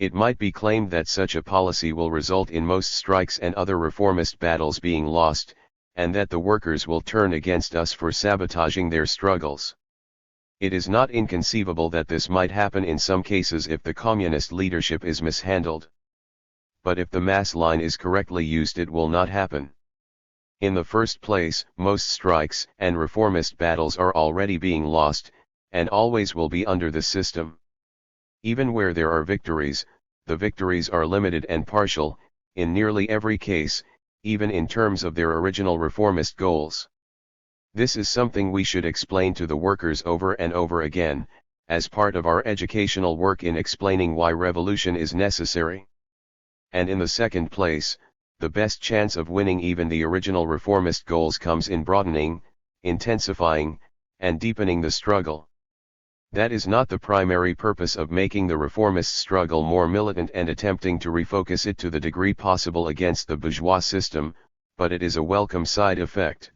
It might be claimed that such a policy will result in most strikes and other reformist battles being lost, and that the workers will turn against us for sabotaging their struggles. It is not inconceivable that this might happen in some cases if the communist leadership is mishandled. But if the mass line is correctly used, it will not happen. In the first place, most strikes and reformist battles are already being lost, and always will be under the system. Even where there are victories, the victories are limited and partial, in nearly every case, even in terms of their original reformist goals. This is something we should explain to the workers over and over again, as part of our educational work in explaining why revolution is necessary. And in the second place, the best chance of winning even the original reformist goals comes in broadening, intensifying, and deepening the struggle. That is not the primary purpose of making the reformist struggle more militant and attempting to refocus it to the degree possible against the bourgeois system, but it is a welcome side effect.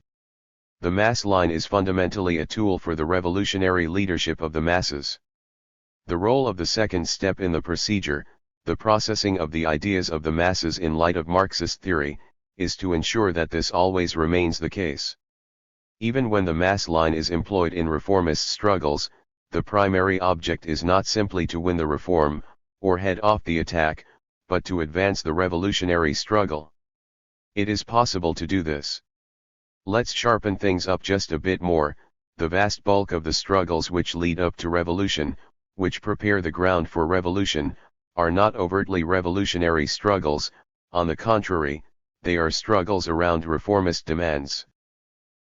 The mass line is fundamentally a tool for the revolutionary leadership of the masses. The role of the second step in the procedure, the processing of the ideas of the masses in light of Marxist theory, is to ensure that this always remains the case. Even when the mass line is employed in reformist struggles, the primary object is not simply to win the reform, or head off the attack, but to advance the revolutionary struggle. It is possible to do this. Let's sharpen things up just a bit more. The vast bulk of the struggles which lead up to revolution, which prepare the ground for revolution, are not overtly revolutionary struggles. On the contrary, they are struggles around reformist demands.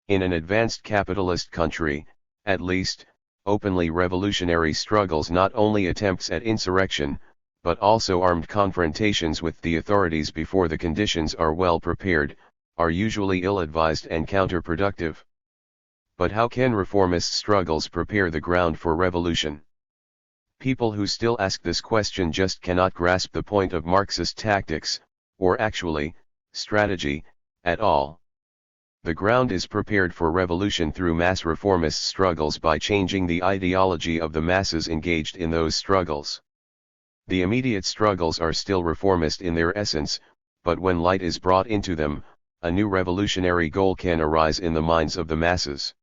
In an advanced capitalist country, at least, openly revolutionary struggles not only attempts at insurrection, but also armed confrontations with the authorities before the conditions are well prepared, are usually ill-advised and counterproductive. But how can reformist struggles prepare the ground for revolution? People who still ask this question just cannot grasp the point of Marxist tactics, or actually, strategy, at all. The ground is prepared for revolution through mass reformist struggles by changing the ideology of the masses engaged in those struggles. The immediate struggles are still reformist in their essence, but when light is brought into them, a new revolutionary goal can arise in the minds of the masses.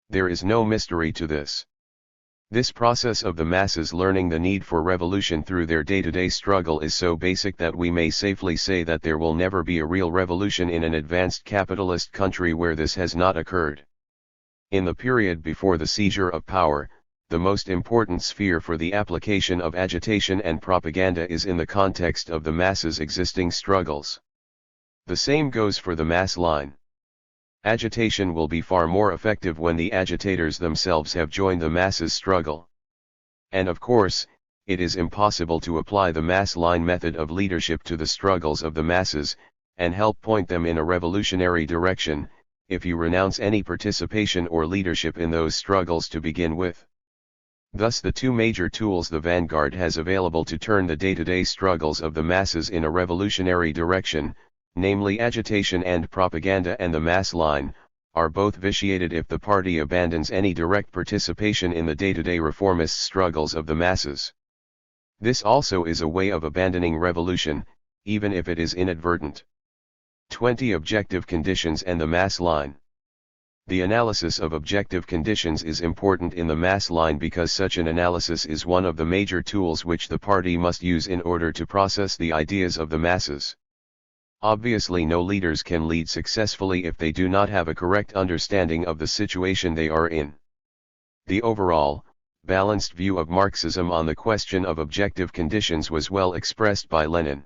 There is no mystery to this. This process of the masses learning the need for revolution through their day-to-day struggle is so basic that we may safely say that there will never be a real revolution in an advanced capitalist country where this has not occurred. In the period before the seizure of power, the most important sphere for the application of agitation and propaganda is in the context of the masses' existing struggles. The same goes for the mass line. Agitation will be far more effective when the agitators themselves have joined the masses' struggle. And of course, it is impossible to apply the mass line method of leadership to the struggles of the masses, and help point them in a revolutionary direction, if you renounce any participation or leadership in those struggles to begin with. Thus the two major tools the vanguard has available to turn the day-to-day struggles of the masses in a revolutionary direction, namely agitation and propaganda and the mass line, are both vitiated if the party abandons any direct participation in the day-to-day reformist struggles of the masses. This also is a way of abandoning revolution, even if it is inadvertent. 20 Objective conditions and the mass line. The analysis of objective conditions is important in the mass line because such an analysis is one of the major tools which the party must use in order to process the ideas of the masses. Obviously, no leaders can lead successfully if they do not have a correct understanding of the situation they are in. The overall, balanced view of Marxism on the question of objective conditions was well expressed by Lenin.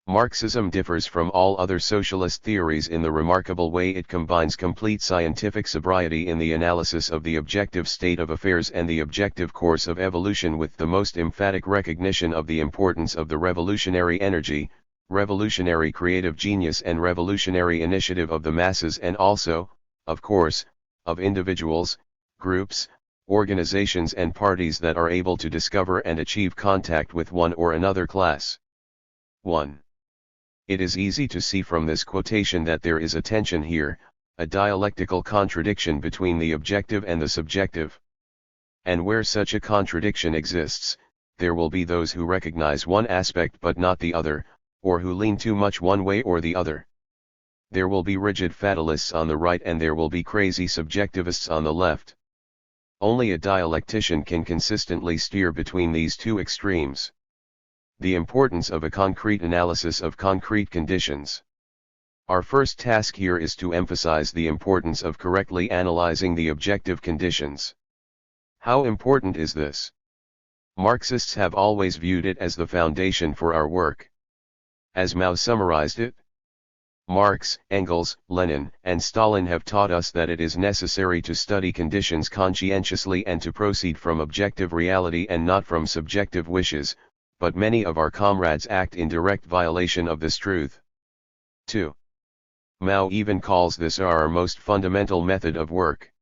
Marxism differs from all other socialist theories in the remarkable way it combines complete scientific sobriety in the analysis of the objective state of affairs and the objective course of evolution with the most emphatic recognition of the importance of the revolutionary energy, revolutionary creative genius and revolutionary initiative of the masses, and also, of course, of individuals, groups, organizations and parties that are able to discover and achieve contact with one or another class. 1. It is easy to see from this quotation that there is a tension here, a dialectical contradiction between the objective and the subjective. And where such a contradiction exists, there will be those who recognize one aspect but not the other, or who lean too much one way or the other. There will be rigid fatalists on the right and there will be crazy subjectivists on the left. Only a dialectician can consistently steer between these two extremes. The importance of a concrete analysis of concrete conditions. Our first task here is to emphasize the importance of correctly analyzing the objective conditions. How important is this? Marxists have always viewed it as the foundation for our work. As Mao summarized it, Marx, Engels, Lenin, and Stalin have taught us that it is necessary to study conditions conscientiously and to proceed from objective reality and not from subjective wishes, but many of our comrades act in direct violation of this truth. 2. Mao even calls this our most fundamental method of work.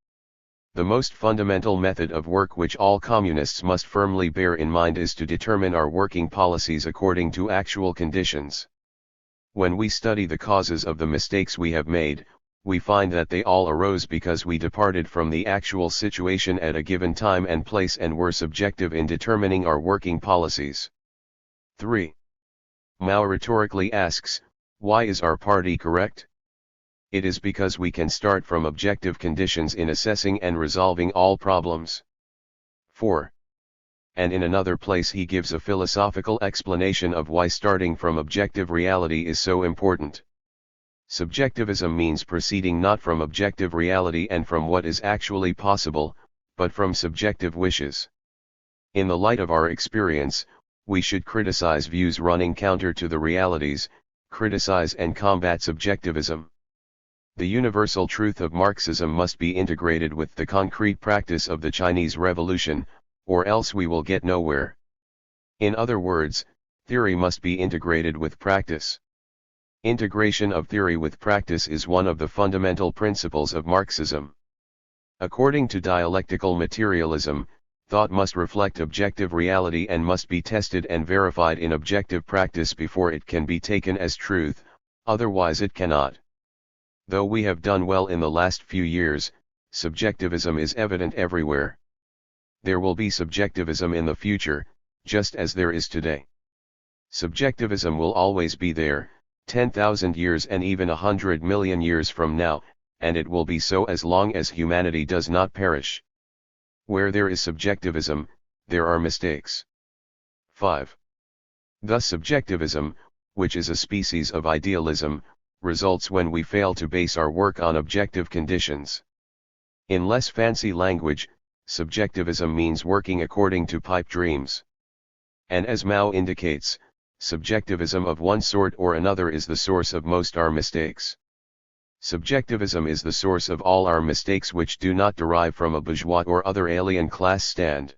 The most fundamental method of work which all communists must firmly bear in mind is to determine our working policies according to actual conditions. When we study the causes of the mistakes we have made, we find that they all arose because we departed from the actual situation at a given time and place and were subjective in determining our working policies. 3. Mao rhetorically asks, why is our party correct? It is because we can start from objective conditions in assessing and resolving all problems. 4. And in another place he gives a philosophical explanation of why starting from objective reality is so important. Subjectivism means proceeding not from objective reality and from what is actually possible, but from subjective wishes. In the light of our experience, we should criticize views running counter to the realities, criticize and combat subjectivism. The universal truth of Marxism must be integrated with the concrete practice of the Chinese Revolution, or else we will get nowhere. In other words, theory must be integrated with practice. Integration of theory with practice is one of the fundamental principles of Marxism. According to dialectical materialism, thought must reflect objective reality and must be tested and verified in objective practice before it can be taken as truth, otherwise it cannot. Though we have done well in the last few years, subjectivism is evident everywhere. There will be subjectivism in the future, just as there is today. Subjectivism will always be there, 10,000 years and even 100 million years from now, and it will be so as long as humanity does not perish. Where there is subjectivism, there are mistakes. 5. Thus subjectivism, which is a species of idealism, results when we fail to base our work on objective conditions. In less fancy language, subjectivism means working according to pipe dreams. And as Mao indicates, subjectivism of one sort or another is the source of most our mistakes. Subjectivism is the source of all our mistakes which do not derive from a bourgeois or other alien class stand.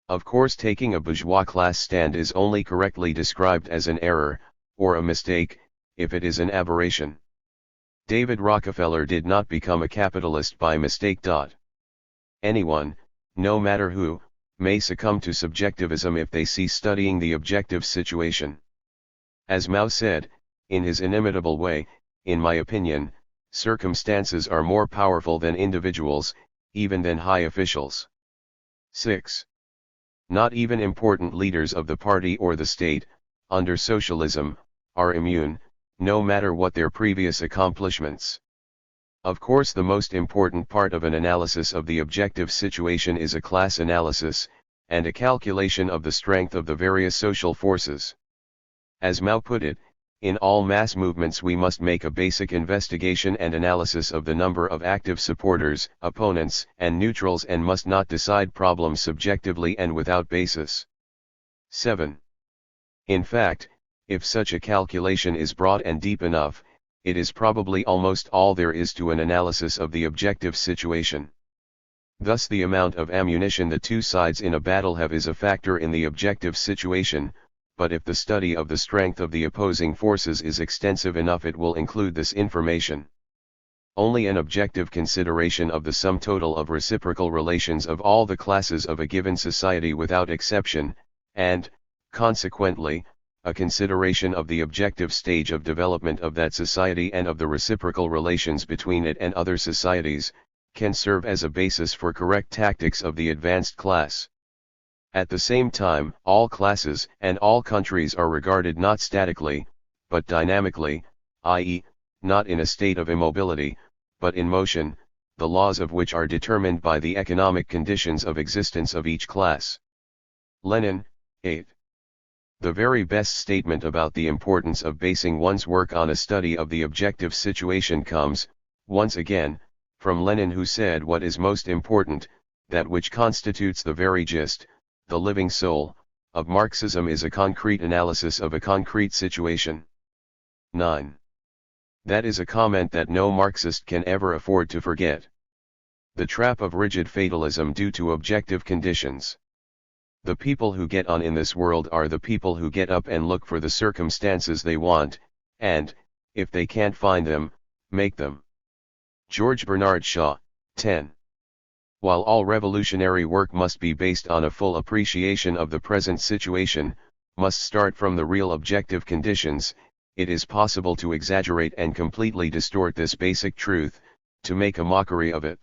Of course, taking a bourgeois class stand is only correctly described as an error, or a mistake, if it is an aberration. David Rockefeller did not become a capitalist by mistake. Anyone, no matter who, may succumb to subjectivism if they cease studying the objective situation. As Mao said, in his inimitable way, in my opinion, circumstances are more powerful than individuals, even than high officials. 6. Not even important leaders of the party or the state, under socialism, are immune, no matter what their previous accomplishments. Of course, the most important part of an analysis of the objective situation is a class analysis, and a calculation of the strength of the various social forces. As Mao put it, in all mass movements we must make a basic investigation and analysis of the number of active supporters, opponents, and neutrals, and must not decide problems subjectively and without basis. 7. In fact, if such a calculation is broad and deep enough, it is probably almost all there is to an analysis of the objective situation. Thus the amount of ammunition the two sides in a battle have is a factor in the objective situation, but if the study of the strength of the opposing forces is extensive enough, it will include this information. Only an objective consideration of the sum total of reciprocal relations of all the classes of a given society without exception, and, consequently, a consideration of the objective stage of development of that society and of the reciprocal relations between it and other societies, can serve as a basis for correct tactics of the advanced class. At the same time, all classes and all countries are regarded not statically, but dynamically, i.e., not in a state of immobility, but in motion, the laws of which are determined by the economic conditions of existence of each class. Lenin, 8. The very best statement about the importance of basing one's work on a study of the objective situation comes, once again, from Lenin, who said what is most important, that which constitutes the very gist, the living soul, of Marxism is a concrete analysis of a concrete situation. 9. That is a comment that no Marxist can ever afford to forget. The trap of rigid fatalism due to objective conditions. The people who get on in this world are the people who get up and look for the circumstances they want, and, if they can't find them, make them. George Bernard Shaw, 10. While all revolutionary work must be based on a full appreciation of the present situation, must start from the real objective conditions, it is possible to exaggerate and completely distort this basic truth, to make a mockery of it.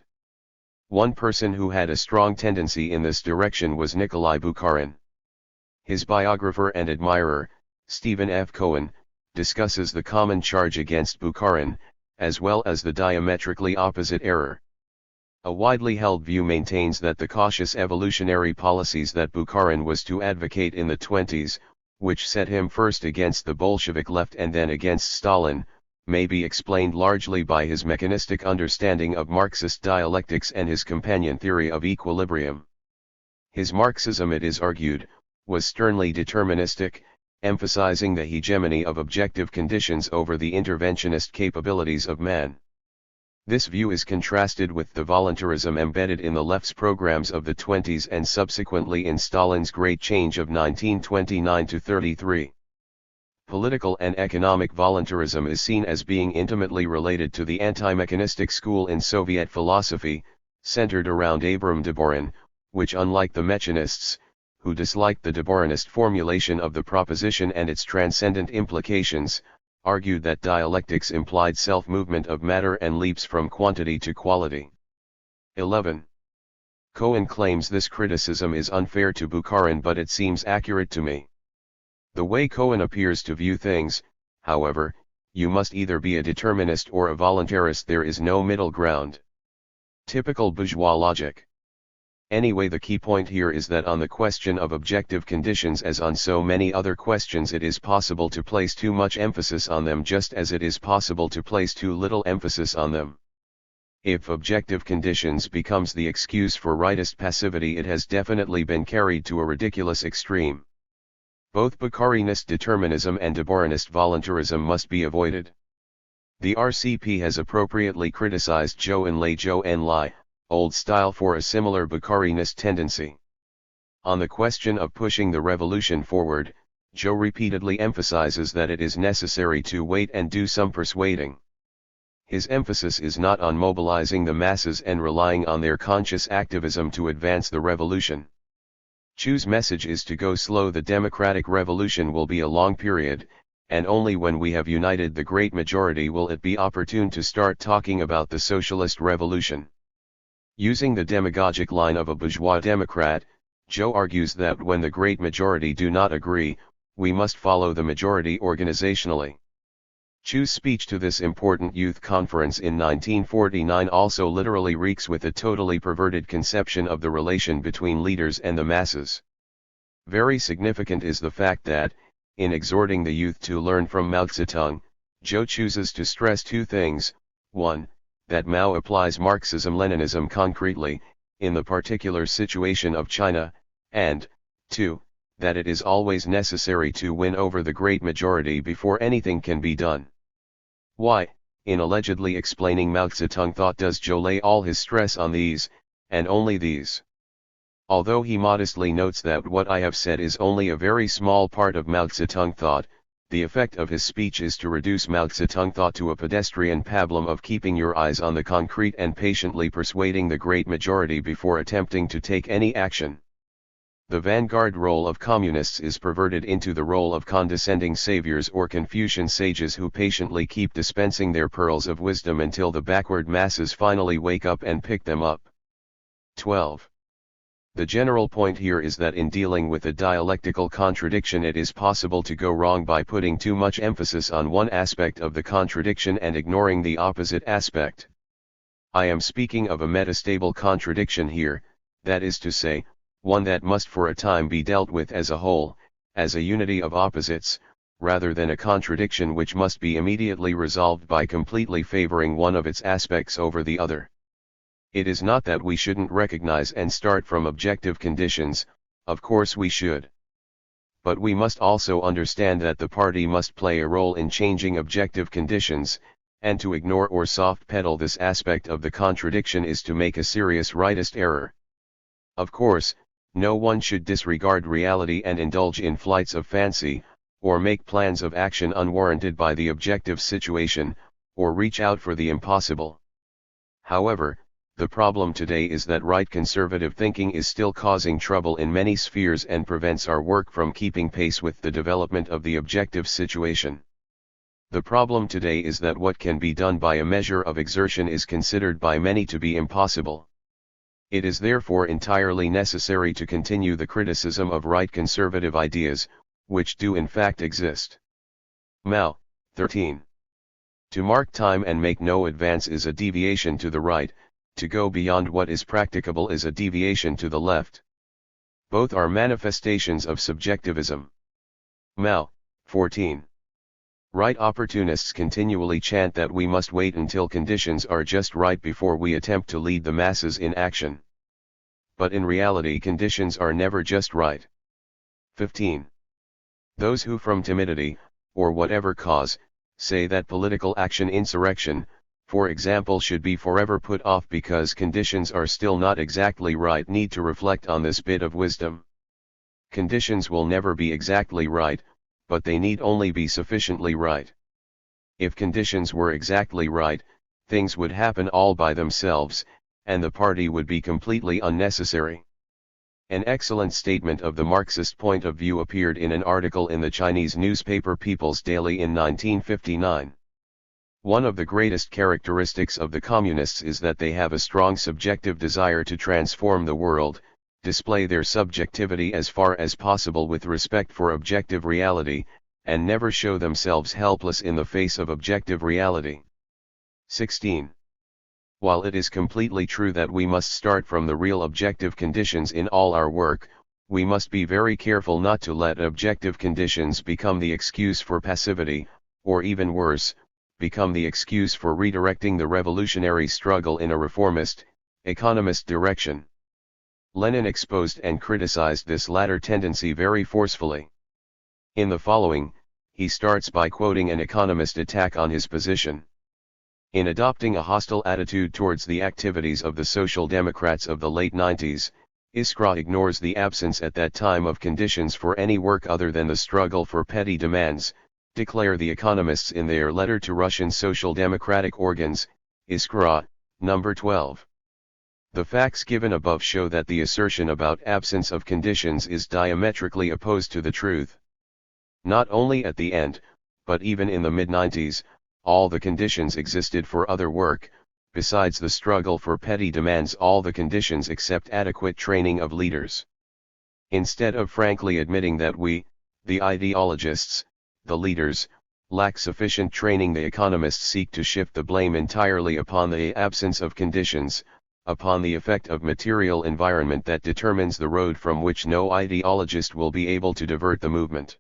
One person who had a strong tendency in this direction was Nikolai Bukharin. His biographer and admirer, Stephen F. Cohen, discusses the common charge against Bukharin, as well as the diametrically opposite error. A widely held view maintains that the cautious evolutionary policies that Bukharin was to advocate in the 20s, which set him first against the Bolshevik left and then against Stalin, may be explained largely by his mechanistic understanding of Marxist dialectics and his companion theory of equilibrium. His Marxism, it is argued, was sternly deterministic, emphasizing the hegemony of objective conditions over the interventionist capabilities of man. This view is contrasted with the voluntarism embedded in the left's programs of the 20s and subsequently in Stalin's Great Change of 1929-33. Political and economic voluntarism is seen as being intimately related to the anti-mechanistic school in Soviet philosophy, centered around Abram Deborin, which, unlike the mechanists, who disliked the Deborinist formulation of the proposition and its transcendent implications, argued that dialectics implied self-movement of matter and leaps from quantity to quality. 11. Cohen claims this criticism is unfair to Bukharin, but it seems accurate to me. The way Cohen appears to view things, however, you must either be a determinist or a voluntarist, there is no middle ground. Typical bourgeois logic. Anyway, the key point here is that on the question of objective conditions, as on so many other questions, it is possible to place too much emphasis on them just as it is possible to place too little emphasis on them. If objective conditions becomes the excuse for rightist passivity, it has definitely been carried to a ridiculous extreme. Both Bukharinist determinism and Deborinist voluntarism must be avoided. The RCP has appropriately criticized Zhou Enlai, old style, for a similar Bukharinist tendency. On the question of pushing the revolution forward, Zhou repeatedly emphasizes that it is necessary to wait and do some persuading. His emphasis is not on mobilizing the masses and relying on their conscious activism to advance the revolution. Zhou's message is to go slow. The democratic revolution will be a long period, and only when we have united the great majority will it be opportune to start talking about the socialist revolution. Using the demagogic line of a bourgeois democrat, Zhou argues that when the great majority do not agree, we must follow the majority organizationally. Zhou's speech to this important youth conference in 1949 also literally reeks with a totally perverted conception of the relation between leaders and the masses. Very significant is the fact that, in exhorting the youth to learn from Mao Zedong, Zhou chooses to stress two things: 1. That Mao applies Marxism-Leninism concretely, in the particular situation of China, and, 2. That it is always necessary to win over the great majority before anything can be done. Why, in allegedly explaining Mao Zedong thought, does Zhou lay all his stress on these, and only these? Although he modestly notes that what I have said is only a very small part of Mao Zedong thought, the effect of his speech is to reduce Mao Zedong thought to a pedestrian pablum of keeping your eyes on the concrete and patiently persuading the great majority before attempting to take any action. The vanguard role of communists is perverted into the role of condescending saviors or Confucian sages who patiently keep dispensing their pearls of wisdom until the backward masses finally wake up and pick them up. 12. The general point here is that in dealing with a dialectical contradiction it is possible to go wrong by putting too much emphasis on one aspect of the contradiction and ignoring the opposite aspect. I am speaking of a metastable contradiction here, that is to say, one that must for a time be dealt with as a whole, as a unity of opposites, rather than a contradiction which must be immediately resolved by completely favoring one of its aspects over the other. It is not that we shouldn't recognize and start from objective conditions, of course we should. But we must also understand that the party must play a role in changing objective conditions, and to ignore or soft pedal this aspect of the contradiction is to make a serious rightist error. Of course, no one should disregard reality and indulge in flights of fancy, or make plans of action unwarranted by the objective situation, or reach out for the impossible. However, the problem today is that right conservative thinking is still causing trouble in many spheres and prevents our work from keeping pace with the development of the objective situation. The problem today is that what can be done by a measure of exertion is considered by many to be impossible. It is therefore entirely necessary to continue the criticism of right conservative ideas, which do in fact exist. Mao, 13. To mark time and make no advance is a deviation to the right, to go beyond what is practicable is a deviation to the left. Both are manifestations of subjectivism. Mao, 14. Right opportunists continually chant that we must wait until conditions are just right before we attempt to lead the masses in action. But in reality conditions are never just right. 15. Those who from timidity, or whatever cause, say that political action insurrection, for example, should be forever put off because conditions are still not exactly right need to reflect on this bit of wisdom. Conditions will never be exactly right, but they need only be sufficiently right. If conditions were exactly right, things would happen all by themselves, and the party would be completely unnecessary. An excellent statement of the Marxist point of view appeared in an article in the Chinese newspaper People's Daily in 1959. One of the greatest characteristics of the communists is that they have a strong subjective desire to transform the world, display their subjectivity as far as possible with respect for objective reality, and never show themselves helpless in the face of objective reality. 16. While it is completely true that we must start from the real objective conditions in all our work, we must be very careful not to let objective conditions become the excuse for passivity, or even worse, become the excuse for redirecting the revolutionary struggle in a reformist, economist direction. Lenin exposed and criticized this latter tendency very forcefully. In the following, he starts by quoting an economist attack on his position. In adopting a hostile attitude towards the activities of the Social Democrats of the late 90s, Iskra ignores the absence at that time of conditions for any work other than the struggle for petty demands, declare the economists in their letter to Russian Social Democratic organs, Iskra, number 12. The facts given above show that the assertion about absence of conditions is diametrically opposed to the truth. Not only at the end, but even in the mid-90s, all the conditions existed for other work, besides the struggle for petty demands all the conditions except adequate training of leaders. Instead of frankly admitting that we, the ideologists, the leaders, lack sufficient training, the economists seek to shift the blame entirely upon the absence of conditions, upon the effect of material environment that determines the road from which no ideologist will be able to divert the movement.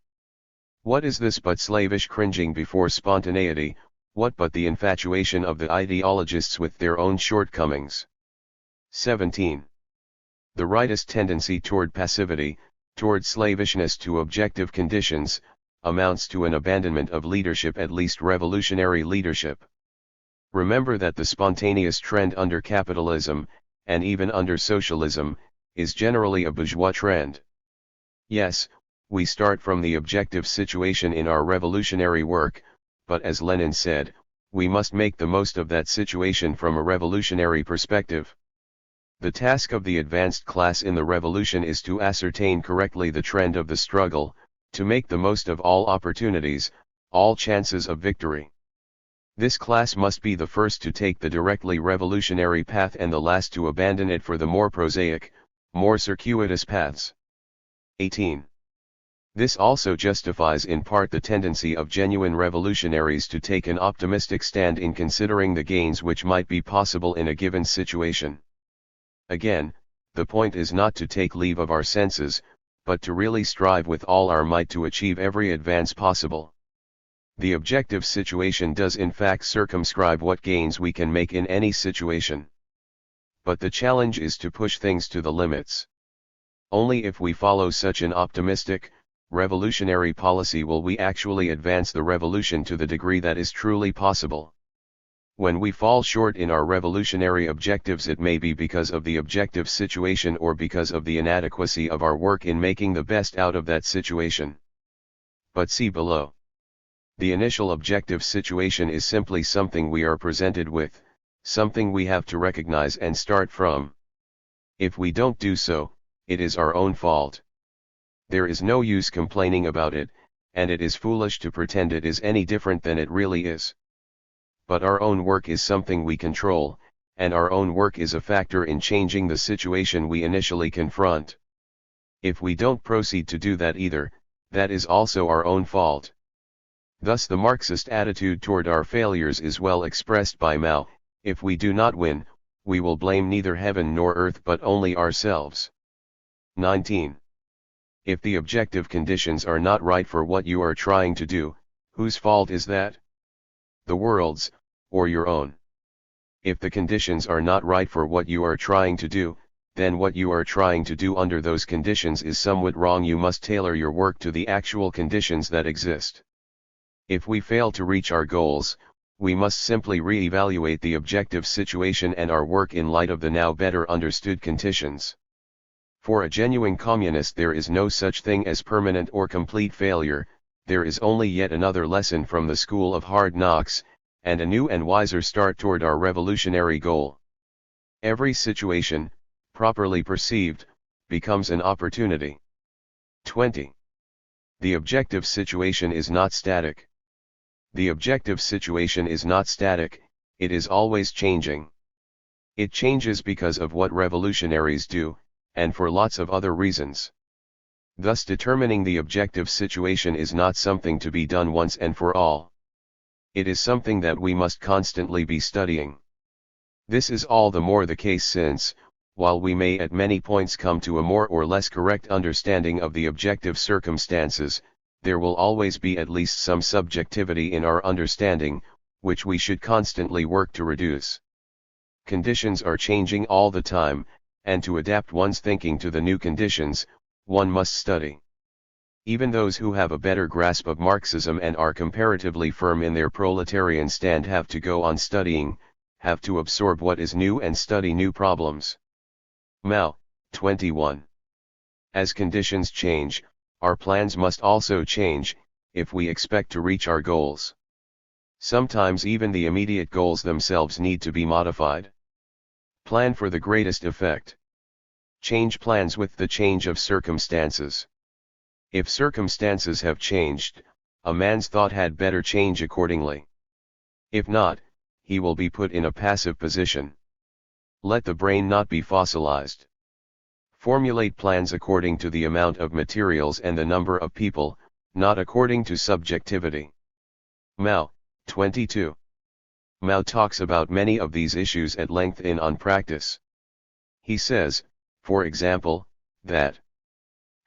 What is this but slavish cringing before spontaneity, what but the infatuation of the ideologists with their own shortcomings? 17. The rightist tendency toward passivity, toward slavishness to objective conditions, amounts to an abandonment of leadership, at least revolutionary leadership. Remember that the spontaneous trend under capitalism, and even under socialism, is generally a bourgeois trend. Yes, we start from the objective situation in our revolutionary work, but as Lenin said, we must make the most of that situation from a revolutionary perspective. The task of the advanced class in the revolution is to ascertain correctly the trend of the struggle, to make the most of all opportunities, all chances of victory. This class must be the first to take the directly revolutionary path and the last to abandon it for the more prosaic, more circuitous paths. 18. This also justifies in part the tendency of genuine revolutionaries to take an optimistic stand in considering the gains which might be possible in a given situation. Again, the point is not to take leave of our senses, but to really strive with all our might to achieve every advance possible. The objective situation does in fact circumscribe what gains we can make in any situation. But the challenge is to push things to the limits. Only if we follow such an optimistic, revolutionary policy will we actually advance the revolution to the degree that is truly possible. When we fall short in our revolutionary objectives, it may be because of the objective situation or because of the inadequacy of our work in making the best out of that situation. But see below. The initial objective situation is simply something we are presented with, something we have to recognize and start from. If we don't do so, it is our own fault. There is no use complaining about it, and it is foolish to pretend it is any different than it really is. But our own work is something we control, and our own work is a factor in changing the situation we initially confront. If we don't proceed to do that either, that is also our own fault. Thus the Marxist attitude toward our failures is well expressed by Mao: if we do not win, we will blame neither heaven nor earth but only ourselves. 19. If the objective conditions are not right for what you are trying to do, whose fault is that? The world's, or your own? If the conditions are not right for what you are trying to do, then what you are trying to do under those conditions is somewhat wrong. You must tailor your work to the actual conditions that exist. If we fail to reach our goals, we must simply re-evaluate the objective situation and our work in light of the now better understood conditions. For a genuine communist, there is no such thing as permanent or complete failure. There is only yet another lesson from the school of hard knocks, and a new and wiser start toward our revolutionary goal. Every situation, properly perceived, becomes an opportunity. 20. The objective situation is not static. The objective situation is not static, it is always changing. It changes because of what revolutionaries do, and for lots of other reasons. Thus determining the objective situation is not something to be done once and for all. It is something that we must constantly be studying. This is all the more the case since, while we may at many points come to a more or less correct understanding of the objective circumstances, there will always be at least some subjectivity in our understanding, which we should constantly work to reduce. Conditions are changing all the time, and to adapt one's thinking to the new conditions, one must study. Even those who have a better grasp of Marxism and are comparatively firm in their proletarian stand have to go on studying, have to absorb what is new and study new problems. Mao, 21. As conditions change, our plans must also change, if we expect to reach our goals. Sometimes even the immediate goals themselves need to be modified. Plan for the greatest effect. Change plans with the change of circumstances. If circumstances have changed, a man's thought had better change accordingly. If not, he will be put in a passive position. Let the brain not be fossilized. Formulate plans according to the amount of materials and the number of people, not according to subjectivity. Mao, 22. Mao talks about many of these issues at length in On Practice. He says, for example, that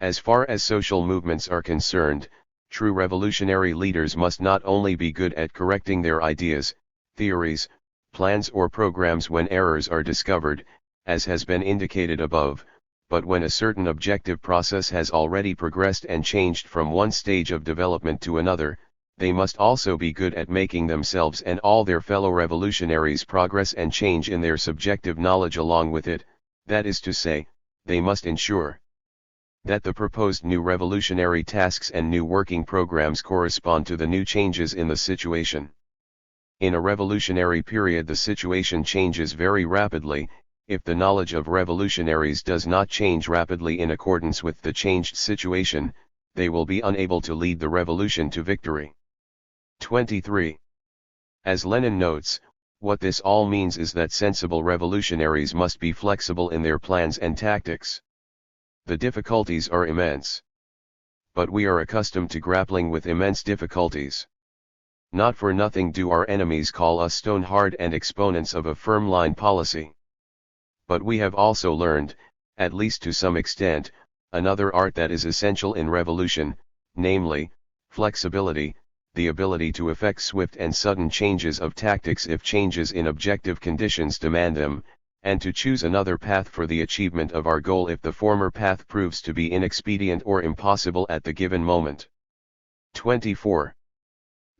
as far as social movements are concerned, true revolutionary leaders must not only be good at correcting their ideas, theories, plans or programs when errors are discovered, as has been indicated above, but when a certain objective process has already progressed and changed from one stage of development to another, they must also be good at making themselves and all their fellow revolutionaries progress and change in their subjective knowledge along with it. That is to say, they must ensure that the proposed new revolutionary tasks and new working programs correspond to the new changes in the situation. In a revolutionary period, the situation changes very rapidly. If the knowledge of revolutionaries does not change rapidly in accordance with the changed situation, they will be unable to lead the revolution to victory. 23. As Lenin notes, what this all means is that sensible revolutionaries must be flexible in their plans and tactics. The difficulties are immense. But we are accustomed to grappling with immense difficulties. Not for nothing do our enemies call us stone-hard and exponents of a firm-line policy. But we have also learned, at least to some extent, another art that is essential in revolution, namely, flexibility, the ability to effect swift and sudden changes of tactics if changes in objective conditions demand them, and to choose another path for the achievement of our goal if the former path proves to be inexpedient or impossible at the given moment. 24.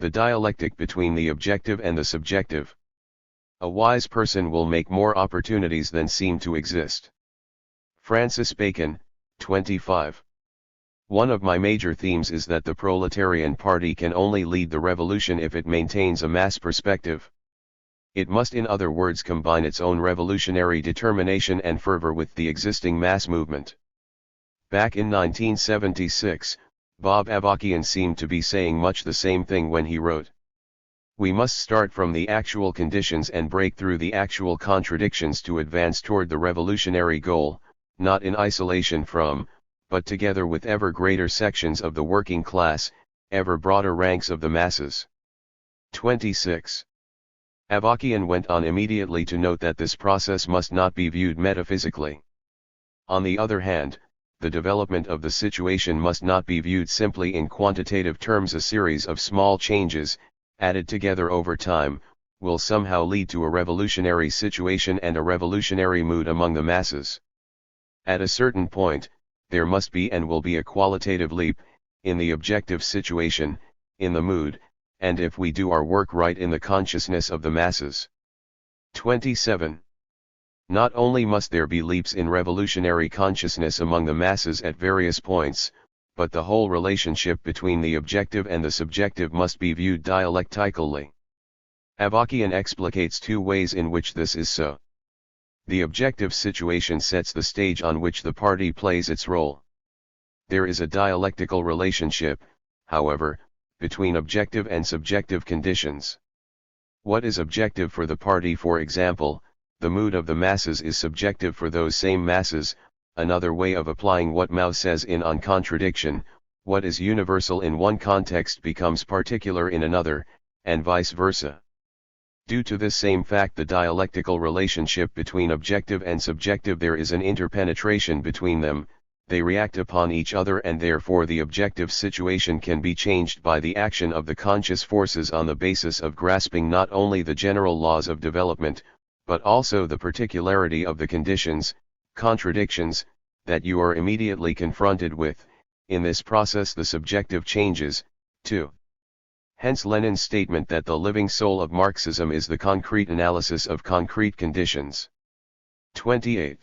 The dialectic between the objective and the subjective. A wise person will make more opportunities than seem to exist. Francis Bacon, 25. One of my major themes is that the proletarian party can only lead the revolution if it maintains a mass perspective. It must, in other words, combine its own revolutionary determination and fervor with the existing mass movement. Back in 1976, Bob Avakian seemed to be saying much the same thing when he wrote, "We must start from the actual conditions and break through the actual contradictions to advance toward the revolutionary goal, not in isolation from, but together with ever greater sections of the working class, ever broader ranks of the masses." 26. Avakian went on immediately to note that this process must not be viewed metaphysically. On the other hand, the development of the situation must not be viewed simply in quantitative terms. A series of small changes, added together over time, will somehow lead to a revolutionary situation and a revolutionary mood among the masses. At a certain point, there must be and will be a qualitative leap, in the objective situation, in the mood, and if we do our work right, in the consciousness of the masses. 27. Not only must there be leaps in revolutionary consciousness among the masses at various points, but the whole relationship between the objective and the subjective must be viewed dialectically. Avakian explicates two ways in which this is so. The objective situation sets the stage on which the party plays its role. There is a dialectical relationship, however, between objective and subjective conditions. What is objective for the party? For example, the mood of the masses is subjective for those same masses. Another way of applying what Mao says in On Contradiction, what is universal in one context becomes particular in another, and vice versa. Due to this same fact, the dialectical relationship between objective and subjective, there is an interpenetration between them, they react upon each other, and therefore the objective situation can be changed by the action of the conscious forces on the basis of grasping not only the general laws of development, but also the particularity of the conditions, contradictions, that you are immediately confronted with. In this process the subjective changes, too. Hence Lenin's statement that the living soul of Marxism is the concrete analysis of concrete conditions. 28.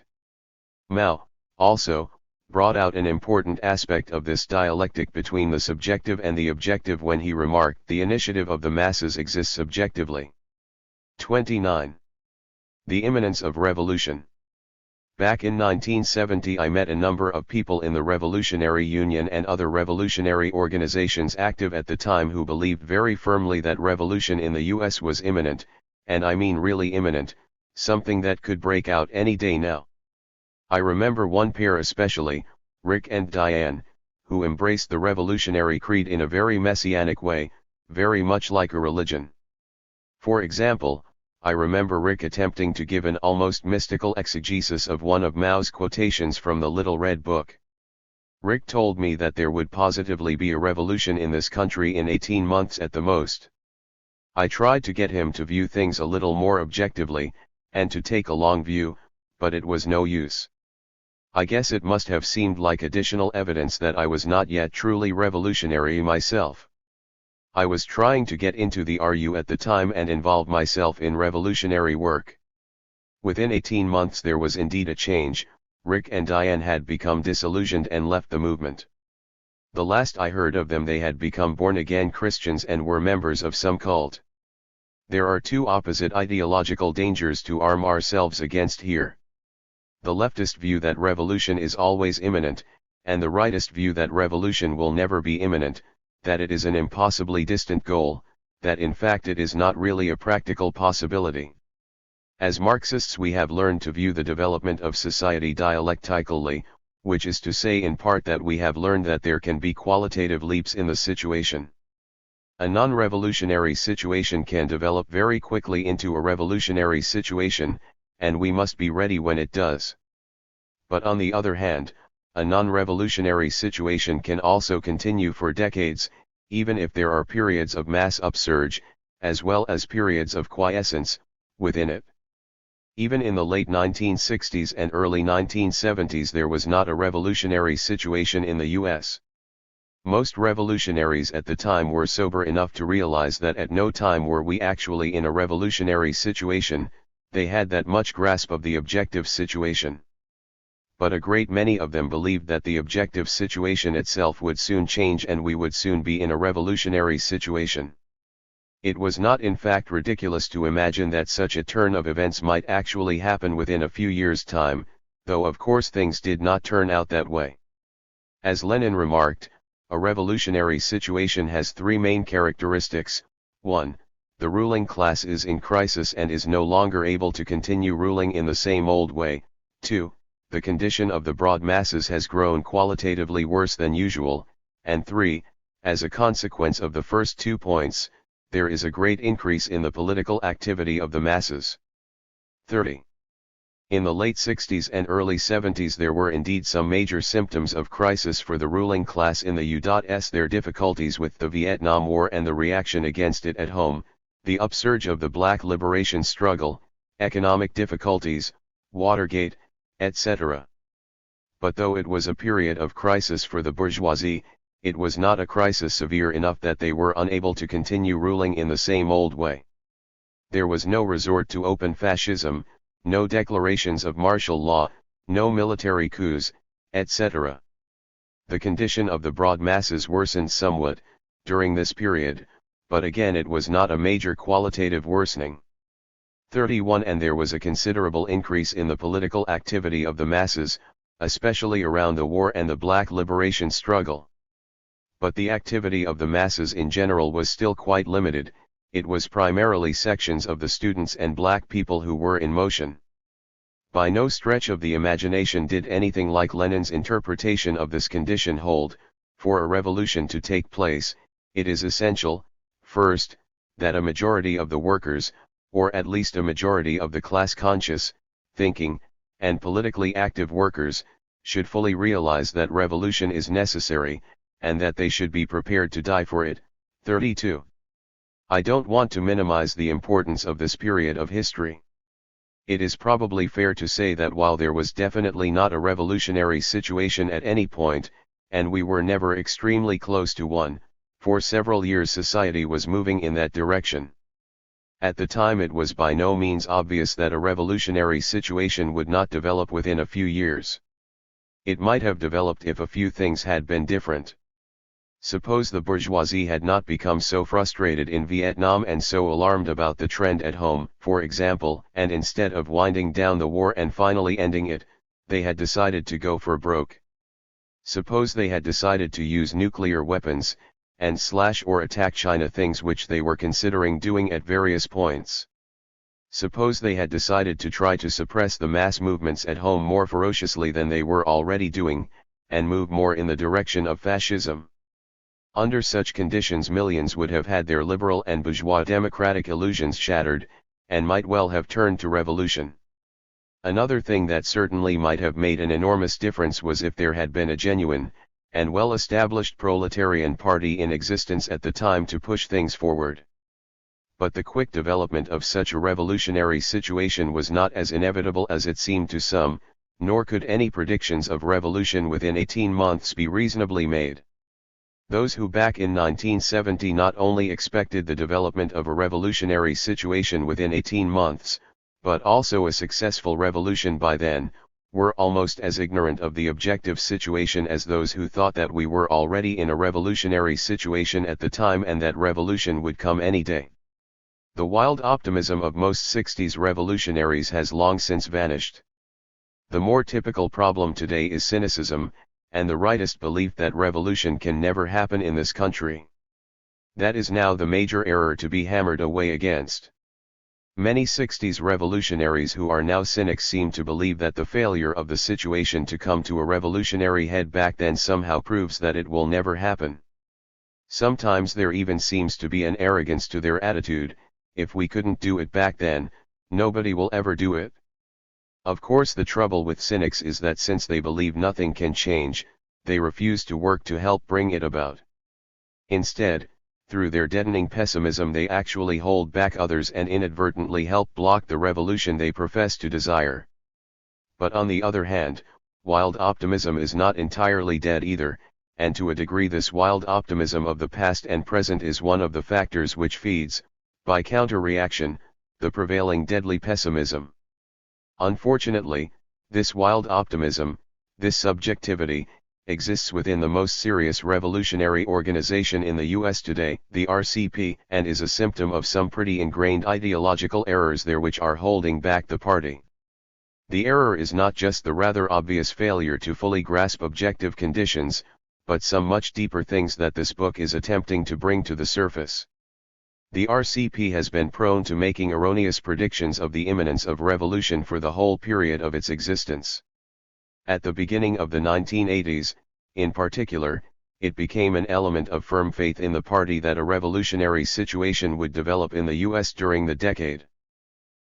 Mao, also, brought out an important aspect of this dialectic between the subjective and the objective when he remarked, "The initiative of the masses exists subjectively." 29. The imminence of revolution. Back in 1970 I met a number of people in the Revolutionary Union and other revolutionary organizations active at the time who believed very firmly that revolution in the US was imminent, and I mean really imminent, something that could break out any day now. I remember one pair especially, Rick and Diane, who embraced the revolutionary creed in a very messianic way, very much like a religion. For example, I remember Rick attempting to give an almost mystical exegesis of one of Mao's quotations from the Little Red Book. Rick told me that there would positively be a revolution in this country in 18 months at the most. I tried to get him to view things a little more objectively, and to take a long view, but it was no use. I guess it must have seemed like additional evidence that I was not yet truly revolutionary myself. I was trying to get into the RU at the time and involve myself in revolutionary work. Within 18 months there was indeed a change. Rick and Diane had become disillusioned and left the movement. The last I heard of them they had become born-again Christians and were members of some cult. There are two opposite ideological dangers to arm ourselves against here. The leftist view that revolution is always imminent, and the rightist view that revolution will never be imminent, that it is an impossibly distant goal, that in fact it is not really a practical possibility. As Marxists we have learned to view the development of society dialectically, which is to say in part that we have learned that there can be qualitative leaps in the situation. A non-revolutionary situation can develop very quickly into a revolutionary situation, and we must be ready when it does. But on the other hand, a non-revolutionary situation can also continue for decades, even if there are periods of mass upsurge, as well as periods of quiescence, within it. Even in the late 1960s and early 1970s there was not a revolutionary situation in the US. Most revolutionaries at the time were sober enough to realize that at no time were we actually in a revolutionary situation, they had that much grasp of the objective situation. But a great many of them believed that the objective situation itself would soon change and we would soon be in a revolutionary situation. It was not in fact ridiculous to imagine that such a turn of events might actually happen within a few years' time, though of course things did not turn out that way. As Lenin remarked, a revolutionary situation has three main characteristics. 1. The ruling class is in crisis and is no longer able to continue ruling in the same old way. 2. The condition of the broad masses has grown qualitatively worse than usual. And 3. As a consequence of the first 2 points, there is a great increase in the political activity of the masses. 30. In the late 60s and early 70s there were indeed some major symptoms of crisis for the ruling class in the U.S. Their difficulties with the Vietnam War and the reaction against it at home, the upsurge of the black liberation struggle, economic difficulties, Watergate, etc. But though it was a period of crisis for the bourgeoisie, it was not a crisis severe enough that they were unable to continue ruling in the same old way. There was no resort to open fascism, no declarations of martial law, no military coups, etc. The condition of the broad masses worsened somewhat, during this period, but again it was not a major qualitative worsening. 31 And there was a considerable increase in the political activity of the masses, especially around the war and the black liberation struggle. But the activity of the masses in general was still quite limited. It was primarily sections of the students and black people who were in motion. By no stretch of the imagination did anything like Lenin's interpretation of this condition hold. For a revolution to take place, it is essential, first, that a majority of the workers, or at least a majority of the class-conscious, thinking, and politically active workers, should fully realize that revolution is necessary, and that they should be prepared to die for it. 32. I don't want to minimize the importance of this period of history. It is probably fair to say that while there was definitely not a revolutionary situation at any point, and we were never extremely close to one, for several years society was moving in that direction. At the time it was by no means obvious that a revolutionary situation would not develop within a few years. It might have developed if a few things had been different. Suppose the bourgeoisie had not become so frustrated in Vietnam and so alarmed about the trend at home, for example, and instead of winding down the war and finally ending it, they had decided to go for broke. Suppose they had decided to use nuclear weapons, and slash or attack China, things which they were considering doing at various points. Suppose they had decided to try to suppress the mass movements at home more ferociously than they were already doing, and move more in the direction of fascism. Under such conditions millions would have had their liberal and bourgeois democratic illusions shattered, and might well have turned to revolution. Another thing that certainly might have made an enormous difference was if there had been a genuine, and well-established proletarian party in existence at the time to push things forward. But the quick development of such a revolutionary situation was not as inevitable as it seemed to some, nor could any predictions of revolution within 18 months be reasonably made. Those who back in 1970 not only expected the development of a revolutionary situation within 18 months, but also a successful revolution by then, were almost as ignorant of the objective situation as those who thought that we were already in a revolutionary situation at the time and that revolution would come any day. The wild optimism of most 60s revolutionaries has long since vanished. The more typical problem today is cynicism, and the rightist belief that revolution can never happen in this country. That is now the major error to be hammered away against. Many 60s revolutionaries who are now cynics seem to believe that the failure of the situation to come to a revolutionary head back then somehow proves that it will never happen. Sometimes there even seems to be an arrogance to their attitude: if we couldn't do it back then, nobody will ever do it. Of course, the trouble with cynics is that since they believe nothing can change, they refuse to work to help bring it about. Instead, through their deadening pessimism, they actually hold back others and inadvertently help block the revolution they profess to desire. But on the other hand, wild optimism is not entirely dead either, and to a degree this wild optimism of the past and present is one of the factors which feeds, by counter-reaction, the prevailing deadly pessimism. Unfortunately, this wild optimism, this subjectivity, exists within the most serious revolutionary organization in the US today, the RCP, and is a symptom of some pretty ingrained ideological errors there which are holding back the party. The error is not just the rather obvious failure to fully grasp objective conditions, but some much deeper things that this book is attempting to bring to the surface. The RCP has been prone to making erroneous predictions of the imminence of revolution for the whole period of its existence. At the beginning of the 1980s, in particular, it became an element of firm faith in the party that a revolutionary situation would develop in the US during the decade.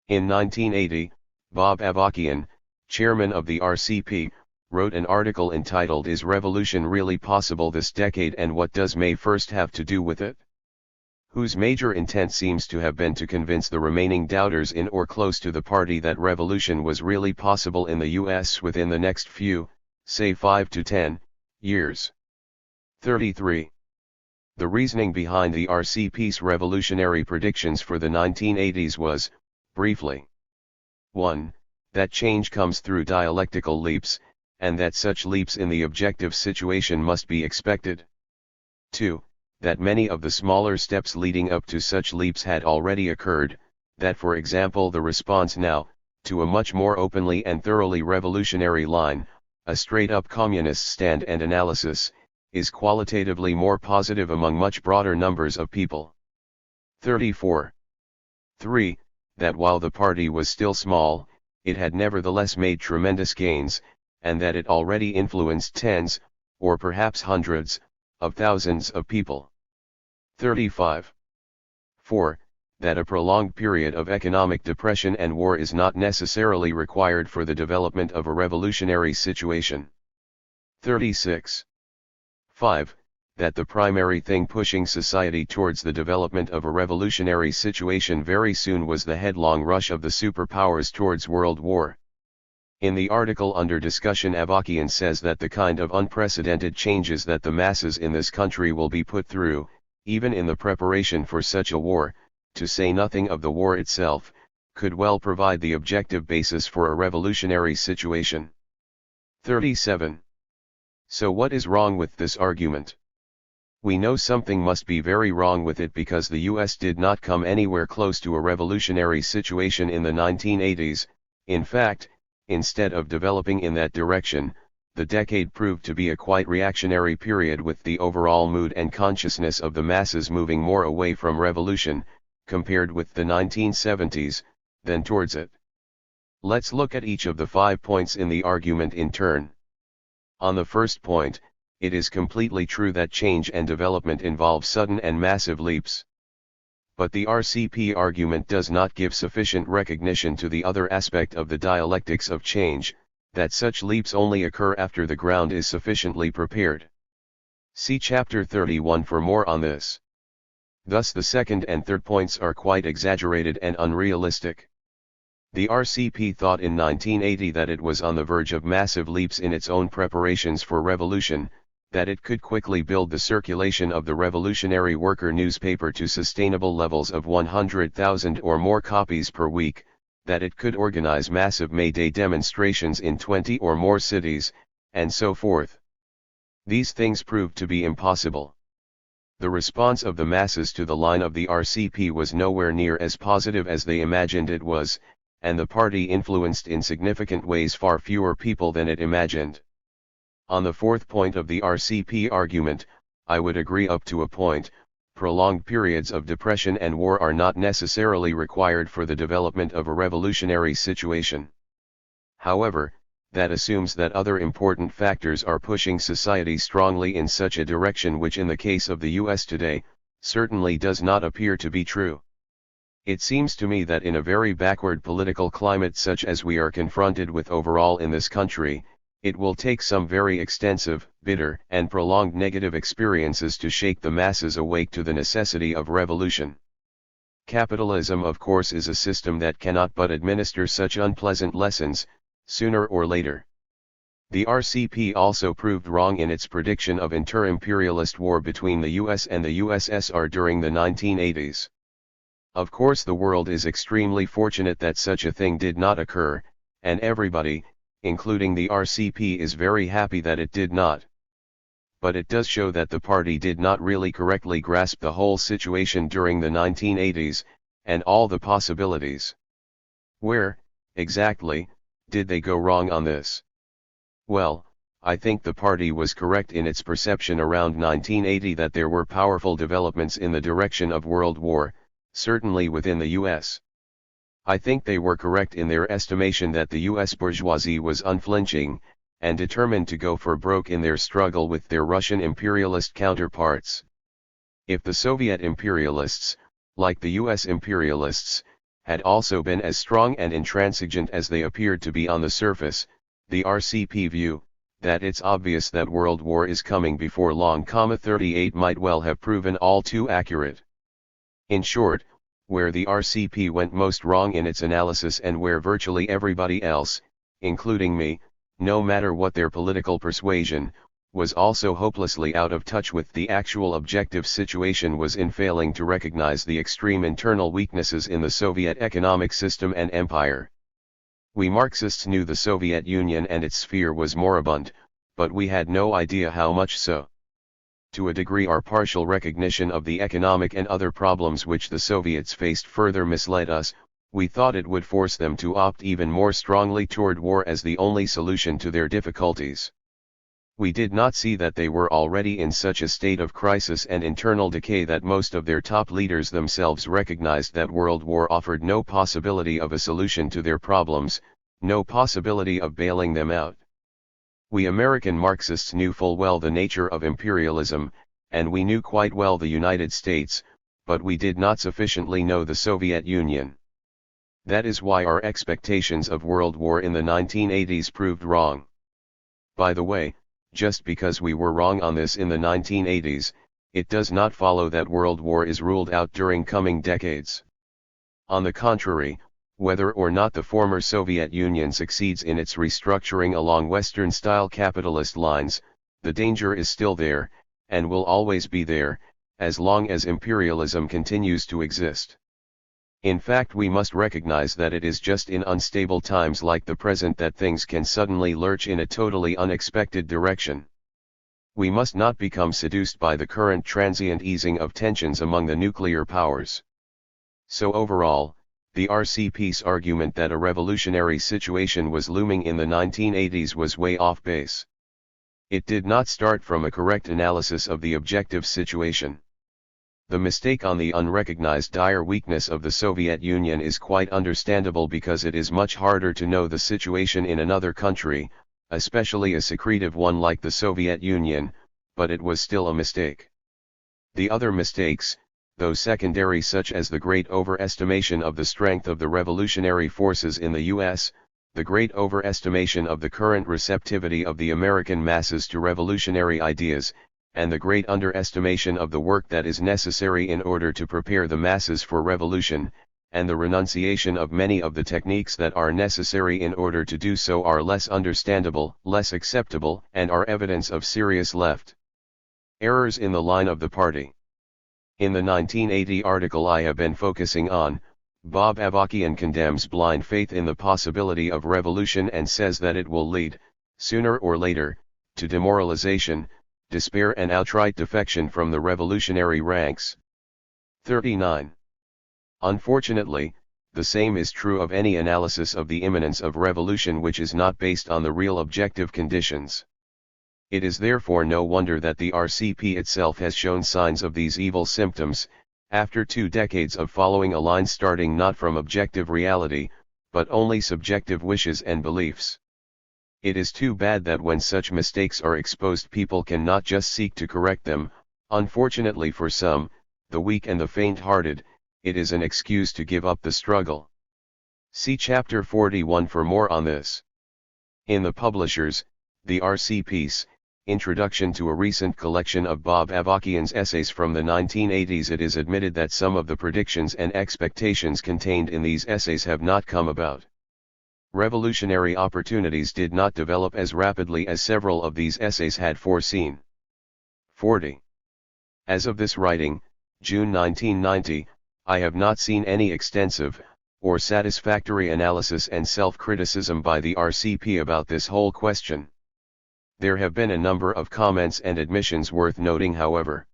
In 1980, Bob Avakian, chairman of the RCP, wrote an article entitled "Is Revolution Really Possible This Decade and What Does May 1st Have to Do with It?", whose major intent seems to have been to convince the remaining doubters in or close to the party that revolution was really possible in the US within the next few, say 5 to 10, years. 33. The reasoning behind the RCP's revolutionary predictions for the 1980s was, briefly, 1. That change comes through dialectical leaps, and that such leaps in the objective situation must be expected. 2. That many of the smaller steps leading up to such leaps had already occurred, that for example the response now, to a much more openly and thoroughly revolutionary line, a straight-up communist stand and analysis, is qualitatively more positive among much broader numbers of people. 34. 3. That while the party was still small, it had nevertheless made tremendous gains, and that it already influenced tens, or perhaps hundreds, of thousands of people. 35. 4. That a prolonged period of economic depression and war is not necessarily required for the development of a revolutionary situation. 36. 5. That the primary thing pushing society towards the development of a revolutionary situation very soon was the headlong rush of the superpowers towards world war. In the article under discussion, Avakian says that the kind of unprecedented changes that the masses in this country will be put through, even in the preparation for such a war, to say nothing of the war itself, could well provide the objective basis for a revolutionary situation. 37. So what is wrong with this argument? We know something must be very wrong with it, because the US did not come anywhere close to a revolutionary situation in the 1980s. In fact, instead of developing in that direction, the decade proved to be a quite reactionary period, with the overall mood and consciousness of the masses moving more away from revolution, compared with the 1970s, than towards it. Let's look at each of the 5 points in the argument in turn. On the first point, it is completely true that change and development involve sudden and massive leaps. But the RCP argument does not give sufficient recognition to the other aspect of the dialectics of change, that such leaps only occur after the ground is sufficiently prepared. See Chapter 31 for more on this. Thus the second and third points are quite exaggerated and unrealistic. The RCP thought in 1980 that it was on the verge of massive leaps in its own preparations for revolution, that it could quickly build the circulation of the Revolutionary Worker newspaper to sustainable levels of 100,000 or more copies per week, that it could organize massive May Day demonstrations in 20 or more cities, and so forth. These things proved to be impossible. The response of the masses to the line of the RCP was nowhere near as positive as they imagined it was, and the party influenced in significant ways far fewer people than it imagined. On the fourth point of the RCP argument, I would agree up to a point, prolonged periods of depression and war are not necessarily required for the development of a revolutionary situation. However, that assumes that other important factors are pushing society strongly in such a direction, which in the case of the US today, certainly does not appear to be true. It seems to me that in a very backward political climate such as we are confronted with overall in this country, it will take some very extensive, bitter, and prolonged negative experiences to shake the masses awake to the necessity of revolution. Capitalism, of course, is a system that cannot but administer such unpleasant lessons, sooner or later. The RCP also proved wrong in its prediction of inter-imperialist war between the US and the USSR during the 1980s. Of course, the world is extremely fortunate that such a thing did not occur, and everybody, including the RCP, is very happy that it did not. But it does show that the party did not really correctly grasp the whole situation during the 1980s, and all the possibilities. Where, exactly, did they go wrong on this? Well, I think the party was correct in its perception around 1980 that there were powerful developments in the direction of world war, certainly within the US. I think they were correct in their estimation that the US bourgeoisie was unflinching, and determined to go for broke in their struggle with their Russian imperialist counterparts. If the Soviet imperialists, like the US imperialists, had also been as strong and intransigent as they appeared to be on the surface, the RCP view, that it's obvious that world war is coming before long, 38 might well have proven all too accurate. In short, where the RCP went most wrong in its analysis, and where virtually everybody else, including me, no matter what their political persuasion, was also hopelessly out of touch with the actual objective situation, was in failing to recognize the extreme internal weaknesses in the Soviet economic system and empire. We Marxists knew the Soviet Union and its sphere was moribund, but we had no idea how much so. To a degree, our partial recognition of the economic and other problems which the Soviets faced further misled us. We thought it would force them to opt even more strongly toward war as the only solution to their difficulties. We did not see that they were already in such a state of crisis and internal decay that most of their top leaders themselves recognized that world war offered no possibility of a solution to their problems, no possibility of bailing them out. We American Marxists knew full well the nature of imperialism, and we knew quite well the United States, but we did not sufficiently know the Soviet Union. That is why our expectations of world war in the 1980s proved wrong. By the way, just because we were wrong on this in the 1980s, it does not follow that world war is ruled out during coming decades. On the contrary, whether or not the former Soviet Union succeeds in its restructuring along Western-style capitalist lines, the danger is still there, and will always be there, as long as imperialism continues to exist. In fact, we must recognize that it is just in unstable times like the present that things can suddenly lurch in a totally unexpected direction. We must not become seduced by the current transient easing of tensions among the nuclear powers. So overall, the RCP's argument that a revolutionary situation was looming in the 1980s was way off base. It did not start from a correct analysis of the objective situation. The mistake on the unrecognized dire weakness of the Soviet Union is quite understandable, because it is much harder to know the situation in another country, especially a secretive one like the Soviet Union, but it was still a mistake. The other mistakes, though secondary, such as the great overestimation of the strength of the revolutionary forces in the US, the great overestimation of the current receptivity of the American masses to revolutionary ideas, and the great underestimation of the work that is necessary in order to prepare the masses for revolution, and the renunciation of many of the techniques that are necessary in order to do so, are less understandable, less acceptable, and are evidence of serious left errors in the line of the party. In the 1980 article I have been focusing on, Bob Avakian condemns blind faith in the possibility of revolution and says that it will lead, sooner or later, to demoralization, despair and outright defection from the revolutionary ranks. 39. Unfortunately, the same is true of any analysis of the imminence of revolution which is not based on the real objective conditions. It is therefore no wonder that the RCP itself has shown signs of these evil symptoms, after 2 decades of following a line starting not from objective reality, but only subjective wishes and beliefs. It is too bad that when such mistakes are exposed, people can not just seek to correct them. Unfortunately for some, the weak and the faint-hearted, it is an excuse to give up the struggle. See Chapter 41 for more on this. In the publishers, the RCP's Introduction to a recent collection of Bob Avakian's essays from the 1980s, it is admitted that some of the predictions and expectations contained in these essays have not come about. Revolutionary opportunities did not develop as rapidly as several of these essays had foreseen. 40. As of this writing, June 1990, I have not seen any extensive, or satisfactory analysis and self-criticism by the RCP about this whole question. There have been a number of comments and admissions worth noting, however.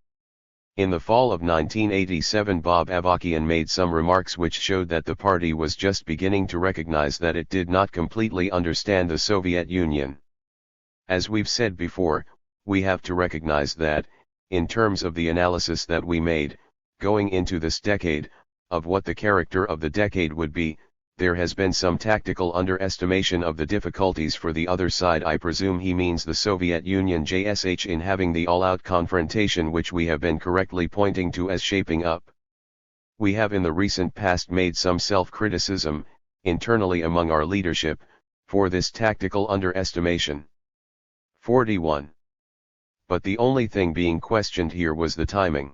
In the fall of 1987, Bob Avakian made some remarks which showed that the party was just beginning to recognize that it did not completely understand the Soviet Union. As we've said before, we have to recognize that, in terms of the analysis that we made, going into this decade, of what the character of the decade would be, there has been some tactical underestimation of the difficulties for the other side. I presume he means the Soviet Union JSH in having the all-out confrontation which we have been correctly pointing to as shaping up. We have in the recent past made some self-criticism, internally among our leadership, for this tactical underestimation. 41. But the only thing being questioned here was the timing.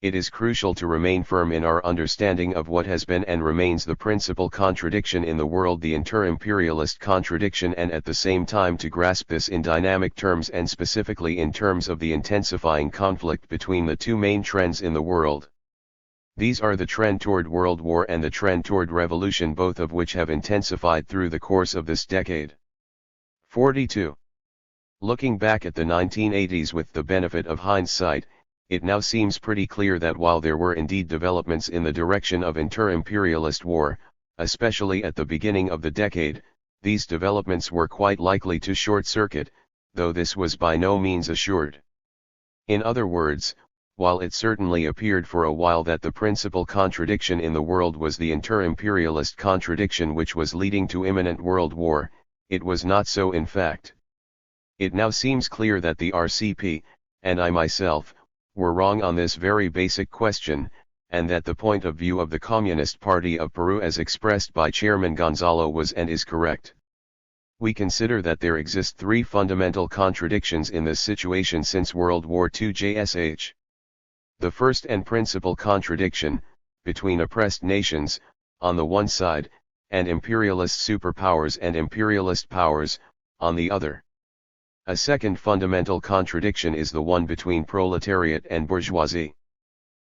It is crucial to remain firm in our understanding of what has been and remains the principal contradiction in the world, the inter-imperialist contradiction, and at the same time to grasp this in dynamic terms and specifically in terms of the intensifying conflict between the two main trends in the world. These are the trend toward world war and the trend toward revolution, both of which have intensified through the course of this decade. 42. Looking back at the 1980s with the benefit of hindsight, it now seems pretty clear that while there were indeed developments in the direction of inter-imperialist war, especially at the beginning of the decade, these developments were quite likely to short-circuit, though this was by no means assured. In other words, while it certainly appeared for a while that the principal contradiction in the world was the inter-imperialist contradiction which was leading to imminent world war, it was not so in fact. It now seems clear that the RCP, and I myself, were wrong on this very basic question, and that the point of view of the Communist Party of Peru as expressed by Chairman Gonzalo was and is correct. We consider that there exist 3 fundamental contradictions in this situation since World War II JSH. The first and principal contradiction, between oppressed nations, on the one side, and imperialist superpowers and imperialist powers, on the other. A second fundamental contradiction is the one between proletariat and bourgeoisie.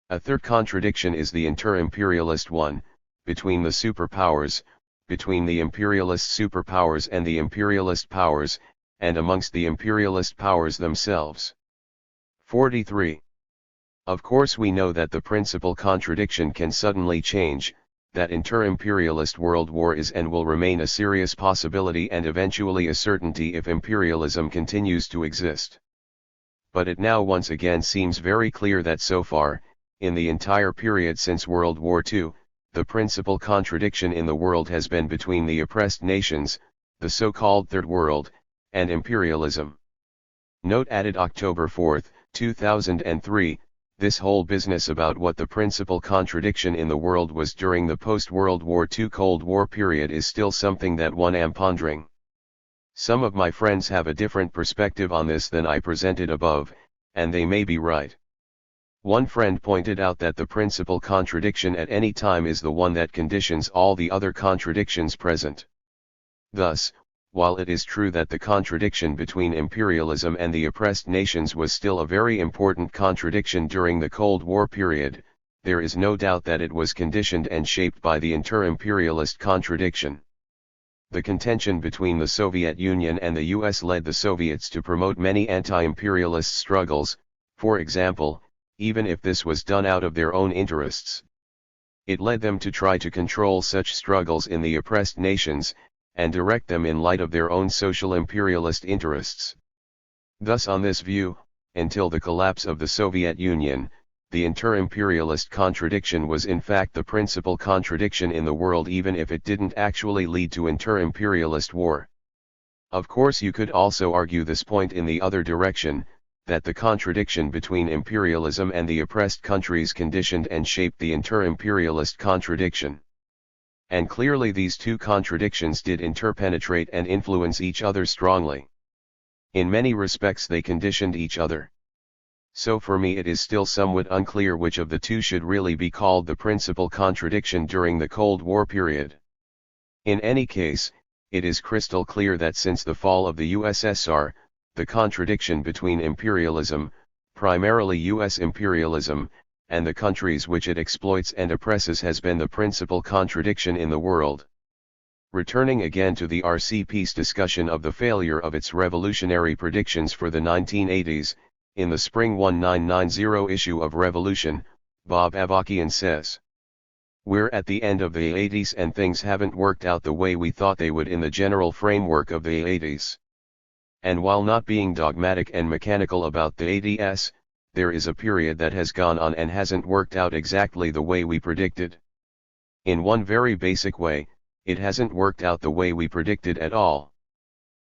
A third contradiction is the inter-imperialist one, between the superpowers, between the imperialist superpowers and the imperialist powers, and amongst the imperialist powers themselves. 43. Of course we know that the principal contradiction can suddenly change, that inter-imperialist world war is and will remain a serious possibility and eventually a certainty if imperialism continues to exist. But it now once again seems very clear that so far, in the entire period since World War II, the principal contradiction in the world has been between the oppressed nations, the so-called Third World, and imperialism. Note added October 4, 2003, this whole business about what the principal contradiction in the world was during the post-World War II Cold War period is still something that one am pondering. Some of my friends have a different perspective on this than I presented above, and they may be right. One friend pointed out that the principal contradiction at any time is the one that conditions all the other contradictions present. Thus, while it is true that the contradiction between imperialism and the oppressed nations was still a very important contradiction during the Cold War period, there is no doubt that it was conditioned and shaped by the inter-imperialist contradiction. The contention between the Soviet Union and the US led the Soviets to promote many anti-imperialist struggles, for example, even if this was done out of their own interests. It led them to try to control such struggles in the oppressed nations, and direct them in light of their own social imperialist interests. Thus on this view, until the collapse of the Soviet Union, the inter-imperialist contradiction was in fact the principal contradiction in the world, even if it didn't actually lead to inter-imperialist war. Of course you could also argue this point in the other direction, that the contradiction between imperialism and the oppressed countries conditioned and shaped the inter-imperialist contradiction. And clearly these two contradictions did interpenetrate and influence each other strongly. In many respects they conditioned each other. So for me it is still somewhat unclear which of the two should really be called the principal contradiction during the Cold War period. In any case, it is crystal clear that since the fall of the USSR, the contradiction between imperialism, primarily US imperialism, and the countries which it exploits and oppresses has been the principal contradiction in the world. Returning again to the RCP's discussion of the failure of its revolutionary predictions for the 1980s, in the spring 1990 issue of Revolution, Bob Avakian says, "We're at the end of the 80s and things haven't worked out the way we thought they would in the general framework of the 80s. And while not being dogmatic and mechanical about the 80s, there is a period that has gone on and hasn't worked out exactly the way we predicted. In one very basic way, it hasn't worked out the way we predicted at all.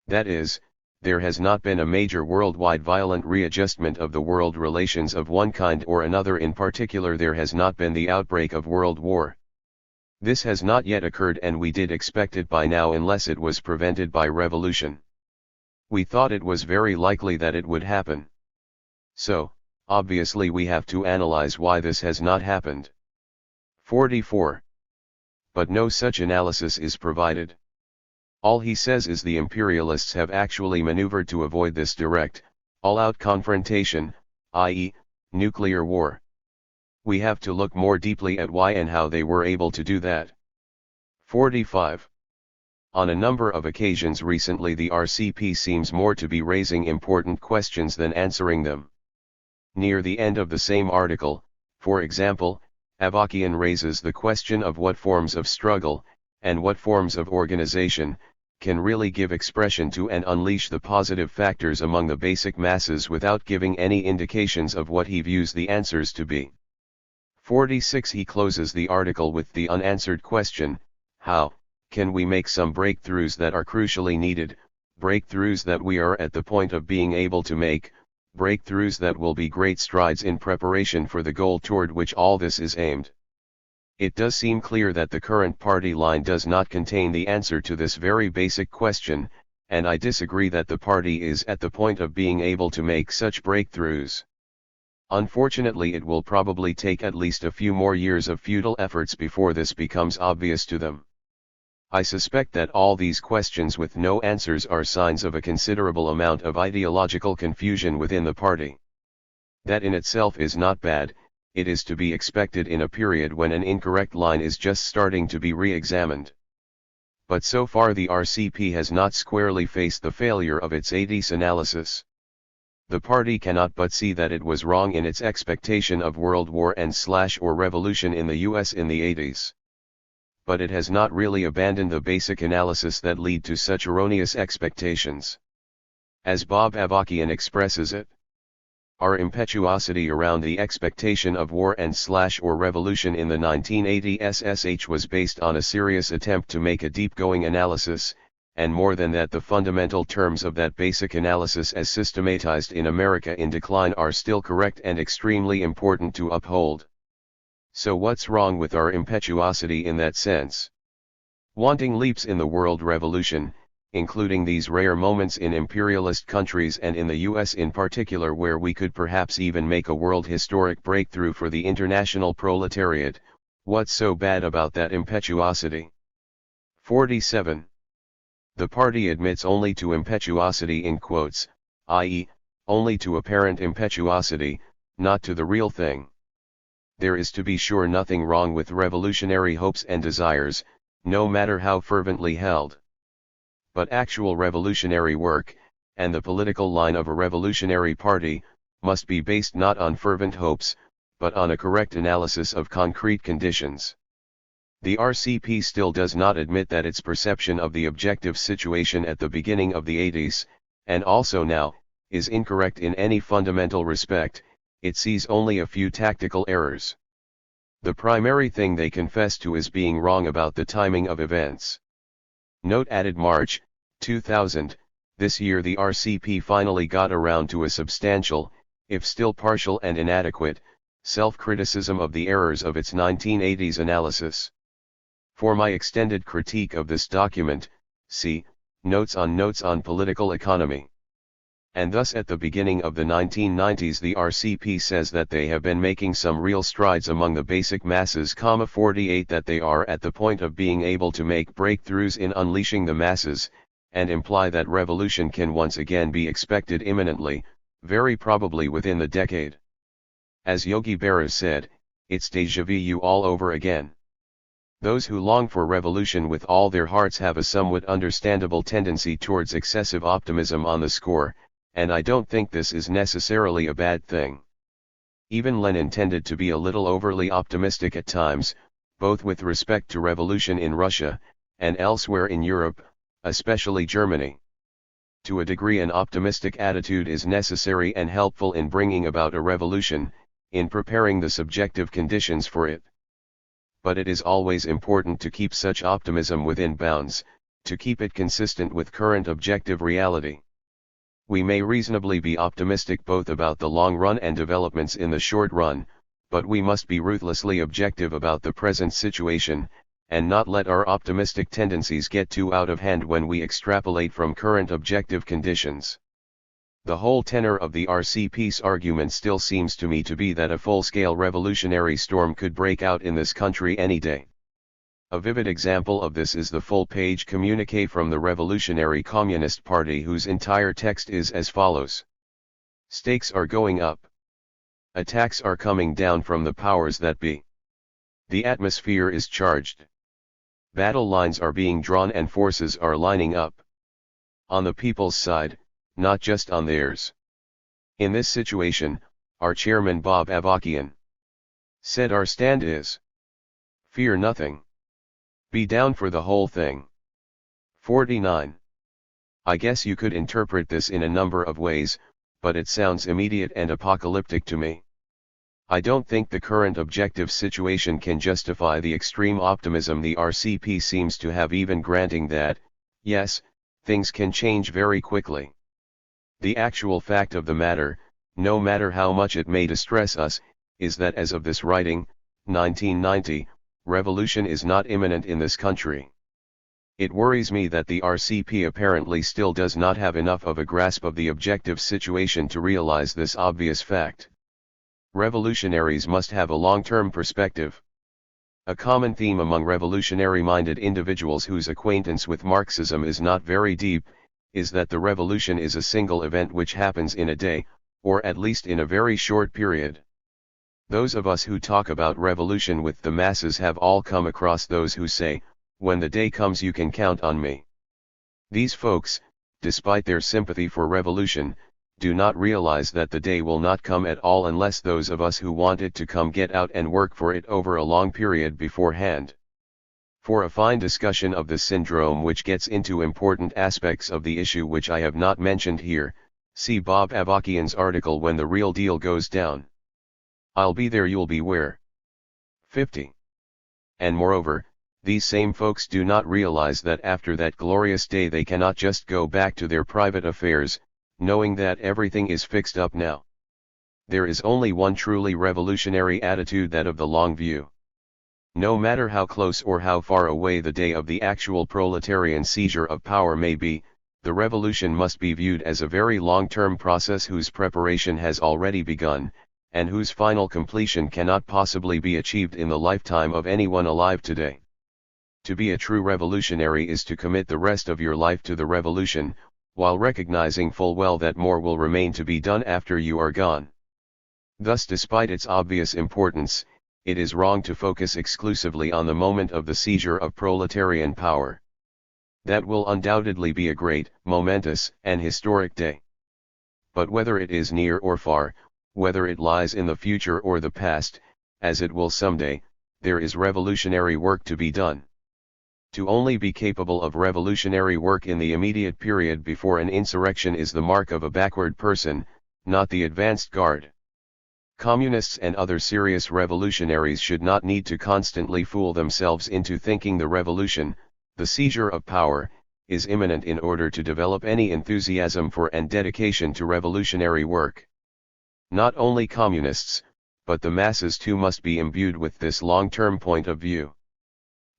That is, there has not been a major worldwide violent readjustment of the world relations of one kind or another. In particular, there has not been the outbreak of World War. This has not yet occurred, and we did expect it by now unless it was prevented by revolution. We thought it was very likely that it would happen. So, obviously we have to analyze why this has not happened." 44. But no such analysis is provided. All he says is the imperialists have actually maneuvered to avoid this direct, all-out confrontation, i.e., nuclear war. We have to look more deeply at why and how they were able to do that. 45. On a number of occasions recently the RCP seems more to be raising important questions than answering them. Near the end of the same article, for example, Avakian raises the question of what forms of struggle, and what forms of organization, can really give expression to and unleash the positive factors among the basic masses without giving any indications of what he views the answers to be. 46. He closes the article with the unanswered question, how can we make some breakthroughs that are crucially needed, breakthroughs that we are at the point of being able to make, breakthroughs that will be great strides in preparation for the goal toward which all this is aimed. It does seem clear that the current party line does not contain the answer to this very basic question, and I disagree that the party is at the point of being able to make such breakthroughs. Unfortunately, it will probably take at least a few more years of futile efforts before this becomes obvious to them. I suspect that all these questions with no answers are signs of a considerable amount of ideological confusion within the party. That in itself is not bad. It is to be expected in a period when an incorrect line is just starting to be re-examined. But so far the RCP has not squarely faced the failure of its 80s analysis. The party cannot but see that it was wrong in its expectation of World War and/or revolution in the US in the 80s. But it has not really abandoned the basic analysis that lead to such erroneous expectations. As Bob Avakian expresses it, our impetuosity around the expectation of war and/or revolution in the 1980s was based on a serious attempt to make a deep-going analysis, and more than that, the fundamental terms of that basic analysis as systematized in America in Decline are still correct and extremely important to uphold. So what's wrong with our impetuosity in that sense? Wanting leaps in the world revolution, including these rare moments in imperialist countries and in the US in particular where we could perhaps even make a world historic breakthrough for the international proletariat, what's so bad about that impetuosity? 47. The party admits only to impetuosity in quotes, i.e., only to apparent impetuosity, not to the real thing. There is to be sure nothing wrong with revolutionary hopes and desires, no matter how fervently held. But actual revolutionary work, and the political line of a revolutionary party, must be based not on fervent hopes, but on a correct analysis of concrete conditions. The RCP still does not admit that its perception of the objective situation at the beginning of the 80s, and also now, is incorrect in any fundamental respect, it sees only a few tactical errors. The primary thing they confess to is being wrong about the timing of events. Note added March, 2000, this year the RCP finally got around to a substantial, if still partial and inadequate, self-criticism of the errors of its 1980s analysis. For my extended critique of this document, see Notes on Political Economy. And thus at the beginning of the 1990s the RCP says that they have been making some real strides among the basic masses, 48 that they are at the point of being able to make breakthroughs in unleashing the masses, and imply that revolution can once again be expected imminently, very probably within the decade. As Yogi Berra said, it's déjà vu all over again. Those who long for revolution with all their hearts have a somewhat understandable tendency towards excessive optimism on the score, and I don't think this is necessarily a bad thing. Even Lenin tended to be a little overly optimistic at times, both with respect to revolution in Russia, and elsewhere in Europe, especially Germany. To a degree an optimistic attitude is necessary and helpful in bringing about a revolution, in preparing the subjective conditions for it. But it is always important to keep such optimism within bounds, to keep it consistent with current objective reality. We may reasonably be optimistic both about the long run and developments in the short run, but we must be ruthlessly objective about the present situation, and not let our optimistic tendencies get too out of hand when we extrapolate from current objective conditions. The whole tenor of the RCP's argument still seems to me to be that a full-scale revolutionary storm could break out in this country any day. A vivid example of this is the full-page communiqué from the Revolutionary Communist Party, whose entire text is as follows. Stakes are going up. Attacks are coming down from the powers that be. The atmosphere is charged. Battle lines are being drawn and forces are lining up. On the people's side, not just on theirs. In this situation, our chairman Bob Avakian said our stand is, fear nothing. Be down for the whole thing. 49. I guess you could interpret this in a number of ways, but it sounds immediate and apocalyptic to me. I don't think the current objective situation can justify the extreme optimism the RCP seems to have, even granting that, yes, things can change very quickly. The actual fact of the matter, no matter how much it may distress us, is that as of this writing, 1990, revolution is not imminent in this country. It worries me that the RCP apparently still does not have enough of a grasp of the objective situation to realize this obvious fact. Revolutionaries must have a long-term perspective. A common theme among revolutionary-minded individuals whose acquaintance with Marxism is not very deep, is that the revolution is a single event which happens in a day, or at least in a very short period. Those of us who talk about revolution with the masses have all come across those who say, when the day comes you can count on me. These folks, despite their sympathy for revolution, do not realize that the day will not come at all unless those of us who want it to come get out and work for it over a long period beforehand. For a fine discussion of this syndrome which gets into important aspects of the issue which I have not mentioned here, see Bob Avakian's article When the Real Deal Goes Down. I'll be there, you'll beware. 50. And moreover, these same folks do not realize that after that glorious day they cannot just go back to their private affairs, knowing that everything is fixed up now. There is only one truly revolutionary attitude, that of the long view. No matter how close or how far away the day of the actual proletarian seizure of power may be, the revolution must be viewed as a very long-term process whose preparation has already begun, and whose final completion cannot possibly be achieved in the lifetime of anyone alive today. To be a true revolutionary is to commit the rest of your life to the revolution, while recognizing full well that more will remain to be done after you are gone. Thus, despite its obvious importance, it is wrong to focus exclusively on the moment of the seizure of proletarian power. That will undoubtedly be a great, momentous, and historic day. But whether it is near or far, whether it lies in the future or the past, as it will someday, there is revolutionary work to be done. To only be capable of revolutionary work in the immediate period before an insurrection is the mark of a backward person, not the advanced guard. Communists and other serious revolutionaries should not need to constantly fool themselves into thinking the revolution, the seizure of power, is imminent in order to develop any enthusiasm for and dedication to revolutionary work. Not only communists, but the masses too must be imbued with this long-term point of view.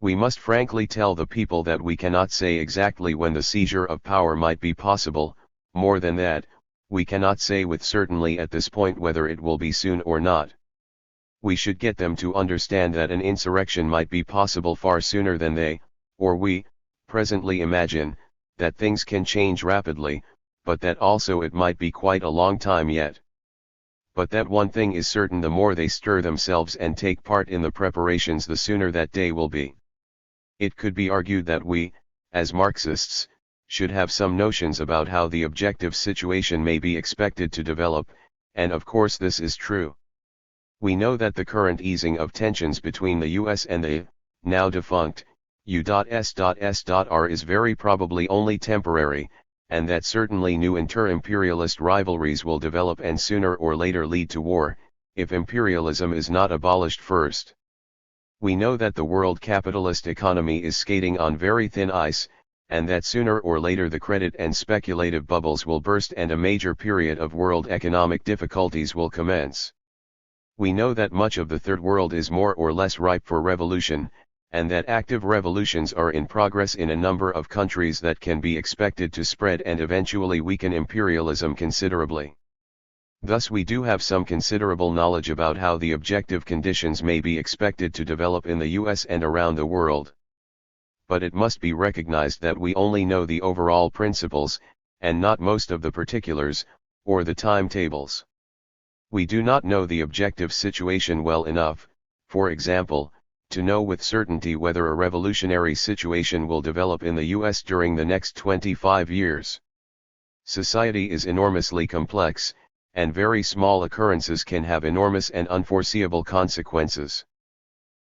We must frankly tell the people that we cannot say exactly when the seizure of power might be possible. More than that, we cannot say with certainty at this point whether it will be soon or not. We should get them to understand that an insurrection might be possible far sooner than they, or we, presently imagine, that things can change rapidly, but that also it might be quite a long time yet. But that one thing is certain: the more they stir themselves and take part in the preparations, the sooner that day will be. It could be argued that we, as Marxists, should have some notions about how the objective situation may be expected to develop, and of course this is true. We know that the current easing of tensions between the US and the, now defunct, U.S.S.R. is very probably only temporary, and that certainly new inter-imperialist rivalries will develop and sooner or later lead to war, if imperialism is not abolished first. We know that the world capitalist economy is skating on very thin ice, and that sooner or later the credit and speculative bubbles will burst and a major period of world economic difficulties will commence. We know that much of the Third World is more or less ripe for revolution, and that active revolutions are in progress in a number of countries that can be expected to spread and eventually weaken imperialism considerably. Thus we do have some considerable knowledge about how the objective conditions may be expected to develop in the US and around the world. But it must be recognized that we only know the overall principles, and not most of the particulars, or the timetables. We do not know the objective situation well enough, for example, to know with certainty whether a revolutionary situation will develop in the US during the next 25 years. Society is enormously complex, and very small occurrences can have enormous and unforeseeable consequences.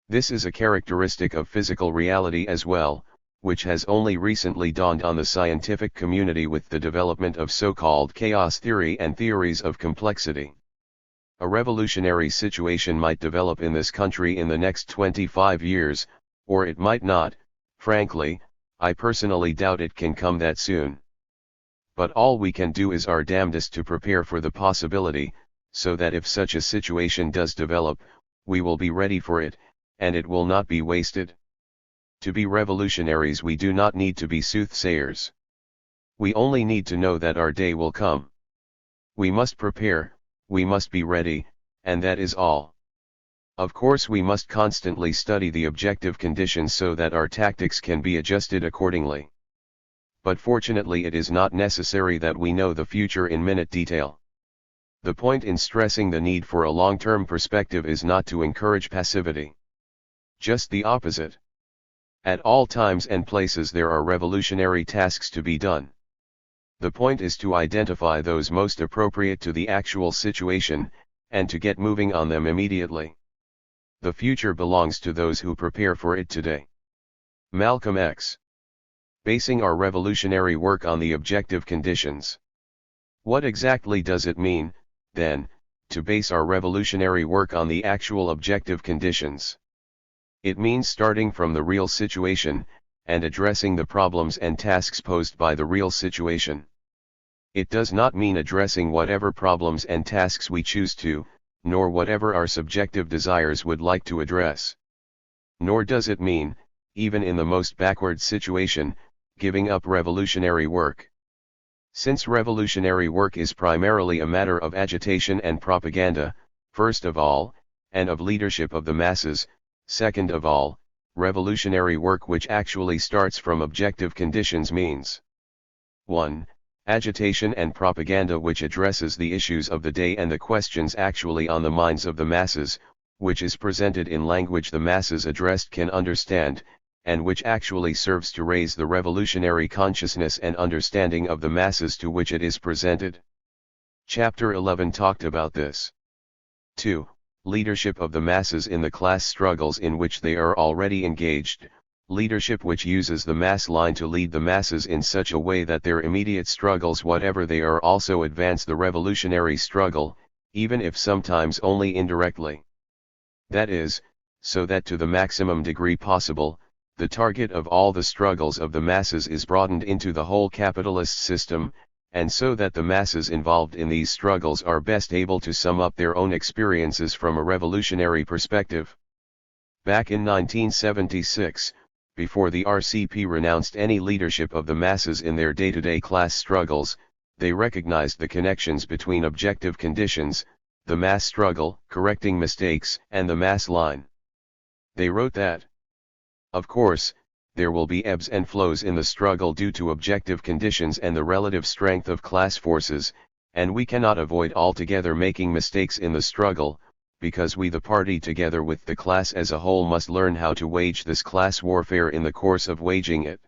This is a characteristic of physical reality as well, which has only recently dawned on the scientific community with the development of so-called chaos theory and theories of complexity. A revolutionary situation might develop in this country in the next 25 years, or it might not. Frankly, I personally doubt it can come that soon. But all we can do is our damnedest to prepare for the possibility, so that if such a situation does develop, we will be ready for it, and it will not be wasted. To be revolutionaries we do not need to be soothsayers. We only need to know that our day will come. We must prepare, we must be ready, and that is all. Of course we must constantly study the objective conditions so that our tactics can be adjusted accordingly. But fortunately it is not necessary that we know the future in minute detail. The point in stressing the need for a long-term perspective is not to encourage passivity. Just the opposite. At all times and places there are revolutionary tasks to be done. The point is to identify those most appropriate to the actual situation, and to get moving on them immediately. The future belongs to those who prepare for it today. Malcolm X. Basing our revolutionary work on the objective conditions. What exactly does it mean, then, to base our revolutionary work on the actual objective conditions? It means starting from the real situation, and addressing the problems and tasks posed by the real situation. It does not mean addressing whatever problems and tasks we choose to, nor whatever our subjective desires would like to address. Nor does it mean, even in the most backward situation, giving up revolutionary work. Since revolutionary work is primarily a matter of agitation and propaganda, first of all, and of leadership of the masses, second of all, revolutionary work which actually starts from objective conditions means 1. Agitation and propaganda which addresses the issues of the day and the questions actually on the minds of the masses, which is presented in language the masses addressed can understand, and which actually serves to raise the revolutionary consciousness and understanding of the masses to which it is presented. Chapter 11 talked about this. 2. Leadership of the masses in the class struggles in which they are already engaged, Leadership which uses the mass line to lead the masses in such a way that their immediate struggles, whatever they are, also advance the revolutionary struggle, even if sometimes only indirectly. That is, so that to the maximum degree possible, the target of all the struggles of the masses is broadened into the whole capitalist system, and so that the masses involved in these struggles are best able to sum up their own experiences from a revolutionary perspective. Back in 1976, before the RCP renounced any leadership of the masses in their day-to-day class struggles, they recognized the connections between objective conditions, the mass struggle, correcting mistakes, and the mass line. They wrote that, of course, there will be ebbs and flows in the struggle due to objective conditions and the relative strength of class forces, and we cannot avoid altogether making mistakes in the struggle, because we, the party together with the class as a whole, must learn how to wage this class warfare in the course of waging it.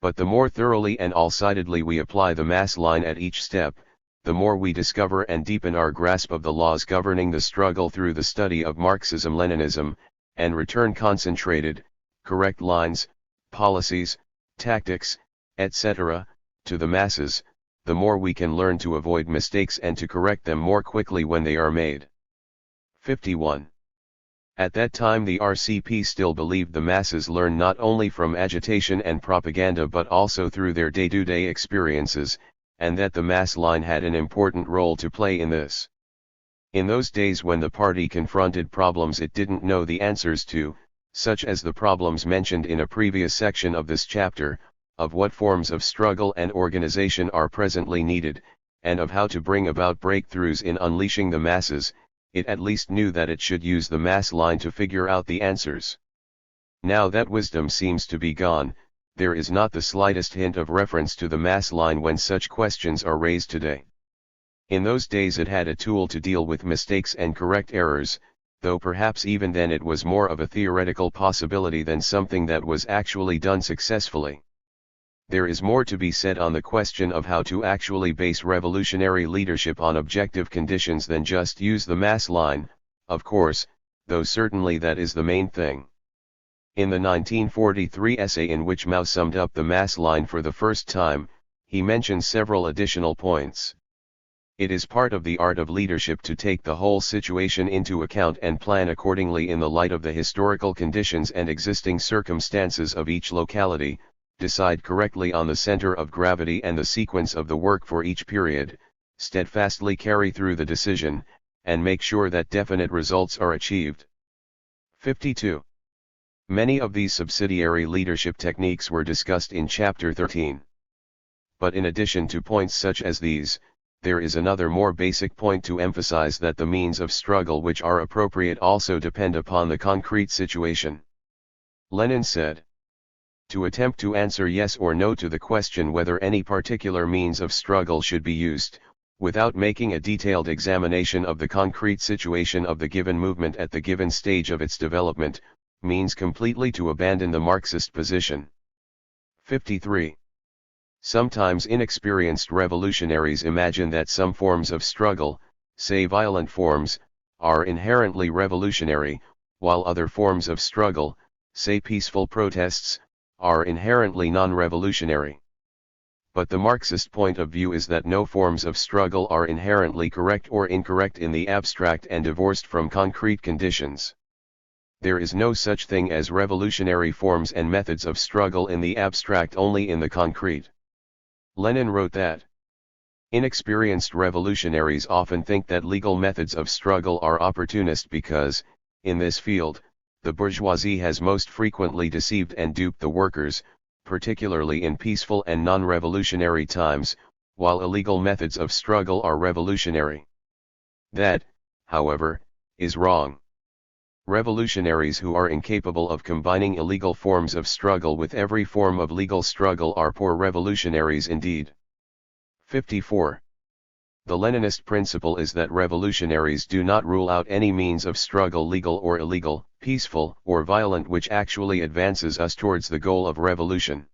But the more thoroughly and all-sidedly we apply the mass line at each step, the more we discover and deepen our grasp of the laws governing the struggle through the study of Marxism-Leninism, and return concentrated, correct lines, policies, tactics, etc., to the masses, the more we can learn to avoid mistakes and to correct them more quickly when they are made. 51. At that time the RCP still believed the masses learn not only from agitation and propaganda but also through their day-to-day experiences, and that the mass line had an important role to play in this. In those days when the party confronted problems it didn't know the answers to, such as the problems mentioned in a previous section of this chapter, of what forms of struggle and organization are presently needed, and of how to bring about breakthroughs in unleashing the masses, it at least knew that it should use the mass line to figure out the answers. Now that wisdom seems to be gone, there is not the slightest hint of reference to the mass line when such questions are raised today. In those days it had a tool to deal with mistakes and correct errors, though perhaps even then it was more of a theoretical possibility than something that was actually done successfully. There is more to be said on the question of how to actually base revolutionary leadership on objective conditions than just use the mass line, of course, though certainly that is the main thing. In the 1943 essay in which Mao summed up the mass line for the first time, he mentions several additional points. It is part of the art of leadership to take the whole situation into account and plan accordingly in the light of the historical conditions and existing circumstances of each locality, decide correctly on the center of gravity and the sequence of the work for each period, steadfastly carry through the decision, and make sure that definite results are achieved. 52. Many of these subsidiary leadership techniques were discussed in Chapter 13. But in addition to points such as these, there is another more basic point to emphasize, that the means of struggle which are appropriate also depend upon the concrete situation. Lenin said, "To attempt to answer yes or no to the question whether any particular means of struggle should be used, without making a detailed examination of the concrete situation of the given movement at the given stage of its development, means completely to abandon the Marxist position." 53. Sometimes inexperienced revolutionaries imagine that some forms of struggle, say violent forms, are inherently revolutionary, while other forms of struggle, say peaceful protests, are inherently non-revolutionary. But the Marxist point of view is that no forms of struggle are inherently correct or incorrect in the abstract and divorced from concrete conditions. There is no such thing as revolutionary forms and methods of struggle in the abstract, only in the concrete. Lenin wrote that inexperienced revolutionaries often think that legal methods of struggle are opportunist because, in this field, the bourgeoisie has most frequently deceived and duped the workers, particularly in peaceful and non-revolutionary times, while illegal methods of struggle are revolutionary. That, however, is wrong. Revolutionaries who are incapable of combining illegal forms of struggle with every form of legal struggle are poor revolutionaries indeed. 54. The Leninist principle is that revolutionaries do not rule out any means of struggle, legal or illegal, peaceful or violent, which actually advances us towards the goal of revolution.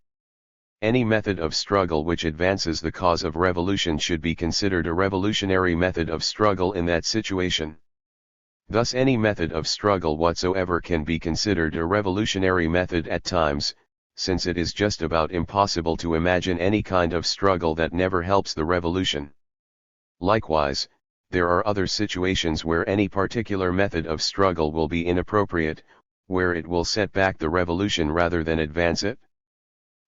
Any method of struggle which advances the cause of revolution should be considered a revolutionary method of struggle in that situation. Thus any method of struggle whatsoever can be considered a revolutionary method at times, since it is just about impossible to imagine any kind of struggle that never helps the revolution. Likewise, there are other situations where any particular method of struggle will be inappropriate, where it will set back the revolution rather than advance it.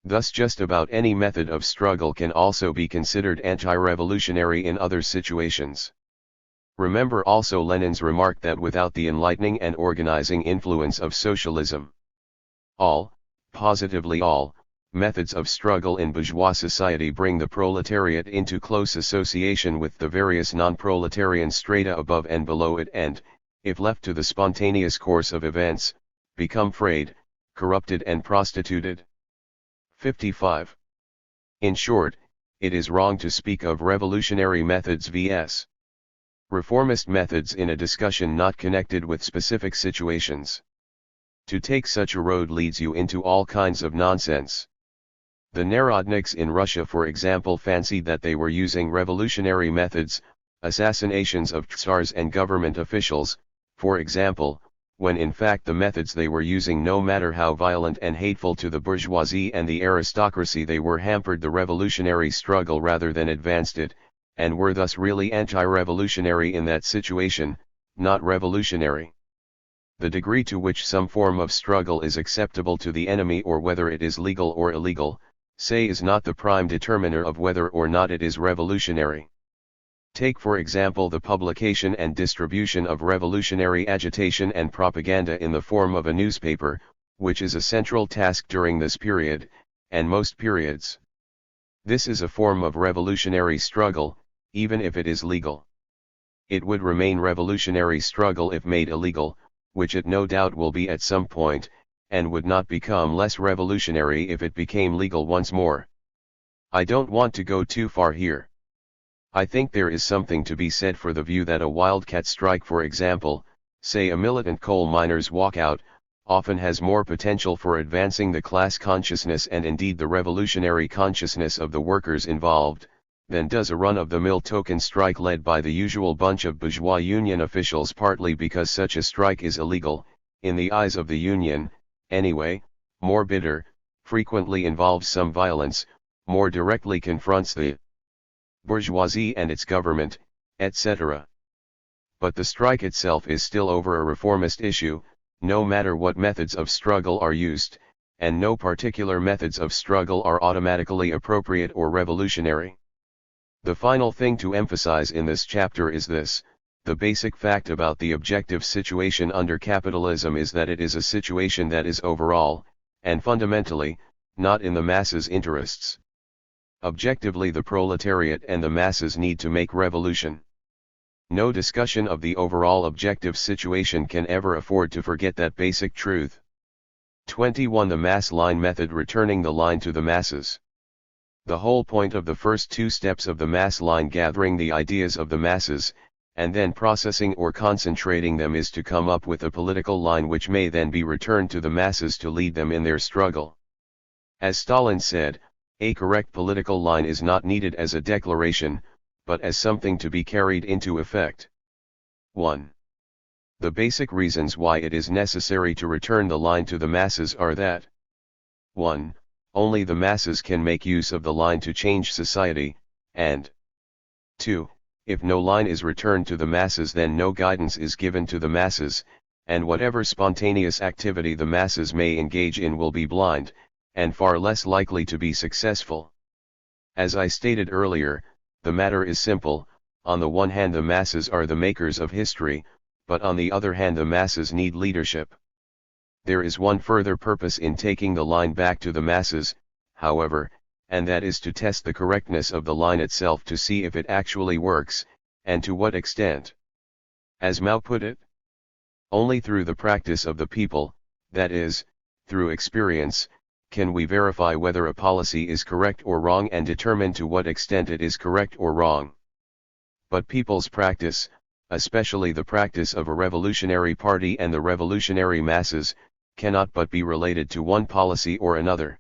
Thus just about any method of struggle can also be considered anti-revolutionary in other situations. Remember also Lenin's remark that without the enlightening and organizing influence of socialism, all, positively all, methods of struggle in bourgeois society bring the proletariat into close association with the various non-proletarian strata above and below it and, if left to the spontaneous course of events, become frayed, corrupted and prostituted. 55. In short, it is wrong to speak of revolutionary methods vs. reformist methods in a discussion not connected with specific situations. To take such a road leads you into all kinds of nonsense. The Narodniks in Russia, for example, fancied that they were using revolutionary methods, assassinations of tsars and government officials, for example, when in fact the methods they were using, no matter how violent and hateful to the bourgeoisie and the aristocracy they were, hampered the revolutionary struggle rather than advanced it, and were thus really anti-revolutionary in that situation, not revolutionary. The degree to which some form of struggle is acceptable to the enemy, or whether it is legal or illegal, say, is not the prime determiner of whether or not it is revolutionary. Take for example the publication and distribution of revolutionary agitation and propaganda in the form of a newspaper, which is a central task during this period, and most periods. This is a form of revolutionary struggle, even if it is legal. It would remain revolutionary struggle if made illegal, which it no doubt will be at some point, and would not become less revolutionary if it became legal once more. I don't want to go too far here. I think there is something to be said for the view that a wildcat strike, for example, say a militant coal miners' walkout, often has more potential for advancing the class consciousness and indeed the revolutionary consciousness of the workers involved, than does a run-of-the-mill token strike led by the usual bunch of bourgeois union officials, partly because such a strike is illegal, in the eyes of the union, anyway, more bitter, frequently involves some violence, more directly confronts the bourgeoisie and its government, etc. But the strike itself is still over a reformist issue, no matter what methods of struggle are used, and no particular methods of struggle are automatically appropriate or revolutionary. The final thing to emphasize in this chapter is this: the basic fact about the objective situation under capitalism is that it is a situation that is overall, and fundamentally, not in the masses' interests. Objectively, the proletariat and the masses need to make revolution. No discussion of the overall objective situation can ever afford to forget that basic truth. 21. The mass line method: returning the line to the masses. The whole point of the first two steps of the mass line, gathering the ideas of the masses, and then processing or concentrating them, is to come up with a political line which may then be returned to the masses to lead them in their struggle. As Stalin said, a correct political line is not needed as a declaration, but as something to be carried into effect. 1. The basic reasons why it is necessary to return the line to the masses are that 1. Only the masses can make use of the line to change society, and 2. If no line is returned to the masses, then no guidance is given to the masses, and whatever spontaneous activity the masses may engage in will be blind, and far less likely to be successful. As I stated earlier, the matter is simple: on the one hand the masses are the makers of history, but on the other hand the masses need leadership. There is one further purpose in taking the line back to the masses, however, and that is to test the correctness of the line itself, to see if it actually works, and to what extent. As Mao put it, only through the practice of the people, that is, through experience, can we verify whether a policy is correct or wrong and determine to what extent it is correct or wrong. But people's practice, especially the practice of a revolutionary party and the revolutionary masses, cannot but be related to one policy or another.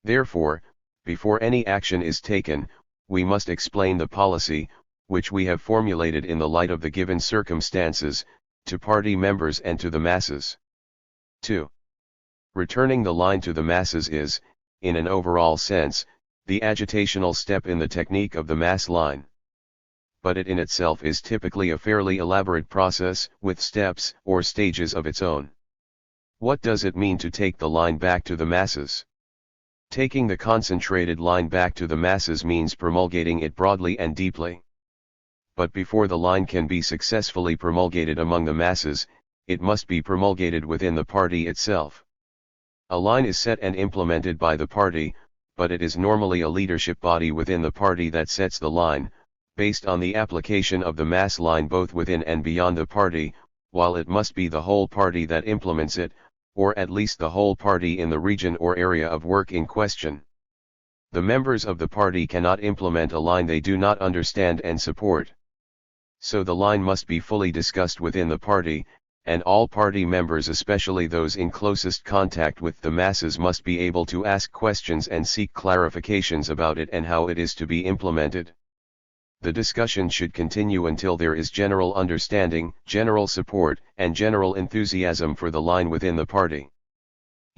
Therefore, before any action is taken, we must explain the policy, which we have formulated in the light of the given circumstances, to party members and to the masses. 2. Returning the line to the masses is, in an overall sense, the agitational step in the technique of the mass line. But it in itself is typically a fairly elaborate process, with steps or stages of its own. What does it mean to take the line back to the masses? Taking the concentrated line back to the masses means promulgating it broadly and deeply. But before the line can be successfully promulgated among the masses, it must be promulgated within the party itself. A line is set and implemented by the party, but it is normally a leadership body within the party that sets the line, based on the application of the mass line both within and beyond the party, while it must be the whole party that implements it, or at least the whole party in the region or area of work in question. The members of the party cannot implement a line they do not understand and support. So the line must be fully discussed within the party, and all party members, especially those in closest contact with the masses, must be able to ask questions and seek clarifications about it and how it is to be implemented. The discussion should continue until there is general understanding, general support, and general enthusiasm for the line within the party.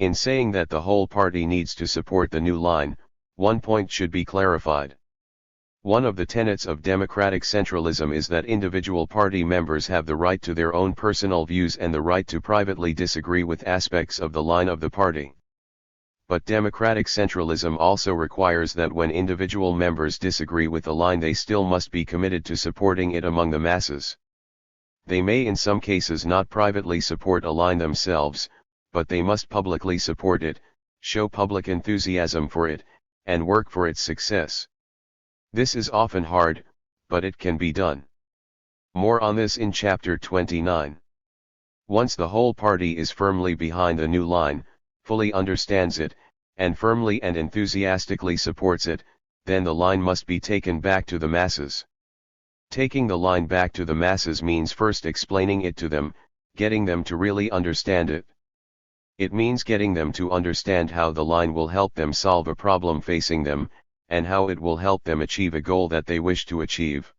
In saying that the whole party needs to support the new line, one point should be clarified. One of the tenets of democratic centralism is that individual party members have the right to their own personal views and the right to privately disagree with aspects of the line of the party. But democratic centralism also requires that when individual members disagree with a line, they still must be committed to supporting it among the masses. They may in some cases not privately support a line themselves, but they must publicly support it, show public enthusiasm for it, and work for its success. This is often hard, but it can be done. More on this in Chapter 29. Once the whole party is firmly behind the new line, fully understands it, and firmly and enthusiastically supports it, then the line must be taken back to the masses. Taking the line back to the masses means first explaining it to them, getting them to really understand it. It means getting them to understand how the line will help them solve a problem facing them, and how it will help them achieve a goal that they wish to achieve.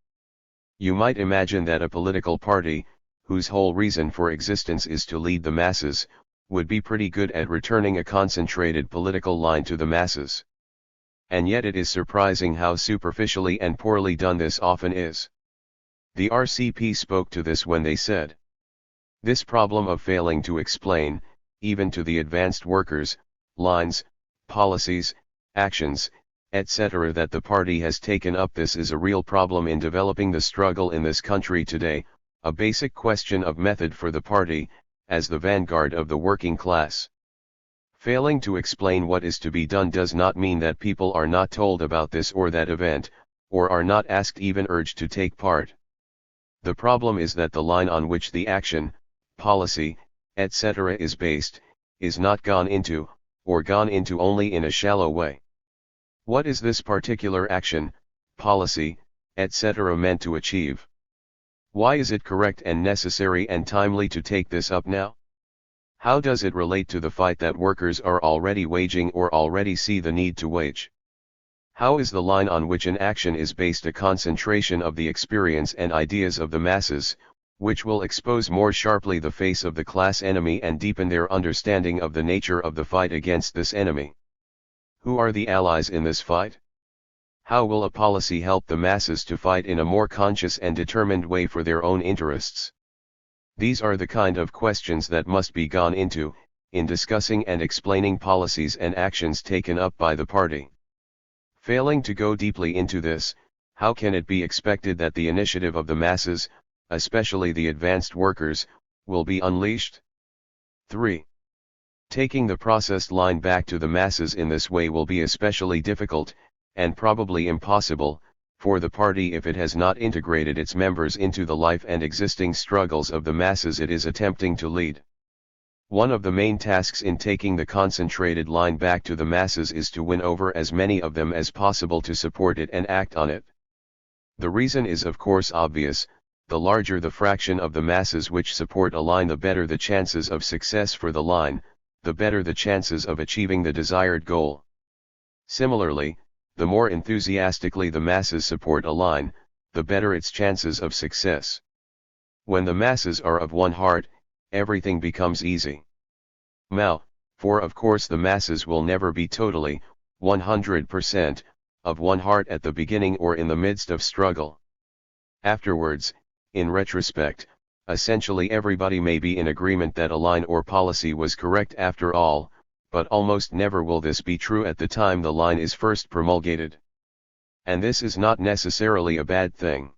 You might imagine that a political party, whose whole reason for existence is to lead the masses, would be pretty good at returning a concentrated political line to the masses. And yet it is surprising how superficially and poorly done this often is. The RCP spoke to this when they said, "This problem of failing to explain, even to the advanced workers, lines, policies, actions, etc. that the party has taken up, this is a real problem in developing the struggle in this country today, a basic question of method for the party, as the vanguard of the working class. Failing to explain what is to be done does not mean that people are not told about this or that event, or are not asked, even urged to take part. The problem is that the line on which the action, policy, etc. is based, is not gone into, or gone into only in a shallow way. What is this particular action, policy, etc. meant to achieve? Why is it correct and necessary and timely to take this up now? How does it relate to the fight that workers are already waging or already see the need to wage? How is the line on which an action is based a concentration of the experience and ideas of the masses, which will expose more sharply the face of the class enemy and deepen their understanding of the nature of the fight against this enemy? Who are the allies in this fight? How will a policy help the masses to fight in a more conscious and determined way for their own interests? These are the kind of questions that must be gone into, in discussing and explaining policies and actions taken up by the party. Failing to go deeply into this, how can it be expected that the initiative of the masses, especially the advanced workers, will be unleashed? 3. Taking the processed line back to the masses in this way will be especially difficult, and probably impossible, for the party if it has not integrated its members into the life and existing struggles of the masses it is attempting to lead. One of the main tasks in taking the concentrated line back to the masses is to win over as many of them as possible to support it and act on it. The reason is of course obvious: the larger the fraction of the masses which support a line, the better the chances of success for the line, the better the chances of achieving the desired goal. Similarly, the more enthusiastically the masses support a line, the better its chances of success. When the masses are of one heart, everything becomes easy. Mao, for of course the masses will never be totally, 100%, of one heart at the beginning or in the midst of struggle. Afterwards, in retrospect, essentially everybody may be in agreement that a line or policy was correct after all, but almost never will this be true at the time the line is first promulgated. And this is not necessarily a bad thing.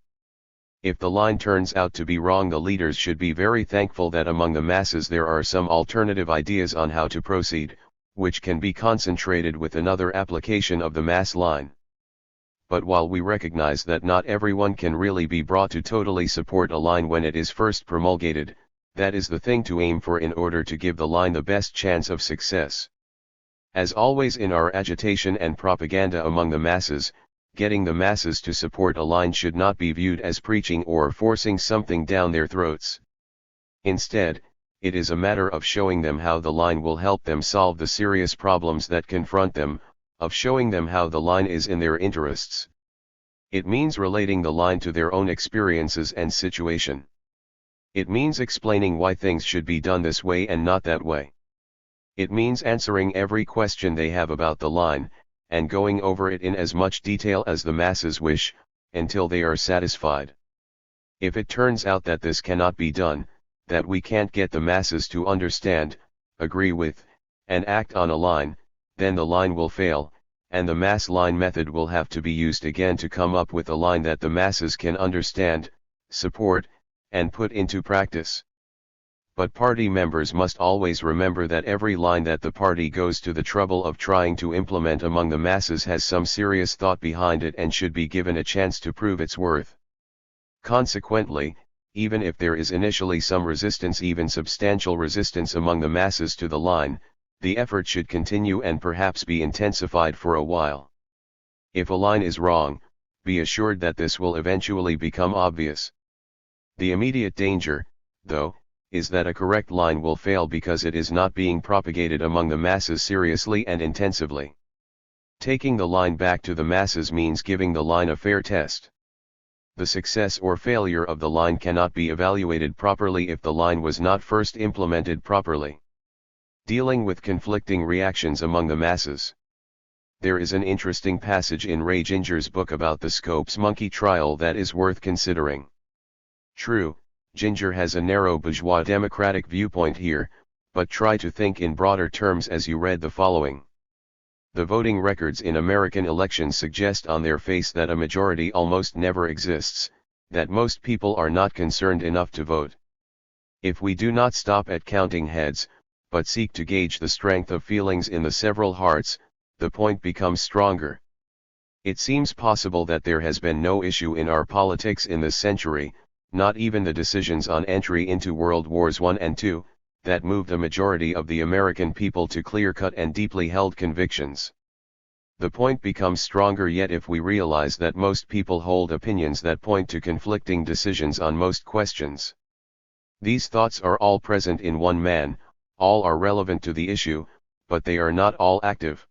If the line turns out to be wrong, the leaders should be very thankful that among the masses there are some alternative ideas on how to proceed, which can be concentrated with another application of the mass line. But while we recognize that not everyone can really be brought to totally support a line when it is first promulgated, that is the thing to aim for in order to give the line the best chance of success. As always in our agitation and propaganda among the masses, getting the masses to support a line should not be viewed as preaching or forcing something down their throats. Instead, it is a matter of showing them how the line will help them solve the serious problems that confront them, of showing them how the line is in their interests. It means relating the line to their own experiences and situation. It means explaining why things should be done this way and not that way. It means answering every question they have about the line, and going over it in as much detail as the masses wish, until they are satisfied. If it turns out that this cannot be done, that we can't get the masses to understand, agree with, and act on a line, then the line will fail, and the mass line method will have to be used again to come up with a line that the masses can understand, support, and put into practice. But party members must always remember that every line that the party goes to the trouble of trying to implement among the masses has some serious thought behind it and should be given a chance to prove its worth. Consequently, even if there is initially some resistance, even substantial resistance among the masses to the line, the effort should continue and perhaps be intensified for a while. If a line is wrong, be assured that this will eventually become obvious. The immediate danger, though, is that a correct line will fail because it is not being propagated among the masses seriously and intensively. Taking the line back to the masses means giving the line a fair test. The success or failure of the line cannot be evaluated properly if the line was not first implemented properly. Dealing with conflicting reactions among the masses. There is an interesting passage in Ray Ginger's book about the Scopes monkey trial that is worth considering. True, Ginger has a narrow bourgeois democratic viewpoint here, but try to think in broader terms as you read the following. The voting records in American elections suggest on their face that a majority almost never exists, that most people are not concerned enough to vote. If we do not stop at counting heads, but seek to gauge the strength of feelings in the several hearts, the point becomes stronger. It seems possible that there has been no issue in our politics in this century, not even the decisions on entry into World Wars I and II, that moved a majority of the American people to clear-cut and deeply held convictions. The point becomes stronger yet if we realize that most people hold opinions that point to conflicting decisions on most questions. These thoughts are all present in one man, all are relevant to the issue, but they are not all active.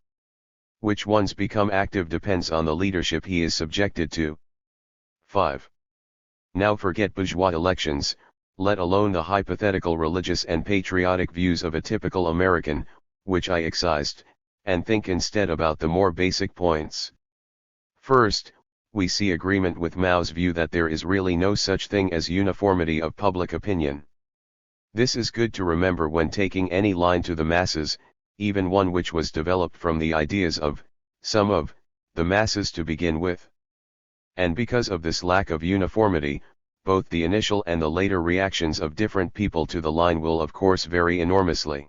Which ones become active depends on the leadership he is subjected to. 5. Now forget bourgeois elections, let alone the hypothetical religious and patriotic views of a typical American, which I excised, and think instead about the more basic points. First, we see agreement with Mao's view that there is really no such thing as uniformity of public opinion. This is good to remember when taking any line to the masses, even one which was developed from the ideas of, some of, the masses to begin with. And because of this lack of uniformity, both the initial and the later reactions of different people to the line will of course vary enormously.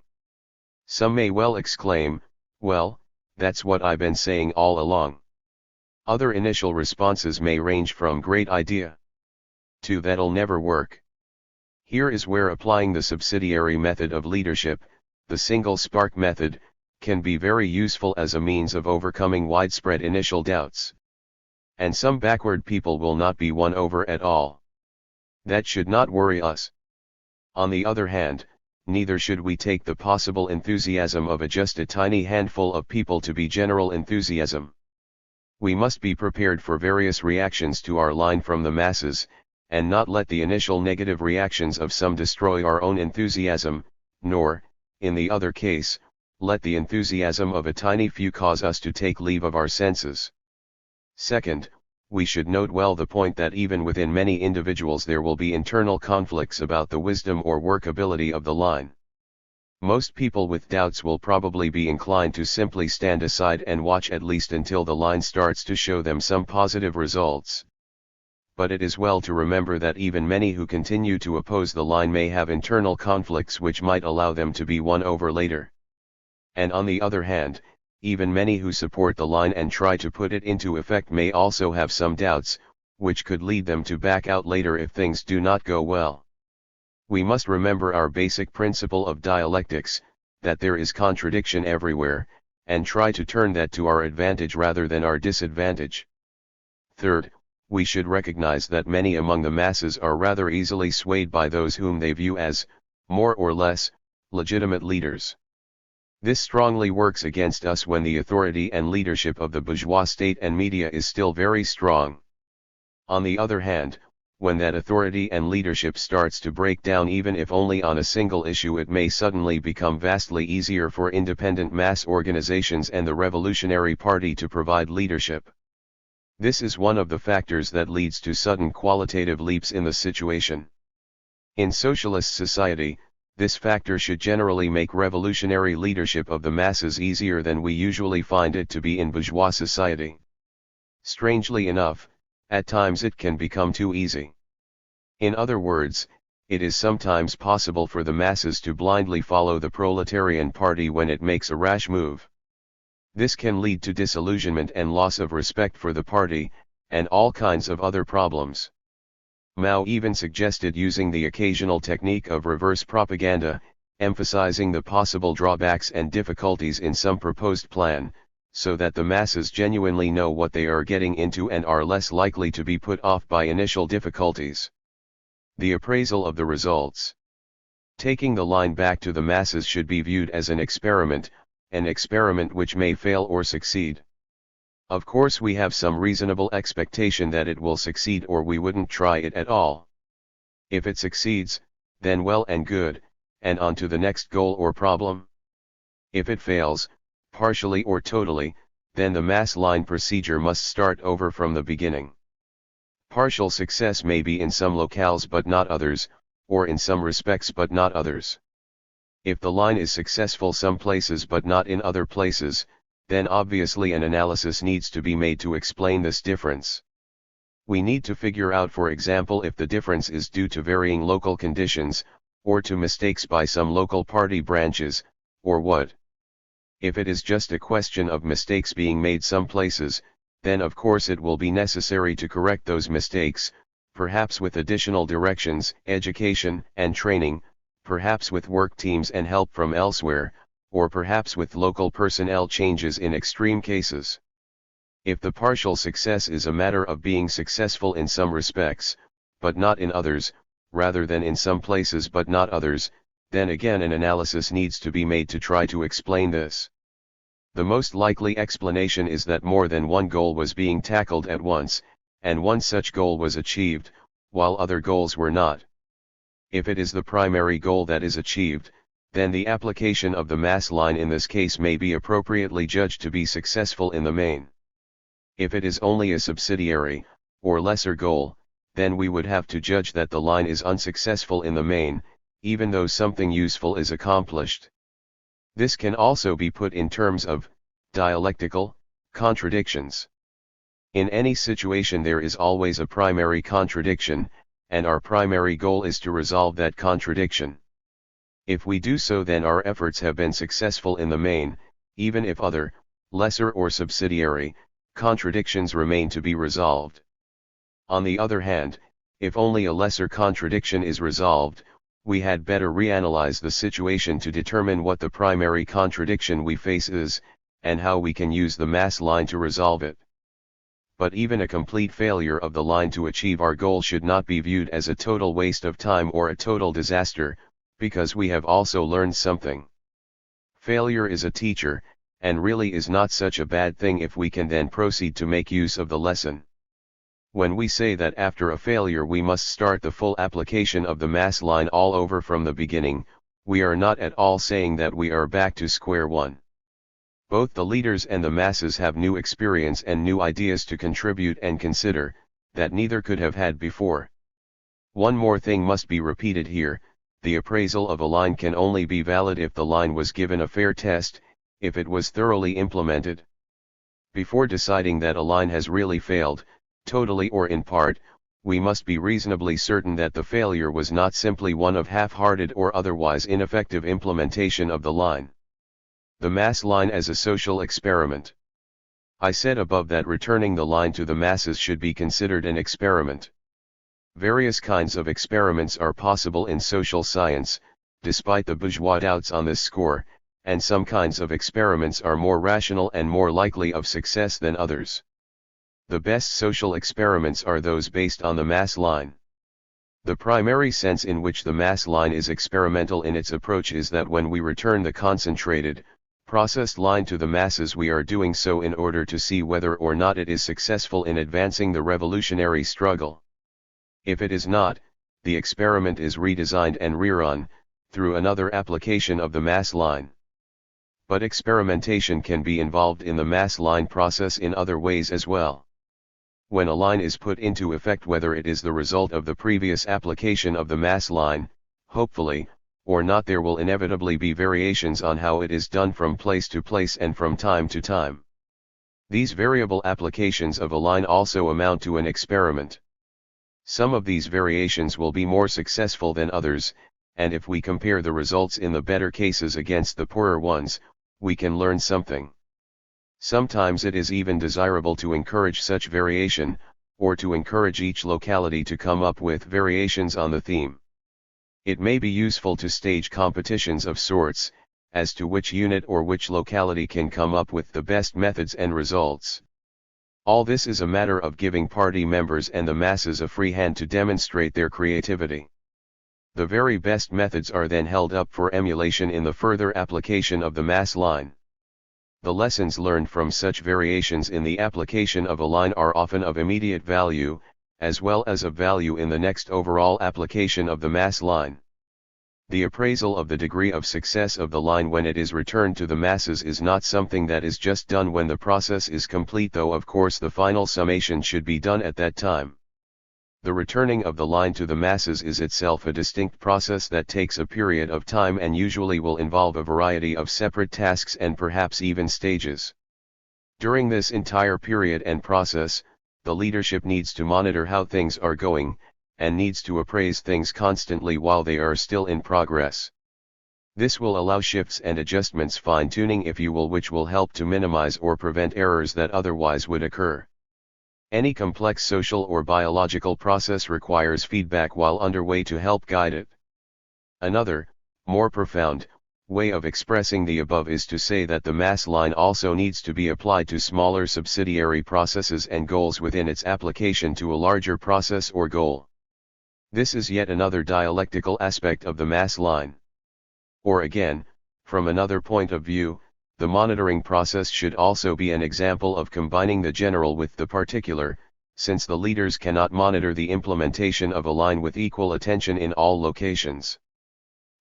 Some may well exclaim, well, that's what I've been saying all along. Other initial responses may range from great idea to that'll never work. Here is where applying the subsidiary method of leadership, the single spark method, can be very useful as a means of overcoming widespread initial doubts. And some backward people will not be won over at all. That should not worry us. On the other hand, neither should we take the possible enthusiasm of just a tiny handful of people to be general enthusiasm. We must be prepared for various reactions to our line from the masses, and not let the initial negative reactions of some destroy our own enthusiasm, nor, in the other case, let the enthusiasm of a tiny few cause us to take leave of our senses. Second, we should note well the point that even within many individuals there will be internal conflicts about the wisdom or workability of the line. Most people with doubts will probably be inclined to simply stand aside and watch at least until the line starts to show them some positive results. But it is well to remember that even many who continue to oppose the line may have internal conflicts which might allow them to be won over later. And on the other hand, even many who support the line and try to put it into effect may also have some doubts, which could lead them to back out later if things do not go well. We must remember our basic principle of dialectics, that there is contradiction everywhere, and try to turn that to our advantage rather than our disadvantage. Third, we should recognize that many among the masses are rather easily swayed by those whom they view as, more or less, legitimate leaders. This strongly works against us when the authority and leadership of the bourgeois state and media is still very strong. On the other hand, when that authority and leadership starts to break down even if only on a single issue, it may suddenly become vastly easier for independent mass organizations and the Revolutionary Party to provide leadership. This is one of the factors that leads to sudden qualitative leaps in the situation. In socialist society, this factor should generally make revolutionary leadership of the masses easier than we usually find it to be in bourgeois society. Strangely enough, at times it can become too easy. In other words, it is sometimes possible for the masses to blindly follow the proletarian party when it makes a rash move. This can lead to disillusionment and loss of respect for the party, and all kinds of other problems. Mao even suggested using the occasional technique of reverse propaganda, emphasizing the possible drawbacks and difficulties in some proposed plan, so that the masses genuinely know what they are getting into and are less likely to be put off by initial difficulties. The appraisal of the results. Taking the line back to the masses should be viewed as an experiment which may fail or succeed. Of course, we have some reasonable expectation that it will succeed, or we wouldn't try it at all. If it succeeds, then well and good, and on to the next goal or problem. If it fails, partially or totally, then the mass line procedure must start over from the beginning. Partial success may be in some locales but not others, or in some respects but not others. If the line is successful some places but not in other places, then obviously an analysis needs to be made to explain this difference. We need to figure out, for example, if the difference is due to varying local conditions, or to mistakes by some local party branches, or what. If it is just a question of mistakes being made some places, then of course it will be necessary to correct those mistakes, perhaps with additional directions, education and training, perhaps with work teams and help from elsewhere, or perhaps with local personnel changes in extreme cases. If the partial success is a matter of being successful in some respects, but not in others, rather than in some places but not others, then again an analysis needs to be made to try to explain this. The most likely explanation is that more than one goal was being tackled at once, and one such goal was achieved, while other goals were not. If it is the primary goal that is achieved, then the application of the mass line in this case may be appropriately judged to be successful in the main. If it is only a subsidiary, or lesser goal, then we would have to judge that the line is unsuccessful in the main, even though something useful is accomplished. This can also be put in terms of dialectical contradictions. In any situation there is always a primary contradiction, and our primary goal is to resolve that contradiction. If we do so, then our efforts have been successful in the main, even if other, lesser or subsidiary, contradictions remain to be resolved. On the other hand, if only a lesser contradiction is resolved, we had better reanalyze the situation to determine what the primary contradiction we face is, and how we can use the mass line to resolve it. But even a complete failure of the line to achieve our goal should not be viewed as a total waste of time or a total disaster, because we have also learned something. Failure is a teacher, and really is not such a bad thing if we can then proceed to make use of the lesson. When we say that after a failure we must start the full application of the mass line all over from the beginning, we are not at all saying that we are back to square one. Both the leaders and the masses have new experience and new ideas to contribute and consider, that neither could have had before. One more thing must be repeated here: the appraisal of a line can only be valid if the line was given a fair test, if it was thoroughly implemented. Before deciding that a line has really failed, totally or in part, we must be reasonably certain that the failure was not simply one of half-hearted or otherwise ineffective implementation of the line. The mass line as a social experiment. I said above that returning the line to the masses should be considered an experiment. Various kinds of experiments are possible in social science, despite the bourgeois doubts on this score, and some kinds of experiments are more rational and more likely of success than others. The best social experiments are those based on the mass line. The primary sense in which the mass line is experimental in its approach is that when we return the concentrated, processed line to the masses, we are doing so in order to see whether or not it is successful in advancing the revolutionary struggle. If it is not, the experiment is redesigned and rerun, through another application of the mass line. But experimentation can be involved in the mass line process in other ways as well. When a line is put into effect, whether it is the result of the previous application of the mass line, hopefully, or not, there will inevitably be variations on how it is done from place to place and from time to time. These variable applications of a line also amount to an experiment. Some of these variations will be more successful than others, and if we compare the results in the better cases against the poorer ones, we can learn something. Sometimes it is even desirable to encourage such variation, or to encourage each locality to come up with variations on the theme. It may be useful to stage competitions of sorts, as to which unit or which locality can come up with the best methods and results. All this is a matter of giving party members and the masses a free hand to demonstrate their creativity. The very best methods are then held up for emulation in the further application of the mass line. The lessons learned from such variations in the application of a line are often of immediate value, as well as of value in the next overall application of the mass line. The appraisal of the degree of success of the line when it is returned to the masses is not something that is just done when the process is complete, though of course the final summation should be done at that time. The returning of the line to the masses is itself a distinct process that takes a period of time and usually will involve a variety of separate tasks and perhaps even stages. During this entire period and process, the leadership needs to monitor how things are going, and needs to appraise things constantly while they are still in progress. This will allow shifts and adjustments, fine-tuning if you will, which will help to minimize or prevent errors that otherwise would occur. Any complex social or biological process requires feedback while underway to help guide it. Another, more profound, way of expressing the above is to say that the mass line also needs to be applied to smaller subsidiary processes and goals within its application to a larger process or goal. This is yet another dialectical aspect of the mass line. Or again, from another point of view, the monitoring process should also be an example of combining the general with the particular, since the leaders cannot monitor the implementation of a line with equal attention in all locations.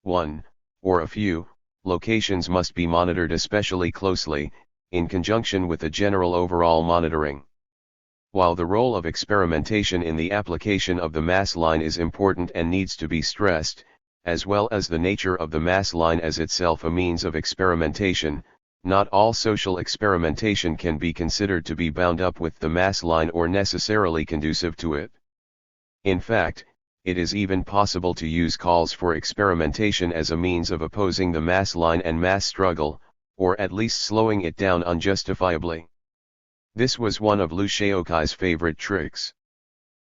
One, or a few, locations must be monitored especially closely, in conjunction with the general overall monitoring. While the role of experimentation in the application of the mass line is important and needs to be stressed, as well as the nature of the mass line as itself a means of experimentation, not all social experimentation can be considered to be bound up with the mass line or necessarily conducive to it. In fact, it is even possible to use calls for experimentation as a means of opposing the mass line and mass struggle, or at least slowing it down unjustifiably. This was one of Liu Shaokai's favorite tricks.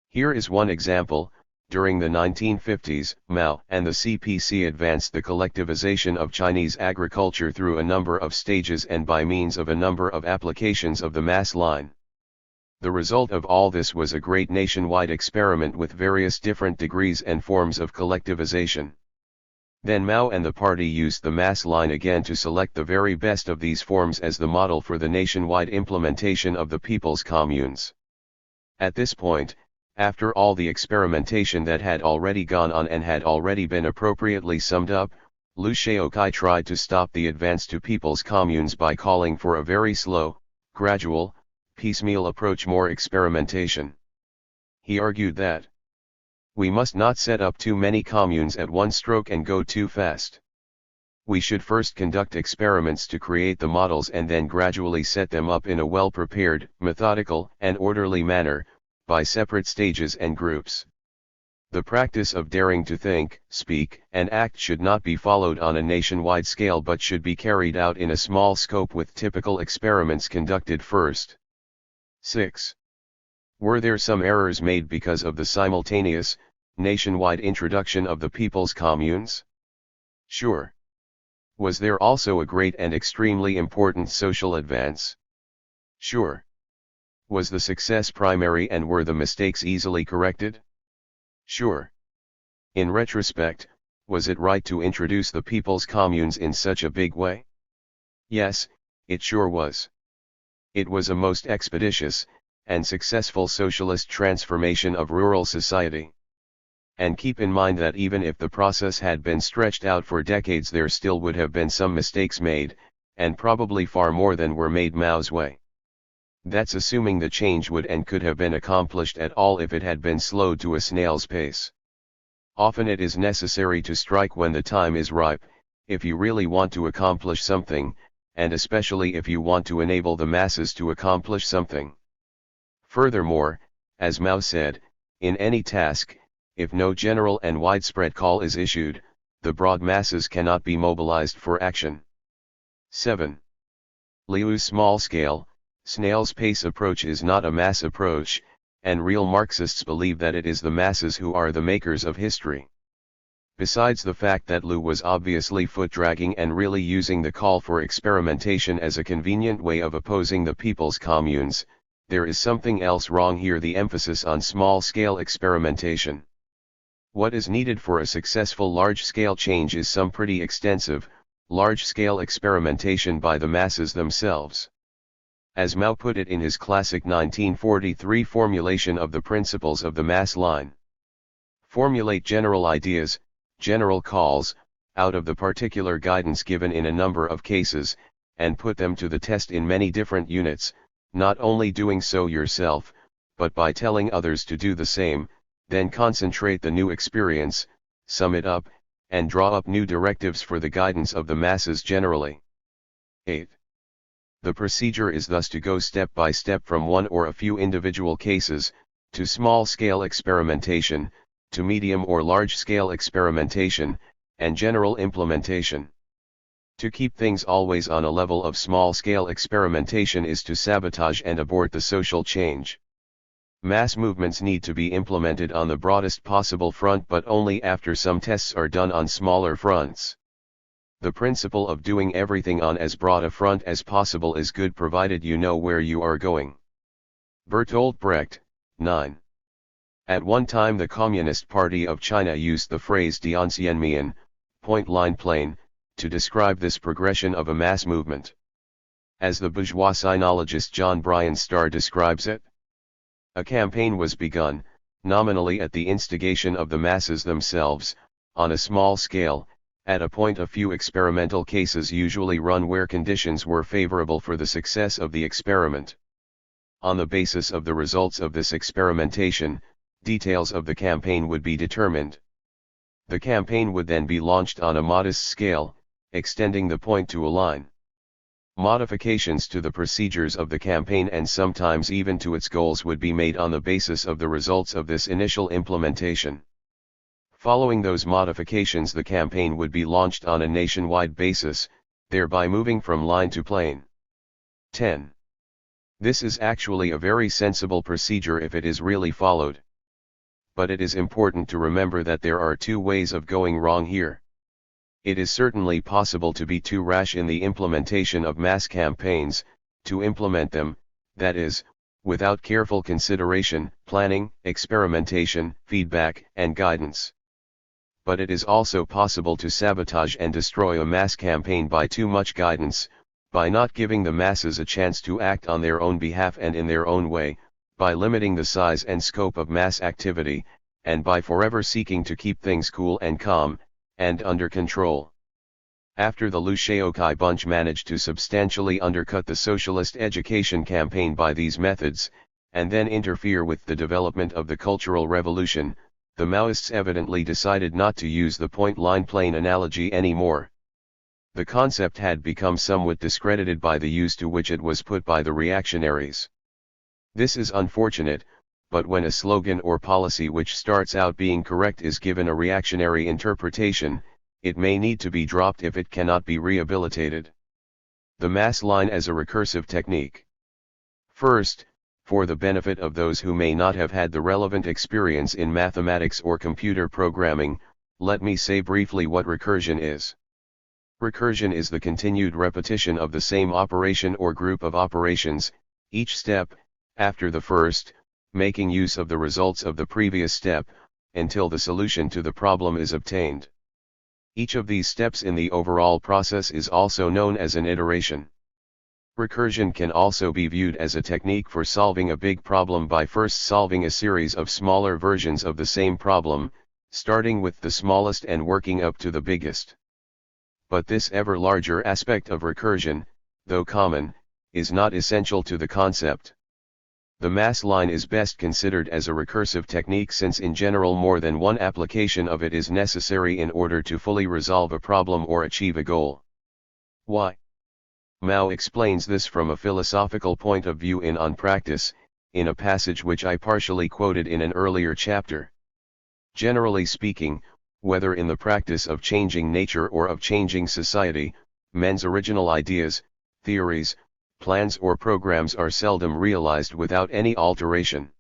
Here is one example. During the 1950s, Mao and the CPC advanced the collectivization of Chinese agriculture through a number of stages and by means of a number of applications of the mass line. The result of all this was a great nationwide experiment with various different degrees and forms of collectivization. Then Mao and the party used the mass line again to select the very best of these forms as the model for the nationwide implementation of the people's communes. At this point, after all the experimentation that had already gone on and had already been appropriately summed up, Liu Shaokai tried to stop the advance to people's communes by calling for a very slow, gradual, piecemeal approach, more experimentation. He argued that we must not set up too many communes at one stroke and go too fast. We should first conduct experiments to create the models and then gradually set them up in a well-prepared, methodical, and orderly manner, by separate stages and groups. The practice of daring to think, speak, and act should not be followed on a nationwide scale but should be carried out in a small scope with typical experiments conducted first. 6. Were there some errors made because of the simultaneous, nationwide introduction of the people's communes? Sure. Was there also a great and extremely important social advance? Sure. Was the success primary and were the mistakes easily corrected? Sure. In retrospect, was it right to introduce the people's communes in such a big way? Yes, it sure was. It was a most expeditious and successful socialist transformation of rural society. And keep in mind that even if the process had been stretched out for decades, there still would have been some mistakes made, and probably far more than were made Mao's way. That's assuming the change would and could have been accomplished at all if it had been slowed to a snail's pace. Often it is necessary to strike when the time is ripe, if you really want to accomplish something, and especially if you want to enable the masses to accomplish something. Furthermore, as Mao said, in any task, if no general and widespread call is issued, the broad masses cannot be mobilized for action. 7. Liu's small-scale, snail's pace approach is not a mass approach, and real Marxists believe that it is the masses who are the makers of history. Besides the fact that Liu was obviously foot-dragging and really using the call for experimentation as a convenient way of opposing the people's communes, there is something else wrong here: the emphasis on small-scale experimentation. What is needed for a successful large-scale change is some pretty extensive, large-scale experimentation by the masses themselves. As Mao put it in his classic 1943 formulation of the principles of the mass line. Formulate general ideas, general calls, out of the particular guidance given in a number of cases, and put them to the test in many different units, not only doing so yourself, but by telling others to do the same, then concentrate the new experience, sum it up, and draw up new directives for the guidance of the masses generally. 8. The procedure is thus to go step by step from one or a few individual cases, to small-scale experimentation, to medium or large-scale experimentation, and general implementation. To keep things always on a level of small-scale experimentation is to sabotage and abort the social change. Mass movements need to be implemented on the broadest possible front, but only after some tests are done on smaller fronts. The principle of doing everything on as broad a front as possible is good provided you know where you are going. Bertolt Brecht, 9. At one time the Communist Party of China used the phrase Dianxianmian, point line plain, to describe this progression of a mass movement. As the bourgeois sinologist John Bryan Starr describes it, a campaign was begun, nominally at the instigation of the masses themselves, on a small scale, at a point a few experimental cases usually run where conditions were favorable for the success of the experiment. On the basis of the results of this experimentation, details of the campaign would be determined. The campaign would then be launched on a modest scale, extending the point to a line. Modifications to the procedures of the campaign and sometimes even to its goals would be made on the basis of the results of this initial implementation. Following those modifications, the campaign would be launched on a nationwide basis, thereby moving from line to plain. 10. This is actually a very sensible procedure if it is really followed. But it is important to remember that there are two ways of going wrong here. It is certainly possible to be too rash in the implementation of mass campaigns, to implement them, that is, without careful consideration, planning, experimentation, feedback, and guidance. But it is also possible to sabotage and destroy a mass campaign by too much guidance, by not giving the masses a chance to act on their own behalf and in their own way, by limiting the size and scope of mass activity, and by forever seeking to keep things cool and calm, and under control. After the Lushaokai bunch managed to substantially undercut the socialist education campaign by these methods, and then interfere with the development of the Cultural Revolution, the Maoists evidently decided not to use the point-line plane analogy anymore. The concept had become somewhat discredited by the use to which it was put by the reactionaries. This is unfortunate, but when a slogan or policy which starts out being correct is given a reactionary interpretation, it may need to be dropped if it cannot be rehabilitated. The mass line as a recursive technique. First, for the benefit of those who may not have had the relevant experience in mathematics or computer programming, let me say briefly what recursion is. Recursion is the continued repetition of the same operation or group of operations, each step, after the first, making use of the results of the previous step, until the solution to the problem is obtained. Each of these steps in the overall process is also known as an iteration. Recursion can also be viewed as a technique for solving a big problem by first solving a series of smaller versions of the same problem, starting with the smallest and working up to the biggest. But this ever larger aspect of recursion, though common, is not essential to the concept. The mass line is best considered as a recursive technique since in general more than one application of it is necessary in order to fully resolve a problem or achieve a goal. Why? Mao explains this from a philosophical point of view in On Practice, in a passage which I partially quoted in an earlier chapter. Generally speaking, whether in the practice of changing nature or of changing society, men's original ideas, theories, plans or programs are seldom realized without any alteration.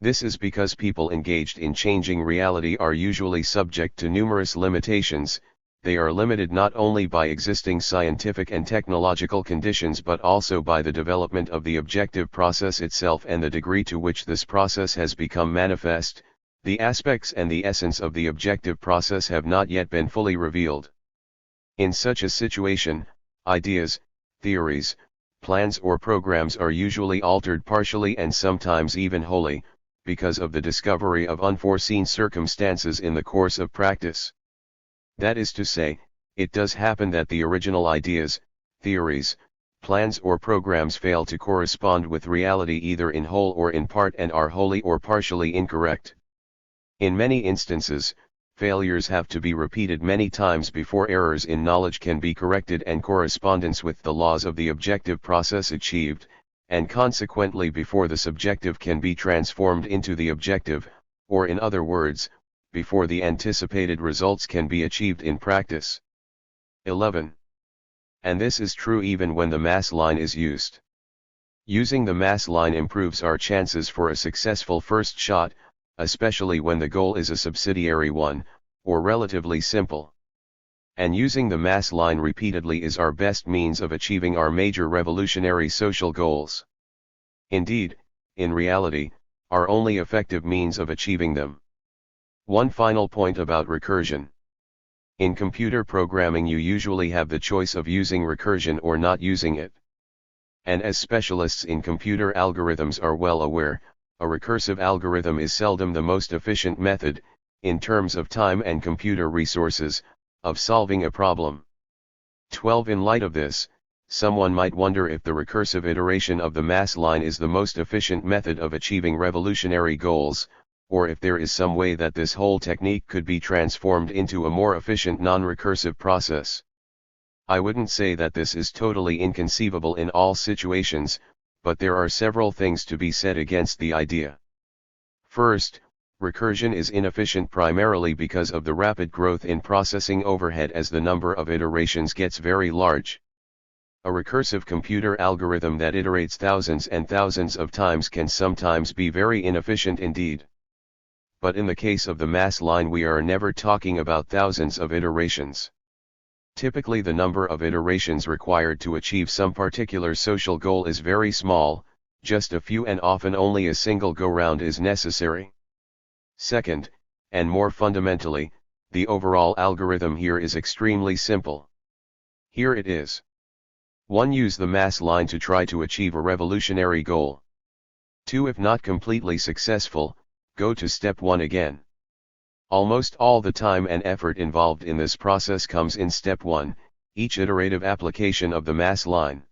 This is because people engaged in changing reality are usually subject to numerous limitations. They are limited not only by existing scientific and technological conditions but also by the development of the objective process itself and the degree to which this process has become manifest. The aspects and the essence of the objective process have not yet been fully revealed. In such a situation, ideas, theories, plans or programs are usually altered partially and sometimes even wholly, because of the discovery of unforeseen circumstances in the course of practice. That is to say, it does happen that the original ideas, theories, plans or programs fail to correspond with reality either in whole or in part and are wholly or partially incorrect. In many instances, failures have to be repeated many times before errors in knowledge can be corrected and correspondence with the laws of the objective process achieved, and consequently before the subjective can be transformed into the objective, or in other words, before the anticipated results can be achieved in practice. 11. And this is true even when the mass line is used. Using the mass line improves our chances for a successful first shot, especially when the goal is a subsidiary one, or relatively simple. And using the mass line repeatedly is our best means of achieving our major revolutionary social goals. Indeed, in reality, our only effective means of achieving them. One final point about recursion. In computer programming you usually have the choice of using recursion or not using it. And as specialists in computer algorithms are well aware, a recursive algorithm is seldom the most efficient method, in terms of time and computer resources, of solving a problem. 12. In light of this, someone might wonder if the recursive iteration of the mass line is the most efficient method of achieving revolutionary goals, or if there is some way that this whole technique could be transformed into a more efficient non-recursive process. I wouldn't say that this is totally inconceivable in all situations, but there are several things to be said against the idea. First, recursion is inefficient primarily because of the rapid growth in processing overhead as the number of iterations gets very large. A recursive computer algorithm that iterates thousands and thousands of times can sometimes be very inefficient indeed. But in the case of the mass line we are never talking about thousands of iterations. Typically the number of iterations required to achieve some particular social goal is very small, just a few and often only a single go-round is necessary. Second, and more fundamentally, the overall algorithm here is extremely simple. Here it is. 1. Use the mass line to try to achieve a revolutionary goal. 2. If not completely successful, go to step 1 again. Almost all the time and effort involved in this process comes in step 1, each iterative application of the mass line.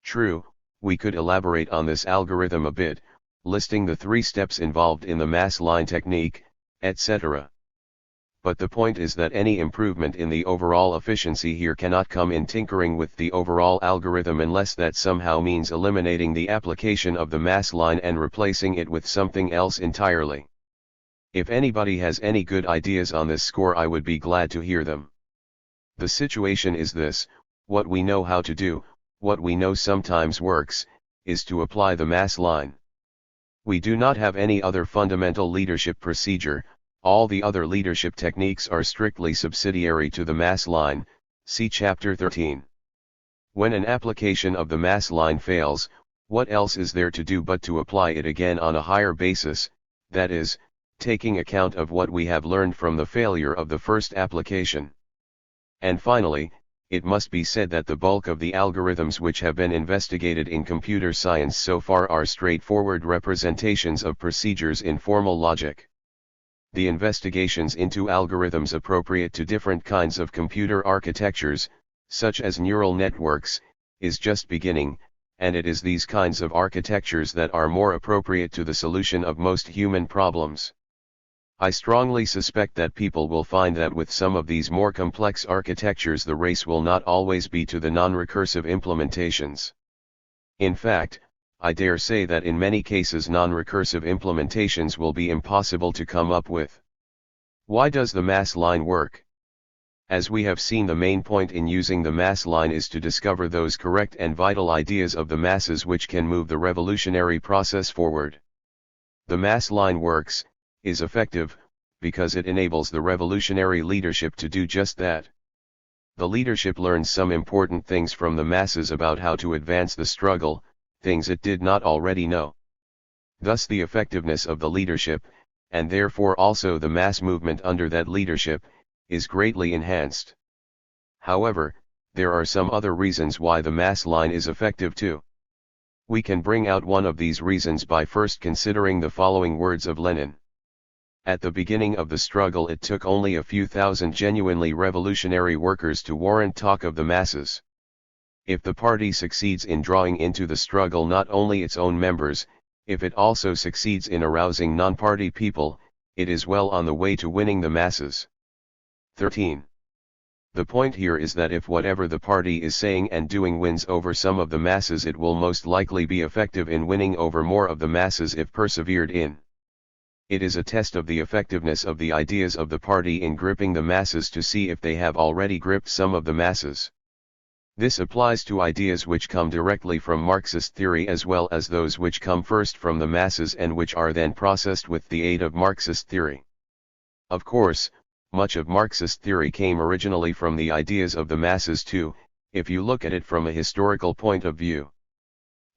True, we could elaborate on this algorithm a bit, listing the 3 steps involved in the mass line technique, etc. But the point is that any improvement in the overall efficiency here cannot come in tinkering with the overall algorithm unless that somehow means eliminating the application of the mass line and replacing it with something else entirely. If anybody has any good ideas on this score, I would be glad to hear them. The situation is this: what we know how to do, what we know sometimes works, is to apply the mass line. We do not have any other fundamental leadership procedure. All the other leadership techniques are strictly subsidiary to the mass line, see chapter 13. When an application of the mass line fails, what else is there to do but to apply it again on a higher basis, that is, taking account of what we have learned from the failure of the first application. And finally, it must be said that the bulk of the algorithms which have been investigated in computer science so far are straightforward representations of procedures in formal logic. The investigations into algorithms appropriate to different kinds of computer architectures, such as neural networks, is just beginning, and it is these kinds of architectures that are more appropriate to the solution of most human problems. I strongly suspect that people will find that with some of these more complex architectures the race will not always be to the non-recursive implementations. In fact, I dare say that in many cases non-recursive implementations will be impossible to come up with. Why does the mass line work? As we have seen, the main point in using the mass line is to discover those correct and vital ideas of the masses which can move the revolutionary process forward. The mass line works, is effective, because it enables the revolutionary leadership to do just that. The leadership learns some important things from the masses about how to advance the struggle, things it did not already know. Thus the effectiveness of the leadership, and therefore also the mass movement under that leadership, is greatly enhanced. However, there are some other reasons why the mass line is effective too. We can bring out one of these reasons by first considering the following words of Lenin. At the beginning of the struggle it took only a few thousand genuinely revolutionary workers to warrant talk of the masses. If the party succeeds in drawing into the struggle not only its own members, if it also succeeds in arousing non-party people, it is well on the way to winning the masses. 13. The point here is that if whatever the party is saying and doing wins over some of the masses, it will most likely be effective in winning over more of the masses if persevered in. It is a test of the effectiveness of the ideas of the party in gripping the masses to see if they have already gripped some of the masses. This applies to ideas which come directly from Marxist theory as well as those which come first from the masses and which are then processed with the aid of Marxist theory. Of course, much of Marxist theory came originally from the ideas of the masses too, if you look at it from a historical point of view.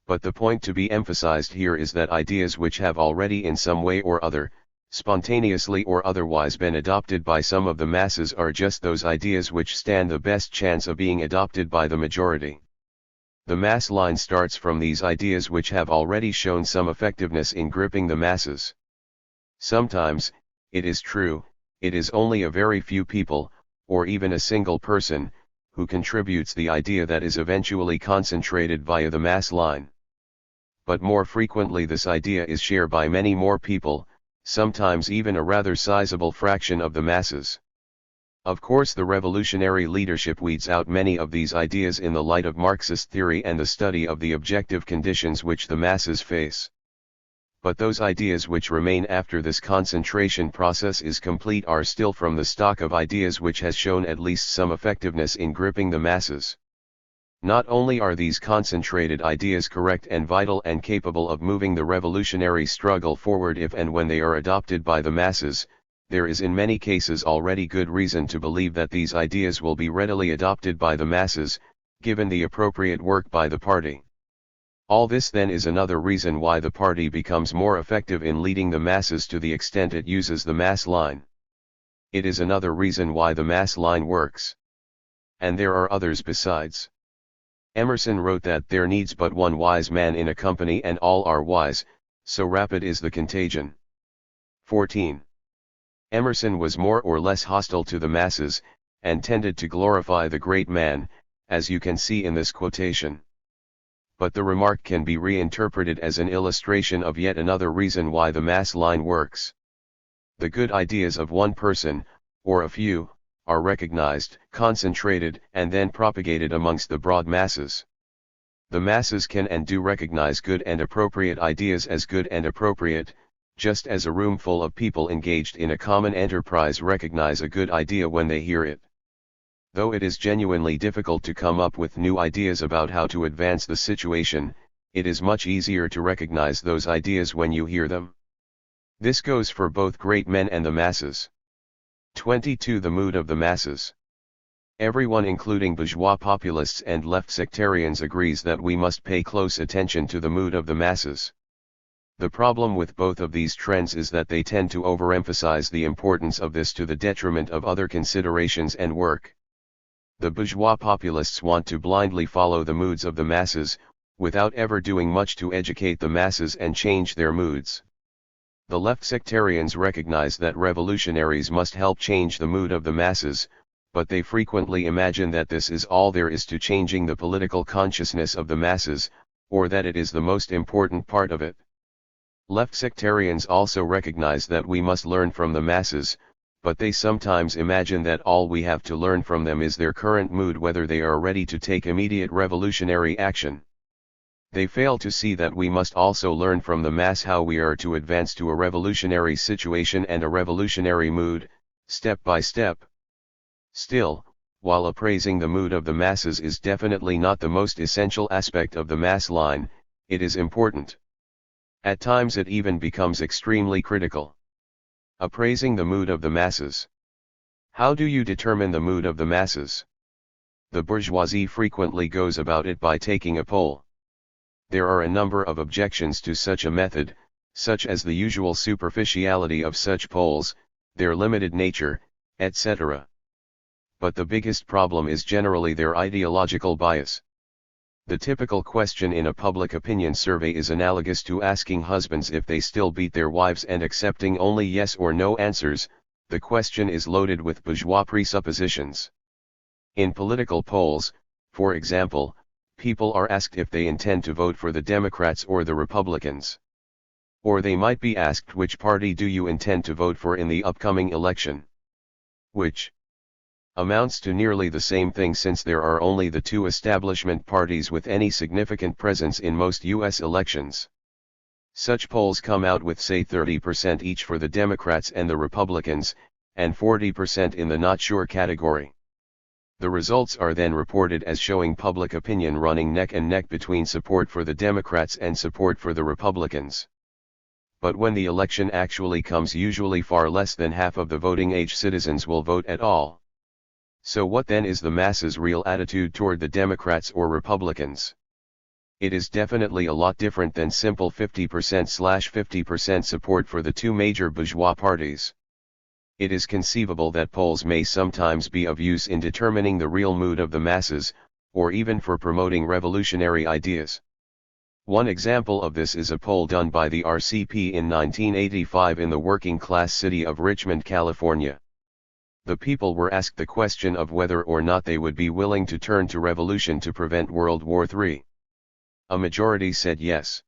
But the point to be emphasized here is that ideas which have already in some way or other, spontaneously or otherwise, been adopted by some of the masses are just those ideas which stand the best chance of being adopted by the majority. The mass line starts from these ideas which have already shown some effectiveness in gripping the masses. Sometimes, it is true, it is only a very few people, or even a single person, who contributes the idea that is eventually concentrated via the mass line. But more frequently this idea is shared by many more people, sometimes even a rather sizable fraction of the masses. Of course, the revolutionary leadership weeds out many of these ideas in the light of Marxist theory and the study of the objective conditions which the masses face. But those ideas which remain after this concentration process is complete are still from the stock of ideas which has shown at least some effectiveness in gripping the masses. Not only are these concentrated ideas correct and vital and capable of moving the revolutionary struggle forward if and when they are adopted by the masses, there is in many cases already good reason to believe that these ideas will be readily adopted by the masses, given the appropriate work by the party. All this then is another reason why the party becomes more effective in leading the masses to the extent it uses the mass line. It is another reason why the mass line works. And there are others besides. Emerson wrote that there needs but one wise man in a company and all are wise, so rapid is the contagion. 14. Emerson was more or less hostile to the masses, and tended to glorify the great man, as you can see in this quotation. But the remark can be reinterpreted as an illustration of yet another reason why the mass line works. The good ideas of one person, or a few, are recognized, concentrated, and then propagated amongst the broad masses. The masses can and do recognize good and appropriate ideas as good and appropriate, just as a room full of people engaged in a common enterprise recognize a good idea when they hear it. Though it is genuinely difficult to come up with new ideas about how to advance the situation, it is much easier to recognize those ideas when you hear them. This goes for both great men and the masses. 22. The mood of the masses. Everyone, including bourgeois populists and left sectarians, agrees that we must pay close attention to the mood of the masses. The problem with both of these trends is that they tend to overemphasize the importance of this to the detriment of other considerations and work. The bourgeois populists want to blindly follow the moods of the masses, without ever doing much to educate the masses and change their moods. The left sectarians recognize that revolutionaries must help change the mood of the masses, but they frequently imagine that this is all there is to changing the political consciousness of the masses, or that it is the most important part of it. Left sectarians also recognize that we must learn from the masses, but they sometimes imagine that all we have to learn from them is their current mood, whether they are ready to take immediate revolutionary action. They fail to see that we must also learn from the mass how we are to advance to a revolutionary situation and a revolutionary mood, step by step. Still, while appraising the mood of the masses is definitely not the most essential aspect of the mass line, it is important. At times it even becomes extremely critical. Appraising the mood of the masses. How do you determine the mood of the masses? The bourgeoisie frequently goes about it by taking a poll. There are a number of objections to such a method, such as the usual superficiality of such polls, their limited nature, etc. But the biggest problem is generally their ideological bias. The typical question in a public opinion survey is analogous to asking husbands if they still beat their wives and accepting only yes or no answers. The question is loaded with bourgeois presuppositions. In political polls, for example, people are asked if they intend to vote for the Democrats or the Republicans. Or they might be asked, which party do you intend to vote for in the upcoming election? Which amounts to nearly the same thing, since there are only the two establishment parties with any significant presence in most U.S. elections. Such polls come out with, say, 30% each for the Democrats and the Republicans, and 40% in the not sure category. The results are then reported as showing public opinion running neck and neck between support for the Democrats and support for the Republicans. But when the election actually comes, usually far less than half of the voting age citizens will vote at all. So what then is the masses' real attitude toward the Democrats or Republicans? It is definitely a lot different than simple 50%/50% support for the two major bourgeois parties. It is conceivable that polls may sometimes be of use in determining the real mood of the masses, or even for promoting revolutionary ideas. One example of this is a poll done by the RCP in 1985 in the working-class city of Richmond, California. The people were asked the question of whether or not they would be willing to turn to revolution to prevent World War III. A majority said yes.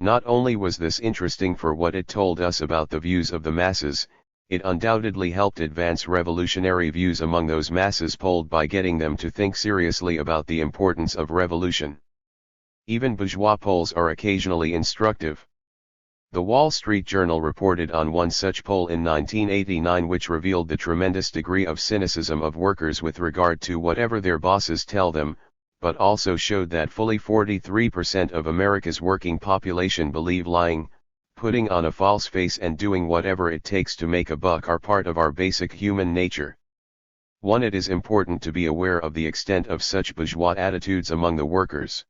Not only was this interesting for what it told us about the views of the masses, it undoubtedly helped advance revolutionary views among those masses polled by getting them to think seriously about the importance of revolution. Even bourgeois polls are occasionally instructive. The Wall Street Journal reported on one such poll in 1989, which revealed the tremendous degree of cynicism of workers with regard to whatever their bosses tell them, but also showed that fully 43% of America's working population believe lying, putting on a false face, and doing whatever it takes to make a buck are part of our basic human nature. It is important to be aware of the extent of such bourgeois attitudes among the workers.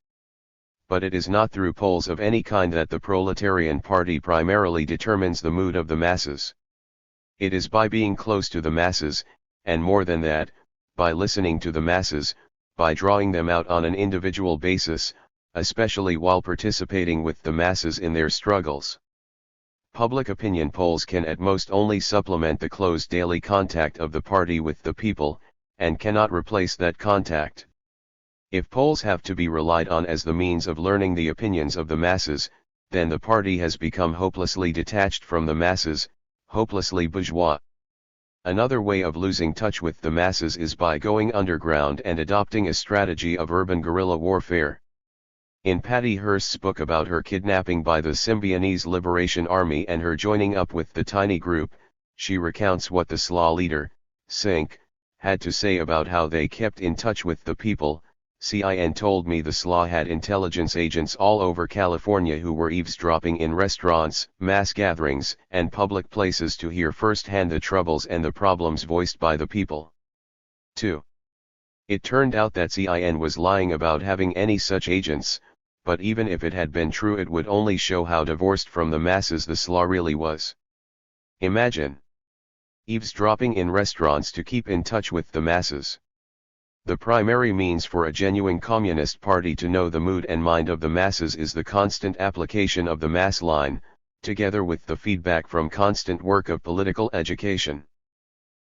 But it is not through polls of any kind that the proletarian party primarily determines the mood of the masses. It is by being close to the masses, and more than that, by listening to the masses, by drawing them out on an individual basis, especially while participating with the masses in their struggles. Public opinion polls can at most only supplement the close daily contact of the party with the people, and cannot replace that contact. If polls have to be relied on as the means of learning the opinions of the masses, then the party has become hopelessly detached from the masses, hopelessly bourgeois. Another way of losing touch with the masses is by going underground and adopting a strategy of urban guerrilla warfare. In Patty Hearst's book about her kidnapping by the Symbionese Liberation Army and her joining up with the tiny group, she recounts what the SLA leader, Sink, had to say about how they kept in touch with the people. CIN told me the SLA had intelligence agents all over California who were eavesdropping in restaurants, mass gatherings, and public places to hear firsthand the troubles and the problems voiced by the people. 2. It turned out that CIN was lying about having any such agents, but even if it had been true it would only show how divorced from the masses the SLA really was. Imagine eavesdropping in restaurants to keep in touch with the masses. The primary means for a genuine communist party to know the mood and mind of the masses is the constant application of the mass line, together with the feedback from constant work of political education.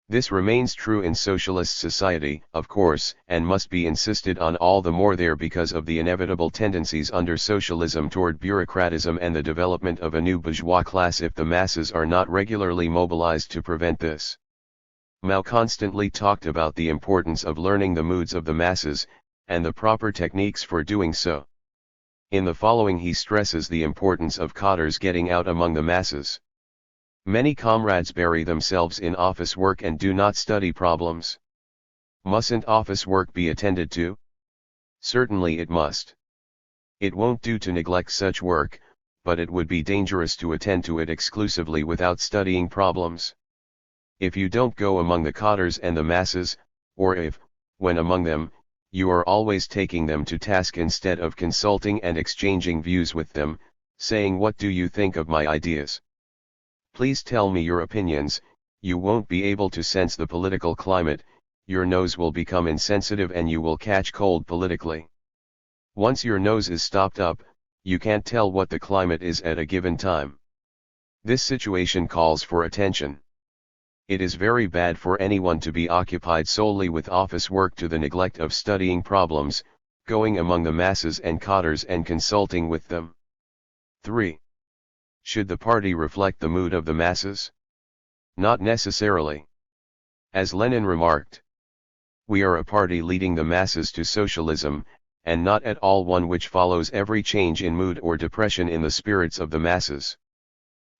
This remains true in socialist society, of course, and must be insisted on all the more there because of the inevitable tendencies under socialism toward bureaucratism and the development of a new bourgeois class if the masses are not regularly mobilized to prevent this. Mao constantly talked about the importance of learning the moods of the masses, and the proper techniques for doing so. In the following he stresses the importance of cadres getting out among the masses. Many comrades bury themselves in office work and do not study problems. Mustn't office work be attended to? Certainly it must. It won't do to neglect such work, but it would be dangerous to attend to it exclusively without studying problems. If you don't go among the cadres and the masses, or if, when among them, you are always taking them to task instead of consulting and exchanging views with them, saying what do you think of my ideas? Please tell me your opinions, you won't be able to sense the political climate, your nose will become insensitive and you will catch cold politically. Once your nose is stopped up, you can't tell what the climate is at a given time. This situation calls for attention. It is very bad for anyone to be occupied solely with office work to the neglect of studying problems, going among the masses and cadres and consulting with them. 3. Should the party reflect the mood of the masses? Not necessarily. As Lenin remarked, we are a party leading the masses to socialism, and not at all one which follows every change in mood or depression in the spirits of the masses.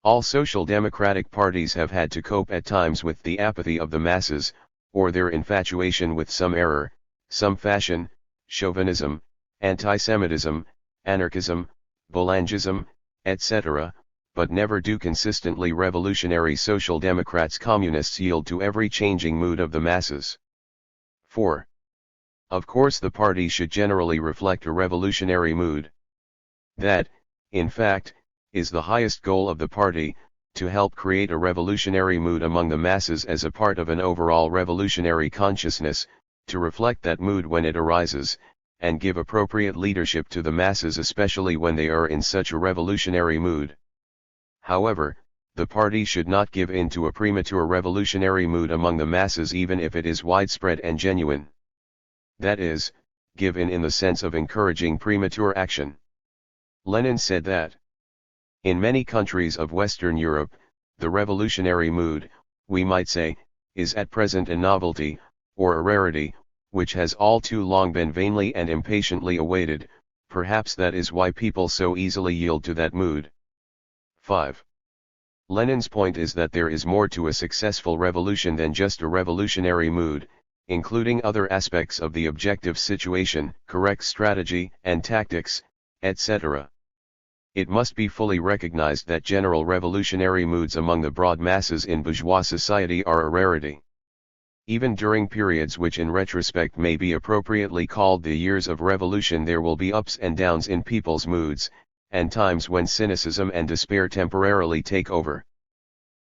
All social democratic parties have had to cope at times with the apathy of the masses, or their infatuation with some error, some fashion, chauvinism, anti-Semitism, anarchism, Boulangism, etc., but never do consistently revolutionary social democrats communists yield to every changing mood of the masses. 4. Of course the party should generally reflect a revolutionary mood. That, in fact, is the highest goal of the party, to help create a revolutionary mood among the masses as a part of an overall revolutionary consciousness, to reflect that mood when it arises, and give appropriate leadership to the masses especially when they are in such a revolutionary mood. However, the party should not give in to a premature revolutionary mood among the masses even if it is widespread and genuine. That is, give in the sense of encouraging premature action. Lenin said that in many countries of Western Europe, the revolutionary mood, we might say, is at present a novelty, or a rarity, which has all too long been vainly and impatiently awaited. Perhaps that is why people so easily yield to that mood. 5. Lenin's point is that there is more to a successful revolution than just a revolutionary mood, including other aspects of the objective situation, correct strategy and tactics, etc. It must be fully recognized that general revolutionary moods among the broad masses in bourgeois society are a rarity. Even during periods which in retrospect may be appropriately called the years of revolution, there will be ups and downs in people's moods, and times when cynicism and despair temporarily take over.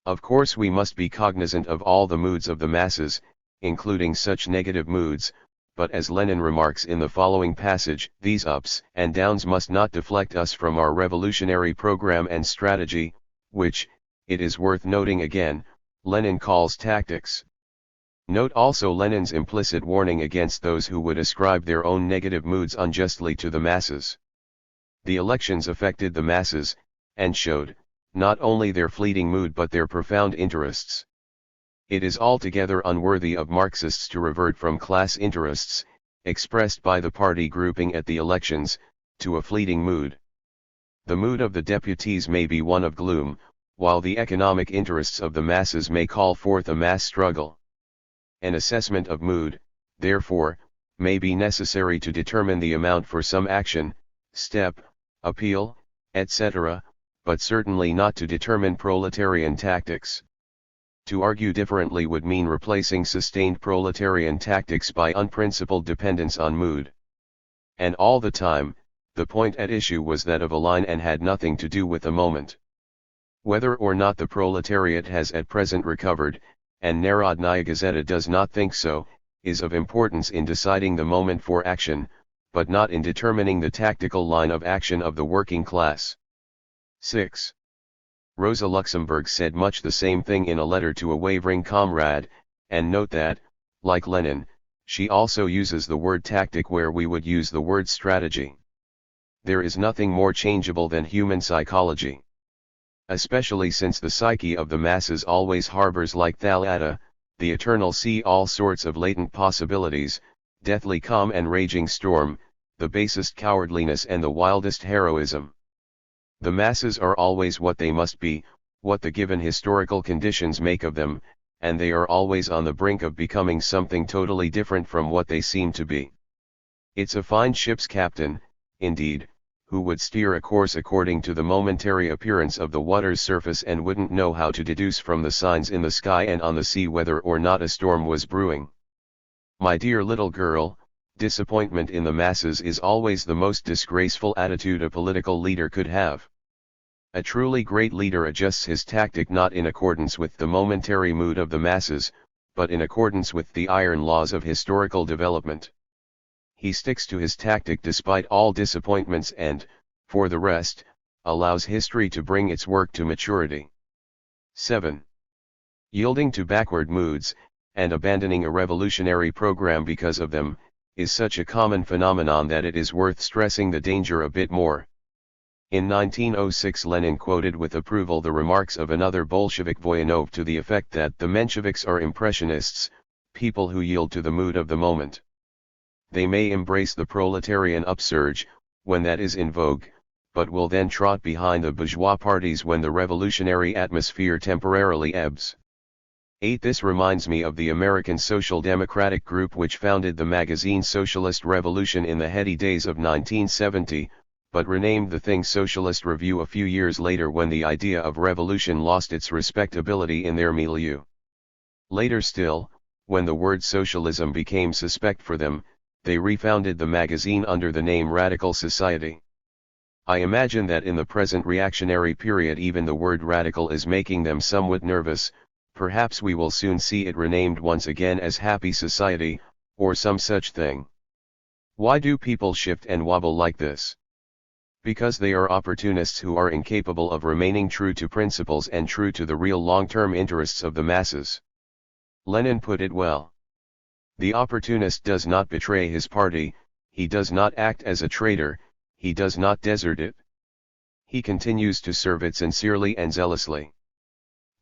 Of course we must be cognizant of all the moods of the masses, including such negative moods, but as Lenin remarks in the following passage, these ups and downs must not deflect us from our revolutionary program and strategy, which, it is worth noting again, Lenin calls tactics. Note also Lenin's implicit warning against those who would ascribe their own negative moods unjustly to the masses. The elections affected the masses, and showed, not only their fleeting mood but their profound interests. It is altogether unworthy of Marxists to revert from class interests, expressed by the party grouping at the elections, to a fleeting mood. The mood of the deputies may be one of gloom, while the economic interests of the masses may call forth a mass struggle. An assessment of mood, therefore, may be necessary to determine the amount for some action, step, appeal, etc., but certainly not to determine proletarian tactics. To argue differently would mean replacing sustained proletarian tactics by unprincipled dependence on mood. And all the time, the point at issue was that of a line and had nothing to do with the moment. Whether or not the proletariat has at present recovered, and Narodnaya Gazeta does not think so, is of importance in deciding the moment for action, but not in determining the tactical line of action of the working class. 6. Rosa Luxemburg said much the same thing in a letter to a wavering comrade, and note that, like Lenin, she also uses the word tactic where we would use the word strategy. There is nothing more changeable than human psychology. Especially since the psyche of the masses always harbors like Thalata, the eternal sea, all sorts of latent possibilities, deathly calm and raging storm, the basest cowardliness and the wildest heroism. The masses are always what they must be, what the given historical conditions make of them, and they are always on the brink of becoming something totally different from what they seem to be. It's a fine ship's captain, indeed, who would steer a course according to the momentary appearance of the water's surface and wouldn't know how to deduce from the signs in the sky and on the sea whether or not a storm was brewing. My dear little girl, disappointment in the masses is always the most disgraceful attitude a political leader could have. A truly great leader adjusts his tactic not in accordance with the momentary mood of the masses, but in accordance with the iron laws of historical development. He sticks to his tactic despite all disappointments and, for the rest, allows history to bring its work to maturity. 7. Yielding to backward moods, and abandoning a revolutionary program because of them, is such a common phenomenon that it is worth stressing the danger a bit more. In 1906 Lenin quoted with approval the remarks of another Bolshevik Voyanov to the effect that the Mensheviks are impressionists, people who yield to the mood of the moment. They may embrace the proletarian upsurge, when that is in vogue, but will then trot behind the bourgeois parties when the revolutionary atmosphere temporarily ebbs. 8. This reminds me of the American Social Democratic group which founded the magazine Socialist Revolution in the heady days of 1970, but renamed the thing Socialist Review a few years later when the idea of revolution lost its respectability in their milieu. Later still, when the word socialism became suspect for them, they refounded the magazine under the name Radical Society. I imagine that in the present reactionary period even the word radical is making them somewhat nervous. Perhaps we will soon see it renamed once again as Happy Society, or some such thing. Why do people shift and wobble like this? Because they are opportunists who are incapable of remaining true to principles and true to the real long-term interests of the masses. Lenin put it well. The opportunist does not betray his party, he does not act as a traitor, he does not desert it. He continues to serve it sincerely and zealously.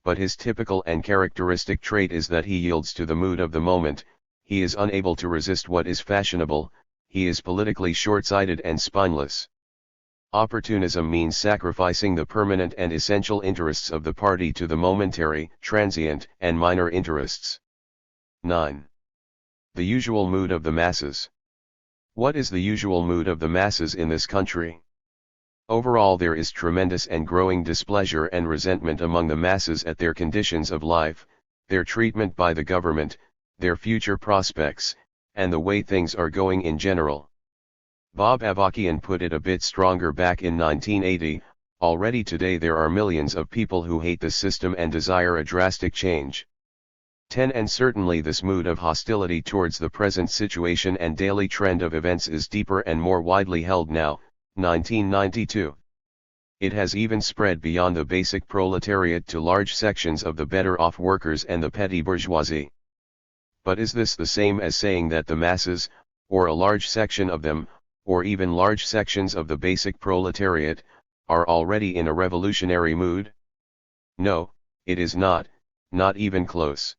But his typical and characteristic trait is that he yields to the mood of the moment, he is unable to resist what is fashionable, he is politically short-sighted and spineless. Opportunism means sacrificing the permanent and essential interests of the party to the momentary, transient, and minor interests. 9. The usual mood of the masses. What is the usual mood of the masses in this country? Overall there is tremendous and growing displeasure and resentment among the masses at their conditions of life, their treatment by the government, their future prospects, and the way things are going in general. Bob Avakian put it a bit stronger back in 1980, already today there are millions of people who hate the system and desire a drastic change. 10. And certainly this mood of hostility towards the present situation and daily trend of events is deeper and more widely held now, 1992. It has even spread beyond the basic proletariat to large sections of the better-off workers and the petty bourgeoisie. But is this the same as saying that the masses, or a large section of them, or even large sections of the basic proletariat, are already in a revolutionary mood? No, it is not even close.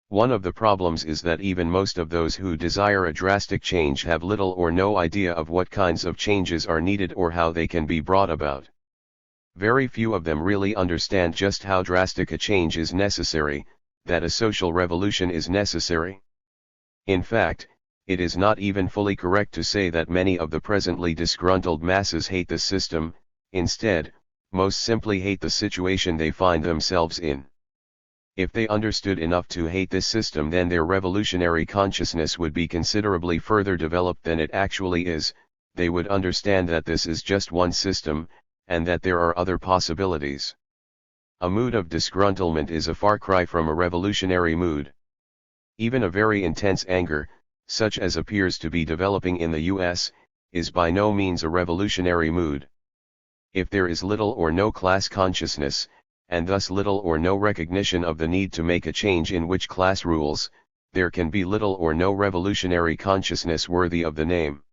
One of the problems is that even most of those who desire a drastic change have little or no idea of what kinds of changes are needed or how they can be brought about. Very few of them really understand just how drastic a change is necessary, that a social revolution is necessary. In fact, it is not even fully correct to say that many of the presently disgruntled masses hate the system. Instead, most simply hate the situation they find themselves in. If they understood enough to hate this system, then their revolutionary consciousness would be considerably further developed than it actually is. They would understand that this is just one system, and that there are other possibilities. A mood of disgruntlement is a far cry from a revolutionary mood. Even a very intense anger, such as appears to be developing in the US, is by no means a revolutionary mood. If there is little or no class consciousness, and thus little or no recognition of the need to make a change in which class rules, there can be little or no revolutionary consciousness worthy of the name.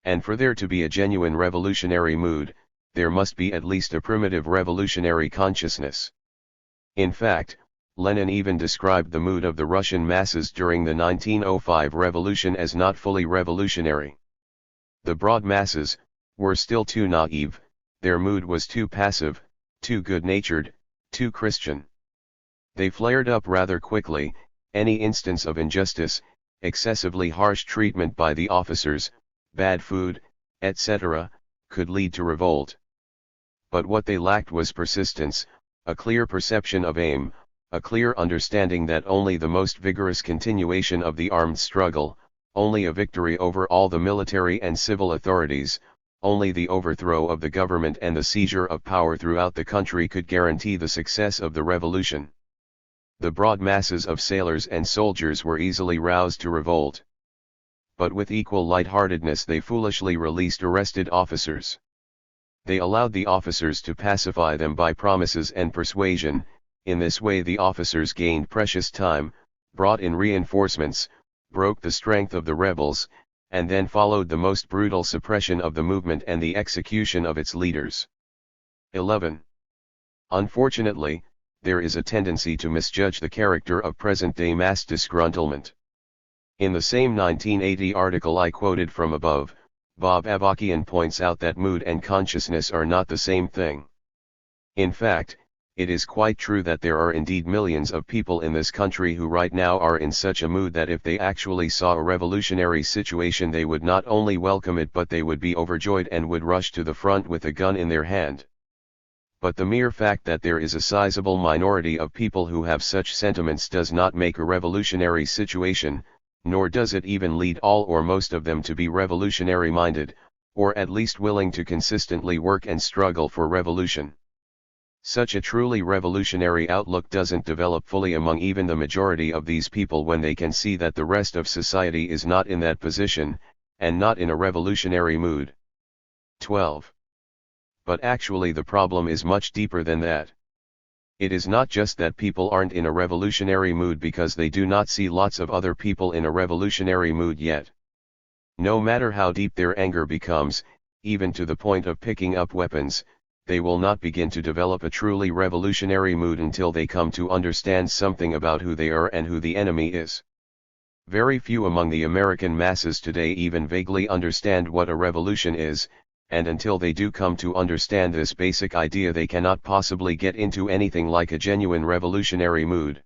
And for there to be a genuine revolutionary mood, there must be at least a primitive revolutionary consciousness. In fact, Lenin even described the mood of the Russian masses during the 1905 revolution as not fully revolutionary. The broad masses were still too naive, their mood was too passive, too good-natured, too Christian. They flared up rather quickly. Any instance of injustice, excessively harsh treatment by the officers, bad food, etc., could lead to revolt. But what they lacked was persistence, a clear perception of aim, a clear understanding that only the most vigorous continuation of the armed struggle, only a victory over all the military and civil authorities, only the overthrow of the government and the seizure of power throughout the country could guarantee the success of the revolution. The broad masses of sailors and soldiers were easily roused to revolt. But with equal lightheartedness they foolishly released arrested officers. They allowed the officers to pacify them by promises and persuasion. In this way the officers gained precious time, brought in reinforcements, broke the strength of the rebels, and then followed the most brutal suppression of the movement and the execution of its leaders. 11. Unfortunately, there is a tendency to misjudge the character of present-day mass disgruntlement. In the same 1980 article I quoted from above, Bob Avakian points out that mood and consciousness are not the same thing. In fact, it is quite true that there are indeed millions of people in this country who right now are in such a mood that if they actually saw a revolutionary situation they would not only welcome it but they would be overjoyed and would rush to the front with a gun in their hand. But the mere fact that there is a sizable minority of people who have such sentiments does not make a revolutionary situation, nor does it even lead all or most of them to be revolutionary-minded, or at least willing to consistently work and struggle for revolution. Such a truly revolutionary outlook doesn't develop fully among even the majority of these people when they can see that the rest of society is not in that position, and not in a revolutionary mood. 12. But actually the problem is much deeper than that. It is not just that people aren't in a revolutionary mood because they do not see lots of other people in a revolutionary mood yet. No matter how deep their anger becomes, even to the point of picking up weapons, they will not begin to develop a truly revolutionary mood until they come to understand something about who they are and who the enemy is. Very few among the American masses today even vaguely understand what a revolution is, and until they do come to understand this basic idea they cannot possibly get into anything like a genuine revolutionary mood.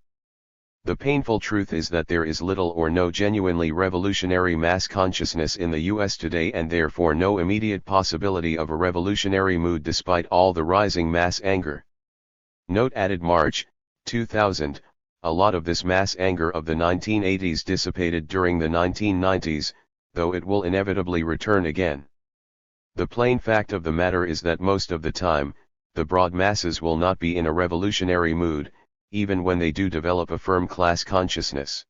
The painful truth is that there is little or no genuinely revolutionary mass consciousness in the US today and therefore no immediate possibility of a revolutionary mood despite all the rising mass anger. Note added March, 2000, a lot of this mass anger of the 1980s dissipated during the 1990s, though it will inevitably return again. The plain fact of the matter is that most of the time, the broad masses will not be in a revolutionary mood, even when they do develop a firm class consciousness.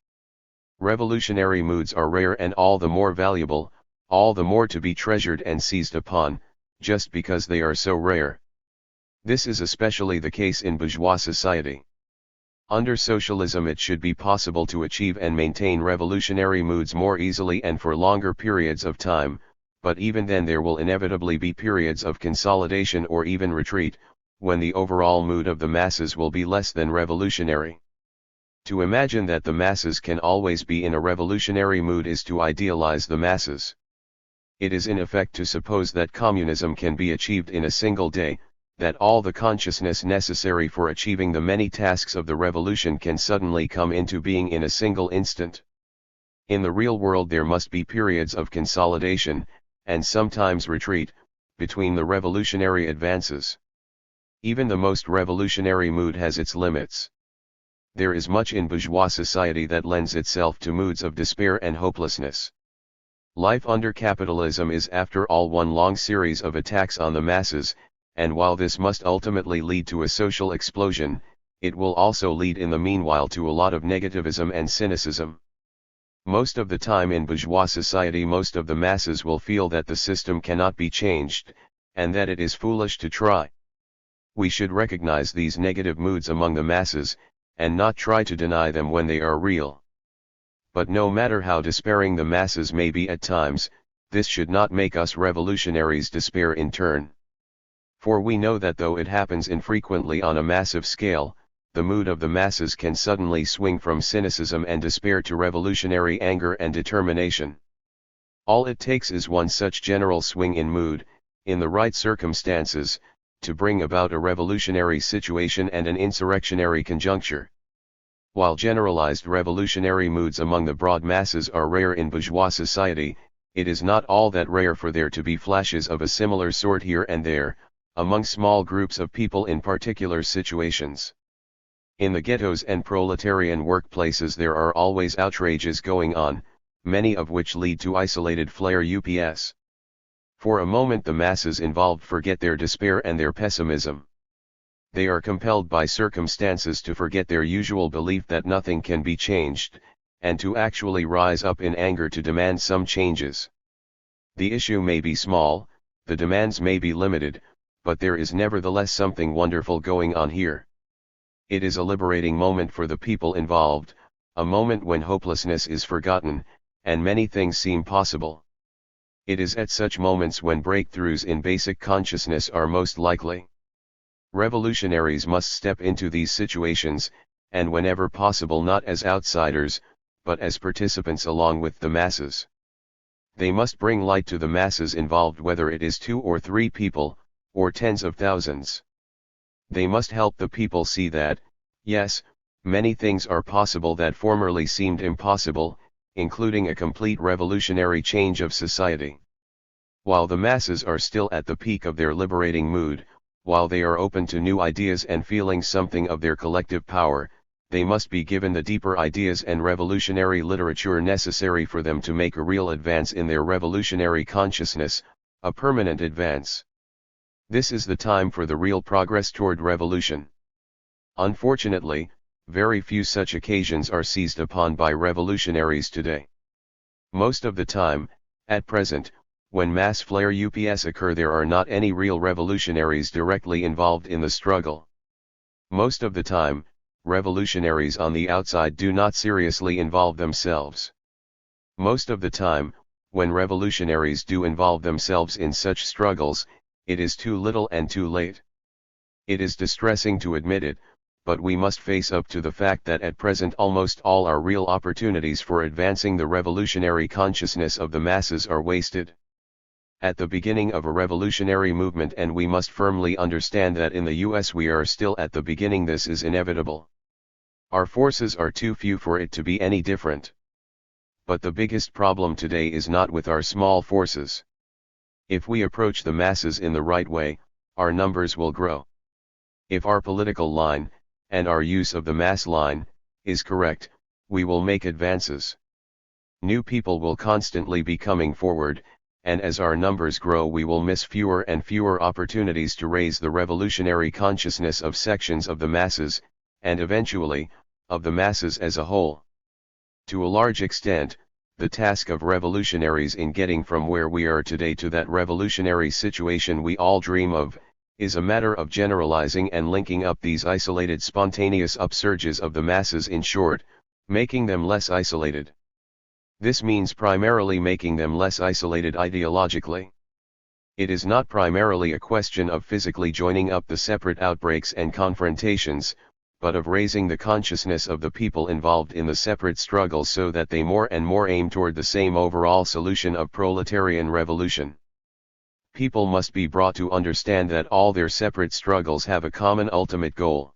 Revolutionary moods are rare and all the more valuable, all the more to be treasured and seized upon, just because they are so rare. This is especially the case in bourgeois society. Under socialism it should be possible to achieve and maintain revolutionary moods more easily and for longer periods of time, but even then there will inevitably be periods of consolidation or even retreat, when the overall mood of the masses will be less than revolutionary. To imagine that the masses can always be in a revolutionary mood is to idealize the masses. It is in effect to suppose that communism can be achieved in a single day, that all the consciousness necessary for achieving the many tasks of the revolution can suddenly come into being in a single instant. In the real world there must be periods of consolidation, and sometimes retreat, between the revolutionary advances. Even the most revolutionary mood has its limits. There is much in bourgeois society that lends itself to moods of despair and hopelessness. Life under capitalism is after all one long series of attacks on the masses, and while this must ultimately lead to a social explosion, it will also lead in the meanwhile to a lot of negativism and cynicism. Most of the time in bourgeois society most of the masses will feel that the system cannot be changed, and that it is foolish to try. We should recognize these negative moods among the masses, and not try to deny them when they are real. But no matter how despairing the masses may be at times, this should not make us revolutionaries despair in turn. For we know that though it happens infrequently on a massive scale, the mood of the masses can suddenly swing from cynicism and despair to revolutionary anger and determination. All it takes is one such general swing in mood, in the right circumstances, to bring about a revolutionary situation and an insurrectionary conjuncture. While generalized revolutionary moods among the broad masses are rare in bourgeois society, it is not all that rare for there to be flashes of a similar sort here and there, among small groups of people in particular situations. In the ghettos and proletarian workplaces there are always outrages going on, many of which lead to isolated flare-ups. For a moment the masses involved forget their despair and their pessimism. They are compelled by circumstances to forget their usual belief that nothing can be changed, and to actually rise up in anger to demand some changes. The issue may be small, the demands may be limited, but there is nevertheless something wonderful going on here. It is a liberating moment for the people involved, a moment when hopelessness is forgotten, and many things seem possible. It is at such moments when breakthroughs in basic consciousness are most likely. Revolutionaries must step into these situations, and whenever possible not as outsiders, but as participants along with the masses. They must bring light to the masses involved whether it is 2 or 3 people, or tens of thousands. They must help the people see that, yes, many things are possible that formerly seemed impossible, including a complete revolutionary change of society. While the masses are still at the peak of their liberating mood, while they are open to new ideas and feeling something of their collective power, they must be given the deeper ideas and revolutionary literature necessary for them to make a real advance in their revolutionary consciousness, a permanent advance. This is the time for the real progress toward revolution. Unfortunately, very few such occasions are seized upon by revolutionaries today. Most of the time, at present, when mass flare-ups occur there are not any real revolutionaries directly involved in the struggle. Most of the time, revolutionaries on the outside do not seriously involve themselves. Most of the time, when revolutionaries do involve themselves in such struggles, it is too little and too late. It is distressing to admit it, but we must face up to the fact that at present almost all our real opportunities for advancing the revolutionary consciousness of the masses are wasted. At the beginning of a revolutionary movement, and we must firmly understand that in the US we are still at the beginning, this is inevitable. Our forces are too few for it to be any different. But the biggest problem today is not with our small forces. If we approach the masses in the right way, our numbers will grow. If our political line, and our use of the mass line, is correct, we will make advances. New people will constantly be coming forward, and as our numbers grow we will miss fewer and fewer opportunities to raise the revolutionary consciousness of sections of the masses, and eventually, of the masses as a whole. To a large extent, the task of revolutionaries in getting from where we are today to that revolutionary situation we all dream of, is a matter of generalizing and linking up these isolated spontaneous upsurges of the masses, in short, making them less isolated. This means primarily making them less isolated ideologically. It is not primarily a question of physically joining up the separate outbreaks and confrontations, but of raising the consciousness of the people involved in the separate struggles so that they more and more aim toward the same overall solution of proletarian revolution. People must be brought to understand that all their separate struggles have a common ultimate goal.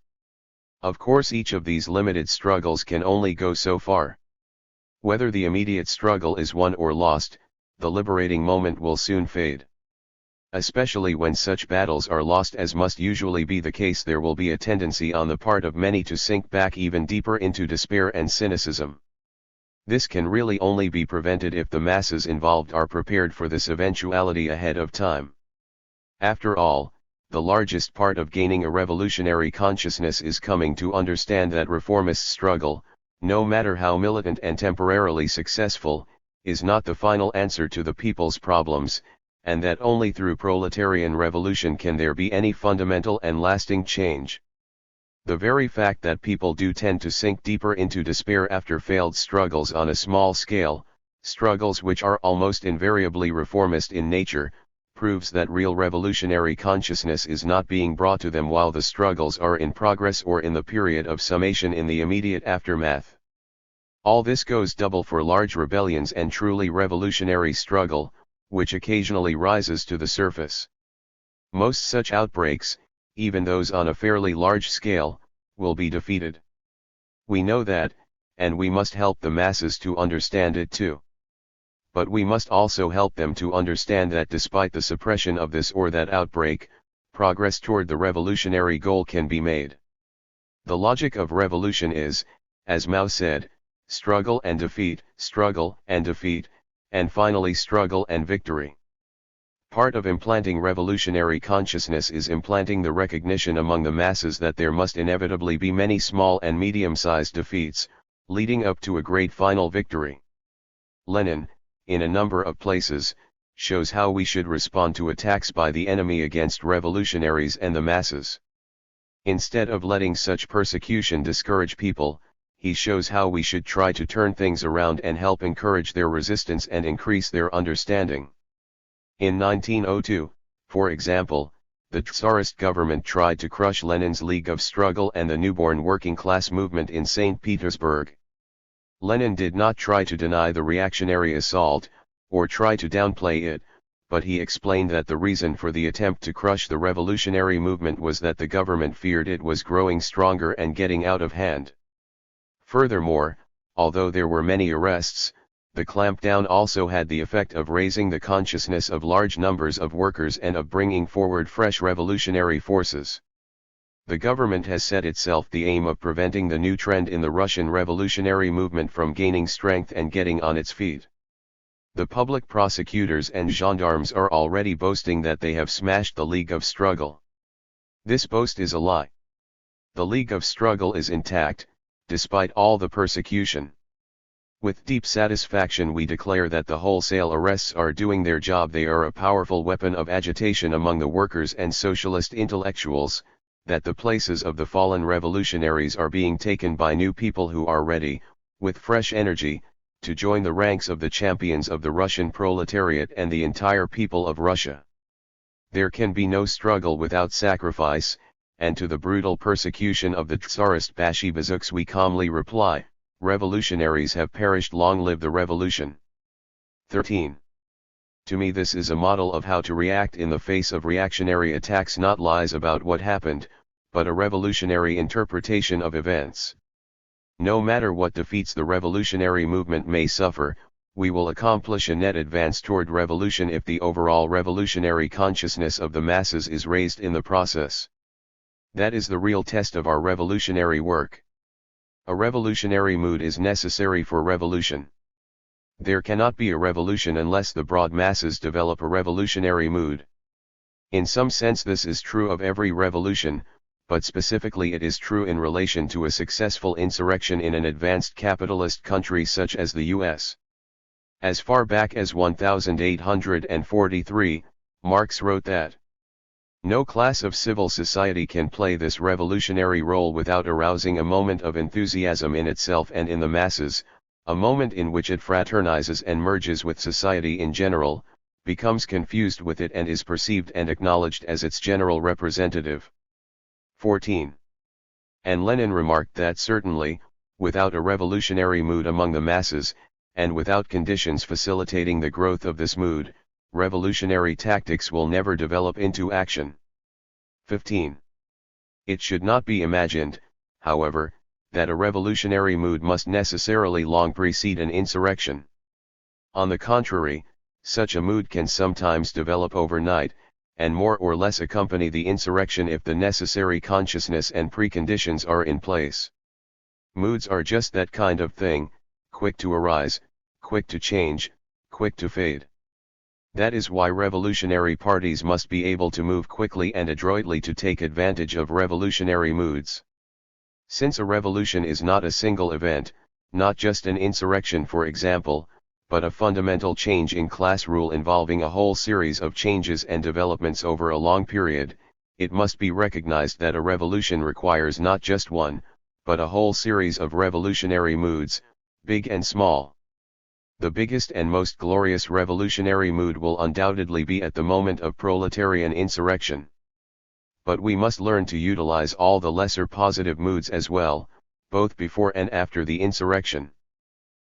Of course, each of these limited struggles can only go so far. Whether the immediate struggle is won or lost, the liberating moment will soon fade. Especially when such battles are lost, as must usually be the case, there will be a tendency on the part of many to sink back even deeper into despair and cynicism. This can really only be prevented if the masses involved are prepared for this eventuality ahead of time. After all, the largest part of gaining a revolutionary consciousness is coming to understand that reformist struggle, no matter how militant and temporarily successful, is not the final answer to the people's problems, and that only through proletarian revolution can there be any fundamental and lasting change. The very fact that people do tend to sink deeper into despair after failed struggles on a small scale, struggles which are almost invariably reformist in nature, proves that real revolutionary consciousness is not being brought to them while the struggles are in progress or in the period of summation in the immediate aftermath. All this goes double for large rebellions and truly revolutionary struggle, which occasionally rises to the surface. Most such outbreaks, even those on a fairly large scale, will be defeated. We know that, and we must help the masses to understand it too. But we must also help them to understand that despite the suppression of this or that outbreak, progress toward the revolutionary goal can be made. The logic of revolution is, as Mao said, struggle and defeat, and finally struggle and victory. Part of implanting revolutionary consciousness is implanting the recognition among the masses that there must inevitably be many small and medium-sized defeats, leading up to a great final victory. Lenin, in a number of places, shows how we should respond to attacks by the enemy against revolutionaries and the masses. Instead of letting such persecution discourage people, he shows how we should try to turn things around and help encourage their resistance and increase their understanding. In 1902, for example, the Tsarist government tried to crush Lenin's League of Struggle and the newborn working class movement in St. Petersburg. Lenin did not try to deny the reactionary assault, or try to downplay it, but he explained that the reason for the attempt to crush the revolutionary movement was that the government feared it was growing stronger and getting out of hand. Furthermore, although there were many arrests, the clampdown also had the effect of raising the consciousness of large numbers of workers and of bringing forward fresh revolutionary forces. The government has set itself the aim of preventing the new trend in the Russian revolutionary movement from gaining strength and getting on its feet. The public prosecutors and gendarmes are already boasting that they have smashed the League of Struggle. This boast is a lie. The League of Struggle is intact, despite all the persecution. With deep satisfaction we declare that the wholesale arrests are doing their job. They are a powerful weapon of agitation among the workers and socialist intellectuals, that the places of the fallen revolutionaries are being taken by new people who are ready, with fresh energy, to join the ranks of the champions of the Russian proletariat and the entire people of Russia. There can be no struggle without sacrifice, and to the brutal persecution of the Tsarist Bolsheviks we calmly reply, revolutionaries have perished, long live the revolution. 13. To me this is a model of how to react in the face of reactionary attacks, not lies about what happened, but a revolutionary interpretation of events. No matter what defeats the revolutionary movement may suffer, we will accomplish a net advance toward revolution if the overall revolutionary consciousness of the masses is raised in the process. That is the real test of our revolutionary work. A revolutionary mood is necessary for revolution. There cannot be a revolution unless the broad masses develop a revolutionary mood. In some sense this is true of every revolution, but specifically it is true in relation to a successful insurrection in an advanced capitalist country such as the US. As far back as 1843, Marx wrote that no class of civil society can play this revolutionary role without arousing a moment of enthusiasm in itself and in the masses, a moment in which it fraternizes and merges with society in general, becomes confused with it and is perceived and acknowledged as its general representative. 14. And Lenin remarked that certainly, without a revolutionary mood among the masses, and without conditions facilitating the growth of this mood, revolutionary tactics will never develop into action. 15. It should not be imagined, however, that a revolutionary mood must necessarily long precede an insurrection. On the contrary, such a mood can sometimes develop overnight, and more or less accompany the insurrection if the necessary consciousness and preconditions are in place. Moods are just that kind of thing, quick to arise, quick to change, quick to fade. That is why revolutionary parties must be able to move quickly and adroitly to take advantage of revolutionary moods. Since a revolution is not a single event, not just an insurrection for example, but a fundamental change in class rule involving a whole series of changes and developments over a long period, it must be recognized that a revolution requires not just one, but a whole series of revolutionary moods, big and small. The biggest and most glorious revolutionary mood will undoubtedly be at the moment of proletarian insurrection. But we must learn to utilize all the lesser positive moods as well, both before and after the insurrection.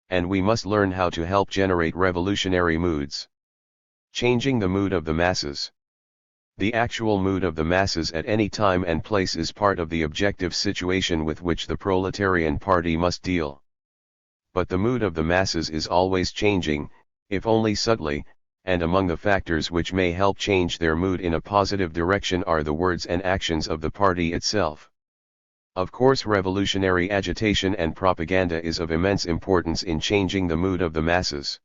And we must learn how to help generate revolutionary moods. Changing the mood of the masses. The actual mood of the masses at any time and place is part of the objective situation with which the proletarian party must deal. But the mood of the masses is always changing, if only subtly, and among the factors which may help change their mood in a positive direction are the words and actions of the party itself. Of course, revolutionary agitation and propaganda is of immense importance in changing the mood of the masses.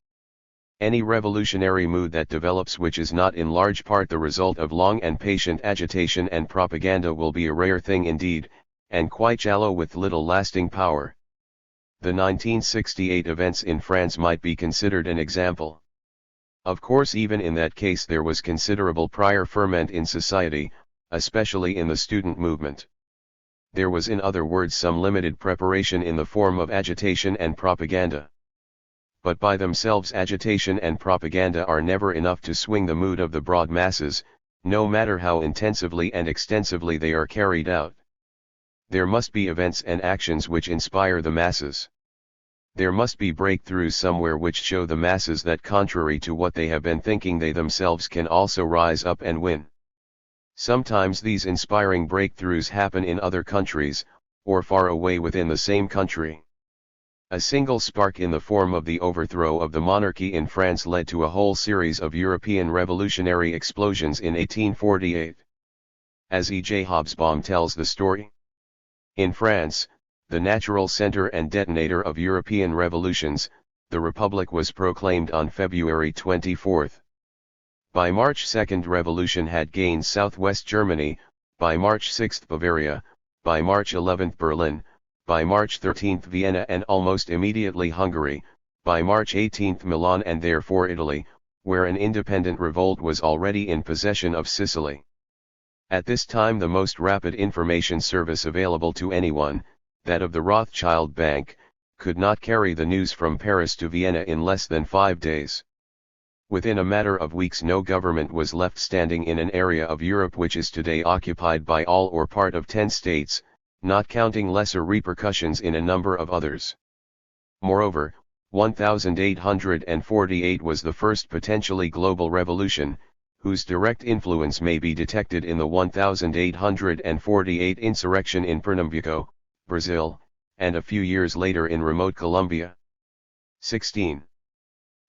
Any revolutionary mood that develops which is not in large part the result of long and patient agitation and propaganda will be a rare thing indeed, and quite shallow with little lasting power. The 1968 events in France might be considered an example. Of course, even in that case there was considerable prior ferment in society, especially in the student movement. There was, in other words, some limited preparation in the form of agitation and propaganda. But by themselves agitation and propaganda are never enough to swing the mood of the broad masses, no matter how intensively and extensively they are carried out. There must be events and actions which inspire the masses. There must be breakthroughs somewhere which show the masses that contrary to what they have been thinking, they themselves can also rise up and win. Sometimes these inspiring breakthroughs happen in other countries, or far away within the same country. A single spark in the form of the overthrow of the monarchy in France led to a whole series of European revolutionary explosions in 1848. As E. J. Hobsbawm tells the story, in France, the natural center and detonator of European revolutions, the Republic was proclaimed on February 24. By March 2 revolution had gained southwest Germany, by March 6 Bavaria, by March 11 Berlin, by March 13 Vienna and almost immediately Hungary, by March 18 Milan and therefore Italy, where an independent revolt was already in possession of Sicily. At this time the most rapid information service available to anyone, that of the Rothschild Bank, could not carry the news from Paris to Vienna in less than 5 days. Within a matter of weeks no government was left standing in an area of Europe which is today occupied by all or part of 10 states, not counting lesser repercussions in a number of others. Moreover, 1848 was the first potentially global revolution, whose direct influence may be detected in the 1848 insurrection in Pernambuco, Brazil, and a few years later in remote Colombia. 16.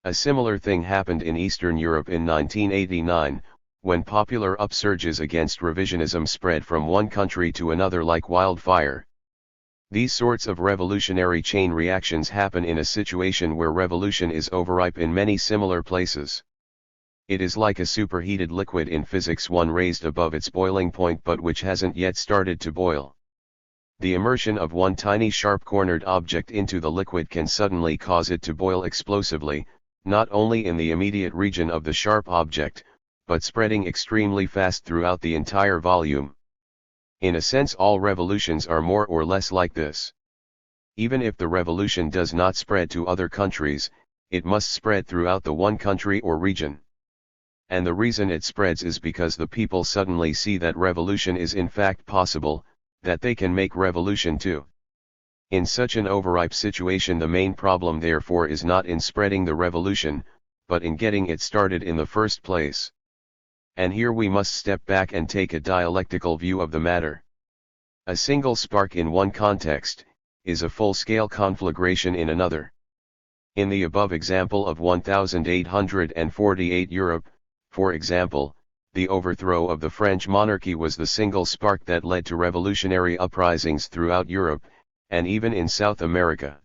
A similar thing happened in Eastern Europe in 1989, when popular upsurges against revisionism spread from one country to another like wildfire. These sorts of revolutionary chain reactions happen in a situation where revolution is overripe in many similar places. It is like a superheated liquid in Physics 1 raised above its boiling point but which hasn't yet started to boil. The immersion of one tiny sharp-cornered object into the liquid can suddenly cause it to boil explosively, not only in the immediate region of the sharp object, but spreading extremely fast throughout the entire volume. In a sense, all revolutions are more or less like this. Even if the revolution does not spread to other countries, it must spread throughout the one country or region. And the reason it spreads is because the people suddenly see that revolution is in fact possible, that they can make revolution too. In such an overripe situation, the main problem therefore is not in spreading the revolution, but in getting it started in the first place. And here we must step back and take a dialectical view of the matter. A single spark in one context is a full-scale conflagration in another. In the above example of 1848 Europe, for example, the overthrow of the French monarchy was the single spark that led to revolutionary uprisings throughout Europe, and even in South America.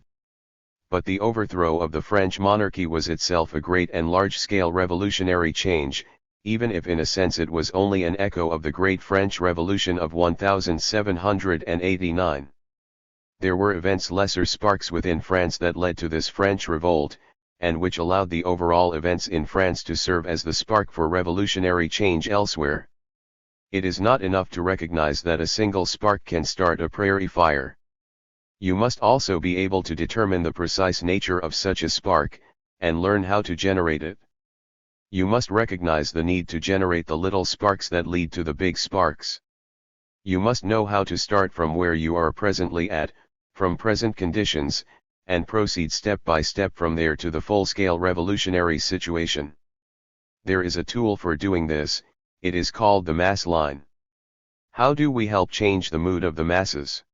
But the overthrow of the French monarchy was itself a great and large-scale revolutionary change, even if in a sense it was only an echo of the Great French Revolution of 1789. There were events, lesser sparks within France that led to this French revolt, and which allowed the overall events in France to serve as the spark for revolutionary change elsewhere. It is not enough to recognize that a single spark can start a prairie fire. You must also be able to determine the precise nature of such a spark, and learn how to generate it. You must recognize the need to generate the little sparks that lead to the big sparks. You must know how to start from where you are presently at, from present conditions, and proceed step by step from there to the full-scale revolutionary situation. There is a tool for doing this, it is called the mass line. How do we help change the mood of the masses?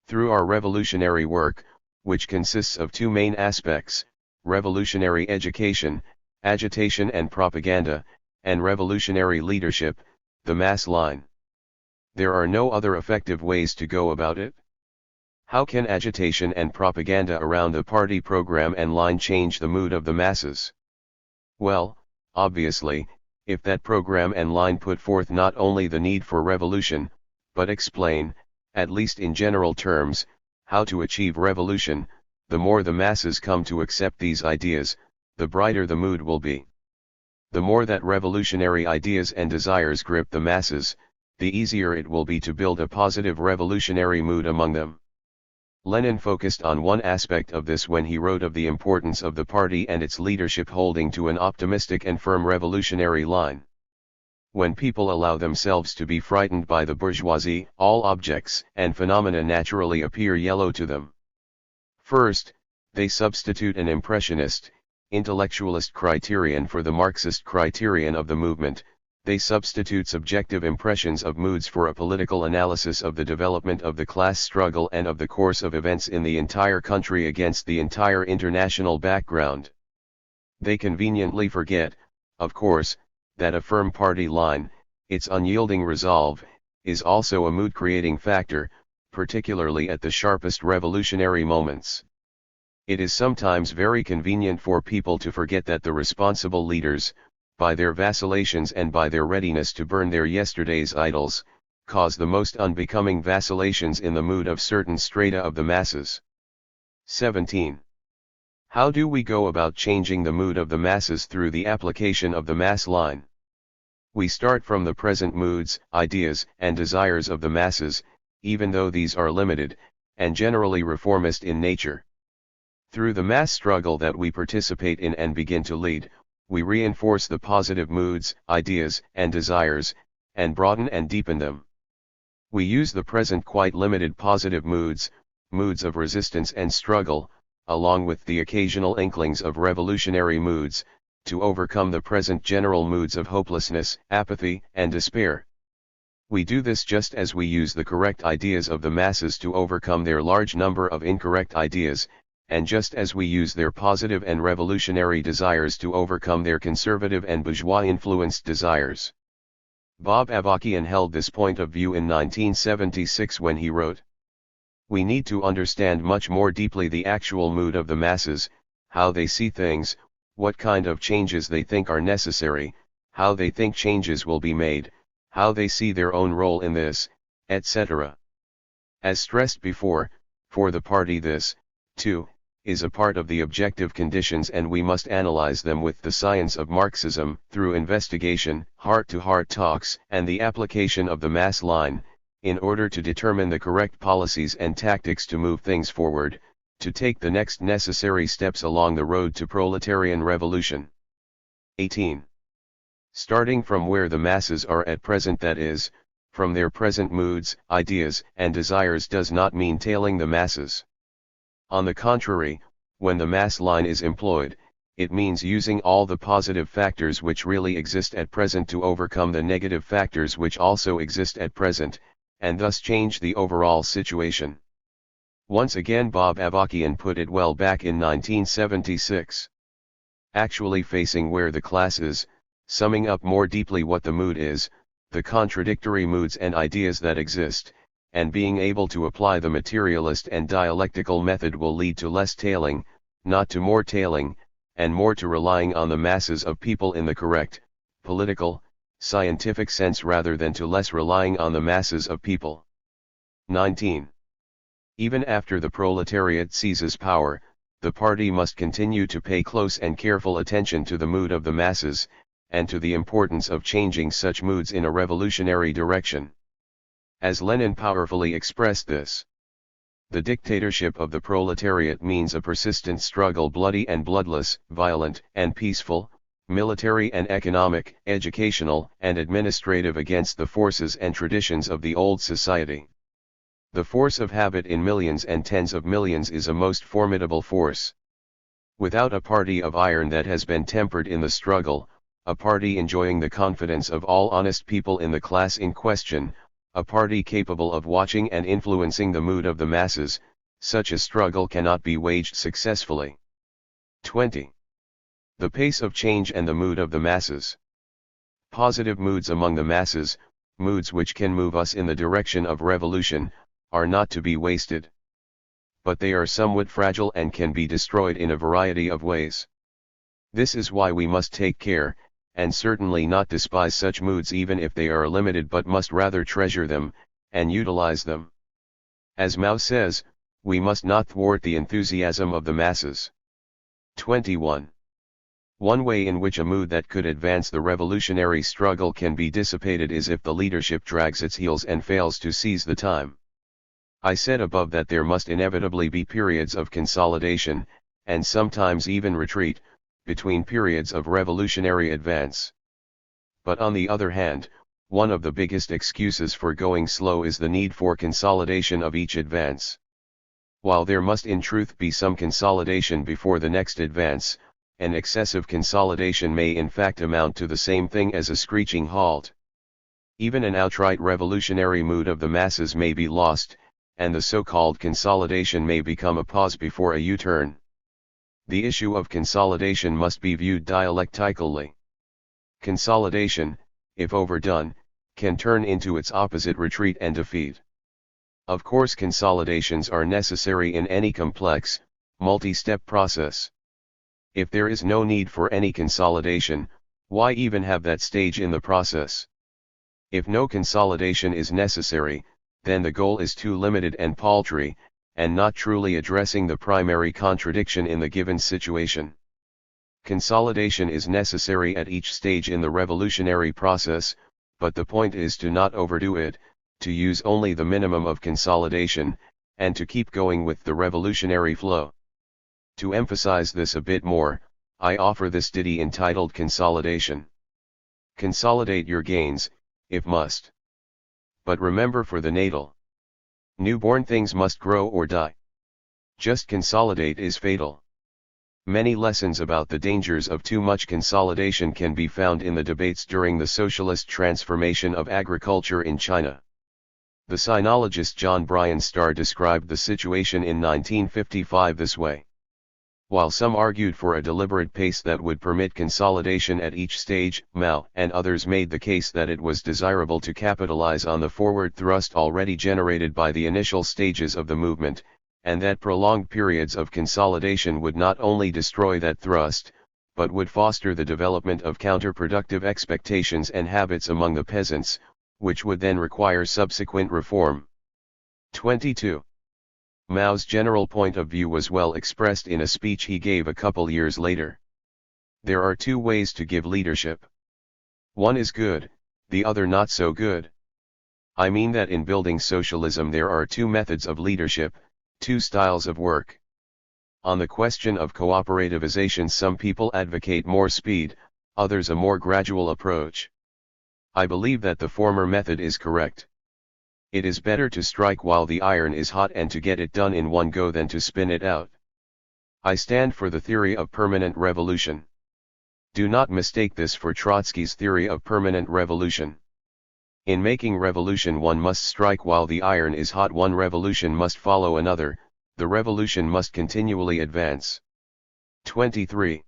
Through our revolutionary work, which consists of two main aspects, revolutionary education, agitation and propaganda, and revolutionary leadership, the mass line. There are no other effective ways to go about it. How can agitation and propaganda around a party program and line change the mood of the masses? Well, obviously, if that program and line put forth not only the need for revolution, but explain, at least in general terms, how to achieve revolution, the more the masses come to accept these ideas, the brighter the mood will be. The more that revolutionary ideas and desires grip the masses, the easier it will be to build a positive revolutionary mood among them. Lenin focused on one aspect of this when he wrote of the importance of the party and its leadership holding to an optimistic and firm revolutionary line. When people allow themselves to be frightened by the bourgeoisie, all objects and phenomena naturally appear yellow to them. First, they substitute an impressionist, intellectualist criterion for the Marxist criterion of the movement. They substitute subjective impressions of moods for a political analysis of the development of the class struggle and of the course of events in the entire country against the entire international background. They conveniently forget, of course, that a firm party line, its unyielding resolve, is also a mood-creating factor, particularly at the sharpest revolutionary moments. It is sometimes very convenient for people to forget that the responsible leaders, by their vacillations and by their readiness to burn their yesterday's idols, cause the most unbecoming vacillations in the mood of certain strata of the masses. 17. How do we go about changing the mood of the masses through the application of the mass line? We start from the present moods, ideas, and desires of the masses, even though these are limited, and generally reformist in nature. Through the mass struggle that we participate in and begin to lead, we reinforce the positive moods, ideas, and desires, and broaden and deepen them. We use the present quite limited positive moods, moods of resistance and struggle, along with the occasional inklings of revolutionary moods, to overcome the present general moods of hopelessness, apathy, and despair. We do this just as we use the correct ideas of the masses to overcome their large number of incorrect ideas, and just as we use their positive and revolutionary desires to overcome their conservative and bourgeois-influenced desires. Bob Avakian held this point of view in 1976 when he wrote, "We need to understand much more deeply the actual mood of the masses, how they see things, what kind of changes they think are necessary, how they think changes will be made, how they see their own role in this, etc. As stressed before, for the party this, too, is a part of the objective conditions, and we must analyze them with the science of Marxism, through investigation, heart-to-heart talks, and the application of the mass line, in order to determine the correct policies and tactics to move things forward, to take the next necessary steps along the road to proletarian revolution. 18. Starting from where the masses are at present, that is, from their present moods, ideas, and desires, does not mean tailing the masses. On the contrary, when the mass line is employed, it means using all the positive factors which really exist at present to overcome the negative factors which also exist at present, and thus change the overall situation. Once again, Bob Avakian put it well back in 1976. Actually facing where the class is, summing up more deeply what the mood is, the contradictory moods and ideas that exist, and being able to apply the materialist and dialectical method will lead to less tailing, not to more tailing, and more to relying on the masses of people in the correct, political, scientific sense, rather than to less relying on the masses of people. 19. Even after the proletariat seizes power, the party must continue to pay close and careful attention to the mood of the masses, and to the importance of changing such moods in a revolutionary direction. As Lenin powerfully expressed this, the dictatorship of the proletariat means a persistent struggle, bloody and bloodless, violent and peaceful, military and economic, educational and administrative, against the forces and traditions of the old society. The force of habit in millions and tens of millions is a most formidable force. Without a party of iron that has been tempered in the struggle, a party enjoying the confidence of all honest people in the class in question, a party capable of watching and influencing the mood of the masses, such a struggle cannot be waged successfully. 20. The pace of change and the mood of the masses. Positive moods among the masses, moods which can move us in the direction of revolution, are not to be wasted. But they are somewhat fragile and can be destroyed in a variety of ways. This is why we must take care, and certainly not despise such moods even if they are limited, but must rather treasure them, and utilize them. As Mao says, we must not thwart the enthusiasm of the masses. 21. One way in which a mood that could advance the revolutionary struggle can be dissipated is if the leadership drags its heels and fails to seize the time. I said above that there must inevitably be periods of consolidation, and sometimes even retreat, between periods of revolutionary advance. But on the other hand, one of the biggest excuses for going slow is the need for consolidation of each advance. While there must in truth be some consolidation before the next advance, an excessive consolidation may in fact amount to the same thing as a screeching halt. Even an outright revolutionary mood of the masses may be lost, and the so-called consolidation may become a pause before a U-turn. The issue of consolidation must be viewed dialectically. Consolidation, if overdone, can turn into its opposite, retreat and defeat. Of course, consolidations are necessary in any complex, multi-step process. If there is no need for any consolidation, why even have that stage in the process? If no consolidation is necessary, then the goal is too limited and paltry, and not truly addressing the primary contradiction in the given situation. Consolidation is necessary at each stage in the revolutionary process, but the point is to not overdo it, to use only the minimum of consolidation, and to keep going with the revolutionary flow. To emphasize this a bit more, I offer this ditty entitled Consolidation. Consolidate your gains, if must. But remember, for the natal newborn things must grow or die. Just consolidate is fatal. Many lessons about the dangers of too much consolidation can be found in the debates during the socialist transformation of agriculture in China. The sinologist John Bryan Starr described the situation in 1955 this way. While some argued for a deliberate pace that would permit consolidation at each stage, Mao and others made the case that it was desirable to capitalize on the forward thrust already generated by the initial stages of the movement, and that prolonged periods of consolidation would not only destroy that thrust, but would foster the development of counterproductive expectations and habits among the peasants, which would then require subsequent reform. 22. Mao's general point of view was well expressed in a speech he gave a couple years later. There are two ways to give leadership. One is good, the other not so good. I mean that in building socialism there are two methods of leadership, two styles of work. On the question of cooperativization, some people advocate more speed, others a more gradual approach. I believe that the former method is correct. It is better to strike while the iron is hot and to get it done in one go than to spin it out. I stand for the theory of permanent revolution. Do not mistake this for Trotsky's theory of permanent revolution. In making revolution one must strike while the iron is hot, one revolution must follow another, the revolution must continually advance. 23.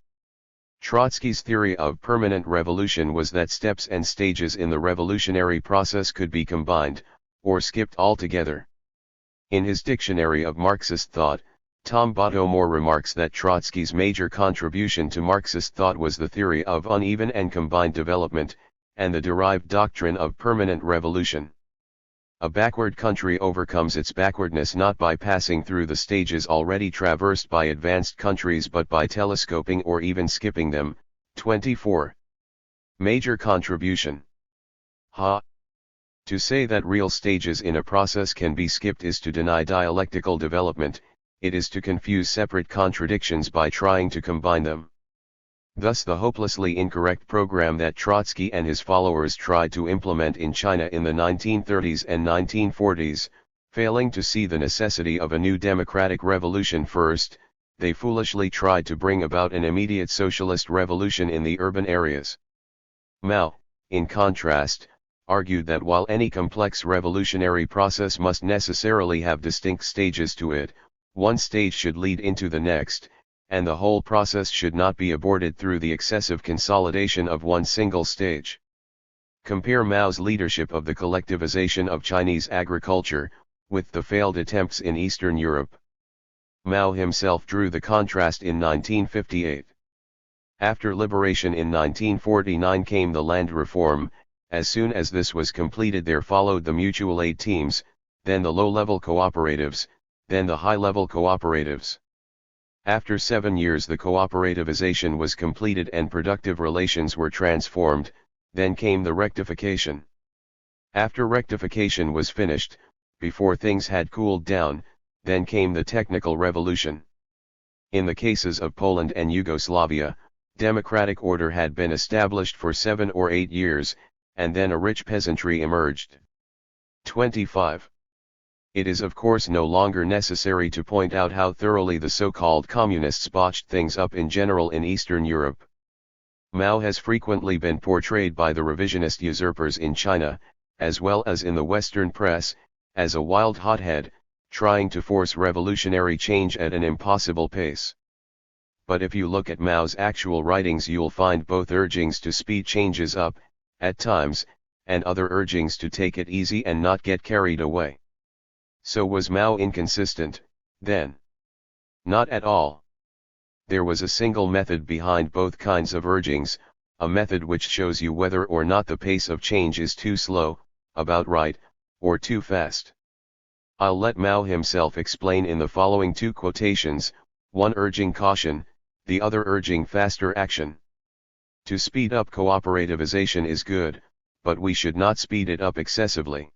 Trotsky's theory of permanent revolution was that steps and stages in the revolutionary process could be combined, or skipped altogether. In his Dictionary of Marxist Thought, Tom Bottomore remarks that Trotsky's major contribution to Marxist thought was the theory of uneven and combined development, and the derived doctrine of permanent revolution. A backward country overcomes its backwardness not by passing through the stages already traversed by advanced countries but by telescoping or even skipping them. 24. Major contribution. To say that real stages in a process can be skipped is to deny dialectical development, it is to confuse separate contradictions by trying to combine them. Thus the hopelessly incorrect program that Trotsky and his followers tried to implement in China in the 1930s and 1940s, failing to see the necessity of a new democratic revolution first, they foolishly tried to bring about an immediate socialist revolution in the urban areas. Mao, in contrast, argued that while any complex revolutionary process must necessarily have distinct stages to it, one stage should lead into the next, and the whole process should not be aborted through the excessive consolidation of one single stage. Compare Mao's leadership of the collectivization of Chinese agriculture, with the failed attempts in Eastern Europe. Mao himself drew the contrast in 1958. After liberation in 1949 came the land reform. As soon as this was completed there followed the mutual aid teams, then the low-level cooperatives, then the high-level cooperatives. After 7 years the cooperativization was completed and productive relations were transformed, then came the rectification. After rectification was finished, before things had cooled down, then came the technical revolution. In the cases of Poland and Yugoslavia, democratic order had been established for 7 or 8 years, and then a rich peasantry emerged. 25. It is of course no longer necessary to point out how thoroughly the so-called communists botched things up in general in Eastern Europe. Mao has frequently been portrayed by the revisionist usurpers in China, as well as in the Western press, as a wild hothead, trying to force revolutionary change at an impossible pace. But if you look at Mao's actual writings you'll find both urgings to speed changes up, at times, and other urgings to take it easy and not get carried away. So was Mao inconsistent, then? Not at all. There was a single method behind both kinds of urgings, a method which shows you whether or not the pace of change is too slow, about right, or too fast. I'll let Mao himself explain in the following two quotations, one urging caution, the other urging faster action. To speed up cooperativization is good, but we should not speed it up excessively.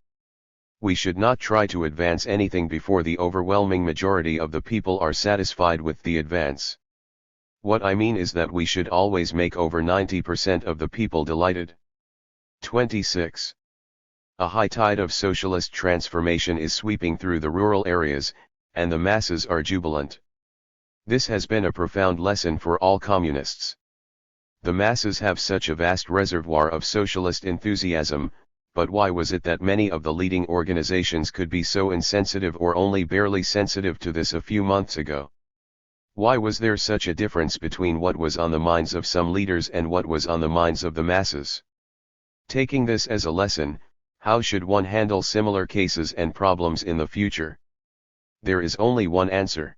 We should not try to advance anything before the overwhelming majority of the people are satisfied with the advance. What I mean is that we should always make over 90% of the people delighted. 26. A high tide of socialist transformation is sweeping through the rural areas, and the masses are jubilant. This has been a profound lesson for all communists. The masses have such a vast reservoir of socialist enthusiasm, but why was it that many of the leading organizations could be so insensitive or only barely sensitive to this a few months ago? Why was there such a difference between what was on the minds of some leaders and what was on the minds of the masses? Taking this as a lesson, how should one handle similar cases and problems in the future? There is only one answer.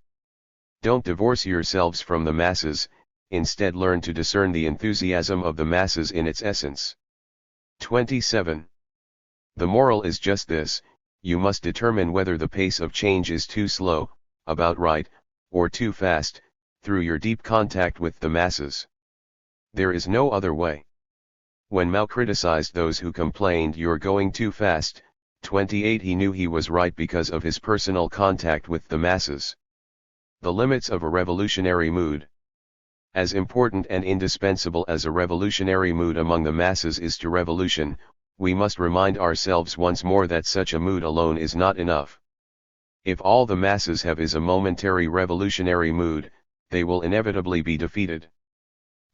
Don't divorce yourselves from the masses, instead learn to discern the enthusiasm of the masses in its essence. 27. The moral is just this: you must determine whether the pace of change is too slow, about right, or too fast, through your deep contact with the masses. There is no other way. When Mao criticized those who complained you're going too fast, 28, he knew he was right because of his personal contact with the masses. The limits of a revolutionary mood. As important and indispensable as a revolutionary mood among the masses is to revolution, we must remind ourselves once more that such a mood alone is not enough. If all the masses have is a momentary revolutionary mood, they will inevitably be defeated.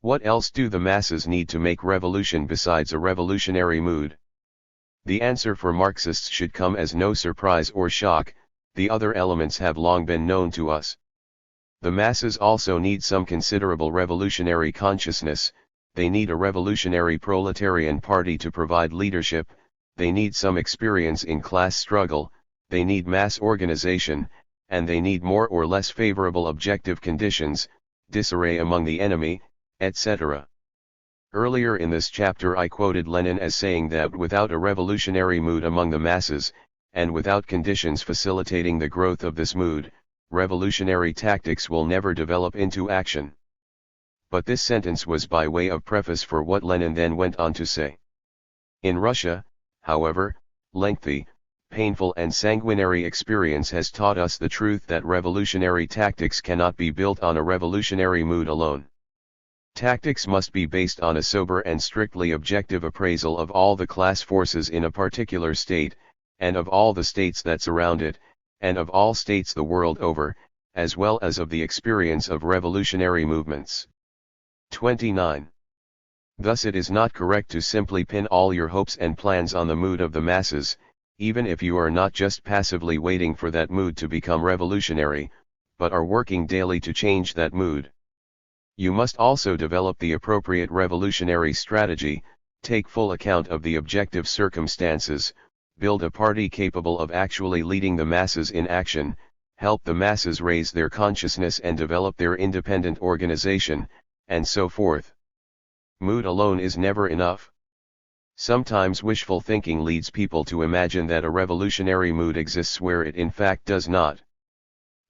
What else do the masses need to make revolution besides a revolutionary mood? The answer for Marxists should come as no surprise or shock: the other elements have long been known to us. The masses also need some considerable revolutionary consciousness. They need a revolutionary proletarian party to provide leadership, they need some experience in class struggle, they need mass organization, and they need more or less favorable objective conditions, disarray among the enemy, etc. Earlier in this chapter I quoted Lenin as saying that without a revolutionary mood among the masses, and without conditions facilitating the growth of this mood, revolutionary tactics will never develop into action. But this sentence was by way of preface for what Lenin then went on to say. In Russia, however, lengthy, painful and sanguinary experience has taught us the truth that revolutionary tactics cannot be built on a revolutionary mood alone. Tactics must be based on a sober and strictly objective appraisal of all the class forces in a particular state, and of all the states that surround it, and of all states the world over, as well as of the experience of revolutionary movements. 29. Thus it is not correct to simply pin all your hopes and plans on the mood of the masses, even if you are not just passively waiting for that mood to become revolutionary, but are working daily to change that mood. You must also develop the appropriate revolutionary strategy, take full account of the objective circumstances, build a party capable of actually leading the masses in action, help the masses raise their consciousness and develop their independent organization, and so forth. Mood alone is never enough. Sometimes wishful thinking leads people to imagine that a revolutionary mood exists where it in fact does not.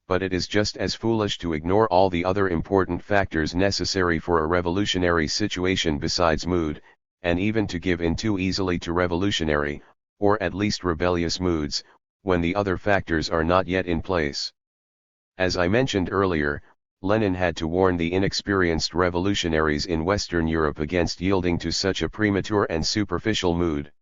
But it is just as foolish to ignore all the other important factors necessary for a revolutionary situation besides mood, and even to give in too easily to revolutionary, or at least rebellious moods, when the other factors are not yet in place. As I mentioned earlier, Lenin had to warn the inexperienced revolutionaries in Western Europe against yielding to such a premature and superficial mood.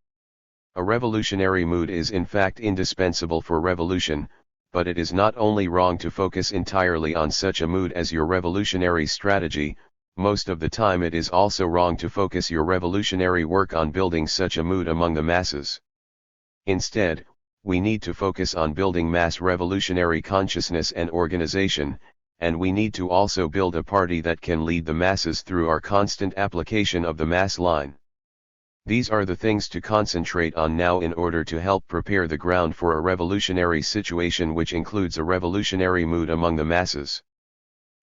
A revolutionary mood is in fact indispensable for revolution, but it is not only wrong to focus entirely on such a mood as your revolutionary strategy, most of the time it is also wrong to focus your revolutionary work on building such a mood among the masses. Instead, we need to focus on building mass revolutionary consciousness and organization, and we need to also build a party that can lead the masses through our constant application of the mass line. These are the things to concentrate on now in order to help prepare the ground for a revolutionary situation which includes a revolutionary mood among the masses.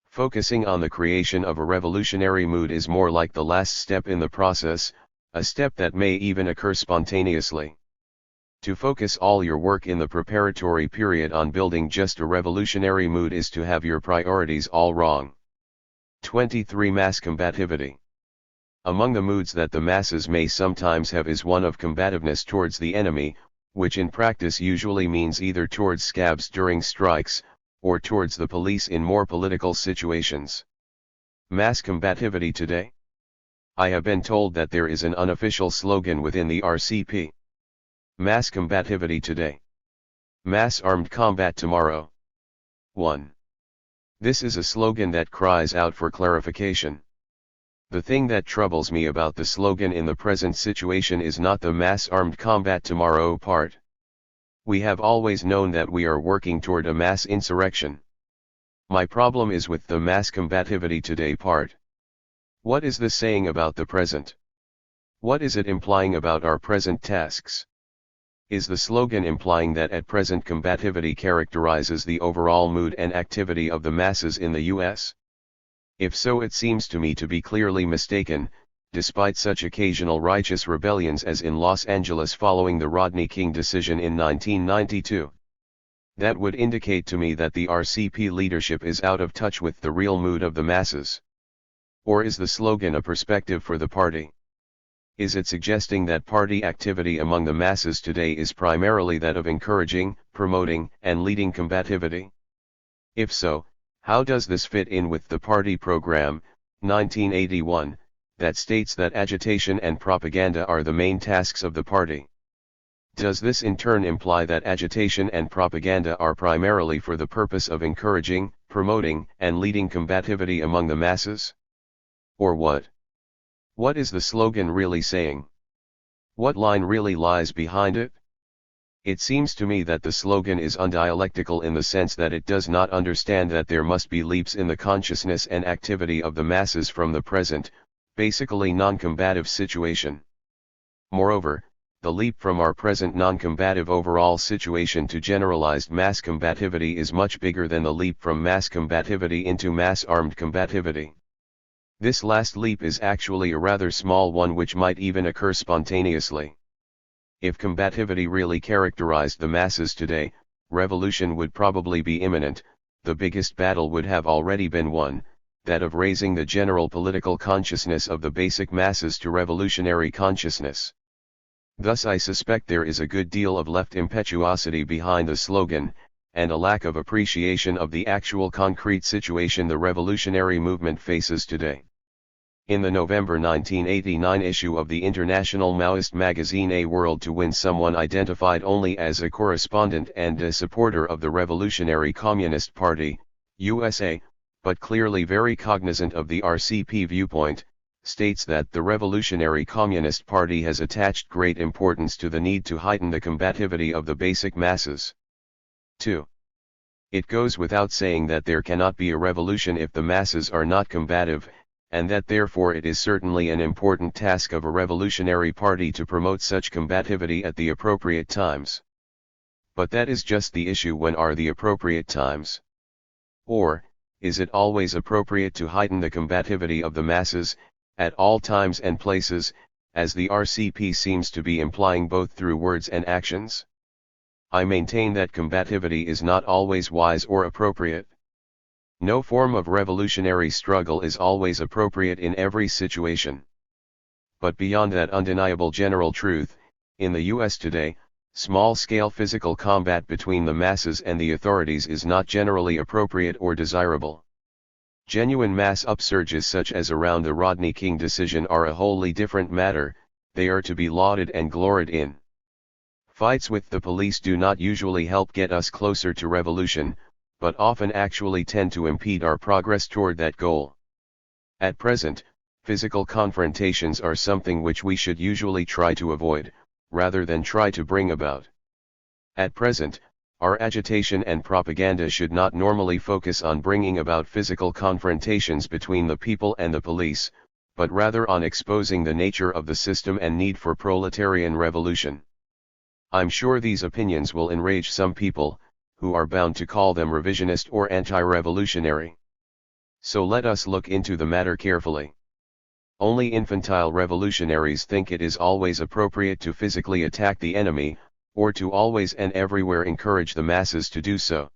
Focusing on the creation of a revolutionary mood is more like the last step in the process, a step that may even occur spontaneously. To focus all your work in the preparatory period on building just a revolutionary mood is to have your priorities all wrong. 23. Mass combativity. Among the moods that the masses may sometimes have is one of combativeness towards the enemy, which in practice usually means either towards scabs during strikes, or towards the police in more political situations. Mass combativity today? I have been told that there is an unofficial slogan within the RCP. Mass combativity today. Mass armed combat tomorrow. 1. This is a slogan that cries out for clarification. The thing that troubles me about the slogan in the present situation is not the mass armed combat tomorrow part. We have always known that we are working toward a mass insurrection. My problem is with the mass combativity today part. What is this saying about the present? What is it implying about our present tasks? Is the slogan implying that at present combativity characterizes the overall mood and activity of the masses in the U.S.? If so, it seems to me to be clearly mistaken, despite such occasional righteous rebellions as in Los Angeles following the Rodney King decision in 1992. That would indicate to me that the RCP leadership is out of touch with the real mood of the masses. Or is the slogan a perspective for the party? Is it suggesting that party activity among the masses today is primarily that of encouraging, promoting, and leading combativity? If so, how does this fit in with the party program, 1981, that states that agitation and propaganda are the main tasks of the party? Does this in turn imply that agitation and propaganda are primarily for the purpose of encouraging, promoting, and leading combativity among the masses? Or what? What is the slogan really saying? What line really lies behind it? It seems to me that the slogan is undialectical in the sense that it does not understand that there must be leaps in the consciousness and activity of the masses from the present, basically non-combative situation. Moreover, the leap from our present non-combative overall situation to generalized mass combativity is much bigger than the leap from mass combativity into mass armed combativity. This last leap is actually a rather small one which might even occur spontaneously. If combativity really characterized the masses today, revolution would probably be imminent. The biggest battle would have already been won, that of raising the general political consciousness of the basic masses to revolutionary consciousness. Thus I suspect there is a good deal of left impetuosity behind the slogan, and a lack of appreciation of the actual concrete situation the revolutionary movement faces today. In the November 1989 issue of the international Maoist magazine A World to Win, someone identified only as a correspondent and a supporter of the Revolutionary Communist Party, USA, but clearly very cognizant of the RCP viewpoint, states that the Revolutionary Communist Party has attached great importance to the need to heighten the combativity of the basic masses. 2. It goes without saying that there cannot be a revolution if the masses are not combative, and that therefore it is certainly an important task of a revolutionary party to promote such combativity at the appropriate times. But that is just the issue: when are the appropriate times? Or, is it always appropriate to heighten the combativity of the masses, at all times and places, as the RCP seems to be implying both through words and actions? I maintain that combativity is not always wise or appropriate. No form of revolutionary struggle is always appropriate in every situation. But beyond that undeniable general truth, in the US today, small-scale physical combat between the masses and the authorities is not generally appropriate or desirable. Genuine mass upsurges such as around the Rodney King decision are a wholly different matter. They are to be lauded and gloried in. Fights with the police do not usually help get us closer to revolution, but often actually tend to impede our progress toward that goal. At present, physical confrontations are something which we should usually try to avoid, rather than try to bring about. At present, our agitation and propaganda should not normally focus on bringing about physical confrontations between the people and the police, but rather on exposing the nature of the system and need for proletarian revolution. I'm sure these opinions will enrage some people, who are bound to call them revisionist or anti-revolutionary. So let us look into the matter carefully. Only infantile revolutionaries think it is always appropriate to physically attack the enemy, or to always and everywhere encourage the masses to do so.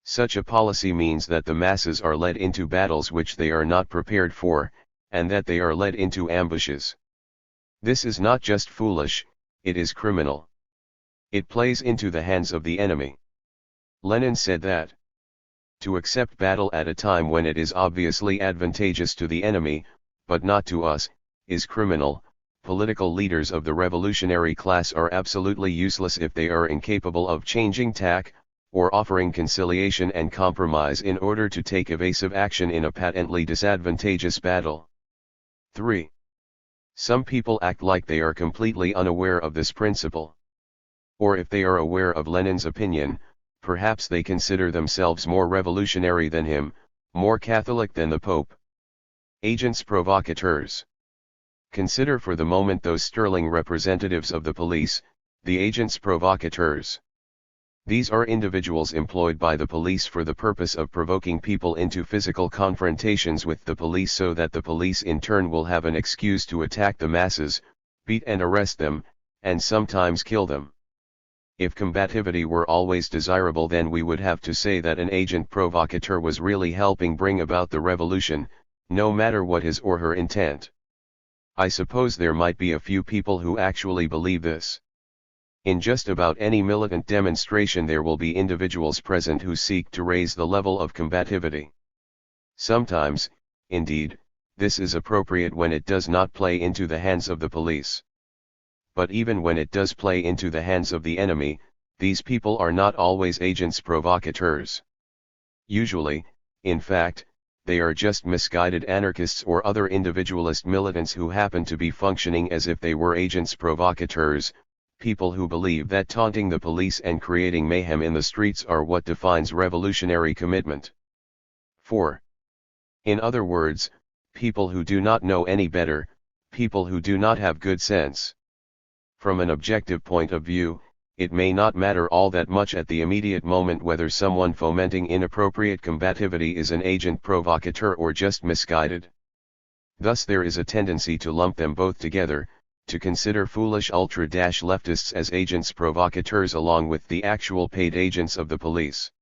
Such a policy means that the masses are led into battles which they are not prepared for, and that they are led into ambushes. This is not just foolish, it is criminal. It plays into the hands of the enemy. Lenin said that to accept battle at a time when it is obviously advantageous to the enemy, but not to us, is criminal. Political leaders of the revolutionary class are absolutely useless if they are incapable of changing tack, or offering conciliation and compromise in order to take evasive action in a patently disadvantageous battle. 3. Some people act like they are completely unaware of this principle. Or if they are aware of Lenin's opinion, perhaps they consider themselves more revolutionary than him, more Catholic than the Pope. Agents provocateurs. Consider for the moment those sterling representatives of the police, the agents provocateurs. These are individuals employed by the police for the purpose of provoking people into physical confrontations with the police so that the police in turn will have an excuse to attack the masses, beat and arrest them, and sometimes kill them. If combativity were always desirable, then we would have to say that an agent provocateur was really helping bring about the revolution, no matter what his or her intent. I suppose there might be a few people who actually believe this. In just about any militant demonstration there will be individuals present who seek to raise the level of combativity. Sometimes, indeed, this is appropriate when it does not play into the hands of the police. But even when it does play into the hands of the enemy, these people are not always agents provocateurs. Usually, in fact, they are just misguided anarchists or other individualist militants who happen to be functioning as if they were agents provocateurs, people who believe that taunting the police and creating mayhem in the streets are what defines revolutionary commitment. 4. In other words, people who do not know any better, people who do not have good sense. From an objective point of view, it may not matter all that much at the immediate moment whether someone fomenting inappropriate combativity is an agent provocateur or just misguided. Thus there is a tendency to lump them both together, to consider foolish ultra-leftists as agents provocateurs along with the actual paid agents of the police.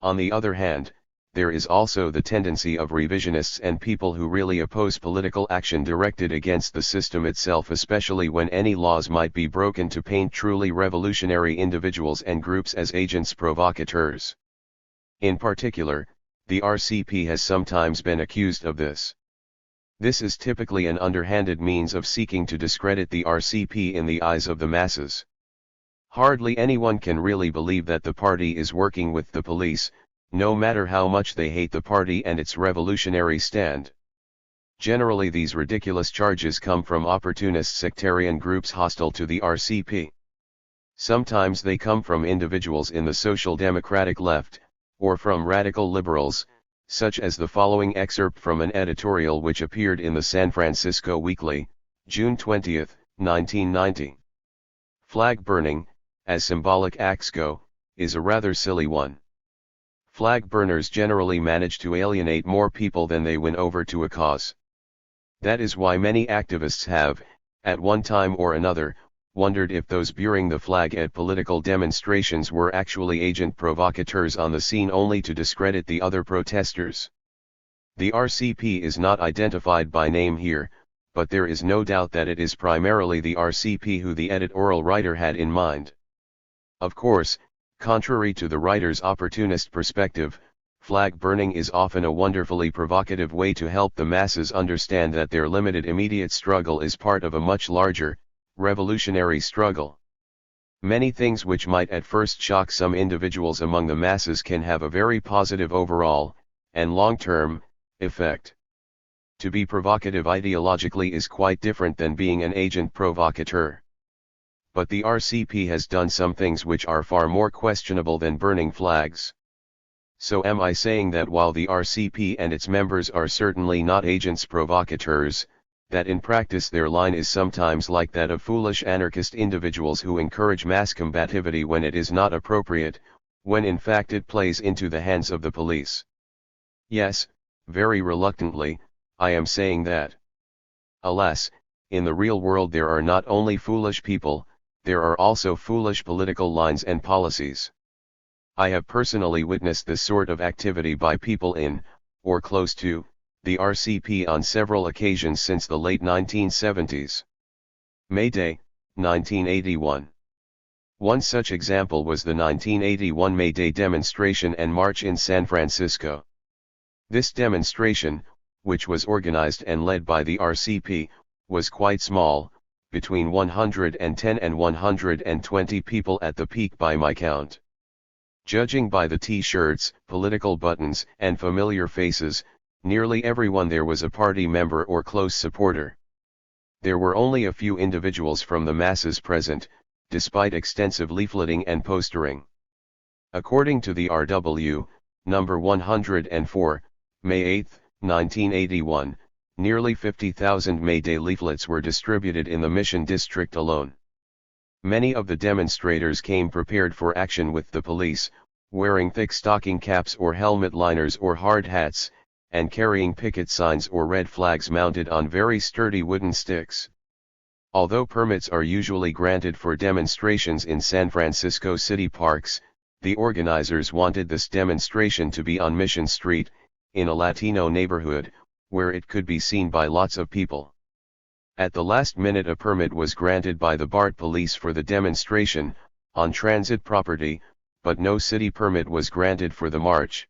On the other hand, there is also the tendency of revisionists and people who really oppose political action directed against the system itself, especially when any laws might be broken, to paint truly revolutionary individuals and groups as agents provocateurs. In particular, the RCP has sometimes been accused of this. This is typically an underhanded means of seeking to discredit the RCP in the eyes of the masses. Hardly anyone can really believe that the party is working with the police, no matter how much they hate the party and its revolutionary stand. Generally these ridiculous charges come from opportunist sectarian groups hostile to the RCP. Sometimes they come from individuals in the social democratic left, or from radical liberals, such as the following excerpt from an editorial which appeared in the San Francisco Weekly, June 20, 1990. Flag burning, as symbolic acts go, is a rather silly one. Flag burners generally manage to alienate more people than they win over to a cause. That is why many activists have, at one time or another, wondered if those burning the flag at political demonstrations were actually agent provocateurs on the scene only to discredit the other protesters. The RCP is not identified by name here, but there is no doubt that it is primarily the RCP who the editorial writer had in mind. Of course, contrary to the writer's opportunist perspective, flag burning is often a wonderfully provocative way to help the masses understand that their limited immediate struggle is part of a much larger, revolutionary struggle. Many things which might at first shock some individuals among the masses can have a very positive overall, and long-term, effect. To be provocative ideologically is quite different than being an agent provocateur. But the RCP has done some things which are far more questionable than burning flags. So am I saying that while the RCP and its members are certainly not agents provocateurs, that in practice their line is sometimes like that of foolish anarchist individuals who encourage mass combativity when it is not appropriate, when in fact it plays into the hands of the police? Yes, very reluctantly, I am saying that. Alas, in the real world there are not only foolish people, there are also foolish political lines and policies. I have personally witnessed this sort of activity by people in, or close to, the RCP on several occasions since the late 1970s. May Day, 1981. One such example was the 1981 May Day demonstration and march in San Francisco. This demonstration, which was organized and led by the RCP, was quite small, between 110 and 120 people at the peak by my count. Judging by the T-shirts, political buttons, and familiar faces, nearly everyone there was a party member or close supporter. There were only a few individuals from the masses present, despite extensive leafleting and postering. According to the RW, number 104, May 8, 1981, nearly 50,000 May Day leaflets were distributed in the Mission District alone. Many of the demonstrators came prepared for action with the police, wearing thick stocking caps or helmet liners or hard hats, and carrying picket signs or red flags mounted on very sturdy wooden sticks. Although permits are usually granted for demonstrations in San Francisco city parks, the organizers wanted this demonstration to be on Mission Street, in a Latino neighborhood, where it could be seen by lots of people. At the last minute a permit was granted by the BART police for the demonstration, on transit property, but no city permit was granted for the march.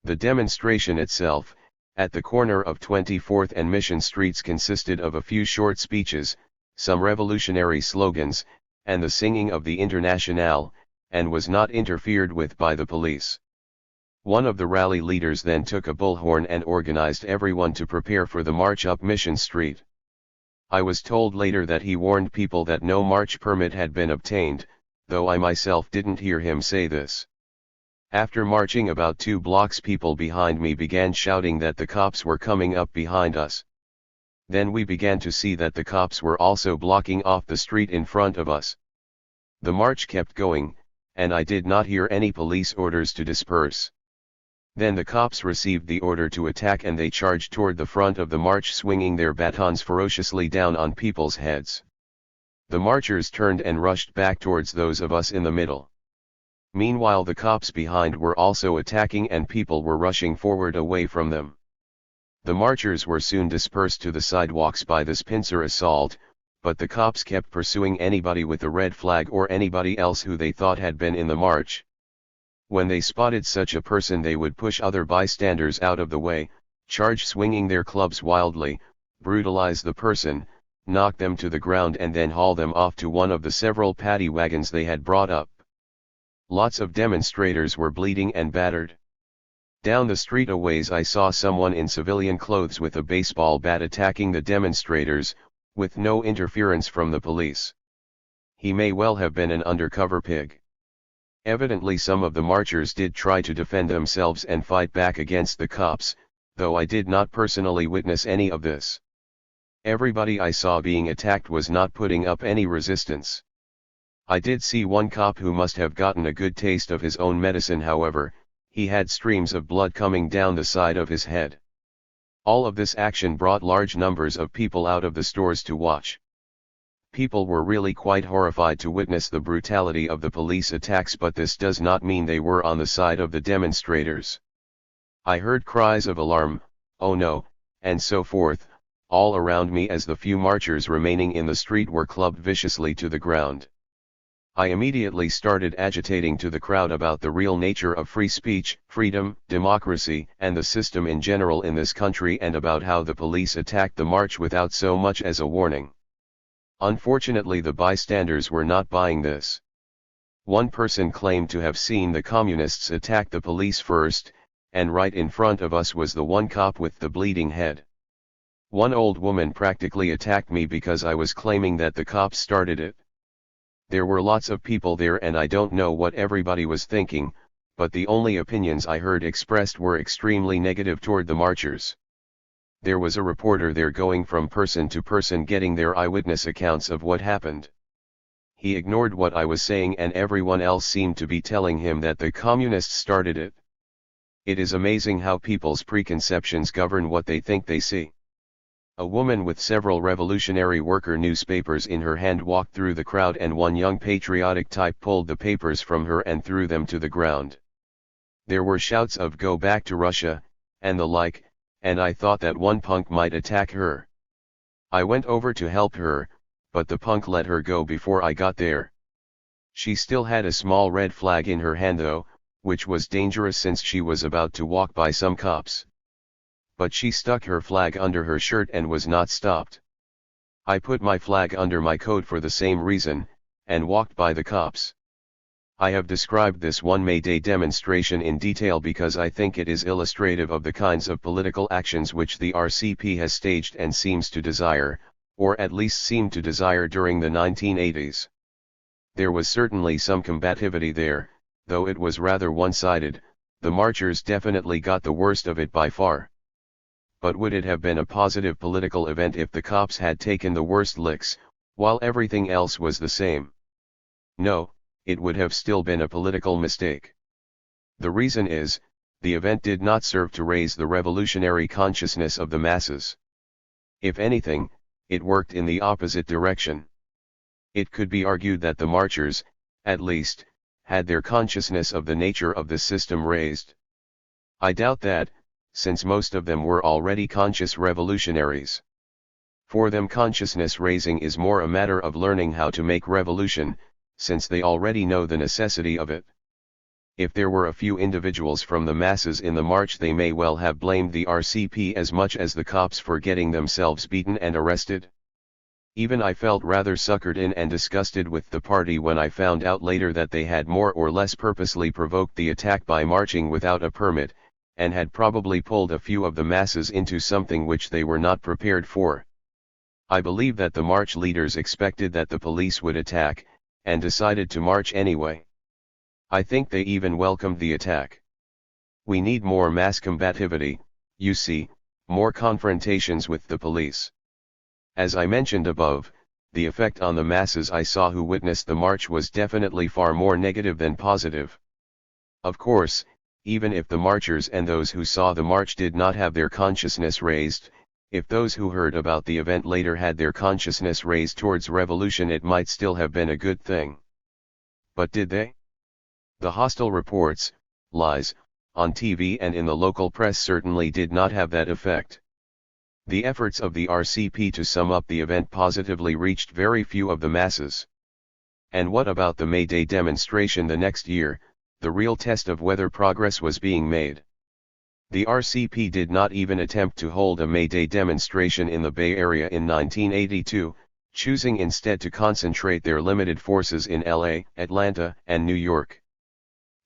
The demonstration itself, at the corner of 24th and Mission Streets, consisted of a few short speeches, some revolutionary slogans, and the singing of the Internationale, and was not interfered with by the police. One of the rally leaders then took a bullhorn and organized everyone to prepare for the march up Mission Street. I was told later that he warned people that no march permit had been obtained, though I myself didn't hear him say this. After marching about 2 blocks, people behind me began shouting that the cops were coming up behind us. Then we began to see that the cops were also blocking off the street in front of us. The march kept going, and I did not hear any police orders to disperse. Then the cops received the order to attack and they charged toward the front of the march, swinging their batons ferociously down on people's heads. The marchers turned and rushed back towards those of us in the middle. Meanwhile the cops behind were also attacking and people were rushing forward away from them. The marchers were soon dispersed to the sidewalks by this pincer assault, but the cops kept pursuing anybody with a red flag or anybody else who they thought had been in the march. When they spotted such a person they would push other bystanders out of the way, charge swinging their clubs wildly, brutalize the person, knock them to the ground and then haul them off to one of the several paddy wagons they had brought up. Lots of demonstrators were bleeding and battered. Down the street a ways I saw someone in civilian clothes with a baseball bat attacking the demonstrators, with no interference from the police. He may well have been an undercover pig. Evidently some of the marchers did try to defend themselves and fight back against the cops, though I did not personally witness any of this. Everybody I saw being attacked was not putting up any resistance. I did see one cop who must have gotten a good taste of his own medicine. However, he had streams of blood coming down the side of his head. All of this action brought large numbers of people out of the stores to watch. People were really quite horrified to witness the brutality of the police attacks, but this does not mean they were on the side of the demonstrators. I heard cries of alarm, "Oh no," and so forth, all around me as the few marchers remaining in the street were clubbed viciously to the ground. I immediately started agitating to the crowd about the real nature of free speech, freedom, democracy, and the system in general in this country, and about how the police attacked the march without so much as a warning. Unfortunately, the bystanders were not buying this. One person claimed to have seen the communists attack the police first, and right in front of us was the one cop with the bleeding head. One old woman practically attacked me because I was claiming that the cops started it. There were lots of people there and I don't know what everybody was thinking, but the only opinions I heard expressed were extremely negative toward the marchers. There was a reporter there going from person to person getting their eyewitness accounts of what happened. He ignored what I was saying and everyone else seemed to be telling him that the communists started it. It is amazing how people's preconceptions govern what they think they see. A woman with several revolutionary worker newspapers in her hand walked through the crowd and one young patriotic type pulled the papers from her and threw them to the ground. There were shouts of "Go back to Russia," and the like, and I thought that one punk might attack her. I went over to help her, but the punk let her go before I got there. She still had a small red flag in her hand though, which was dangerous since she was about to walk by some cops. But she stuck her flag under her shirt and was not stopped. I put my flag under my coat for the same reason, and walked by the cops. I have described this one May Day demonstration in detail because I think it is illustrative of the kinds of political actions which the RCP has staged and seems to desire, or at least seemed to desire during the 1980s. There was certainly some combativity there, though it was rather one-sided. The marchers definitely got the worst of it by far. But would it have been a positive political event if the cops had taken the worst licks, while everything else was the same? No, it would have still been a political mistake. The reason is, the event did not serve to raise the revolutionary consciousness of the masses. If anything, it worked in the opposite direction. It could be argued that the marchers, at least, had their consciousness of the nature of the system raised. I doubt that, since most of them were already conscious revolutionaries. For them, consciousness raising is more a matter of learning how to make revolution, since they already know the necessity of it. If there were a few individuals from the masses in the march, they may well have blamed the RCP as much as the cops for getting themselves beaten and arrested. Even I felt rather suckered in and disgusted with the party when I found out later that they had more or less purposely provoked the attack by marching without a permit, and had probably pulled a few of the masses into something which they were not prepared for. I believe that the march leaders expected that the police would attack, and decided to march anyway. I think they even welcomed the attack. We need more mass combativity, you see, more confrontations with the police. As I mentioned above, the effect on the masses I saw who witnessed the march was definitely far more negative than positive. Of course, even if the marchers and those who saw the march did not have their consciousness raised, if those who heard about the event later had their consciousness raised towards revolution, it might still have been a good thing. But did they? The hostile reports, lies, on TV and in the local press certainly did not have that effect. The efforts of the RCP to sum up the event positively reached very few of the masses. And what about the May Day demonstration the next year, the real test of whether progress was being made? The RCP did not even attempt to hold a May Day demonstration in the Bay Area in 1982, choosing instead to concentrate their limited forces in LA, Atlanta, and New York.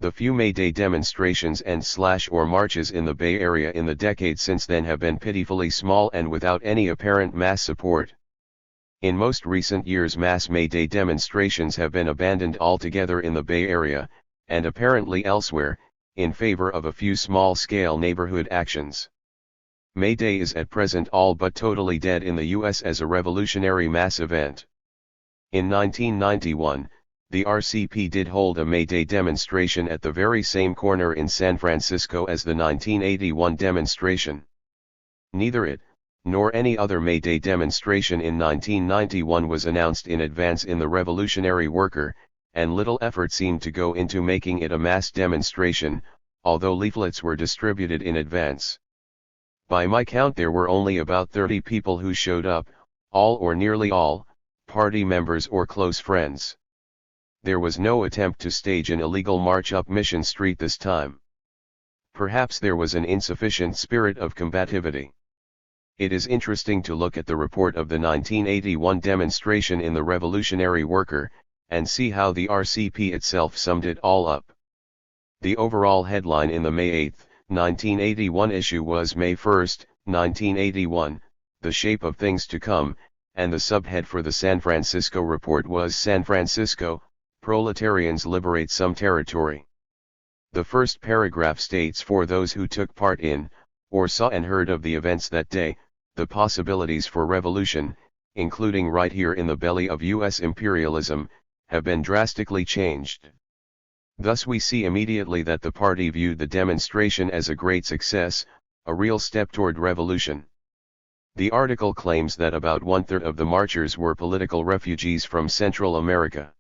The few May Day demonstrations and/or marches in the Bay Area in the decade since then have been pitifully small and without any apparent mass support. In most recent years, mass May Day demonstrations have been abandoned altogether in the Bay Area, and apparently elsewhere, in favor of a few small-scale neighborhood actions. May Day is at present all but totally dead in the US as a revolutionary mass event. In 1991, the RCP did hold a May Day demonstration at the very same corner in San Francisco as the 1981 demonstration. Neither it, nor any other May Day demonstration in 1991 was announced in advance in the Revolutionary Worker, and little effort seemed to go into making it a mass demonstration, although leaflets were distributed in advance. By my count, there were only about 30 people who showed up, all or nearly all, party members or close friends. There was no attempt to stage an illegal march up Mission Street this time. Perhaps there was an insufficient spirit of combativity. It is interesting to look at the report of the 1981 demonstration in the Revolutionary Worker, and see how the RCP itself summed it all up. The overall headline in the May 8, 1981 issue was May 1, 1981, The Shape of Things to Come, and the subhead for the San Francisco report was San Francisco, Proletarians Liberate Some Territory. The first paragraph states, for those who took part in, or saw and heard of the events that day, the possibilities for revolution, including right here in the belly of US imperialism, have been drastically changed. Thus we see immediately that the party viewed the demonstration as a great success, a real step toward revolution. The article claims that about 1/3 of the marchers were political refugees from Central America.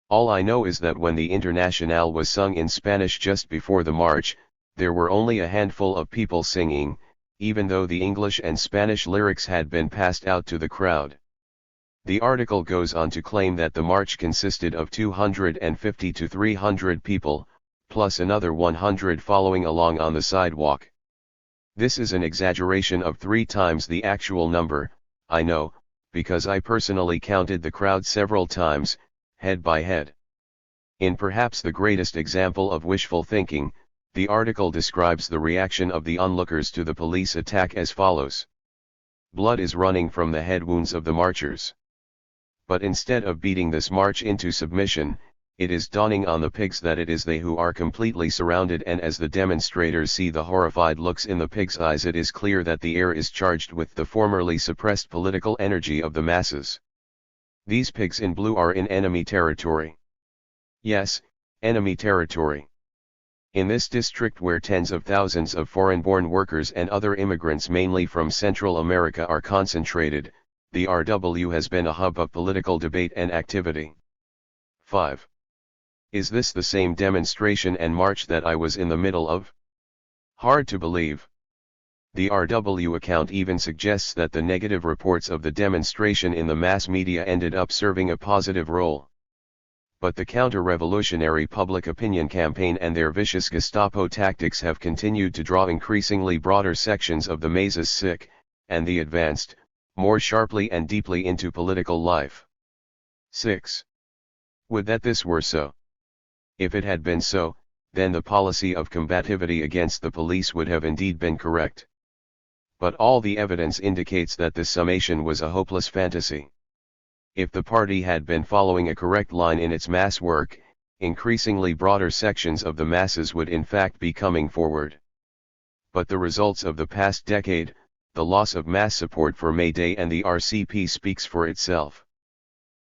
All I know is that when the Internacional was sung in Spanish just before the march, there were only a handful of people singing, even though the English and Spanish lyrics had been passed out to the crowd. The article goes on to claim that the march consisted of 250 to 300 people, plus another 100 following along on the sidewalk. This is an exaggeration of 3 times the actual number, I know, because I personally counted the crowd several times, head by head. In perhaps the greatest example of wishful thinking, the article describes the reaction of the onlookers to the police attack as follows. Blood is running from the head wounds of the marchers. But instead of beating this march into submission, it is dawning on the pigs that it is they who are completely surrounded, and as the demonstrators see the horrified looks in the pigs' eyes, it is clear that the air is charged with the formerly suppressed political energy of the masses. These pigs in blue are in enemy territory. Yes, enemy territory. In this district where tens of thousands of foreign-born workers and other immigrants mainly from Central America are concentrated, the RW has been a hub of political debate and activity. 5. Is this the same demonstration and march that I was in the middle of? Hard to believe. The RW account even suggests that the negative reports of the demonstration in the mass media ended up serving a positive role. But the counter-revolutionary public opinion campaign and their vicious Gestapo tactics have continued to draw increasingly broader sections of the masses sick, and the advanced, more sharply and deeply into political life. 6. Would that this were so. If it had been so, then the policy of combativity against the police would have indeed been correct. But all the evidence indicates that this summation was a hopeless fantasy. If the party had been following a correct line in its mass work, increasingly broader sections of the masses would in fact be coming forward. But the results of the past decade, the loss of mass support for May Day and the RCP speaks for itself.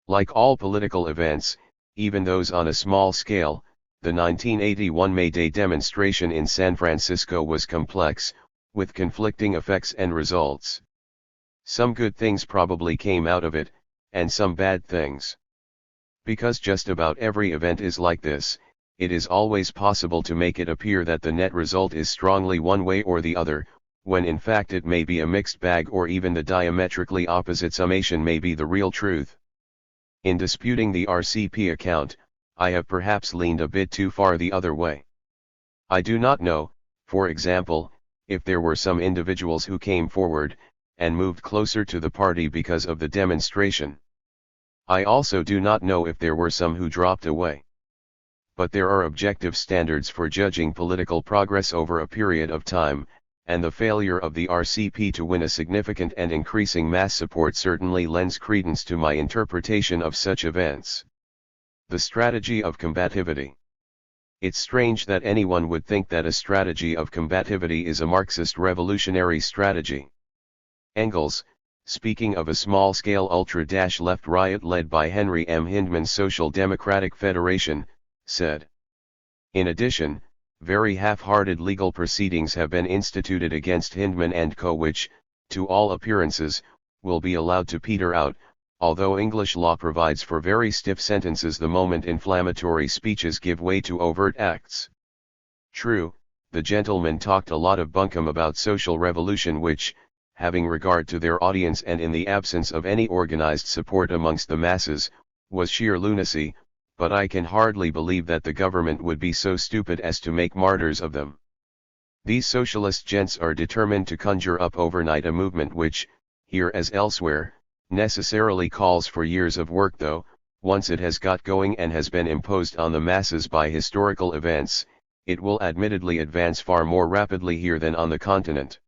Like all political events, even those on a small scale, the 1981 May Day demonstration in San Francisco was complex, with conflicting effects and results. Some good things probably came out of it, and some bad things. Because just about every event is like this, it is always possible to make it appear that the net result is strongly one way or the other, when in fact it may be a mixed bag or even the diametrically opposite summation may be the real truth. In disputing the RCP account, I have perhaps leaned a bit too far the other way. I do not know, for example, if there were some individuals who came forward, and moved closer to the party because of the demonstration. I also do not know if there were some who dropped away. But there are objective standards for judging political progress over a period of time, and the failure of the RCP to win a significant and increasing mass support certainly lends credence to my interpretation of such events. The strategy of combativity. It's strange that anyone would think that a strategy of combativity is a Marxist revolutionary strategy. Engels, speaking of a small-scale ultra-left riot led by Henry M. Hindman's Social Democratic Federation, said. In addition, very half-hearted legal proceedings have been instituted against Hindman and co. which, to all appearances, will be allowed to peter out, although English law provides for very stiff sentences the moment inflammatory speeches give way to overt acts. True, the gentlemen talked a lot of bunkum about social revolution which, having regard to their audience and in the absence of any organized support amongst the masses, was sheer lunacy, but I can hardly believe that the government would be so stupid as to make martyrs of them. These socialist gents are determined to conjure up overnight a movement which, here as elsewhere, necessarily calls for years of work though, once it has got going and has been imposed on the masses by historical events, it will admittedly advance far more rapidly here than on the continent.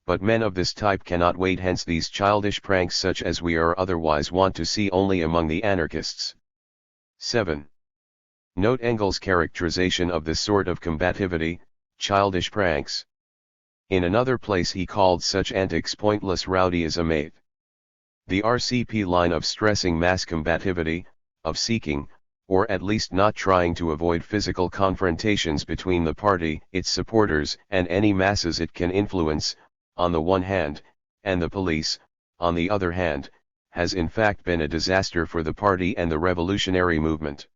But men of this type cannot wait, hence these childish pranks such as we are otherwise wont to see only among the anarchists. 7. Note Engels' characterization of this sort of combativity, childish pranks. In another place he called such antics pointless rowdyism. The RCP line of stressing mass combativity, of seeking, or at least not trying to avoid physical confrontations between the party, its supporters, and any masses it can influence, on the one hand, and the police, on the other hand, has in fact been a disaster for the party and the revolutionary movement.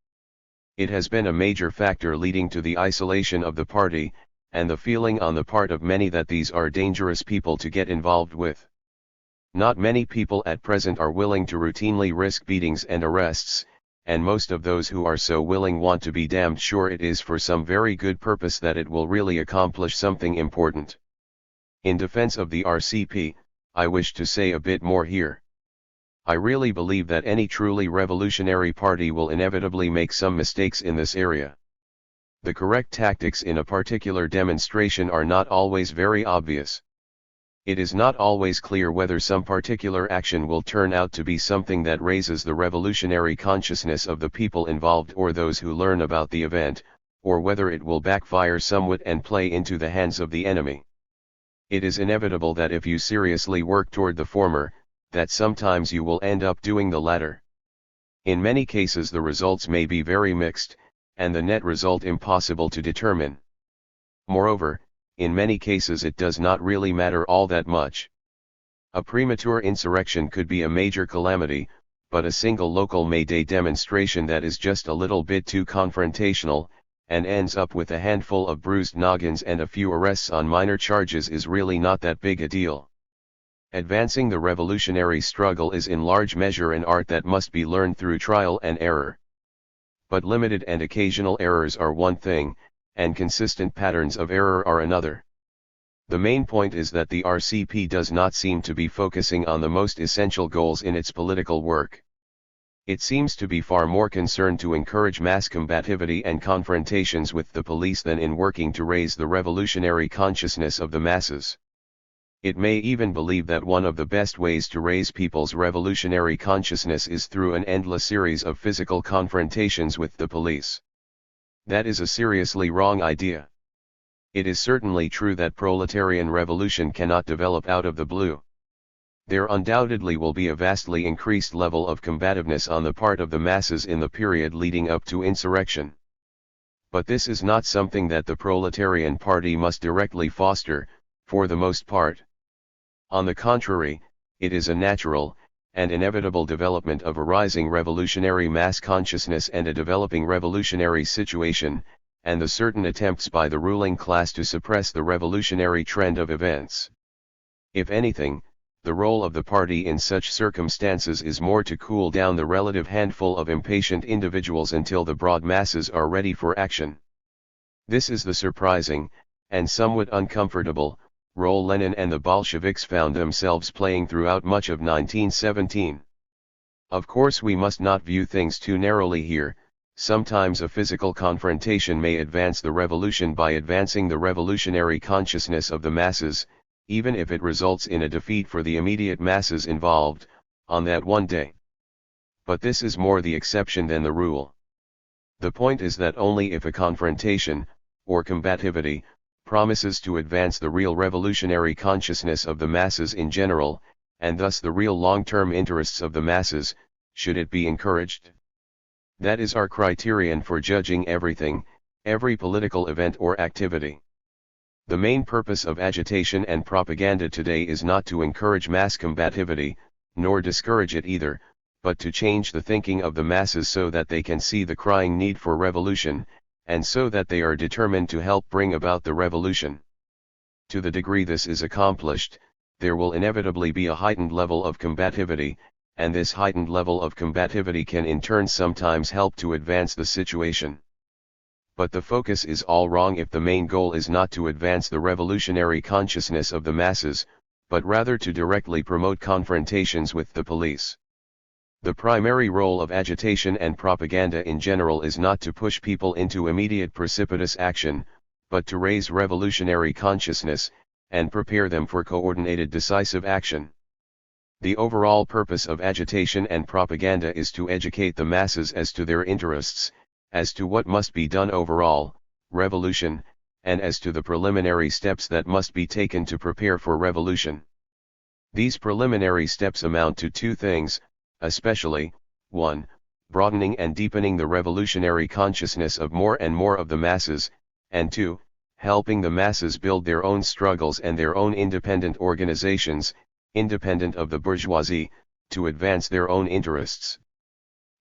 It has been a major factor leading to the isolation of the party, and the feeling on the part of many that these are dangerous people to get involved with. Not many people at present are willing to routinely risk beatings and arrests, and most of those who are so willing want to be damned sure it is for some very good purpose that it will really accomplish something important. In defense of the RCP, I wish to say a bit more here. I really believe that any truly revolutionary party will inevitably make some mistakes in this area. The correct tactics in a particular demonstration are not always very obvious. It is not always clear whether some particular action will turn out to be something that raises the revolutionary consciousness of the people involved or those who learn about the event, or whether it will backfire somewhat and play into the hands of the enemy. It is inevitable that if you seriously work toward the former, that sometimes you will end up doing the latter. In many cases the results may be very mixed, and the net result impossible to determine. Moreover, in many cases it does not really matter all that much. A premature insurrection could be a major calamity, but a single local May Day demonstration that is just a little bit too confrontational, and ends up with a handful of bruised noggins and a few arrests on minor charges is really not that big a deal. Advancing the revolutionary struggle is in large measure an art that must be learned through trial and error. But limited and occasional errors are one thing, and consistent patterns of error are another. The main point is that the RCP does not seem to be focusing on the most essential goals in its political work. It seems to be far more concerned to encourage mass combativity and confrontations with the police than in working to raise the revolutionary consciousness of the masses. It may even believe that one of the best ways to raise people's revolutionary consciousness is through an endless series of physical confrontations with the police. That is a seriously wrong idea. It is certainly true that proletarian revolution cannot develop out of the blue. There undoubtedly will be a vastly increased level of combativeness on the part of the masses in the period leading up to insurrection. But this is not something that the proletarian party must directly foster, for the most part. On the contrary, it is a natural, and inevitable development of a rising revolutionary mass consciousness and a developing revolutionary situation, and the certain attempts by the ruling class to suppress the revolutionary trend of events. If anything, the role of the party in such circumstances is more to cool down the relative handful of impatient individuals until the broad masses are ready for action. This is the surprising, and somewhat uncomfortable, role Lenin and the Bolsheviks found themselves playing throughout much of 1917. Of course we must not view things too narrowly here. Sometimes a physical confrontation may advance the revolution by advancing the revolutionary consciousness of the masses, even if it results in a defeat for the immediate masses involved, on that one day. But this is more the exception than the rule. The point is that only if a confrontation, or combativity, promises to advance the real revolutionary consciousness of the masses in general, and thus the real long-term interests of the masses, should it be encouraged. That is our criterion for judging everything, every political event or activity. The main purpose of agitation and propaganda today is not to encourage mass combativity, nor discourage it either, but to change the thinking of the masses so that they can see the crying need for revolution, and so that they are determined to help bring about the revolution. To the degree this is accomplished, there will inevitably be a heightened level of combativity, and this heightened level of combativity can in turn sometimes help to advance the situation. But the focus is all wrong if the main goal is not to advance the revolutionary consciousness of the masses, but rather to directly promote confrontations with the police. The primary role of agitation and propaganda in general is not to push people into immediate precipitous action, but to raise revolutionary consciousness, and prepare them for coordinated decisive action. The overall purpose of agitation and propaganda is to educate the masses as to their interests, as to what must be done overall, revolution, and as to the preliminary steps that must be taken to prepare for revolution. These preliminary steps amount to two things, especially, 1. Broadening and deepening the revolutionary consciousness of more and more of the masses, and 2. Helping the masses build their own struggles and their own independent organizations, independent of the bourgeoisie, to advance their own interests.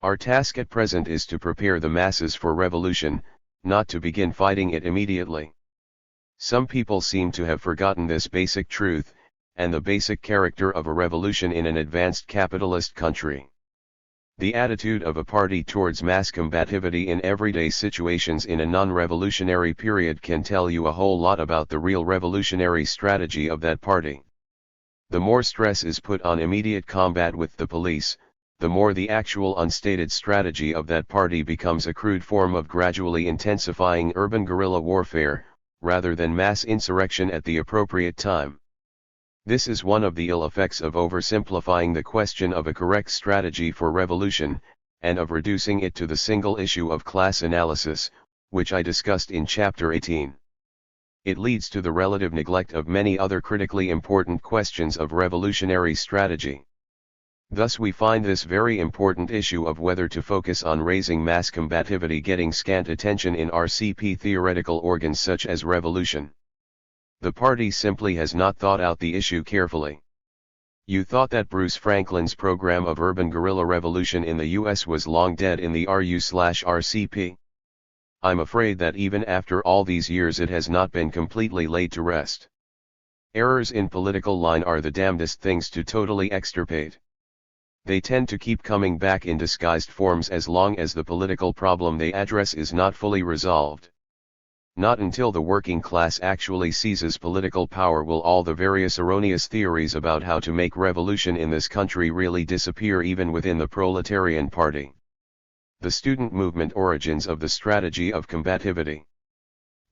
Our task at present is to prepare the masses for revolution, not to begin fighting it immediately. Some people seem to have forgotten this basic truth, and the basic character of a revolution in an advanced capitalist country. The attitude of a party towards mass combativity in everyday situations in a non-revolutionary period can tell you a whole lot about the real revolutionary strategy of that party. The more stress is put on immediate combat with the police, the more the actual unstated strategy of that party becomes a crude form of gradually intensifying urban guerrilla warfare, rather than mass insurrection at the appropriate time. This is one of the ill effects of oversimplifying the question of a correct strategy for revolution, and of reducing it to the single issue of class analysis, which I discussed in Chapter 18. It leads to the relative neglect of many other critically important questions of revolutionary strategy. Thus we find this very important issue of whether to focus on raising mass combativity getting scant attention in RCP theoretical organs such as revolution. The party simply has not thought out the issue carefully. You thought that Bruce Franklin's program of urban guerrilla revolution in the US was long dead in the RU/RCP? I'm afraid that even after all these years it has not been completely laid to rest. Errors in political line are the damnedest things to totally extirpate. They tend to keep coming back in disguised forms as long as the political problem they address is not fully resolved. Not until the working class actually seizes political power will all the various erroneous theories about how to make revolution in this country really disappear even within the proletarian party. The student movement origins of the strategy of combativity.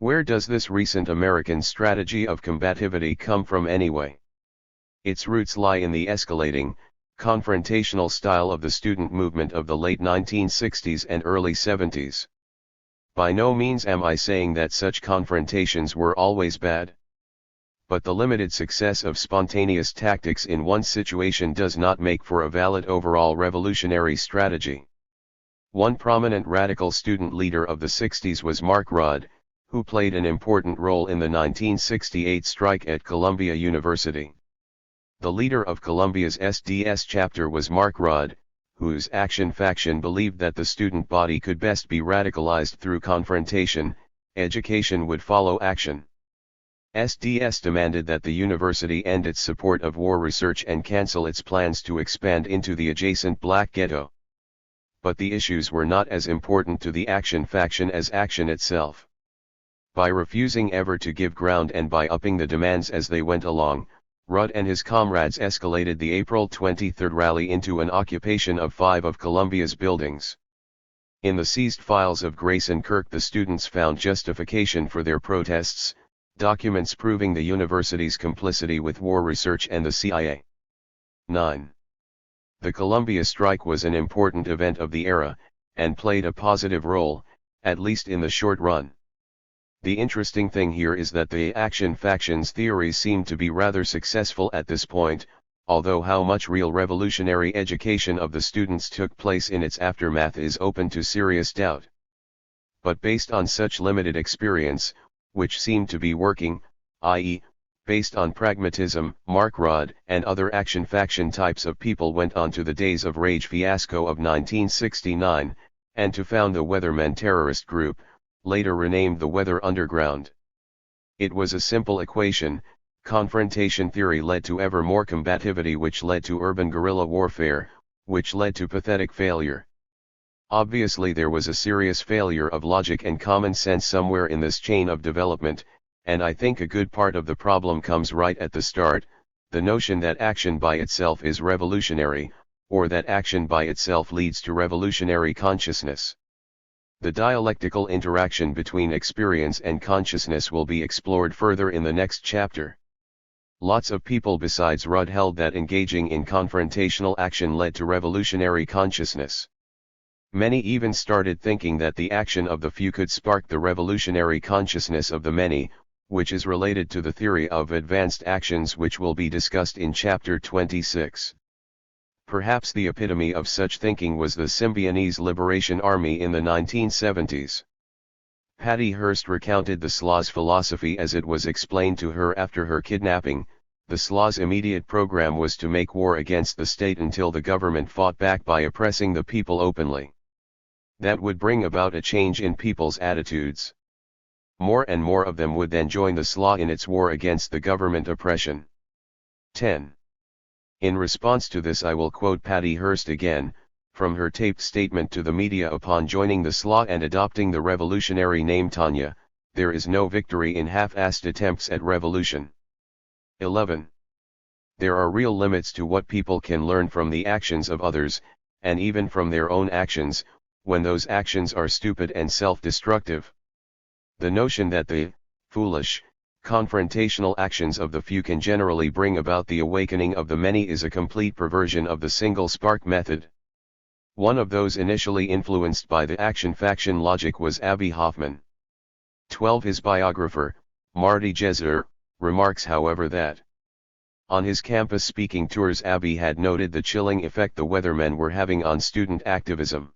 Where does this recent American strategy of combativity come from anyway? Its roots lie in the escalating, confrontational style of the student movement of the late 1960s and early 70s. By no means am I saying that such confrontations were always bad. But the limited success of spontaneous tactics in one situation does not make for a valid overall revolutionary strategy. One prominent radical student leader of the 60s was Mark Rudd, who played an important role in the 1968 strike at Columbia University. The leader of Columbia's SDS chapter was Mark Rudd, whose action faction believed that the student body could best be radicalized through confrontation, education would follow action. SDS demanded that the university end its support of war research and cancel its plans to expand into the adjacent black ghetto. But the issues were not as important to the action faction as action itself. By refusing ever to give ground and by upping the demands as they went along, Rudd and his comrades escalated the April 23 rally into an occupation of 5 of Columbia's buildings. In the seized files of Grayson Kirk the students found justification for their protests, documents proving the university's complicity with war research and the CIA. 9. The Columbia strike was an important event of the era, and played a positive role, at least in the short run. The interesting thing here is that the action factions theories seem to be rather successful at this point, although how much real revolutionary education of the students took place in its aftermath is open to serious doubt. But based on such limited experience, which seemed to be working, i.e., based on pragmatism, Mark Rudd and other action faction types of people went on to the Days of Rage fiasco of 1969, and to found the Weathermen terrorist group, later renamed the Weather Underground. It was a simple equation: confrontation theory led to ever more combativity, which led to urban guerrilla warfare, which led to pathetic failure. Obviously there was a serious failure of logic and common sense somewhere in this chain of development, and I think a good part of the problem comes right at the start, the notion that action by itself is revolutionary, or that action by itself leads to revolutionary consciousness. The dialectical interaction between experience and consciousness will be explored further in the next chapter. Lots of people besides Rudd held that engaging in confrontational action led to revolutionary consciousness. Many even started thinking that the action of the few could spark the revolutionary consciousness of the many, which is related to the theory of advanced actions which will be discussed in chapter 26. Perhaps the epitome of such thinking was the Symbionese Liberation Army in the 1970s. Patty Hearst recounted the SLA's philosophy as it was explained to her after her kidnapping. The SLA's immediate program was to make war against the state until the government fought back by oppressing the people openly. That would bring about a change in people's attitudes. More and more of them would then join the SLA in its war against the government oppression. 10. In response to this I will quote Patty Hearst again, from her taped statement to the media upon joining the SLA and adopting the revolutionary name Tanya: "There is no victory in half-assed attempts at revolution." 11. There are real limits to what people can learn from the actions of others, and even from their own actions, when those actions are stupid and self-destructive. The notion that the foolish, confrontational actions of the few can generally bring about the awakening of the many is a complete perversion of the single spark method. One of those initially influenced by the action faction logic was Abbie Hoffman. 12. His biographer, Marty Jesser, remarks however that On his campus speaking tours, Abiy had noted the chilling effect the weathermen were having on student activism.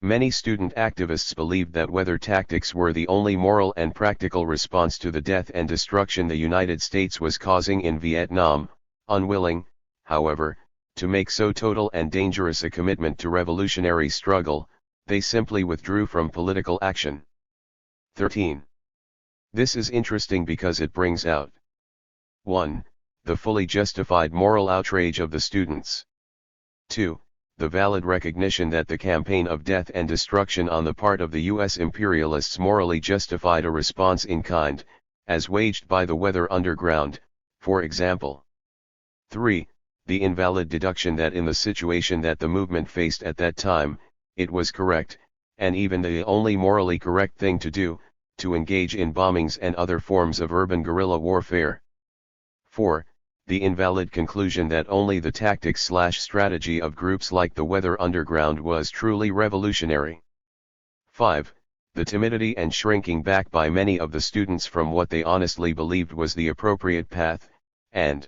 Many student activists believed that weather tactics were the only moral and practical response to the death and destruction the United States was causing in Vietnam, unwilling, however, to make so total and dangerous a commitment to revolutionary struggle, they simply withdrew from political action. 13. This is interesting because it brings out 1. The fully justified moral outrage of the students. 2. The valid recognition that the campaign of death and destruction on the part of the U.S. imperialists morally justified a response in kind, as waged by the weather underground, for example. 3. The invalid deduction that in the situation that the movement faced at that time, it was correct, and even the only morally correct thing to do, to engage in bombings and other forms of urban guerrilla warfare. 4. The invalid conclusion that only the tactics/strategy of groups like the Weather Underground was truly revolutionary. 5. The timidity and shrinking back by many of the students from what they honestly believed was the appropriate path, and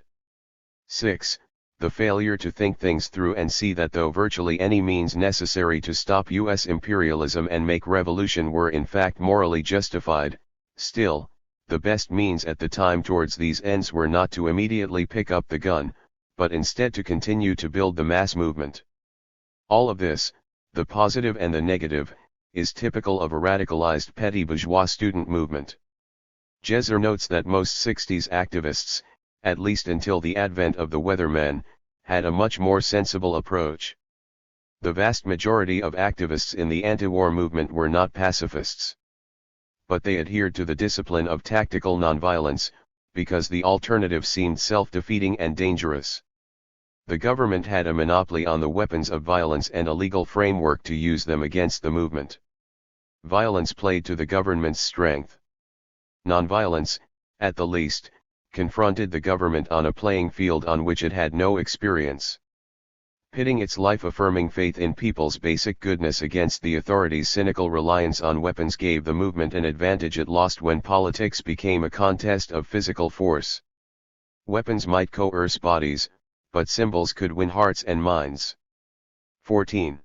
6. The failure to think things through and see that though virtually any means necessary to stop U.S. imperialism and make revolution were in fact morally justified, still, the best means at the time towards these ends were not to immediately pick up the gun, but instead to continue to build the mass movement. All of this, the positive and the negative, is typical of a radicalized petty bourgeois student movement. Jezer notes that most 60s activists, at least until the advent of the weathermen, had a much more sensible approach. The vast majority of activists in the anti-war movement were not pacifists. But they adhered to the discipline of tactical nonviolence, because the alternative seemed self-defeating and dangerous. The government had a monopoly on the weapons of violence and a legal framework to use them against the movement. Violence played to the government's strength. Nonviolence, at the least, confronted the government on a playing field on which it had no experience. Pitting its life-affirming faith in people's basic goodness against the authorities' cynical reliance on weapons gave the movement an advantage it lost when politics became a contest of physical force. Weapons might coerce bodies, but symbols could win hearts and minds. 14.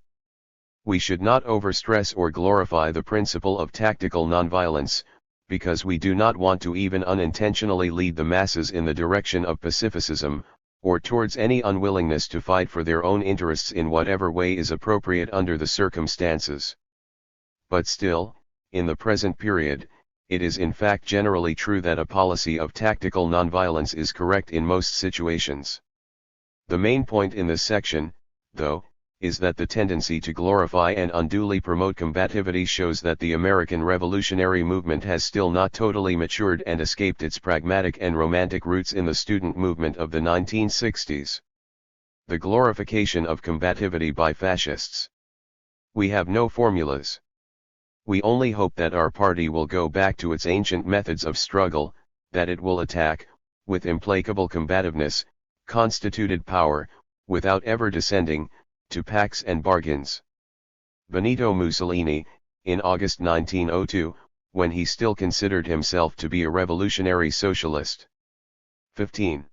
We should not overstress or glorify the principle of tactical nonviolence, because we do not want to even unintentionally lead the masses in the direction of pacificism, or towards any unwillingness to fight for their own interests in whatever way is appropriate under the circumstances. But still, in the present period, it is in fact generally true that a policy of tactical nonviolence is correct in most situations. The main point in this section, though, is that the tendency to glorify and unduly promote combativity shows that the American revolutionary movement has still not totally matured and escaped its pragmatic and romantic roots in the student movement of the 1960s. The glorification of combativity by fascists. We have no formulas. We only hope that our party will go back to its ancient methods of struggle, that it will attack, with implacable combativeness, constituted power, without ever descending to pacts and bargains. Benito Mussolini, in August 1902, when he still considered himself to be a revolutionary socialist. 15.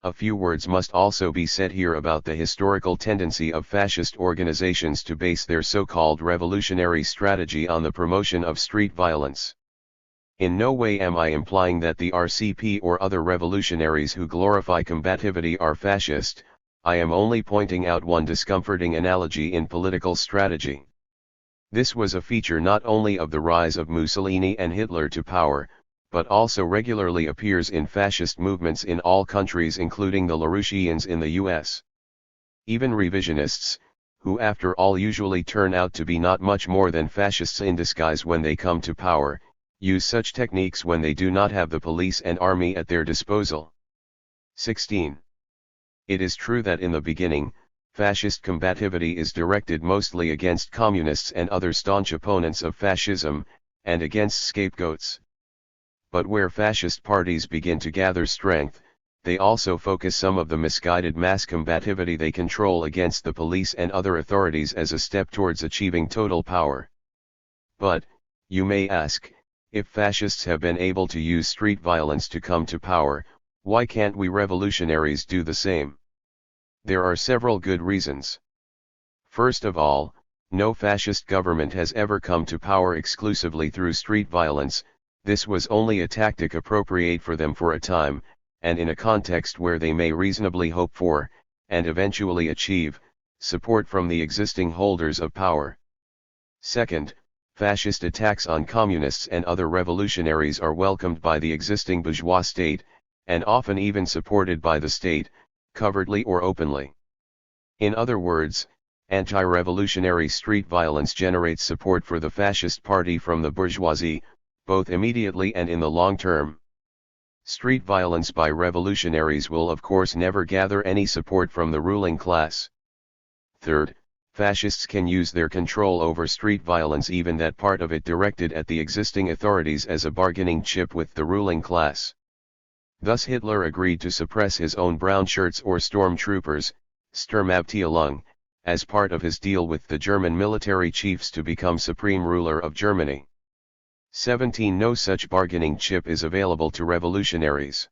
A few words must also be said here about the historical tendency of fascist organizations to base their so-called revolutionary strategy on the promotion of street violence. In no way am I implying that the RCP or other revolutionaries who glorify combativity are fascist. I am only pointing out one discomforting analogy in political strategy. This was a feature not only of the rise of Mussolini and Hitler to power, but also regularly appears in fascist movements in all countries including the Larouchians in the US. Even revisionists, who after all usually turn out to be not much more than fascists in disguise when they come to power, use such techniques when they do not have the police and army at their disposal. 16. It is true that in the beginning, fascist combativity is directed mostly against communists and other staunch opponents of fascism, and against scapegoats. But where fascist parties begin to gather strength, they also focus some of the misguided mass combativity they control against the police and other authorities as a step towards achieving total power. But, you may ask, if fascists have been able to use street violence to come to power, Why can't we revolutionaries do the same? There are several good reasons. First of all, no fascist government has ever come to power exclusively through street violence. This was only a tactic appropriate for them for a time, and in a context where they may reasonably hope for, and eventually achieve, support from the existing holders of power. Second, fascist attacks on communists and other revolutionaries are welcomed by the existing bourgeois state, and often even supported by the state, covertly or openly. In other words, anti-revolutionary street violence generates support for the fascist party from the bourgeoisie, both immediately and in the long term. Street violence by revolutionaries will of course never gather any support from the ruling class. Third, fascists can use their control over street violence, even that part of it directed at the existing authorities, as a bargaining chip with the ruling class. Thus Hitler agreed to suppress his own brown shirts or stormtroopers, Sturmabteilung, as part of his deal with the German military chiefs to become supreme ruler of Germany. 17. No such bargaining chip is available to revolutionaries.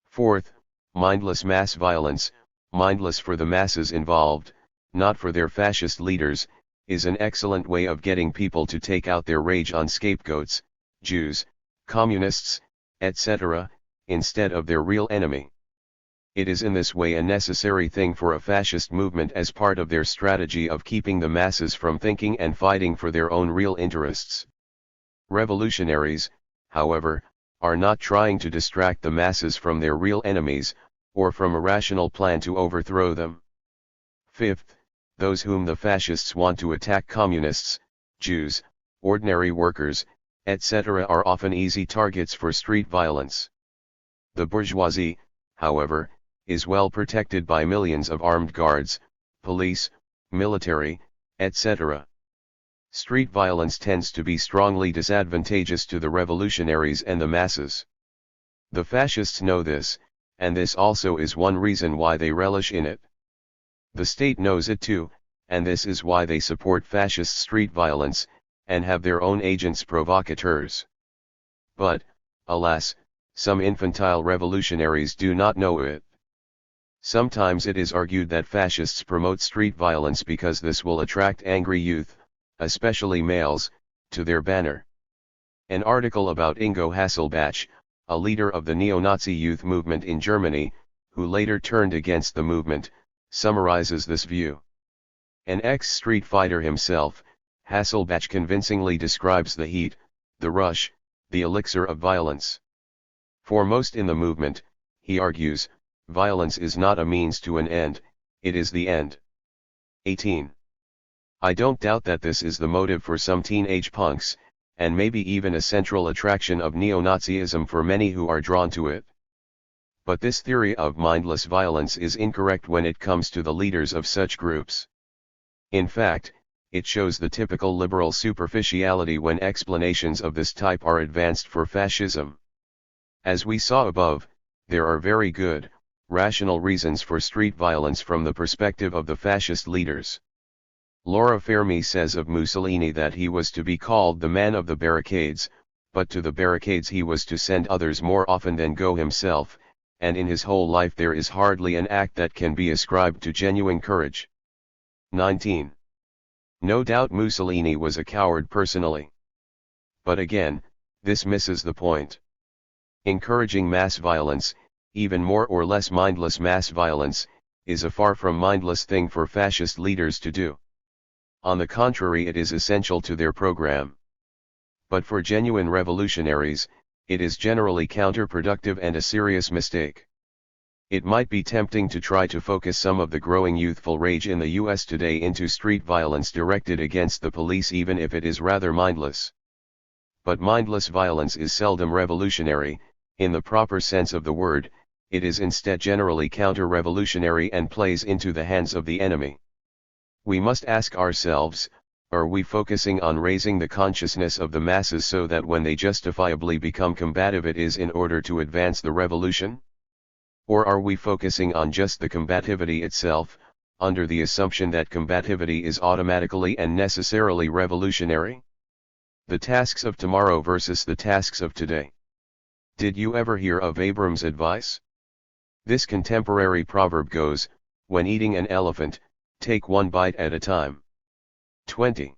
Fourth, mindless mass violence, mindless for the masses involved, not for their fascist leaders, is an excellent way of getting people to take out their rage on scapegoats, Jews, communists, etc., instead of their real enemy. It is in this way a necessary thing for a fascist movement as part of their strategy of keeping the masses from thinking and fighting for their own real interests. Revolutionaries, however, are not trying to distract the masses from their real enemies, or from a rational plan to overthrow them. Fifth, those whom the fascists want to attack, communists, Jews, ordinary workers, etc., are often easy targets for street violence. The bourgeoisie, however, is well protected by millions of armed guards, police, military, etc. Street violence tends to be strongly disadvantageous to the revolutionaries and the masses. The fascists know this, and this also is one reason why they relish in it. The state knows it too, and this is why they support fascist street violence, and have their own agents provocateurs. But, alas, some infantile revolutionaries do not know it. Sometimes it is argued that fascists promote street violence because this will attract angry youth, especially males, to their banner. An article about Ingo Hasselbach, a leader of the neo-Nazi youth movement in Germany, who later turned against the movement, summarizes this view. An ex-street fighter himself, Hasselbach convincingly describes the heat, the rush, the elixir of violence. For most in the movement, he argues, violence is not a means to an end, it is the end. 18. I don't doubt that this is the motive for some teenage punks, and maybe even a central attraction of neo-Nazism for many who are drawn to it. But this theory of mindless violence is incorrect when it comes to the leaders of such groups. In fact, it shows the typical liberal superficiality when explanations of this type are advanced for fascism. As we saw above, there are very good, rational reasons for street violence from the perspective of the fascist leaders. Laura Fermi says of Mussolini that he was to be called the man of the barricades, but to the barricades he was to send others more often than go himself, and in his whole life there is hardly an act that can be ascribed to genuine courage. 19. No doubt Mussolini was a coward personally. But again, this misses the point. Encouraging mass violence, even more or less mindless mass violence, is a far from mindless thing for fascist leaders to do. On the contrary, it is essential to their program. But for genuine revolutionaries, it is generally counterproductive and a serious mistake. It might be tempting to try to focus some of the growing youthful rage in the US today into street violence directed against the police, even if it is rather mindless. But mindless violence is seldom revolutionary, in the proper sense of the word. It is instead generally counter-revolutionary and plays into the hands of the enemy. We must ask ourselves, are we focusing on raising the consciousness of the masses so that when they justifiably become combative it is in order to advance the revolution? Or are we focusing on just the combativity itself, under the assumption that combativity is automatically and necessarily revolutionary? The tasks of tomorrow versus the tasks of today. Did you ever hear of Abram's advice? This contemporary proverb goes, when eating an elephant, take one bite at a time. 20.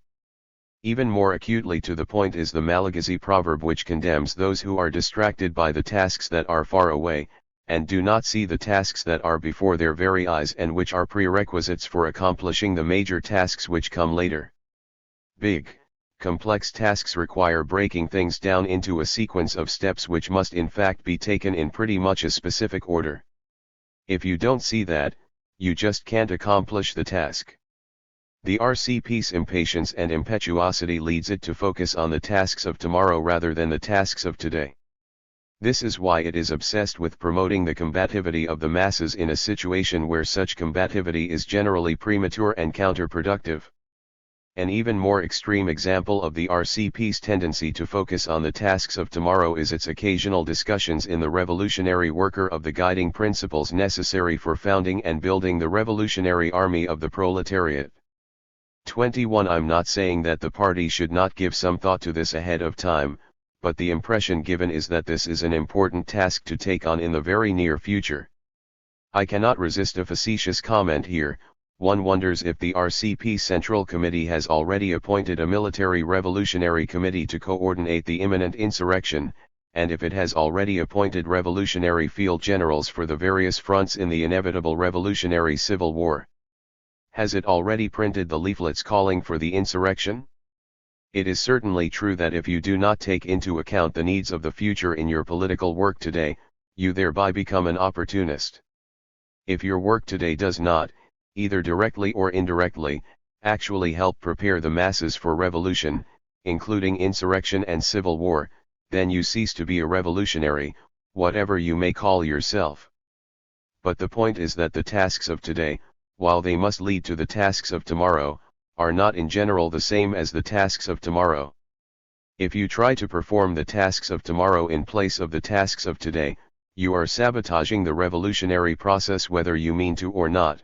Even more acutely to the point is the Malagasy proverb, which condemns those who are distracted by the tasks that are far away, and do not see the tasks that are before their very eyes and which are prerequisites for accomplishing the major tasks which come later. Big, complex tasks require breaking things down into a sequence of steps which must in fact be taken in pretty much a specific order. If you don't see that, you just can't accomplish the task. The RCP's impatience and impetuosity leads it to focus on the tasks of tomorrow rather than the tasks of today. This is why it is obsessed with promoting the combativity of the masses in a situation where such combativity is generally premature and counterproductive. An even more extreme example of the RCP's tendency to focus on the tasks of tomorrow is its occasional discussions in the Revolutionary Worker of the guiding principles necessary for founding and building the revolutionary army of the proletariat. 21. I'm not saying that the party should not give some thought to this ahead of time, but the impression given is that this is an important task to take on in the very near future. I cannot resist a facetious comment here. One wonders if the RCP Central Committee has already appointed a military revolutionary committee to coordinate the imminent insurrection, and if it has already appointed revolutionary field generals for the various fronts in the inevitable revolutionary civil war. Has it already printed the leaflets calling for the insurrection? It is certainly true that if you do not take into account the needs of the future in your political work today, you thereby become an opportunist. If your work today does not, either directly or indirectly, actually help prepare the masses for revolution, including insurrection and civil war, then you cease to be a revolutionary, whatever you may call yourself. But the point is that the tasks of today, while they must lead to the tasks of tomorrow, are not in general the same as the tasks of tomorrow. If you try to perform the tasks of tomorrow in place of the tasks of today, you are sabotaging the revolutionary process whether you mean to or not.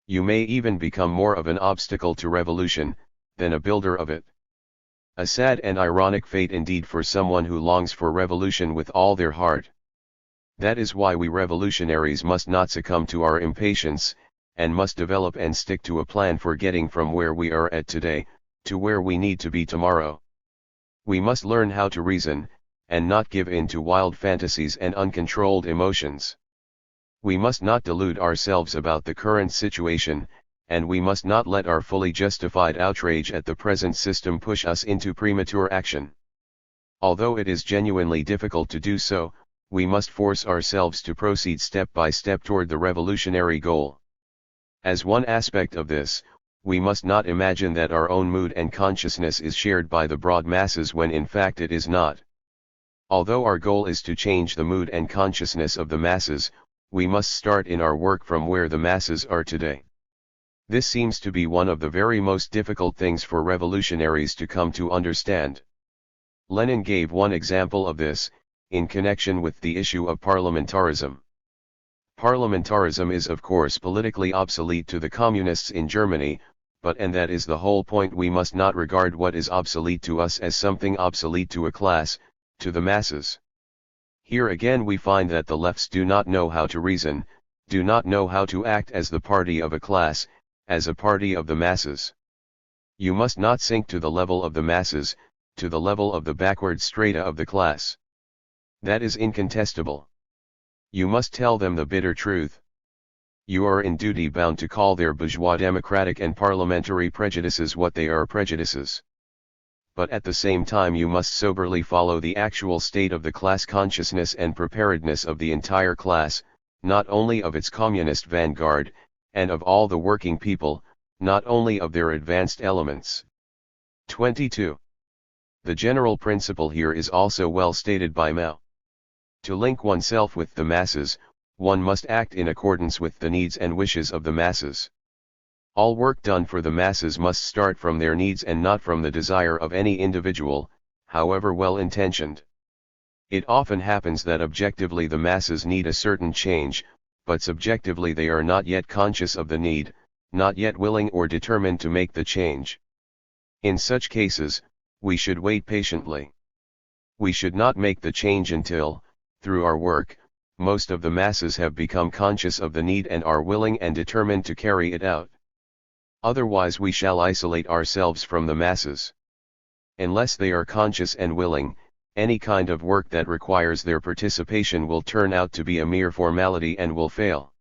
You may even become more of an obstacle to revolution, than a builder of it. A sad and ironic fate indeed for someone who longs for revolution with all their heart. That is why we revolutionaries must not succumb to our impatience, and must develop and stick to a plan for getting from where we are at today, to where we need to be tomorrow. We must learn how to reason, and not give in to wild fantasies and uncontrolled emotions. We must not delude ourselves about the current situation, and we must not let our fully justified outrage at the present system push us into premature action. Although it is genuinely difficult to do so, we must force ourselves to proceed step by step toward the revolutionary goal. As one aspect of this, we must not imagine that our own mood and consciousness is shared by the broad masses when in fact it is not. Although our goal is to change the mood and consciousness of the masses, we must start in our work from where the masses are today. This seems to be one of the very most difficult things for revolutionaries to come to understand. Lenin gave one example of this, in connection with the issue of parliamentarism. Parliamentarism is of course politically obsolete to the communists in Germany, and that is the whole point. We must not regard what is obsolete to us as something obsolete to a class, to the masses. Here again we find that the lefts do not know how to reason, do not know how to act as the party of a class, as a party of the masses. You must not sink to the level of the masses, to the level of the backward strata of the class. That is incontestable. You must tell them the bitter truth. You are in duty bound to call their bourgeois democratic and parliamentary prejudices what they are, prejudices. But at the same time you must soberly follow the actual state of the class consciousness and preparedness of the entire class, not only of its communist vanguard, and of all the working people, not only of their advanced elements. 22. The general principle here is also well stated by Mao. To link oneself with the masses, one must act in accordance with the needs and wishes of the masses. All work done for the masses must start from their needs and not from the desire of any individual, however well intentioned. It often happens that objectively the masses need a certain change, but subjectively they are not yet conscious of the need, not yet willing or determined to make the change. In such cases, we should wait patiently. We should not make the change until, through our work, most of the masses have become conscious of the need and are willing and determined to carry it out. Otherwise we shall isolate ourselves from the masses. Unless they are conscious and willing, any kind of work that requires their participation will turn out to be a mere formality and will fail.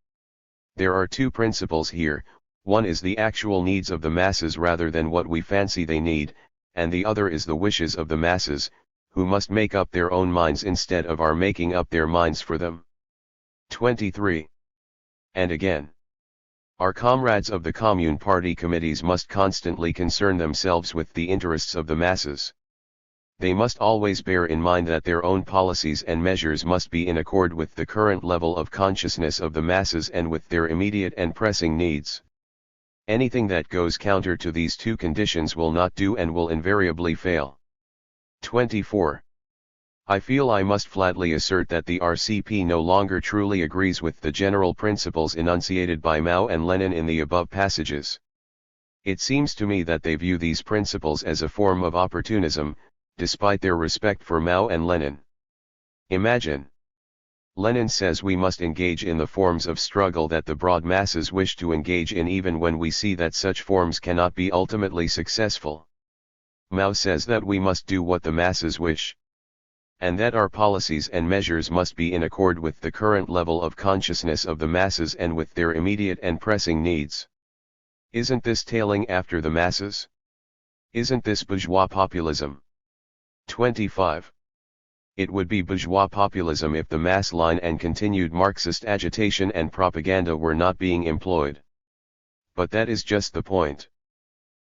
There are two principles here: one is the actual needs of the masses rather than what we fancy they need, and the other is the wishes of the masses, who must make up their own minds instead of our making up their minds for them. 23. And again, our comrades of the Commune Party committees must constantly concern themselves with the interests of the masses. They must always bear in mind that their own policies and measures must be in accord with the current level of consciousness of the masses and with their immediate and pressing needs. Anything that goes counter to these two conditions will not do and will invariably fail. 24. I feel I must flatly assert that the RCP no longer truly agrees with the general principles enunciated by Mao and Lenin in the above passages. It seems to me that they view these principles as a form of opportunism, despite their respect for Mao and Lenin. Imagine. Lenin says we must engage in the forms of struggle that the broad masses wish to engage in even when we see that such forms cannot be ultimately successful. Mao says that we must do what the masses wish, and that our policies and measures must be in accord with the current level of consciousness of the masses and with their immediate and pressing needs. Isn't this tailing after the masses? Isn't this bourgeois populism? 25. It would be bourgeois populism if the mass line and continued Marxist agitation and propaganda were not being employed. But that is just the point.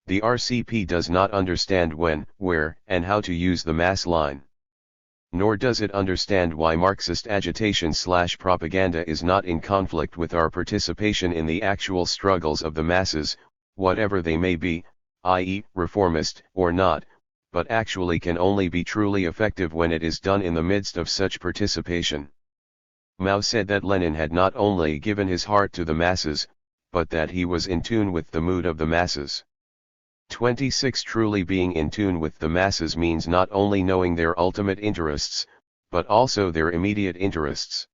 The RCP does not understand when, where, and how to use the mass line. Nor does it understand why Marxist agitation/propaganda is not in conflict with our participation in the actual struggles of the masses, whatever they may be, i.e., reformist or not, but actually can only be truly effective when it is done in the midst of such participation. Mao said that Lenin had not only given his heart to the masses, but that he was in tune with the mood of the masses. 26. Truly being in tune with the masses means not only knowing their ultimate interests, but also their immediate interests.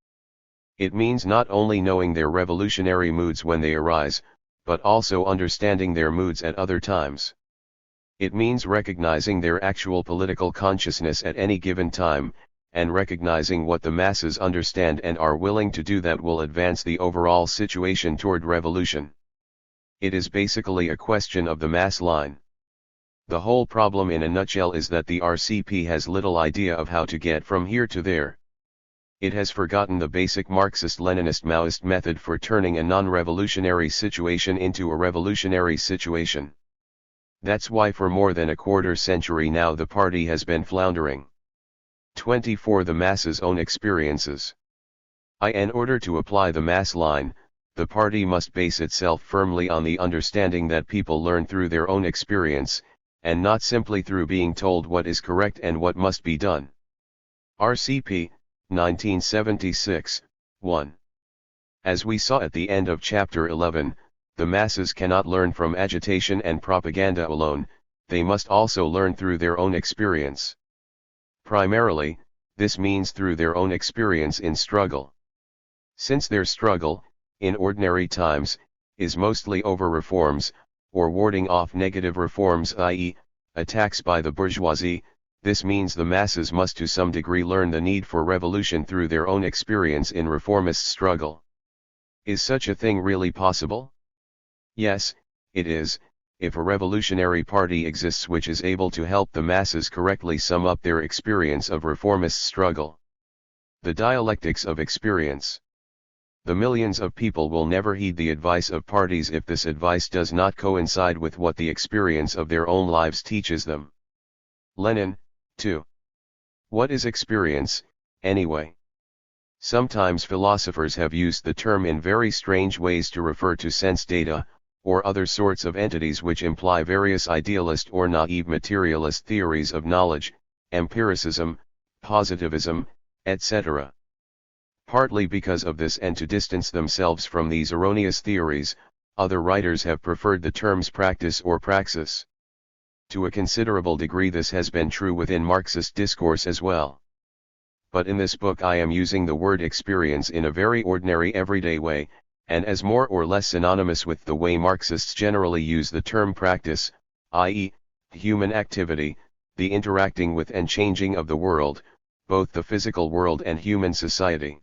It means not only knowing their revolutionary moods when they arise, but also understanding their moods at other times. It means recognizing their actual political consciousness at any given time, and recognizing what the masses understand and are willing to do that will advance the overall situation toward revolution. It is basically a question of the mass line. The whole problem in a nutshell is that the RCP has little idea of how to get from here to there. It has forgotten the basic Marxist-Leninist-Maoist method for turning a non-revolutionary situation into a revolutionary situation. That's why for more than a quarter century now the party has been floundering. 24. The masses' own experiences. In order to apply the mass line, the party must base itself firmly on the understanding that people learn through their own experience, and not simply through being told what is correct and what must be done. RCP, 1976, 1. As we saw at the end of Chapter 11, the masses cannot learn from agitation and propaganda alone, they must also learn through their own experience. Primarily, this means through their own experience in struggle. Since their struggle, in ordinary times, is mostly over reforms, or warding off negative reforms, i.e., attacks by the bourgeoisie, this means the masses must to some degree learn the need for revolution through their own experience in reformist struggle. Is such a thing really possible? Yes, it is, if a revolutionary party exists which is able to help the masses correctly sum up their experience of reformist struggle. The dialectics of experience. The millions of people will never heed the advice of parties if this advice does not coincide with what the experience of their own lives teaches them. Lenin, 2. What is experience, anyway? Sometimes philosophers have used the term in very strange ways to refer to sense data, or other sorts of entities which imply various idealist or naive materialist theories of knowledge, empiricism, positivism, etc. Partly because of this and to distance themselves from these erroneous theories, other writers have preferred the terms practice or praxis. To a considerable degree this has been true within Marxist discourse as well. but in this book I am using the word experience in a very ordinary everyday way, and as more or less synonymous with the way Marxists generally use the term practice, i.e., human activity, the interacting with and changing of the world, both the physical world and human society.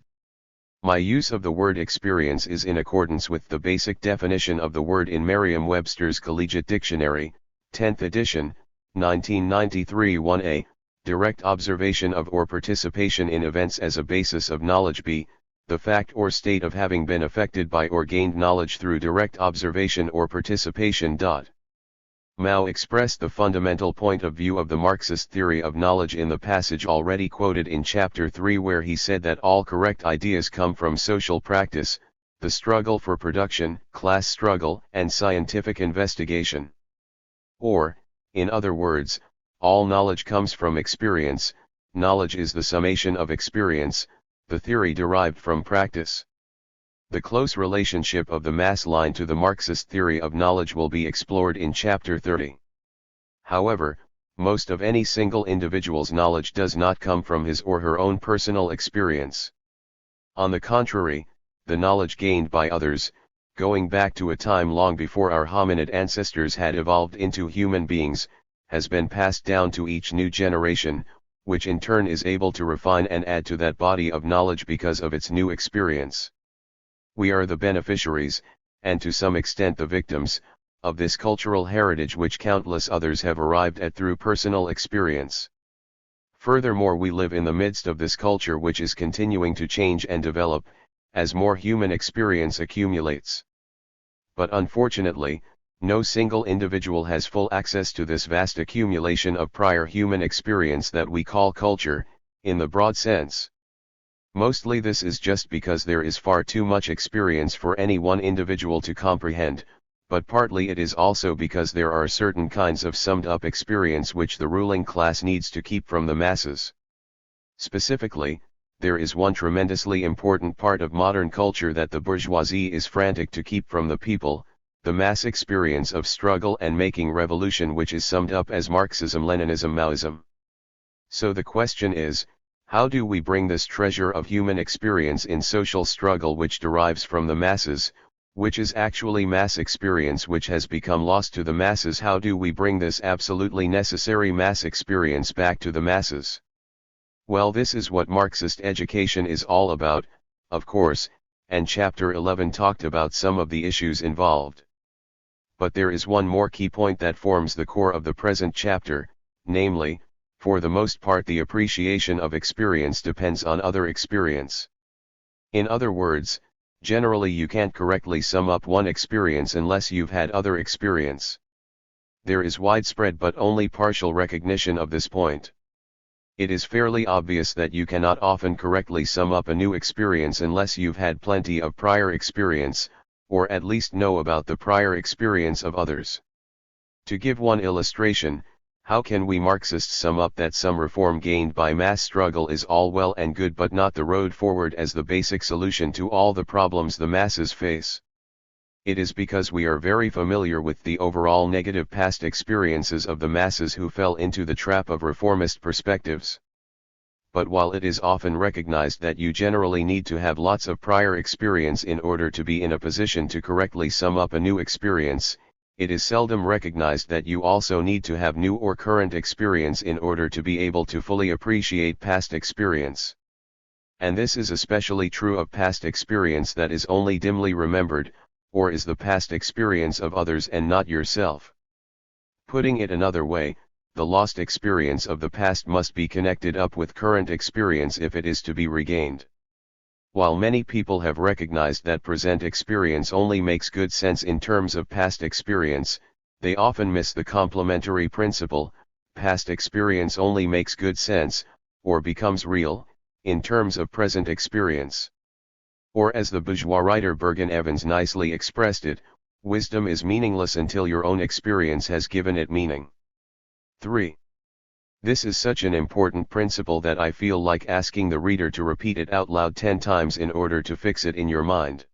My use of the word experience is in accordance with the basic definition of the word in Merriam-Webster's Collegiate Dictionary, 10th edition, 1993 1a, direct observation of or participation in events as a basis of knowledge. B, the fact or state of having been affected by or gained knowledge through direct observation or participation. Mao expressed the fundamental point of view of the Marxist theory of knowledge in the passage already quoted in Chapter 3, where he said that all correct ideas come from social practice, the struggle for production, class struggle, and scientific investigation. Or, in other words, all knowledge comes from experience. Knowledge is the summation of experience, the theory derived from practice. The close relationship of the mass line to the Marxist theory of knowledge will be explored in Chapter 30. However, most of any single individual's knowledge does not come from his or her own personal experience. On the contrary, the knowledge gained by others, going back to a time long before our hominid ancestors had evolved into human beings, has been passed down to each new generation, which in turn is able to refine and add to that body of knowledge because of its new experience. We are the beneficiaries, and to some extent the victims, of this cultural heritage which countless others have arrived at through personal experience. Furthermore, we live in the midst of this culture which is continuing to change and develop, as more human experience accumulates. But unfortunately, no single individual has full access to this vast accumulation of prior human experience that we call culture, in the broad sense. Mostly this is just because there is far too much experience for any one individual to comprehend, but partly it is also because there are certain kinds of summed-up experience which the ruling class needs to keep from the masses. Specifically, there is one tremendously important part of modern culture that the bourgeoisie is frantic to keep from the people, the mass experience of struggle and making revolution, which is summed up as Marxism, Leninism, Maoism. So the question is, how do we bring this treasure of human experience in social struggle which derives from the masses, which is actually mass experience which has become lost to the masses, how do we bring this absolutely necessary mass experience back to the masses? Well, this is what Marxist education is all about, of course, and Chapter 11 talked about some of the issues involved. But there is one more key point that forms the core of the present chapter, namely, for the most part the appreciation of experience depends on other experience. In other words, generally you can't correctly sum up one experience unless you've had other experience. There is widespread but only partial recognition of this point. It is fairly obvious that you cannot often correctly sum up a new experience unless you've had plenty of prior experience, or at least know about the prior experience of others. To give one illustration, how can we Marxists sum up that some reform gained by mass struggle is all well and good but not the road forward as the basic solution to all the problems the masses face? It is because we are very familiar with the overall negative past experiences of the masses who fell into the trap of reformist perspectives. But while it is often recognized that you generally need to have lots of prior experience in order to be in a position to correctly sum up a new experience, it is seldom recognized that you also need to have new or current experience in order to be able to fully appreciate past experience. And this is especially true of past experience that is only dimly remembered, or is the past experience of others and not yourself. Putting it another way, the lost experience of the past must be connected up with current experience if it is to be regained. While many people have recognized that present experience only makes good sense in terms of past experience, they often miss the complementary principle, past experience only makes good sense, or becomes real, in terms of present experience. Or as the bourgeois writer Bergen Evans nicely expressed it, wisdom is meaningless until your own experience has given it meaning. 3. This is such an important principle that I feel like asking the reader to repeat it out loud 10 times in order to fix it in your mind.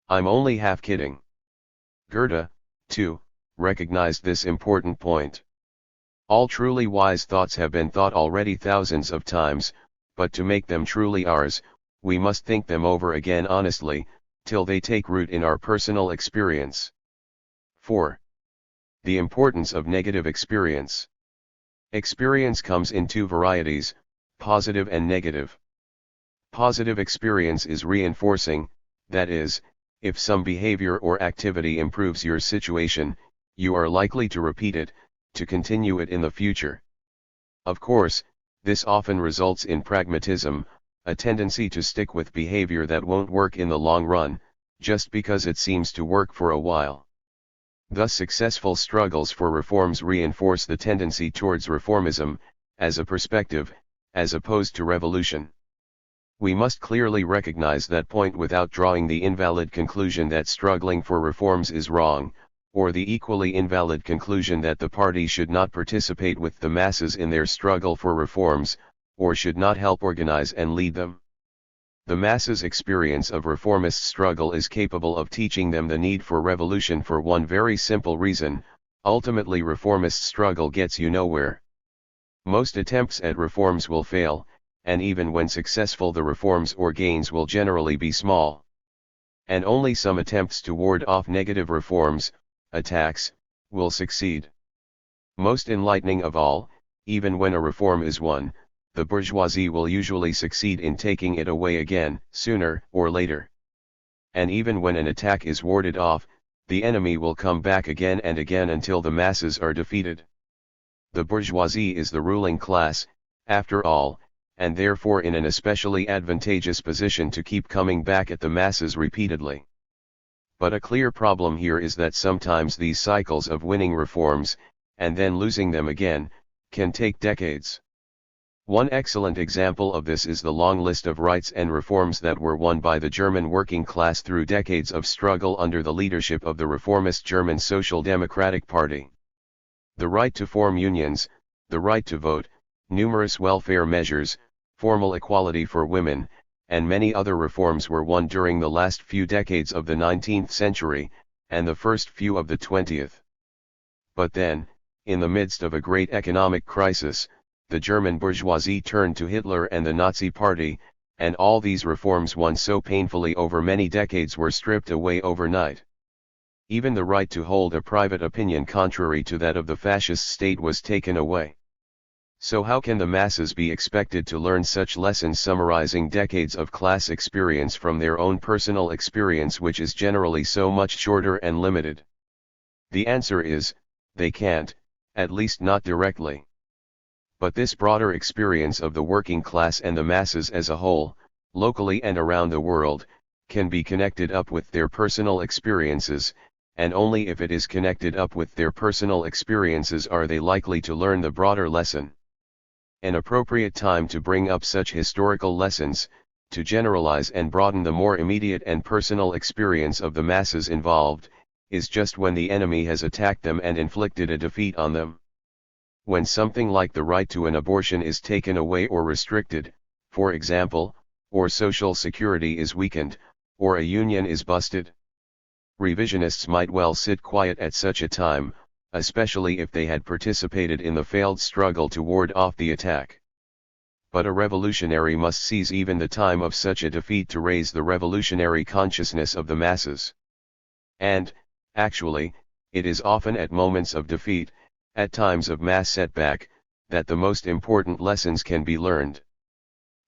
I'm only half kidding. Goethe, too, recognized this important point. All truly wise thoughts have been thought already thousands of times, but to make them truly ours, we must think them over again honestly, till they take root in our personal experience. 4. The importance of negative experience. Experience comes in two varieties, positive and negative. Positive experience is reinforcing, that is, if some behavior or activity improves your situation, you are likely to repeat it, to continue it in the future. Of course, this often results in pragmatism, a tendency to stick with behavior that won't work in the long run, just because it seems to work for a while. Thus successful struggles for reforms reinforce the tendency towards reformism, as a perspective, as opposed to revolution. We must clearly recognize that point without drawing the invalid conclusion that struggling for reforms is wrong, or the equally invalid conclusion that the party should not participate with the masses in their struggle for reforms, or should not help organize and lead them. The masses' experience of reformist struggle is capable of teaching them the need for revolution for one very simple reason: ultimately reformist struggle gets you nowhere. Most attempts at reforms will fail, and even when successful the reforms or gains will generally be small. And only some attempts to ward off negative reforms, attacks, will succeed. Most enlightening of all, even when a reform is won, the bourgeoisie will usually succeed in taking it away again, sooner or later. And even when an attack is warded off, the enemy will come back again and again until the masses are defeated. The bourgeoisie is the ruling class, after all, and therefore in an especially advantageous position to keep coming back at the masses repeatedly. But a clear problem here is that sometimes these cycles of winning reforms, and then losing them again, can take decades. One excellent example of this is the long list of rights and reforms that were won by the German working class through decades of struggle under the leadership of the reformist German Social Democratic Party. The right to form unions, the right to vote, numerous welfare measures, formal equality for women, and many other reforms were won during the last few decades of the 19th century, and the first few of the 20th. But then, in the midst of a great economic crisis, the German bourgeoisie turned to Hitler and the Nazi Party, and all these reforms won so painfully over many decades were stripped away overnight. Even the right to hold a private opinion contrary to that of the fascist state was taken away. So how can the masses be expected to learn such lessons summarizing decades of class experience from their own personal experience, which is generally so much shorter and limited? The answer is, they can't, at least not directly. But this broader experience of the working class and the masses as a whole, locally and around the world, can be connected up with their personal experiences, and only if it is connected up with their personal experiences are they likely to learn the broader lesson. An appropriate time to bring up such historical lessons, to generalize and broaden the more immediate and personal experience of the masses involved, is just when the enemy has attacked them and inflicted a defeat on them. When something like the right to an abortion is taken away or restricted, for example, or social security is weakened, or a union is busted. Revisionists might well sit quiet at such a time, especially if they had participated in the failed struggle to ward off the attack. But a revolutionary must seize even the time of such a defeat to raise the revolutionary consciousness of the masses. And, actually, it is often at moments of defeat, at times of mass setback, that the most important lessons can be learned.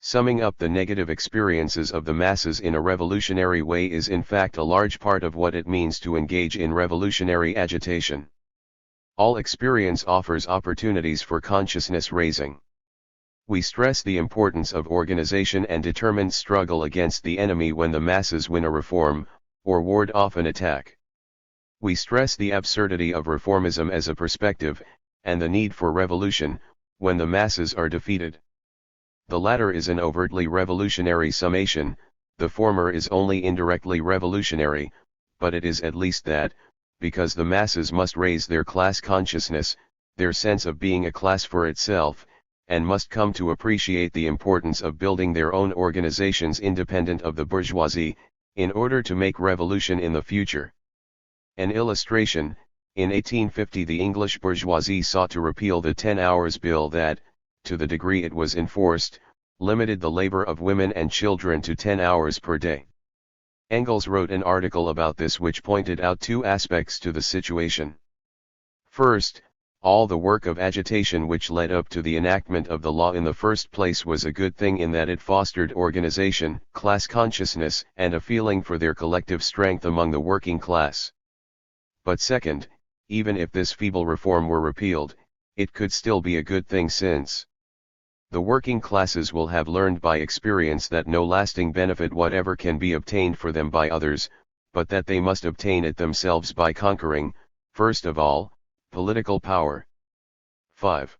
Summing up the negative experiences of the masses in a revolutionary way is in fact a large part of what it means to engage in revolutionary agitation. All experience offers opportunities for consciousness raising. We stress the importance of organization and determined struggle against the enemy when the masses win a reform, or ward off an attack. We stress the absurdity of reformism as a perspective, and the need for revolution, when the masses are defeated. The latter is an overtly revolutionary summation, the former is only indirectly revolutionary, but it is at least that, because the masses must raise their class consciousness, their sense of being a class for itself, and must come to appreciate the importance of building their own organizations independent of the bourgeoisie, in order to make revolution in the future. An illustration: in 1850 the English bourgeoisie sought to repeal the 10 Hours Bill that, to the degree it was enforced, limited the labor of women and children to 10 hours per day. Engels wrote an article about this which pointed out two aspects to the situation. First, all the work of agitation which led up to the enactment of the law in the first place was a good thing in that it fostered organization, class consciousness, and a feeling for their collective strength among the working class. But second, even if this feeble reform were repealed, it could still be a good thing since the working classes will have learned by experience that no lasting benefit whatever can be obtained for them by others, but that they must obtain it themselves by conquering, first of all, political power. 5.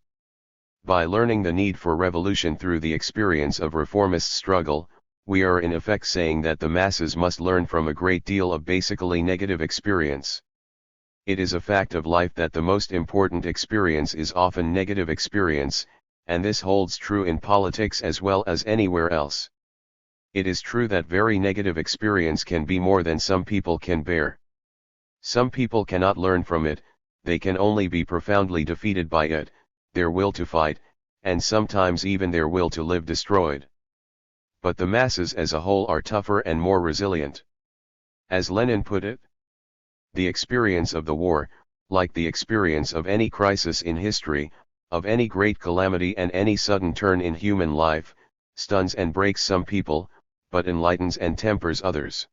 By learning the need for revolution through the experience of reformist struggle, we are in effect saying that the masses must learn from a great deal of basically negative experience. It is a fact of life that the most important experience is often negative experience, and this holds true in politics as well as anywhere else. It is true that very negative experience can be more than some people can bear. Some people cannot learn from it, they can only be profoundly defeated by it, their will to fight, and sometimes even their will to live destroyed. But the masses as a whole are tougher and more resilient. As Lenin put it, the experience of the war, like the experience of any crisis in history, of any great calamity and any sudden turn in human life, stuns and breaks some people, but enlightens and tempers others.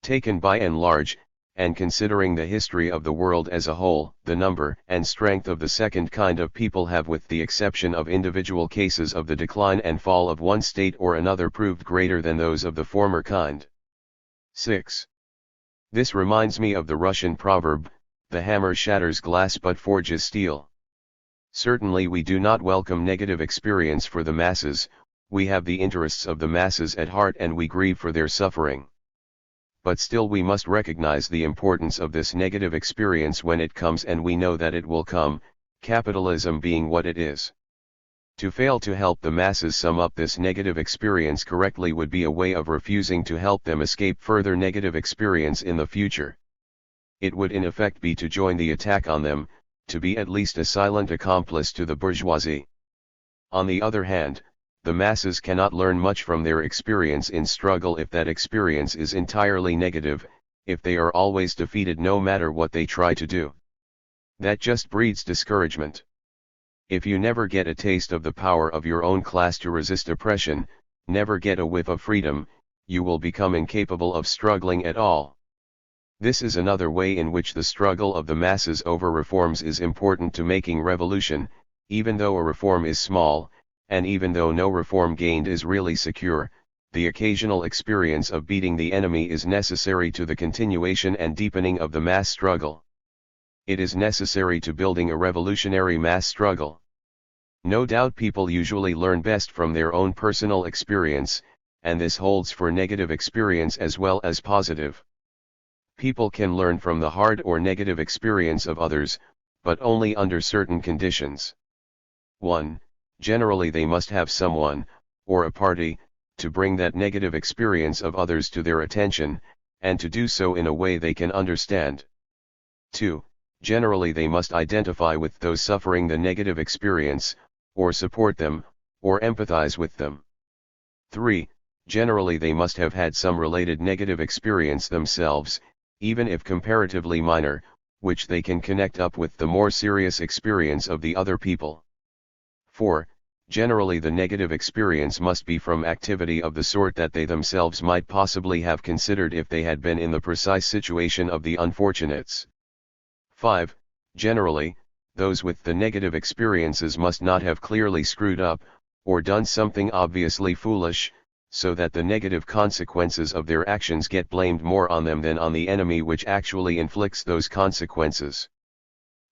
Taken by and large, and considering the history of the world as a whole, the number and strength of the second kind of people have, with the exception of individual cases of the decline and fall of one state or another, proved greater than those of the former kind. 6. This reminds me of the Russian proverb, "The hammer shatters glass but forges steel." Certainly we do not welcome negative experience for the masses, we have the interests of the masses at heart and we grieve for their suffering. But still we must recognize the importance of this negative experience when it comes, and we know that it will come, capitalism being what it is. To fail to help the masses sum up this negative experience correctly would be a way of refusing to help them escape further negative experience in the future. It would in effect be to join the attack on them, to be at least a silent accomplice to the bourgeoisie. On the other hand, the masses cannot learn much from their experience in struggle if that experience is entirely negative, if they are always defeated no matter what they try to do. That just breeds discouragement. If you never get a taste of the power of your own class to resist oppression, never get a whiff of freedom, you will become incapable of struggling at all. This is another way in which the struggle of the masses over reforms is important to making revolution, even though a reform is small, and even though no reform gained is really secure, the occasional experience of beating the enemy is necessary to the continuation and deepening of the mass struggle. It is necessary to building a revolutionary mass struggle. No doubt people usually learn best from their own personal experience, and this holds for negative experience as well as positive. People can learn from the hard or negative experience of others, but only under certain conditions. 1. Generally they must have someone, or a party, to bring that negative experience of others to their attention, and to do so in a way they can understand. 2. Generally they must identify with those suffering the negative experience, or support them, or empathize with them. 3. Generally they must have had some related negative experience themselves, even if comparatively minor, which they can connect up with the more serious experience of the other people. 4. Generally the negative experience must be from activity of the sort that they themselves might possibly have considered if they had been in the precise situation of the unfortunates. 5. Generally, those with the negative experiences must not have clearly screwed up, or done something obviously foolish, so that the negative consequences of their actions get blamed more on them than on the enemy which actually inflicts those consequences.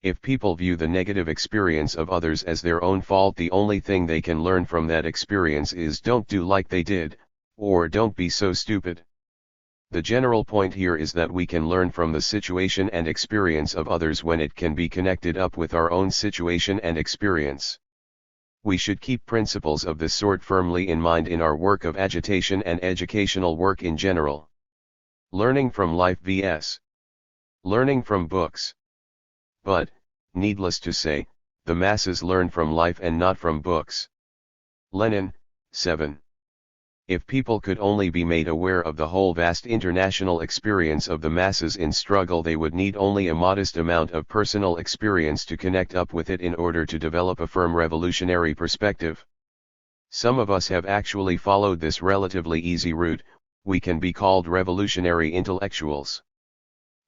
If people view the negative experience of others as their own fault, the only thing they can learn from that experience is don't do like they did, or don't be so stupid. The general point here is that we can learn from the situation and experience of others when it can be connected up with our own situation and experience. We should keep principles of this sort firmly in mind in our work of agitation and educational work in general. Learning from life vs. learning from books. But, needless to say, the masses learn from life and not from books. Lenin, 7. If people could only be made aware of the whole vast international experience of the masses in struggle, they would need only a modest amount of personal experience to connect up with it in order to develop a firm revolutionary perspective. Some of us have actually followed this relatively easy route. We can be called revolutionary intellectuals.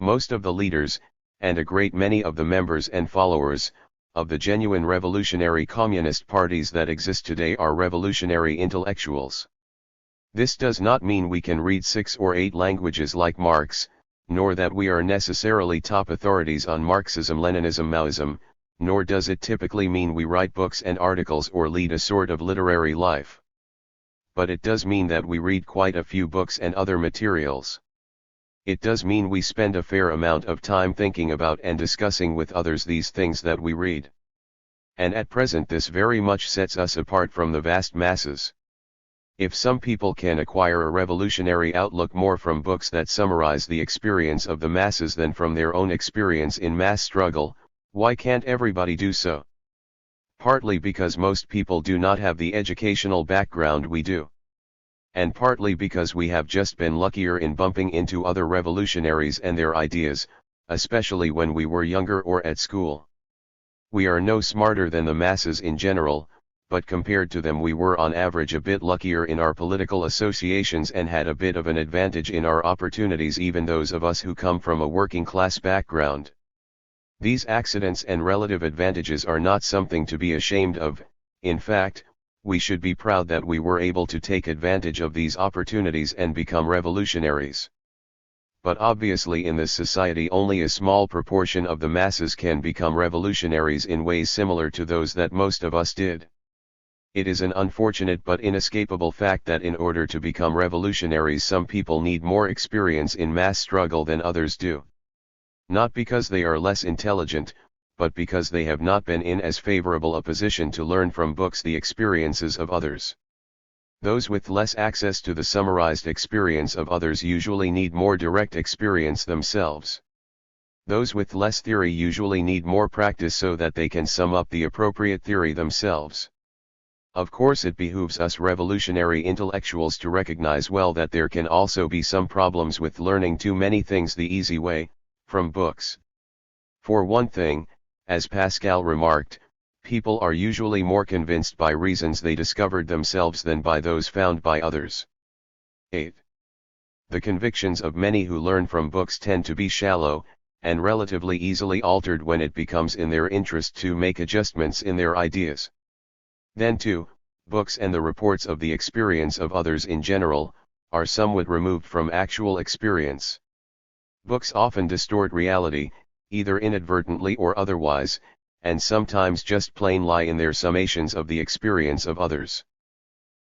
Most of the leaders, and a great many of the members and followers, of the genuine revolutionary communist parties that exist today are revolutionary intellectuals. This does not mean we can read 6 or 8 languages like Marx, nor that we are necessarily top authorities on Marxism, Leninism, Maoism, nor does it typically mean we write books and articles or lead a sort of literary life. But it does mean that we read quite a few books and other materials. It does mean we spend a fair amount of time thinking about and discussing with others these things that we read. And at present this very much sets us apart from the vast masses. If some people can acquire a revolutionary outlook more from books that summarize the experience of the masses than from their own experience in mass struggle, why can't everybody do so? Partly because most people do not have the educational background we do. And partly because we have just been luckier in bumping into other revolutionaries and their ideas, especially when we were younger or at school. We are no smarter than the masses in general, but compared to them we were on average a bit luckier in our political associations and had a bit of an advantage in our opportunities, even those of us who come from a working class background. These accidents and relative advantages are not something to be ashamed of. In fact, we should be proud that we were able to take advantage of these opportunities and become revolutionaries. But obviously in this society only a small proportion of the masses can become revolutionaries in ways similar to those that most of us did. It is an unfortunate but inescapable fact that in order to become revolutionaries some people need more experience in mass struggle than others do. Not because they are less intelligent, but because they have not been in as favorable a position to learn from books the experiences of others. Those with less access to the summarized experience of others usually need more direct experience themselves. Those with less theory usually need more practice so that they can sum up the appropriate theory themselves. Of course, it behooves us revolutionary intellectuals to recognize well that there can also be some problems with learning too many things the easy way, from books. For one thing, as Pascal remarked, people are usually more convinced by reasons they discovered themselves than by those found by others. 8. The convictions of many who learn from books tend to be shallow, and relatively easily altered when it becomes in their interest to make adjustments in their ideas. Then too, books and the reports of the experience of others in general, are somewhat removed from actual experience. Books often distort reality, either inadvertently or otherwise, and sometimes just plain lie in their summations of the experience of others.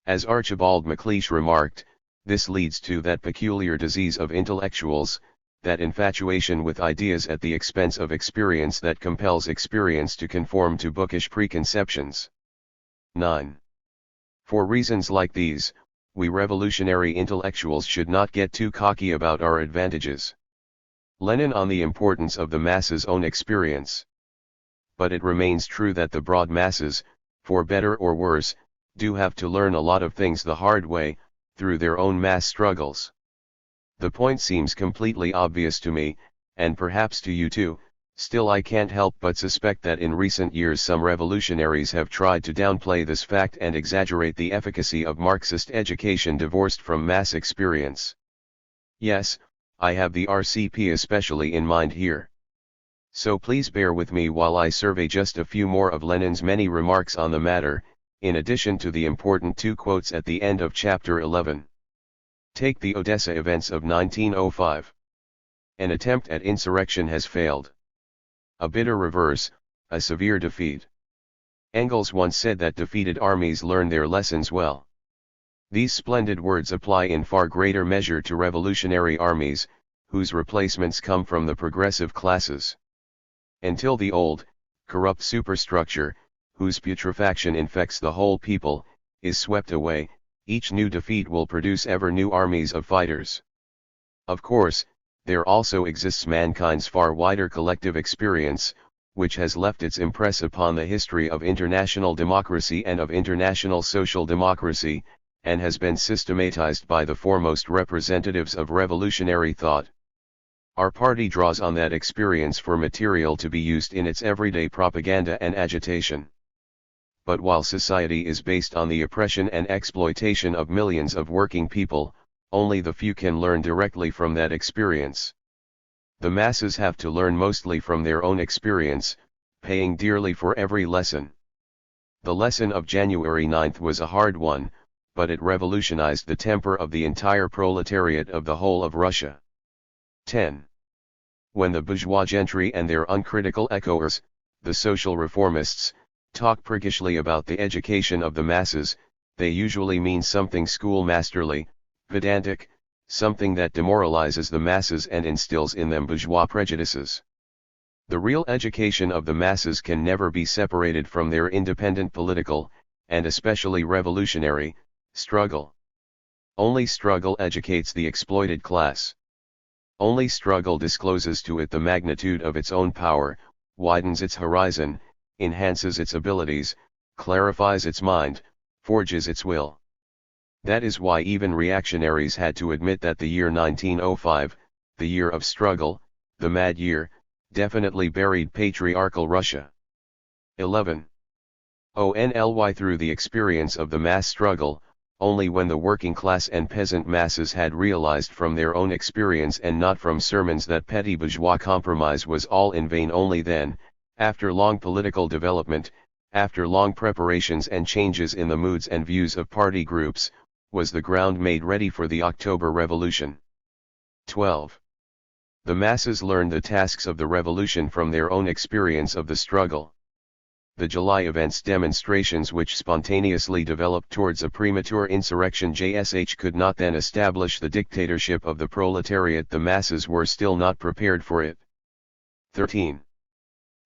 As Archibald MacLeish remarked, this leads to that peculiar disease of intellectuals, that infatuation with ideas at the expense of experience that compels experience to conform to bookish preconceptions. 9. For reasons like these, we revolutionary intellectuals should not get too cocky about our advantages. Lenin on the importance of the masses' own experience. But it remains true that the broad masses, for better or worse, do have to learn a lot of things the hard way, through their own mass struggles. The point seems completely obvious to me, and perhaps to you too. Still, I can't help but suspect that in recent years some revolutionaries have tried to downplay this fact and exaggerate the efficacy of Marxist education divorced from mass experience. Yes, I have the RCP especially in mind here. So please bear with me while I survey just a few more of Lenin's many remarks on the matter, in addition to the important 2 quotes at the end of chapter 11. Take the Odessa events of 1905. An attempt at insurrection has failed. A bitter reverse, a severe defeat. Engels once said that defeated armies learn their lessons well. These splendid words apply in far greater measure to revolutionary armies, whose replacements come from the progressive classes. Until the old, corrupt superstructure, whose putrefaction infects the whole people, is swept away, each new defeat will produce ever new armies of fighters. Of course, there also exists mankind's far wider collective experience, which has left its impress upon the history of international democracy and of international social democracy, and has been systematized by the foremost representatives of revolutionary thought. Our party draws on that experience for material to be used in its everyday propaganda and agitation. But while society is based on the oppression and exploitation of millions of working people, only the few can learn directly from that experience. The masses have to learn mostly from their own experience, paying dearly for every lesson. The lesson of January 9 was a hard one, but it revolutionized the temper of the entire proletariat of the whole of Russia. 10. When the bourgeois gentry and their uncritical echoers, the social reformists, talk priggishly about the education of the masses, they usually mean something schoolmasterly, pedantic, something that demoralizes the masses and instills in them bourgeois prejudices. The real education of the masses can never be separated from their independent political, and especially revolutionary, struggle. Only struggle educates the exploited class. Only struggle discloses to it the magnitude of its own power, widens its horizon, enhances its abilities, clarifies its mind, forges its will. That is why even reactionaries had to admit that the year 1905, the year of struggle, the mad year, definitely buried patriarchal Russia. 11. Only through the experience of the mass struggle, only when the working class and peasant masses had realized from their own experience and not from sermons that petty bourgeois compromise was all in vain, only then, after long political development, after long preparations and changes in the moods and views of party groups, was the ground made ready for the October Revolution. 12. The masses learned the tasks of the revolution from their own experience of the struggle. The July events demonstrations which spontaneously developed towards a premature insurrection JSH could not then establish the dictatorship of the proletariat. The masses were still not prepared for it. 13.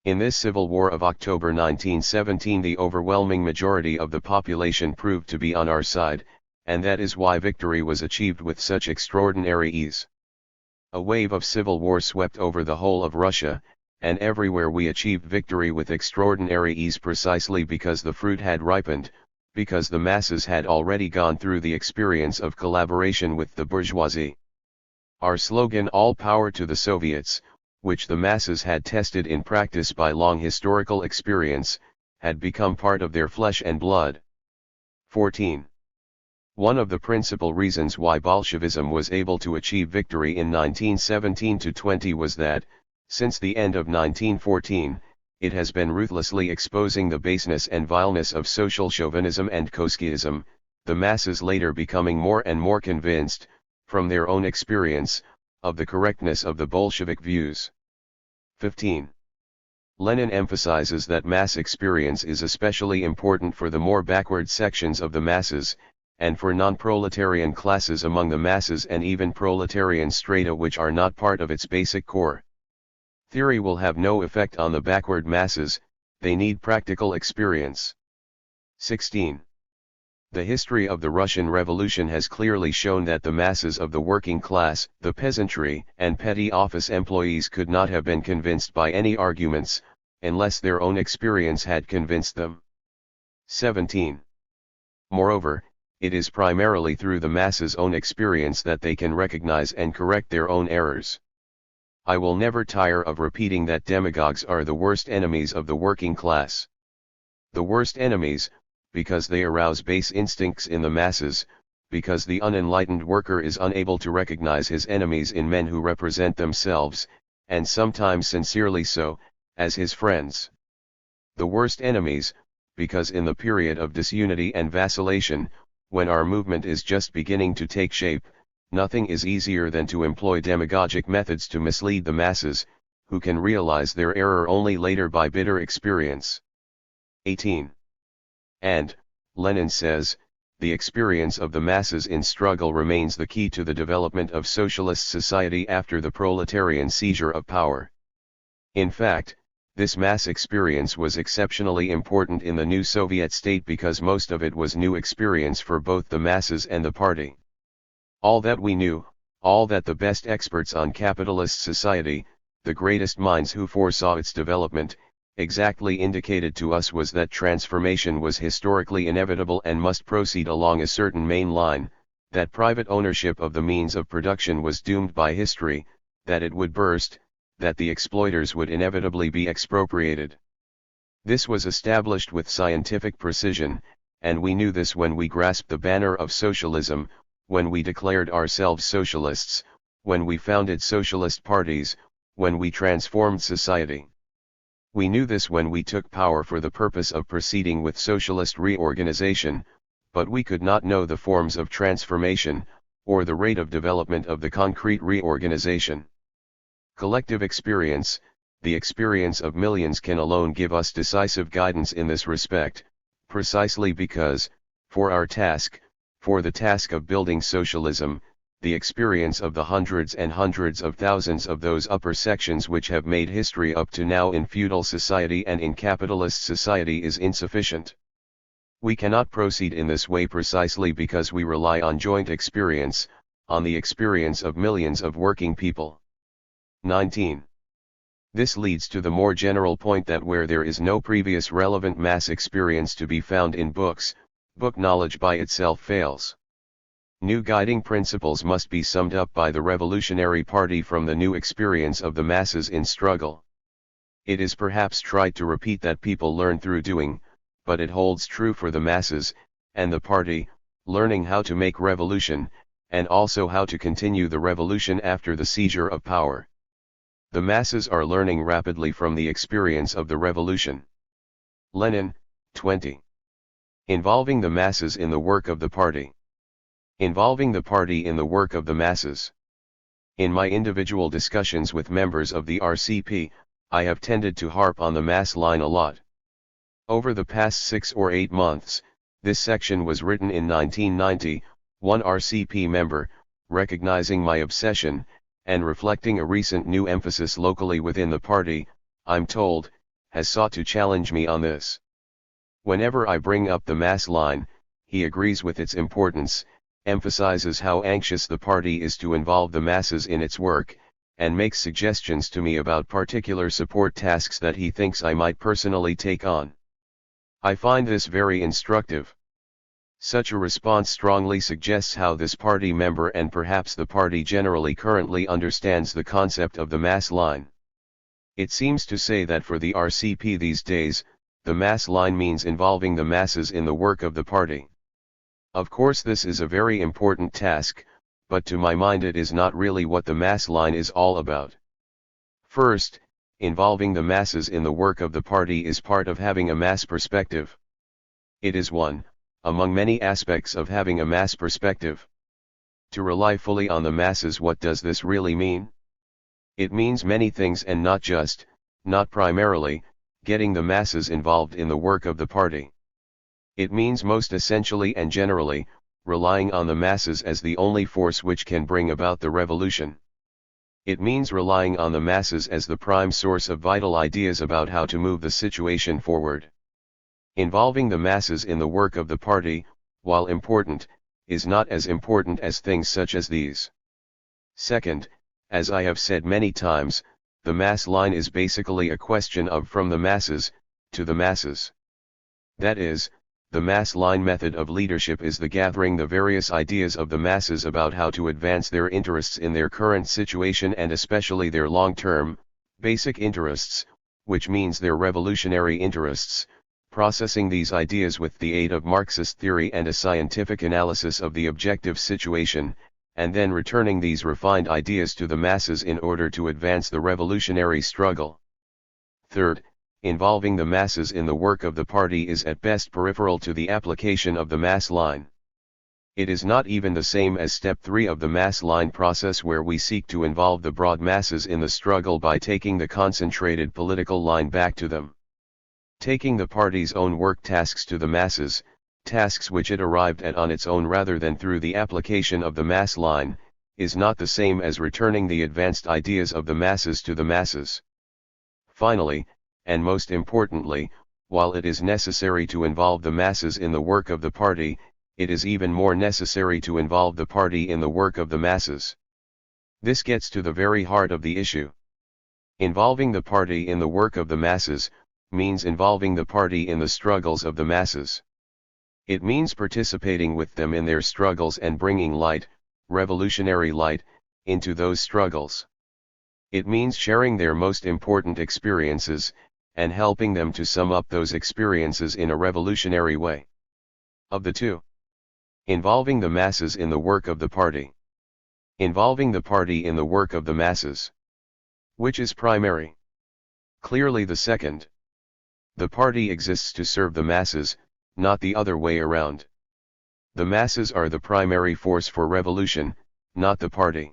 In this civil war of October 1917 the overwhelming majority of the population proved to be on our side, and that is why victory was achieved with such extraordinary ease. A wave of civil war swept over the whole of Russia, and everywhere we achieved victory with extraordinary ease precisely because the fruit had ripened, because the masses had already gone through the experience of collaboration with the bourgeoisie. Our slogan "All Power to the Soviets," which the masses had tested in practice by long historical experience, had become part of their flesh and blood. 14. One of the principal reasons why Bolshevism was able to achieve victory in 1917-20 was that, since the end of 1914, it has been ruthlessly exposing the baseness and vileness of social chauvinism and Trotskyism, the masses later becoming more and more convinced, from their own experience, of the correctness of the Bolshevik views. 15. Lenin emphasizes that mass experience is especially important for the more backward sections of the masses, and for non-proletarian classes among the masses and even proletarian strata which are not part of its basic core. Theory will have no effect on the backward masses, they need practical experience. 16. The history of the Russian Revolution has clearly shown that the masses of the working class, the peasantry, and petty office employees could not have been convinced by any arguments, unless their own experience had convinced them. 17. Moreover, it is primarily through the masses' own experience that they can recognize and correct their own errors. I will never tire of repeating that demagogues are the worst enemies of the working class. The worst enemies, because they arouse base instincts in the masses, because the unenlightened worker is unable to recognize his enemies in men who represent themselves, and sometimes sincerely so, as his friends. The worst enemies, because in the period of disunity and vacillation, when our movement is just beginning to take shape, nothing is easier than to employ demagogic methods to mislead the masses, who can realize their error only later by bitter experience. 18. And, Lenin says, the experience of the masses in struggle remains the key to the development of socialist society after the proletarian seizure of power. In fact, this mass experience was exceptionally important in the new Soviet state because most of it was new experience for both the masses and the party. All that we knew, all that the best experts on capitalist society, the greatest minds who foresaw its development, exactly indicated to us was that transformation was historically inevitable and must proceed along a certain main line, that private ownership of the means of production was doomed by history, that it would burst, that the exploiters would inevitably be expropriated. This was established with scientific precision, and we knew this when we grasped the banner of socialism, when we declared ourselves socialists, when we founded socialist parties, when we transformed society. We knew this when we took power for the purpose of proceeding with socialist reorganization, but we could not know the forms of transformation, or the rate of development of the concrete reorganization. Collective experience, the experience of millions, can alone give us decisive guidance in this respect, precisely because, for our task, for the task of building socialism, the experience of the hundreds and hundreds of thousands of those upper sections which have made history up to now in feudal society and in capitalist society is insufficient. We cannot proceed in this way precisely because we rely on joint experience, on the experience of millions of working people. 19. This leads to the more general point that where there is no previous relevant mass experience to be found in books, book knowledge by itself fails. New guiding principles must be summed up by the Revolutionary Party from the new experience of the masses in struggle. It is perhaps trite to repeat that people learn through doing, but it holds true for the masses, and the party, learning how to make revolution, and also how to continue the revolution after the seizure of power. The masses are learning rapidly from the experience of the revolution. Lenin, 20. Involving the masses in the work of the party. Involving the party in the work of the masses. In my individual discussions with members of the RCP, I have tended to harp on the mass line a lot. Over the past 6 or 8 months, this section was written in 1990, one RCP member, recognizing my obsession, and reflecting a recent new emphasis locally within the party, I'm told, has sought to challenge me on this. Whenever I bring up the mass line, he agrees with its importance, emphasizes how anxious the party is to involve the masses in its work, and makes suggestions to me about particular support tasks that he thinks I might personally take on. I find this very instructive. Such a response strongly suggests how this party member and perhaps the party generally currently understands the concept of the mass line. It seems to say that for the RCP these days, the mass line means involving the masses in the work of the party. Of course, this is a very important task, but to my mind it is not really what the mass line is all about. First, involving the masses in the work of the party is part of having a mass perspective. It is one, among many aspects of having a mass perspective. To rely fully on the masses, what does this really mean? It means many things and not just, not primarily, getting the masses involved in the work of the party. It means most essentially and generally, relying on the masses as the only force which can bring about the revolution. It means relying on the masses as the prime source of vital ideas about how to move the situation forward. Involving the masses in the work of the party, while important, is not as important as things such as these. Second, as I have said many times, the mass line is basically a question of from the masses, to the masses. That is, the mass line method of leadership is the gathering the various ideas of the masses about how to advance their interests in their current situation and especially their long-term, basic interests, which means their revolutionary interests, processing these ideas with the aid of Marxist theory and a scientific analysis of the objective situation, and then returning these refined ideas to the masses in order to advance the revolutionary struggle. Third, involving the masses in the work of the party is at best peripheral to the application of the mass line. It is not even the same as step 3 of the mass line process, where we seek to involve the broad masses in the struggle by taking the concentrated political line back to them. Taking the party's own work tasks to the masses, tasks which it arrived at on its own rather than through the application of the mass line, is not the same as returning the advanced ideas of the masses to the masses. Finally, and most importantly, while it is necessary to involve the masses in the work of the party, it is even more necessary to involve the party in the work of the masses. This gets to the very heart of the issue. Involving the party in the work of the masses means involving the party in the struggles of the masses. It means participating with them in their struggles and bringing light, revolutionary light, into those struggles. It means sharing their most important experiences, and helping them to sum up those experiences in a revolutionary way. Of the two, involving the masses in the work of the party. Involving the party in the work of the masses. Which is primary? Clearly the second. The party exists to serve the masses, not the other way around. The masses are the primary force for revolution, not the party.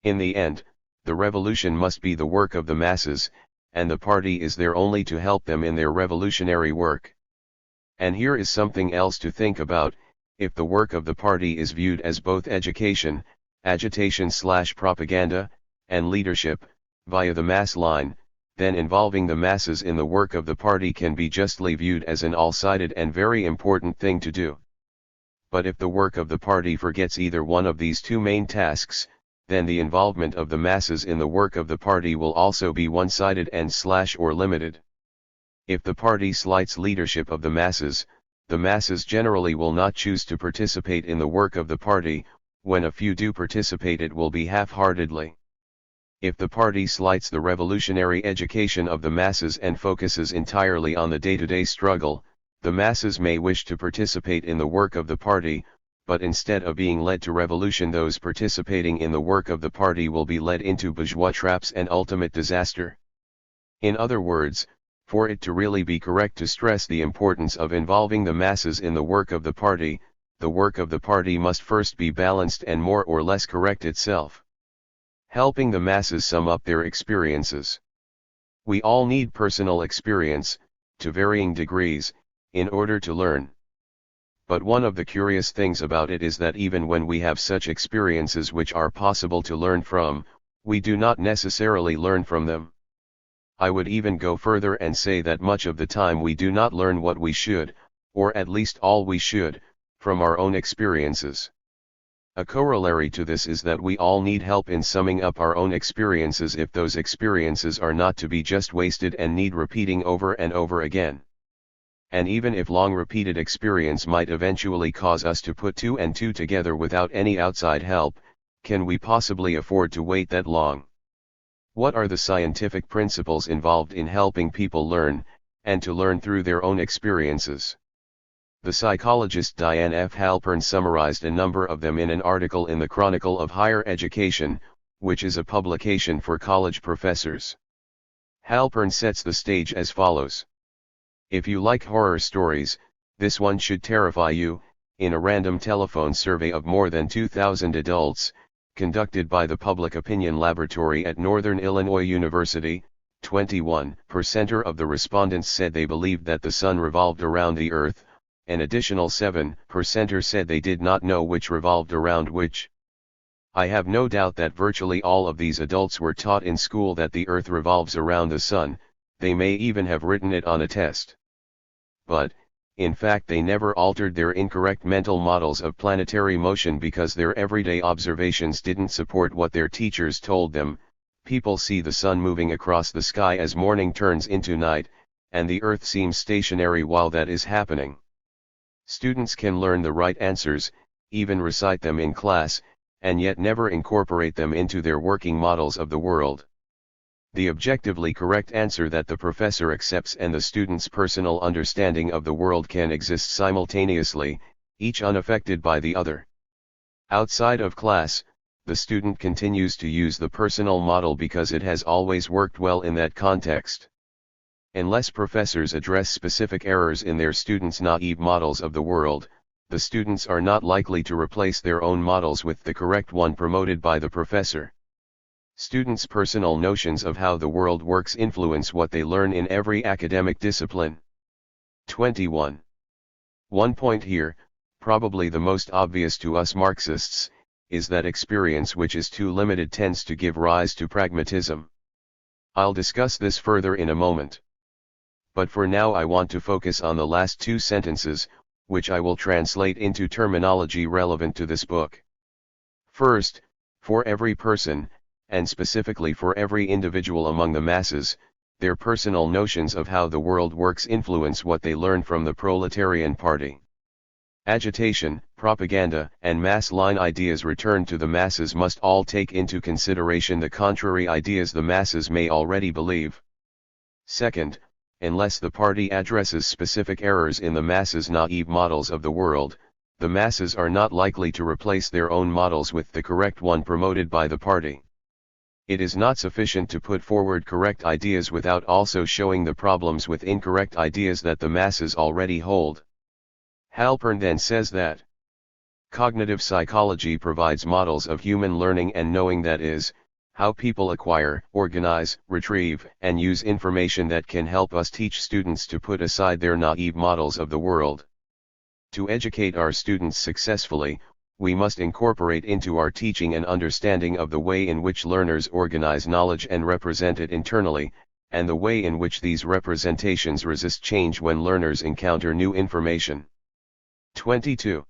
In the end, the revolution must be the work of the masses, and the party is there only to help them in their revolutionary work. And here is something else to think about: if the work of the party is viewed as both education, agitation/propaganda, and leadership, via the mass line, then involving the masses in the work of the party can be justly viewed as an all-sided and very important thing to do. But if the work of the party forgets either one of these two main tasks, then the involvement of the masses in the work of the party will also be one-sided and or limited. If the party slights leadership of the masses generally will not choose to participate in the work of the party. When a few do participate, it will be half-heartedly. If the party slights the revolutionary education of the masses and focuses entirely on the day-to-day struggle, the masses may wish to participate in the work of the party, but instead of being led to revolution, those participating in the work of the party will be led into bourgeois traps and ultimate disaster. In other words, for it to really be correct to stress the importance of involving the masses in the work of the party must first be balanced and more or less correct itself. Helping the masses sum up their experiences. We all need personal experience, to varying degrees, in order to learn. But one of the curious things about it is that even when we have such experiences which are possible to learn from, we do not necessarily learn from them. I would even go further and say that much of the time we do not learn what we should, or at least all we should, from our own experiences. A corollary to this is that we all need help in summing up our own experiences if those experiences are not to be just wasted and need repeating over and over again. And even if long repeated experience might eventually cause us to put two and two together without any outside help, can we possibly afford to wait that long? What are the scientific principles involved in helping people learn, and to learn through their own experiences? The psychologist Diane F. Halpern summarized a number of them in an article in the Chronicle of Higher Education, which is a publication for college professors. Halpern sets the stage as follows. If you like horror stories, this one should terrify you. In a random telephone survey of more than 2,000 adults, conducted by the Public Opinion Laboratory at Northern Illinois University, 21% of the respondents said they believed that the sun revolved around the earth. An additional 7% said they did not know which revolved around which. I have no doubt that virtually all of these adults were taught in school that the earth revolves around the sun. They may even have written it on a test. But, in fact, they never altered their incorrect mental models of planetary motion because their everyday observations didn't support what their teachers told them. People see the sun moving across the sky as morning turns into night, and the earth seems stationary while that is happening. Students can learn the right answers, even recite them in class, and yet never incorporate them into their working models of the world. The objectively correct answer that the professor accepts and the student's personal understanding of the world can exist simultaneously, each unaffected by the other. Outside of class, the student continues to use the personal model because it has always worked well in that context. Unless professors address specific errors in their students' naive models of the world, the students are not likely to replace their own models with the correct one promoted by the professor. Students' personal notions of how the world works influence what they learn in every academic discipline. 21. One point here, probably the most obvious to us Marxists, is that experience which is too limited tends to give rise to pragmatism. I'll discuss this further in a moment. But for now I want to focus on the last two sentences, which I will translate into terminology relevant to this book. First, for every person, and specifically for every individual among the masses, Their personal notions of how the world works influence what they learn from the proletarian party. Agitation, propaganda, and mass line ideas returned to the masses must all take into consideration the contrary ideas the masses may already believe. Second, unless the party addresses specific errors in the masses' naive models of the world, the masses are not likely to replace their own models with the correct one promoted by the party. It is not sufficient to put forward correct ideas without also showing the problems with incorrect ideas that the masses already hold. Halpern then says that cognitive psychology provides models of human learning and knowing, that is, how people acquire, organize, retrieve, and use information that can help us teach students to put aside their naive models of the world. To educate our students successfully, we must incorporate into our teaching an understanding of the way in which learners organize knowledge and represent it internally, and the way in which these representations resist change when learners encounter new information. 22.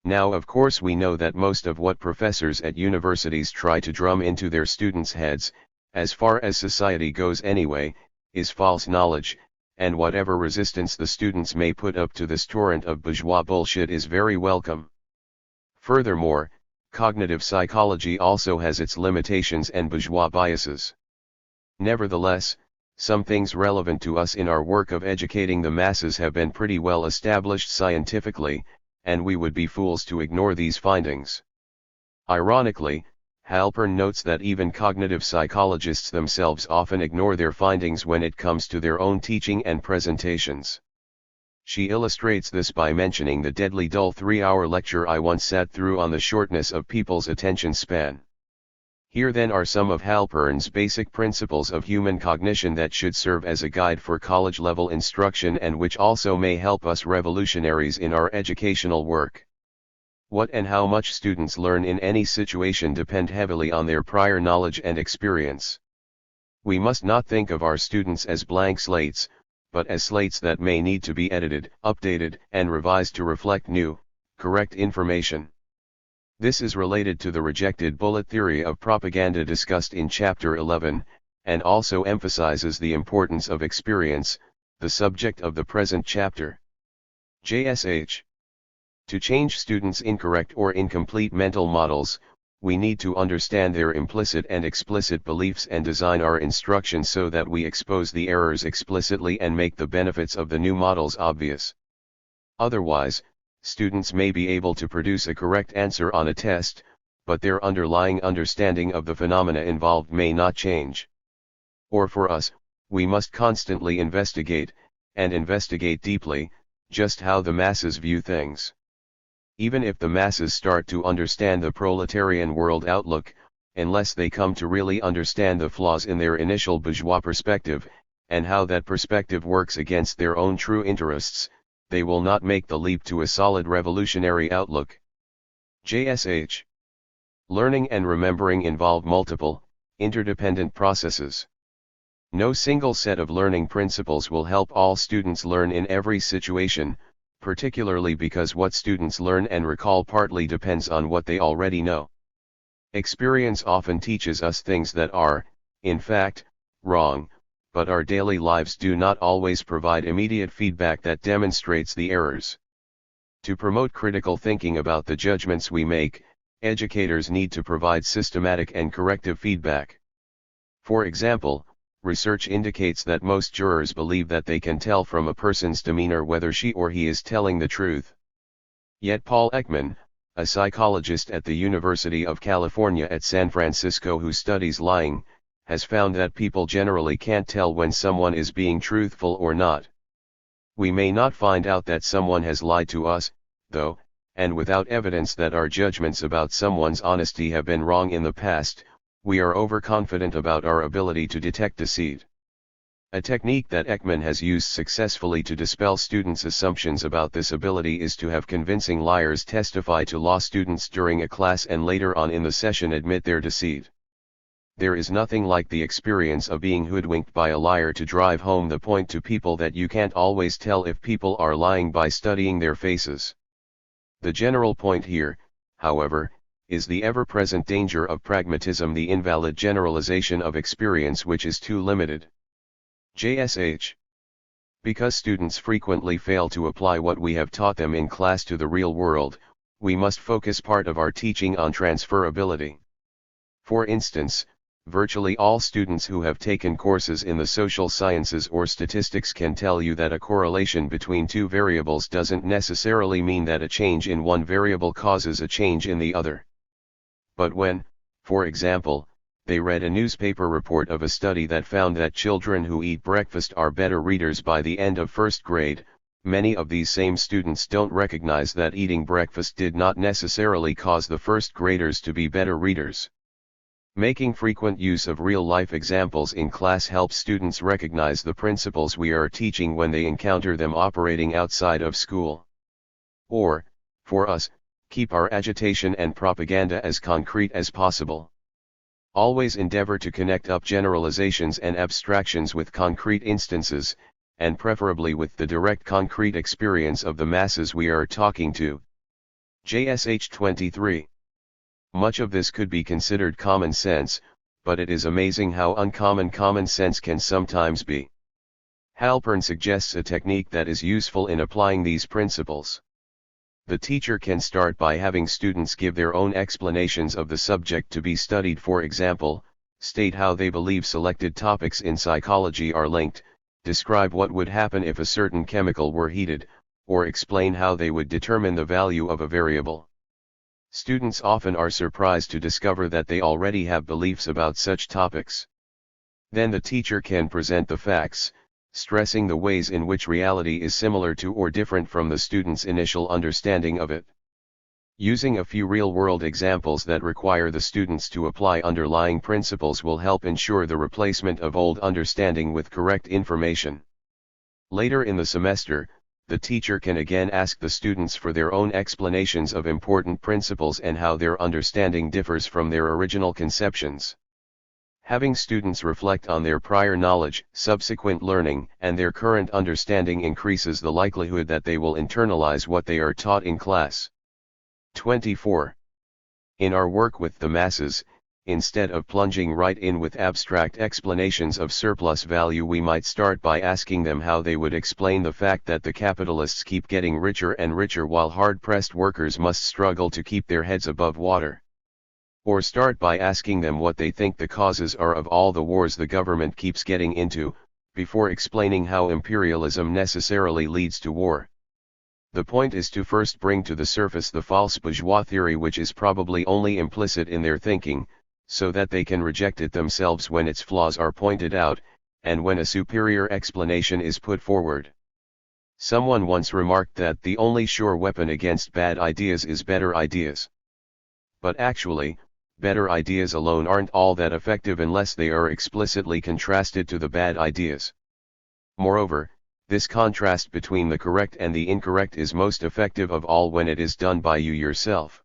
Now, of course, we know that most of what professors at universities try to drum into their students' heads, as far as society goes anyway, is false knowledge, and whatever resistance the students may put up to this torrent of bourgeois bullshit is very welcome. Furthermore, cognitive psychology also has its limitations and bourgeois biases. Nevertheless, some things relevant to us in our work of educating the masses have been pretty well established scientifically, and we would be fools to ignore these findings. Ironically, Halpern notes that even cognitive psychologists themselves often ignore their findings when it comes to their own teaching and presentations. She illustrates this by mentioning the deadly dull 3-hour lecture I once sat through on the shortness of people's attention span. Here then are some of Halpern's basic principles of human cognition that should serve as a guide for college-level instruction and which also may help us revolutionaries in our educational work. What and how much students learn in any situation depend heavily on their prior knowledge and experience. We must not think of our students as blank slates, but as slates that may need to be edited, updated, and revised to reflect new, correct information. This is related to the rejected bullet theory of propaganda discussed in Chapter 11, and also emphasizes the importance of experience, the subject of the present chapter. JSH. To change students' incorrect or incomplete mental models, we need to understand their implicit and explicit beliefs and design our instruction so that we expose the errors explicitly and make the benefits of the new models obvious. Otherwise, students may be able to produce a correct answer on a test, but their underlying understanding of the phenomena involved may not change. Or for us, we must constantly investigate, and investigate deeply, just how the masses view things. Even if the masses start to understand the proletarian world outlook, unless they come to really understand the flaws in their initial bourgeois perspective, and how that perspective works against their own true interests, they will not make the leap to a solid revolutionary outlook. JSH. Learning and remembering involve multiple, interdependent processes. No single set of learning principles will help all students learn in every situation, particularly because what students learn and recall partly depends on what they already know. Experience often teaches us things that are, in fact, wrong, but our daily lives do not always provide immediate feedback that demonstrates the errors. To promote critical thinking about the judgments we make, educators need to provide systematic and corrective feedback. For example, research indicates that most jurors believe that they can tell from a person's demeanor whether she or he is telling the truth. Yet Paul Ekman, a psychologist at the University of California at San Francisco who studies lying, has found that people generally can't tell when someone is being truthful or not. We may not find out that someone has lied to us, though, and without evidence that our judgments about someone's honesty have been wrong in the past, we are overconfident about our ability to detect deceit. A technique that Ekman has used successfully to dispel students' assumptions about this ability is to have convincing liars testify to law students during a class and later on in the session admit their deceit. There is nothing like the experience of being hoodwinked by a liar to drive home the point to people that you can't always tell if people are lying by studying their faces. The general point here, however, is the ever-present danger of pragmatism, the invalid generalization of experience which is too limited. JSH. Because students frequently fail to apply what we have taught them in class to the real world, we must focus part of our teaching on transferability. For instance, virtually all students who have taken courses in the social sciences or statistics can tell you that a correlation between two variables doesn't necessarily mean that a change in one variable causes a change in the other. But when, for example, they read a newspaper report of a study that found that children who eat breakfast are better readers by the end of first grade, many of these same students don't recognize that eating breakfast did not necessarily cause the first graders to be better readers. Making frequent use of real-life examples in class helps students recognize the principles we are teaching when they encounter them operating outside of school. Or, for us, keep our agitation and propaganda as concrete as possible. Always endeavor to connect up generalizations and abstractions with concrete instances, and preferably with the direct concrete experience of the masses we are talking to. JSH 23. Much of this could be considered common sense, but it is amazing how uncommon common sense can sometimes be. Halpern suggests a technique that is useful in applying these principles. The teacher can start by having students give their own explanations of the subject to be studied. For example, state how they believe selected topics in psychology are linked, describe what would happen if a certain chemical were heated, or explain how they would determine the value of a variable. Students often are surprised to discover that they already have beliefs about such topics. Then the teacher can present the facts, stressing the ways in which reality is similar to or different from the student's initial understanding of it. Using a few real-world examples that require the students to apply underlying principles will help ensure the replacement of old understanding with correct information. Later in the semester, the teacher can again ask the students for their own explanations of important principles and how their understanding differs from their original conceptions. Having students reflect on their prior knowledge, subsequent learning, and their current understanding increases the likelihood that they will internalize what they are taught in class. 24. In our work with the masses, instead of plunging right in with abstract explanations of surplus value, we might start by asking them how they would explain the fact that the capitalists keep getting richer and richer while hard-pressed workers must struggle to keep their heads above water. Or start by asking them what they think the causes are of all the wars the government keeps getting into, before explaining how imperialism necessarily leads to war. The point is to first bring to the surface the false bourgeois theory, which is probably only implicit in their thinking, so that they can reject it themselves when its flaws are pointed out, and when a superior explanation is put forward. Someone once remarked that the only sure weapon against bad ideas is better ideas. But actually, better ideas alone aren't all that effective unless they are explicitly contrasted to the bad ideas. Moreover, this contrast between the correct and the incorrect is most effective of all when it is done by you yourself.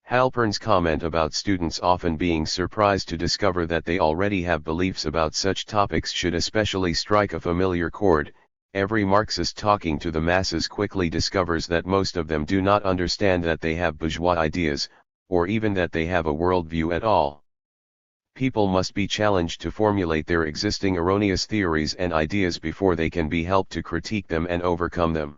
Halpern's comment about students often being surprised to discover that they already have beliefs about such topics should especially strike a familiar chord. Every Marxist talking to the masses quickly discovers that most of them do not understand that they have bourgeois ideas, or even that they have a worldview at all. People must be challenged to formulate their existing erroneous theories and ideas before they can be helped to critique them and overcome them.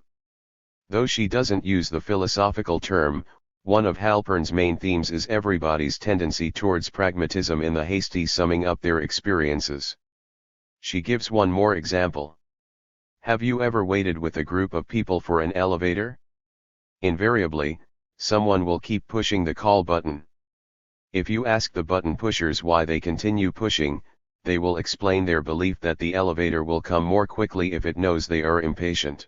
Though she doesn't use the philosophical term, one of Halpern's main themes is everybody's tendency towards pragmatism in the hasty summing up their experiences. She gives one more example. Have you ever waited with a group of people for an elevator? Invariably, someone will keep pushing the call button. If you ask the button pushers why they continue pushing, they will explain their belief that the elevator will come more quickly if it knows they are impatient.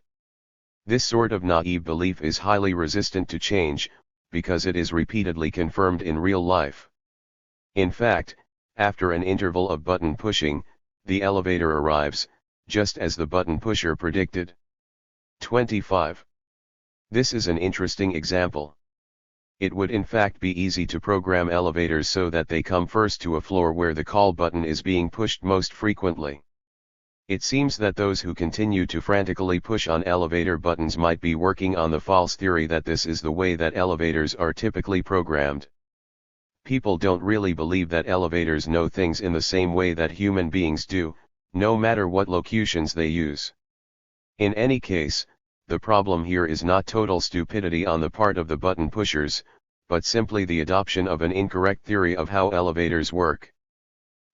This sort of naive belief is highly resistant to change, because it is repeatedly confirmed in real life. In fact, after an interval of button pushing, the elevator arrives, just as the button pusher predicted. 25. This is an interesting example. It would in fact be easy to program elevators so that they come first to a floor where the call button is being pushed most frequently. It seems that those who continue to frantically push on elevator buttons might be working on the false theory that this is the way that elevators are typically programmed. People don't really believe that elevators know things in the same way that human beings do, no matter what locutions they use. In any case, the problem here is not total stupidity on the part of the button pushers, but simply the adoption of an incorrect theory of how elevators work.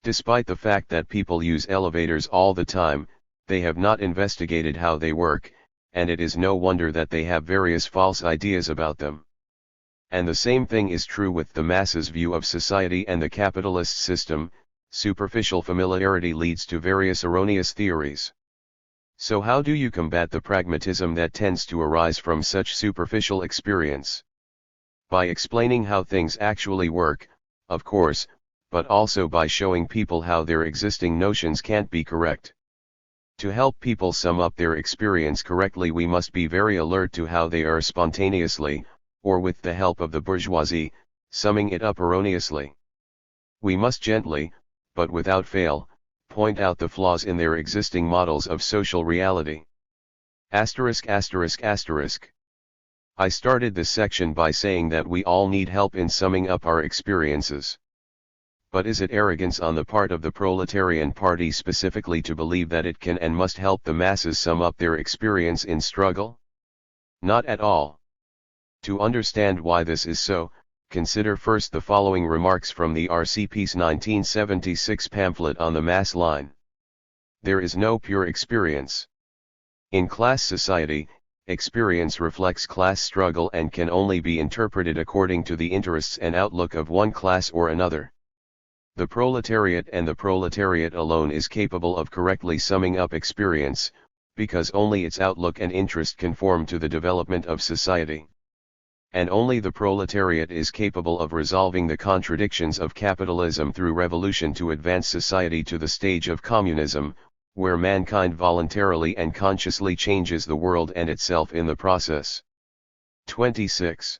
Despite the fact that people use elevators all the time, they have not investigated how they work, and it is no wonder that they have various false ideas about them. And the same thing is true with the masses' view of society and the capitalist system. Superficial familiarity leads to various erroneous theories. So how do you combat the pragmatism that tends to arise from such superficial experience? By explaining how things actually work, of course, but also by showing people how their existing notions can't be correct. To help people sum up their experience correctly, we must be very alert to how they are spontaneously, or with the help of the bourgeoisie, summing it up erroneously. We must gently, but without fail, point out the flaws in their existing models of social reality. Asterisk asterisk asterisk. I started this section by saying that we all need help in summing up our experiences. But is it arrogance on the part of the proletarian party specifically to believe that it can and must help the masses sum up their experience in struggle? Not at all. To understand why this is so, consider first the following remarks from the RCP's 1976 pamphlet on the mass line. There is no pure experience. In class society, experience reflects class struggle and can only be interpreted according to the interests and outlook of one class or another. The proletariat and the proletariat alone is capable of correctly summing up experience, because only its outlook and interest conform to the development of society. And only the proletariat is capable of resolving the contradictions of capitalism through revolution to advance society to the stage of communism, where mankind voluntarily and consciously changes the world and itself in the process. 26.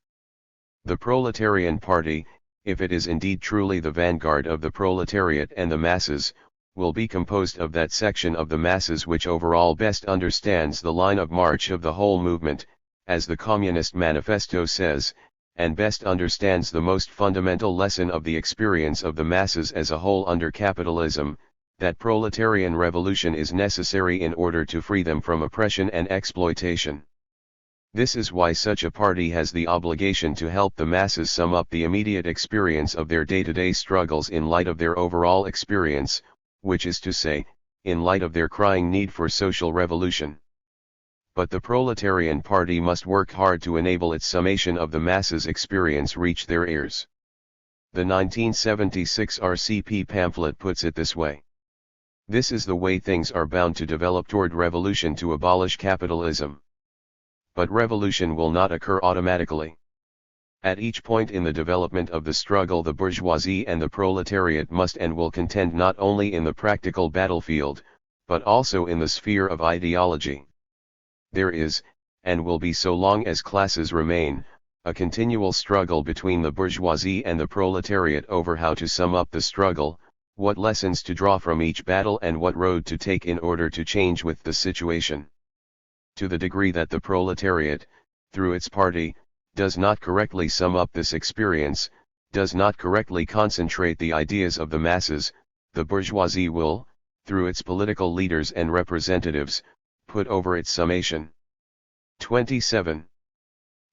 The Proletarian Party, if it is indeed truly the vanguard of the proletariat and the masses, will be composed of that section of the masses which overall best understands the line of march of the whole movement, as the Communist Manifesto says, and best understands the most fundamental lesson of the experience of the masses as a whole under capitalism, that proletarian revolution is necessary in order to free them from oppression and exploitation. This is why such a party has the obligation to help the masses sum up the immediate experience of their day-to-day struggles in light of their overall experience, which is to say, in light of their crying need for social revolution. But the Proletarian Party must work hard to enable its summation of the masses' experience reach their ears. The 1976 RCP pamphlet puts it this way. This is the way things are bound to develop toward revolution to abolish capitalism. But revolution will not occur automatically. At each point in the development of the struggle, the bourgeoisie and the proletariat must and will contend not only in the practical battlefield, but also in the sphere of ideology. There is, and will be so long as classes remain, a continual struggle between the bourgeoisie and the proletariat over how to sum up the struggle, what lessons to draw from each battle and what road to take in order to change with the situation. To the degree that the proletariat, through its party, does not correctly sum up this experience, does not correctly concentrate the ideas of the masses, the bourgeoisie will, through its political leaders and representatives, put over its summation. 27.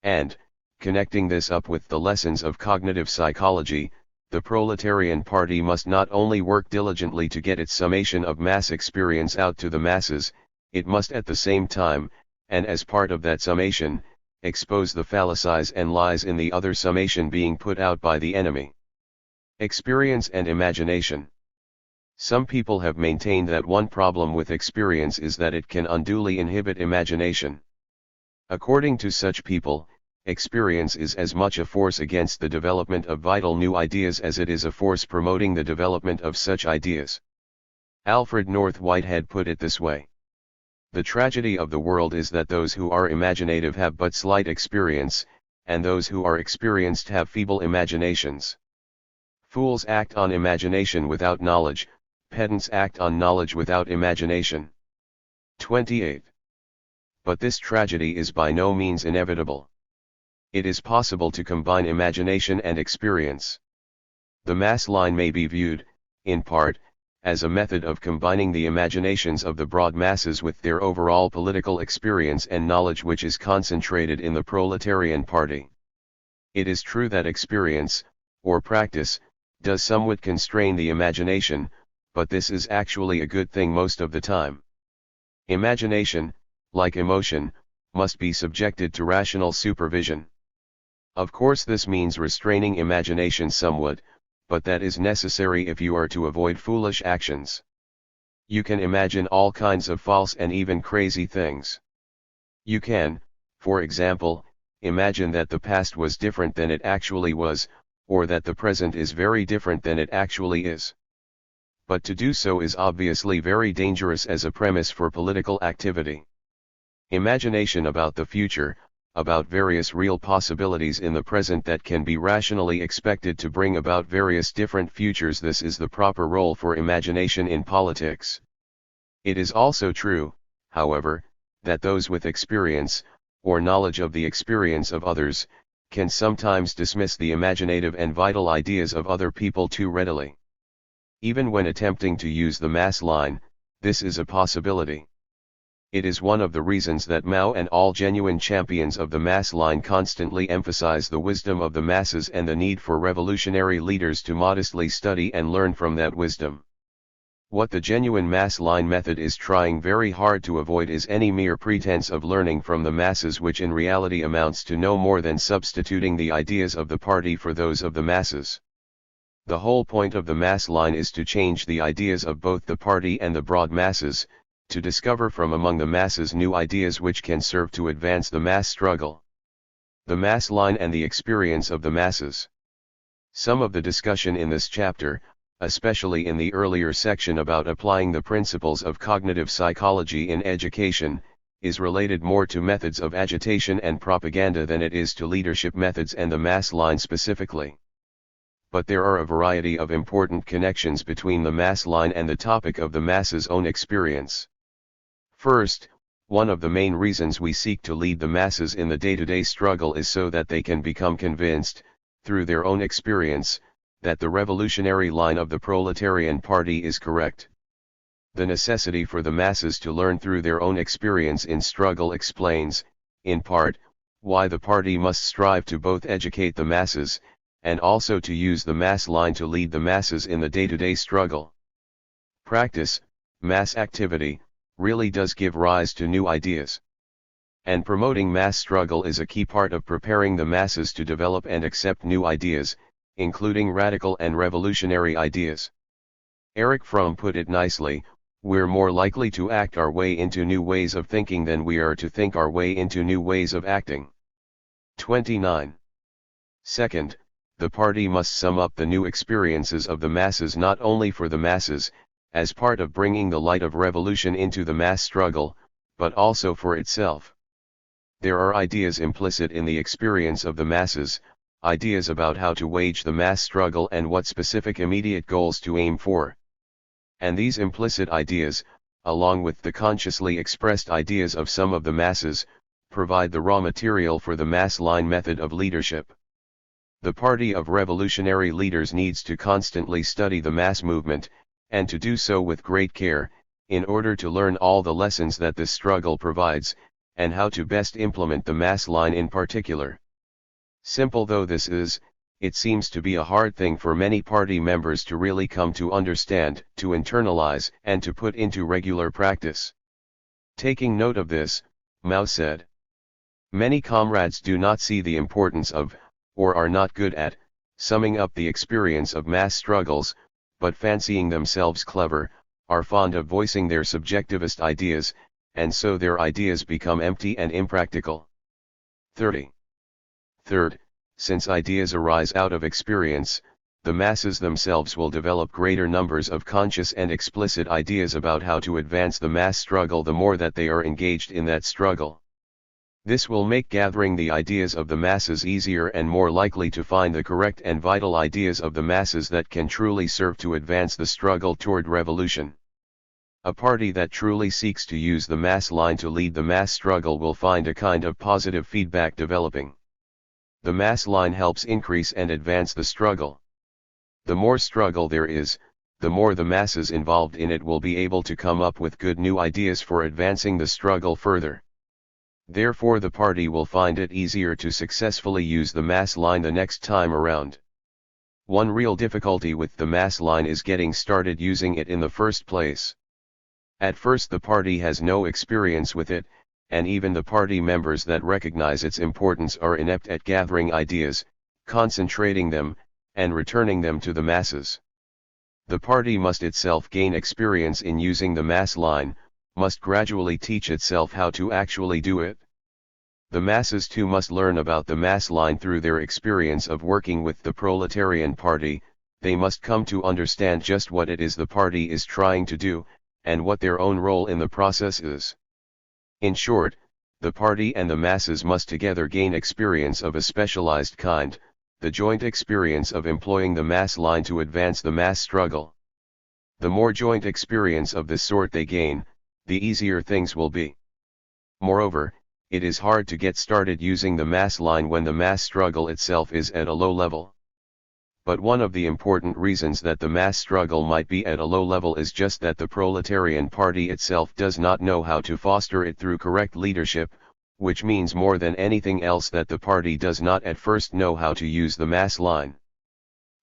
And, connecting this up with the lessons of cognitive psychology, the Proletarian Party must not only work diligently to get its summation of mass experience out to the masses, it must at the same time, and as part of that summation, expose the fallacies and lies in the other summation being put out by the enemy. Experience and imagination. Some people have maintained that one problem with experience is that it can unduly inhibit imagination. According to such people, experience is as much a force against the development of vital new ideas as it is a force promoting the development of such ideas. Alfred North Whitehead put it this way. The tragedy of the world is that those who are imaginative have but slight experience, and those who are experienced have feeble imaginations. Fools act on imagination without knowledge, pedants act on knowledge without imagination. 28. But this tragedy is by no means inevitable. It is possible to combine imagination and experience. The mass line may be viewed, in part, as a method of combining the imaginations of the broad masses with their overall political experience and knowledge, which is concentrated in the proletarian party. It is true that experience, or practice, does somewhat constrain the imagination, but this is actually a good thing most of the time. Imagination, like emotion, must be subjected to rational supervision. Of course, this means restraining imagination somewhat, but that is necessary if you are to avoid foolish actions. You can imagine all kinds of false and even crazy things. You can, for example, imagine that the past was different than it actually was, or that the present is very different than it actually is. But to do so is obviously very dangerous as a premise for political activity. Imagination about the future, about various real possibilities in the present that can be rationally expected to bring about various different futures, this is the proper role for imagination in politics. It is also true, however, that those with experience, or knowledge of the experience of others, can sometimes dismiss the imaginative and vital ideas of other people too readily. Even when attempting to use the mass line, this is a possibility. It is one of the reasons that Mao and all genuine champions of the mass line constantly emphasize the wisdom of the masses and the need for revolutionary leaders to modestly study and learn from that wisdom. What the genuine mass line method is trying very hard to avoid is any mere pretense of learning from the masses, which in reality amounts to no more than substituting the ideas of the party for those of the masses. The whole point of the mass line is to change the ideas of both the party and the broad masses, to discover from among the masses new ideas which can serve to advance the mass struggle. The mass line and the experience of the masses. Some of the discussion in this chapter, especially in the earlier section about applying the principles of cognitive psychology in education, is related more to methods of agitation and propaganda than it is to leadership methods and the mass line specifically. But there are a variety of important connections between the mass line and the topic of the masses' own experience. First, one of the main reasons we seek to lead the masses in the day-to-day struggle is so that they can become convinced, through their own experience, that the revolutionary line of the proletarian party is correct. The necessity for the masses to learn through their own experience in struggle explains, in part, why the party must strive to both educate the masses, and also to use the mass line to lead the masses in the day-to-day struggle. Practice, mass activity, really does give rise to new ideas. And promoting mass struggle is a key part of preparing the masses to develop and accept new ideas, including radical and revolutionary ideas. Erich Fromm put it nicely, we're more likely to act our way into new ways of thinking than we are to think our way into new ways of acting. 29. Second, the party must sum up the new experiences of the masses not only for the masses, as part of bringing the light of revolution into the mass struggle, but also for itself. There are ideas implicit in the experience of the masses, ideas about how to wage the mass struggle and what specific immediate goals to aim for. And these implicit ideas, along with the consciously expressed ideas of some of the masses, provide the raw material for the mass line method of leadership. The party of revolutionary leaders needs to constantly study the mass movement, and to do so with great care, in order to learn all the lessons that this struggle provides, and how to best implement the mass line in particular. Simple though this is, it seems to be a hard thing for many party members to really come to understand, to internalize, and to put into regular practice. Taking note of this, Mao said, "Many comrades do not see the importance of, or are not good at, summing up the experience of mass struggles, but fancying themselves clever, are fond of voicing their subjectivist ideas, and so their ideas become empty and impractical." 30. Third, since ideas arise out of experience, the masses themselves will develop greater numbers of conscious and explicit ideas about how to advance the mass struggle the more that they are engaged in that struggle. This will make gathering the ideas of the masses easier and more likely to find the correct and vital ideas of the masses that can truly serve to advance the struggle toward revolution. A party that truly seeks to use the mass line to lead the mass struggle will find a kind of positive feedback developing. The mass line helps increase and advance the struggle. The more struggle there is, the more the masses involved in it will be able to come up with good new ideas for advancing the struggle further. Therefore the party will find it easier to successfully use the mass line the next time around. One real difficulty with the mass line is getting started using it in the first place. At first the party has no experience with it, and even the party members that recognize its importance are inept at gathering ideas, concentrating them, and returning them to the masses. The party must itself gain experience in using the mass line, must gradually teach itself how to actually do it. The masses too must learn about the mass line through their experience of working with the proletarian party. They must come to understand just what it is the party is trying to do, and what their own role in the process is. In short, the party and the masses must together gain experience of a specialized kind, the joint experience of employing the mass line to advance the mass struggle. The more joint experience of this sort they gain, the easier things will be. Moreover, it is hard to get started using the mass line when the mass struggle itself is at a low level. But one of the important reasons that the mass struggle might be at a low level is just that the proletarian party itself does not know how to foster it through correct leadership, which means more than anything else that the party does not at first know how to use the mass line.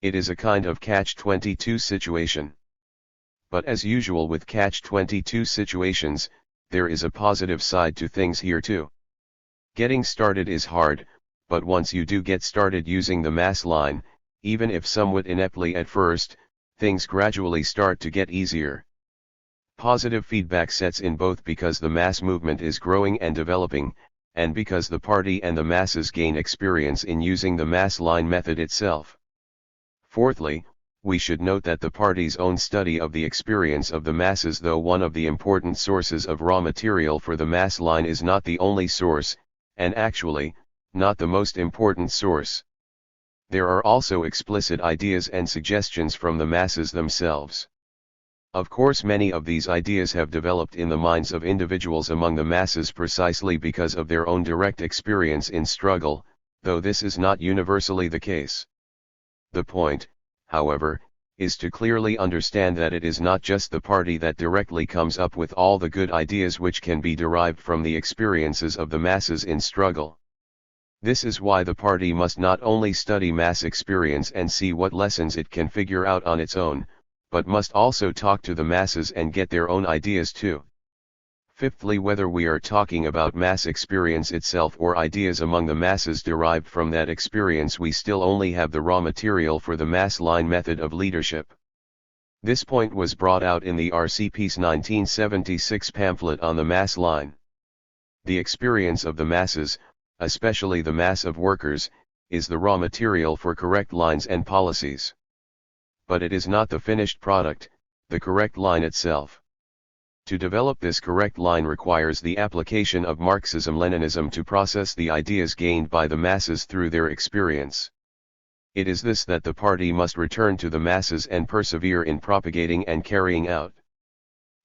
It is a kind of catch-22 situation. But as usual with catch-22 situations, there is a positive side to things here too. Getting started is hard, but once you do get started using the mass line, even if somewhat ineptly at first, things gradually start to get easier. Positive feedback sets in both because the mass movement is growing and developing, and because the party and the masses gain experience in using the mass line method itself. Fourthly, we should note that the party's own study of the experience of the masses, though one of the important sources of raw material for the mass line, is not the only source, and actually, not the most important source. There are also explicit ideas and suggestions from the masses themselves. Of course, many of these ideas have developed in the minds of individuals among the masses precisely because of their own direct experience in struggle, though this is not universally the case. The point, however, is to clearly understand that it is not just the party that directly comes up with all the good ideas which can be derived from the experiences of the masses in struggle. This is why the party must not only study mass experience and see what lessons it can figure out on its own, but must also talk to the masses and get their own ideas too. Fifthly, whether we are talking about mass experience itself or ideas among the masses derived from that experience, we still only have the raw material for the mass line method of leadership. This point was brought out in the RCP's 1976 pamphlet on the mass line. The experience of the masses, especially the mass of workers, is the raw material for correct lines and policies. But it is not the finished product, the correct line itself. To develop this correct line requires the application of Marxism-Leninism to process the ideas gained by the masses through their experience. It is this that the party must return to the masses and persevere in propagating and carrying out.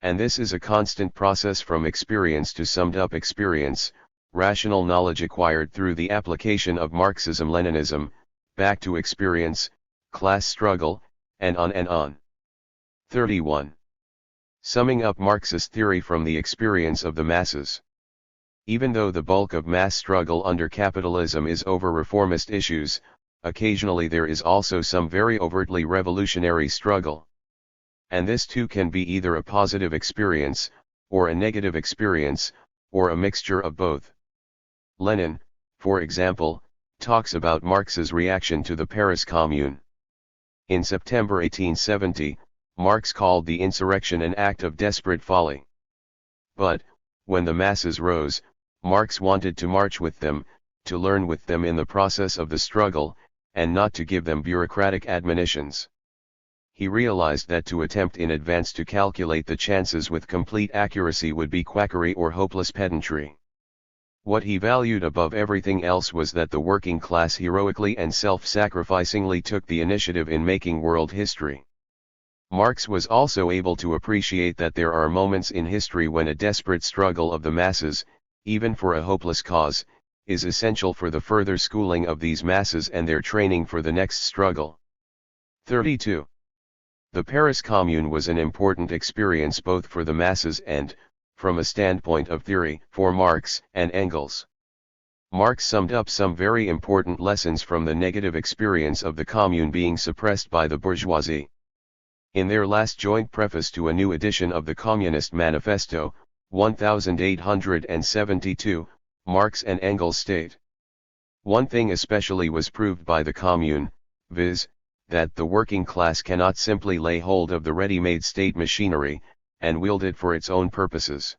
And this is a constant process from experience to summed-up experience, rational knowledge acquired through the application of Marxism-Leninism, back to experience, class struggle, and on and on. 31. Summing up Marxist theory from the experience of the masses. Even though the bulk of mass struggle under capitalism is over reformist issues, occasionally there is also some very overtly revolutionary struggle. And this too can be either a positive experience, or a negative experience, or a mixture of both. Lenin, for example, talks about Marx's reaction to the Paris Commune. In September 1870, Marx called the insurrection an act of desperate folly. But, when the masses rose, Marx wanted to march with them, to learn with them in the process of the struggle, and not to give them bureaucratic admonitions. He realized that to attempt in advance to calculate the chances with complete accuracy would be quackery or hopeless pedantry. What he valued above everything else was that the working class heroically and self-sacrificingly took the initiative in making world history. Marx was also able to appreciate that there are moments in history when a desperate struggle of the masses, even for a hopeless cause, is essential for the further schooling of these masses and their training for the next struggle. 32. The Paris Commune was an important experience both for the masses and, from a standpoint of theory, for Marx and Engels. Marx summed up some very important lessons from the negative experience of the Commune being suppressed by the bourgeoisie. In their last joint preface to a new edition of the Communist Manifesto, 1872, Marx and Engels state, "One thing especially was proved by the Commune, viz., that the working class cannot simply lay hold of the ready-made state machinery, and wield it for its own purposes."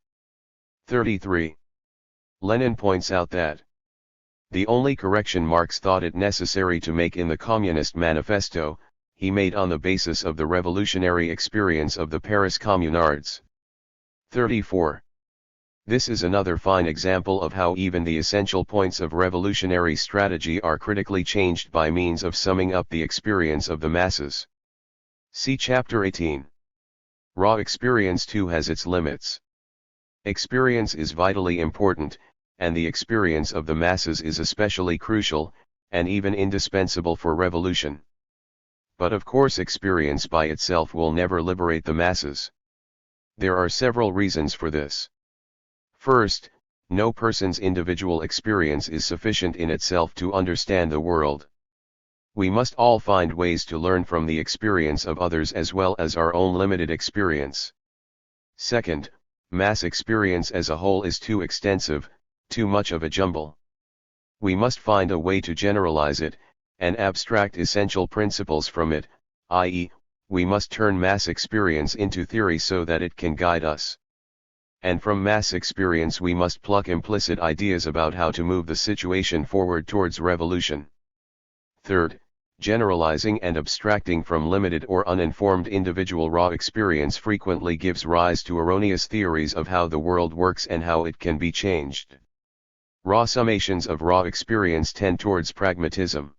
33. Lenin points out that the only correction Marx thought it necessary to make in the Communist Manifesto, he made on the basis of the revolutionary experience of the Paris Communards. 34. This is another fine example of how even the essential points of revolutionary strategy are critically changed by means of summing up the experience of the masses. See Chapter 18. Raw experience too has its limits. Experience is vitally important, and the experience of the masses is especially crucial, and even indispensable for revolution. But of course experience by itself will never liberate the masses. There are several reasons for this. First, no person's individual experience is sufficient in itself to understand the world. We must all find ways to learn from the experience of others as well as our own limited experience. Second, mass experience as a whole is too extensive, too much of a jumble. We must find a way to generalize it, and abstract essential principles from it, i.e., we must turn mass experience into theory so that it can guide us. And from mass experience we must pluck implicit ideas about how to move the situation forward towards revolution. Third, generalizing and abstracting from limited or uninformed individual raw experience frequently gives rise to erroneous theories of how the world works and how it can be changed. Raw summations of raw experience tend towards pragmatism.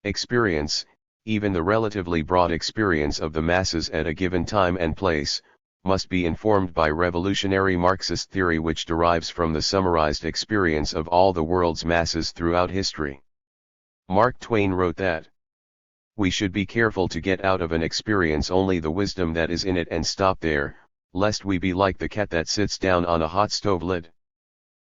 Experience, even the relatively broad experience of the masses at a given time and place, must be informed by revolutionary Marxist theory which derives from the summarized experience of all the world's masses throughout history. Mark Twain wrote that we should be careful to get out of an experience only the wisdom that is in it and stop there, lest we be like the cat that sits down on a hot stove lid.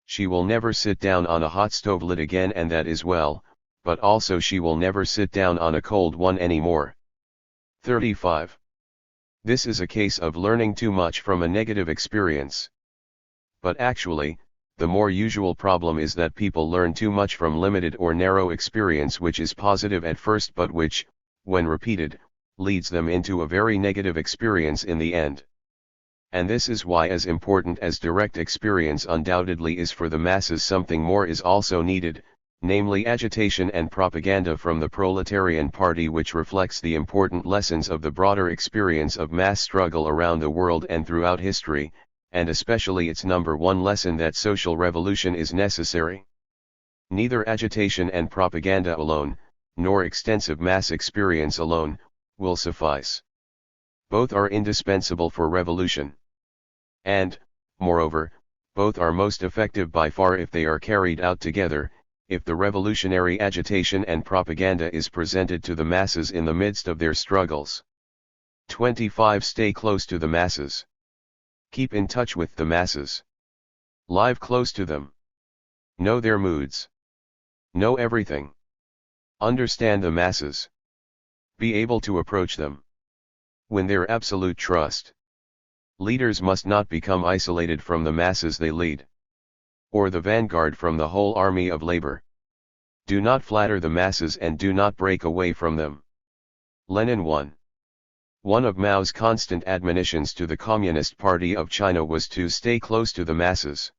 She will never sit down on a hot stove lid again, and that is well, but also she will never sit down on a cold one anymore. 35. This is a case of learning too much from a negative experience. But actually, the more usual problem is that people learn too much from limited or narrow experience which is positive at first but which, when repeated, leads them into a very negative experience in the end. And this is why, as important as direct experience undoubtedly is for the masses, something more is also needed, namely agitation and propaganda from the proletarian party which reflects the important lessons of the broader experience of mass struggle around the world and throughout history, and especially its number one lesson that social revolution is necessary. Neither agitation and propaganda alone, nor extensive mass experience alone, will suffice. Both are indispensable for revolution. And, moreover, both are most effective by far if they are carried out together, if the revolutionary agitation and propaganda is presented to the masses in the midst of their struggles. 25. Stay close to the masses. Keep in touch with the masses. Live close to them. Know their moods. Know everything. Understand the masses. Be able to approach them. Win their absolute trust. Leaders must not become isolated from the masses they lead, or the vanguard from the whole army of labor. Do not flatter the masses and do not break away from them. Lenin 1. One of Mao's constant admonitions to the Communist Party of China was to stay close to the masses.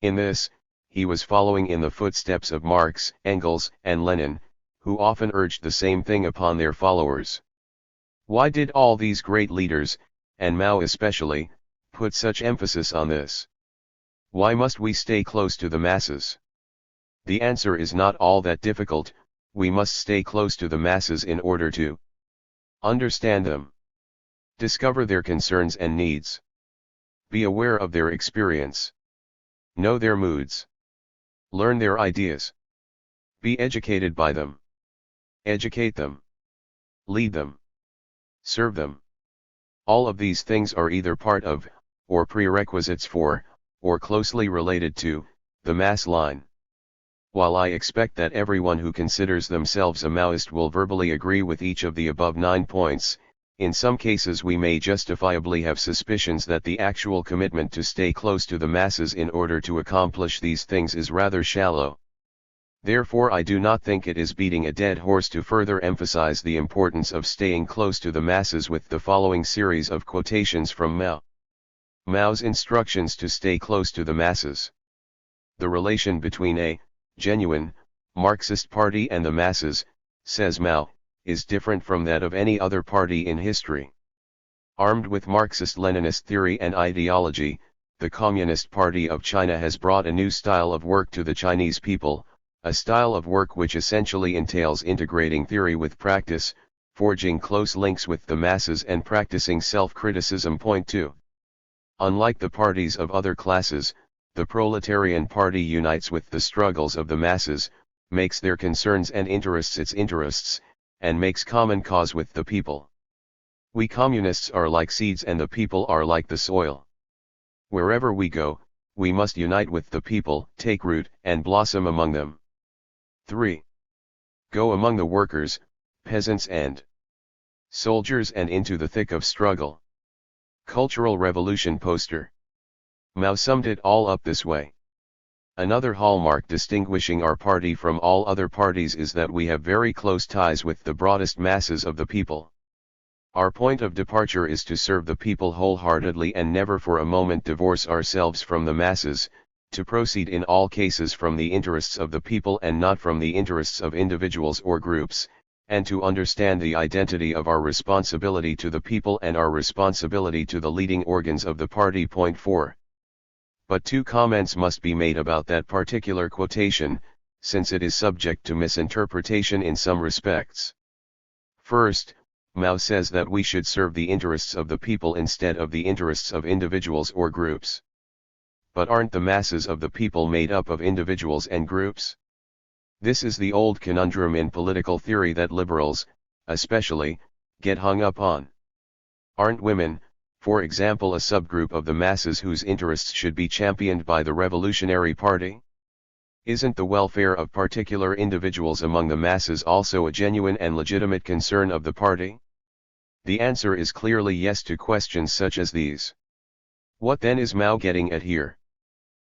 In this, he was following in the footsteps of Marx, Engels, and Lenin, who often urged the same thing upon their followers. Why did all these great leaders, and Mao especially, put such emphasis on this? Why must we stay close to the masses? The answer is not all that difficult. We must stay close to the masses in order to understand them, discover their concerns and needs, be aware of their experience, know their moods, learn their ideas, be educated by them, educate them, lead them. Serve them. All of these things are either part of, or prerequisites for, or closely related to, the mass line. While I expect that everyone who considers themselves a Maoist will verbally agree with each of the above 9 points, in some cases we may justifiably have suspicions that the actual commitment to stay close to the masses in order to accomplish these things is rather shallow. Therefore I do not think it is beating a dead horse to further emphasize the importance of staying close to the masses with the following series of quotations from Mao. Mao's instructions to stay close to the masses. The relation between a genuine Marxist party and the masses, says Mao, is different from that of any other party in history. Armed with Marxist-Leninist theory and ideology, the Communist Party of China has brought a new style of work to the Chinese people, a style of work which essentially entails integrating theory with practice, forging close links with the masses and practicing self-criticism. Point 2. Unlike the parties of other classes, the proletarian party unites with the struggles of the masses, makes their concerns and interests its interests, and makes common cause with the people. We communists are like seeds and the people are like the soil. Wherever we go, we must unite with the people, take root, and blossom among them. 3. Go among the workers, peasants and soldiers and into the thick of struggle. Cultural Revolution poster. Mao summed it all up this way. Another hallmark distinguishing our party from all other parties is that we have very close ties with the broadest masses of the people. Our point of departure is to serve the people wholeheartedly and never for a moment divorce ourselves from the masses, to proceed in all cases from the interests of the people and not from the interests of individuals or groups, and to understand the identity of our responsibility to the people and our responsibility to the leading organs of the party. Point 4. But 2 comments must be made about that particular quotation, since it is subject to misinterpretation in some respects. First, Mao says that we should serve the interests of the people instead of the interests of individuals or groups. But aren't the masses of the people made up of individuals and groups? This is the old conundrum in political theory that liberals, especially, get hung up on. Aren't women, for example, a subgroup of the masses whose interests should be championed by the Revolutionary Party? Isn't the welfare of particular individuals among the masses also a genuine and legitimate concern of the party? The answer is clearly yes to questions such as these. What then is Mao getting at here?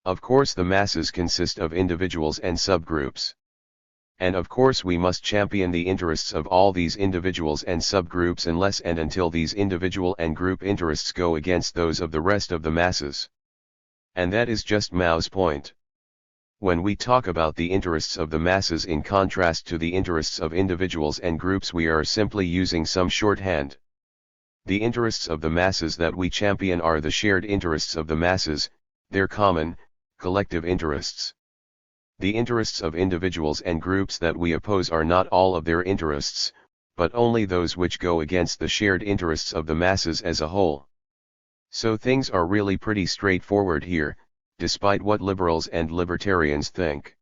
Of course the masses consist of individuals and subgroups. And of course we must champion the interests of all these individuals and subgroups unless and until these individual and group interests go against those of the rest of the masses. And that is just Mao's point. When we talk about the interests of the masses in contrast to the interests of individuals and groups, we are simply using some shorthand. The interests of the masses that we champion are the shared interests of the masses, their common, collective interests. The interests of individuals and groups that we oppose are not all of their interests, but only those which go against the shared interests of the masses as a whole. So things are really pretty straightforward here, despite what liberals and libertarians think.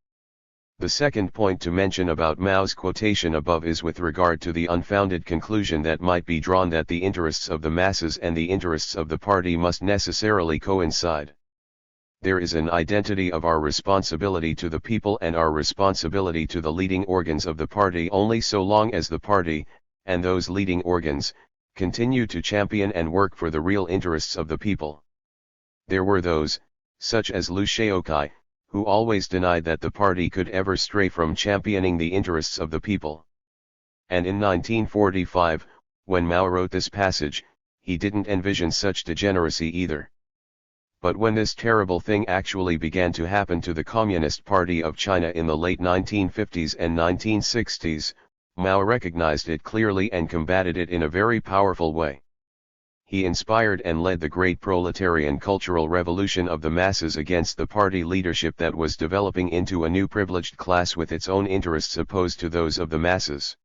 The second point to mention about Mao's quotation above is with regard to the unfounded conclusion that might be drawn that the interests of the masses and the interests of the party must necessarily coincide. There is an identity of our responsibility to the people and our responsibility to the leading organs of the party only so long as the party, and those leading organs, continue to champion and work for the real interests of the people. There were those, such as Liu Shaokai, who always denied that the party could ever stray from championing the interests of the people. And in 1945, when Mao wrote this passage, he didn't envision such degeneracy either. But when this terrible thing actually began to happen to the Communist Party of China in the late 1950s and 1960s, Mao recognized it clearly and combated it in a very powerful way. He inspired and led the great proletarian cultural revolution of the masses against the party leadership that was developing into a new privileged class with its own interests opposed to those of the masses.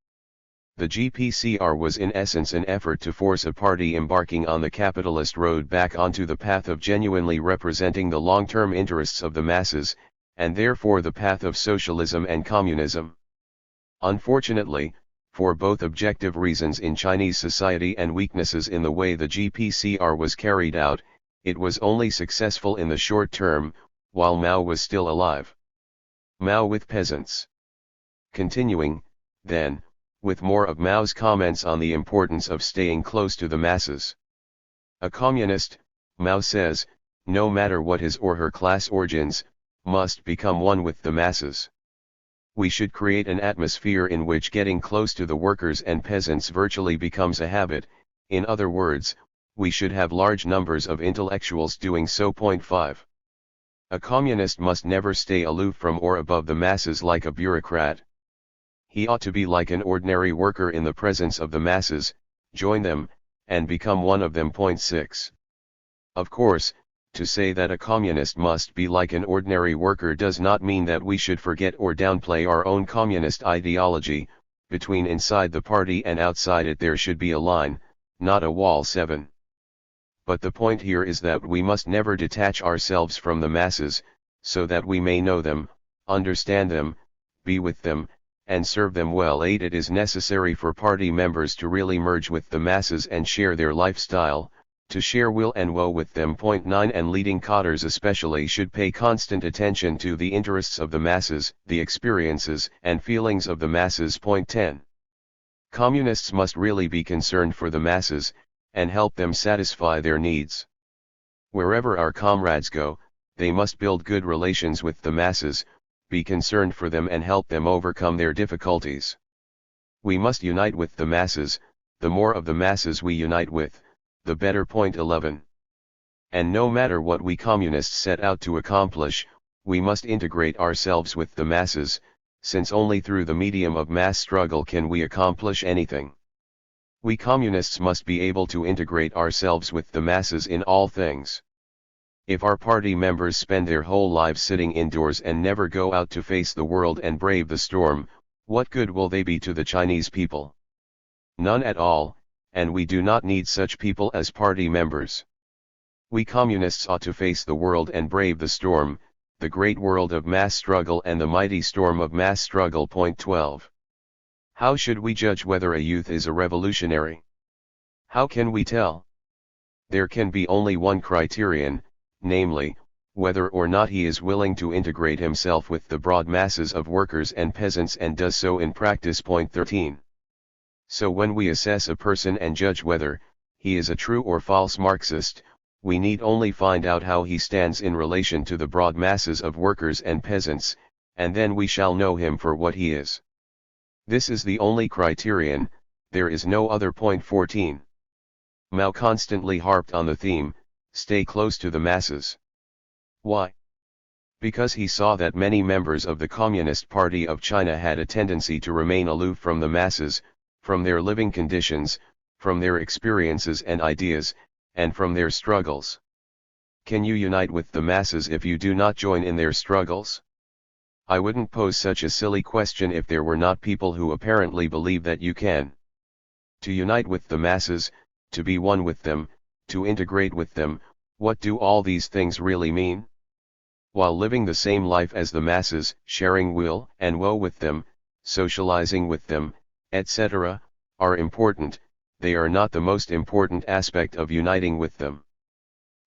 The GPCR was in essence an effort to force a party embarking on the capitalist road back onto the path of genuinely representing the long-term interests of the masses, and therefore the path of socialism and communism. Unfortunately, for both objective reasons in Chinese society and weaknesses in the way the GPCR was carried out, it was only successful in the short term, while Mao was still alive. Mao with peasants. Continuing, then, with more of Mao's comments on the importance of staying close to the masses. A communist, Mao says, no matter what his or her class origins, must become one with the masses. We should create an atmosphere in which getting close to the workers and peasants virtually becomes a habit. In other words, we should have large numbers of intellectuals doing so. 5. A communist must never stay aloof from or above the masses like a bureaucrat. He ought to be like an ordinary worker in the presence of the masses, join them, and become one of them. 6. Of course, to say that a communist must be like an ordinary worker does not mean that we should forget or downplay our own communist ideology. Between inside the party and outside it there should be a line, not a wall. 7. But the point here is that we must never detach ourselves from the masses, so that we may know them, understand them, be with them, and serve them well. 8. It is necessary for party members to really merge with the masses and share their lifestyle, to share will and woe with them. 9. And leading cadres especially should pay constant attention to the interests of the masses, the experiences and feelings of the masses. 10. Communists must really be concerned for the masses, and help them satisfy their needs. Wherever our comrades go, they must build good relations with the masses, be concerned for them and help them overcome their difficulties. We must unite with the masses. The more of the masses we unite with, the better. 11. And no matter what we communists set out to accomplish, we must integrate ourselves with the masses, since only through the medium of mass struggle can we accomplish anything. We communists must be able to integrate ourselves with the masses in all things. If our party members spend their whole lives sitting indoors and never go out to face the world and brave the storm, what good will they be to the Chinese people? None at all, and we do not need such people as party members. We communists ought to face the world and brave the storm, the great world of mass struggle and the mighty storm of mass struggle. 12. How should we judge whether a youth is a revolutionary? How can we tell? There can be only one criterion, namely, whether or not he is willing to integrate himself with the broad masses of workers and peasants and does so in practice. 13. So when we assess a person and judge whether he is a true or false Marxist, we need only find out how he stands in relation to the broad masses of workers and peasants, and then we shall know him for what he is. This is the only criterion, there is no other. 14. Mao constantly harped on the theme, stay close to the masses. Why? Because he saw that many members of the Communist Party of China had a tendency to remain aloof from the masses, from their living conditions, from their experiences and ideas, and from their struggles. Can you unite with the masses if you do not join in their struggles? I wouldn't pose such a silly question if there were not people who apparently believe that you can. To unite with the masses, to be one with them, to integrate with them, what do all these things really mean? While living the same life as the masses, sharing will and woe with them, socializing with them, etc., are important, they are not the most important aspect of uniting with them.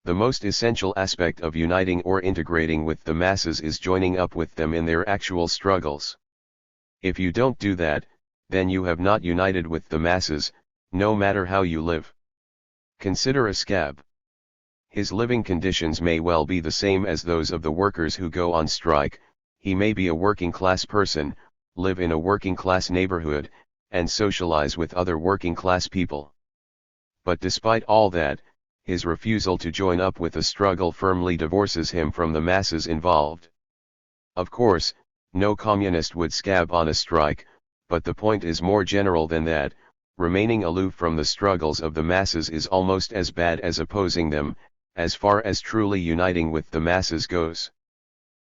The most essential aspect of uniting or integrating with the masses is joining up with them in their actual struggles. If you don't do that, then you have not united with the masses, no matter how you live. Consider a scab. His living conditions may well be the same as those of the workers who go on strike. He may be a working class person, live in a working class neighborhood, and socialize with other working class people. But despite all that, his refusal to join up with the struggle firmly divorces him from the masses involved. Of course, no communist would scab on a strike, but the point is more general than that. Remaining aloof from the struggles of the masses is almost as bad as opposing them, as far as truly uniting with the masses goes.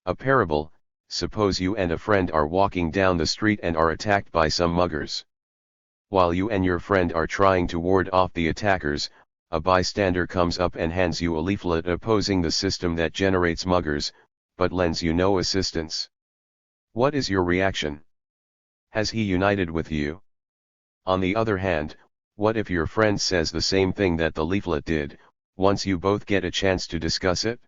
A parable: suppose you and a friend are walking down the street and are attacked by some muggers. While you and your friend are trying to ward off the attackers, a bystander comes up and hands you a leaflet opposing the system that generates muggers, but lends you no assistance. What is your reaction? Has he united with you? On the other hand, what if your friend says the same thing that the leaflet did, once you both get a chance to discuss it?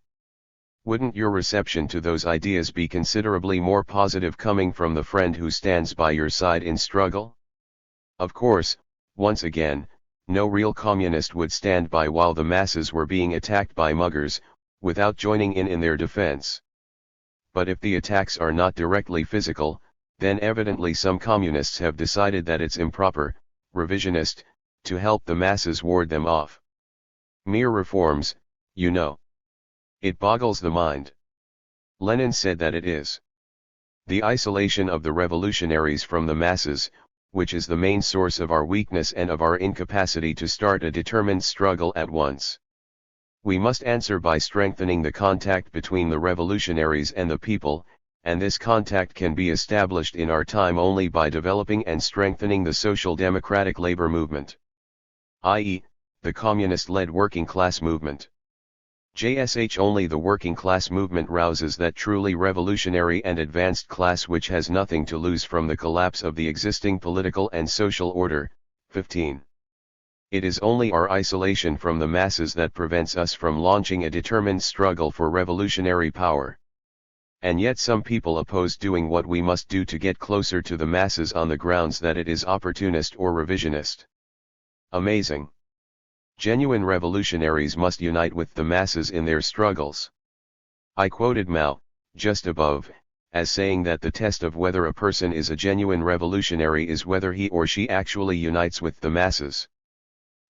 Wouldn't your reception to those ideas be considerably more positive coming from the friend who stands by your side in struggle? Of course, once again, no real communist would stand by while the masses were being attacked by muggers, without joining in their defense. But if the attacks are not directly physical, then evidently some communists have decided that it's improper, revisionist, to help the masses ward them off. Mere reforms, you know. It boggles the mind. Lenin said that it is. The isolation of the revolutionaries from the masses, which is the main source of our weakness and of our incapacity to start a determined struggle at once. We must answer by strengthening the contact between the revolutionaries and the people, and this contact can be established in our time only by developing and strengthening the social democratic labor movement, i.e., the communist-led working class movement. Only the working class movement rouses that truly revolutionary and advanced class which has nothing to lose from the collapse of the existing political and social order. 15. It is only our isolation from the masses that prevents us from launching a determined struggle for revolutionary power. And yet some people oppose doing what we must do to get closer to the masses on the grounds that it is opportunist or revisionist. Amazing. Genuine revolutionaries must unite with the masses in their struggles. I quoted Mao, just above, as saying that the test of whether a person is a genuine revolutionary is whether he or she actually unites with the masses.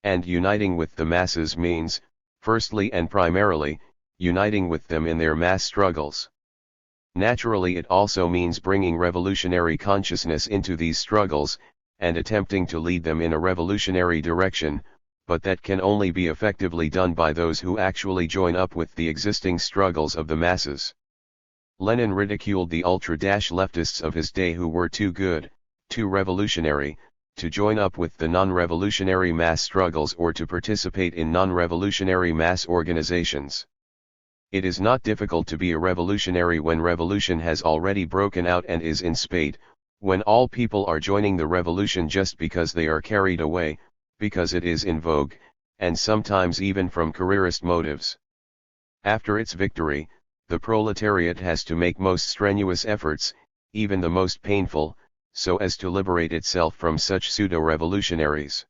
And uniting with the masses means, firstly and primarily, uniting with them in their mass struggles. Naturally, it also means bringing revolutionary consciousness into these struggles, and attempting to lead them in a revolutionary direction, but that can only be effectively done by those who actually join up with the existing struggles of the masses. Lenin ridiculed the ultra-leftists of his day who were too good, too revolutionary, to join up with the non-revolutionary mass struggles or to participate in non-revolutionary mass organizations. It is not difficult to be a revolutionary when revolution has already broken out and is in spate, when all people are joining the revolution just because they are carried away, because it is in vogue, and sometimes even from careerist motives. After its victory, the proletariat has to make most strenuous efforts, even the most painful, so as to liberate itself from such pseudo-revolutionaries.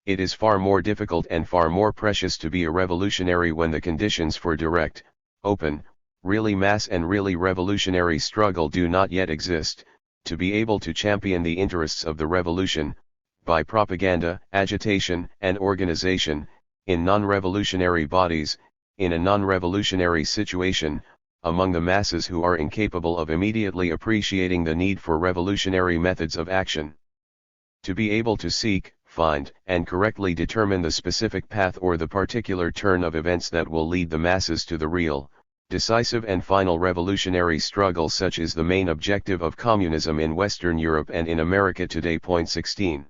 It is far more difficult and far more precious to be a revolutionary when the conditions for direct, open, really mass and really revolutionary struggle do not yet exist, to be able to champion the interests of the revolution, by propaganda, agitation, and organization, in non-revolutionary bodies, in a non-revolutionary situation, among the masses who are incapable of immediately appreciating the need for revolutionary methods of action. To be able to seek, find, and correctly determine the specific path or the particular turn of events that will lead the masses to the real, decisive and final revolutionary struggle, such is the main objective of communism in Western Europe and in America today. 16.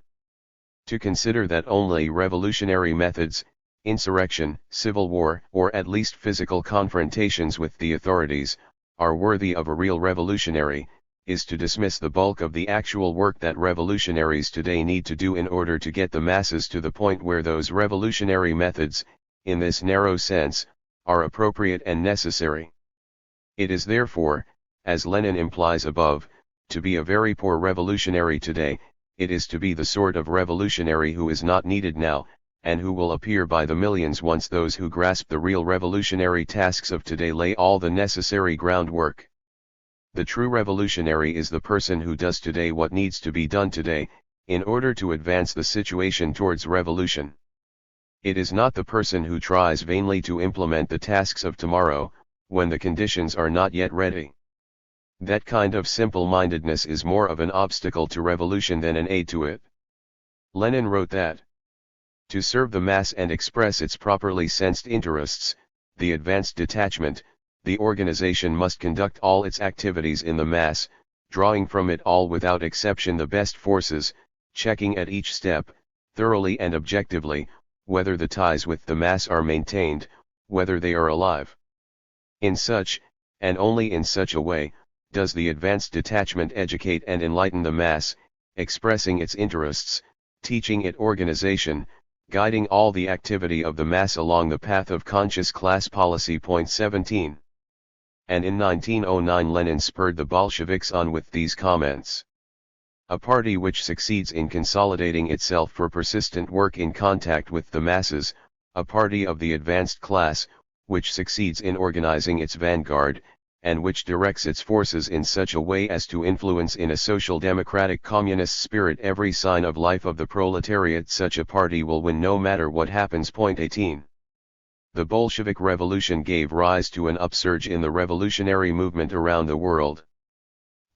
To consider that only revolutionary methods, insurrection, civil war, or at least physical confrontations with the authorities, are worthy of a real revolutionary, is to dismiss the bulk of the actual work that revolutionaries today need to do in order to get the masses to the point where those revolutionary methods, in this narrow sense, are appropriate and necessary. It is therefore, as Lenin implies above, to be a very poor revolutionary today, it is to be the sort of revolutionary who is not needed now, and who will appear by the millions once those who grasp the real revolutionary tasks of today lay all the necessary groundwork. The true revolutionary is the person who does today what needs to be done today, in order to advance the situation towards revolution. It is not the person who tries vainly to implement the tasks of tomorrow, when the conditions are not yet ready. That kind of simple-mindedness is more of an obstacle to revolution than an aid to it. Lenin wrote that, to serve the mass and express its properly sensed interests, the advanced detachment, the organization must conduct all its activities in the mass, drawing from it all without exception the best forces, checking at each step, thoroughly and objectively, whether the ties with the mass are maintained, whether they are alive. In such, and only in such a way, does the advanced detachment educate and enlighten the mass, expressing its interests, teaching it organization, guiding all the activity of the mass along the path of conscious class policy. 17. And in 1909 Lenin spurred the Bolsheviks on with these comments. A party which succeeds in consolidating itself for persistent work in contact with the masses, a party of the advanced class, which succeeds in organizing its vanguard, and which directs its forces in such a way as to influence in a social democratic communist spirit every sign of life of the proletariat, such a party will win no matter what happens. 18. The Bolshevik Revolution gave rise to an upsurge in the revolutionary movement around the world.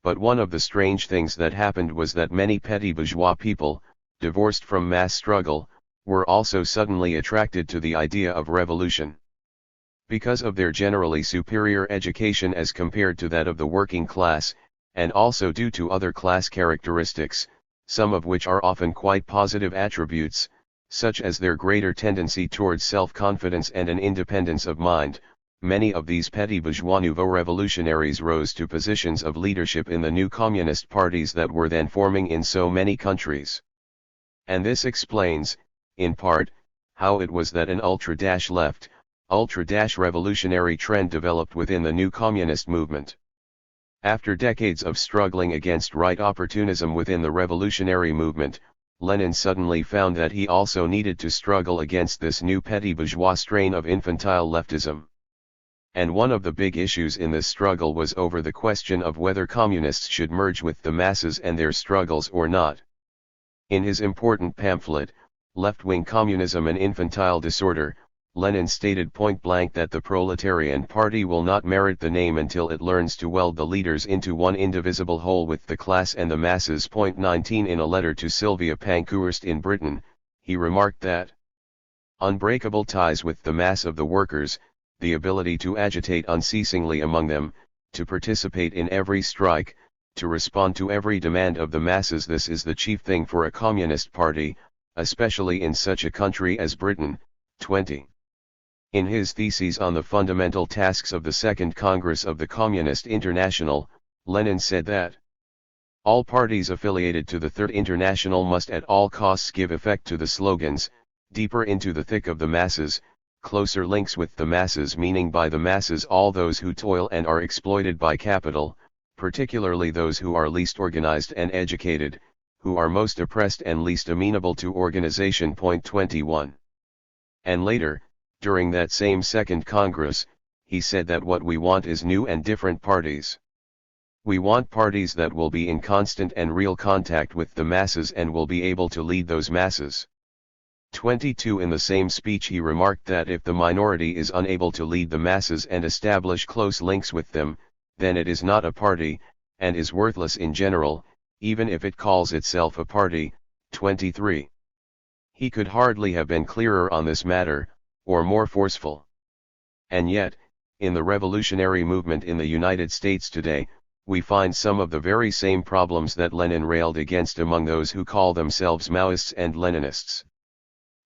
But one of the strange things that happened was that many petty bourgeois people, divorced from mass struggle, were also suddenly attracted to the idea of revolution. Because of their generally superior education as compared to that of the working class, and also due to other class characteristics, some of which are often quite positive attributes, such as their greater tendency towards self-confidence and an independence of mind, many of these petty bourgeois nouveau revolutionaries rose to positions of leadership in the new communist parties that were then forming in so many countries. And this explains, in part, how it was that an ultra-left, ultra-revolutionary trend developed within the new communist movement. After decades of struggling against right opportunism within the revolutionary movement, Lenin suddenly found that he also needed to struggle against this new petty bourgeois strain of infantile leftism. And one of the big issues in this struggle was over the question of whether communists should merge with the masses and their struggles or not. In his important pamphlet, Left-Wing Communism and Infantile Disorder, Lenin stated point-blank that the proletarian party will not merit the name until it learns to weld the leaders into one indivisible whole with the class and the masses. 19. In a letter to Sylvia Pankhurst in Britain, he remarked that unbreakable ties with the mass of the workers, the ability to agitate unceasingly among them, to participate in every strike, to respond to every demand of the masses, this is the chief thing for a communist party, especially in such a country as Britain. 20. In his theses on the fundamental tasks of the Second Congress of the Communist International, Lenin said that all parties affiliated to the Third International must at all costs give effect to the slogans, deeper into the thick of the masses, closer links with the masses, meaning by the masses all those who toil and are exploited by capital, particularly those who are least organized and educated, who are most oppressed and least amenable to organization. 21. And later, during that same Second Congress, he said that what we want is new and different parties. We want parties that will be in constant and real contact with the masses and will be able to lead those masses. 22. In the same speech he remarked that if the minority is unable to lead the masses and establish close links with them, then it is not a party, and is worthless in general, even if it calls itself a party. 23. He could hardly have been clearer on this matter, or more forceful. And yet, in the revolutionary movement in the United States today, we find some of the very same problems that Lenin railed against among those who call themselves Maoists and Leninists.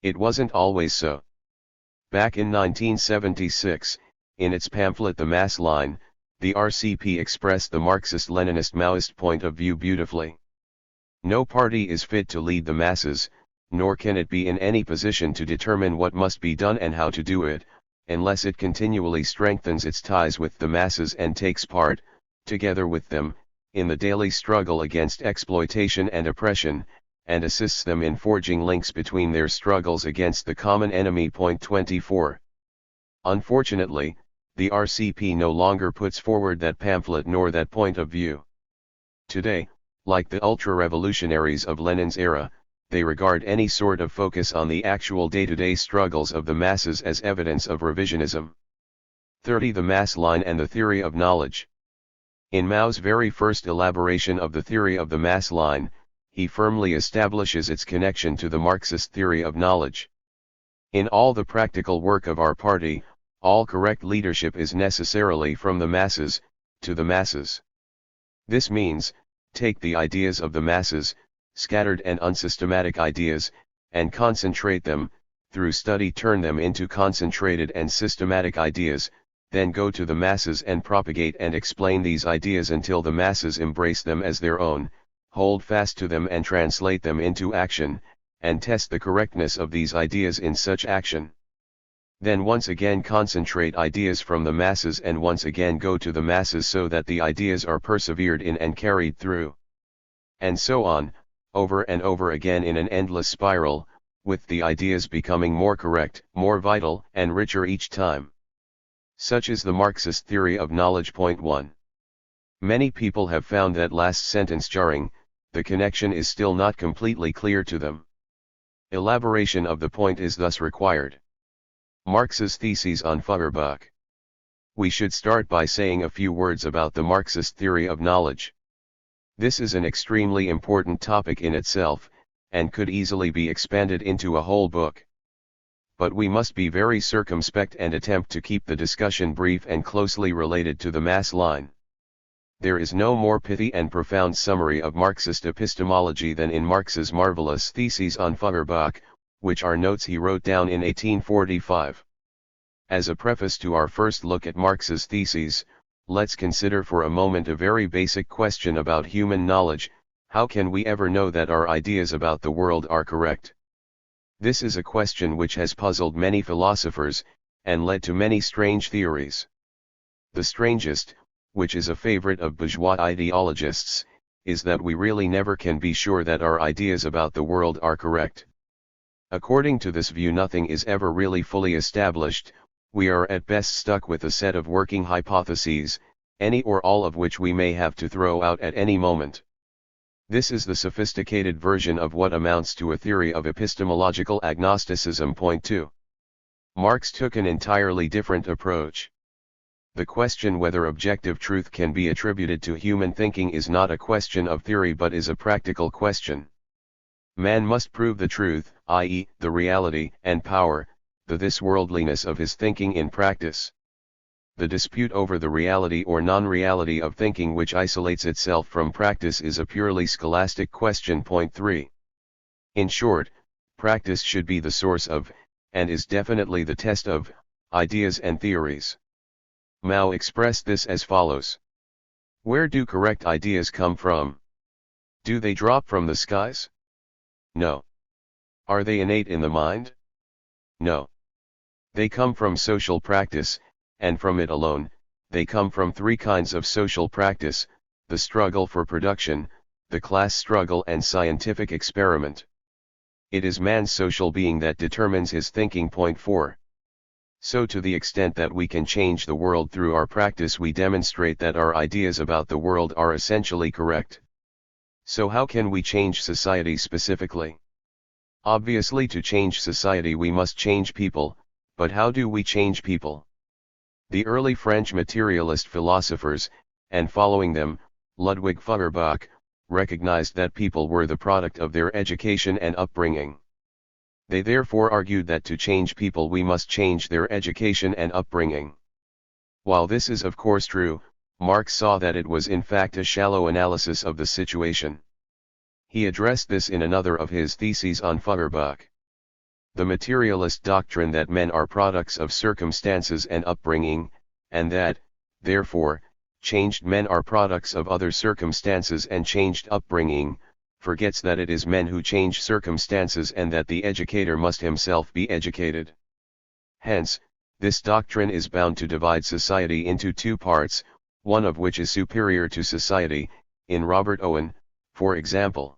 It wasn't always so. Back in 1976, in its pamphlet The Mass Line, the RCP expressed the Marxist-Leninist Maoist point of view beautifully. No party is fit to lead the masses, nor can it be in any position to determine what must be done and how to do it, unless it continually strengthens its ties with the masses and takes part, together with them, in the daily struggle against exploitation and oppression, and assists them in forging links between their struggles against the common enemy. 24. Unfortunately, the RCP no longer puts forward that pamphlet nor that point of view. Today, like the ultra-revolutionaries of Lenin's era, they regard any sort of focus on the actual day-to-day struggles of the masses as evidence of revisionism. 30. The Mass Line and the Theory of Knowledge. In Mao's very first elaboration of the theory of the mass line, he firmly establishes its connection to the Marxist theory of knowledge. In all the practical work of our party, all correct leadership is necessarily from the masses, to the masses. This means, take the ideas of the masses, scattered and unsystematic ideas, and concentrate them, through study turn them into concentrated and systematic ideas, then go to the masses and propagate and explain these ideas until the masses embrace them as their own, hold fast to them and translate them into action, and test the correctness of these ideas in such action. Then once again concentrate ideas from the masses and once again go to the masses so that the ideas are persevered in and carried through. And so on, over and over again in an endless spiral, with the ideas becoming more correct, more vital, and richer each time. Such is the Marxist theory of knowledge. Point 1. Many people have found that last sentence jarring, the connection is still not completely clear to them. Elaboration of the point is thus required. Marx's theses on Feuerbach. We should start by saying a few words about the Marxist theory of knowledge. This is an extremely important topic in itself, and could easily be expanded into a whole book. But we must be very circumspect and attempt to keep the discussion brief and closely related to the mass line. There is no more pithy and profound summary of Marxist epistemology than in Marx's marvelous theses on Feuerbach, which are notes he wrote down in 1845. As a preface to our first look at Marx's theses, let's consider for a moment a very basic question about human knowledge: how can we ever know that our ideas about the world are correct? This is a question which has puzzled many philosophers, and led to many strange theories. The strangest, which is a favorite of bourgeois ideologists, is that we really never can be sure that our ideas about the world are correct. According to this view, nothing is ever really fully established. We are at best stuck with a set of working hypotheses, any or all of which we may have to throw out at any moment. This is the sophisticated version of what amounts to a theory of epistemological agnosticism. Point 2. Marx took an entirely different approach. The question whether objective truth can be attributed to human thinking is not a question of theory but is a practical question. Man must prove the truth, i.e., the reality and power, the this-worldliness of his thinking in practice. The dispute over the reality or non-reality of thinking which isolates itself from practice is a purely scholastic question. Point 3. In short, practice should be the source of, and is definitely the test of, ideas and theories. Mao expressed this as follows: where do correct ideas come from? Do they drop from the skies? No. Are they innate in the mind? No. They come from social practice, and from it alone. They come from three kinds of social practice: the struggle for production, the class struggle, and scientific experiment. It is man's social being that determines his thinking. Point 4. So to the extent that we can change the world through our practice, we demonstrate that our ideas about the world are essentially correct. So how can we change society specifically? Obviously, to change society we must change people, but how do we change people? The early French materialist philosophers, and following them, Ludwig Feuerbach, recognized that people were the product of their education and upbringing. They therefore argued that to change people we must change their education and upbringing. While this is of course true, Marx saw that it was in fact a shallow analysis of the situation. He addressed this in another of his theses on Feuerbach. The materialist doctrine that men are products of circumstances and upbringing, and that, therefore, changed men are products of other circumstances and changed upbringing, forgets that it is men who change circumstances and that the educator must himself be educated. Hence, this doctrine is bound to divide society into two parts, one of which is superior to society, in Robert Owen, for example.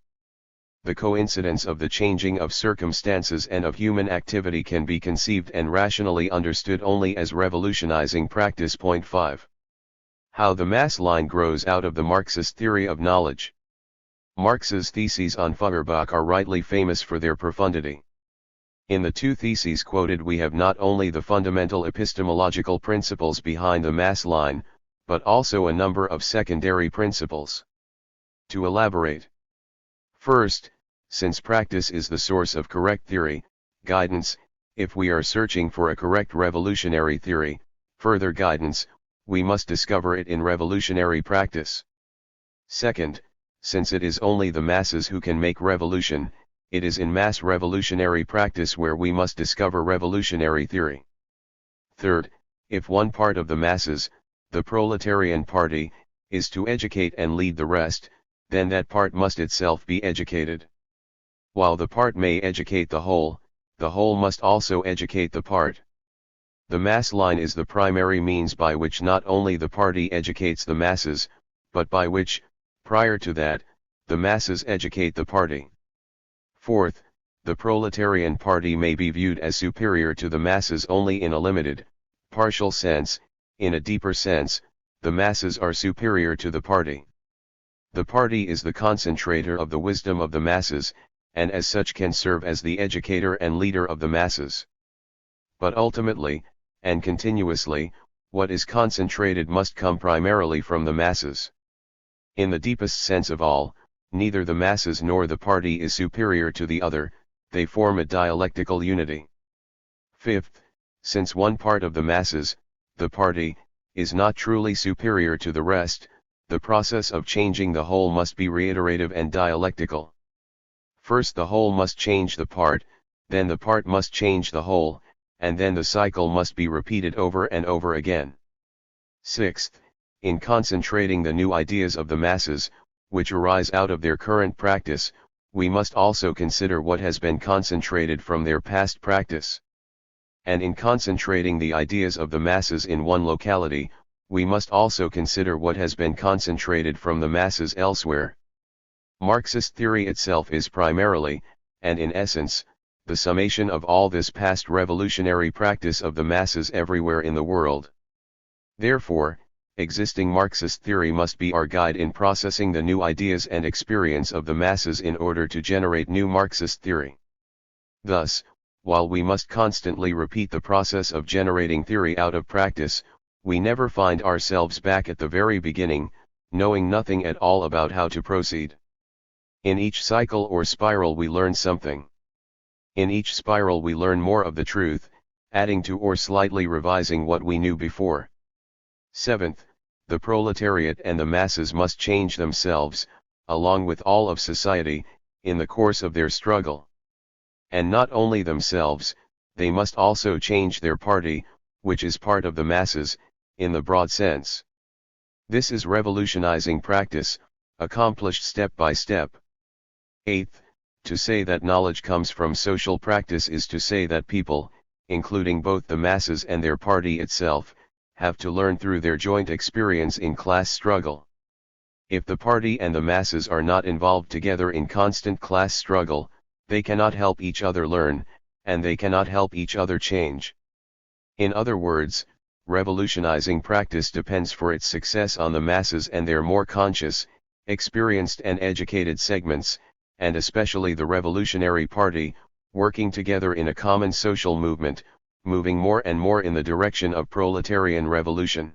The coincidence of the changing of circumstances and of human activity can be conceived and rationally understood only as revolutionizing practice. Point 5. How the mass line grows out of the Marxist theory of knowledge. Marx's theses on Feuerbach are rightly famous for their profundity. In the two theses quoted we have not only the fundamental epistemological principles behind the mass line, but also a number of secondary principles. To elaborate. First, since practice is the source of correct theory, guidance, if we are searching for a correct revolutionary theory, further guidance, we must discover it in revolutionary practice. Second, since it is only the masses who can make revolution, it is in mass revolutionary practice where we must discover revolutionary theory. Third, if one part of the masses, the proletarian party, is to educate and lead the rest, then that part must itself be educated. While the part may educate the whole must also educate the part. The mass line is the primary means by which not only the party educates the masses, but by which, prior to that, the masses educate the party. Fourth, the proletarian party may be viewed as superior to the masses only in a limited, partial sense. In a deeper sense, the masses are superior to the party. The party is the concentrator of the wisdom of the masses, and as such can serve as the educator and leader of the masses. But ultimately, and continuously, what is concentrated must come primarily from the masses. In the deepest sense of all, neither the masses nor the party is superior to the other, they form a dialectical unity. Fifth, since one part of the masses, the party, is not truly superior to the rest, the process of changing the whole must be reiterative and dialectical. First the whole must change the part, then the part must change the whole, and then the cycle must be repeated over and over again. Sixth, in concentrating the new ideas of the masses, which arise out of their current practice, we must also consider what has been concentrated from their past practice. And in concentrating the ideas of the masses in one locality, we must also consider what has been concentrated from the masses elsewhere. Marxist theory itself is primarily, and in essence, the summation of all this past revolutionary practice of the masses everywhere in the world. Therefore, existing Marxist theory must be our guide in processing the new ideas and experience of the masses in order to generate new Marxist theory. Thus, while we must constantly repeat the process of generating theory out of practice, we never find ourselves back at the very beginning, knowing nothing at all about how to proceed. In each cycle or spiral we learn something. In each spiral we learn more of the truth, adding to or slightly revising what we knew before. Seventh, the proletariat and the masses must change themselves, along with all of society, in the course of their struggle. And not only themselves, they must also change their party, which is part of the masses, in the broad sense. This is revolutionizing practice, accomplished step by step. Eighth, to say that knowledge comes from social practice is to say that people, including both the masses and their party itself, have to learn through their joint experience in class struggle. If the party and the masses are not involved together in constant class struggle, they cannot help each other learn, and they cannot help each other change. In other words, revolutionizing practice depends for its success on the masses and their more conscious, experienced and educated segments, and especially the revolutionary party, working together in a common social movement, moving more and more in the direction of proletarian revolution.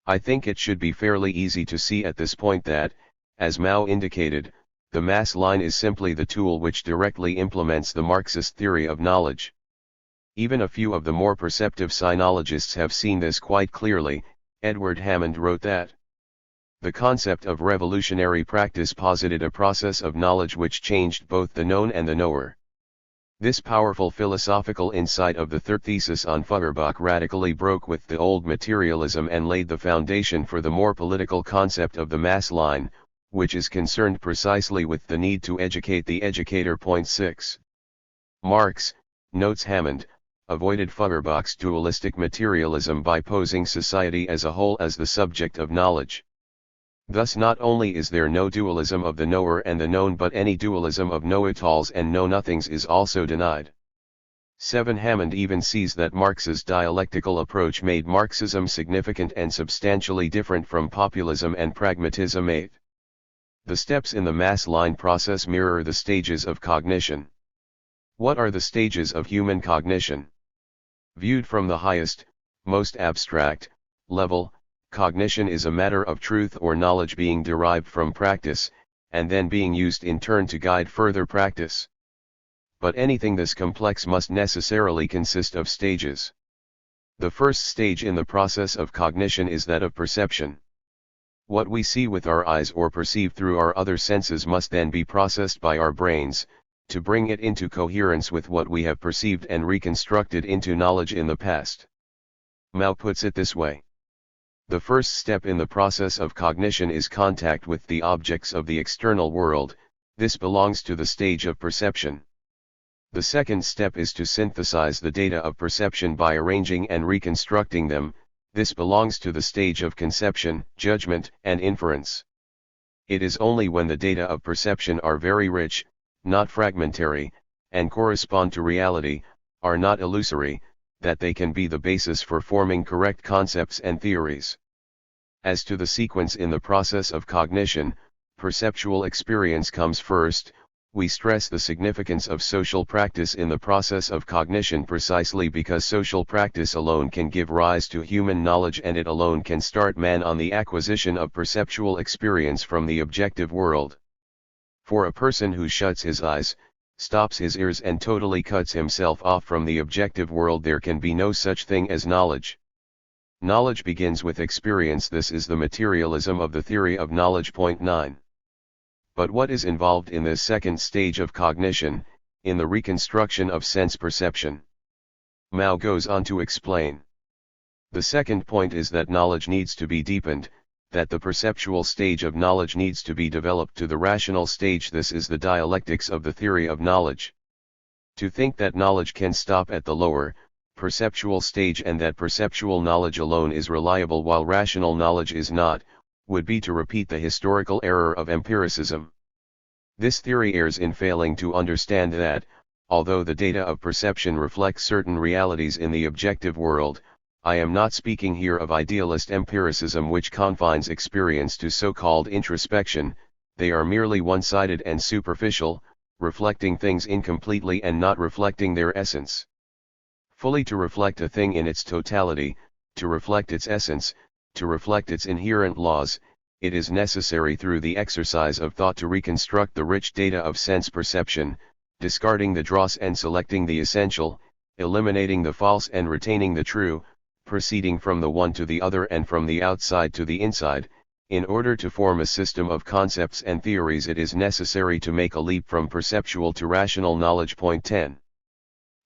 I think it should be fairly easy to see at this point that, as Mao indicated, the mass line is simply the tool which directly implements the Marxist theory of knowledge. Even a few of the more perceptive sinologists have seen this quite clearly. Edward Hammond wrote that the concept of revolutionary practice posited a process of knowledge which changed both the known and the knower. This powerful philosophical insight of the third thesis on Feuerbach radically broke with the old materialism and laid the foundation for the more political concept of the mass line, which is concerned precisely with the need to educate the educator. 6. Marx, notes Hammond, avoided Feuerbach's dualistic materialism by posing society as a whole as the subject of knowledge. Thus not only is there no dualism of the knower and the known, but any dualism of know-it-alls and know-nothings is also denied. 7. Hammond even sees that Marx's dialectical approach made Marxism significant and substantially different from populism and pragmatism. 8. The steps in the mass line process mirror the stages of cognition. What are the stages of human cognition? Viewed from the highest, most abstract level, cognition is a matter of truth or knowledge being derived from practice, and then being used in turn to guide further practice. But anything this complex must necessarily consist of stages. The first stage in the process of cognition is that of perception. What we see with our eyes or perceive through our other senses must then be processed by our brains, to bring it into coherence with what we have perceived and reconstructed into knowledge in the past. Mao puts it this way. The first step in the process of cognition is contact with the objects of the external world, This belongs to the stage of perception. The second step is to synthesize the data of perception by arranging and reconstructing them. This belongs to the stage of conception, judgment, and inference. It is only when the data of perception are very rich, not fragmentary, and correspond to reality, are not illusory, that they can be the basis for forming correct concepts and theories. As to the sequence in the process of cognition, perceptual experience comes first. We stress the significance of social practice in the process of cognition precisely because social practice alone can give rise to human knowledge, and it alone can start man on the acquisition of perceptual experience from the objective world. For a person who shuts his eyes, stops his ears, and totally cuts himself off from the objective world, there can be no such thing as knowledge. Knowledge begins with experience. This is the materialism of the theory of knowledge. Point 9. But what is involved in this second stage of cognition, in the reconstruction of sense perception? Mao goes on to explain. The second point is that knowledge needs to be deepened, that the perceptual stage of knowledge needs to be developed to the rational stage. This is the dialectics of the theory of knowledge. To think that knowledge can stop at the lower, perceptual stage, and that perceptual knowledge alone is reliable while rational knowledge is not, would be to repeat the historical error of empiricism. This theory errs in failing to understand that, although the data of perception reflect certain realities in the objective world, I am not speaking here of idealist empiricism which confines experience to so-called introspection. They are merely one-sided and superficial, reflecting things incompletely and not reflecting their essence. Fully to reflect a thing in its totality, to reflect its essence, to reflect its inherent laws, it is necessary through the exercise of thought to reconstruct the rich data of sense perception, discarding the dross and selecting the essential, eliminating the false and retaining the true, proceeding from the one to the other and from the outside to the inside. In order to form a system of concepts and theories, it is necessary to make a leap from perceptual to rational knowledge. Point 10.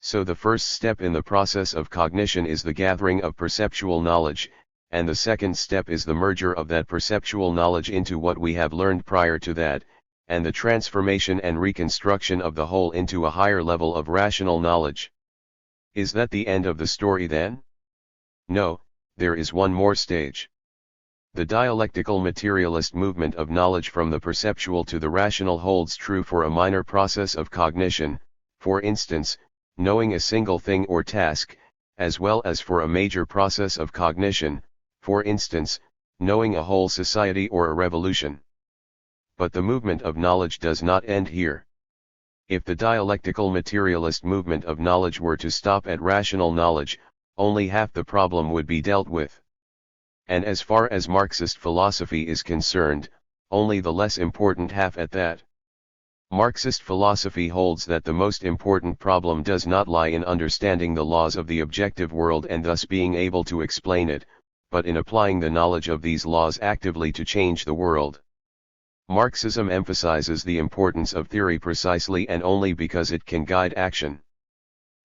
So the first step in the process of cognition is the gathering of perceptual knowledge, and the second step is the merger of that perceptual knowledge into what we have learned prior to that, and the transformation and reconstruction of the whole into a higher level of rational knowledge. Is that the end of the story then? No, there is one more stage. The dialectical materialist movement of knowledge from the perceptual to the rational holds true for a minor process of cognition, for instance, knowing a single thing or task, as well as for a major process of cognition, for instance, knowing a whole society or a revolution. But the movement of knowledge does not end here. If the dialectical materialist movement of knowledge were to stop at rational knowledge, only half the problem would be dealt with. And as far as Marxist philosophy is concerned, only the less important half at that. Marxist philosophy holds that the most important problem does not lie in understanding the laws of the objective world and thus being able to explain it, but in applying the knowledge of these laws actively to change the world. Marxism emphasizes the importance of theory precisely and only because it can guide action.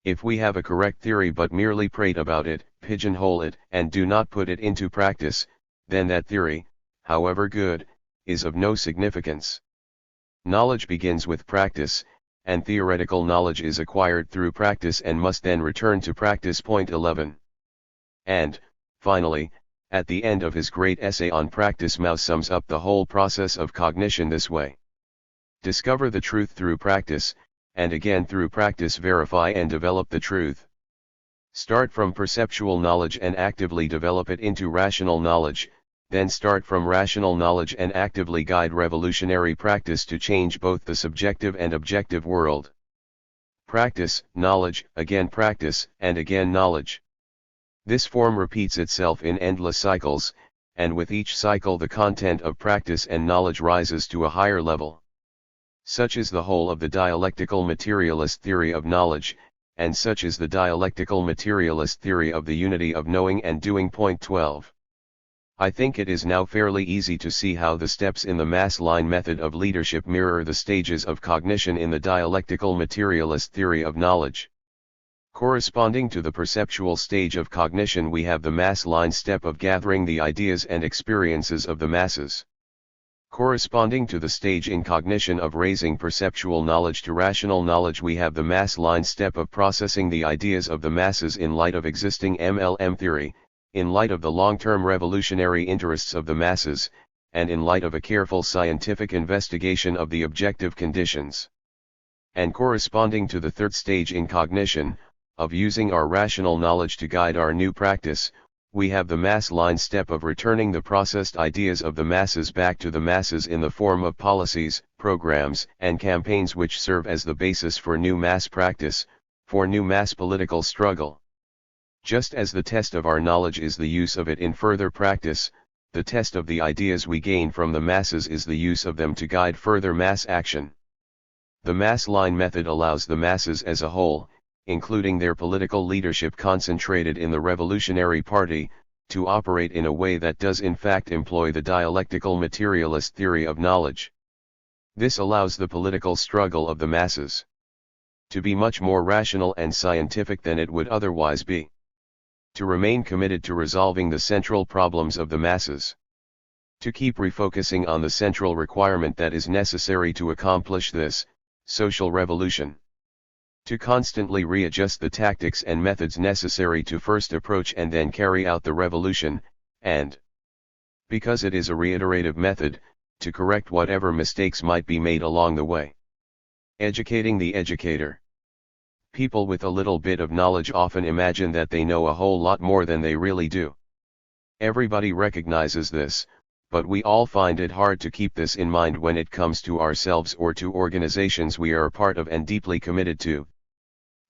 If we have a correct theory but merely prate about it, pigeonhole it, and do not put it into practice, then that theory, however good, is of no significance. Knowledge begins with practice, and theoretical knowledge is acquired through practice and must then return to practice. Point 11. And, finally, at the end of his great essay on practice, Mao sums up the whole process of cognition this way. Discover the truth through practice, and again through practice verify and develop the truth. Start from perceptual knowledge and actively develop it into rational knowledge, then start from rational knowledge and actively guide revolutionary practice to change both the subjective and objective world. Practice, knowledge, again practice, and again knowledge. This form repeats itself in endless cycles, and with each cycle the content of practice and knowledge rises to a higher level. Such is the whole of the dialectical materialist theory of knowledge, and such is the dialectical materialist theory of the unity of knowing and doing. Point 12. I think it is now fairly easy to see how the steps in the mass line method of leadership mirror the stages of cognition in the dialectical materialist theory of knowledge. Corresponding to the perceptual stage of cognition, we have the mass line step of gathering the ideas and experiences of the masses. Corresponding to the stage in cognition of raising perceptual knowledge to rational knowledge, we have the mass line step of processing the ideas of the masses in light of existing MLM theory, in light of the long-term revolutionary interests of the masses, and in light of a careful scientific investigation of the objective conditions. And corresponding to the third stage in cognition, of using our rational knowledge to guide our new practice, we have the mass line step of returning the processed ideas of the masses back to the masses in the form of policies, programs, and campaigns which serve as the basis for new mass practice, for new mass political struggle. Just as the test of our knowledge is the use of it in further practice, the test of the ideas we gain from the masses is the use of them to guide further mass action. The mass line method allows the masses as a whole, including their political leadership concentrated in the Revolutionary Party, to operate in a way that does in fact employ the dialectical materialist theory of knowledge. This allows the political struggle of the masses to be much more rational and scientific than it would otherwise be. To remain committed to resolving the central problems of the masses. To keep refocusing on the central requirement that is necessary to accomplish this, social revolution. To constantly readjust the tactics and methods necessary to first approach and then carry out the revolution, and, because it is a reiterative method, to correct whatever mistakes might be made along the way. Educating the educator. People with a little bit of knowledge often imagine that they know a whole lot more than they really do. Everybody recognizes this, but we all find it hard to keep this in mind when it comes to ourselves or to organizations we are a part of and deeply committed to.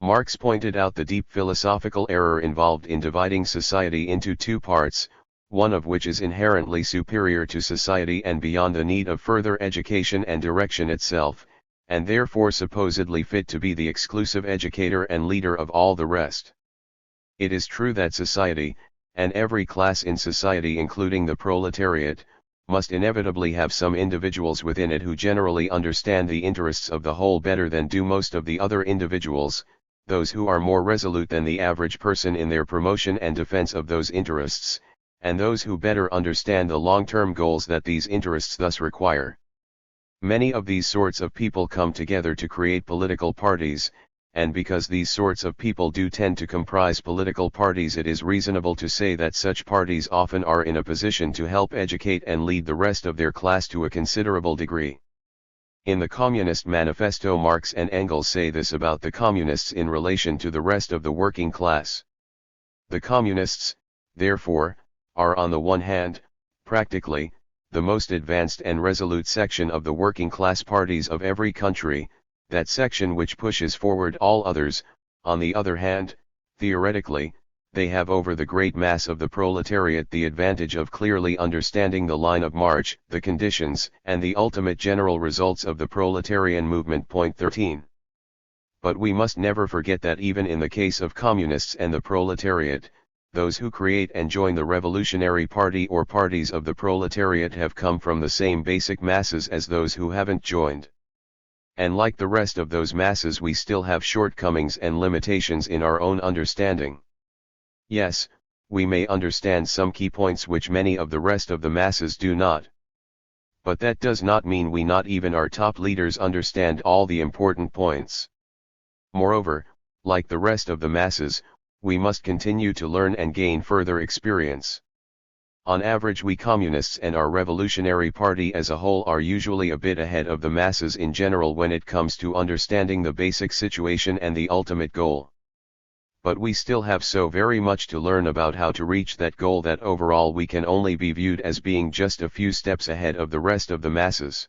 Marx pointed out the deep philosophical error involved in dividing society into two parts, one of which is inherently superior to society and beyond the need of further education and direction itself, and therefore supposedly fit to be the exclusive educator and leader of all the rest. It is true that society, and every class in society including the proletariat, must inevitably have some individuals within it who generally understand the interests of the whole better than do most of the other individuals, those who are more resolute than the average person in their promotion and defense of those interests, and those who better understand the long-term goals that these interests thus require. Many of these sorts of people come together to create political parties, and because these sorts of people do tend to comprise political parties, it is reasonable to say that such parties often are in a position to help educate and lead the rest of their class to a considerable degree. In the Communist Manifesto, Marx and Engels say this about the communists in relation to the rest of the working class. The communists, therefore, are on the one hand, practically, the most advanced and resolute section of the working class parties of every country, that section which pushes forward all others. On the other hand, theoretically, they have over the great mass of the proletariat the advantage of clearly understanding the line of march, the conditions, and the ultimate general results of the proletarian movement. Point 13. But we must never forget that even in the case of communists and the proletariat, those who create and join the revolutionary party or parties of the proletariat have come from the same basic masses as those who haven't joined. And like the rest of those masses, we still have shortcomings and limitations in our own understanding. Yes, we may understand some key points which many of the rest of the masses do not. But that does not mean we, not even our top leaders, understand all the important points. Moreover, like the rest of the masses, we must continue to learn and gain further experience. On average, we communists and our revolutionary party as a whole are usually a bit ahead of the masses in general when it comes to understanding the basic situation and the ultimate goal. But we still have so very much to learn about how to reach that goal that overall we can only be viewed as being just a few steps ahead of the rest of the masses.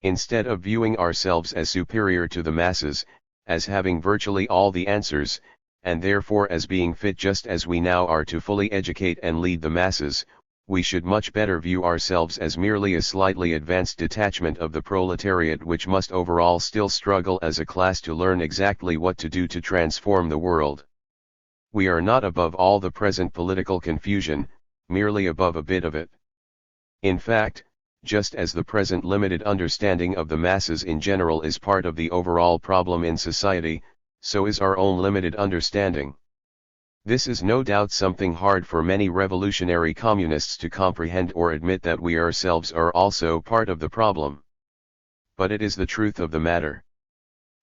Instead of viewing ourselves as superior to the masses, as having virtually all the answers, and therefore as being fit just as we now are to fully educate and lead the masses, we should much better view ourselves as merely a slightly advanced detachment of the proletariat which must overall still struggle as a class to learn exactly what to do to transform the world. We are not above all the present political confusion, merely above a bit of it. In fact, just as the present limited understanding of the masses in general is part of the overall problem in society, so is our own limited understanding. This is no doubt something hard for many revolutionary communists to comprehend or admit, that we ourselves are also part of the problem. But it is the truth of the matter.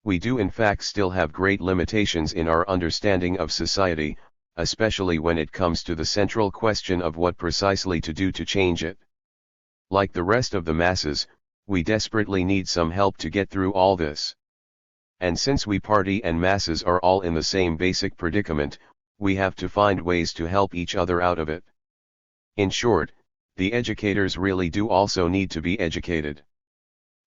We do in fact still have great limitations in our understanding of society, especially when it comes to the central question of what precisely to do to change it. Like the rest of the masses, we desperately need some help to get through all this. And since we party and masses are all in the same basic predicament, we have to find ways to help each other out of it. In short, the educators really do also need to be educated.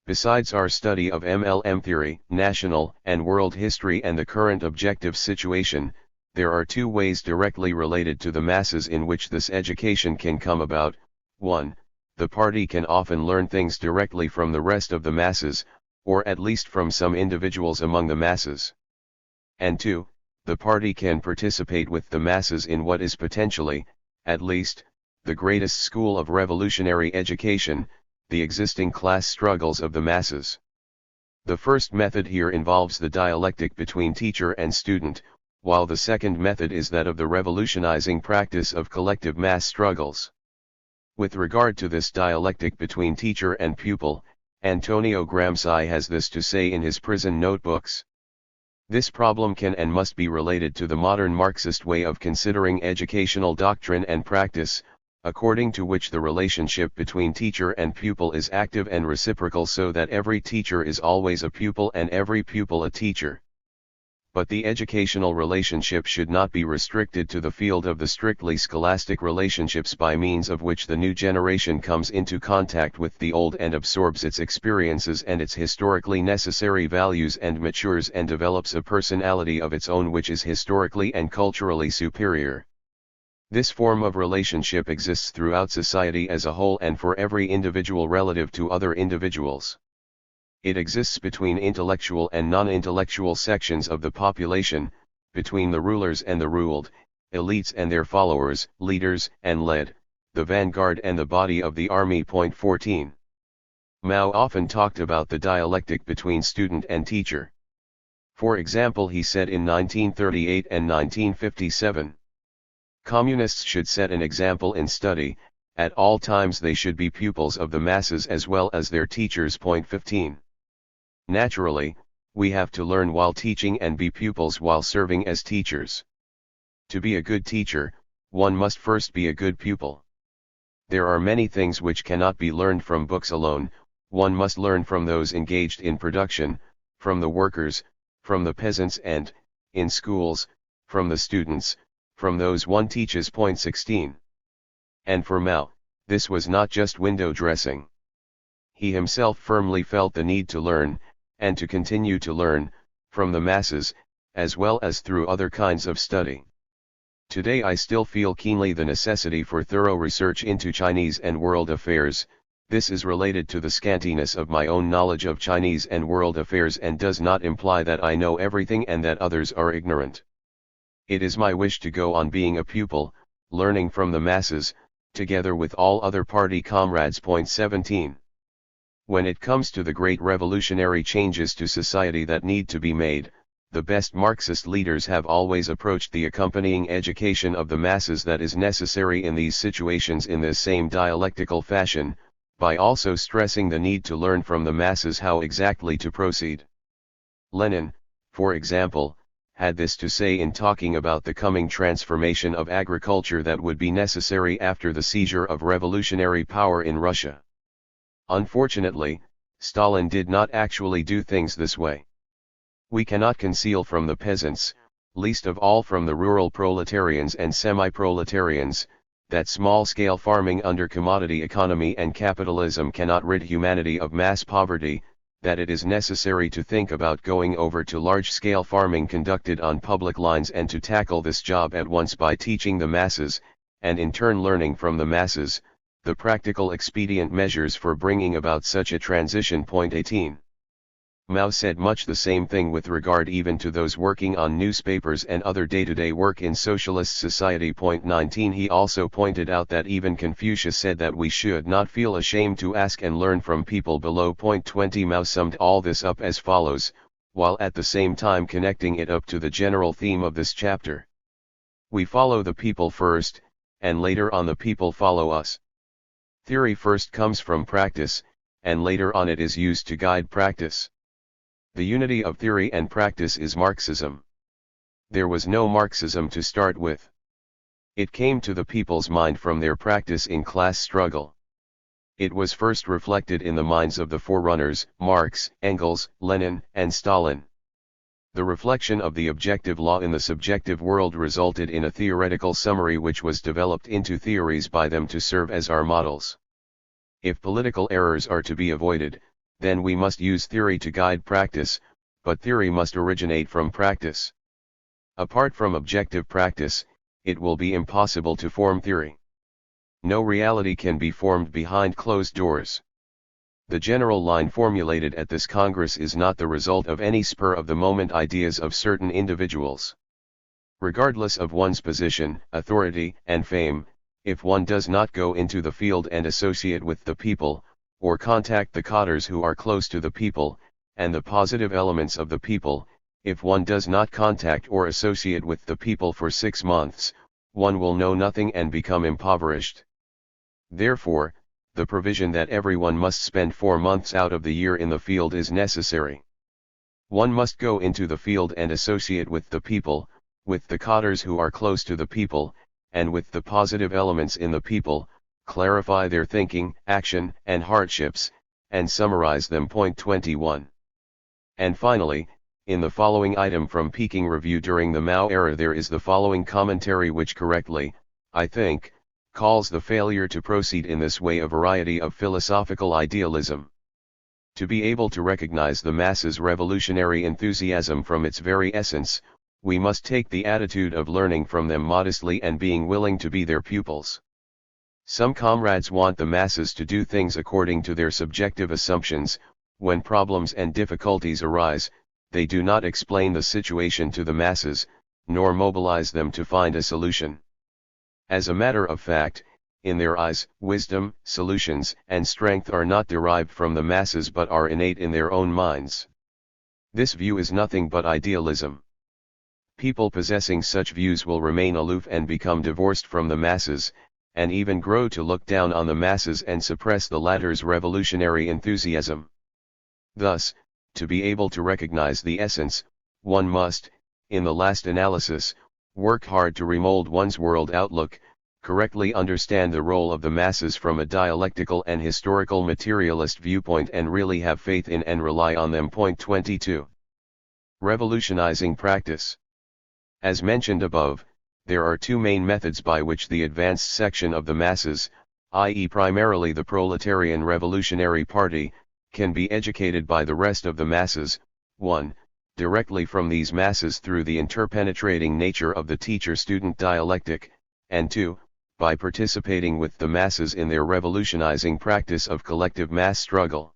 Besides our study of MLM theory, national and world history and the current objective situation, there are two ways directly related to the masses in which this education can come about. 1. The party can often learn things directly from the rest of the masses, or at least from some individuals among the masses. And 2. The party can participate with the masses in what is potentially, at least, the greatest school of revolutionary education, the existing class struggles of the masses. The first method here involves the dialectic between teacher and student, while the second method is that of the revolutionizing practice of collective mass struggles. With regard to this dialectic between teacher and pupil, Antonio Gramsci has this to say in his prison notebooks. This problem can and must be related to the modern Marxist way of considering educational doctrine and practice, according to which the relationship between teacher and pupil is active and reciprocal, so that every teacher is always a pupil and every pupil a teacher. But the educational relationship should not be restricted to the field of the strictly scholastic relationships by means of which the new generation comes into contact with the old and absorbs its experiences and its historically necessary values and matures and develops a personality of its own which is historically and culturally superior. This form of relationship exists throughout society as a whole and for every individual relative to other individuals. It exists between intellectual and non-intellectual sections of the population, between the rulers and the ruled, elites and their followers, leaders and led, the vanguard and the body of the army. 14. Mao often talked about the dialectic between student and teacher. For example, he said in 1938 and 1957, "Communists should set an example in study, at all times they should be pupils of the masses as well as their teachers." 15. Naturally, we have to learn while teaching and be pupils while serving as teachers. To be a good teacher, one must first be a good pupil. There are many things which cannot be learned from books alone. One must learn from those engaged in production, from the workers, from the peasants and, in schools, from the students, from those one teaches. 16. And for Mao, this was not just window dressing. He himself firmly felt the need to learn, and to continue to learn, from the masses, as well as through other kinds of study. Today I still feel keenly the necessity for thorough research into Chinese and world affairs. This is related to the scantiness of my own knowledge of Chinese and world affairs and does not imply that I know everything and that others are ignorant. It is my wish to go on being a pupil, learning from the masses, together with all other party comrades. 17. When it comes to the great revolutionary changes to society that need to be made, the best Marxist leaders have always approached the accompanying education of the masses that is necessary in these situations in this same dialectical fashion, by also stressing the need to learn from the masses how exactly to proceed. Lenin, for example, had this to say in talking about the coming transformation of agriculture that would be necessary after the seizure of revolutionary power in Russia. Unfortunately, Stalin did not actually do things this way. We cannot conceal from the peasants, least of all from the rural proletarians and semi-proletarians, that small-scale farming under commodity economy and capitalism cannot rid humanity of mass poverty, that it is necessary to think about going over to large-scale farming conducted on public lines and to tackle this job at once by teaching the masses, and in turn learning from the masses, the practical expedient measures for bringing about such a transition. 18. Mao said much the same thing with regard even to those working on newspapers and other day-to-day work in socialist society. 19. He also pointed out that even Confucius said that we should not feel ashamed to ask and learn from people below. 20. Mao summed all this up as follows, while at the same time connecting it up to the general theme of this chapter. We follow the people first, and later on the people follow us. Theory first comes from practice, and later on it is used to guide practice. The unity of theory and practice is Marxism. There was no Marxism to start with. It came to the people's mind from their practice in class struggle. It was first reflected in the minds of the forerunners, Marx, Engels, Lenin, and Stalin. The reflection of the objective law in the subjective world resulted in a theoretical summary which was developed into theories by them to serve as our models. If political errors are to be avoided, then we must use theory to guide practice, but theory must originate from practice. Apart from objective practice, it will be impossible to form theory. No reality can be formed behind closed doors. The general line formulated at this Congress is not the result of any spur-of-the-moment ideas of certain individuals. Regardless of one's position, authority, and fame, if one does not go into the field and associate with the people, or contact the cadres who are close to the people, and the positive elements of the people, if one does not contact or associate with the people for 6 months, one will know nothing and become impoverished. Therefore, the provision that everyone must spend 4 months out of the year in the field is necessary. One must go into the field and associate with the people, with the cadres who are close to the people, and with the positive elements in the people, clarify their thinking, action, and hardships, and summarize them. Point 21. And finally, in the following item from Peking Review during the Mao era there is the following commentary which correctly, I think, calls the failure to proceed in this way a variety of philosophical idealism. To be able to recognize the masses' revolutionary enthusiasm from its very essence, we must take the attitude of learning from them modestly and being willing to be their pupils. Some comrades want the masses to do things according to their subjective assumptions. When problems and difficulties arise, they do not explain the situation to the masses, nor mobilize them to find a solution. As a matter of fact, in their eyes, wisdom, solutions, and strength are not derived from the masses but are innate in their own minds. This view is nothing but idealism. People possessing such views will remain aloof and become divorced from the masses, and even grow to look down on the masses and suppress the latter's revolutionary enthusiasm. Thus, to be able to recognize the essence, one must, in the last analysis, work hard to remold one's world outlook, correctly understand the role of the masses from a dialectical and historical materialist viewpoint and really have faith in and rely on them. Point 22. Revolutionizing practice. As mentioned above, there are 2 main methods by which the advanced section of the masses, i.e. primarily the proletarian revolutionary party, can be educated by the rest of the masses. 1. Directly from these masses through the interpenetrating nature of the teacher-student dialectic, and 2, by participating with the masses in their revolutionizing practice of collective mass struggle.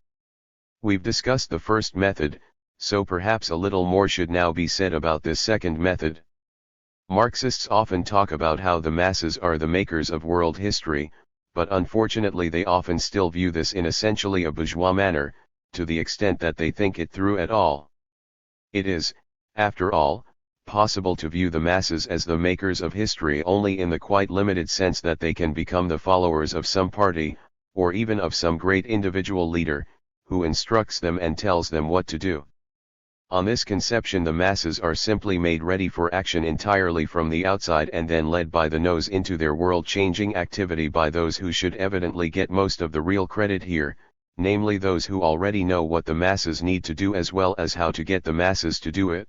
We've discussed the first method, so perhaps a little more should now be said about this second method. Marxists often talk about how the masses are the makers of world history, but unfortunately they often still view this in essentially a bourgeois manner, to the extent that they think it through at all. It is, after all, possible to view the masses as the makers of history only in the quite limited sense that they can become the followers of some party, or even of some great individual leader, who instructs them and tells them what to do. On this conception the masses are simply made ready for action entirely from the outside and then led by the nose into their world-changing activity by those who should evidently get most of the real credit here, namely those who already know what the masses need to do as well as how to get the masses to do it.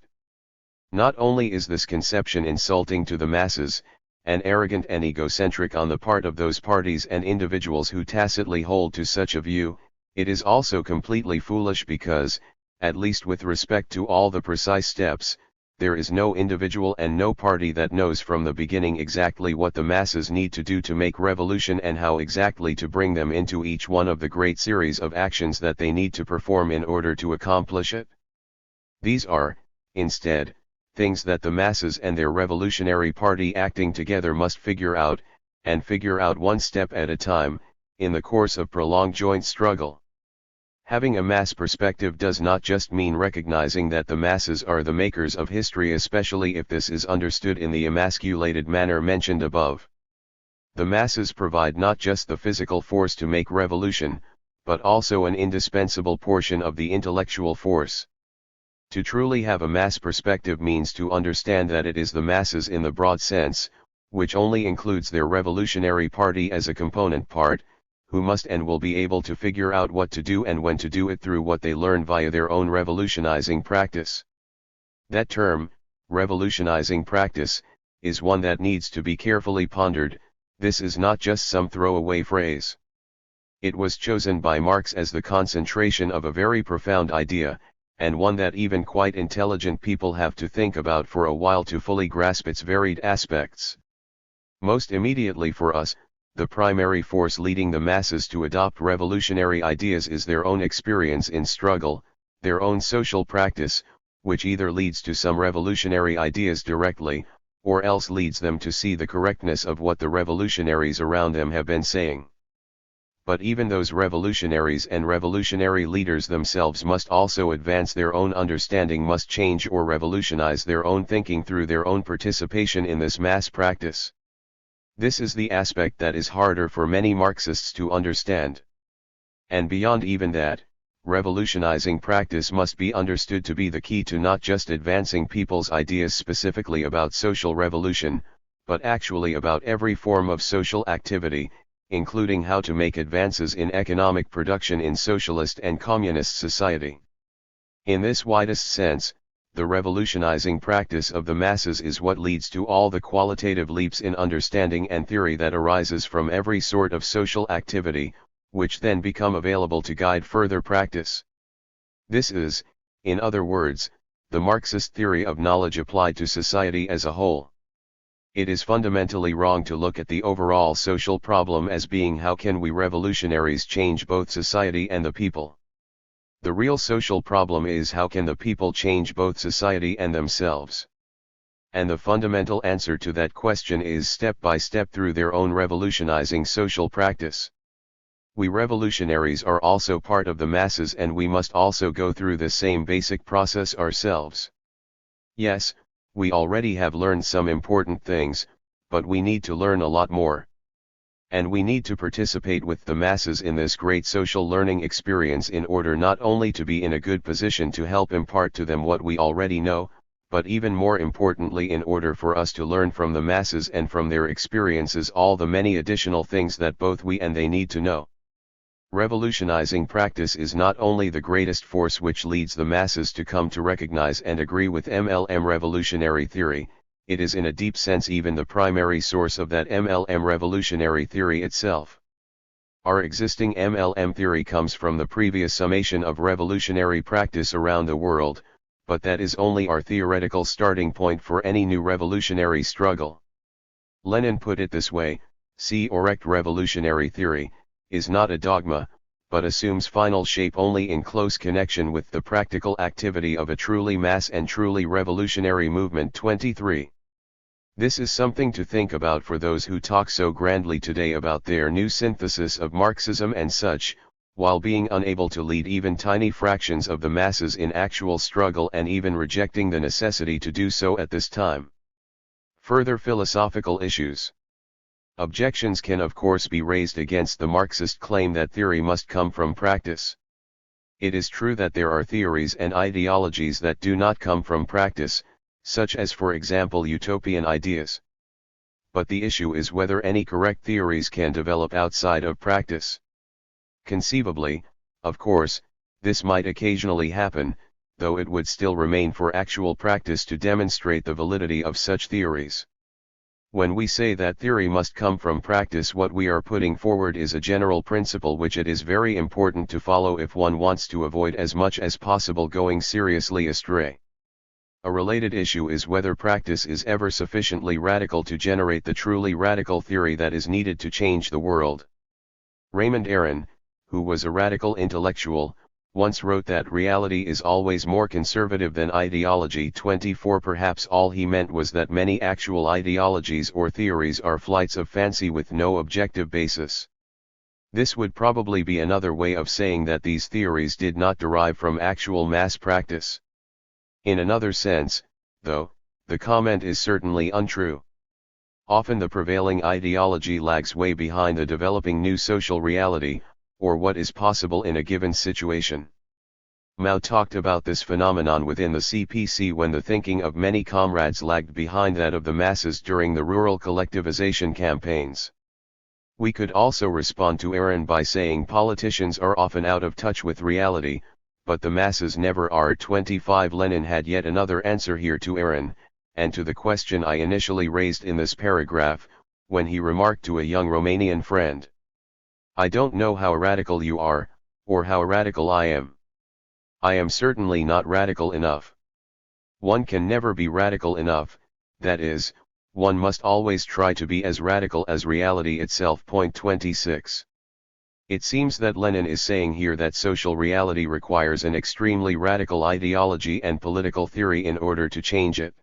Not only is this conception insulting to the masses, and arrogant and egocentric on the part of those parties and individuals who tacitly hold to such a view, it is also completely foolish because, at least with respect to all the precise steps, there is no individual and no party that knows from the beginning exactly what the masses need to do to make revolution and how exactly to bring them into each one of the great series of actions that they need to perform in order to accomplish it. These are, instead, things that the masses and their revolutionary party acting together must figure out, and figure out one step at a time, in the course of prolonged joint struggle. Having a mass perspective does not just mean recognizing that the masses are the makers of history, especially if this is understood in the emasculated manner mentioned above. The masses provide not just the physical force to make revolution, but also an indispensable portion of the intellectual force. To truly have a mass perspective means to understand that it is the masses in the broad sense, which only includes their revolutionary party as a component part, who must and will be able to figure out what to do and when to do it through what they learn via their own revolutionizing practice. That term, revolutionizing practice, is one that needs to be carefully pondered. This is not just some throwaway phrase. It was chosen by Marx as the concentration of a very profound idea, and one that even quite intelligent people have to think about for a while to fully grasp its varied aspects. Most immediately for us, the primary force leading the masses to adopt revolutionary ideas is their own experience in struggle, their own social practice, which either leads to some revolutionary ideas directly, or else leads them to see the correctness of what the revolutionaries around them have been saying. But even those revolutionaries and revolutionary leaders themselves must also advance their own understanding, must change or revolutionize their own thinking through their own participation in this mass practice. This is the aspect that is harder for many Marxists to understand. And beyond even that, revolutionizing practice must be understood to be the key to not just advancing people's ideas specifically about social revolution, but actually about every form of social activity, including how to make advances in economic production in socialist and communist society. In this widest sense, the revolutionizing practice of the masses is what leads to all the qualitative leaps in understanding and theory that arises from every sort of social activity, which then become available to guide further practice. This is, in other words, the Marxist theory of knowledge applied to society as a whole. It is fundamentally wrong to look at the overall social problem as being how can we revolutionaries change both society and the people. The real social problem is how can the people change both society and themselves. And the fundamental answer to that question is step by step through their own revolutionizing social practice. We revolutionaries are also part of the masses, and we must also go through the same basic process ourselves. Yes, we already have learned some important things, but we need to learn a lot more. And we need to participate with the masses in this great social learning experience in order not only to be in a good position to help impart to them what we already know, but even more importantly in order for us to learn from the masses and from their experiences all the many additional things that both we and they need to know. Revolutionizing practice is not only the greatest force which leads the masses to come to recognize and agree with MLM revolutionary theory, it is in a deep sense even the primary source of that MLM revolutionary theory itself. Our existing MLM theory comes from the previous summation of revolutionary practice around the world, but that is only our theoretical starting point for any new revolutionary struggle. Lenin put it this way: see, erect revolutionary theory is not a dogma, but assumes final shape only in close connection with the practical activity of a truly mass and truly revolutionary movement. 23. This is something to think about for those who talk so grandly today about their new synthesis of Marxism and such, while being unable to lead even tiny fractions of the masses in actual struggle and even rejecting the necessity to do so at this time. Further philosophical issues. Objections can of course be raised against the Marxist claim that theory must come from practice. It is true that there are theories and ideologies that do not come from practice, such as for example utopian ideas. But the issue is whether any correct theories can develop outside of practice. Conceivably, of course, this might occasionally happen, though it would still remain for actual practice to demonstrate the validity of such theories. When we say that theory must come from practice, what we are putting forward is a general principle which it is very important to follow if one wants to avoid as much as possible going seriously astray. A related issue is whether practice is ever sufficiently radical to generate the truly radical theory that is needed to change the world. Raymond Aron, who was a radical intellectual, once wrote that reality is always more conservative than ideology. 24. Perhaps all he meant was that many actual ideologies or theories are flights of fancy with no objective basis. This would probably be another way of saying that these theories did not derive from actual mass practice. In another sense, though, the comment is certainly untrue. Often the prevailing ideology lags way behind the developing new social reality, or what is possible in a given situation. Mao talked about this phenomenon within the CPC when the thinking of many comrades lagged behind that of the masses during the rural collectivization campaigns. We could also respond to Aaron by saying politicians are often out of touch with reality, but the masses never are. 25 Lenin had yet another answer here to Aaron, and to the question I initially raised in this paragraph, when he remarked to a young Romanian friend, "I don't know how radical you are, or how radical I am. I am certainly not radical enough. One can never be radical enough, that is, one must always try to be as radical as reality itself." Point 26. It seems that Lenin is saying here that social reality requires an extremely radical ideology and political theory in order to change it.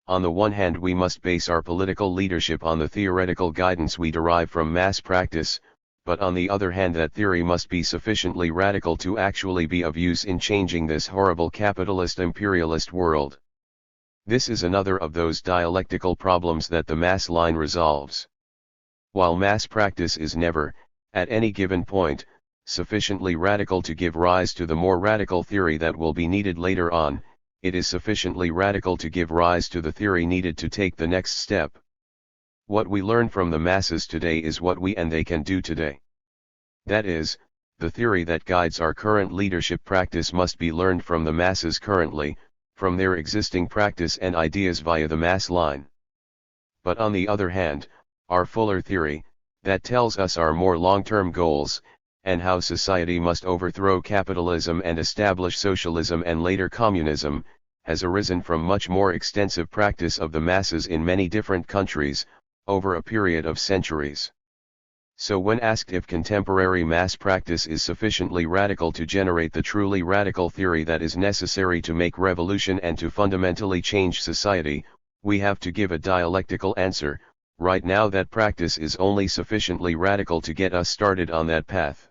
On the one hand, we must base our political leadership on the theoretical guidance we derive from mass practice, but on the other hand that theory must be sufficiently radical to actually be of use in changing this horrible capitalist imperialist world. This is another of those dialectical problems that the mass line resolves. While mass practice is never, at any given point, sufficiently radical to give rise to the more radical theory that will be needed later on, it is sufficiently radical to give rise to the theory needed to take the next step. What we learn from the masses today is what we and they can do today. That is, the theory that guides our current leadership practice must be learned from the masses currently, from their existing practice and ideas via the mass line. But on the other hand, our fuller theory, that tells us our more long-term goals, and how society must overthrow capitalism and establish socialism and later communism, has arisen from much more extensive practice of the masses in many different countries, over a period of centuries. So when asked if contemporary mass practice is sufficiently radical to generate the truly radical theory that is necessary to make revolution and to fundamentally change society, we have to give a dialectical answer. Right now that practice is only sufficiently radical to get us started on that path.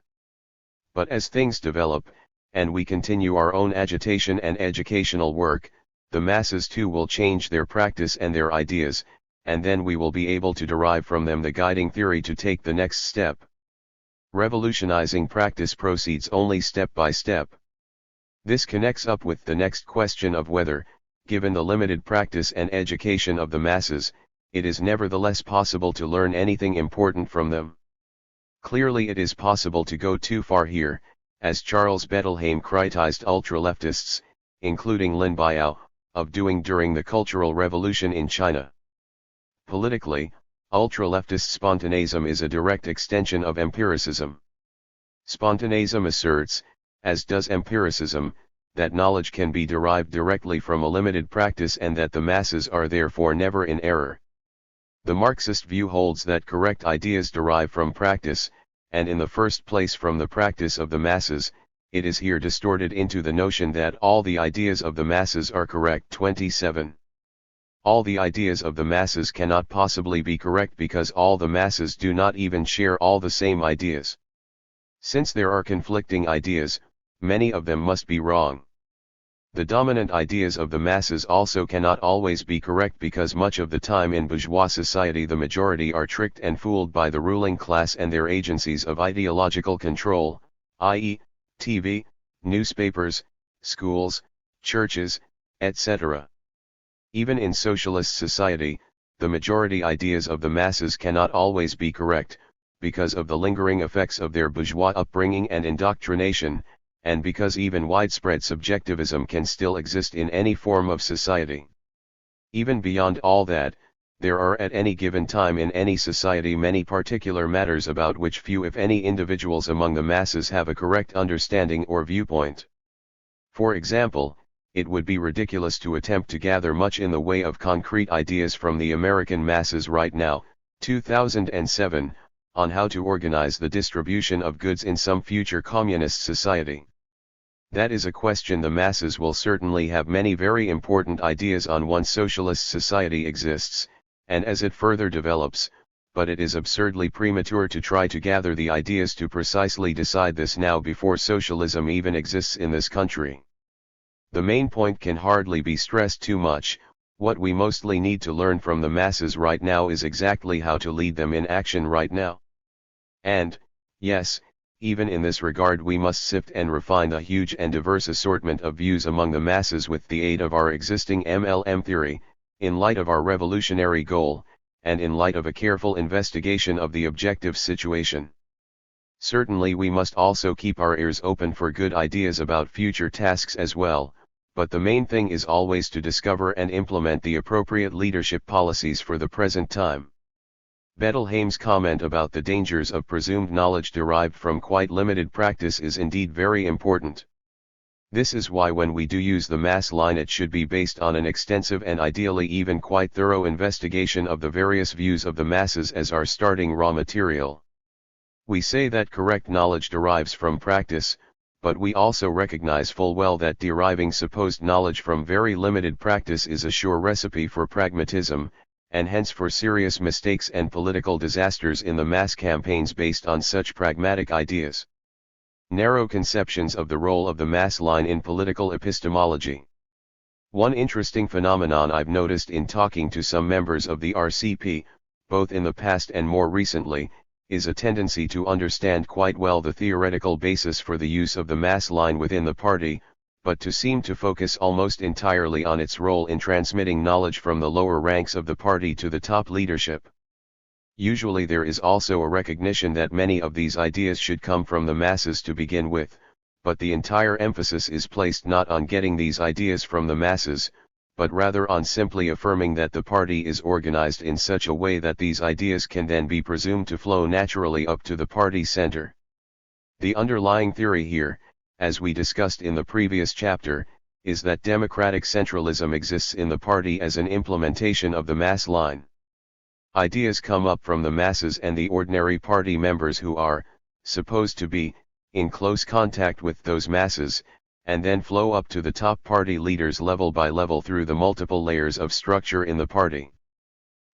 But as things develop, and we continue our own agitation and educational work, the masses too will change their practice and their ideas, and then we will be able to derive from them the guiding theory to take the next step. Revolutionizing practice proceeds only step by step. This connects up with the next question of whether, given the limited practice and education of the masses, it is nevertheless possible to learn anything important from them. Clearly it is possible to go too far here, as Charles Bettelheim criticized ultra-leftists, including Lin Biao, of doing during the Cultural Revolution in China. Politically, ultra-leftist spontaneism is a direct extension of empiricism. Spontaneism asserts, as does empiricism, that knowledge can be derived directly from a limited practice and that the masses are therefore never in error. The Marxist view holds that correct ideas derive from practice, and in the first place from the practice of the masses. It is here distorted into the notion that all the ideas of the masses are correct. 27. All the ideas of the masses cannot possibly be correct because all the masses do not even share all the same ideas. Since there are conflicting ideas, many of them must be wrong. The dominant ideas of the masses also cannot always be correct because much of the time in bourgeois society the majority are tricked and fooled by the ruling class and their agencies of ideological control, i.e., TV, newspapers, schools, churches, etc. Even in socialist society, the majority ideas of the masses cannot always be correct, because of the lingering effects of their bourgeois upbringing and indoctrination, and because even widespread subjectivism can still exist in any form of society. Even beyond all that, there are at any given time in any society many particular matters about which few if any individuals among the masses have a correct understanding or viewpoint. For example, it would be ridiculous to attempt to gather much in the way of concrete ideas from the American masses right now, 2007, on how to organize the distribution of goods in some future communist society. That is a question the masses will certainly have many very important ideas on once socialist society exists, and as it further develops, but it is absurdly premature to try to gather the ideas to precisely decide this now before socialism even exists in this country. The main point can hardly be stressed too much. What we mostly need to learn from the masses right now is exactly how to lead them in action right now. And, yes, even in this regard we must sift and refine the huge and diverse assortment of views among the masses with the aid of our existing MLM theory, in light of our revolutionary goal, and in light of a careful investigation of the objective situation. Certainly we must also keep our ears open for good ideas about future tasks as well, but the main thing is always to discover and implement the appropriate leadership policies for the present time. Bettelheim's comment about the dangers of presumed knowledge derived from quite limited practice is indeed very important. This is why when we do use the mass line it should be based on an extensive and ideally even quite thorough investigation of the various views of the masses as our starting raw material. We say that correct knowledge derives from practice, but we also recognize full well that deriving supposed knowledge from very limited practice is a sure recipe for pragmatism, and hence for serious mistakes and political disasters in the mass campaigns based on such pragmatic ideas. Narrow conceptions of the role of the mass line in political epistemology. One interesting phenomenon I've noticed in talking to some members of the RCP, both in the past and more recently, is a tendency to understand quite well the theoretical basis for the use of the mass line within the party, but to seem to focus almost entirely on its role in transmitting knowledge from the lower ranks of the party to the top leadership. Usually there is also a recognition that many of these ideas should come from the masses to begin with, but the entire emphasis is placed not on getting these ideas from the masses, but rather on simply affirming that the party is organized in such a way that these ideas can then be presumed to flow naturally up to the party center. The underlying theory here, as we discussed in the previous chapter, is that democratic centralism exists in the party as an implementation of the mass line. Ideas come up from the masses and the ordinary party members who are, supposed to be, in close contact with those masses, and then flow up to the top party leaders level by level through the multiple layers of structure in the party.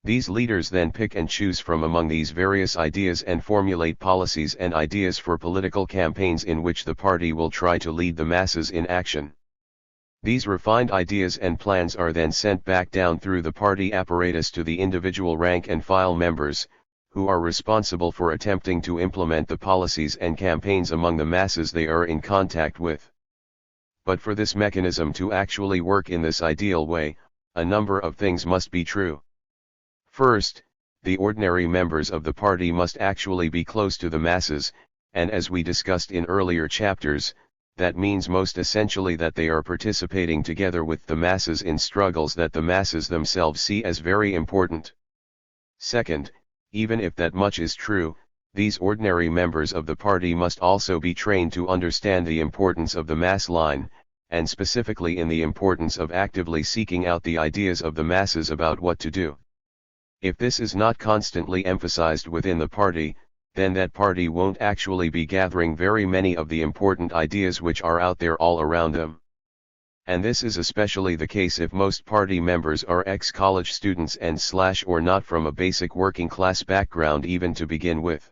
These leaders then pick and choose from among these various ideas and formulate policies and ideas for political campaigns in which the party will try to lead the masses in action. These refined ideas and plans are then sent back down through the party apparatus to the individual rank and file members, who are responsible for attempting to implement the policies and campaigns among the masses they are in contact with. But for this mechanism to actually work in this ideal way, a number of things must be true. First, the ordinary members of the party must actually be close to the masses, and as we discussed in earlier chapters, that means most essentially that they are participating together with the masses in struggles that the masses themselves see as very important. Second, even if that much is true, these ordinary members of the party must also be trained to understand the importance of the mass line, and specifically in the importance of actively seeking out the ideas of the masses about what to do. If this is not constantly emphasized within the party, then that party won't actually be gathering very many of the important ideas which are out there all around them. And this is especially the case if most party members are ex-college students and or not from a basic working class background even to begin with.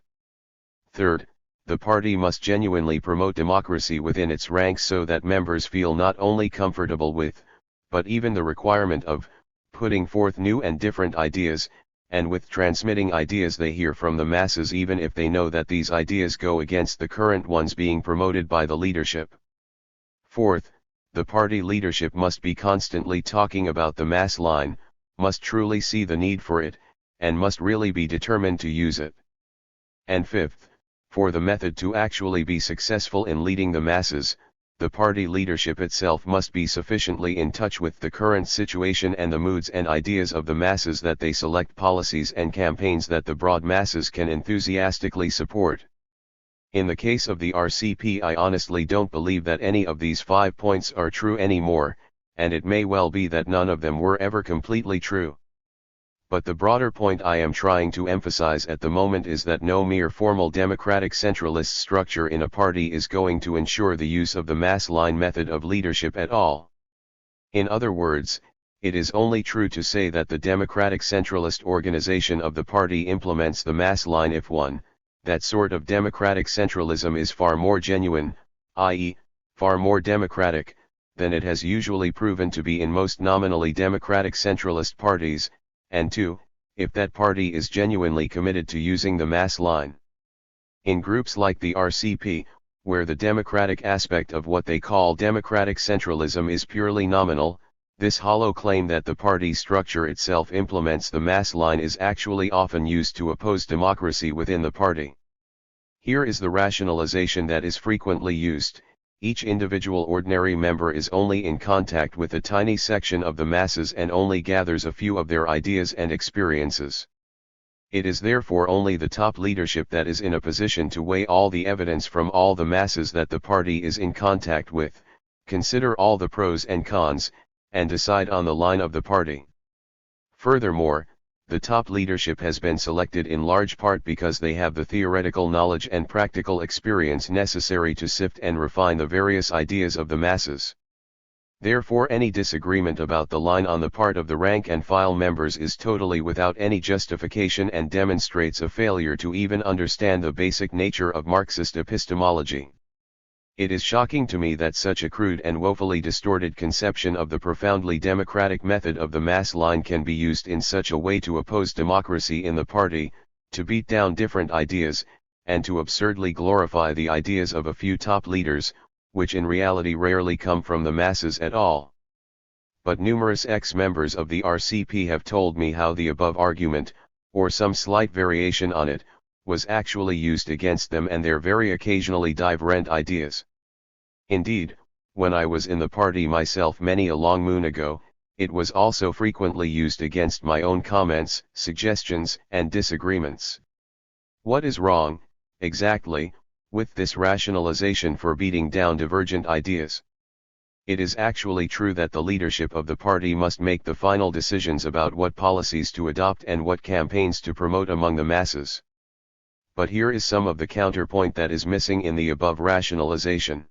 Third, the party must genuinely promote democracy within its ranks so that members feel not only comfortable with, but even the requirement of, putting forth new and different ideas, and with transmitting ideas they hear from the masses even if they know that these ideas go against the current ones being promoted by the leadership. Fourth, the party leadership must be constantly talking about the mass line, must truly see the need for it, and must really be determined to use it. And fifth, for the method to actually be successful in leading the masses, the party leadership itself must be sufficiently in touch with the current situation and the moods and ideas of the masses that they select policies and campaigns that the broad masses can enthusiastically support. In the case of the RCP, I honestly don't believe that any of these 5 points are true anymore, and it may well be that none of them were ever completely true. But the broader point I am trying to emphasize at the moment is that no mere formal democratic centralist structure in a party is going to ensure the use of the mass line method of leadership at all. In other words, It is only true to say that the democratic centralist organization of the party implements the mass line if that sort of democratic centralism is far more genuine, i.e., far more democratic, than it has usually proven to be in most nominally democratic centralist parties, and 2, if that party is genuinely committed to using the mass line. In groups like the RCP, where the democratic aspect of what they call democratic centralism is purely nominal, this hollow claim that the party structure itself implements the mass line is actually often used to oppose democracy within the party. Here is the rationalization that is frequently used: each individual ordinary member is only in contact with a tiny section of the masses and only gathers a few of their ideas and experiences. It is therefore only the top leadership that is in a position to weigh all the evidence from all the masses that the party is in contact with, consider all the pros and cons, and decide on the line of the party. Furthermore, the top leadership has been selected in large part because they have the theoretical knowledge and practical experience necessary to sift and refine the various ideas of the masses. Therefore, any disagreement about the line on the part of the rank-and-file members is totally without any justification and demonstrates a failure to even understand the basic nature of Marxist epistemology. It is shocking to me that such a crude and woefully distorted conception of the profoundly democratic method of the mass line can be used in such a way to oppose democracy in the party, to beat down different ideas, and to absurdly glorify the ideas of a few top leaders, which in reality rarely come from the masses at all. But numerous ex-members of the RCP have told me how the above argument, or some slight variation on it, was actually used against them and their very occasionally divergent ideas. Indeed, when I was in the party myself many a long moon ago, it was also frequently used against my own comments, suggestions, and disagreements. What is wrong, exactly, with this rationalization for beating down divergent ideas? It is actually true that the leadership of the party must make the final decisions about what policies to adopt and what campaigns to promote among the masses. But here is some of the counterpoint that is missing in the above rationalization.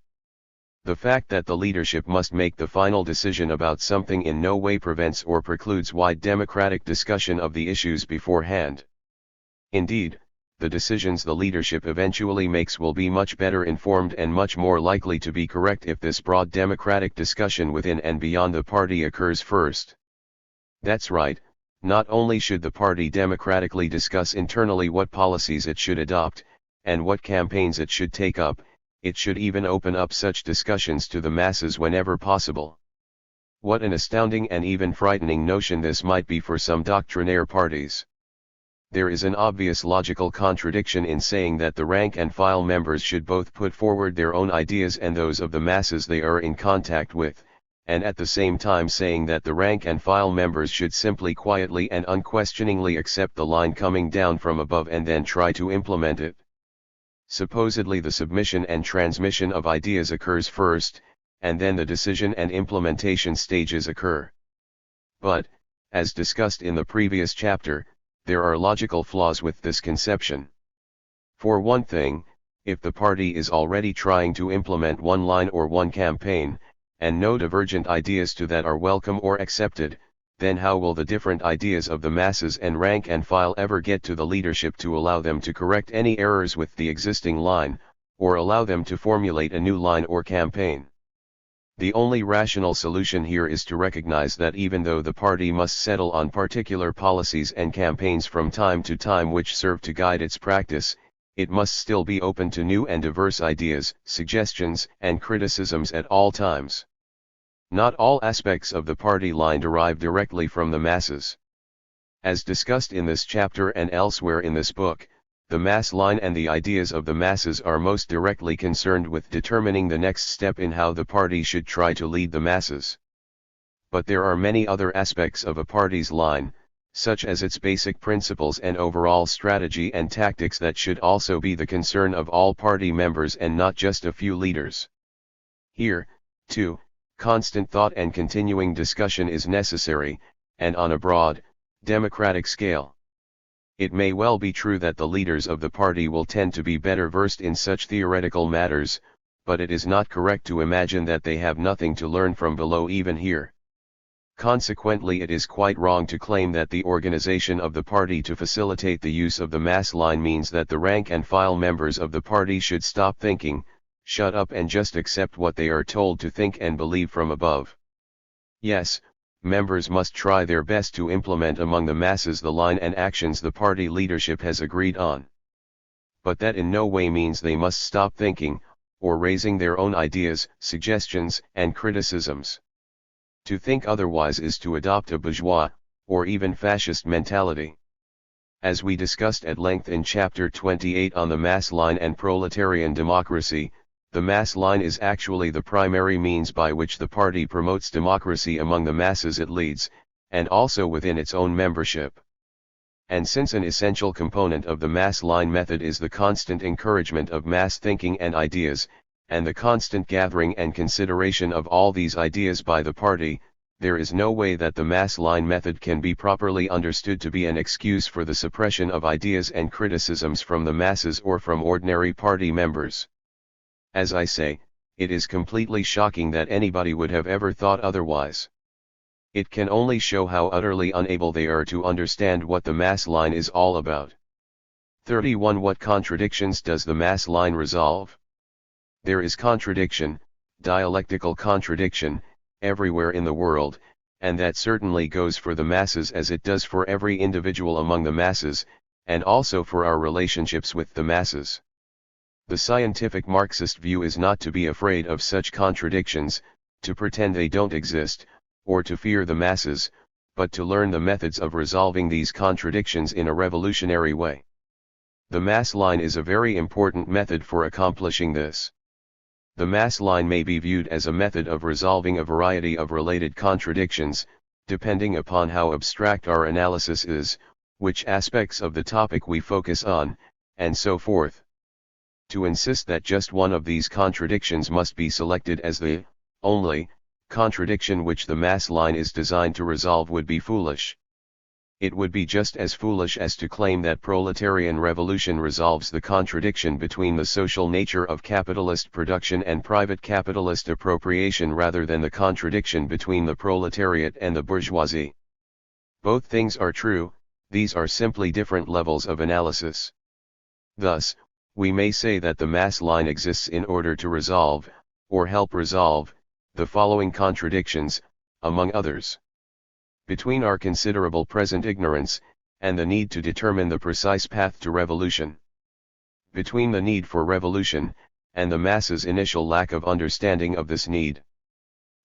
The fact that the leadership must make the final decision about something in no way prevents or precludes wide democratic discussion of the issues beforehand. Indeed, the decisions the leadership eventually makes will be much better informed and much more likely to be correct if this broad democratic discussion within and beyond the party occurs first. That's right. Not only should the party democratically discuss internally what policies it should adopt, and what campaigns it should take up, it should even open up such discussions to the masses whenever possible. What an astounding and even frightening notion this might be for some doctrinaire parties. There is an obvious logical contradiction in saying that the rank-and-file members should both put forward their own ideas and those of the masses they are in contact with, and at the same time saying that the rank-and-file members should simply quietly and unquestioningly accept the line coming down from above and then try to implement it. Supposedly the submission and transmission of ideas occurs first, and then the decision and implementation stages occur. But, as discussed in the previous chapter, there are logical flaws with this conception. For one thing, if the party is already trying to implement one line or one campaign, and no divergent ideas to that are welcome or accepted, then how will the different ideas of the masses and rank and file ever get to the leadership to allow them to correct any errors with the existing line, or allow them to formulate a new line or campaign? The only rational solution here is to recognize that even though the party must settle on particular policies and campaigns from time to time which serve to guide its practice, it must still be open to new and diverse ideas, suggestions, and criticisms at all times. Not all aspects of the party line derive directly from the masses. As discussed in this chapter and elsewhere in this book, the mass line and the ideas of the masses are most directly concerned with determining the next step in how the party should try to lead the masses. But there are many other aspects of a party's line, such as its basic principles and overall strategy and tactics, that should also be the concern of all party members and not just a few leaders. Here, too, constant thought and continuing discussion is necessary, and on a broad, democratic scale. It may well be true that the leaders of the party will tend to be better versed in such theoretical matters, but it is not correct to imagine that they have nothing to learn from below even here. Consequently, it is quite wrong to claim that the organization of the party to facilitate the use of the mass line means that the rank and file members of the party should stop thinking, shut up and just accept what they are told to think and believe from above. Yes, members must try their best to implement among the masses the line and actions the party leadership has agreed on. But that in no way means they must stop thinking, or raising their own ideas, suggestions, and criticisms. To think otherwise is to adopt a bourgeois, or even fascist mentality. As we discussed at length in Chapter 28 on the mass line and proletarian democracy, the mass line is actually the primary means by which the party promotes democracy among the masses it leads, and also within its own membership. And since an essential component of the mass line method is the constant encouragement of mass thinking and ideas, and the constant gathering and consideration of all these ideas by the party, there is no way that the mass line method can be properly understood to be an excuse for the suppression of ideas and criticisms from the masses or from ordinary party members. As I say, it is completely shocking that anybody would have ever thought otherwise. It can only show how utterly unable they are to understand what the mass line is all about. 31. What contradictions does the mass line resolve? There is contradiction, dialectical contradiction, everywhere in the world, and that certainly goes for the masses as it does for every individual among the masses, and also for our relationships with the masses. The scientific Marxist view is not to be afraid of such contradictions, to pretend they don't exist, or to fear the masses, but to learn the methods of resolving these contradictions in a revolutionary way. The mass line is a very important method for accomplishing this. The mass line may be viewed as a method of resolving a variety of related contradictions, depending upon how abstract our analysis is, which aspects of the topic we focus on, and so forth. To insist that just one of these contradictions must be selected as the only contradiction which the mass line is designed to resolve would be foolish. It would be just as foolish as to claim that proletarian revolution resolves the contradiction between the social nature of capitalist production and private capitalist appropriation rather than the contradiction between the proletariat and the bourgeoisie. Both things are true, these are simply different levels of analysis. Thus, we may say that the mass line exists in order to resolve, or help resolve, the following contradictions, among others. Between our considerable present ignorance, and the need to determine the precise path to revolution. Between the need for revolution, and the masses' initial lack of understanding of this need.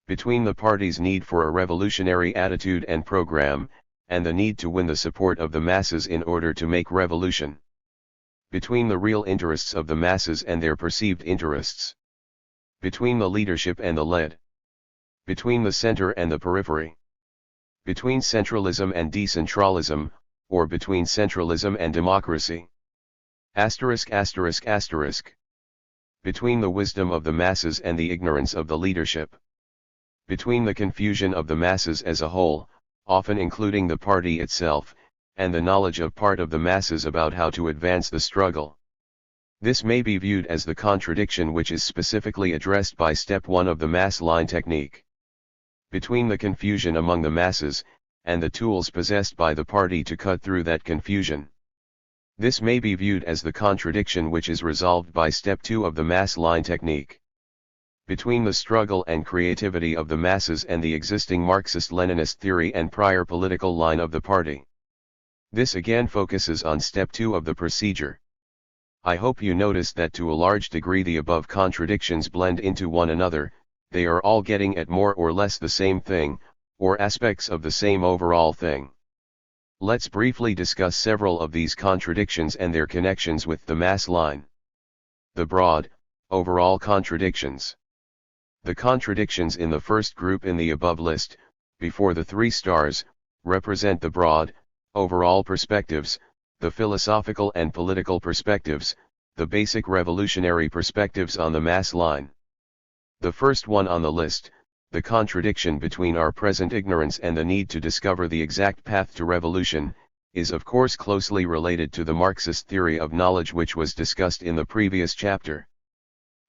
Between the party's need for a revolutionary attitude and program, and the need to win the support of the masses in order to make revolution. Between the real interests of the masses and their perceived interests. Between the leadership and the led. Between the center and the periphery. Between centralism and decentralism, or between centralism and democracy. Asterisk asterisk asterisk. Between the wisdom of the masses and the ignorance of the leadership. Between the confusion of the masses as a whole, often including the party itself, and the knowledge of part of the masses about how to advance the struggle. This may be viewed as the contradiction which is specifically addressed by Step 1 of the mass line technique. Between the confusion among the masses, and the tools possessed by the party to cut through that confusion. This may be viewed as the contradiction which is resolved by Step 2 of the mass line technique. Between the struggle and creativity of the masses and the existing Marxist-Leninist theory and prior political line of the party. This again focuses on Step 2 of the procedure. I hope you noticed that to a large degree the above contradictions blend into one another, they are all getting at more or less the same thing, or aspects of the same overall thing. Let's briefly discuss several of these contradictions and their connections with the mass line. The broad, overall contradictions. The contradictions in the first group in the above list, before the 3 stars, represent the broad, overall perspectives, the philosophical and political perspectives, the basic revolutionary perspectives on the mass line. The first one on the list, the contradiction between our present ignorance and the need to discover the exact path to revolution, is of course closely related to the Marxist theory of knowledge which was discussed in the previous chapter.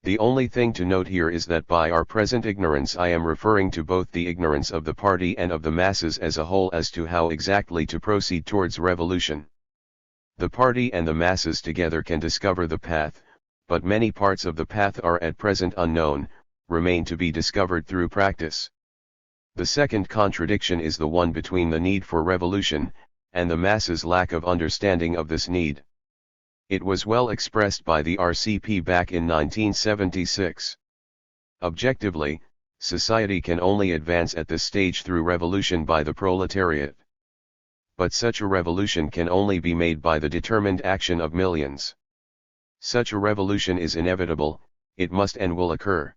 The only thing to note here is that by our present ignorance I am referring to both the ignorance of the party and of the masses as a whole as to how exactly to proceed towards revolution. The party and the masses together can discover the path, but many parts of the path are at present unknown, remain to be discovered through practice. The second contradiction is the one between the need for revolution, and the masses' lack of understanding of this need. It was well expressed by the RCP back in 1976. Objectively, society can only advance at this stage through revolution by the proletariat. But such a revolution can only be made by the determined action of millions. Such a revolution is inevitable, it must and will occur.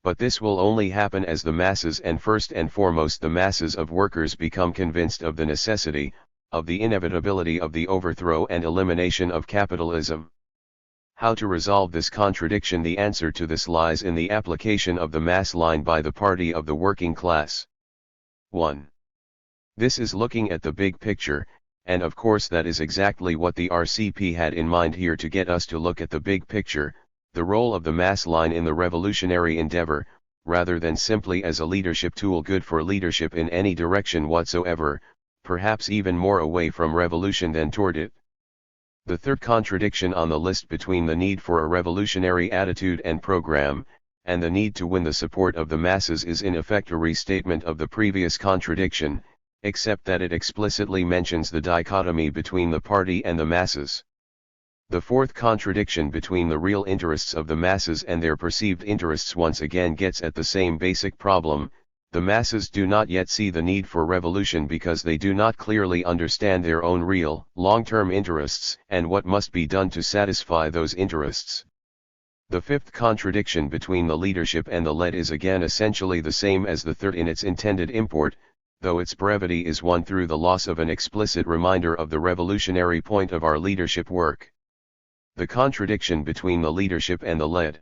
But this will only happen as the masses, and first and foremost the masses of workers, become convinced of the necessity, of the inevitability of the overthrow and elimination of capitalism. How to resolve this contradiction? The answer to this lies in the application of the mass line by the party of the working class. 1. This is looking at the big picture, and of course that is exactly what the RCP had in mind here, to get us to look at the big picture, the role of the mass line in the revolutionary endeavor, rather than simply as a leadership tool good for leadership in any direction whatsoever, perhaps even more away from revolution than toward it. The third contradiction on the list between the need for a revolutionary attitude and program, and the need to win the support of the masses, is in effect a restatement of the previous contradiction, except that it explicitly mentions the dichotomy between the party and the masses. The fourth contradiction between the real interests of the masses and their perceived interests once again gets at the same basic problem. The masses do not yet see the need for revolution because they do not clearly understand their own real, long-term interests and what must be done to satisfy those interests. The fifth contradiction between the leadership and the led is again essentially the same as the third in its intended import, though its brevity is won through the loss of an explicit reminder of the revolutionary point of our leadership work. The contradiction between the leadership and the led.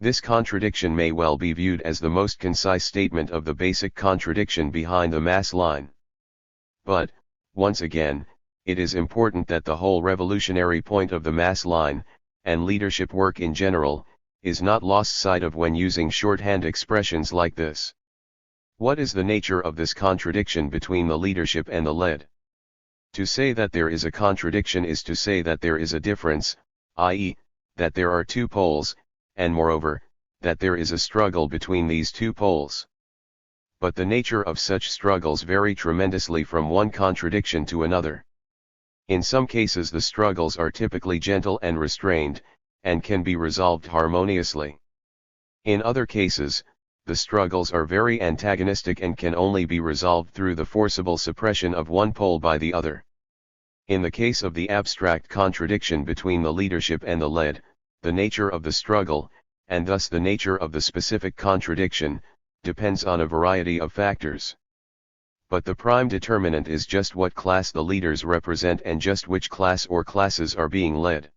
This contradiction may well be viewed as the most concise statement of the basic contradiction behind the mass line. But, once again, it is important that the whole revolutionary point of the mass line, and leadership work in general, is not lost sight of when using shorthand expressions like this. What is the nature of this contradiction between the leadership and the led? To say that there is a contradiction is to say that there is a difference, i.e., that there are two poles, and moreover, that there is a struggle between these two poles. But the nature of such struggles vary tremendously from one contradiction to another. In some cases the struggles are typically gentle and restrained, and can be resolved harmoniously. In other cases, the struggles are very antagonistic and can only be resolved through the forcible suppression of one pole by the other. In the case of the abstract contradiction between the leadership and the led, the nature of the struggle, and thus the nature of the specific contradiction, depends on a variety of factors. But the prime determinant is just what class the leaders represent and just which class or classes are being led.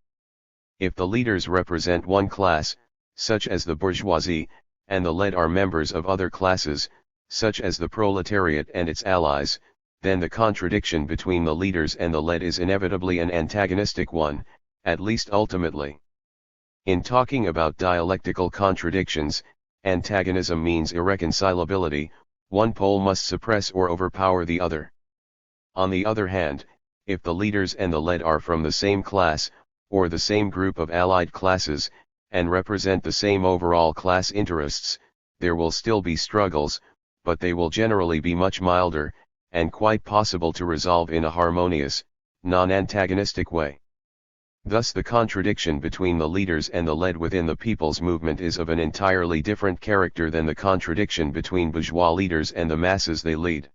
If the leaders represent one class, such as the bourgeoisie, and the led are members of other classes, such as the proletariat and its allies, then the contradiction between the leaders and the led is inevitably an antagonistic one, at least ultimately. In talking about dialectical contradictions, antagonism means irreconcilability, one pole must suppress or overpower the other. On the other hand, if the leaders and the led are from the same class, or the same group of allied classes, and represent the same overall class interests, there will still be struggles, but they will generally be much milder, and quite possible to resolve in a harmonious, non-antagonistic way. Thus the contradiction between the leaders and the led within the people's movement is of an entirely different character than the contradiction between bourgeois leaders and the masses they lead.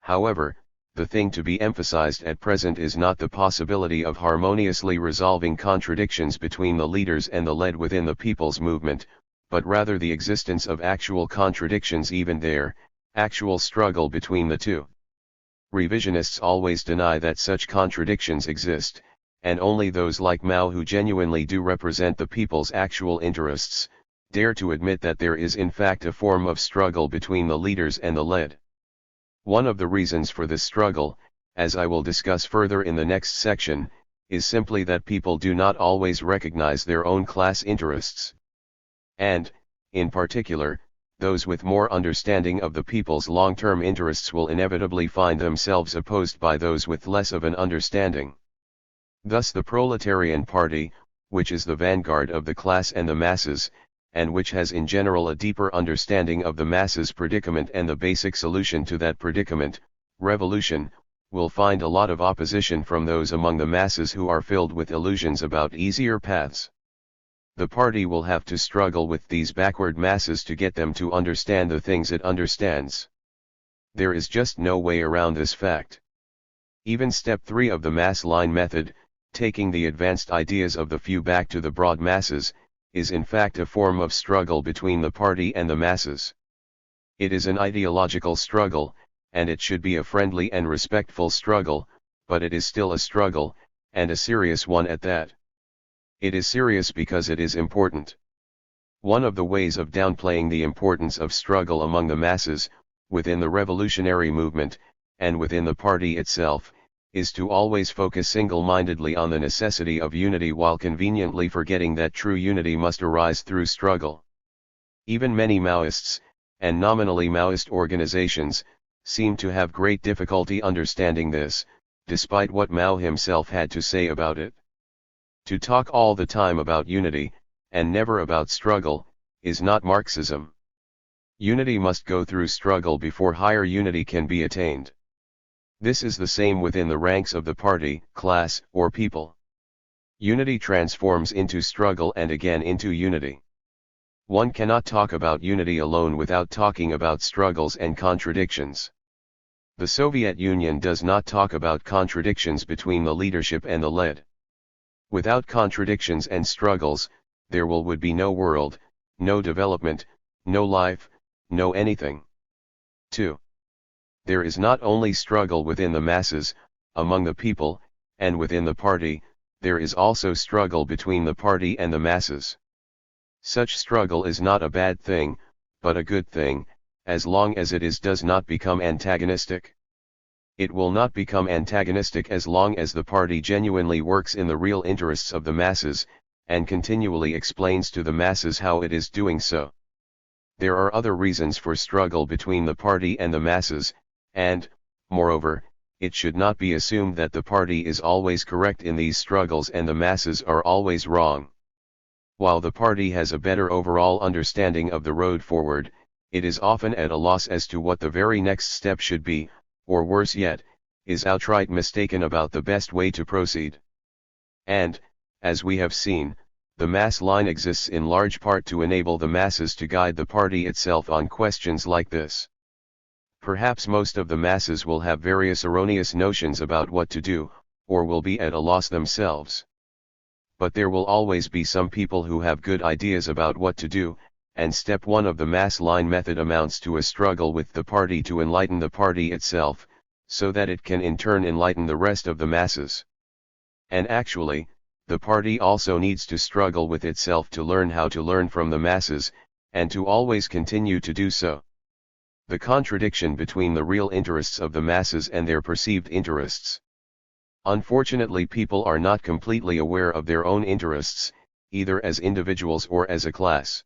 However, the thing to be emphasized at present is not the possibility of harmoniously resolving contradictions between the leaders and the led within the people's movement, but rather the existence of actual contradictions even there, actual struggle between the two. Revisionists always deny that such contradictions exist, and only those like Mao who genuinely do represent the people's actual interests, dare to admit that there is in fact a form of struggle between the leaders and the led. One of the reasons for this struggle, as I will discuss further in the next section, is simply that people do not always recognize their own class interests. And, in particular, those with more understanding of the people's long-term interests will inevitably find themselves opposed by those with less of an understanding. Thus the proletarian party, which is the vanguard of the class and the masses, and which has in general a deeper understanding of the masses' predicament and the basic solution to that predicament, revolution, will find a lot of opposition from those among the masses who are filled with illusions about easier paths. The party will have to struggle with these backward masses to get them to understand the things it understands. There is just no way around this fact. Even step 3 of the mass line method, taking the advanced ideas of the few back to the broad masses, is in fact a form of struggle between the party and the masses. It is an ideological struggle, and it should be a friendly and respectful struggle, but it is still a struggle, and a serious one at that. It is serious because it is important. One of the ways of downplaying the importance of struggle among the masses, within the revolutionary movement, and within the party itself, is to always focus single-mindedly on the necessity of unity while conveniently forgetting that true unity must arise through struggle. Even many Maoists, and nominally Maoist organizations, seem to have great difficulty understanding this, despite what Mao himself had to say about it. To talk all the time about unity, and never about struggle, is not Marxism. Unity must go through struggle before higher unity can be attained. This is the same within the ranks of the party, class, or people. Unity transforms into struggle and again into unity. One cannot talk about unity alone without talking about struggles and contradictions. The Soviet Union does not talk about contradictions between the leadership and the led. Without contradictions and struggles, there would be no world, no development, no life, no anything. 2. There is not only struggle within the masses, among the people, and within the party, there is also struggle between the party and the masses. Such struggle is not a bad thing, but a good thing, as long as it does not become antagonistic. It will not become antagonistic as long as the party genuinely works in the real interests of the masses, and continually explains to the masses how it is doing so. There are other reasons for struggle between the party and the masses, and, moreover, it should not be assumed that the party is always correct in these struggles and the masses are always wrong. While the party has a better overall understanding of the road forward, it is often at a loss as to what the very next step should be, or worse yet, is outright mistaken about the best way to proceed. And, as we have seen, the mass line exists in large part to enable the masses to guide the party itself on questions like this. Perhaps most of the masses will have various erroneous notions about what to do, or will be at a loss themselves. But there will always be some people who have good ideas about what to do, and step 1 of the mass line method amounts to a struggle with the party to enlighten the party itself, so that it can in turn enlighten the rest of the masses. And actually, the party also needs to struggle with itself to learn how to learn from the masses, and to always continue to do so. The contradiction between the real interests of the masses and their perceived interests. Unfortunately, people are not completely aware of their own interests, either as individuals or as a class.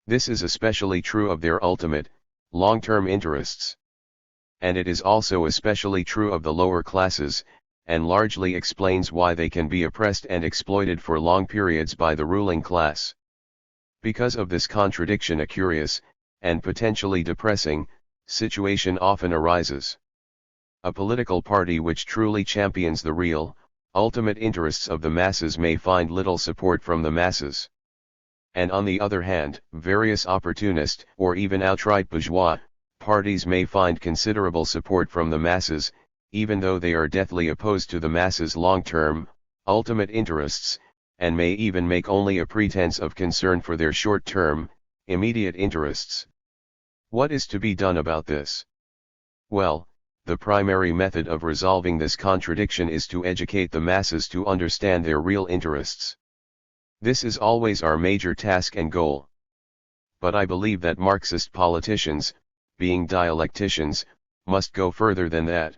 This is especially true of their ultimate, long-term interests. And it is also especially true of the lower classes, and largely explains why they can be oppressed and exploited for long periods by the ruling class. Because of this contradiction, a curious, and potentially depressing, situation often arises. A political party which truly champions the real, ultimate interests of the masses may find little support from the masses. And on the other hand, various opportunist, or even outright bourgeois, parties may find considerable support from the masses, even though they are deathly opposed to the masses' long-term, ultimate interests, and may even make only a pretense of concern for their short-term, immediate interests. What is to be done about this? Well, the primary method of resolving this contradiction is to educate the masses to understand their real interests. This is always our major task and goal. But I believe that Marxist politicians, being dialecticians, must go further than that.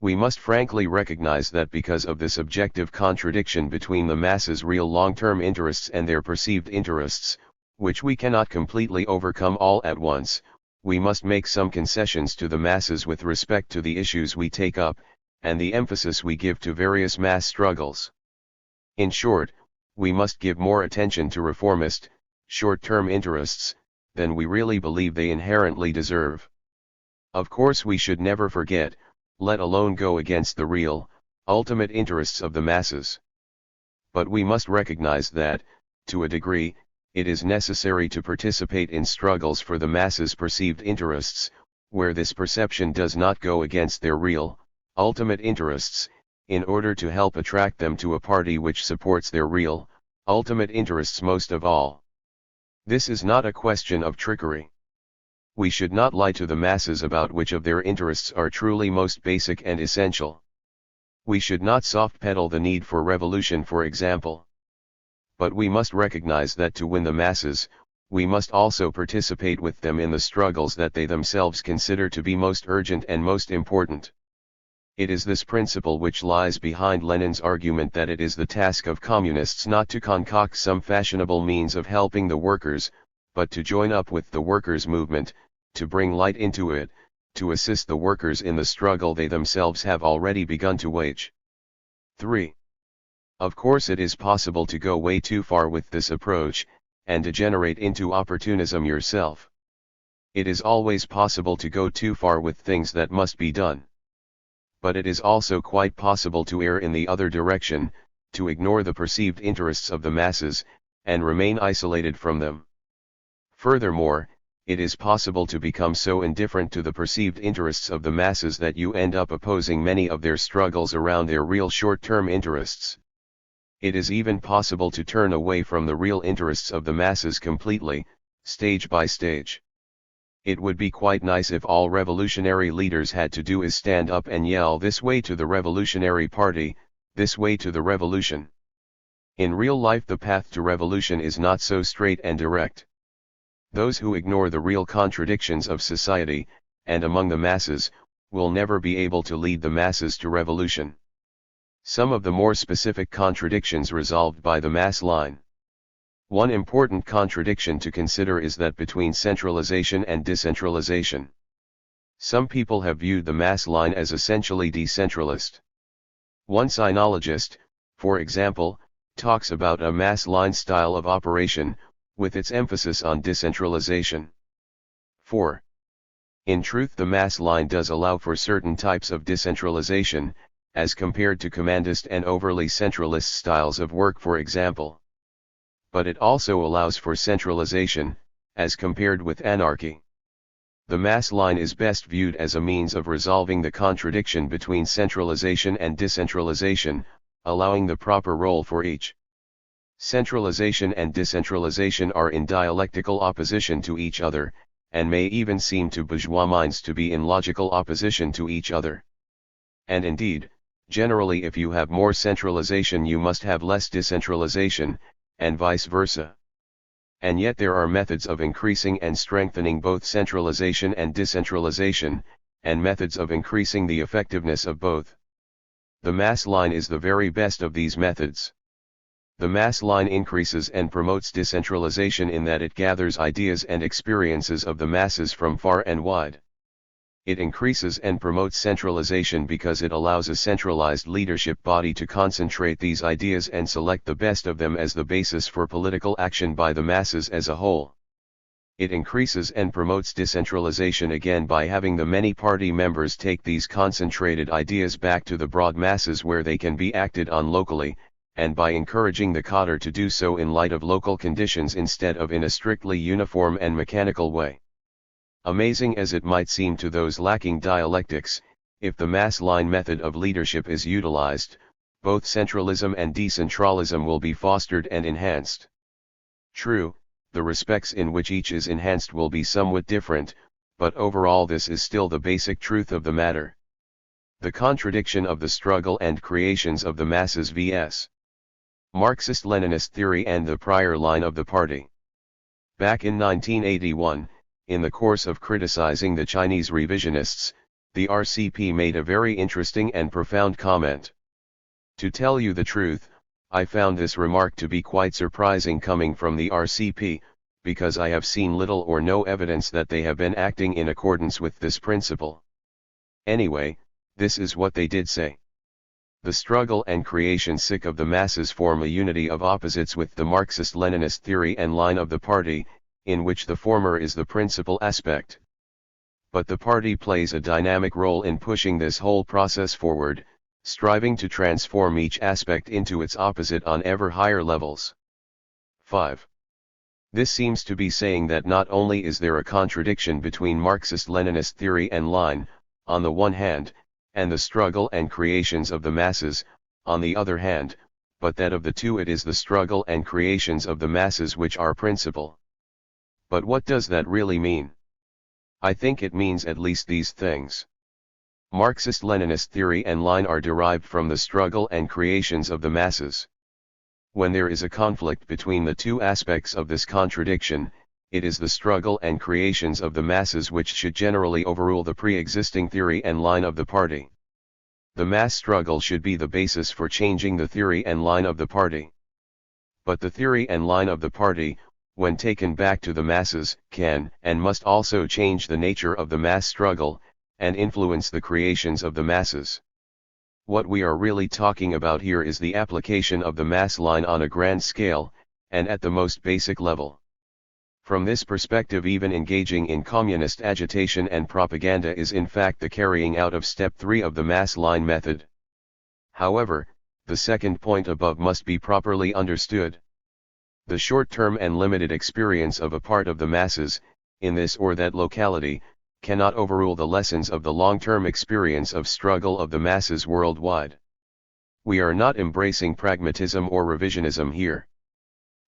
We must frankly recognize that because of this objective contradiction between the masses' real long-term interests and their perceived interests, which we cannot completely overcome all at once, we must make some concessions to the masses with respect to the issues we take up, and the emphasis we give to various mass struggles. In short, we must give more attention to reformist, short-term interests, than we really believe they inherently deserve. Of course we should never forget, let alone go against the real, ultimate interests of the masses. But we must recognize that, to a degree, it is necessary to participate in struggles for the masses' perceived interests, where this perception does not go against their real, ultimate interests, in order to help attract them to a party which supports their real, ultimate interests most of all. This is not a question of trickery. We should not lie to the masses about which of their interests are truly most basic and essential. We should not soft-pedal the need for revolution, for example. But we must recognize that to win the masses, we must also participate with them in the struggles that they themselves consider to be most urgent and most important. It is this principle which lies behind Lenin's argument that it is the task of communists not to concoct some fashionable means of helping the workers, but to join up with the workers' movement, to bring light into it, to assist the workers in the struggle they themselves have already begun to wage. 3. Of course it is possible to go way too far with this approach, and degenerate into opportunism yourself. It is always possible to go too far with things that must be done. But it is also quite possible to err in the other direction, to ignore the perceived interests of the masses, and remain isolated from them. Furthermore, it is possible to become so indifferent to the perceived interests of the masses that you end up opposing many of their struggles around their real short-term interests. It is even possible to turn away from the real interests of the masses completely, stage by stage. It would be quite nice if all revolutionary leaders had to do is stand up and yell this way to the Revolutionary Party, this way to the revolution. In real life the path to revolution is not so straight and direct. Those who ignore the real contradictions of society, and among the masses, will never be able to lead the masses to revolution. Some of the more specific contradictions resolved by the mass line. One important contradiction to consider is that between centralization and decentralization. Some people have viewed the mass line as essentially decentralist. One sinologist, for example, talks about a mass line style of operation, with its emphasis on decentralization. 4. In truth, the mass line does allow for certain types of decentralization, as compared to commandist and overly centralist styles of work, for example. But it also allows for centralization, as compared with anarchy. The mass line is best viewed as a means of resolving the contradiction between centralization and decentralization, allowing the proper role for each. Centralization and decentralization are in dialectical opposition to each other, and may even seem to bourgeois minds to be in logical opposition to each other. And indeed, generally if you have more centralization you must have less decentralization, and vice versa. And yet there are methods of increasing and strengthening both centralization and decentralization, and methods of increasing the effectiveness of both. The mass line is the very best of these methods. The mass line increases and promotes decentralization in that it gathers ideas and experiences of the masses from far and wide. It increases and promotes centralization because it allows a centralized leadership body to concentrate these ideas and select the best of them as the basis for political action by the masses as a whole. It increases and promotes decentralization again by having the many party members take these concentrated ideas back to the broad masses where they can be acted on locally, and by encouraging the cadre to do so in light of local conditions instead of in a strictly uniform and mechanical way. Amazing as it might seem to those lacking dialectics, if the mass line method of leadership is utilized, both centralism and decentralism will be fostered and enhanced. True, the respects in which each is enhanced will be somewhat different, but overall this is still the basic truth of the matter. The contradiction of the struggle and creations of the masses vs. Marxist-Leninist theory and the prior line of the party. Back in 1981, in the course of criticizing the Chinese revisionists, The RCP made a very interesting and profound comment. To tell you the truth, I found this remark to be quite surprising coming from the RCP, because I have seen little or no evidence that they have been acting in accordance with this principle. Anyway, this is what they did say. The struggle and creation sick of the masses form a unity of opposites with the Marxist-Leninist theory and line of the party, in which the former is the principal aspect. But the party plays a dynamic role in pushing this whole process forward, striving to transform each aspect into its opposite on ever higher levels. 5. This seems to be saying that not only is there a contradiction between Marxist-Leninist theory and line, on the one hand, and the struggle and creations of the masses, on the other hand, but that of the two it is the struggle and creations of the masses which are principal. But what does that really mean? I think it means at least these things. Marxist-Leninist theory and line are derived from the struggle and creations of the masses. When there is a conflict between the two aspects of this contradiction, it is the struggle and creations of the masses which should generally overrule the pre-existing theory and line of the party. The mass struggle should be the basis for changing the theory and line of the party. But the theory and line of the party, when taken back to the masses, can and must also change the nature of the mass struggle, and influence the creations of the masses. What we are really talking about here is the application of the mass line on a grand scale, and at the most basic level. From this perspective, even engaging in communist agitation and propaganda is in fact the carrying out of step 3 of the mass line method. However, the second point above must be properly understood. The short-term and limited experience of a part of the masses, in this or that locality, cannot overrule the lessons of the long-term experience of struggle of the masses worldwide. We are not embracing pragmatism or revisionism here.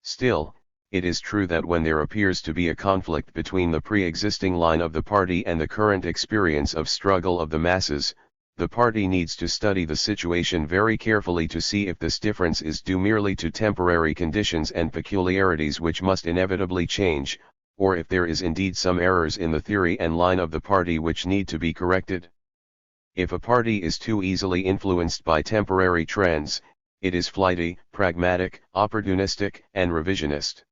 Still, it is true that when there appears to be a conflict between the pre-existing line of the party and the current experience of struggle of the masses, the party needs to study the situation very carefully to see if this difference is due merely to temporary conditions and peculiarities which must inevitably change, or if there is indeed some errors in the theory and line of the party which need to be corrected. If a party is too easily influenced by temporary trends, it is flighty, pragmatic, opportunistic, and revisionist.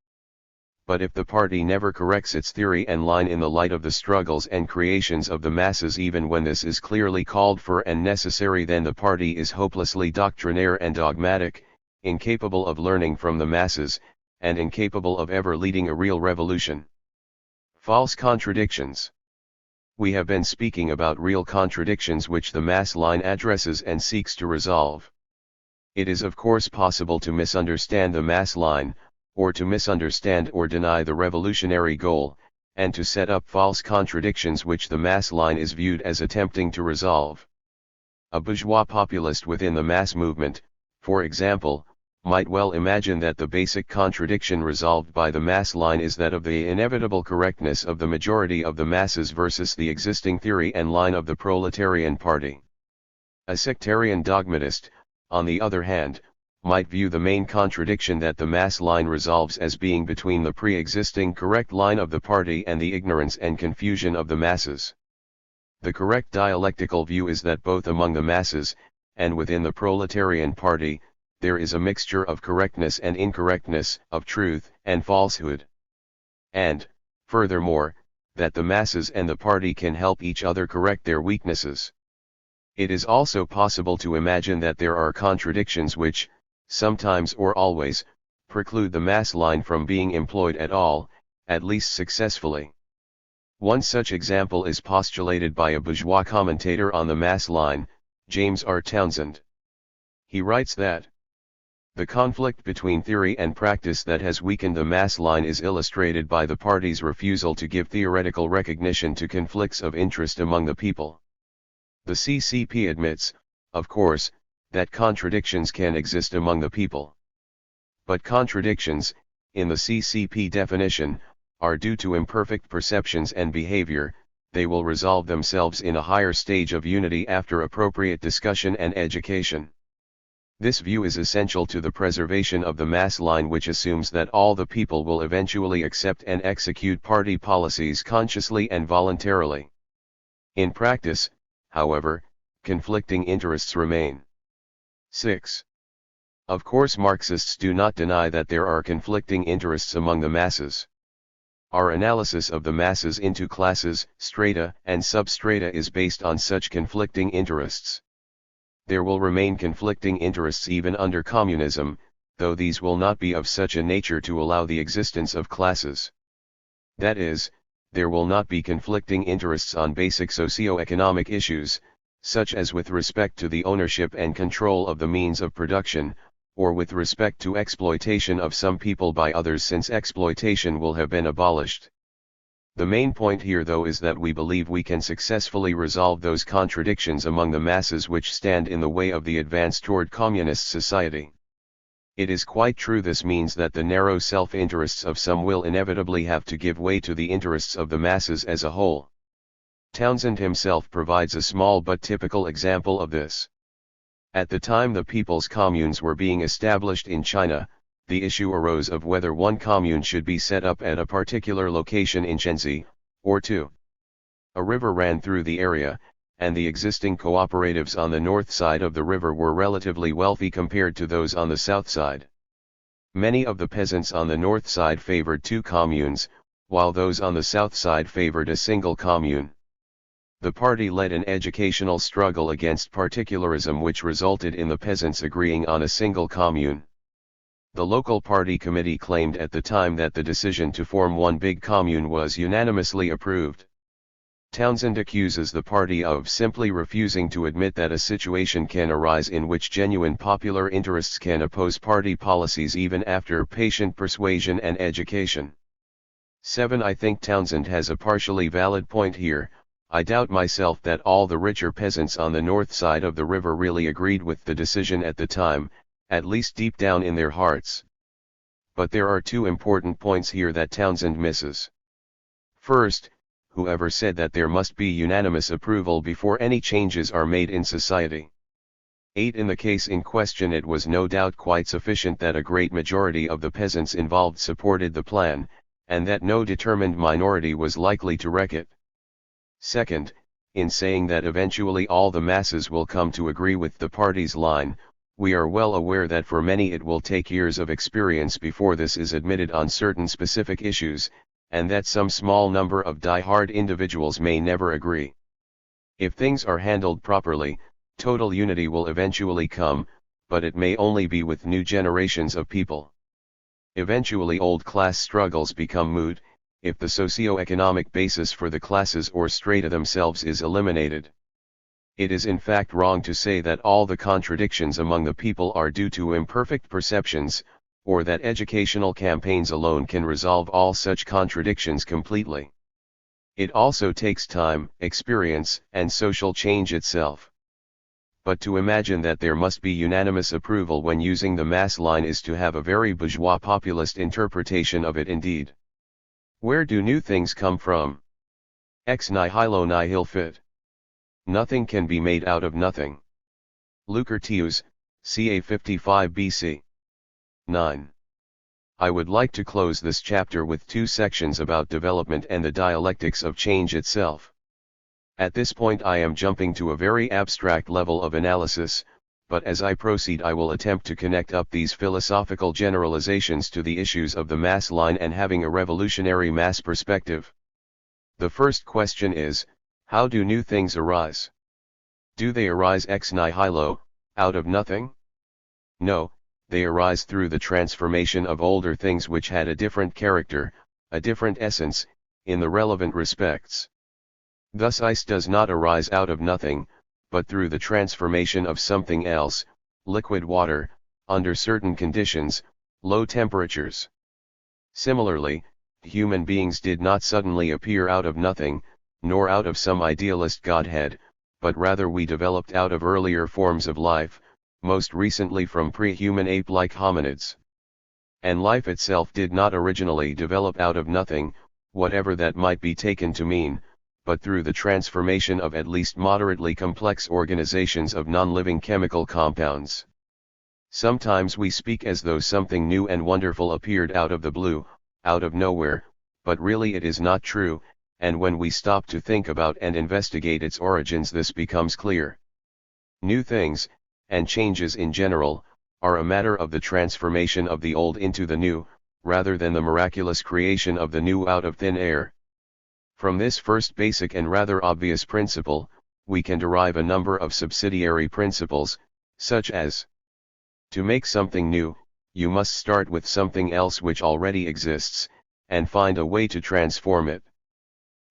But if the party never corrects its theory and line in the light of the struggles and creations of the masses even when this is clearly called for and necessary, then the party is hopelessly doctrinaire and dogmatic, incapable of learning from the masses, and incapable of ever leading a real revolution. False contradictions. We have been speaking about real contradictions which the mass line addresses and seeks to resolve. It is of course possible to misunderstand the mass line, or to misunderstand or deny the revolutionary goal, and to set up false contradictions which the mass line is viewed as attempting to resolve. A bourgeois populist within the mass movement, for example, might well imagine that the basic contradiction resolved by the mass line is that of the inevitable correctness of the majority of the masses versus the existing theory and line of the proletarian party. A sectarian dogmatist, on the other hand, might view the main contradiction that the mass line resolves as being between the pre-existing correct line of the party and the ignorance and confusion of the masses. The correct dialectical view is that both among the masses, and within the proletarian party, there is a mixture of correctness and incorrectness, of truth and falsehood. And, furthermore, that the masses and the party can help each other correct their weaknesses. It is also possible to imagine that there are contradictions which, sometimes or always, preclude the mass line from being employed at all, at least successfully. One such example is postulated by a bourgeois commentator on the mass line, James R. Townsend. He writes that the conflict between theory and practice that has weakened the mass line is illustrated by the party's refusal to give theoretical recognition to conflicts of interest among the people. The CCP admits, of course, that contradictions can exist among the people. But contradictions, in the CCP definition, are due to imperfect perceptions and behavior. They will resolve themselves in a higher stage of unity after appropriate discussion and education. This view is essential to the preservation of the mass line, which assumes that all the people will eventually accept and execute party policies consciously and voluntarily. In practice, however, conflicting interests remain. 6. Of course, Marxists do not deny that there are conflicting interests among the masses. Our analysis of the masses into classes, strata, and substrata is based on such conflicting interests. There will remain conflicting interests even under communism, though these will not be of such a nature to allow the existence of classes. That is, there will not be conflicting interests on basic socio-economic issues, such as with respect to the ownership and control of the means of production, or with respect to exploitation of some people by others, since exploitation will have been abolished. The main point here, though, is that we believe we can successfully resolve those contradictions among the masses which stand in the way of the advance toward communist society. It is quite true this means that the narrow self-interests of some will inevitably have to give way to the interests of the masses as a whole. Townsend himself provides a small but typical example of this. At the time the people's communes were being established in China, the issue arose of whether one commune should be set up at a particular location in Shenzi, or two. A river ran through the area, and the existing cooperatives on the north side of the river were relatively wealthy compared to those on the south side. Many of the peasants on the north side favored two communes, while those on the south side favored a single commune. The party led an educational struggle against particularism, which resulted in the peasants agreeing on a single commune. The local party committee claimed at the time that the decision to form one big commune was unanimously approved. Townsend accuses the party of simply refusing to admit that a situation can arise in which genuine popular interests can oppose party policies even after patient persuasion and education. 7. I think Townsend has a partially valid point here. I doubt myself that all the richer peasants on the north side of the river really agreed with the decision at the time, at least deep down in their hearts. But there are two important points here that Townsend misses. First, whoever said that there must be unanimous approval before any changes are made in society? 8. In the case in question, it was no doubt quite sufficient that a great majority of the peasants involved supported the plan, and that no determined minority was likely to wreck it. Second, in saying that eventually all the masses will come to agree with the party's line, we are well aware that for many it will take years of experience before this is admitted on certain specific issues, and that some small number of die-hard individuals may never agree. If things are handled properly, total unity will eventually come, but it may only be with new generations of people. Eventually old class struggles become moot, if the socio-economic basis for the classes or strata themselves is eliminated. It is in fact wrong to say that all the contradictions among the people are due to imperfect perceptions, or that educational campaigns alone can resolve all such contradictions completely. It also takes time, experience, and social change itself. But to imagine that there must be unanimous approval when using the mass line is to have a very bourgeois populist interpretation of it indeed. Where do new things come from? Ex nihilo nihil fit. Nothing can be made out of nothing. Lucretius, ca. 55 BC. 9. I would like to close this chapter with two sections about development and the dialectics of change itself. At this point I am jumping to a very abstract level of analysis, but as I proceed I will attempt to connect up these philosophical generalizations to the issues of the mass line and having a revolutionary mass perspective. The first question is, how do new things arise? Do they arise ex nihilo, out of nothing? No, they arise through the transformation of older things which had a different character, a different essence, in the relevant respects. Thus ice does not arise out of nothing, but through the transformation of something else, liquid water, under certain conditions, low temperatures. Similarly, human beings did not suddenly appear out of nothing, nor out of some idealist godhead, but rather we developed out of earlier forms of life, most recently from pre-human ape-like hominids. And life itself did not originally develop out of nothing, whatever that might be taken to mean, but through the transformation of at least moderately complex organizations of non-living chemical compounds. Sometimes we speak as though something new and wonderful appeared out of the blue, out of nowhere, but really it is not true, and when we stop to think about and investigate its origins, this becomes clear. New things, and changes in general, are a matter of the transformation of the old into the new, rather than the miraculous creation of the new out of thin air. From this first basic and rather obvious principle, we can derive a number of subsidiary principles, such as: to make something new, you must start with something else which already exists, and find a way to transform it.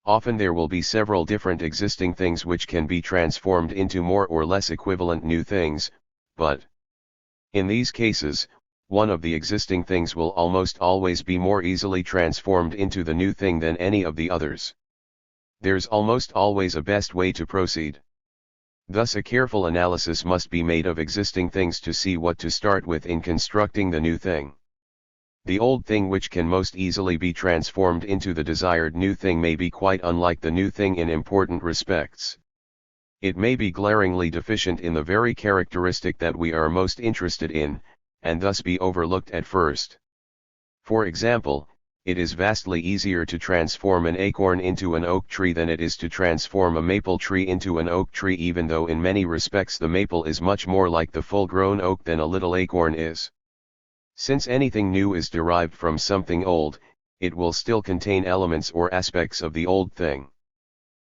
Often there will be several different existing things which can be transformed into more or less equivalent new things, but in these cases, one of the existing things will almost always be more easily transformed into the new thing than any of the others. There's almost always a best way to proceed. Thus a careful analysis must be made of existing things to see what to start with in constructing the new thing. The old thing which can most easily be transformed into the desired new thing may be quite unlike the new thing in important respects. It may be glaringly deficient in the very characteristic that we are most interested in, and thus be overlooked at first. For example, it is vastly easier to transform an acorn into an oak tree than it is to transform a maple tree into an oak tree, even though in many respects the maple is much more like the full-grown oak than a little acorn is. Since anything new is derived from something old, it will still contain elements or aspects of the old thing.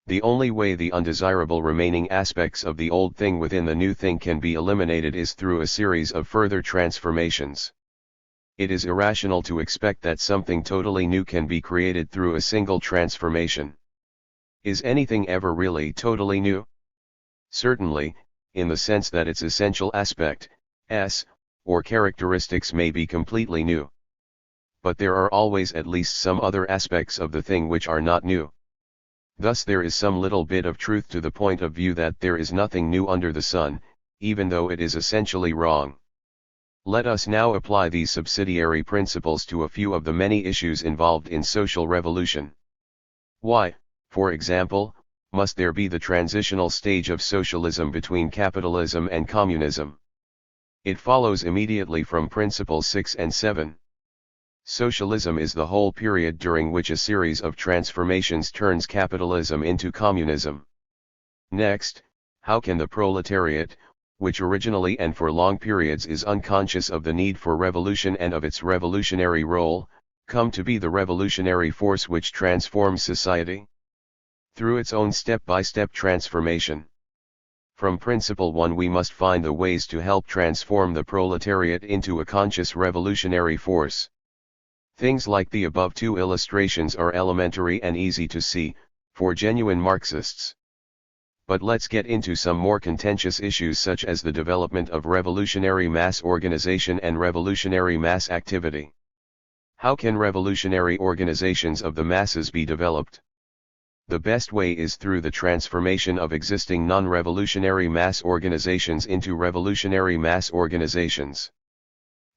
The only way the undesirable remaining aspects of the old thing within the new thing can be eliminated is through a series of further transformations. It is irrational to expect that something totally new can be created through a single transformation. Is anything ever really totally new? Certainly, in the sense that its essential aspect, or characteristics may be completely new. But there are always at least some other aspects of the thing which are not new. Thus there is some little bit of truth to the point of view that there is nothing new under the sun, even though it is essentially wrong. Let us now apply these subsidiary principles to a few of the many issues involved in social revolution. Why, for example, must there be the transitional stage of socialism between capitalism and communism? It follows immediately from principles 6 and 7. Socialism is the whole period during which a series of transformations turns capitalism into communism. Next, how can the proletariat, which originally and for long periods is unconscious of the need for revolution and of its revolutionary role, come to be the revolutionary force which transforms society? Through its own step-by-step transformation. From principle 1 we must find the ways to help transform the proletariat into a conscious revolutionary force. Things like the above two illustrations are elementary and easy to see, for genuine Marxists. But let's get into some more contentious issues such as the development of revolutionary mass organization and revolutionary mass activity. How can revolutionary organizations of the masses be developed? The best way is through the transformation of existing non-revolutionary mass organizations into revolutionary mass organizations.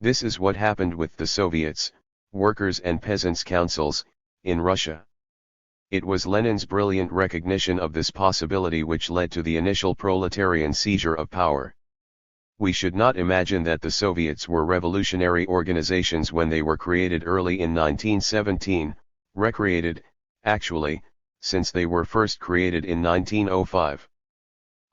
This is what happened with the Soviets, Workers' and Peasants' Councils, in Russia. It was Lenin's brilliant recognition of this possibility which led to the initial proletarian seizure of power. We should not imagine that the Soviets were revolutionary organizations when they were created early in 1917, recreated, actually, since they were first created in 1905.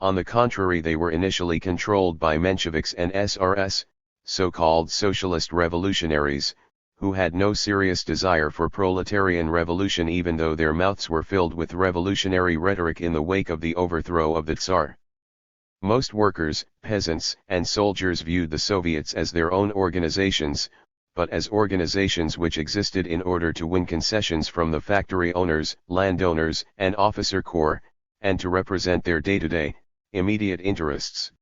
On the contrary, they were initially controlled by Mensheviks and SRS, so-called socialist revolutionaries, who had no serious desire for proletarian revolution even though their mouths were filled with revolutionary rhetoric in the wake of the overthrow of the Tsar. Most workers, peasants, and soldiers viewed the Soviets as their own organizations, but as organizations which existed in order to win concessions from the factory owners, landowners, and officer corps, and to represent their day-to-day, immediate interests.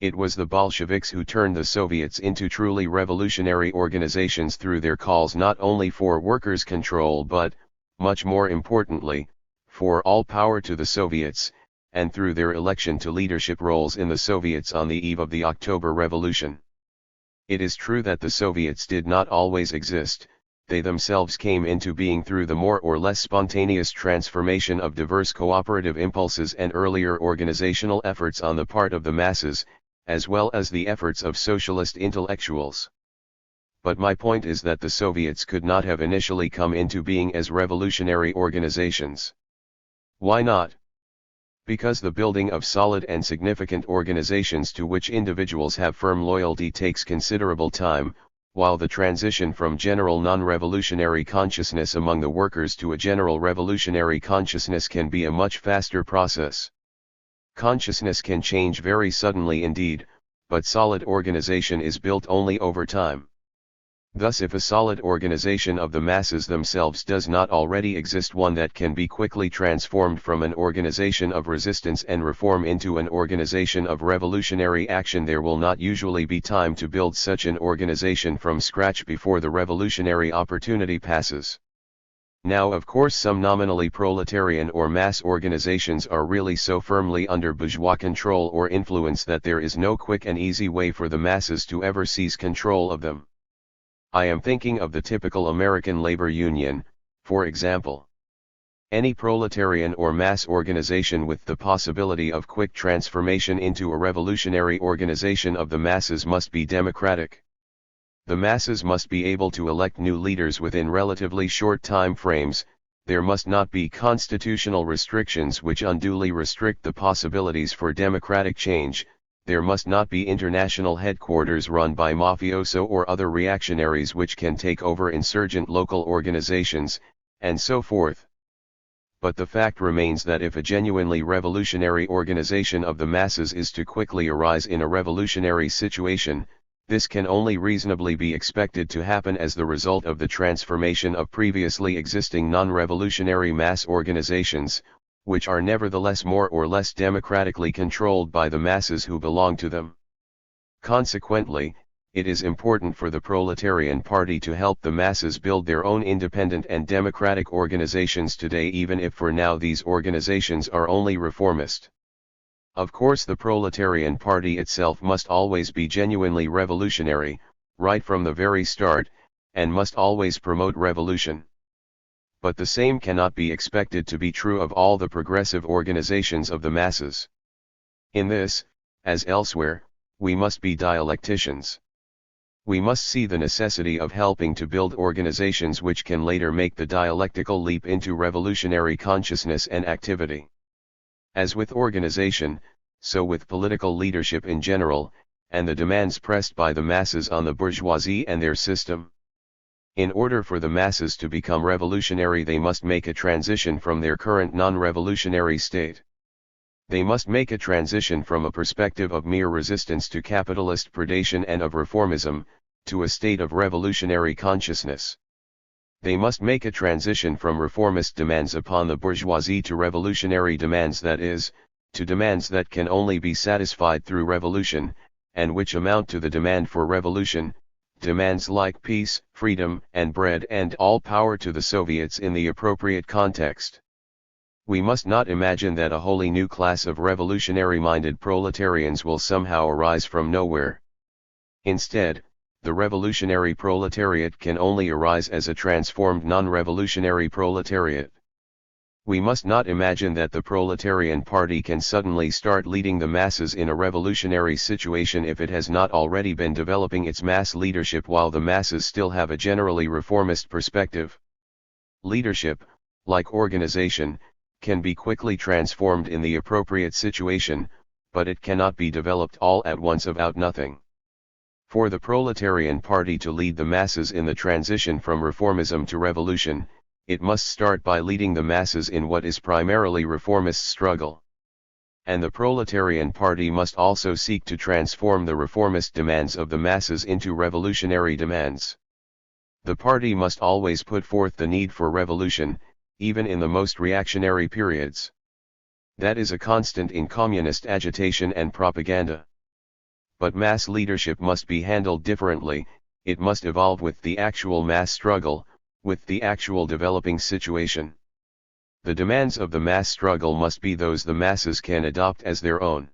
It was the Bolsheviks who turned the Soviets into truly revolutionary organizations through their calls not only for workers' control but, much more importantly, for all power to the Soviets, and through their election to leadership roles in the Soviets on the eve of the October Revolution. It is true that the Soviets did not always exist, they themselves came into being through the more or less spontaneous transformation of diverse cooperative impulses and earlier organizational efforts on the part of the masses, as well as the efforts of socialist intellectuals. But my point is that the Soviets could not have initially come into being as revolutionary organizations. Why not? Because the building of solid and significant organizations to which individuals have firm loyalty takes considerable time, while the transition from general non-revolutionary consciousness among the workers to a general revolutionary consciousness can be a much faster process. Consciousness can change very suddenly indeed, but solid organization is built only over time. Thus, if a solid organization of the masses themselves does not already exist, one that can be quickly transformed from an organization of resistance and reform into an organization of revolutionary action, there will not usually be time to build such an organization from scratch before the revolutionary opportunity passes. Now, of course, some nominally proletarian or mass organizations are really so firmly under bourgeois control or influence that there is no quick and easy way for the masses to ever seize control of them. I am thinking of the typical American labor union, for example. Any proletarian or mass organization with the possibility of quick transformation into a revolutionary organization of the masses must be democratic. The masses must be able to elect new leaders within relatively short time frames. There must not be constitutional restrictions which unduly restrict the possibilities for democratic change. There must not be international headquarters run by mafioso or other reactionaries which can take over insurgent local organizations, and so forth. But the fact remains that if a genuinely revolutionary organization of the masses is to quickly arise in a revolutionary situation, this can only reasonably be expected to happen as the result of the transformation of previously existing non-revolutionary mass organizations, which are nevertheless more or less democratically controlled by the masses who belong to them. Consequently, it is important for the proletarian party to help the masses build their own independent and democratic organizations today, even if for now these organizations are only reformist. Of course, the proletarian party itself must always be genuinely revolutionary, right from the very start, and must always promote revolution. But the same cannot be expected to be true of all the progressive organizations of the masses. In this, as elsewhere, we must be dialecticians. We must see the necessity of helping to build organizations which can later make the dialectical leap into revolutionary consciousness and activity. As with organization, so with political leadership in general, and the demands pressed by the masses on the bourgeoisie and their system. In order for the masses to become revolutionary, they must make a transition from their current non-revolutionary state. They must make a transition from a perspective of mere resistance to capitalist predation and of reformism, to a state of revolutionary consciousness. They must make a transition from reformist demands upon the bourgeoisie to revolutionary demands, that is, to demands that can only be satisfied through revolution, and which amount to the demand for revolution, demands like peace, freedom, and bread, and all power to the Soviets in the appropriate context. We must not imagine that a wholly new class of revolutionary-minded proletarians will somehow arise from nowhere. Instead, the revolutionary proletariat can only arise as a transformed non-revolutionary proletariat. We must not imagine that the proletarian party can suddenly start leading the masses in a revolutionary situation if it has not already been developing its mass leadership while the masses still have a generally reformist perspective. Leadership, like organization, can be quickly transformed in the appropriate situation, but it cannot be developed all at once about nothing. For the proletarian party to lead the masses in the transition from reformism to revolution, it must start by leading the masses in what is primarily reformist struggle. And the proletarian party must also seek to transform the reformist demands of the masses into revolutionary demands. The party must always put forth the need for revolution, even in the most reactionary periods. That is a constant in communist agitation and propaganda. But mass leadership must be handled differently. It must evolve with the actual mass struggle, with the actual developing situation. The demands of the mass struggle must be those the masses can adopt as their own.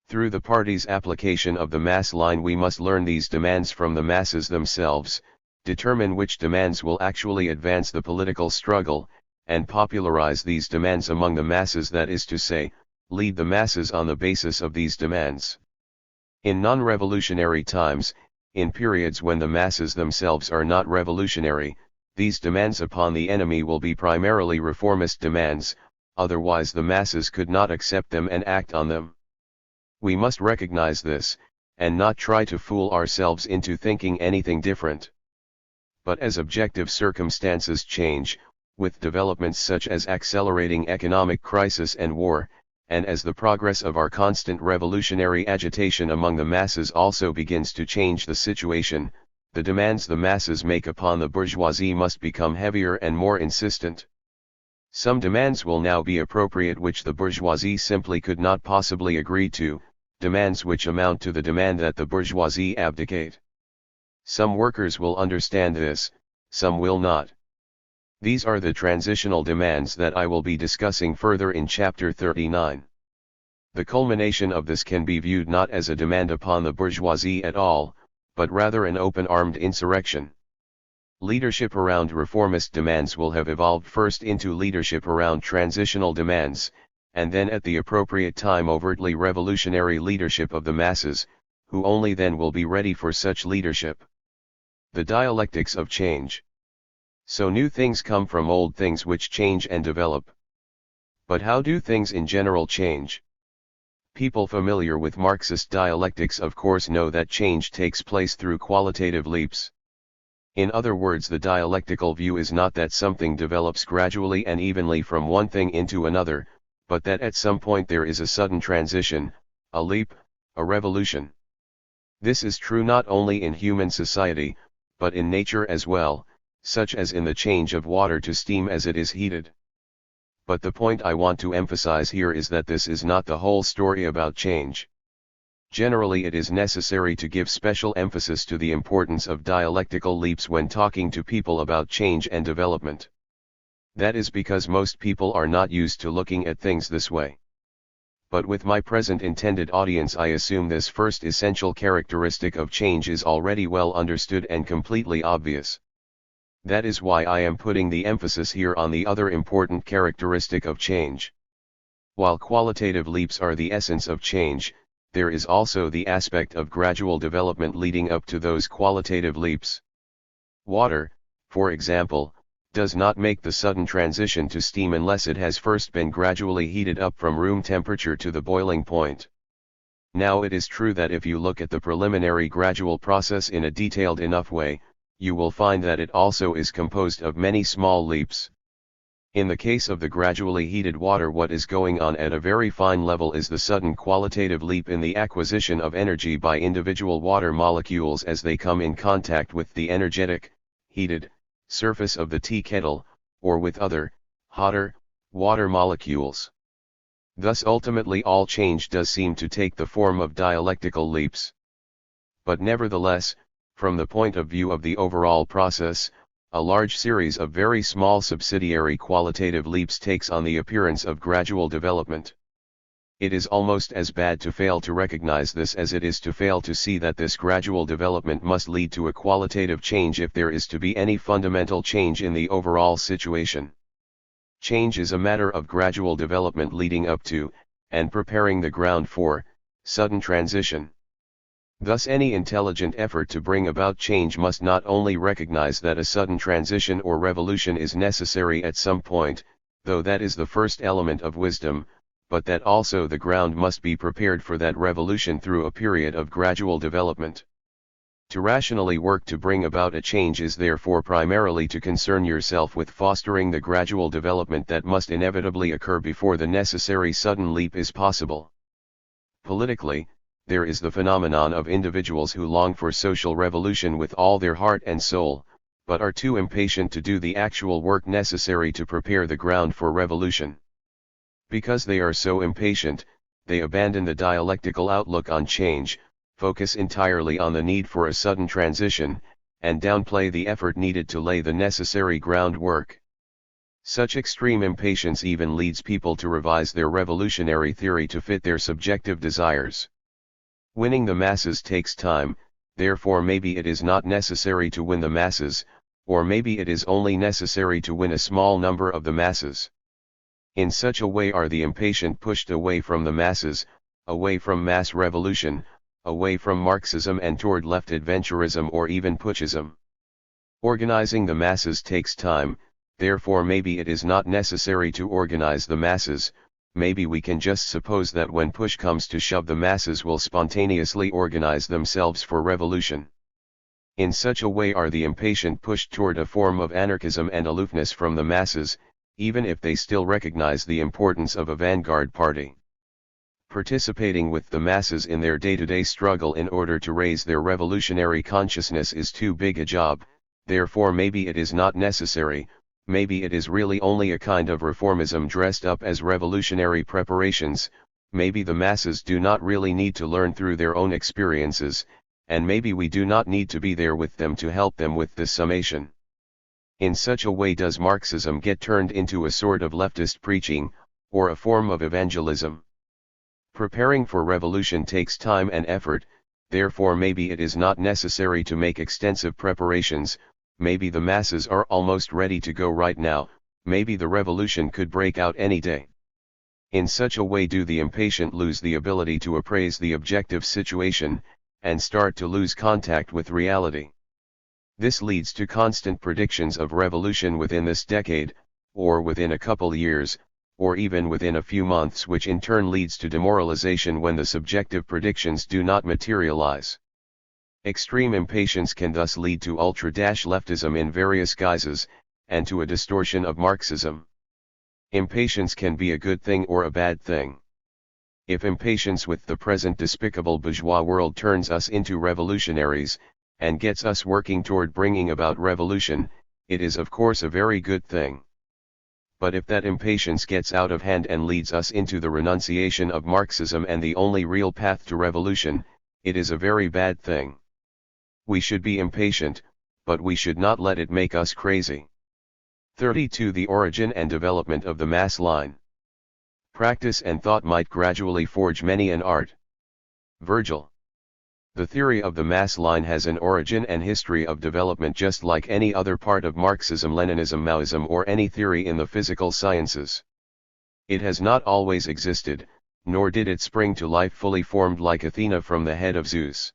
Through the party's application of the mass line, we must learn these demands from the masses themselves, determine which demands will actually advance the political struggle, and popularize these demands among the masses, that is to say, lead the masses on the basis of these demands. In non-revolutionary times, In periods when the masses themselves are not revolutionary, these demands upon the enemy will be primarily reformist demands, otherwise the masses could not accept them and act on them. We must recognize this, and not try to fool ourselves into thinking anything different. But as objective circumstances change, with developments such as accelerating economic crisis and war, and as the progress of our constant revolutionary agitation among the masses also begins to change the situation, the demands the masses make upon the bourgeoisie must become heavier and more insistent. Some demands will now be appropriate which the bourgeoisie simply could not possibly agree to, demands which amount to the demand that the bourgeoisie abdicate. Some workers will understand this, some will not. These are the transitional demands that I will be discussing further in Chapter 39. The culmination of this can be viewed not as a demand upon the bourgeoisie at all, but rather an open-armed insurrection. Leadership around reformist demands will have evolved first into leadership around transitional demands, and then at the appropriate time overtly revolutionary leadership of the masses, who only then will be ready for such leadership. The dialectics of change. So new things come from old things which change and develop. But how do things in general change? People familiar with Marxist dialectics of course know that change takes place through qualitative leaps. In other words, the dialectical view is not that something develops gradually and evenly from one thing into another, but that at some point there is a sudden transition, a leap, a revolution. This is true not only in human society, but in nature as well, such as in the change of water to steam as it is heated. But the point I want to emphasize here is that this is not the whole story about change. Generally it is necessary to give special emphasis to the importance of dialectical leaps when talking to people about change and development. That is because most people are not used to looking at things this way. But with my present intended audience I assume this first essential characteristic of change is already well understood and completely obvious. That is why I am putting the emphasis here on the other important characteristic of change. While qualitative leaps are the essence of change, there is also the aspect of gradual development leading up to those qualitative leaps. Water, for example, does not make the sudden transition to steam unless it has first been gradually heated up from room temperature to the boiling point. Now it is true that if you look at the preliminary gradual process in a detailed enough way, you will find that it also is composed of many small leaps. In the case of the gradually heated water, what is going on at a very fine level is the sudden qualitative leap in the acquisition of energy by individual water molecules as they come in contact with the energetic, heated, surface of the tea kettle, or with other, hotter, water molecules. Thus ultimately all change does seem to take the form of dialectical leaps. But nevertheless, from the point of view of the overall process, a large series of very small subsidiary qualitative leaps takes on the appearance of gradual development. It is almost as bad to fail to recognize this as it is to fail to see that this gradual development must lead to a qualitative change if there is to be any fundamental change in the overall situation. Change is a matter of gradual development leading up to, and preparing the ground for, sudden transition. Thus any intelligent effort to bring about change must not only recognize that a sudden transition or revolution is necessary at some point, though that is the first element of wisdom, but that also the ground must be prepared for that revolution through a period of gradual development. To rationally work to bring about a change is therefore primarily to concern yourself with fostering the gradual development that must inevitably occur before the necessary sudden leap is possible. Politically, there is the phenomenon of individuals who long for social revolution with all their heart and soul, but are too impatient to do the actual work necessary to prepare the ground for revolution. Because they are so impatient, they abandon the dialectical outlook on change, focus entirely on the need for a sudden transition, and downplay the effort needed to lay the necessary groundwork. Such extreme impatience even leads people to revise their revolutionary theory to fit their subjective desires. Winning the masses takes time, therefore maybe it is not necessary to win the masses, or maybe it is only necessary to win a small number of the masses. In such a way are the impatient pushed away from the masses, away from mass revolution, away from Marxism and toward left adventurism or even Putschism. Organizing the masses takes time, therefore maybe it is not necessary to organize the masses, maybe we can just suppose that when push comes to shove the masses will spontaneously organize themselves for revolution. In such a way are the impatient pushed toward a form of anarchism and aloofness from the masses, even if they still recognize the importance of a vanguard party. Participating with the masses in their day-to-day struggle in order to raise their revolutionary consciousness is too big a job, therefore maybe it is not necessary, maybe it is really only a kind of reformism dressed up as revolutionary preparations, maybe the masses do not really need to learn through their own experiences, and maybe we do not need to be there with them to help them with this summation. In such a way does Marxism get turned into a sort of leftist preaching, or a form of evangelism. Preparing for revolution takes time and effort, therefore maybe it is not necessary to make extensive preparations, maybe the masses are almost ready to go right now, maybe the revolution could break out any day. In such a way do the impatient lose the ability to appraise the objective situation, and start to lose contact with reality. This leads to constant predictions of revolution within this decade, or within a couple years, or even within a few months, which in turn leads to demoralization when the subjective predictions do not materialize. Extreme impatience can thus lead to ultra-leftism in various guises, and to a distortion of Marxism. Impatience can be a good thing or a bad thing. If impatience with the present despicable bourgeois world turns us into revolutionaries, and gets us working toward bringing about revolution, it is of course a very good thing. But if that impatience gets out of hand and leads us into the renunciation of Marxism and the only real path to revolution, it is a very bad thing. We should be impatient, but we should not let it make us crazy. 32. The origin and development of the mass line. Practice and thought might gradually forge many an art. Virgil. The theory of the mass line has an origin and history of development just like any other part of Marxism, Leninism, Maoism, or any theory in the physical sciences. It has not always existed, nor did it spring to life fully formed like Athena from the head of Zeus.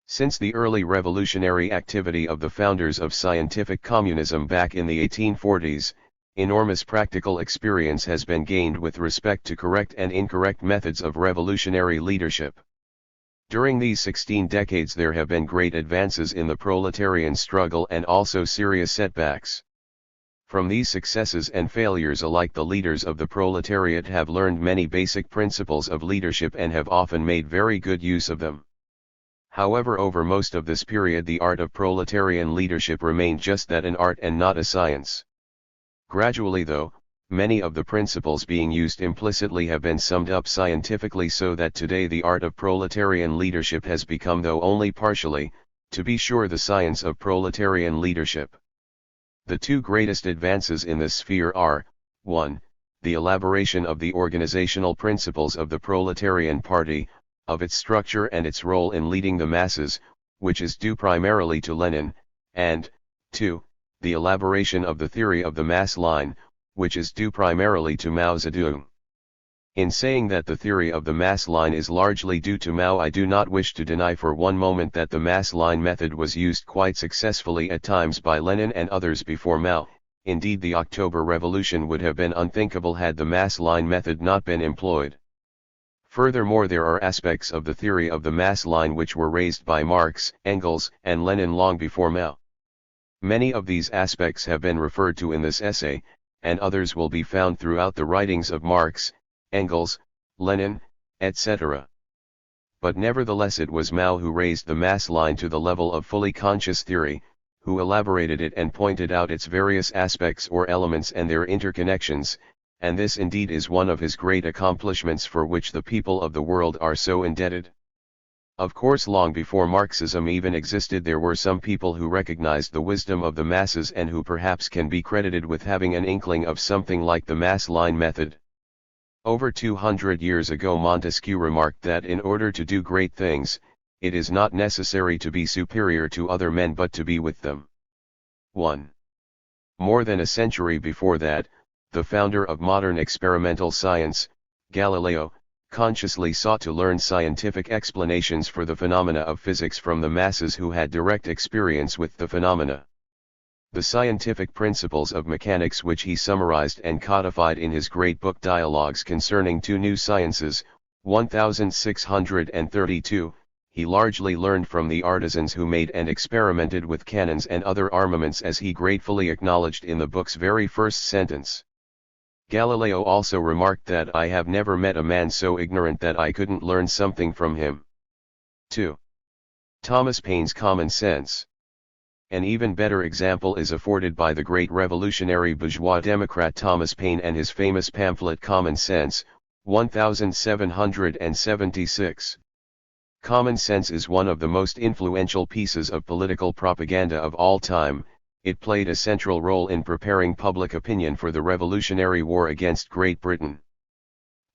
Since the early revolutionary activity of the founders of scientific communism back in the 1840s, enormous practical experience has been gained with respect to correct and incorrect methods of revolutionary leadership. During these 16 decades there have been great advances in the proletarian struggle and also serious setbacks. From these successes and failures alike the leaders of the proletariat have learned many basic principles of leadership and have often made very good use of them. However, over most of this period the art of proletarian leadership remained just that, an art and not a science. Gradually though, many of the principles being used implicitly have been summed up scientifically, so that today the art of proletarian leadership has become, though only partially, to be sure, the science of proletarian leadership. The two greatest advances in this sphere are, 1. The elaboration of the organizational principles of the proletarian party, of its structure and its role in leading the masses, which is due primarily to Lenin, and, 2. The elaboration of the theory of the mass line, which is due primarily to Mao Zedong. In saying that the theory of the mass line is largely due to Mao, I do not wish to deny for one moment that the mass line method was used quite successfully at times by Lenin and others before Mao. Indeed, the October Revolution would have been unthinkable had the mass line method not been employed. Furthermore, there are aspects of the theory of the mass line which were raised by Marx, Engels, and Lenin long before Mao. Many of these aspects have been referred to in this essay, and others will be found throughout the writings of Marx, Engels, Lenin, etc. But nevertheless it was Mao who raised the mass line to the level of fully conscious theory, who elaborated it and pointed out its various aspects or elements and their interconnections, and this indeed is one of his great accomplishments for which the people of the world are so indebted. Of course, long before Marxism even existed there were some people who recognized the wisdom of the masses and who perhaps can be credited with having an inkling of something like the mass line method. Over 200 years ago Montesquieu remarked that in order to do great things, it is not necessary to be superior to other men but to be with them. 1. More than a century before that, the founder of modern experimental science, Galileo, consciously sought to learn scientific explanations for the phenomena of physics from the masses who had direct experience with the phenomena. The scientific principles of mechanics which he summarized and codified in his great book Dialogues Concerning Two New Sciences, 1632, he largely learned from the artisans who made and experimented with cannons and other armaments, as he gratefully acknowledged in the book's very first sentence. Galileo also remarked that I have never met a man so ignorant that I couldn't learn something from him. 2. Thomas Paine's common sense. An even better example is afforded by the great revolutionary bourgeois democrat Thomas Paine and his famous pamphlet Common Sense, 1776. Common Sense is one of the most influential pieces of political propaganda of all time. It played a central role in preparing public opinion for the Revolutionary War against Great Britain.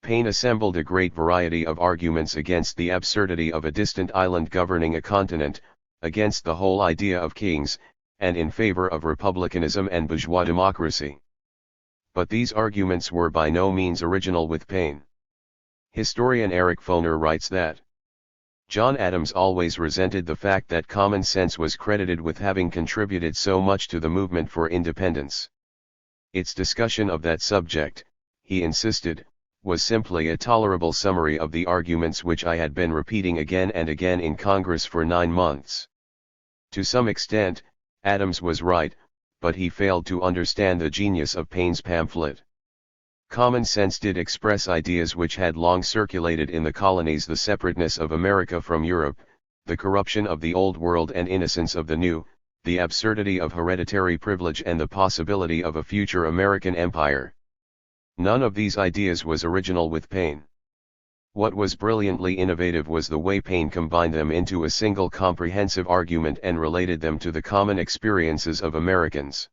Paine assembled a great variety of arguments against the absurdity of a distant island governing a continent, against the whole idea of kings, and in favor of republicanism and bourgeois democracy. But these arguments were by no means original with Paine. Historian Eric Foner writes that John Adams always resented the fact that common sense was credited with having contributed so much to the movement for independence. Its discussion of that subject, he insisted, was simply a tolerable summary of the arguments which I had been repeating again and again in Congress for 9 months. To some extent, Adams was right, but he failed to understand the genius of Paine's pamphlet. Common Sense did express ideas which had long circulated in the colonies: the separateness of America from Europe, the corruption of the Old World and innocence of the New, the absurdity of hereditary privilege and the possibility of a future American empire. None of these ideas was original with Paine. What was brilliantly innovative was the way Paine combined them into a single comprehensive argument and related them to the common experiences of Americans.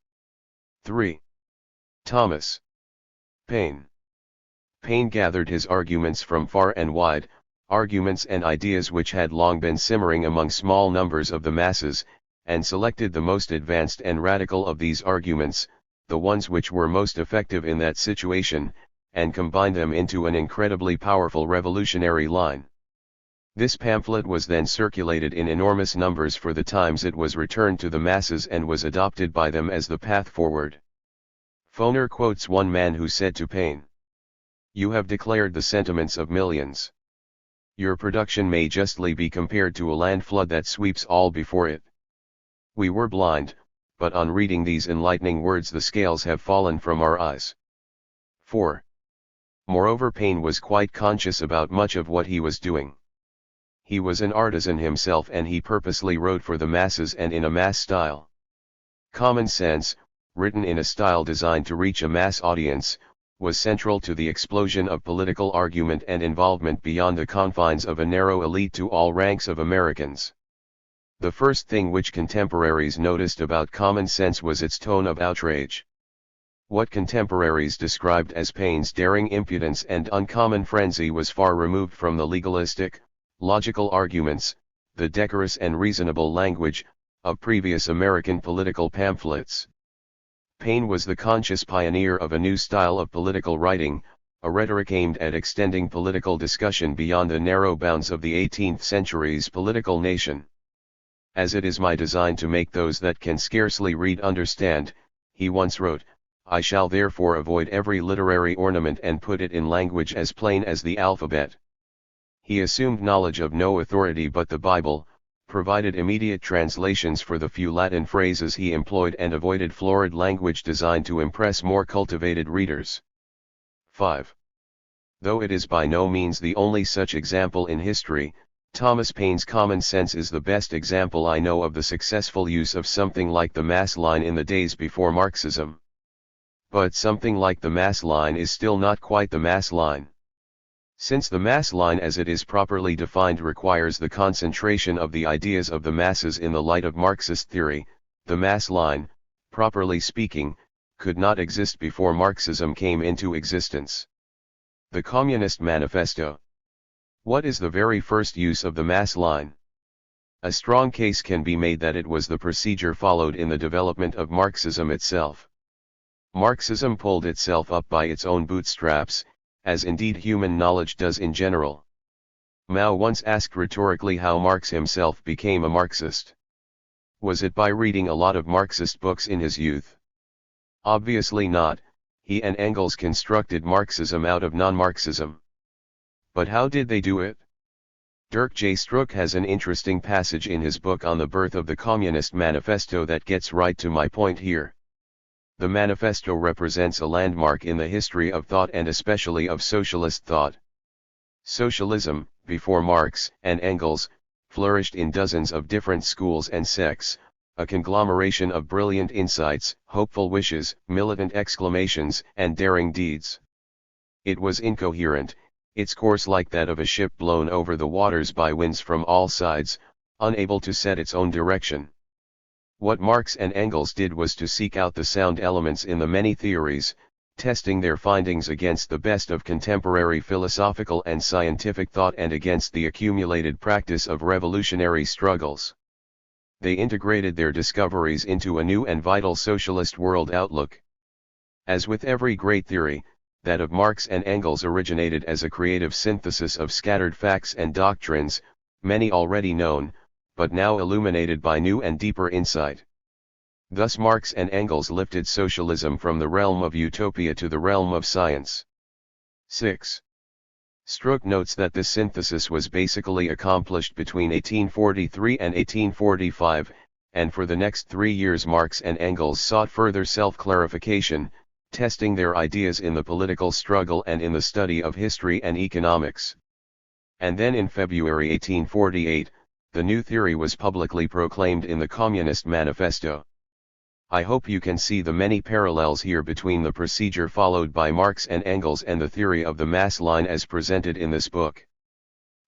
3. Thomas Paine. Paine gathered his arguments from far and wide, arguments and ideas which had long been simmering among small numbers of the masses, and selected the most advanced and radical of these arguments, the ones which were most effective in that situation, and combined them into an incredibly powerful revolutionary line. This pamphlet was then circulated in enormous numbers for the times. It was returned to the masses and was adopted by them as the path forward. Foner quotes one man who said to Paine, "You have declared the sentiments of millions. Your production may justly be compared to a land flood that sweeps all before it. We were blind, but on reading these enlightening words the scales have fallen from our eyes." 4. Moreover, Paine was quite conscious about much of what he was doing. He was an artisan himself, and he purposely wrote for the masses and in a mass style. Common Sense, written in a style designed to reach a mass audience, was central to the explosion of political argument and involvement beyond the confines of a narrow elite to all ranks of Americans. The first thing which contemporaries noticed about Common Sense was its tone of outrage. What contemporaries described as Paine's daring impudence and uncommon frenzy was far removed from the legalistic, logical arguments, the decorous and reasonable language, of previous American political pamphlets. Paine was the conscious pioneer of a new style of political writing, a rhetoric aimed at extending political discussion beyond the narrow bounds of the 18th century's political nation. "As it is my design to make those that can scarcely read understand," he once wrote, "I shall therefore avoid every literary ornament and put it in language as plain as the alphabet." He assumed knowledge of no authority but the Bible, provided immediate translations for the few Latin phrases he employed, and avoided florid language designed to impress more cultivated readers. 5. Though it is by no means the only such example in history, Thomas Paine's Common Sense is the best example I know of the successful use of something like the mass line in the days before Marxism. But something like the mass line is still not quite the mass line. Since the mass line as it is properly defined requires the concentration of the ideas of the masses in the light of Marxist theory, the mass line, properly speaking, could not exist before Marxism came into existence. The Communist Manifesto. What is the very first use of the mass line? A strong case can be made that it was the procedure followed in the development of Marxism itself. Marxism pulled itself up by its own bootstraps, as indeed human knowledge does in general. Mao once asked rhetorically how Marx himself became a Marxist. Was it by reading a lot of Marxist books in his youth? Obviously not. He and Engels constructed Marxism out of non-Marxism. But how did they do it? Dirk J. Strook has an interesting passage in his book on the birth of the Communist Manifesto that gets right to my point here. The manifesto represents a landmark in the history of thought and especially of socialist thought. Socialism, before Marx and Engels, flourished in dozens of different schools and sects, a conglomeration of brilliant insights, hopeful wishes, militant exclamations, and daring deeds. It was incoherent, its course like that of a ship blown over the waters by winds from all sides, unable to set its own direction. What Marx and Engels did was to seek out the sound elements in the many theories, testing their findings against the best of contemporary philosophical and scientific thought and against the accumulated practice of revolutionary struggles. They integrated their discoveries into a new and vital socialist world outlook. As with every great theory, that of Marx and Engels originated as a creative synthesis of scattered facts and doctrines, many already known, but now illuminated by new and deeper insight. Thus Marx and Engels lifted socialism from the realm of utopia to the realm of science. 6. Strook notes that this synthesis was basically accomplished between 1843 and 1845, and for the next 3 years Marx and Engels sought further self-clarification, testing their ideas in the political struggle and in the study of history and economics. And then in February 1848, the new theory was publicly proclaimed in the Communist Manifesto. I hope you can see the many parallels here between the procedure followed by Marx and Engels and the theory of the mass line as presented in this book.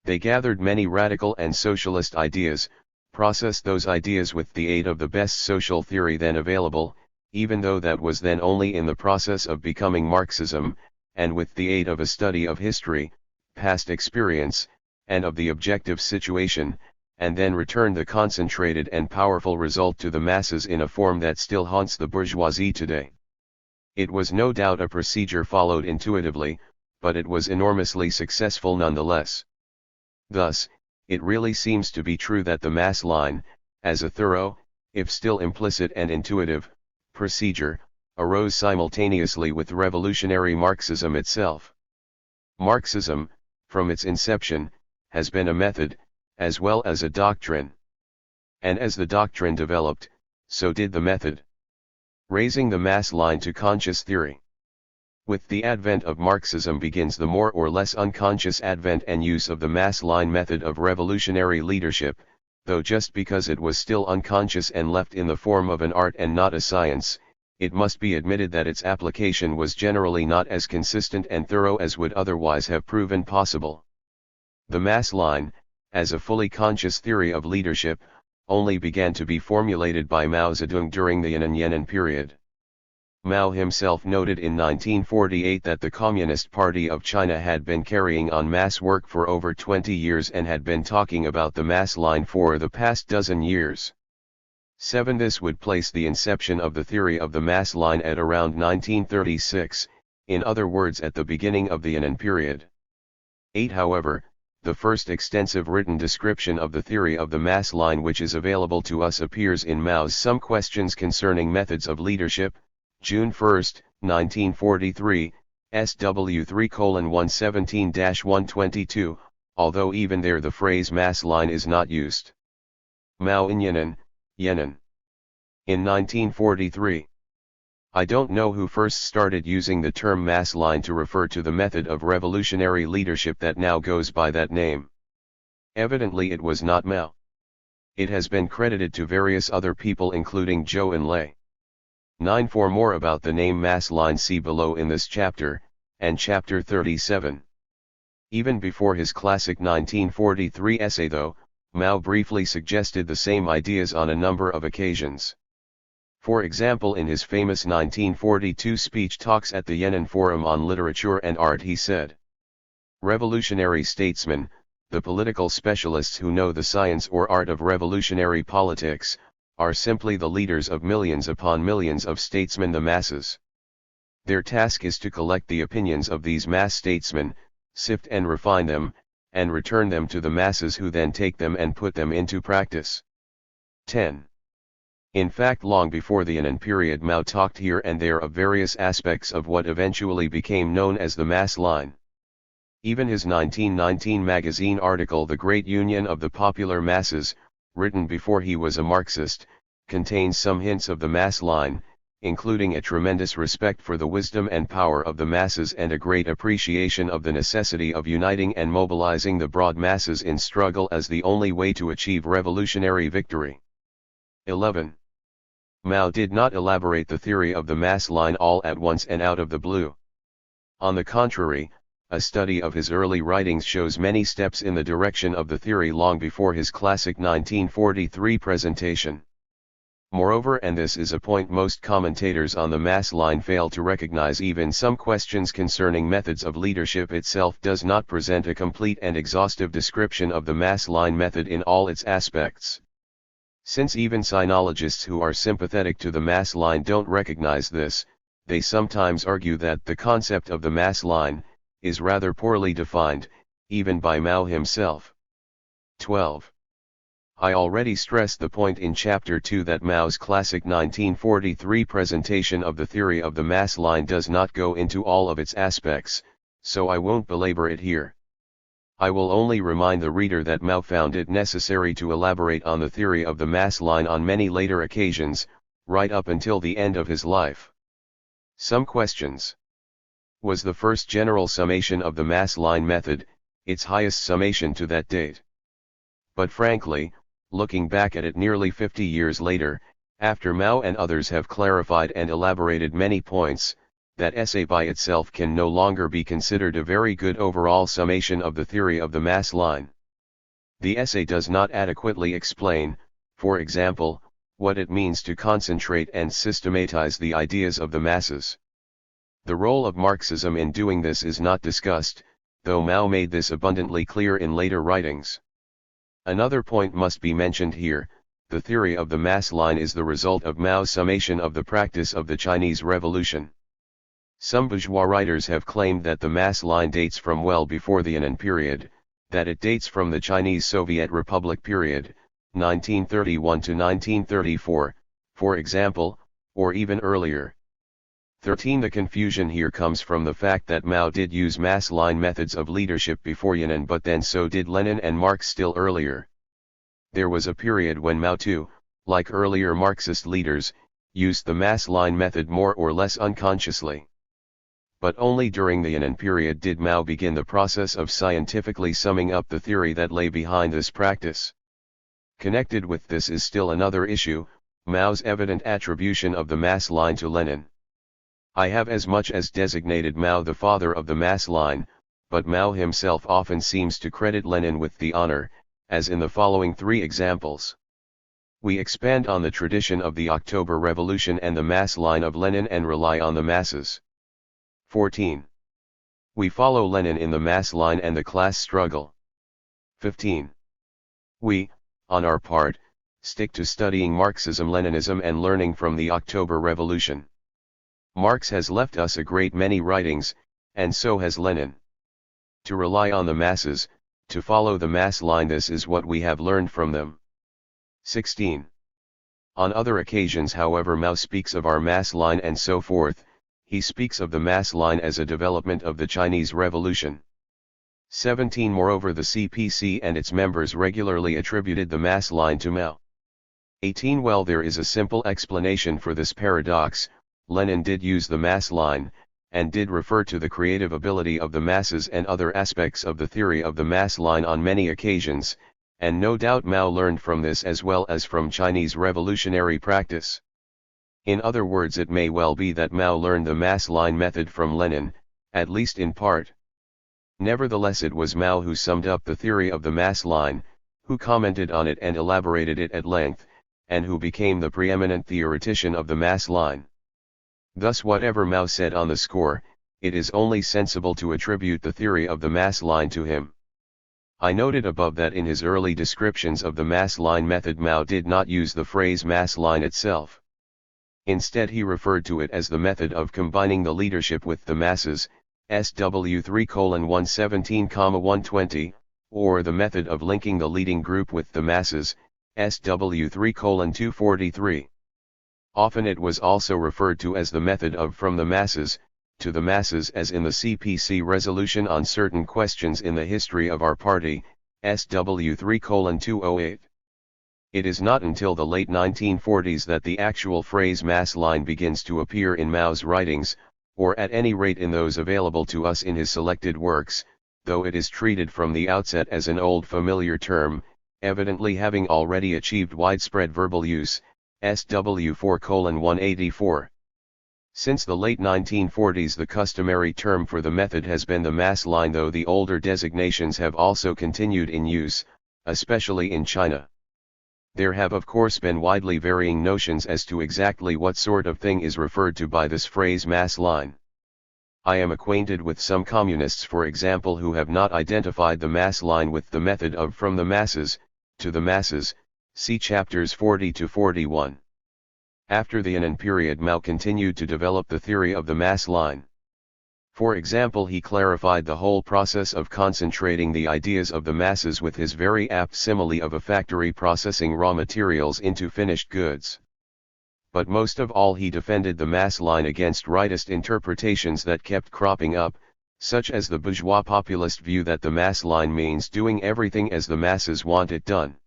They gathered many radical and socialist ideas, processed those ideas with the aid of the best social theory then available, even though that was then only in the process of becoming Marxism, and with the aid of a study of history, past experience, and of the objective situation, and then returned the concentrated and powerful result to the masses in a form that still haunts the bourgeoisie today. It was no doubt a procedure followed intuitively, but it was enormously successful nonetheless. Thus, it really seems to be true that the mass line, as a thorough, if still implicit and intuitive, procedure, arose simultaneously with revolutionary Marxism itself. Marxism, from its inception, has been a method, as well as a doctrine. And as the doctrine developed, so did the method. Raising the mass line to conscious theory. With the advent of Marxism begins the more or less unconscious advent and use of the mass line method of revolutionary leadership, though just because it was still unconscious and left in the form of an art and not a science, it must be admitted that its application was generally not as consistent and thorough as would otherwise have proven possible. The mass line, as a fully conscious theory of leadership, only began to be formulated by Mao Zedong during the Yan'an period. Mao himself noted in 1948 that the Communist Party of China had been carrying on mass work for over 20 years and had been talking about the mass line for the past dozen years. 7. This would place the inception of the theory of the mass line at around 1936, in other words at the beginning of the Yan'an period. 8. However, the first extensive written description of the theory of the mass line which is available to us appears in Mao's Some Questions Concerning Methods of Leadership, June 1, 1943, SW3:117-122, although even there the phrase mass line is not used. Mao in Yan'an. In 1943. I don't know who first started using the term mass line to refer to the method of revolutionary leadership that now goes by that name. Evidently it was not Mao. It has been credited to various other people including Zhou Enlai. 9. For more about the name mass line see below in this chapter, and chapter 37. Even before his classic 1943 essay though, Mao briefly suggested the same ideas on a number of occasions. For example, in his famous 1942 speech talks at the Yan'an Forum on Literature and Art he said, "Revolutionary statesmen, the political specialists who know the science or art of revolutionary politics, are simply the leaders of millions upon millions of statesmen, the masses. Their task is to collect the opinions of these mass statesmen, sift and refine them, and return them to the masses who then take them and put them into practice. 10. In fact, long before the Yan'an period, Mao talked here and there of various aspects of what eventually became known as the mass line. Even his 1919 magazine article The Great Union of the Popular Masses, written before he was a Marxist, contains some hints of the mass line, including a tremendous respect for the wisdom and power of the masses and a great appreciation of the necessity of uniting and mobilizing the broad masses in struggle as the only way to achieve revolutionary victory. 11. Mao did not elaborate the theory of the mass line all at once and out of the blue. On the contrary, a study of his early writings shows many steps in the direction of the theory long before his classic 1943 presentation. Moreover, and this is a point most commentators on the mass line fail to recognize, even some questions concerning methods of leadership itself does not present a complete and exhaustive description of the mass line method in all its aspects. Since even sinologists who are sympathetic to the mass line don't recognize this, they sometimes argue that the concept of the mass line is rather poorly defined, even by Mao himself. 12. I already stressed the point in Chapter 2 that Mao's classic 1943 presentation of the theory of the mass line does not go into all of its aspects, so I won't belabor it here. I will only remind the reader that Mao found it necessary to elaborate on the theory of the mass line on many later occasions, right up until the end of his life. Some questions. Was the first general summation of the mass line method its highest summation to that date? But frankly, looking back at it nearly 50 years later, after Mao and others have clarified and elaborated many points, that essay by itself can no longer be considered a very good overall summation of the theory of the mass line. The essay does not adequately explain, for example, what it means to concentrate and systematize the ideas of the masses. The role of Marxism in doing this is not discussed, though Mao made this abundantly clear in later writings. Another point must be mentioned here: the theory of the mass line is the result of Mao's summation of the practice of the Chinese Revolution. Some bourgeois writers have claimed that the mass line dates from well before the Yan'an period, that it dates from the Chinese Soviet Republic period, 1931 to 1934, for example, or even earlier. 13. The confusion here comes from the fact that Mao did use mass line methods of leadership before Yan'an, but then so did Lenin and Marx still earlier. There was a period when Mao too, like earlier Marxist leaders, used the mass line method more or less unconsciously. But only during the Yan'an period did Mao begin the process of scientifically summing up the theory that lay behind this practice. Connected with this is still another issue: Mao's evident attribution of the mass line to Lenin. I have as much as designated Mao the father of the mass line, but Mao himself often seems to credit Lenin with the honor, as in the following 3 examples. We expand on the tradition of the October Revolution and the mass line of Lenin and rely on the masses. 14. We follow Lenin in the mass line and the class struggle. 15. We, on our part, stick to studying Marxism-Leninism and learning from the October Revolution. Marx has left us a great many writings, and so has Lenin. To rely on the masses, to follow the mass line, this is what we have learned from them. 16. On other occasions, however, Mao speaks of our mass line and so forth. He speaks of the mass line as a development of the Chinese Revolution. 17. Moreover, the CPC and its members regularly attributed the mass line to Mao. 18. Well, there is a simple explanation for this paradox. Lenin did use the mass line, and did refer to the creative ability of the masses and other aspects of the theory of the mass line on many occasions, and no doubt Mao learned from this as well as from Chinese revolutionary practice. In other words, it may well be that Mao learned the mass line method from Lenin, at least in part. Nevertheless, it was Mao who summed up the theory of the mass line, who commented on it and elaborated it at length, and who became the preeminent theoretician of the mass line. Thus, whatever Mao said on the score, it is only sensible to attribute the theory of the mass line to him. I noted above that in his early descriptions of the mass line method, Mao did not use the phrase mass line itself. Instead he referred to it as the method of combining the leadership with the masses, SW3:117,120, or the method of linking the leading group with the masses, SW3:243. Often it was also referred to as the method of from the masses, to the masses, as in the CPC resolution on certain questions in the history of our party, SW3:208. It is not until the late 1940s that the actual phrase mass line begins to appear in Mao's writings, or at any rate in those available to us in his selected works, though it is treated from the outset as an old familiar term, evidently having already achieved widespread verbal use, SW4:184. Since the late 1940s the customary term for the method has been the mass line, though the older designations have also continued in use, especially in China. There have of course been widely varying notions as to exactly what sort of thing is referred to by this phrase mass line. I am acquainted with some communists, for example, who have not identified the mass line with the method of from the masses, to the masses, see chapters 40 to 41. After the Annan period, Mao continued to develop the theory of the mass line. For example, he clarified the whole process of concentrating the ideas of the masses with his very apt simile of a factory processing raw materials into finished goods. But most of all he defended the mass line against rightist interpretations that kept cropping up, such as the bourgeois populist view that the mass line means doing everything as the masses want it done.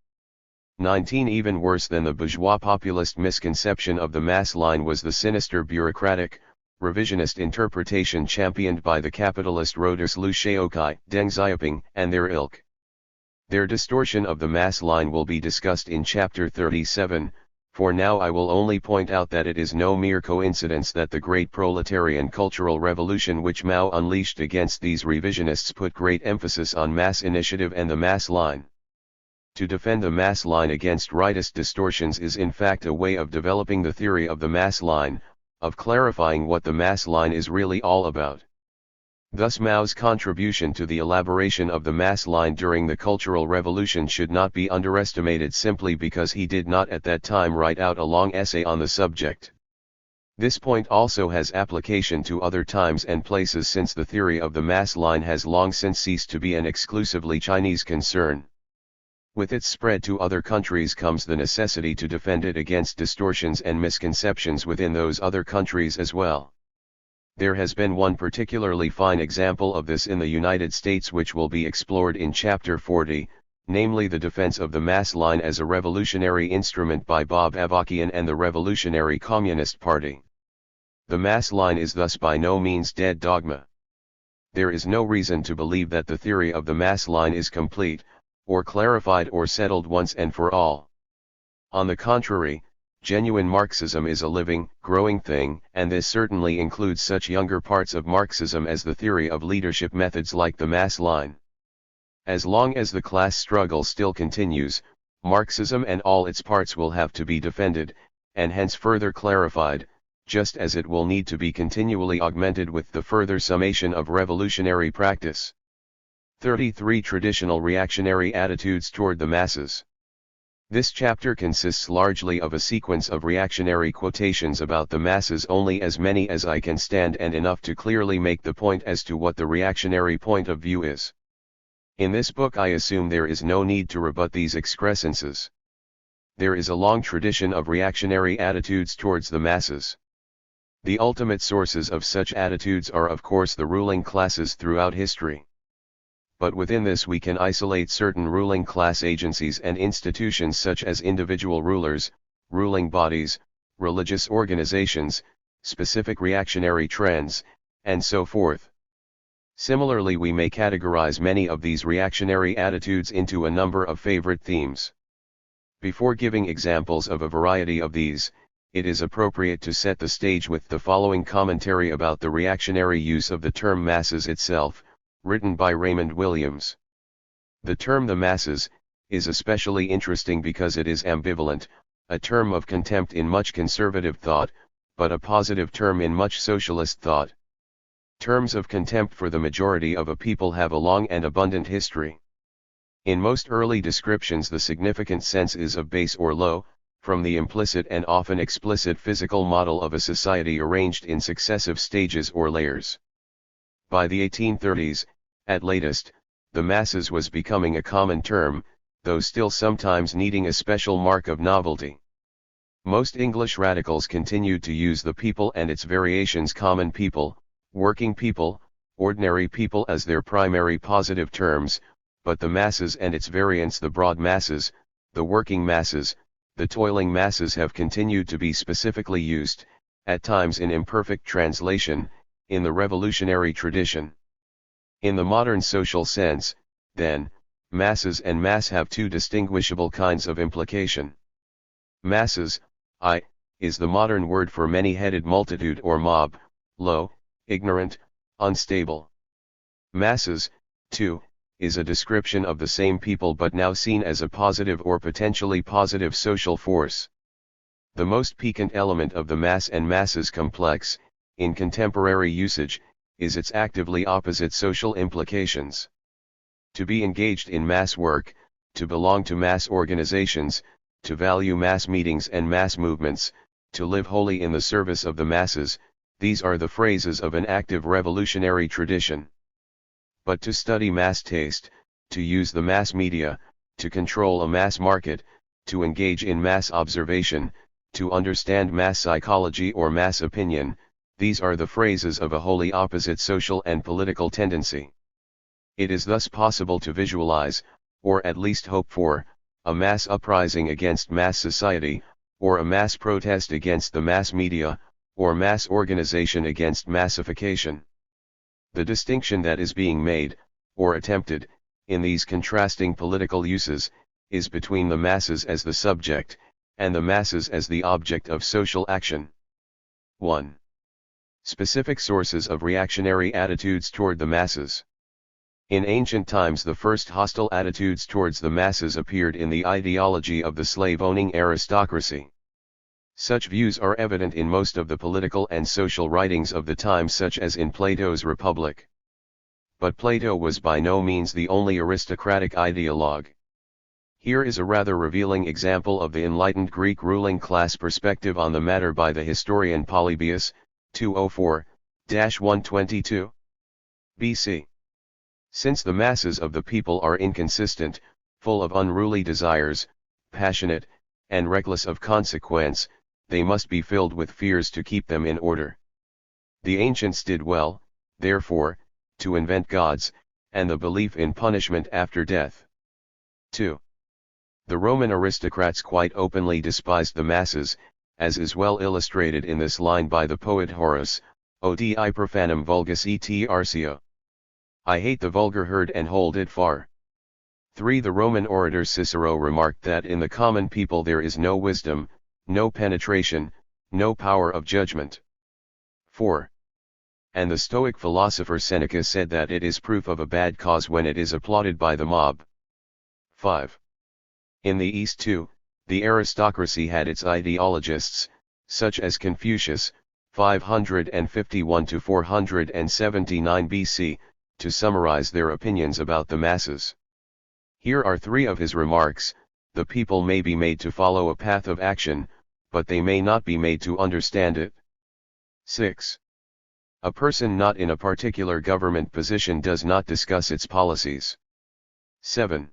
19. Even worse than the bourgeois populist misconception of the mass line was the sinister bureaucratic, revisionist interpretation championed by the capitalist roaders Liu Shaokai, Deng Xiaoping, and their ilk. Their distortion of the mass line will be discussed in chapter 37, for now I will only point out that it is no mere coincidence that the great proletarian cultural revolution which Mao unleashed against these revisionists put great emphasis on mass initiative and the mass line. To defend the mass line against rightist distortions is in fact a way of developing the theory of the mass line, of clarifying what the mass line is really all about. Thus Mao's contribution to the elaboration of the mass line during the Cultural Revolution should not be underestimated simply because he did not at that time write out a long essay on the subject. This point also has application to other times and places, since the theory of the mass line has long since ceased to be an exclusively Chinese concern. With its spread to other countries comes the necessity to defend it against distortions and misconceptions within those other countries as well. There has been one particularly fine example of this in the United States which will be explored in chapter 40, namely the defense of the mass line as a revolutionary instrument by Bob Avakian and the Revolutionary Communist Party. The mass line is thus by no means dead dogma. There is no reason to believe that the theory of the mass line is complete, or clarified or settled once and for all. On the contrary, genuine Marxism is a living, growing thing, and this certainly includes such younger parts of Marxism as the theory of leadership methods like the mass line. As long as the class struggle still continues, Marxism and all its parts will have to be defended, and hence further clarified, just as it will need to be continually augmented with the further summation of revolutionary practice. 33. Traditional reactionary attitudes toward the masses. This chapter consists largely of a sequence of reactionary quotations about the masses, only as many as I can stand and enough to clearly make the point as to what the reactionary point of view is. In this book I assume there is no need to rebut these excrescences. There is a long tradition of reactionary attitudes towards the masses. The ultimate sources of such attitudes are of course the ruling classes throughout history. But within this we can isolate certain ruling class agencies and institutions such as individual rulers, ruling bodies, religious organizations, specific reactionary trends, and so forth. Similarly, we may categorize many of these reactionary attitudes into a number of favorite themes. Before giving examples of a variety of these, it is appropriate to set the stage with the following commentary about the reactionary use of the term masses itself, written by Raymond Williams. The term the masses is especially interesting because it is ambivalent, a term of contempt in much conservative thought, but a positive term in much socialist thought. Terms of contempt for the majority of a people have a long and abundant history. In most early descriptions the significant sense is of base or low, from the implicit and often explicit physical model of a society arranged in successive stages or layers. By the 1830s, at latest, the masses was becoming a common term, though still sometimes needing a special mark of novelty. Most English radicals continued to use the people and its variations common people, working people, ordinary people as their primary positive terms, but the masses and its variants the broad masses, the working masses, the toiling masses have continued to be specifically used, at times in imperfect translation, in the revolutionary tradition. In the modern social sense, then, masses and mass have two distinguishable kinds of implication. Masses, is the modern word for many-headed multitude or mob, low, ignorant, unstable. Masses, too, is a description of the same people but now seen as a positive or potentially positive social force. The most piquant element of the mass and masses complex, in contemporary usage, is its actively opposite social implications. To be engaged in mass work, to belong to mass organizations, to value mass meetings and mass movements, to live wholly in the service of the masses, these are the phrases of an active revolutionary tradition. But to study mass taste, to use the mass media, to control a mass market, to engage in mass observation, to understand mass psychology or mass opinion, these are the phrases of a wholly opposite social and political tendency. It is thus possible to visualize, or at least hope for, a mass uprising against mass society, or a mass protest against the mass media, or mass organization against massification. The distinction that is being made, or attempted, in these contrasting political uses, is between the masses as the subject, and the masses as the object of social action. 1. Specific sources of reactionary attitudes toward the masses. In ancient times the first hostile attitudes towards the masses appeared in the ideology of the slave-owning aristocracy. Such views are evident in most of the political and social writings of the time, such as in Plato's Republic. But Plato was by no means the only aristocratic ideologue. Here is a rather revealing example of the enlightened Greek ruling class perspective on the matter by the historian Polybius, 204-122 BC. Since the masses of the people are inconsistent, full of unruly desires, passionate, and reckless of consequence, they must be filled with fears to keep them in order. The ancients did well, therefore, to invent gods, and the belief in punishment after death. 2. The Roman aristocrats quite openly despised the masses, as is well illustrated in this line by the poet Horace, Odi profanum vulgus et arcio. I hate the vulgar herd and hold it far. 3. The Roman orator Cicero remarked that in the common people there is no wisdom, no penetration, no power of judgment. 4. And the Stoic philosopher Seneca said that it is proof of a bad cause when it is applauded by the mob. 5. In the East too, the aristocracy had its ideologists, such as Confucius, 551-479 BC, to summarize their opinions about the masses. Here are 3 of his remarks: the people may be made to follow a path of action, but they may not be made to understand it. 6. A person not in a particular government position does not discuss its policies. 7.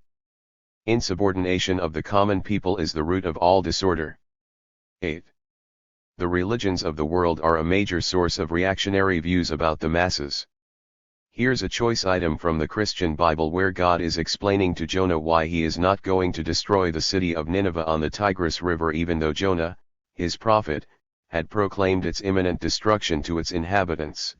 Insubordination of the common people is the root of all disorder. 8. The religions of the world are a major source of reactionary views about the masses. Here's a choice item from the Christian Bible where God is explaining to Jonah why he is not going to destroy the city of Nineveh on the Tigris River, even though Jonah, his prophet, had proclaimed its imminent destruction to its inhabitants.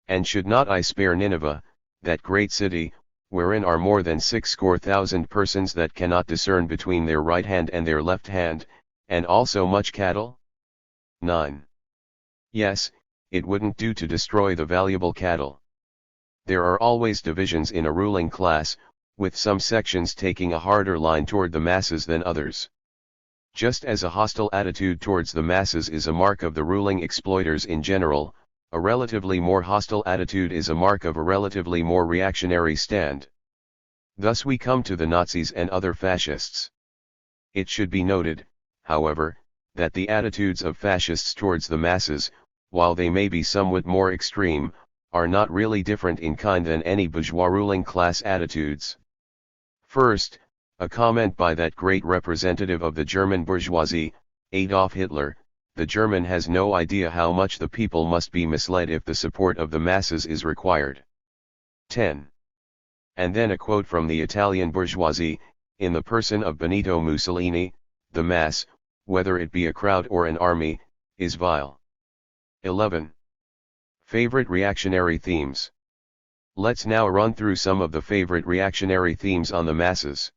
And should not I spare Nineveh, that great city, wherein are more than 6,000 persons that cannot discern between their right hand and their left hand, and also much cattle? 9. Yes, it wouldn't do to destroy the valuable cattle. There are always divisions in a ruling class, with some sections taking a harder line toward the masses than others. Just as a hostile attitude towards the masses is a mark of the ruling exploiters in general, a relatively more hostile attitude is a mark of a relatively more reactionary stand. Thus we come to the Nazis and other fascists. It should be noted, however, that the attitudes of fascists towards the masses, while they may be somewhat more extreme, are not really different in kind than any bourgeois ruling class attitudes. First, a comment by that great representative of the German bourgeoisie, Adolf Hitler: "The German has no idea how much the people must be misled if the support of the masses is required." 10. And then a quote from the Italian bourgeoisie, in the person of Benito Mussolini: "The mass, whether it be a crowd or an army, is vile." 11. Favorite reactionary themes. Let's now run through some of the favorite reactionary themes on the masses.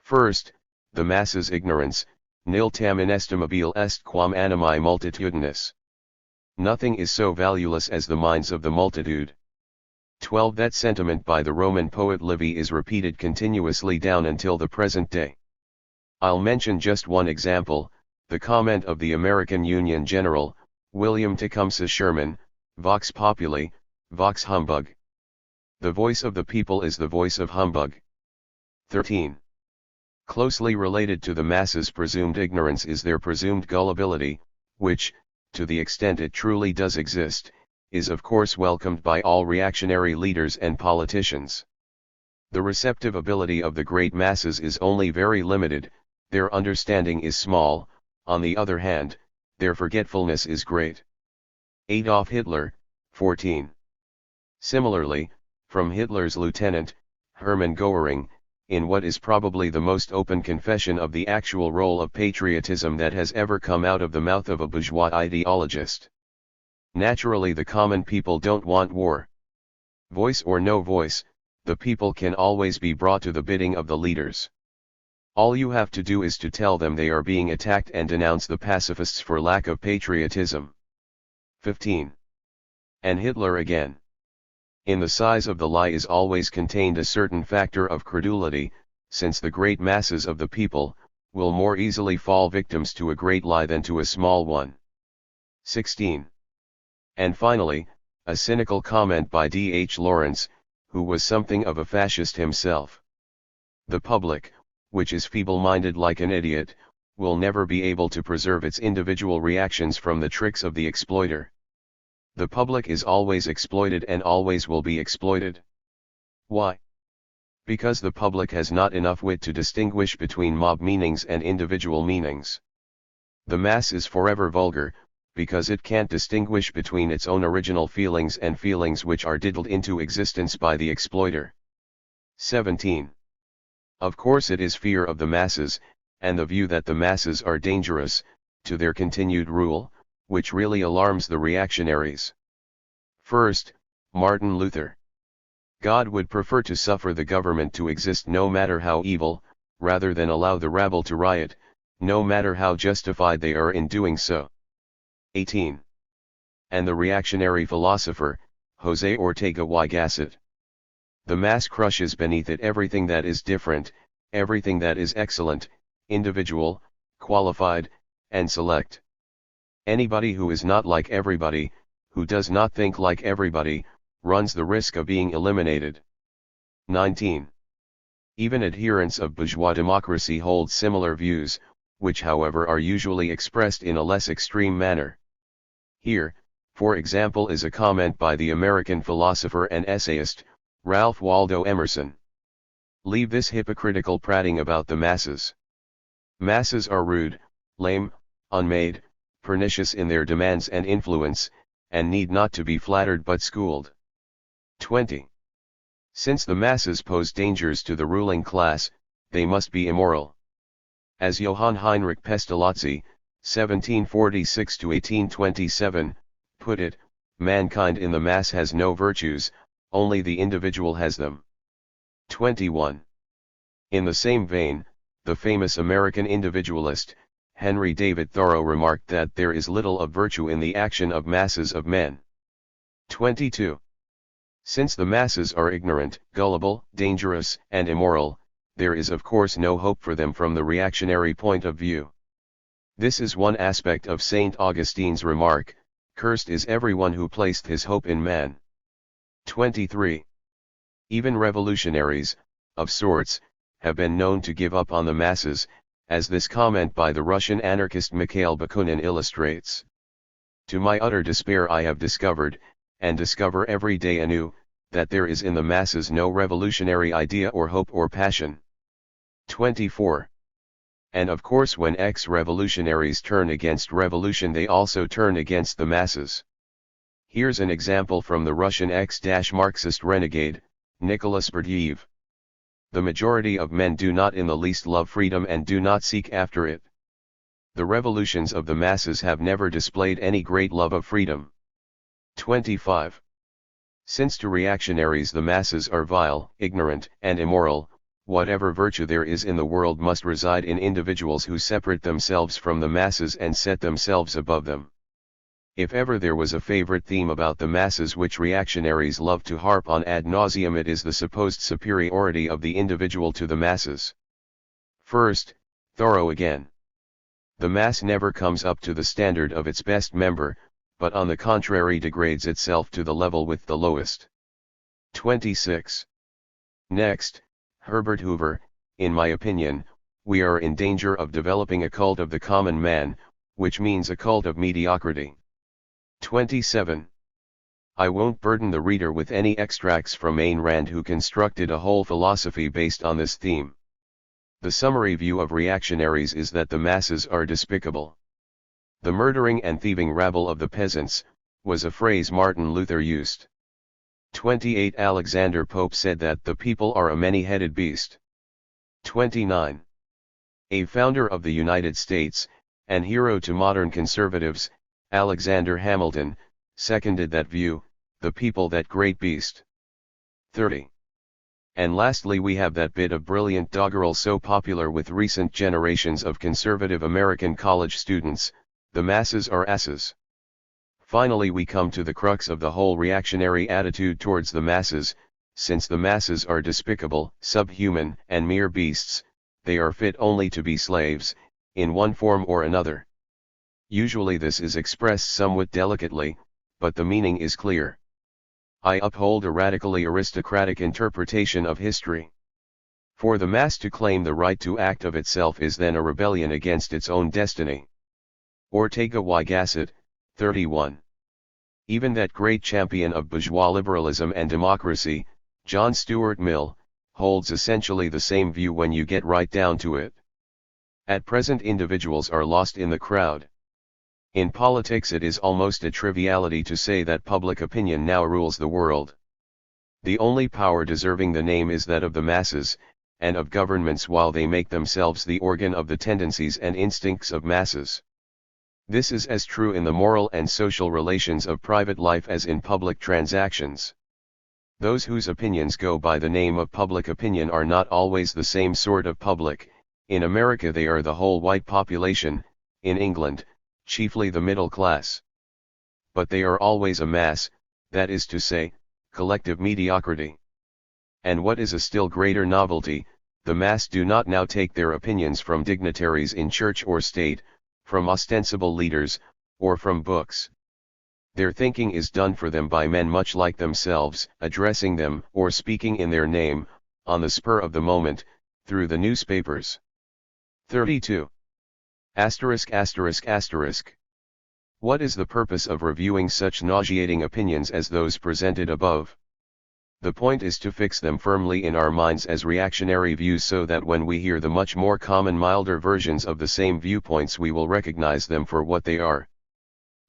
First, the masses' ignorance: "Nil tam inestimabile est quam animi multitudinus." Nothing is so valueless as the minds of the multitude. 12. That sentiment by the Roman poet Livy is repeated continuously down until the present day. I'll mention just one example, the comment of the American Union General, William Tecumseh Sherman: "Vox populi, vox humbug." The voice of the people is the voice of humbug. 13. Closely related to the masses' presumed ignorance is their presumed gullibility, which, to the extent it truly does exist, is of course welcomed by all reactionary leaders and politicians. The receptive ability of the great masses is only very limited, their understanding is small, on the other hand, their forgetfulness is great. Adolf Hitler, 14. Similarly, from Hitler's lieutenant, Hermann Göring, in what is probably the most open confession of the actual role of patriotism that has ever come out of the mouth of a bourgeois ideologist: "Naturally the common people don't want war. Voice or no voice, the people can always be brought to the bidding of the leaders. All you have to do is to tell them they are being attacked and denounce the pacifists for lack of patriotism." 15. And Hitler again: "In the size of the lie is always contained a certain factor of credulity, since the great masses of the people will more easily fall victims to a great lie than to a small one." 16. And finally, a cynical comment by D.H. Lawrence, who was something of a fascist himself: "The public, which is feeble-minded like an idiot, will never be able to preserve its individual reactions from the tricks of the exploiter. The public is always exploited and always will be exploited. Why? Because the public has not enough wit to distinguish between mob meanings and individual meanings. The mass is forever vulgar, because it can't distinguish between its own original feelings and feelings which are diddled into existence by the exploiter." 17. Of course it is fear of the masses, and the view that the masses are dangerous to their continued rule, which really alarms the reactionaries. First, Martin Luther: "God would prefer to suffer the government to exist no matter how evil, rather than allow the rabble to riot, no matter how justified they are in doing so." 18. And the reactionary philosopher, José Ortega y Gasset: "The mass crushes beneath it everything that is different, everything that is excellent, individual, qualified, and select. Anybody who is not like everybody, who does not think like everybody, runs the risk of being eliminated." 19. Even adherents of bourgeois democracy hold similar views, which however are usually expressed in a less extreme manner. Here, for example, is a comment by the American philosopher and essayist, Ralph Waldo Emerson: "Leave this hypocritical prating about the masses. Masses are rude, lame, unmade, pernicious in their demands and influence, and need not to be flattered but schooled." 20. Since the masses pose dangers to the ruling class, they must be immoral. As Johann Heinrich Pestalozzi, 1746–1827, put it, mankind in the mass has no virtues, only the individual has them. 21. In the same vein, the famous American individualist, Henry David Thoreau, remarked that there is little of virtue in the action of masses of men. 22. Since the masses are ignorant, gullible, dangerous, and immoral, there is of course no hope for them from the reactionary point of view. This is one aspect of St. Augustine's remark, "Cursed is everyone who placed his hope in man." 23. Even revolutionaries, of sorts, have been known to give up on the masses, as this comment by the Russian anarchist Mikhail Bakunin illustrates. To my utter despair I have discovered, and discover every day anew, that there is in the masses no revolutionary idea or hope or passion. 24. And of course when ex-revolutionaries turn against revolution they also turn against the masses. Here's an example from the Russian ex-Marxist renegade, Nicholas Berdyaev. The majority of men do not in the least love freedom and do not seek after it. The revolutions of the masses have never displayed any great love of freedom. 25. Since to reactionaries the masses are vile, ignorant, and immoral, whatever virtue there is in the world must reside in individuals who separate themselves from the masses and set themselves above them. If ever there was a favorite theme about the masses which reactionaries love to harp on ad nauseum, it is the supposed superiority of the individual to the masses. First, thorough again. The mass never comes up to the standard of its best member, but on the contrary degrades itself to the level with the lowest. 26. Next, Herbert Hoover, in my opinion, we are in danger of developing a cult of the common man, which means a cult of mediocrity. 27. I won't burden the reader with any extracts from Ayn Rand, who constructed a whole philosophy based on this theme. The summary view of reactionaries is that the masses are despicable. The murdering and thieving rabble of the peasants, was a phrase Martin Luther used. 28. Alexander Pope said that the people are a many-headed beast. 29. A founder of the United States, and hero to modern conservatives, Alexander Hamilton, seconded that view, the people that great beast. 30. And lastly we have that bit of brilliant doggerel so popular with recent generations of conservative American college students, the masses are asses. Finally we come to the crux of the whole reactionary attitude towards the masses, since the masses are despicable, subhuman, and mere beasts, they are fit only to be slaves, in one form or another. Usually this is expressed somewhat delicately, but the meaning is clear. I uphold a radically aristocratic interpretation of history. For the mass to claim the right to act of itself is then a rebellion against its own destiny. Ortega y Gasset, 31. Even that great champion of bourgeois liberalism and democracy, John Stuart Mill, holds essentially the same view when you get right down to it. At present individuals are lost in the crowd. In politics it is almost a triviality to say that public opinion now rules the world. The only power deserving the name is that of the masses, and of governments while they make themselves the organ of the tendencies and instincts of masses. This is as true in the moral and social relations of private life as in public transactions. Those whose opinions go by the name of public opinion are not always the same sort of public. In America they are the whole white population, in England, chiefly the middle class. But they are always a mass, that is to say, collective mediocrity. And what is a still greater novelty, the mass do not now take their opinions from dignitaries in church or state, from ostensible leaders, or from books. Their thinking is done for them by men much like themselves, addressing them, or speaking in their name, on the spur of the moment, through the newspapers. 32. What is the purpose of reviewing such nauseating opinions as those presented above? The point is to fix them firmly in our minds as reactionary views so that when we hear the much more common milder versions of the same viewpoints we will recognize them for what they are.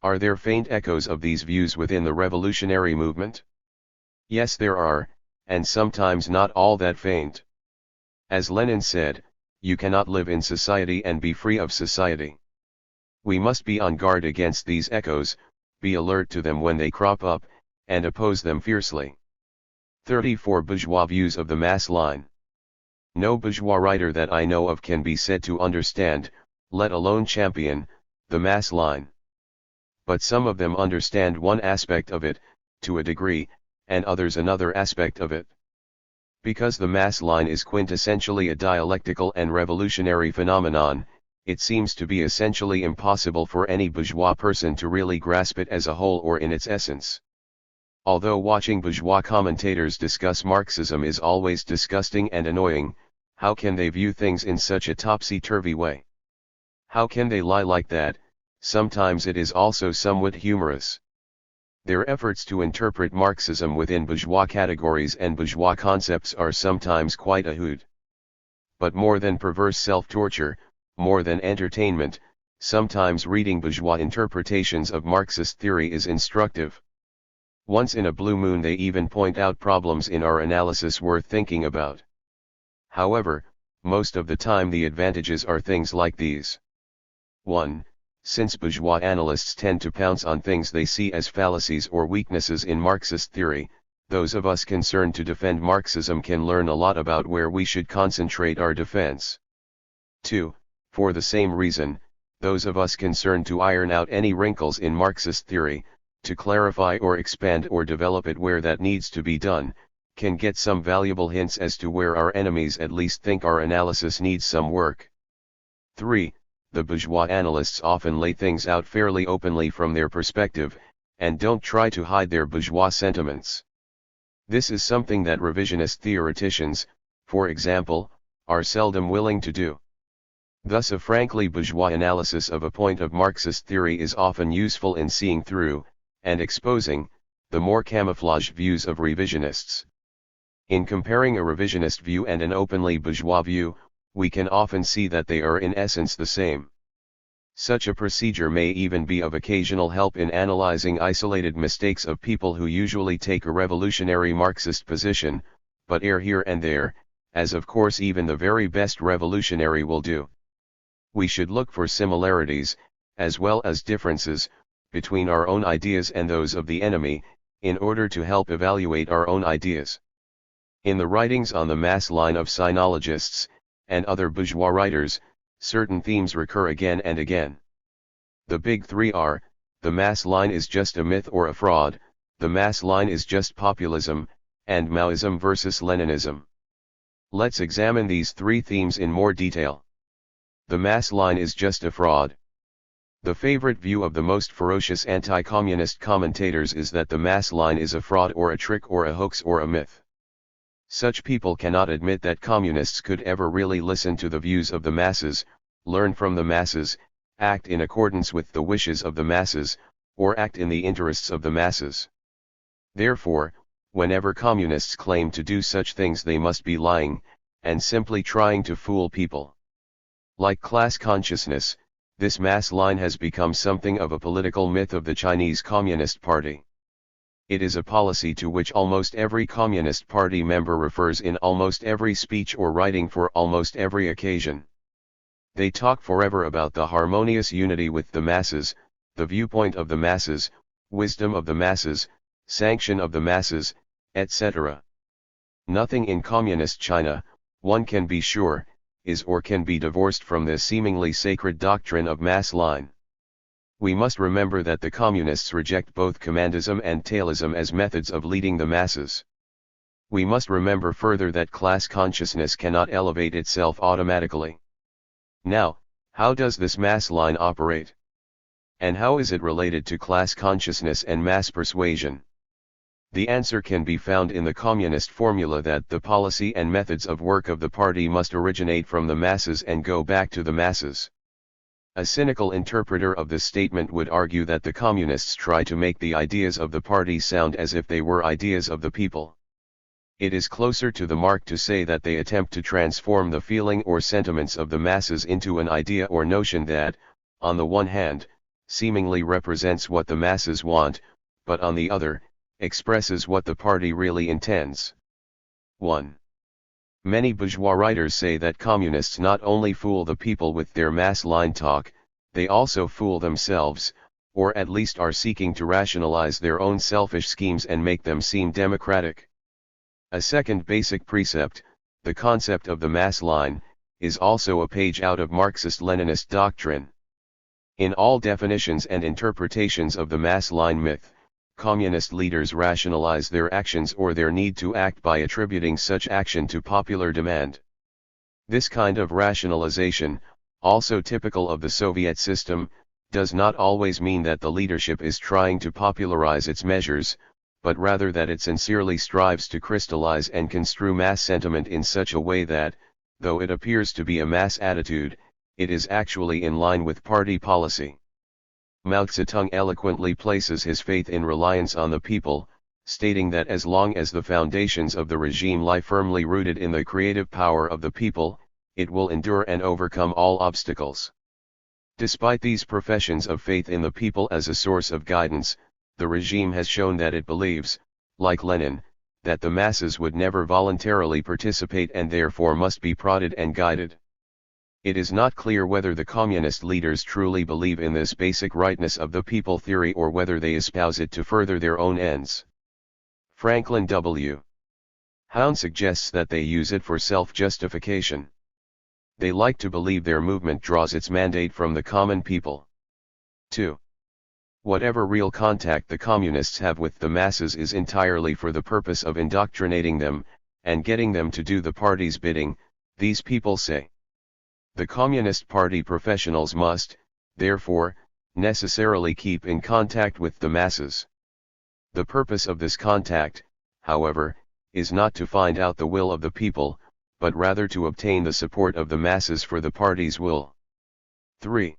Are there faint echoes of these views within the revolutionary movement? Yes there are, and sometimes not all that faint. As Lenin said, you cannot live in society and be free of society. We must be on guard against these echoes, be alert to them when they crop up, and oppose them fiercely. 34. Bourgeois views of the mass line. No bourgeois writer that I know of can be said to understand, let alone champion, the mass line. But some of them understand one aspect of it, to a degree, and others another aspect of it. Because the mass line is quintessentially a dialectical and revolutionary phenomenon, it seems to be essentially impossible for any bourgeois person to really grasp it as a whole or in its essence. Although watching bourgeois commentators discuss Marxism is always disgusting and annoying, How can they view things in such a topsy-turvy way? How can they lie like that? Sometimes it is also somewhat humorous. Their efforts to interpret Marxism within bourgeois categories and bourgeois concepts are sometimes quite a hoot. But more than perverse self-torture, more than entertainment, sometimes reading bourgeois interpretations of Marxist theory is instructive. Once in a blue moon they even point out problems in our analysis worth thinking about. However, most of the time the advantages are things like these. 1. Since bourgeois analysts tend to pounce on things they see as fallacies or weaknesses in Marxist theory, those of us concerned to defend Marxism can learn a lot about where we should concentrate our defense. 2. For the same reason, those of us concerned to iron out any wrinkles in Marxist theory, to clarify or expand or develop it where that needs to be done, can get some valuable hints as to where our enemies at least think our analysis needs some work. 3. The bourgeois analysts often lay things out fairly openly from their perspective, and don't try to hide their bourgeois sentiments. This is something that revisionist theoreticians, for example, are seldom willing to do. Thus a frankly bourgeois analysis of a point of Marxist theory is often useful in seeing through, and exposing, the more camouflaged views of revisionists. In comparing a revisionist view and an openly bourgeois view, we can often see that they are in essence the same. Such a procedure may even be of occasional help in analyzing isolated mistakes of people who usually take a revolutionary Marxist position, but err here and there, as of course even the very best revolutionary will do. We should look for similarities, as well as differences, between our own ideas and those of the enemy, in order to help evaluate our own ideas. In the writings on the mass line of sinologists, and other bourgeois writers, certain themes recur again and again. The big three are: the mass line is just a myth or a fraud, the mass line is just populism, and Maoism versus Leninism. Let's examine these three themes in more detail. The mass line is just a fraud. The favorite view of the most ferocious anti-communist commentators is that the mass line is a fraud or a trick or a hoax or a myth. Such people cannot admit that communists could ever really listen to the views of the masses, learn from the masses, act in accordance with the wishes of the masses, or act in the interests of the masses. Therefore, whenever communists claim to do such things they must be lying, and simply trying to fool people. Like class consciousness, this mass line has become something of a political myth of the Chinese Communist Party. It is a policy to which almost every Communist Party member refers in almost every speech or writing for almost every occasion. They talk forever about the harmonious unity with the masses, the viewpoint of the masses, wisdom of the masses, sanction of the masses, etc. Nothing in Communist China, one can be sure, is or can be divorced from this seemingly sacred doctrine of mass line. We must remember that the communists reject both commandism and tailism as methods of leading the masses. We must remember further that class consciousness cannot elevate itself automatically. Now, how does this mass line operate? And how is it related to class consciousness and mass persuasion? The answer can be found in the communist formula that the policy and methods of work of the party must originate from the masses and go back to the masses. A cynical interpreter of this statement would argue that the communists try to make the ideas of the party sound as if they were ideas of the people. It is closer to the mark to say that they attempt to transform the feeling or sentiments of the masses into an idea or notion that, on the one hand, seemingly represents what the masses want, but on the other, expresses what the party really intends. 1. Many bourgeois writers say that communists not only fool the people with their mass line talk, they also fool themselves, or at least are seeking to rationalize their own selfish schemes and make them seem democratic. A second basic precept, the concept of the mass line, is also a page out of Marxist-Leninist doctrine. In all definitions and interpretations of the mass line myth, communist leaders rationalize their actions or their need to act by attributing such action to popular demand. This kind of rationalization, also typical of the Soviet system, does not always mean that the leadership is trying to popularize its measures, but rather that it sincerely strives to crystallize and construe mass sentiment in such a way that, Though it appears to be a mass attitude, it is actually in line with party policy. Mao Zedong eloquently places his faith in reliance on the people, stating that as long as the foundations of the regime lie firmly rooted in the creative power of the people, it will endure and overcome all obstacles. Despite these professions of faith in the people as a source of guidance, the regime has shown that it believes, like Lenin, that the masses would never voluntarily participate and therefore must be prodded and guided. It is not clear whether the communist leaders truly believe in this basic rightness of the people theory or whether they espouse it to further their own ends. Franklin W. Hound suggests that they use it for self-justification. They like to believe their movement draws its mandate from the common people. 2. Whatever real contact the communists have with the masses is entirely for the purpose of indoctrinating them, and getting them to do the party's bidding, these people say. The Communist Party professionals must, therefore, necessarily keep in contact with the masses. The purpose of this contact, however, is not to find out the will of the people, but rather to obtain the support of the masses for the party's will. 3.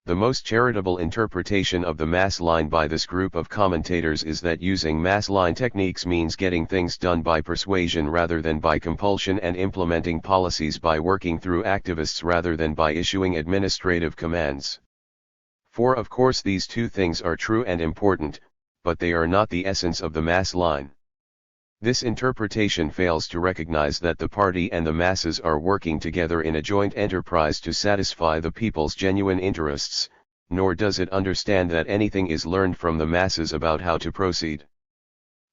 The most charitable interpretation of the mass line by this group of commentators is that using mass line techniques means getting things done by persuasion rather than by compulsion and implementing policies by working through activists rather than by issuing administrative commands. For of course these two things are true and important, but they are not the essence of the mass line. This interpretation fails to recognize that the party and the masses are working together in a joint enterprise to satisfy the people's genuine interests, nor does it understand that anything is learned from the masses about how to proceed.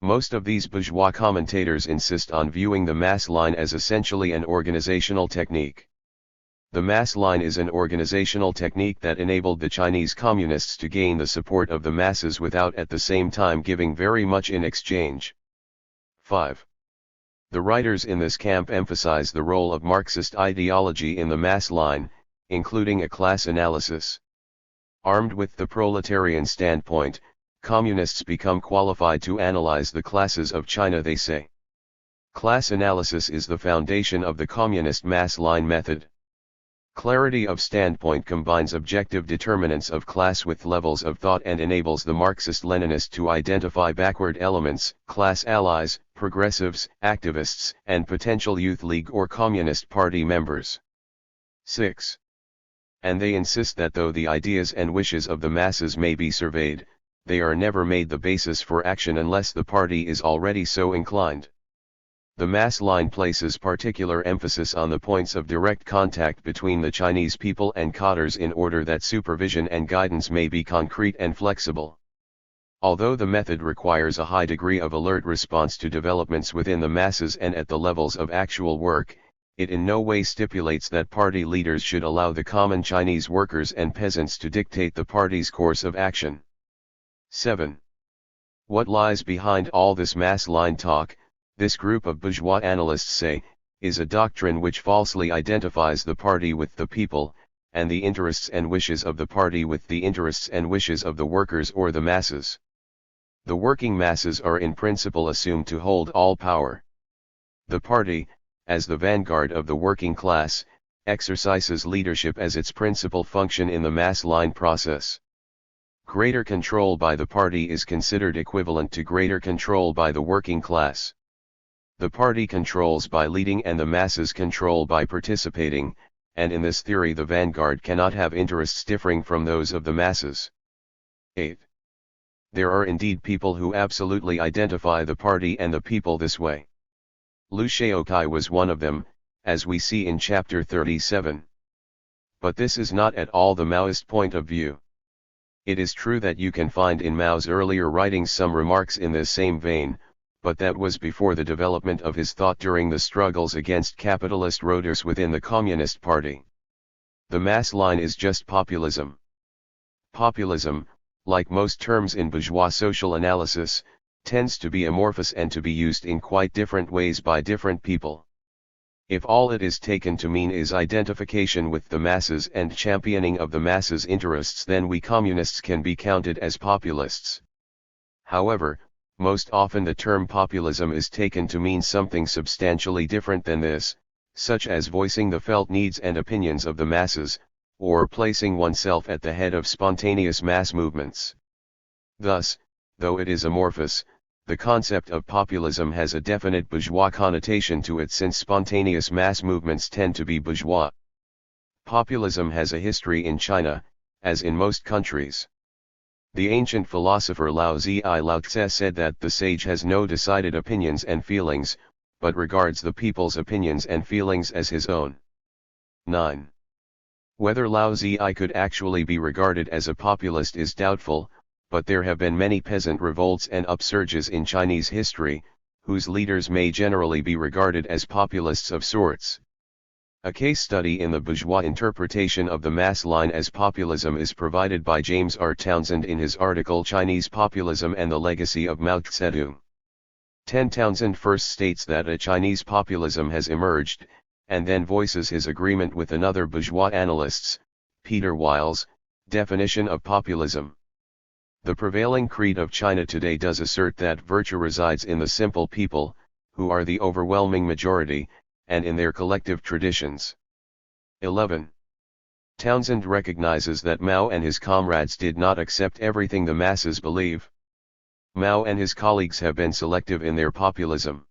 Most of these bourgeois commentators insist on viewing the mass line as essentially an organizational technique. The mass line is an organizational technique that enabled the Chinese communists to gain the support of the masses without at the same time giving very much in exchange. 5. The writers in this camp emphasize the role of Marxist ideology in the mass line, including a class analysis. Armed with the proletarian standpoint, communists become qualified to analyze the classes of China, they say. Class analysis is the foundation of the communist mass line method. Clarity of standpoint combines objective determinants of class with levels of thought and enables the Marxist-Leninist to identify backward elements, class allies, progressives, activists, and potential youth league or communist party members. 6. And they insist that though the ideas and wishes of the masses may be surveyed, they are never made the basis for action unless the party is already so inclined. The mass line places particular emphasis on the points of direct contact between the Chinese people and cadres in order that supervision and guidance may be concrete and flexible. Although the method requires a high degree of alert response to developments within the masses and at the levels of actual work, it in no way stipulates that party leaders should allow the common Chinese workers and peasants to dictate the party's course of action. 7. What lies behind all this mass line talk, this group of bourgeois analysts say, is a doctrine which falsely identifies the party with the people, and the interests and wishes of the party with the interests and wishes of the workers or the masses. The working masses are in principle assumed to hold all power. The party, as the vanguard of the working class, exercises leadership as its principal function in the mass line process. Greater control by the party is considered equivalent to greater control by the working class. The party controls by leading and the masses control by participating, and in this theory the vanguard cannot have interests differing from those of the masses. 8. There are indeed people who absolutely identify the party and the people this way. Liu Shaokai was one of them, as we see in chapter 37. But this is not at all the Maoist point of view. It is true that you can find in Mao's earlier writings some remarks in this same vein, but that was before the development of his thought during the struggles against capitalist roaders within the Communist Party. The mass line is just populism. Populism, like most terms in bourgeois social analysis, tends to be amorphous and to be used in quite different ways by different people. If all it is taken to mean is identification with the masses and championing of the masses' interests, then we communists can be counted as populists. However, most often the term populism is taken to mean something substantially different than this, such as voicing the felt needs and opinions of the masses, or placing oneself at the head of spontaneous mass movements. Thus, though it is amorphous, the concept of populism has a definite bourgeois connotation to it, since spontaneous mass movements tend to be bourgeois. Populism has a history in China, as in most countries. The ancient philosopher Lao Tse said that the sage has no decided opinions and feelings, but regards the people's opinions and feelings as his own. 9. Whether Lao Tse could actually be regarded as a populist is doubtful, but there have been many peasant revolts and upsurges in Chinese history, whose leaders may generally be regarded as populists of sorts. A case study in the bourgeois interpretation of the mass line as populism is provided by James R. Townsend in his article Chinese Populism and the Legacy of Mao Zedong. Townsend first states that a Chinese populism has emerged, and then voices his agreement with another bourgeois analyst's, Peter Weil's, definition of populism. The prevailing creed of China today does assert that virtue resides in the simple people, who are the overwhelming majority, and in their collective traditions. 11. Townsend recognizes that Mao and his comrades did not accept everything the masses believe. Mao and his colleagues have been selective in their populism.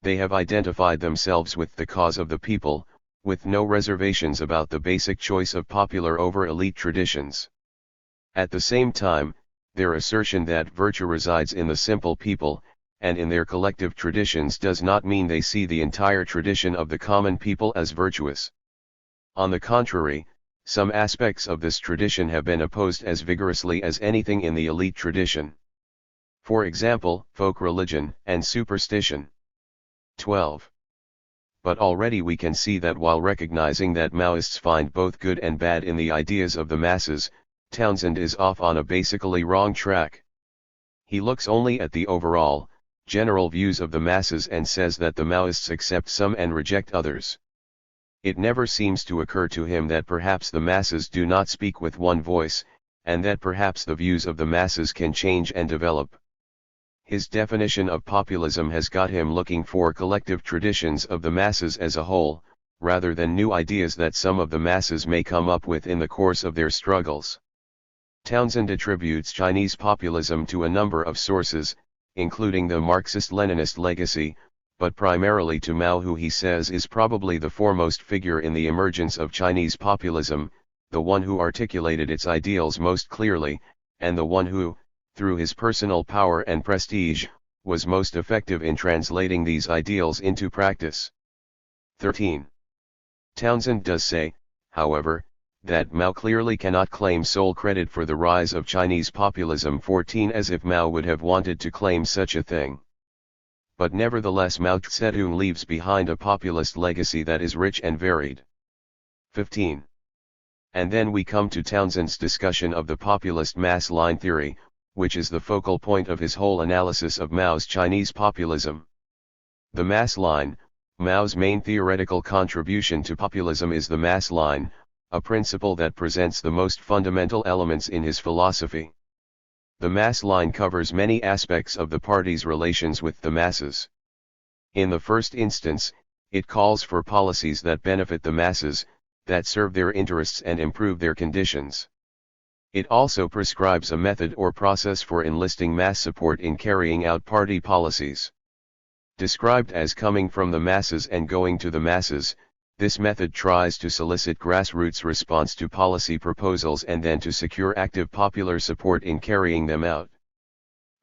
They have identified themselves with the cause of the people, with no reservations about the basic choice of popular over elite traditions. At the same time, their assertion that virtue resides in the simple people, and in their collective traditions does not mean they see the entire tradition of the common people as virtuous. On the contrary, some aspects of this tradition have been opposed as vigorously as anything in the elite tradition. For example, folk religion and superstition. 12. But already we can see that while recognizing that Maoists find both good and bad in the ideas of the masses, Townsend is off on a basically wrong track. He looks only at the overall, general views of the masses and says that the Maoists accept some and reject others. It never seems to occur to him that perhaps the masses do not speak with one voice, and that perhaps the views of the masses can change and develop. His definition of populism has got him looking for collective traditions of the masses as a whole, rather than new ideas that some of the masses may come up with in the course of their struggles. Townsend attributes Chinese populism to a number of sources, including the Marxist-Leninist legacy, but primarily to Mao, who he says is probably the foremost figure in the emergence of Chinese populism, the one who articulated its ideals most clearly, and the one who, through his personal power and prestige, was most effective in translating these ideals into practice. 13. Townsend does say, however, that Mao clearly cannot claim sole credit for the rise of Chinese populism. 14. As if Mao would have wanted to claim such a thing. But nevertheless Mao Zedong leaves behind a populist legacy that is rich and varied. 15. And then we come to Townsend's discussion of the populist mass line theory, which is the focal point of his whole analysis of Mao's Chinese populism. The mass line, Mao's main theoretical contribution to populism, is the mass line, a principle that presents the most fundamental elements in his philosophy. The mass line covers many aspects of the party's relations with the masses. In the first instance, it calls for policies that benefit the masses, that serve their interests and improve their conditions. It also prescribes a method or process for enlisting mass support in carrying out party policies. Described as coming from the masses and going to the masses, this method tries to solicit grassroots response to policy proposals and then to secure active popular support in carrying them out.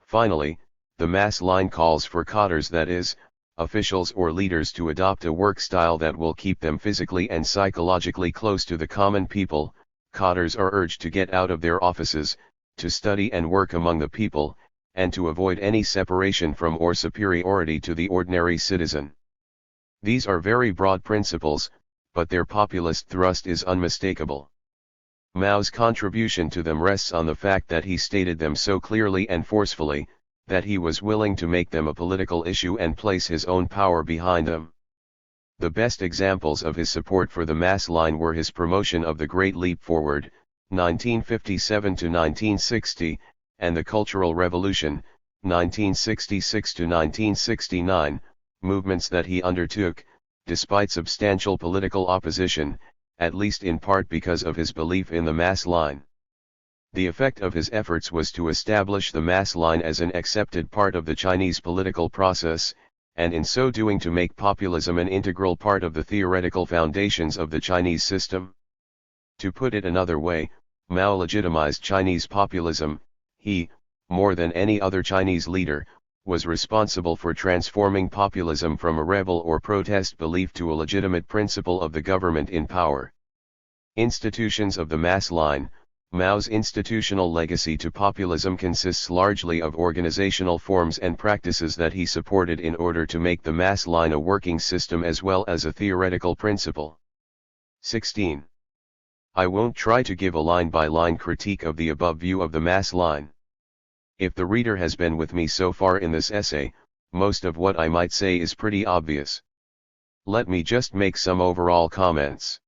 Finally, the mass line calls for cadres, that is, officials or leaders, to adopt a work style that will keep them physically and psychologically close to the common people. Cadres are urged to get out of their offices, to study and work among the people, and to avoid any separation from or superiority to the ordinary citizen. These are very broad principles, but their populist thrust is unmistakable. Mao's contribution to them rests on the fact that he stated them so clearly and forcefully, that he was willing to make them a political issue and place his own power behind them. The best examples of his support for the mass line were his promotion of the Great Leap Forward, 1957 to 1960, and the Cultural Revolution, 1966 to 1969, movements that he undertook, despite substantial political opposition, at least in part because of his belief in the mass line. The effect of his efforts was to establish the mass line as an accepted part of the Chinese political process, and in so doing to make populism an integral part of the theoretical foundations of the Chinese system. To put it another way, Mao legitimized Chinese populism. He, more than any other Chinese leader, was responsible for transforming populism from a rebel or protest belief to a legitimate principle of the government in power. Institutions of the mass line. Mao's institutional legacy to populism consists largely of organizational forms and practices that he supported in order to make the mass line a working system as well as a theoretical principle. 16. I won't try to give a line-by-line critique of the above view of the mass line. If the reader has been with me so far in this essay, most of what I might say is pretty obvious. Let me just make some overall comments.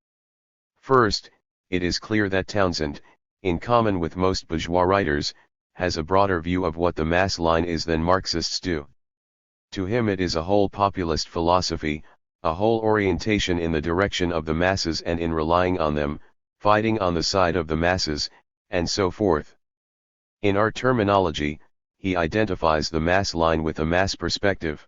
First, it is clear that Townsend, in common with most bourgeois writers, has a broader view of what the mass line is than Marxists do. To him it is a whole populist philosophy, a whole orientation in the direction of the masses and in relying on them, fighting on the side of the masses, and so forth. In our terminology, he identifies the mass line with a mass perspective.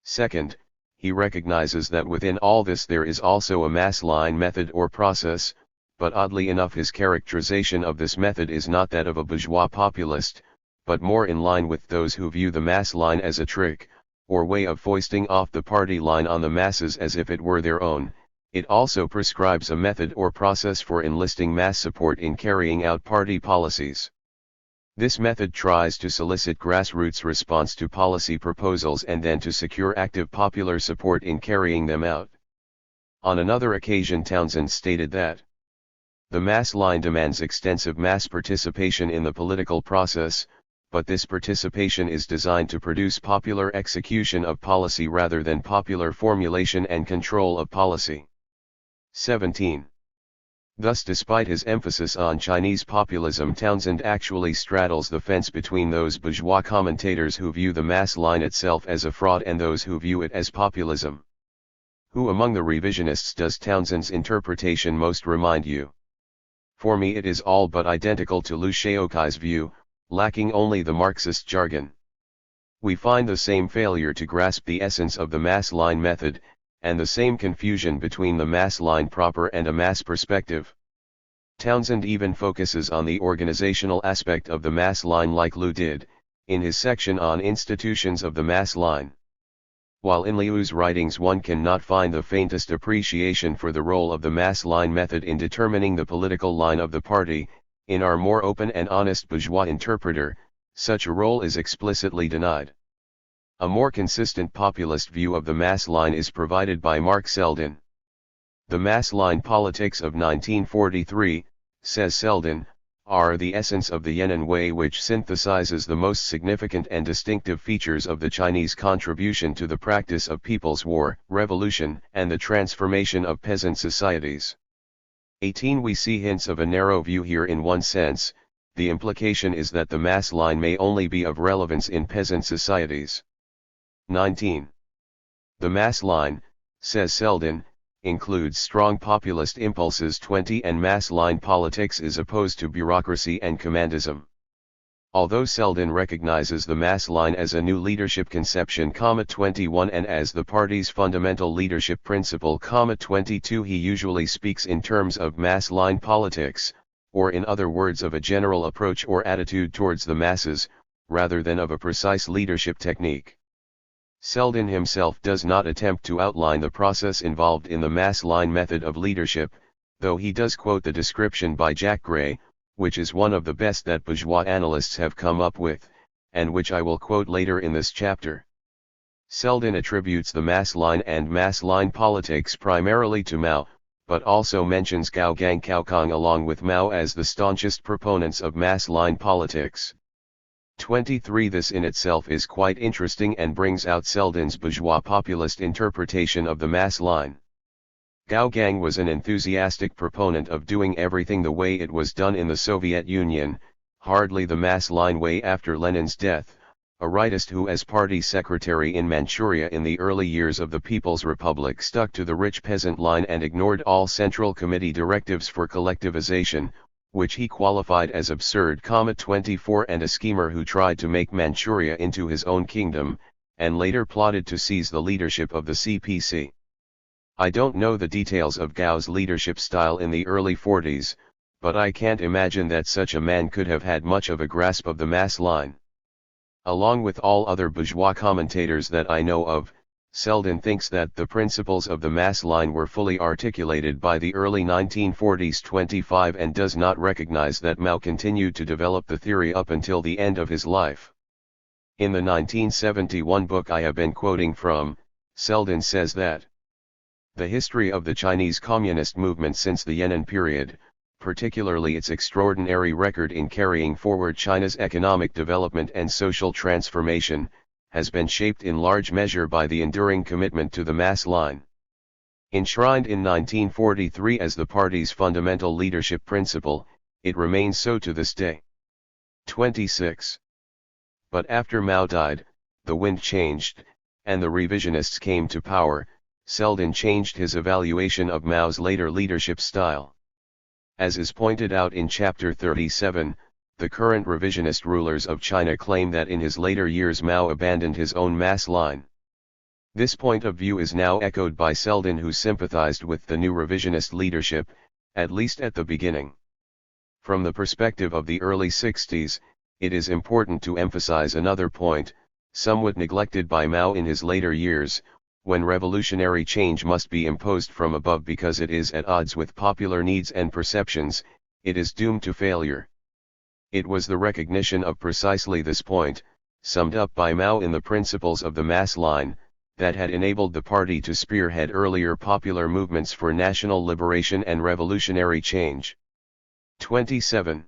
Second, he recognizes that within all this there is also a mass line method or process, but oddly enough his characterization of this method is not that of a bourgeois populist, but more in line with those who view the mass line as a trick, or way of foisting off the party line on the masses as if it were their own. It also prescribes a method or process for enlisting mass support in carrying out party policies. This method tries to solicit grassroots response to policy proposals and then to secure active popular support in carrying them out. On another occasion Townsend stated that the mass line demands extensive mass participation in the political process, but this participation is designed to produce popular execution of policy rather than popular formulation and control of policy. 17. Thus, despite his emphasis on Chinese populism, Townsend actually straddles the fence between those bourgeois commentators who view the mass line itself as a fraud and those who view it as populism. Who among the revisionists does Townsend's interpretation most remind you? For me it is all but identical to Liu Shaokai's view, lacking only the Marxist jargon. We find the same failure to grasp the essence of the mass line method, and the same confusion between the mass line proper and a mass perspective. Townsend even focuses on the organizational aspect of the mass line like Liu did, in his section on institutions of the mass line. While in Liu's writings one cannot find the faintest appreciation for the role of the mass line method in determining the political line of the party, in our more open and honest bourgeois interpreter, such a role is explicitly denied. A more consistent populist view of the mass line is provided by Mark Selden. The mass line politics of 1943, says Selden, are the essence of the Yan'an way, which synthesizes the most significant and distinctive features of the Chinese contribution to the practice of people's war, revolution, and the transformation of peasant societies. 18. We see hints of a narrow view here in one sense. The implication is that the mass line may only be of relevance in peasant societies. 19. The mass line, says Selden, includes strong populist impulses. 20. And mass line politics is opposed to bureaucracy and commandism. Although Selden recognizes the mass line as a new leadership conception, 21, and as the party's fundamental leadership principle, 22, he usually speaks in terms of mass line politics, or in other words of a general approach or attitude towards the masses, rather than of a precise leadership technique. Selden himself does not attempt to outline the process involved in the mass line method of leadership, though he does quote the description by Jack Gray, which is one of the best that bourgeois analysts have come up with, and which I will quote later in this chapter. Selden attributes the mass line and mass line politics primarily to Mao, but also mentions Gao Gang Kaokong along with Mao as the staunchest proponents of mass line politics. 23. This in itself is quite interesting and brings out Selden's bourgeois populist interpretation of the mass line. Gao Gang was an enthusiastic proponent of doing everything the way it was done in the Soviet Union, hardly the mass line way after Lenin's death, a rightist who as party secretary in Manchuria in the early years of the People's Republic stuck to the rich peasant line and ignored all Central Committee directives for collectivization, which he qualified as absurd. 24 and a schemer who tried to make Manchuria into his own kingdom, and later plotted to seize the leadership of the CPC. I don't know the details of Gao's leadership style in the early 40s, but I can't imagine that such a man could have had much of a grasp of the mass line. Along with all other bourgeois commentators that I know of, Selden thinks that the principles of the mass line were fully articulated by the early 1940s 25 and does not recognize that Mao continued to develop the theory up until the end of his life. In the 1971 book I have been quoting from, Selden says that the history of the Chinese Communist movement since the Yan'an period, particularly its extraordinary record in carrying forward China's economic development and social transformation, has been shaped in large measure by the enduring commitment to the mass line. Enshrined in 1943 as the party's fundamental leadership principle, it remains so to this day. 26. But after Mao died, the wind changed, and the revisionists came to power. Selden changed his evaluation of Mao's later leadership style. As is pointed out in Chapter 37, the current revisionist rulers of China claim that in his later years Mao abandoned his own mass line. This point of view is now echoed by Selden, who sympathized with the new revisionist leadership, at least at the beginning. From the perspective of the early 60s, it is important to emphasize another point, somewhat neglected by Mao in his later years. When revolutionary change must be imposed from above because it is at odds with popular needs and perceptions, it is doomed to failure. It was the recognition of precisely this point, summed up by Mao in the principles of the mass line, that had enabled the party to spearhead earlier popular movements for national liberation and revolutionary change. 27.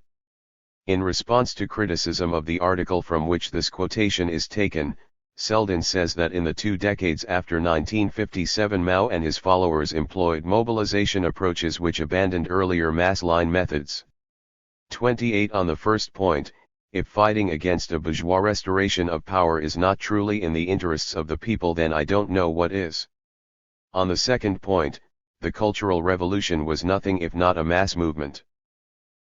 In response to criticism of the article from which this quotation is taken, Selden says that in the 2 decades after 1957 Mao and his followers employed mobilization approaches which abandoned earlier mass line methods. 28. On the first point, if fighting against a bourgeois restoration of power is not truly in the interests of the people, then I don't know what is. On the second point, the Cultural Revolution was nothing if not a mass movement.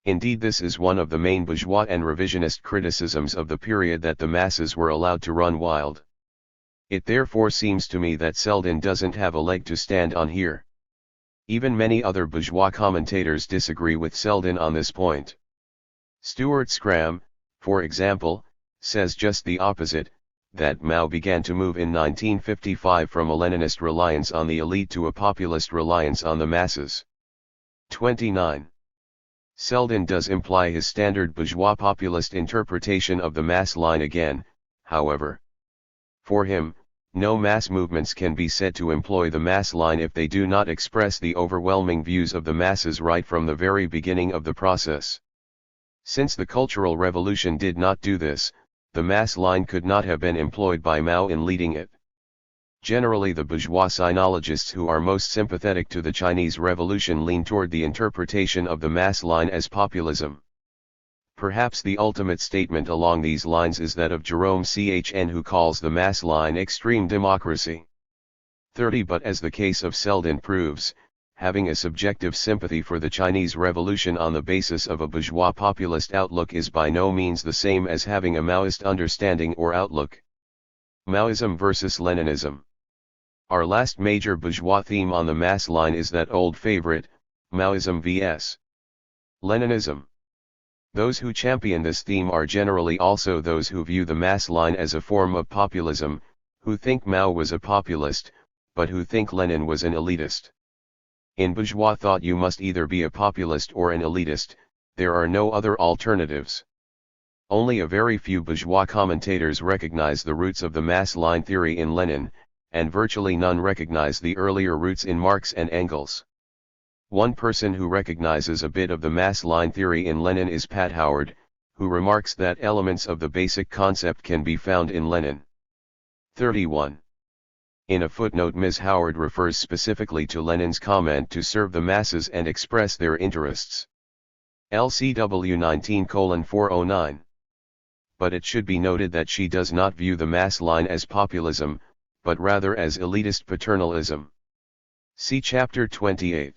Indeed, this is one of the main bourgeois and revisionist criticisms of the period, that the masses were allowed to run wild. It therefore seems to me that Selden doesn't have a leg to stand on here. Even many other bourgeois commentators disagree with Selden on this point. Stuart Scram, for example, says just the opposite, that Mao began to move in 1955 from a Leninist reliance on the elite to a populist reliance on the masses. 29. Selden does imply his standard bourgeois populist interpretation of the mass line again, however. For him, no mass movements can be said to employ the mass line if they do not express the overwhelming views of the masses right from the very beginning of the process. Since the Cultural Revolution did not do this, the mass line could not have been employed by Mao in leading it. Generally, the bourgeois sinologists who are most sympathetic to the Chinese Revolution lean toward the interpretation of the mass line as populism. Perhaps the ultimate statement along these lines is that of Jerome Chn, who calls the mass line extreme democracy. 30. But as the case of Selden proves, having a subjective sympathy for the Chinese Revolution on the basis of a bourgeois populist outlook is by no means the same as having a Maoist understanding or outlook. Maoism versus Leninism. Our last major bourgeois theme on the mass line is that old favorite, Maoism vs. Leninism. Those who champion this theme are generally also those who view the mass line as a form of populism, who think Mao was a populist, but who think Lenin was an elitist. In bourgeois thought, you must either be a populist or an elitist, there are no other alternatives. Only a very few bourgeois commentators recognize the roots of the mass line theory in Lenin, and virtually none recognize the earlier roots in Marx and Engels. One person who recognizes a bit of the mass line theory in Lenin is Pat Howard, who remarks that elements of the basic concept can be found in Lenin. 31. In a footnote, Ms. Howard refers specifically to Lenin's comment to serve the masses and express their interests. LCW 19:409. but it should be noted that she does not view the mass line as populism, but rather as elitist paternalism. See Chapter 28.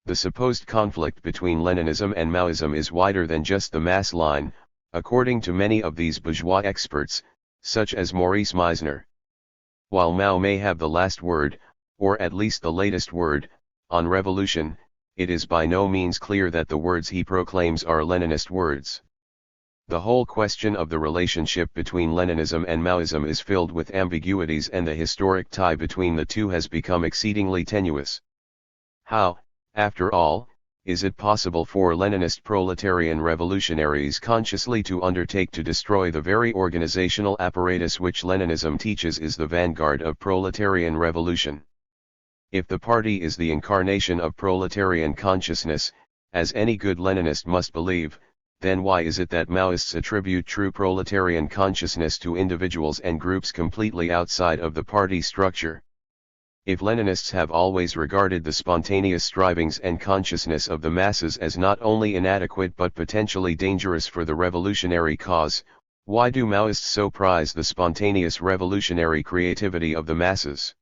The supposed conflict between Leninism and Maoism is wider than just the mass line, according to many of these bourgeois experts, such as Maurice Meisner. While Mao may have the last word, or at least the latest word, on revolution, it is by no means clear that the words he proclaims are Leninist words. The whole question of the relationship between Leninism and Maoism is filled with ambiguities, and the historic tie between the two has become exceedingly tenuous. How, after all, is it possible for Leninist proletarian revolutionaries consciously to undertake to destroy the very organizational apparatus which Leninism teaches is the vanguard of proletarian revolution? If the party is the incarnation of proletarian consciousness, as any good Leninist must believe, then why is it that Maoists attribute true proletarian consciousness to individuals and groups completely outside of the party structure? If Leninists have always regarded the spontaneous strivings and consciousness of the masses as not only inadequate but potentially dangerous for the revolutionary cause, why do Maoists so prize the spontaneous revolutionary creativity of the masses?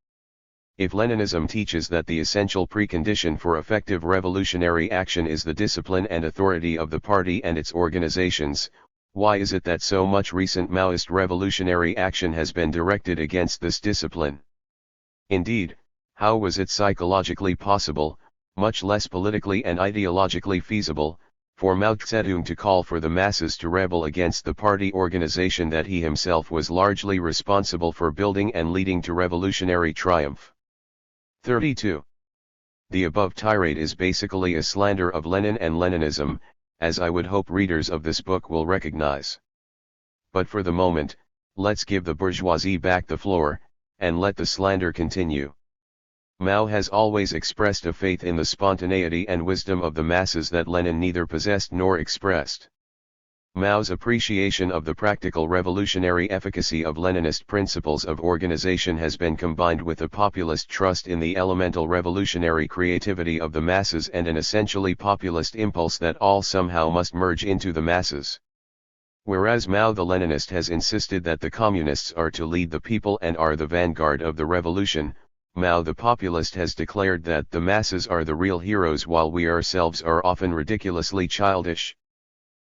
If Leninism teaches that the essential precondition for effective revolutionary action is the discipline and authority of the party and its organizations, why is it that so much recent Maoist revolutionary action has been directed against this discipline? Indeed, how was it psychologically possible, much less politically and ideologically feasible, for Mao Zedong to call for the masses to rebel against the party organization that he himself was largely responsible for building and leading to revolutionary triumph? 32. The above tirade is basically a slander of Lenin and Leninism, as I would hope readers of this book will recognize. But for the moment, let's give the bourgeoisie back the floor, and let the slander continue. Mao has always expressed a faith in the spontaneity and wisdom of the masses that Lenin neither possessed nor expressed. Mao's appreciation of the practical revolutionary efficacy of Leninist principles of organization has been combined with a populist trust in the elemental revolutionary creativity of the masses and an essentially populist impulse that all somehow must merge into the masses. Whereas Mao the Leninist has insisted that the communists are to lead the people and are the vanguard of the revolution, Mao the populist has declared that the masses are the real heroes while we ourselves are often ridiculously childish.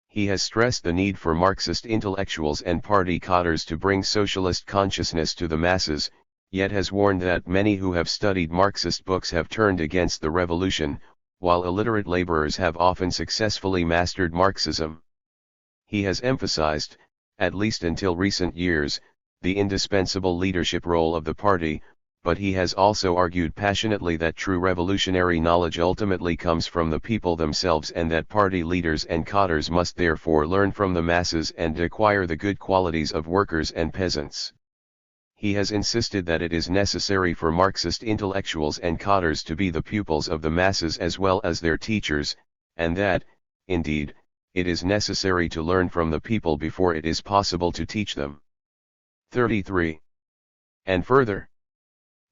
He has stressed the need for Marxist intellectuals and party cadres to bring socialist consciousness to the masses, yet has warned that many who have studied Marxist books have turned against the revolution, while illiterate laborers have often successfully mastered Marxism. He has emphasized, at least until recent years, the indispensable leadership role of the party, but he has also argued passionately that true revolutionary knowledge ultimately comes from the people themselves and that party leaders and cadres must therefore learn from the masses and acquire the good qualities of workers and peasants. He has insisted that it is necessary for Marxist intellectuals and cadres to be the pupils of the masses as well as their teachers, and that, indeed, it is necessary to learn from the people before it is possible to teach them. 33. And further,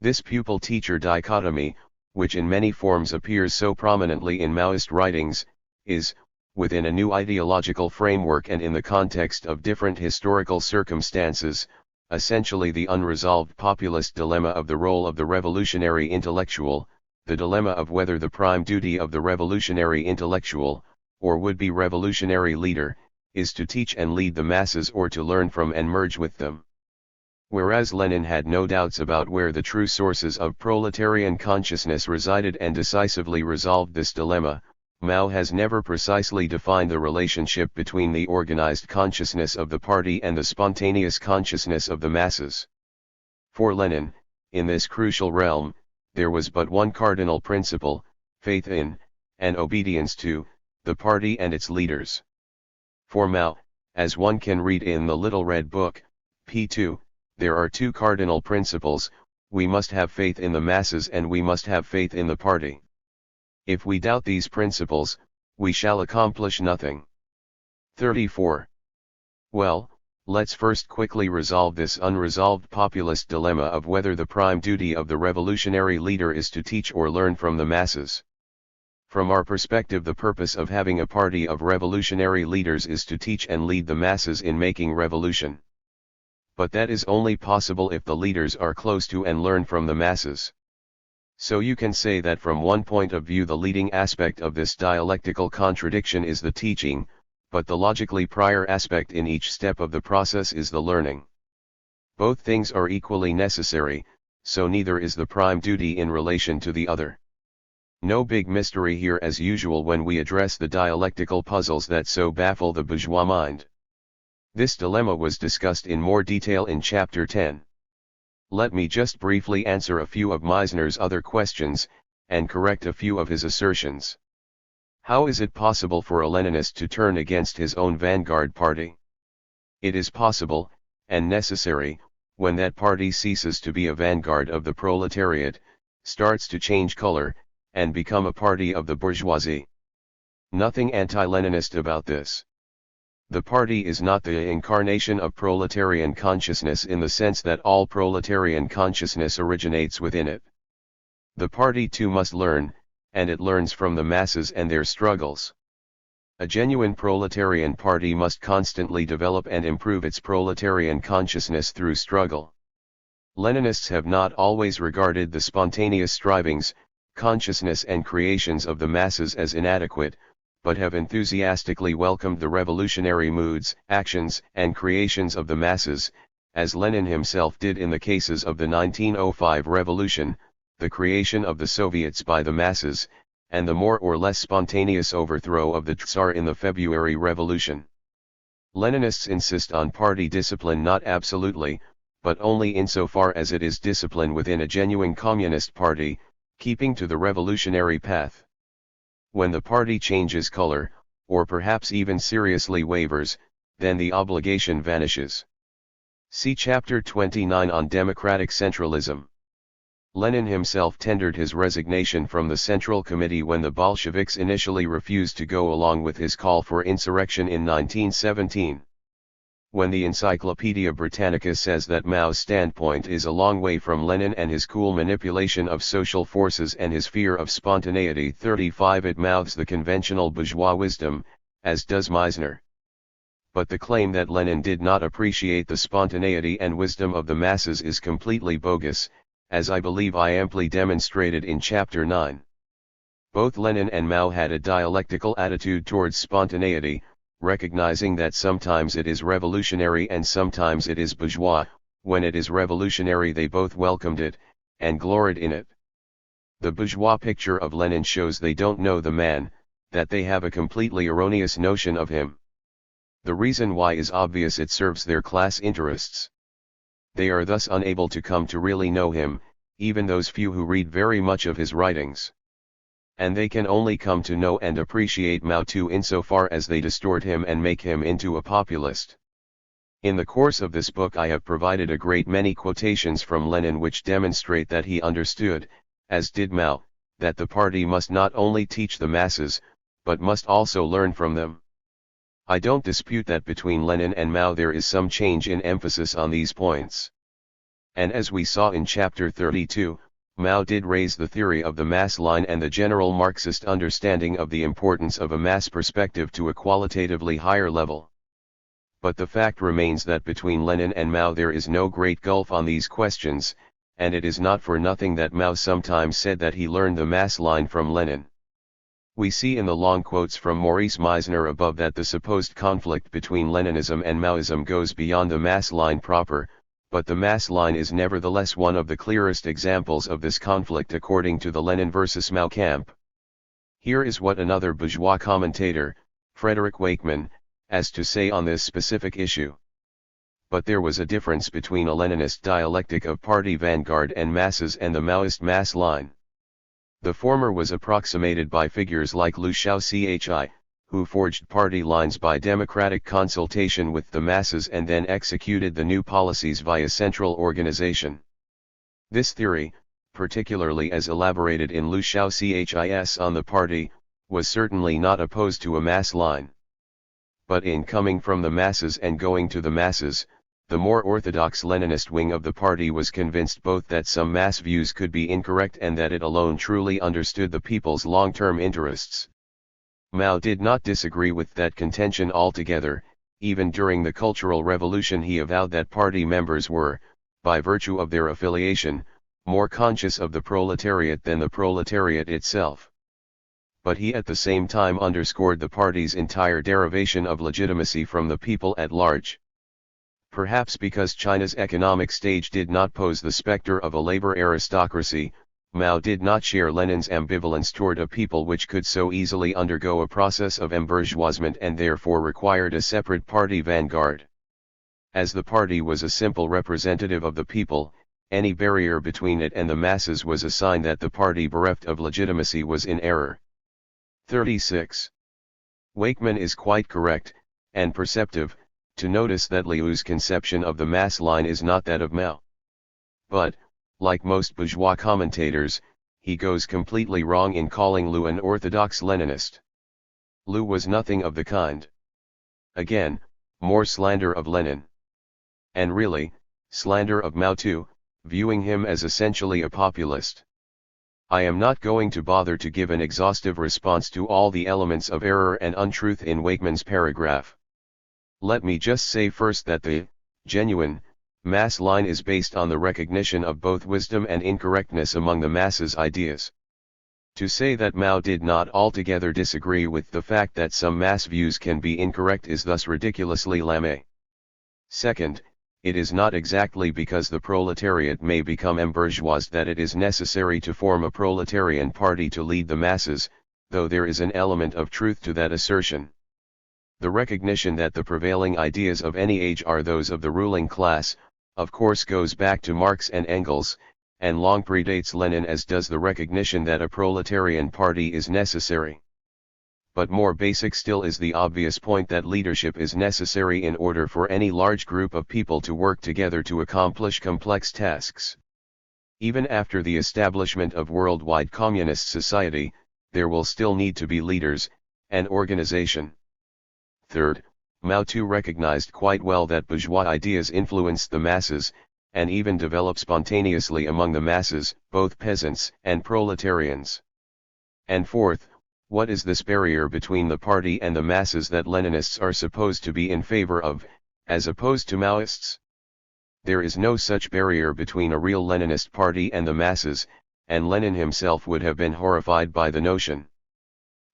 this pupil-teacher dichotomy, which in many forms appears so prominently in Maoist writings, is, within a new ideological framework and in the context of different historical circumstances, essentially the unresolved populist dilemma of the role of the revolutionary intellectual, the dilemma of whether the prime duty of the revolutionary intellectual, or would-be revolutionary leader, is to teach and lead the masses or to learn from and merge with them. Whereas Lenin had no doubts about where the true sources of proletarian consciousness resided and decisively resolved this dilemma, Mao has never precisely defined the relationship between the organized consciousness of the party and the spontaneous consciousness of the masses. For Lenin, in this crucial realm, there was but one cardinal principle: faith in, and obedience to, the party and its leaders. For Mao, as one can read in the Little Red Book, p. 2, there are two cardinal principles: we must have faith in the masses and we must have faith in the party. If we doubt these principles, we shall accomplish nothing. 34. Well, let's first quickly resolve this unresolved populist dilemma of whether the prime duty of the revolutionary leader is to teach or learn from the masses. From our perspective, the purpose of having a party of revolutionary leaders is to teach and lead the masses in making revolution. But that is only possible if the leaders are close to and learn from the masses. So you can say that from one point of view the leading aspect of this dialectical contradiction is the teaching, but the logically prior aspect in each step of the process is the learning. Both things are equally necessary, so neither is the prime duty in relation to the other. No big mystery here as usual when we address the dialectical puzzles that so baffle the bourgeois mind. This dilemma was discussed in more detail in Chapter 10. Let me just briefly answer a few of Meissner's other questions, and correct a few of his assertions. How is it possible for a Leninist to turn against his own vanguard party? It is possible, and necessary, when that party ceases to be a vanguard of the proletariat, starts to change color, and become a party of the bourgeoisie. Nothing anti-Leninist about this. The party is not the incarnation of proletarian consciousness in the sense that all proletarian consciousness originates within it. The party too must learn, and it learns from the masses and their struggles. A genuine proletarian party must constantly develop and improve its proletarian consciousness through struggle. Leninists have not always regarded the spontaneous strivings, consciousness and creations of the masses as inadequate, but have enthusiastically welcomed the revolutionary moods, actions, and creations of the masses, as Lenin himself did in the cases of the 1905 revolution, the creation of the Soviets by the masses, and the more or less spontaneous overthrow of the Tsar in the February Revolution. Leninists insist on party discipline not absolutely, but only insofar as it is discipline within a genuine communist party, keeping to the revolutionary path. When the party changes color, or perhaps even seriously wavers, then the obligation vanishes. See Chapter 29 on Democratic Centralism. Lenin himself tendered his resignation from the Central Committee when the Bolsheviks initially refused to go along with his call for insurrection in 1917. When the Encyclopaedia Britannica says that Mao's standpoint is a long way from Lenin and his cool manipulation of social forces and his fear of spontaneity 35, it mouths the conventional bourgeois wisdom, as does Meissner. But the claim that Lenin did not appreciate the spontaneity and wisdom of the masses is completely bogus, as I believe I amply demonstrated in Chapter 9. Both Lenin and Mao had a dialectical attitude towards spontaneity, recognizing that sometimes it is revolutionary and sometimes it is bourgeois. When it is revolutionary they both welcomed it, and gloried in it. The bourgeois picture of Lenin shows they don't know the man, that they have a completely erroneous notion of him. The reason why is obvious: it serves their class interests. They are thus unable to come to really know him, even those few who read very much of his writings. And they can only come to know and appreciate Mao too insofar as they distort him and make him into a populist. In the course of this book I have provided a great many quotations from Lenin which demonstrate that he understood, as did Mao, that the party must not only teach the masses, but must also learn from them. I don't dispute that between Lenin and Mao there is some change in emphasis on these points. And as we saw in Chapter 32, Mao did raise the theory of the mass line and the general Marxist understanding of the importance of a mass perspective to a qualitatively higher level. But the fact remains that between Lenin and Mao there is no great gulf on these questions, and it is not for nothing that Mao sometimes said that he learned the mass line from Lenin. We see in the long quotes from Maurice Meissner above that the supposed conflict between Leninism and Maoism goes beyond the mass line proper, but the mass line is nevertheless one of the clearest examples of this conflict according to the Lenin versus Mao camp. Here is what another bourgeois commentator, Frederick Wakeman, has to say on this specific issue. But there was a difference between a Leninist dialectic of party vanguard and masses and the Maoist mass line. The former was approximated by figures like Liu Shaochi, who forged party lines by democratic consultation with the masses and then executed the new policies via central organization. This theory, particularly as elaborated in Liu Shaochi's On the Party, was certainly not opposed to a mass line. But in coming from the masses and going to the masses, the more orthodox Leninist wing of the party was convinced both that some mass views could be incorrect and that it alone truly understood the people's long-term interests. Mao did not disagree with that contention altogether. Even during the Cultural Revolution he avowed that party members were, by virtue of their affiliation, more conscious of the proletariat than the proletariat itself. But he at the same time underscored the party's entire derivation of legitimacy from the people at large. Perhaps because China's economic stage did not pose the specter of a labor aristocracy, Mao did not share Lenin's ambivalence toward a people which could so easily undergo a process of embourgeoisement and therefore required a separate party vanguard. As the party was a simple representative of the people, any barrier between it and the masses was a sign that the party bereft of legitimacy was in error. 36. Wakeman is quite correct, and perceptive, to notice that Liu's conception of the mass line is not that of Mao. But, like most bourgeois commentators, he goes completely wrong in calling Liu an orthodox Leninist. Liu was nothing of the kind. Again, more slander of Lenin. And really, slander of Mao too, viewing him as essentially a populist. I am not going to bother to give an exhaustive response to all the elements of error and untruth in Wakeman's paragraph. Let me just say first that the genuine mass line is based on the recognition of both wisdom and incorrectness among the masses' ideas. To say that Mao did not altogether disagree with the fact that some mass views can be incorrect is thus ridiculously lame. Second, it is not exactly because the proletariat may become embourgeoised that it is necessary to form a proletarian party to lead the masses, though there is an element of truth to that assertion. The recognition that the prevailing ideas of any age are those of the ruling class, of course goes back to Marx and Engels, and long predates Lenin, as does the recognition that a proletarian party is necessary. But more basic still is the obvious point that leadership is necessary in order for any large group of people to work together to accomplish complex tasks. Even after the establishment of worldwide communist society, there will still need to be leaders, and organization. Third, Mao too recognized quite well that bourgeois ideas influenced the masses, and even develop spontaneously among the masses, both peasants and proletarians. And fourth, what is this barrier between the party and the masses that Leninists are supposed to be in favor of, as opposed to Maoists? There is no such barrier between a real Leninist party and the masses, and Lenin himself would have been horrified by the notion.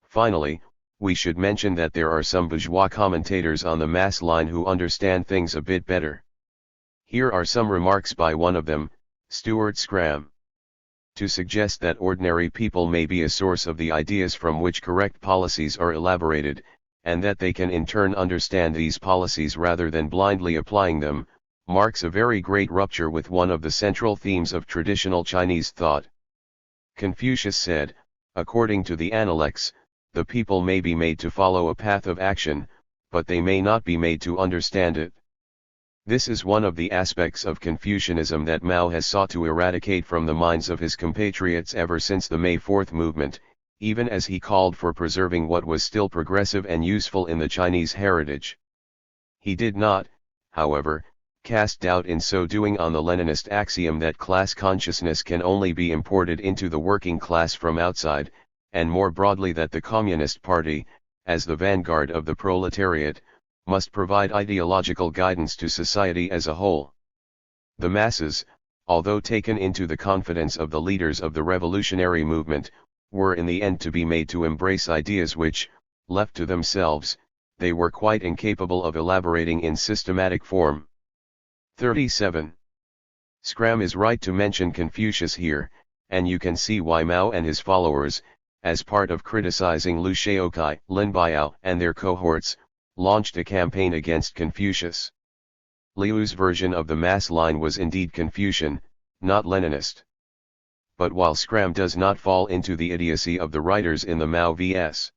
Finally, we should mention that there are some bourgeois commentators on the mass line who understand things a bit better. Here are some remarks by one of them, Stuart Scram. To suggest that ordinary people may be a source of the ideas from which correct policies are elaborated, and that they can in turn understand these policies rather than blindly applying them, marks a very great rupture with one of the central themes of traditional Chinese thought. Confucius said, according to the Analects, the people may be made to follow a path of action, but they may not be made to understand it. This is one of the aspects of Confucianism that Mao has sought to eradicate from the minds of his compatriots ever since the May 4th movement, even as he called for preserving what was still progressive and useful in the Chinese heritage. He did not, however, cast doubt in so doing on the Leninist axiom that class consciousness can only be imported into the working class from outside, and more broadly that the Communist Party, as the vanguard of the proletariat, must provide ideological guidance to society as a whole. The masses, although taken into the confidence of the leaders of the revolutionary movement, were in the end to be made to embrace ideas which, left to themselves, they were quite incapable of elaborating in systematic form. 37. Scram is right to mention Confucius here, and you can see why Mao and his followers, as part of criticizing Liu Shaokai, Lin Biao and their cohorts, launched a campaign against Confucius. Liu's version of the mass line was indeed Confucian, not Leninist. But while Scram does not fall into the idiocy of the writers in the Mao vs.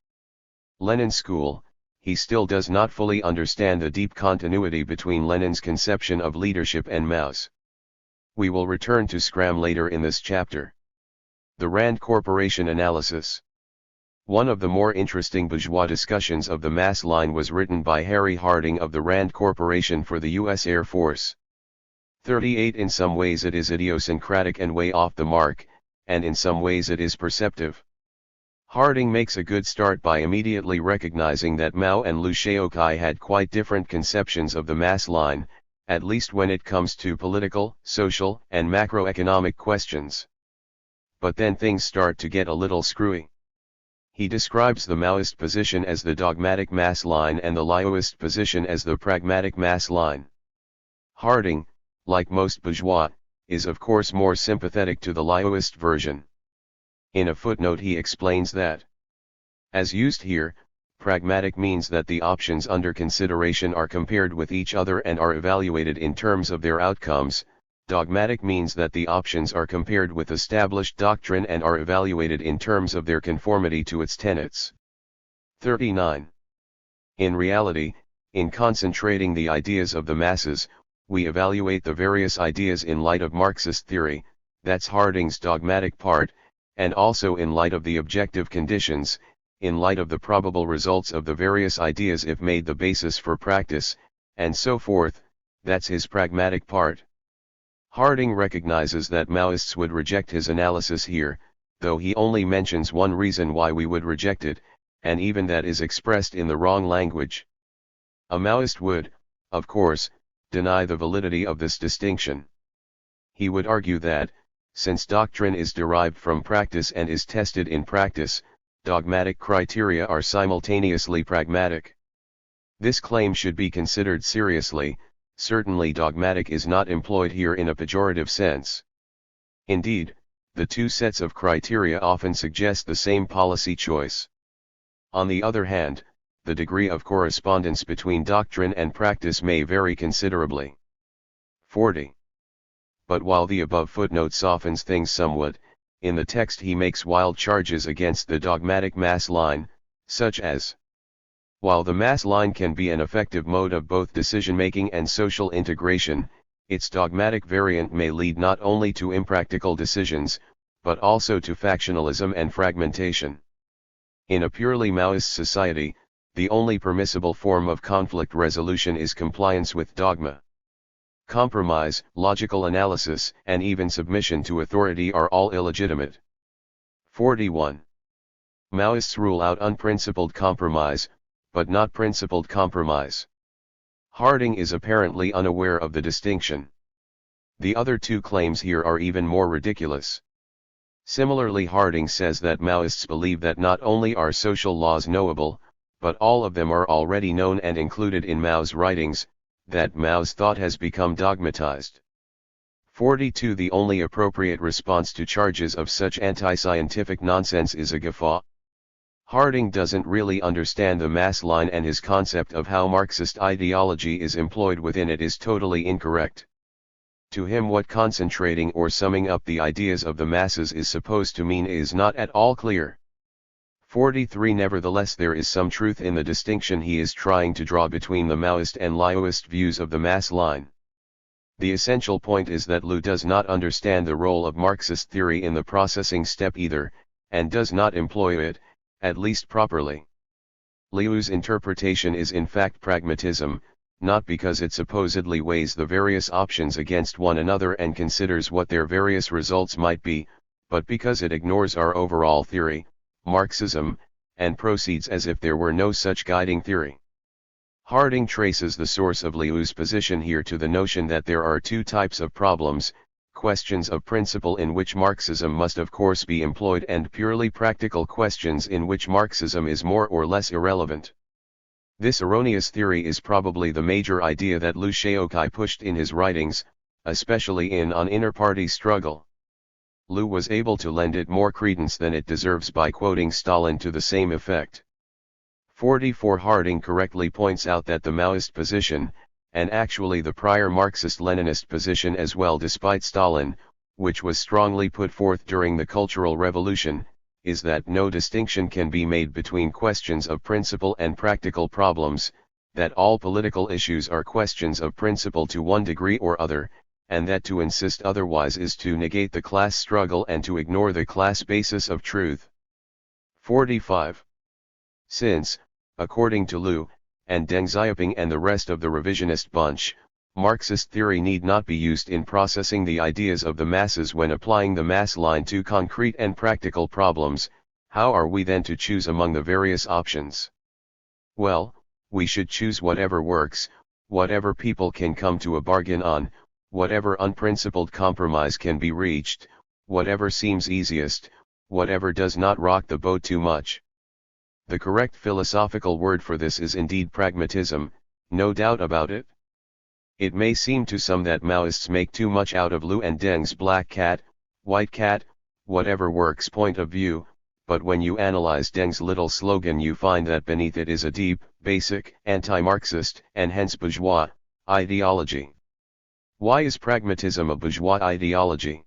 Lenin school, he still does not fully understand the deep continuity between Lenin's conception of leadership and Mao's. We will return to Scram later in this chapter. The Rand Corporation analysis. One of the more interesting bourgeois discussions of the mass line was written by Harry Harding of the Rand Corporation for the U.S. Air Force. 38 In some ways it is idiosyncratic and way off the mark, and in some ways it is perceptive. Harding makes a good start by immediately recognizing that Mao and Liu Shaoqai had quite different conceptions of the mass line, at least when it comes to political, social, and macroeconomic questions. But then things start to get a little screwy. He describes the Maoist position as the dogmatic mass line and the Liuist position as the pragmatic mass line. Harding, like most bourgeois, is of course more sympathetic to the Liuist version. In a footnote he explains that, as used here, pragmatic means that the options under consideration are compared with each other and are evaluated in terms of their outcomes. Dogmatic means that the options are compared with established doctrine and are evaluated in terms of their conformity to its tenets. 39. In reality, in concentrating the ideas of the masses, we evaluate the various ideas in light of Marxist theory, that's Harding's dogmatic part, and also in light of the objective conditions, in light of the probable results of the various ideas if made the basis for practice, and so forth, that's his pragmatic part. Harding recognizes that Maoists would reject his analysis here, though he only mentions one reason why we would reject it, and even that is expressed in the wrong language. A Maoist would, of course, deny the validity of this distinction. He would argue that, since doctrine is derived from practice and is tested in practice, dogmatic criteria are simultaneously pragmatic. This claim should be considered seriously. Certainly dogmatic is not employed here in a pejorative sense. Indeed, the two sets of criteria often suggest the same policy choice. On the other hand, the degree of correspondence between doctrine and practice may vary considerably. 40. But while the above footnote softens things somewhat, in the text he makes wild charges against the dogmatic mass line, such as, while the mass line can be an effective mode of both decision-making and social integration, its dogmatic variant may lead not only to impractical decisions, but also to factionalism and fragmentation. In a purely Maoist society, the only permissible form of conflict resolution is compliance with dogma. Compromise, logical analysis, and even submission to authority are all illegitimate. 41. Maoists rule out unprincipled compromise, but not principled compromise. Harding is apparently unaware of the distinction. The other two claims here are even more ridiculous. Similarly, Harding says that Maoists believe that not only are social laws knowable, but all of them are already known and included in Mao's writings, that Mao's thought has become dogmatized. 42. The only appropriate response to charges of such anti-scientific nonsense is a guffaw. Harding doesn't really understand the mass line, and his concept of how Marxist ideology is employed within it is totally incorrect. To him, what concentrating or summing up the ideas of the masses is supposed to mean is not at all clear. 43. Nevertheless, there is some truth in the distinction he is trying to draw between the Maoist and Liuist views of the mass line. The essential point is that Liu does not understand the role of Marxist theory in the processing step either, and does not employ it, at least properly. Liu's interpretation is in fact pragmatism, not because it supposedly weighs the various options against one another and considers what their various results might be, but because it ignores our overall theory, Marxism, and proceeds as if there were no such guiding theory. Harding traces the source of Liu's position here to the notion that there are two types of problems: questions of principle in which Marxism must of course be employed, and purely practical questions in which Marxism is more or less irrelevant. This erroneous theory is probably the major idea that Liu Shaoqai pushed in his writings, especially in On Inter-Party Struggle. Liu was able to lend it more credence than it deserves by quoting Stalin to the same effect. 44. Harding correctly points out that the Maoist position, and actually the prior Marxist-Leninist position as well despite Stalin, which was strongly put forth during the Cultural Revolution, is that no distinction can be made between questions of principle and practical problems, that all political issues are questions of principle to one degree or other, and that to insist otherwise is to negate the class struggle and to ignore the class basis of truth. 45. Since, according to Liu, and Deng Xiaoping and the rest of the revisionist bunch, Marxist theory need not be used in processing the ideas of the masses when applying the mass line to concrete and practical problems, how are we then to choose among the various options? Well, we should choose whatever works, whatever people can come to a bargain on, whatever unprincipled compromise can be reached, whatever seems easiest, whatever does not rock the boat too much. The correct philosophical word for this is indeed pragmatism, no doubt about it. It may seem to some that Maoists make too much out of Liu and Deng's black cat, white cat, whatever works point of view, but when you analyze Deng's little slogan you find that beneath it is a deep, basic, anti-Marxist, and hence bourgeois, ideology. Why is pragmatism a bourgeois ideology?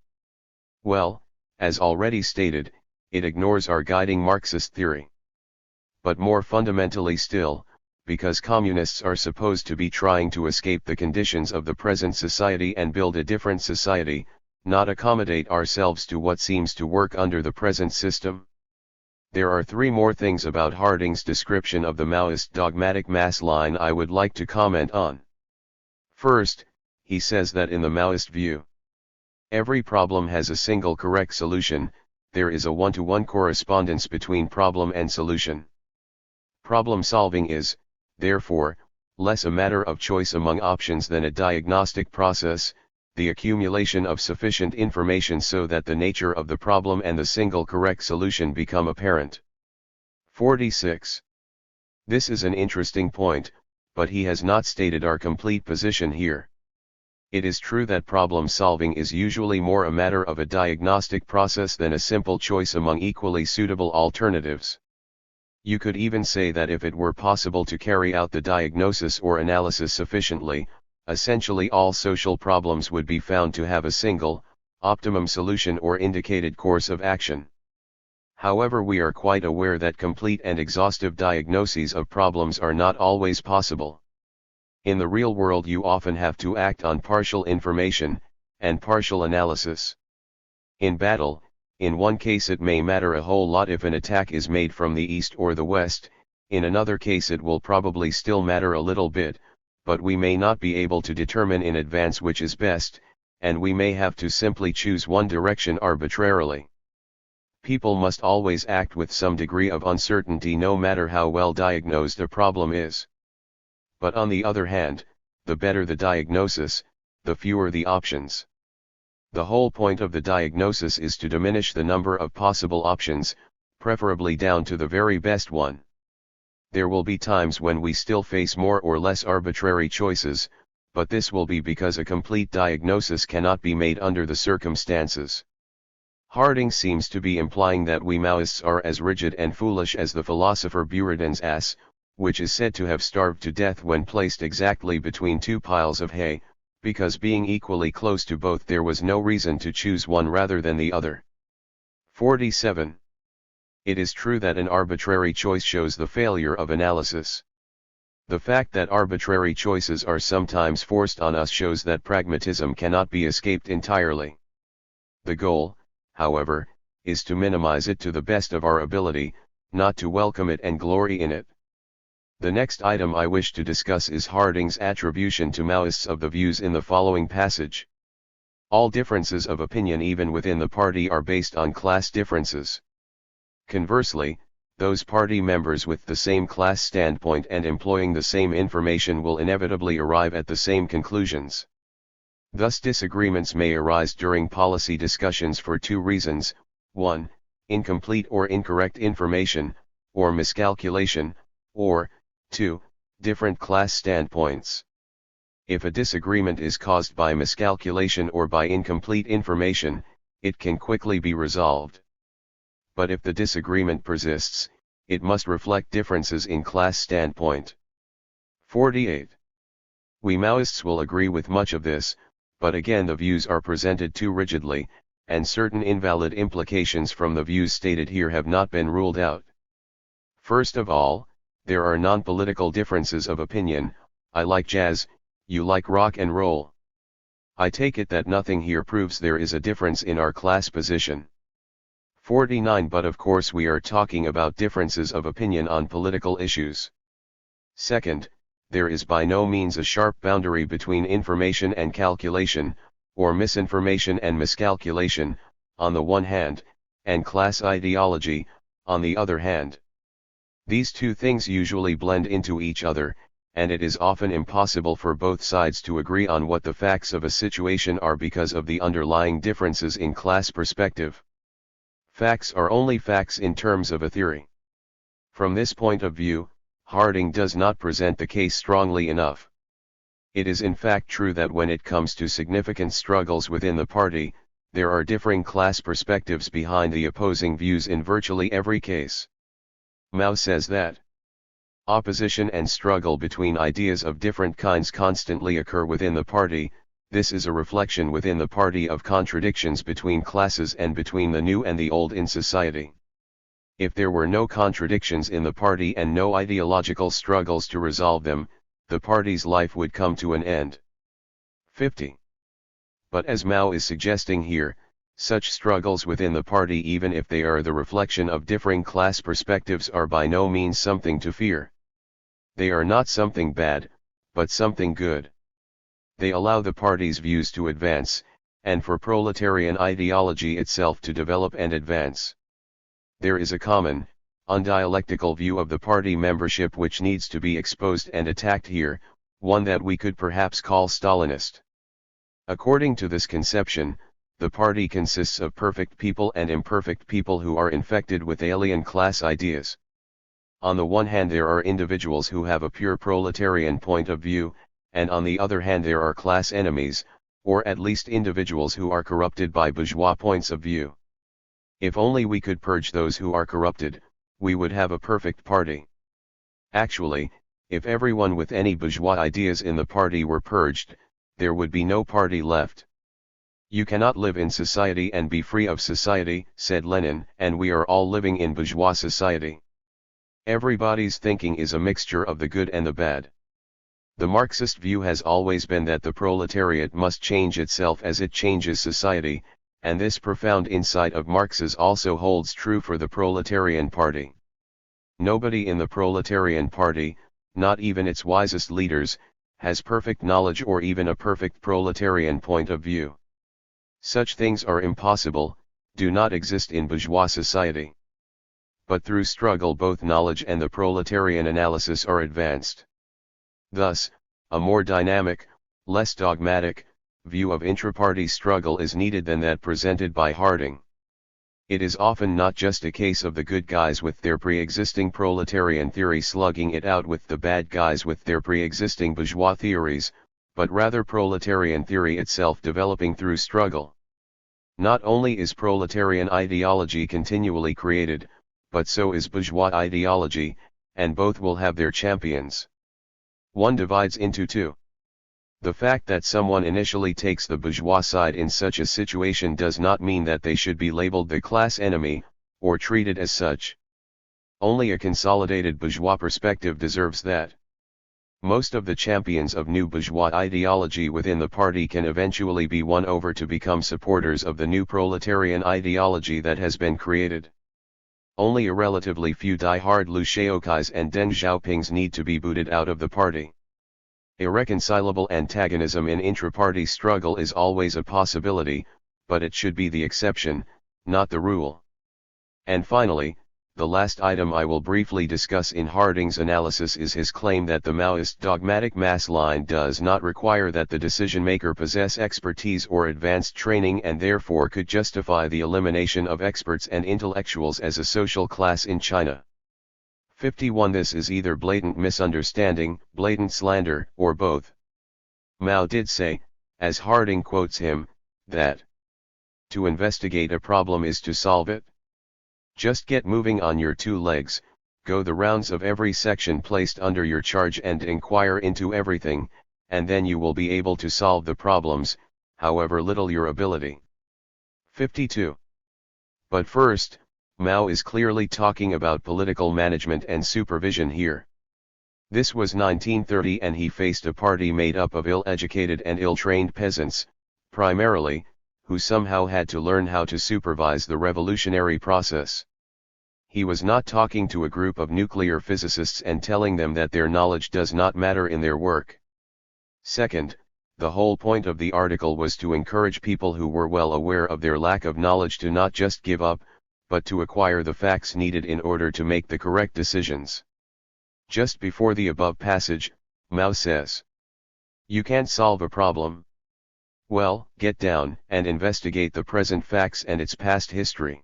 Well, as already stated, it ignores our guiding Marxist theory. But more fundamentally still, because communists are supposed to be trying to escape the conditions of the present society and build a different society, not accommodate ourselves to what seems to work under the present system. There are three more things about Harding's description of the Maoist dogmatic mass line I would like to comment on. First, he says that in the Maoist view, every problem has a single correct solution, there is a one-to-one correspondence between problem and solution. Problem solving is, therefore, less a matter of choice among options than a diagnostic process, the accumulation of sufficient information so that the nature of the problem and the single correct solution become apparent. 46. This is an interesting point, but he has not stated our complete position here. It is true that problem solving is usually more a matter of a diagnostic process than a simple choice among equally suitable alternatives. You could even say that if it were possible to carry out the diagnosis or analysis sufficiently, essentially all social problems would be found to have a single, optimum solution or indicated course of action. However, we are quite aware that complete and exhaustive diagnoses of problems are not always possible. In the real world you often have to act on partial information, and partial analysis. In battle, in one case it may matter a whole lot if an attack is made from the east or the west, in another case it will probably still matter a little bit, but we may not be able to determine in advance which is best, and we may have to simply choose one direction arbitrarily. People must always act with some degree of uncertainty no matter how well diagnosed a problem is. But on the other hand, the better the diagnosis, the fewer the options. The whole point of the diagnosis is to diminish the number of possible options, preferably down to the very best one. There will be times when we still face more or less arbitrary choices, but this will be because a complete diagnosis cannot be made under the circumstances. Harding seems to be implying that we Maoists are as rigid and foolish as the philosopher Buridan's ass, which is said to have starved to death when placed exactly between two piles of hay, because being equally close to both there was no reason to choose one rather than the other. 47. It is true that an arbitrary choice shows the failure of analysis. The fact that arbitrary choices are sometimes forced on us shows that pragmatism cannot be escaped entirely. The goal, however, is to minimize it to the best of our ability, not to welcome it and glory in it. The next item I wish to discuss is Harding's attribution to Maoists of the views in the following passage. All differences of opinion even within the party are based on class differences. Conversely, those party members with the same class standpoint and employing the same information will inevitably arrive at the same conclusions. Thus disagreements may arise during policy discussions for two reasons: 1. Incomplete or incorrect information, or miscalculation, or 2. Different class standpoints. If a disagreement is caused by miscalculation or by incomplete information, it can quickly be resolved. But if the disagreement persists, it must reflect differences in class standpoint. 48. We Maoists will agree with much of this, but again the views are presented too rigidly, and certain invalid implications from the views stated here have not been ruled out. First of all, there are non-political differences of opinion. I like jazz, you like rock and roll. I take it that nothing here proves there is a difference in our class position. 49 But of course we are talking about differences of opinion on political issues. Second, there is by no means a sharp boundary between information and calculation, or misinformation and miscalculation, on the one hand, and class ideology, on the other hand. These two things usually blend into each other, and it is often impossible for both sides to agree on what the facts of a situation are because of the underlying differences in class perspective. Facts are only facts in terms of a theory. From this point of view, Harding does not present the case strongly enough. It is in fact true that when it comes to significant struggles within the party, there are differing class perspectives behind the opposing views in virtually every case. Mao says that opposition and struggle between ideas of different kinds constantly occur within the party. This is a reflection within the party of contradictions between classes and between the new and the old in society. If there were no contradictions in the party and no ideological struggles to resolve them, the party's life would come to an end. 50. But as Mao is suggesting here, such struggles within the party, even if they are the reflection of differing class perspectives, are by no means something to fear. They are not something bad, but something good. They allow the party's views to advance, and for proletarian ideology itself to develop and advance. There is a common, undialectical view of the party membership which needs to be exposed and attacked here, one that we could perhaps call Stalinist. According to this conception, the party consists of perfect people and imperfect people who are infected with alien class ideas. On the one hand there are individuals who have a pure proletarian point of view, and on the other hand there are class enemies, or at least individuals who are corrupted by bourgeois points of view. If only we could purge those who are corrupted, we would have a perfect party. Actually, if everyone with any bourgeois ideas in the party were purged, there would be no party left. You cannot live in society and be free of society, said Lenin, and we are all living in bourgeois society. Everybody's thinking is a mixture of the good and the bad. The Marxist view has always been that the proletariat must change itself as it changes society, and this profound insight of Marx's also holds true for the proletarian party. Nobody in the proletarian party, not even its wisest leaders, has perfect knowledge or even a perfect proletarian point of view. Such things are impossible, do not exist in bourgeois society. But through struggle both knowledge and the proletarian analysis are advanced. Thus, a more dynamic, less dogmatic, view of intra-party struggle is needed than that presented by Harding. It is often not just a case of the good guys with their pre-existing proletarian theory slugging it out with the bad guys with their pre-existing bourgeois theories, but rather proletarian theory itself developing through struggle. Not only is proletarian ideology continually created, but so is bourgeois ideology, and both will have their champions. One divides into two. The fact that someone initially takes the bourgeois side in such a situation does not mean that they should be labeled the class enemy, or treated as such. Only a consolidated bourgeois perspective deserves that. Most of the champions of new bourgeois ideology within the party can eventually be won over to become supporters of the new proletarian ideology that has been created. Only a relatively few die-hard Liu Shaokais and Deng Xiaopings need to be booted out of the party. Irreconcilable antagonism in intra-party struggle is always a possibility, but it should be the exception, not the rule. And finally, the last item I will briefly discuss in Harding's analysis is his claim that the Maoist dogmatic mass line does not require that the decision-maker possess expertise or advanced training and therefore could justify the elimination of experts and intellectuals as a social class in China. 51 This is either blatant misunderstanding, blatant slander, or both. Mao did say, as Harding quotes him, that to investigate a problem is to solve it. Just get moving on your two legs, go the rounds of every section placed under your charge and inquire into everything, and then you will be able to solve the problems, however little your ability. 52. But first, Mao is clearly talking about political management and supervision here. This was 1930 and he faced a party made up of ill-educated and ill-trained peasants, primarily, who somehow had to learn how to supervise the revolutionary process. He was not talking to a group of nuclear physicists and telling them that their knowledge does not matter in their work. Second, the whole point of the article was to encourage people who were well aware of their lack of knowledge to not just give up, but to acquire the facts needed in order to make the correct decisions. Just before the above passage, Mao says, "You can't solve a problem? Well, get down and investigate the present facts and its past history.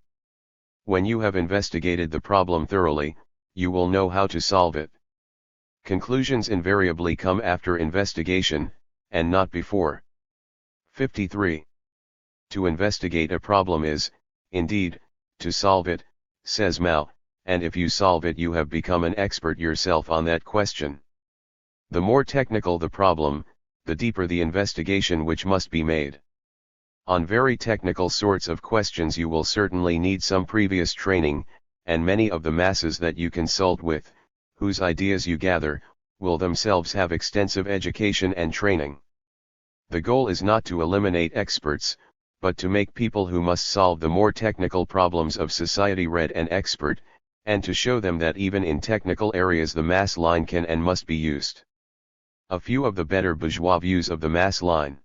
When you have investigated the problem thoroughly, you will know how to solve it. Conclusions invariably come after investigation, and not before." 53. To investigate a problem is, indeed, to solve it, says Mao, and if you solve it you have become an expert yourself on that question. The more technical the problem, the deeper the investigation which must be made. On very technical sorts of questions you will certainly need some previous training, and many of the masses that you consult with, whose ideas you gather, will themselves have extensive education and training. The goal is not to eliminate experts, but to make people who must solve the more technical problems of society read and expert, and to show them that even in technical areas the mass line can and must be used. A few of the better bourgeois views of the mass line.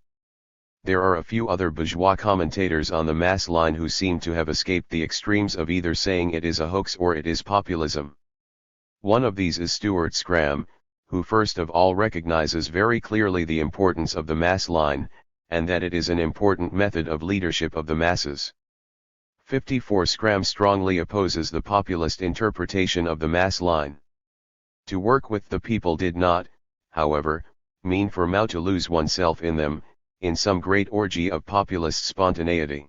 There are a few other bourgeois commentators on the mass line who seem to have escaped the extremes of either saying it is a hoax or it is populism. One of these is Stuart Scram, who first of all recognizes very clearly the importance of the mass line, and that it is an important method of leadership of the masses. 54. Scram strongly opposes the populist interpretation of the mass line. To work with the people did not, however, mean for Mao to lose oneself in them, in some great orgy of populist spontaneity.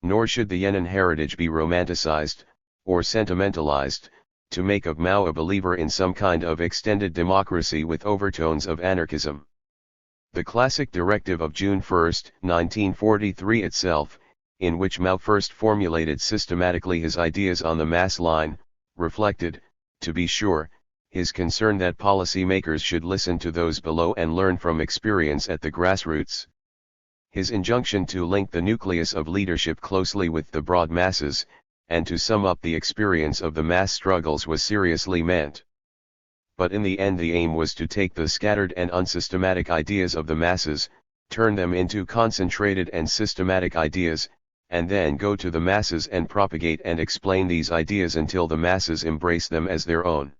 Nor should the Yan'an heritage be romanticized, or sentimentalized, to make of Mao a believer in some kind of extended democracy with overtones of anarchism. The classic directive of June 1, 1943 itself, in which Mao first formulated systematically his ideas on the mass line, reflected, to be sure, his concern that policymakers should listen to those below and learn from experience at the grassroots. His injunction to link the nucleus of leadership closely with the broad masses, and to sum up the experience of the mass struggles was seriously meant. But in the end the aim was to take the scattered and unsystematic ideas of the masses, turn them into concentrated and systematic ideas, and then go to the masses and propagate and explain these ideas until the masses embrace them as their own.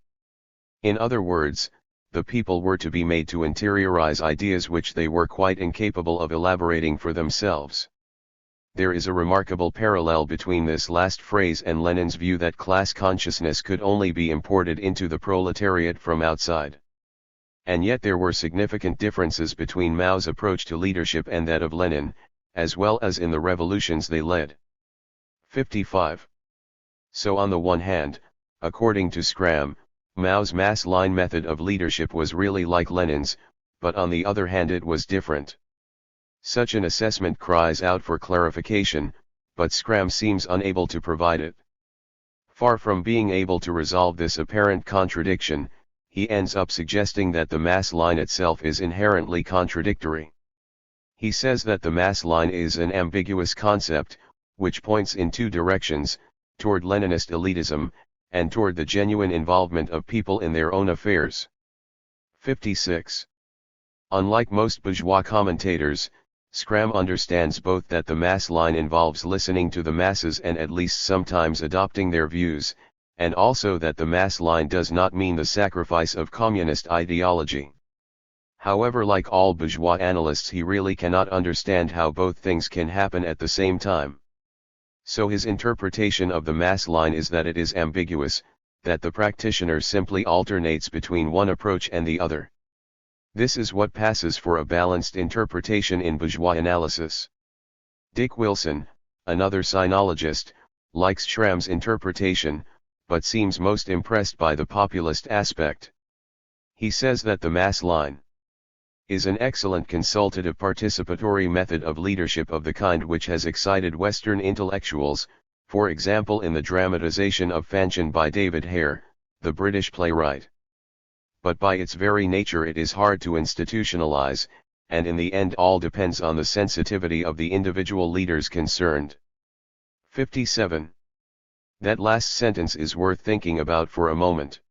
In other words, the people were to be made to interiorize ideas which they were quite incapable of elaborating for themselves. There is a remarkable parallel between this last phrase and Lenin's view that class consciousness could only be imported into the proletariat from outside. And yet there were significant differences between Mao's approach to leadership and that of Lenin, as well as in the revolutions they led. 55. So on the one hand, according to Scram, Mao's mass line method of leadership was really like Lenin's, but on the other hand it was different. Such an assessment cries out for clarification, but Scram seems unable to provide it. Far from being able to resolve this apparent contradiction, he ends up suggesting that the mass line itself is inherently contradictory. He says that the mass line is an ambiguous concept, which points in two directions, toward Leninist elitism, and toward the genuine involvement of people in their own affairs. 56. Unlike most bourgeois commentators, Scram understands both that the mass line involves listening to the masses and at least sometimes adopting their views, and also that the mass line does not mean the sacrifice of communist ideology. However, like all bourgeois analysts, he really cannot understand how both things can happen at the same time. So his interpretation of the mass line is that it is ambiguous, that the practitioner simply alternates between one approach and the other. This is what passes for a balanced interpretation in bourgeois analysis. Dick Wilson, another sinologist, likes Schramm's interpretation, but seems most impressed by the populist aspect. He says that the mass line is an excellent consultative participatory method of leadership of the kind which has excited Western intellectuals, for example in the dramatization of Fanchon by David Hare, the British playwright. But by its very nature it is hard to institutionalize, and in the end all depends on the sensitivity of the individual leaders concerned. 57. That last sentence is worth thinking about for a moment.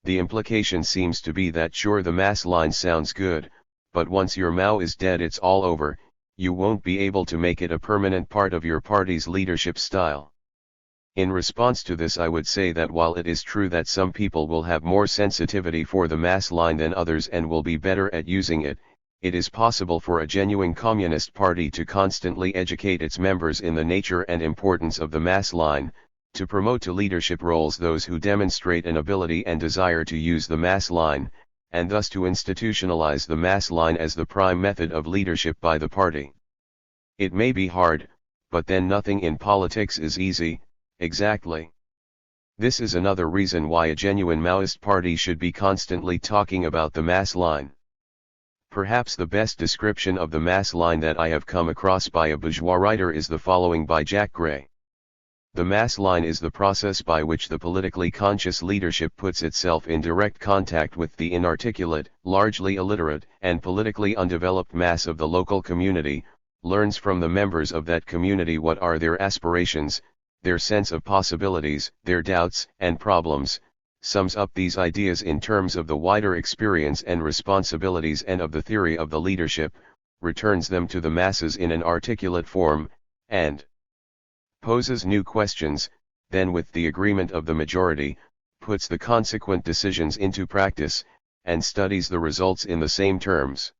The implication seems to be that sure, the mass line sounds good, but once your Mao is dead it's all over, you won't be able to make it a permanent part of your party's leadership style. In response to this, I would say that while it is true that some people will have more sensitivity for the mass line than others and will be better at using it, it is possible for a genuine communist party to constantly educate its members in the nature and importance of the mass line, to promote to leadership roles those who demonstrate an ability and desire to use the mass line, and thus to institutionalize the mass line as the prime method of leadership by the party. It may be hard, but then nothing in politics is easy. Exactly. This is another reason why a genuine Maoist party should be constantly talking about the mass line. Perhaps the best description of the mass line that I have come across by a bourgeois writer is the following by Jack Gray. The mass line is the process by which the politically conscious leadership puts itself in direct contact with the inarticulate, largely illiterate, and politically undeveloped mass of the local community, learns from the members of that community what are their aspirations, their sense of possibilities, their doubts and problems, sums up these ideas in terms of the wider experience and responsibilities and of the theory of the leadership, returns them to the masses in an articulate form, and poses new questions, then with the agreement of the majority, puts the consequent decisions into practice, and studies the results in the same terms.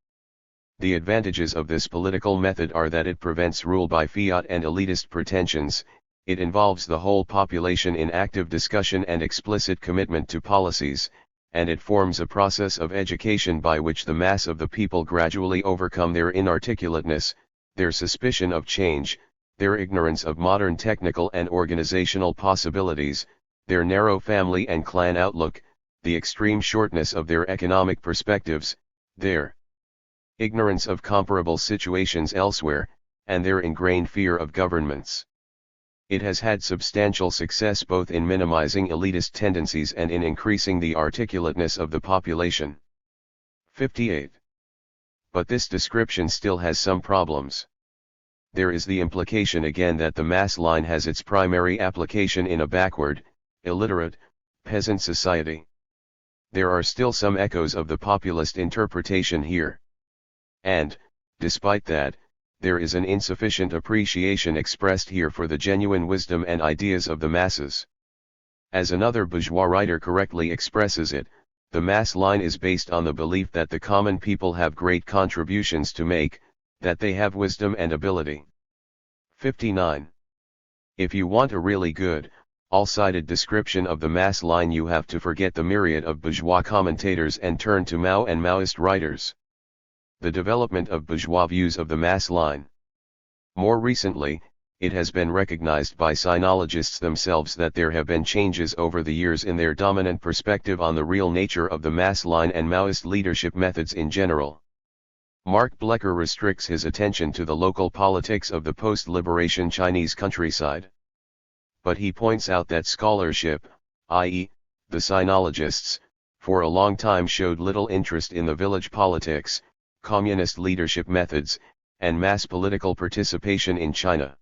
The advantages of this political method are that it prevents rule by fiat and elitist pretensions. It involves the whole population in active discussion and explicit commitment to policies, and it forms a process of education by which the mass of the people gradually overcome their inarticulateness, their suspicion of change, their ignorance of modern technical and organizational possibilities, their narrow family and clan outlook, the extreme shortness of their economic perspectives, their ignorance of comparable situations elsewhere, and their ingrained fear of governments. It has had substantial success both in minimizing elitist tendencies and in increasing the articulateness of the population. 58. But this description still has some problems. There is the implication again that the mass line has its primary application in a backward, illiterate, peasant society. There are still some echoes of the populist interpretation here. And, despite that, there is an insufficient appreciation expressed here for the genuine wisdom and ideas of the masses. As another bourgeois writer correctly expresses it, the mass line is based on the belief that the common people have great contributions to make, that they have wisdom and ability. 59. If you want a really good, all-sided description of the mass line, you have to forget the myriad of bourgeois commentators and turn to Mao and Maoist writers. The development of bourgeois views of the mass line. More recently, it has been recognized by sinologists themselves that there have been changes over the years in their dominant perspective on the real nature of the mass line and Maoist leadership methods in general. Mark Blecker restricts his attention to the local politics of the post-liberation Chinese countryside. But he points out that scholarship, i.e., the sinologists, for a long time showed little interest in the village politics, communist leadership methods, and mass political participation in China.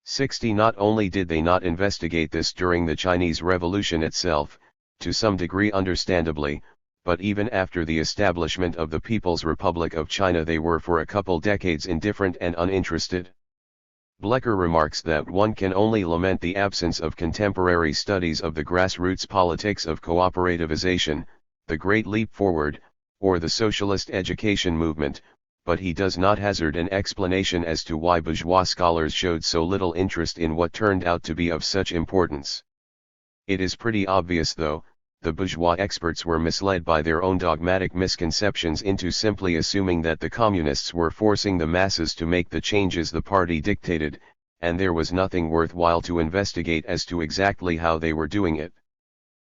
60. Not only did they not investigate this during the Chinese Revolution itself, to some degree understandably, but even after the establishment of the People's Republic of China they were for a couple decades indifferent and uninterested. Blecker remarks that one can only lament the absence of contemporary studies of the grassroots politics of cooperativization, the Great Leap Forward, or the socialist education movement, but he does not hazard an explanation as to why bourgeois scholars showed so little interest in what turned out to be of such importance. It is pretty obvious, though, the bourgeois experts were misled by their own dogmatic misconceptions into simply assuming that the communists were forcing the masses to make the changes the party dictated, and there was nothing worthwhile to investigate as to exactly how they were doing it.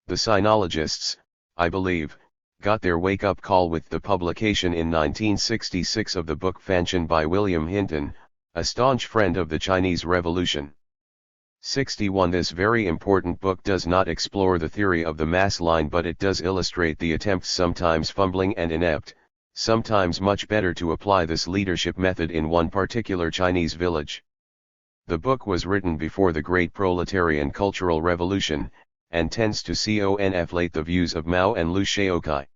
The sinologists, I believe, got their wake-up call with the publication in 1966 of the book Fanchen by William Hinton, a staunch friend of the Chinese Revolution. 61. This very important book does not explore the theory of the mass line, but it does illustrate the attempts, sometimes fumbling and inept, Sometimes much better to apply this leadership method in one particular Chinese village. The book was written before the Great Proletarian Cultural Revolution, and tends to conflate the views of Mao and Liu Shaoqai.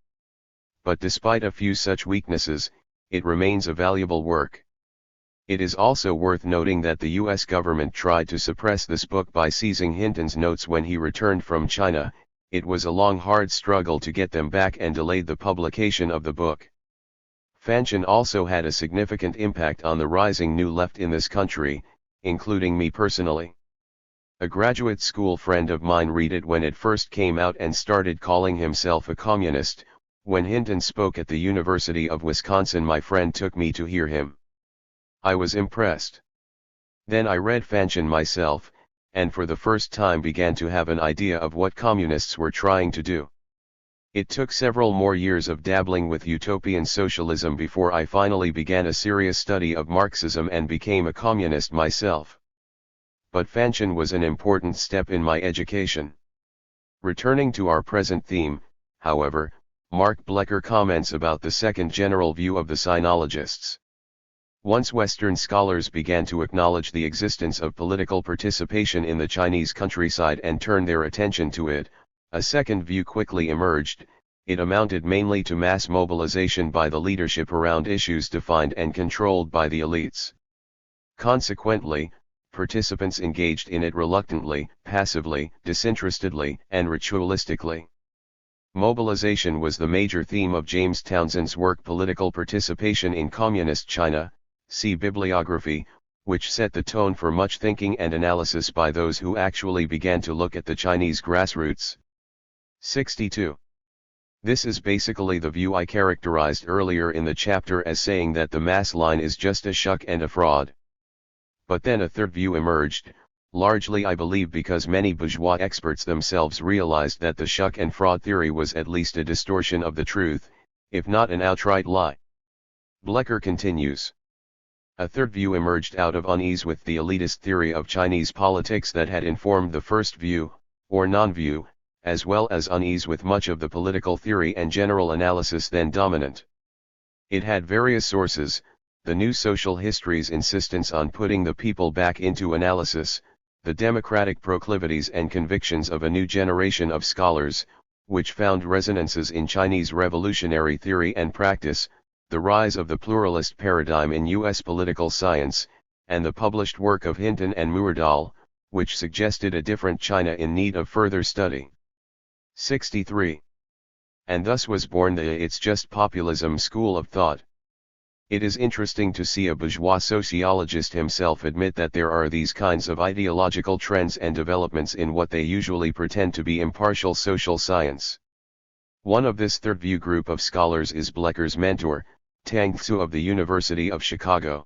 But despite a few such weaknesses, it remains a valuable work. It is also worth noting that the US government tried to suppress this book by seizing Hinton's notes when he returned from China. It was a long hard struggle to get them back and delayed the publication of the book. Fanchen also had a significant impact on the rising New Left in this country, including me personally. A graduate school friend of mine read it when it first came out and started calling himself a communist. When Hinton spoke at the University of Wisconsin, my friend took me to hear him. I was impressed. Then I read Fanchen myself, and for the first time began to have an idea of what communists were trying to do. It took several more years of dabbling with utopian socialism before I finally began a serious study of Marxism and became a communist myself. But Fanchen was an important step in my education. Returning to our present theme, however, Mark Blecker comments about the second general view of the sinologists. Once Western scholars began to acknowledge the existence of political participation in the Chinese countryside and turn their attention to it, a second view quickly emerged. It amounted mainly to mass mobilization by the leadership around issues defined and controlled by the elites. Consequently, participants engaged in it reluctantly, passively, disinterestedly, and ritualistically. Mobilization was the major theme of James Townsend's work Political Participation in Communist China, see bibliography, which set the tone for much thinking and analysis by those who actually began to look at the Chinese grassroots. 62. This is basically the view I characterized earlier in the chapter as saying that the mass line is just a shuck and a fraud. But then a third view emerged, largely I believe because many bourgeois experts themselves realized that the shuck and fraud theory was at least a distortion of the truth, if not an outright lie. Blecker continues. A third view emerged out of unease with the elitist theory of Chinese politics that had informed the first view, or non-view, as well as unease with much of the political theory and general analysis then dominant. It had various sources: the new social history's insistence on putting the people back into analysis, the democratic proclivities and convictions of a new generation of scholars, which found resonances in Chinese revolutionary theory and practice, the rise of the pluralist paradigm in U.S. political science, and the published work of Hinton and Myrdal, which suggested a different China in need of further study. 63. And thus was born the "it's just populism" school of thought. It is interesting to see a bourgeois sociologist himself admit that there are these kinds of ideological trends and developments in what they usually pretend to be impartial social science. One of this third view group of scholars is Blecker's mentor, Tang Tzu of the University of Chicago.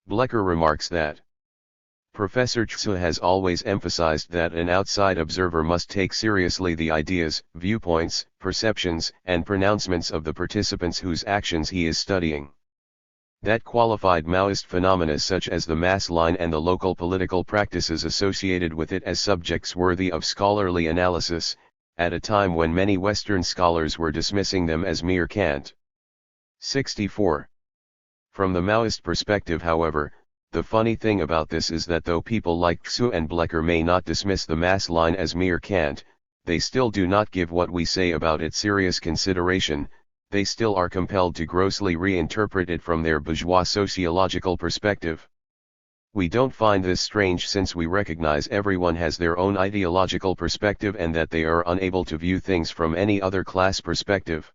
Blecker remarks that Professor Tzu has always emphasized that an outside observer must take seriously the ideas, viewpoints, perceptions, and pronouncements of the participants whose actions he is studying. That qualified Maoist phenomena such as the mass line and the local political practices associated with it as subjects worthy of scholarly analysis, at a time when many Western scholars were dismissing them as mere cant. 64. From the Maoist perspective, however, the funny thing about this is that though people like Tzu and Blecker may not dismiss the mass line as mere cant, they still do not give what we say about it serious consideration. They still are compelled to grossly reinterpret it from their bourgeois sociological perspective. We don't find this strange since we recognize everyone has their own ideological perspective and that they are unable to view things from any other class perspective.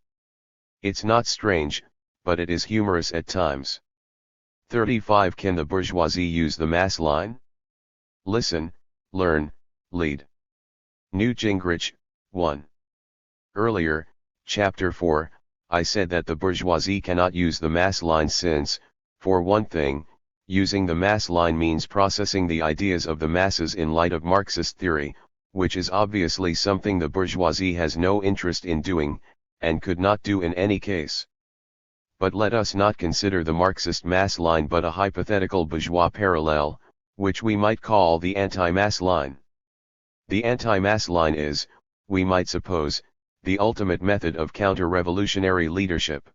It's not strange, but it is humorous at times. 35. Can the bourgeoisie use the mass line? Listen, learn, lead. Newt Gingrich, 1. Earlier, Chapter 4, I said that the bourgeoisie cannot use the mass line since, for one thing, using the mass line means processing the ideas of the masses in light of Marxist theory, which is obviously something the bourgeoisie has no interest in doing, and could not do in any case. But let us not consider the Marxist mass line but a hypothetical bourgeois parallel, which we might call the anti-mass line. The anti-mass line is, we might suppose, the ultimate method of counter-revolutionary leadership.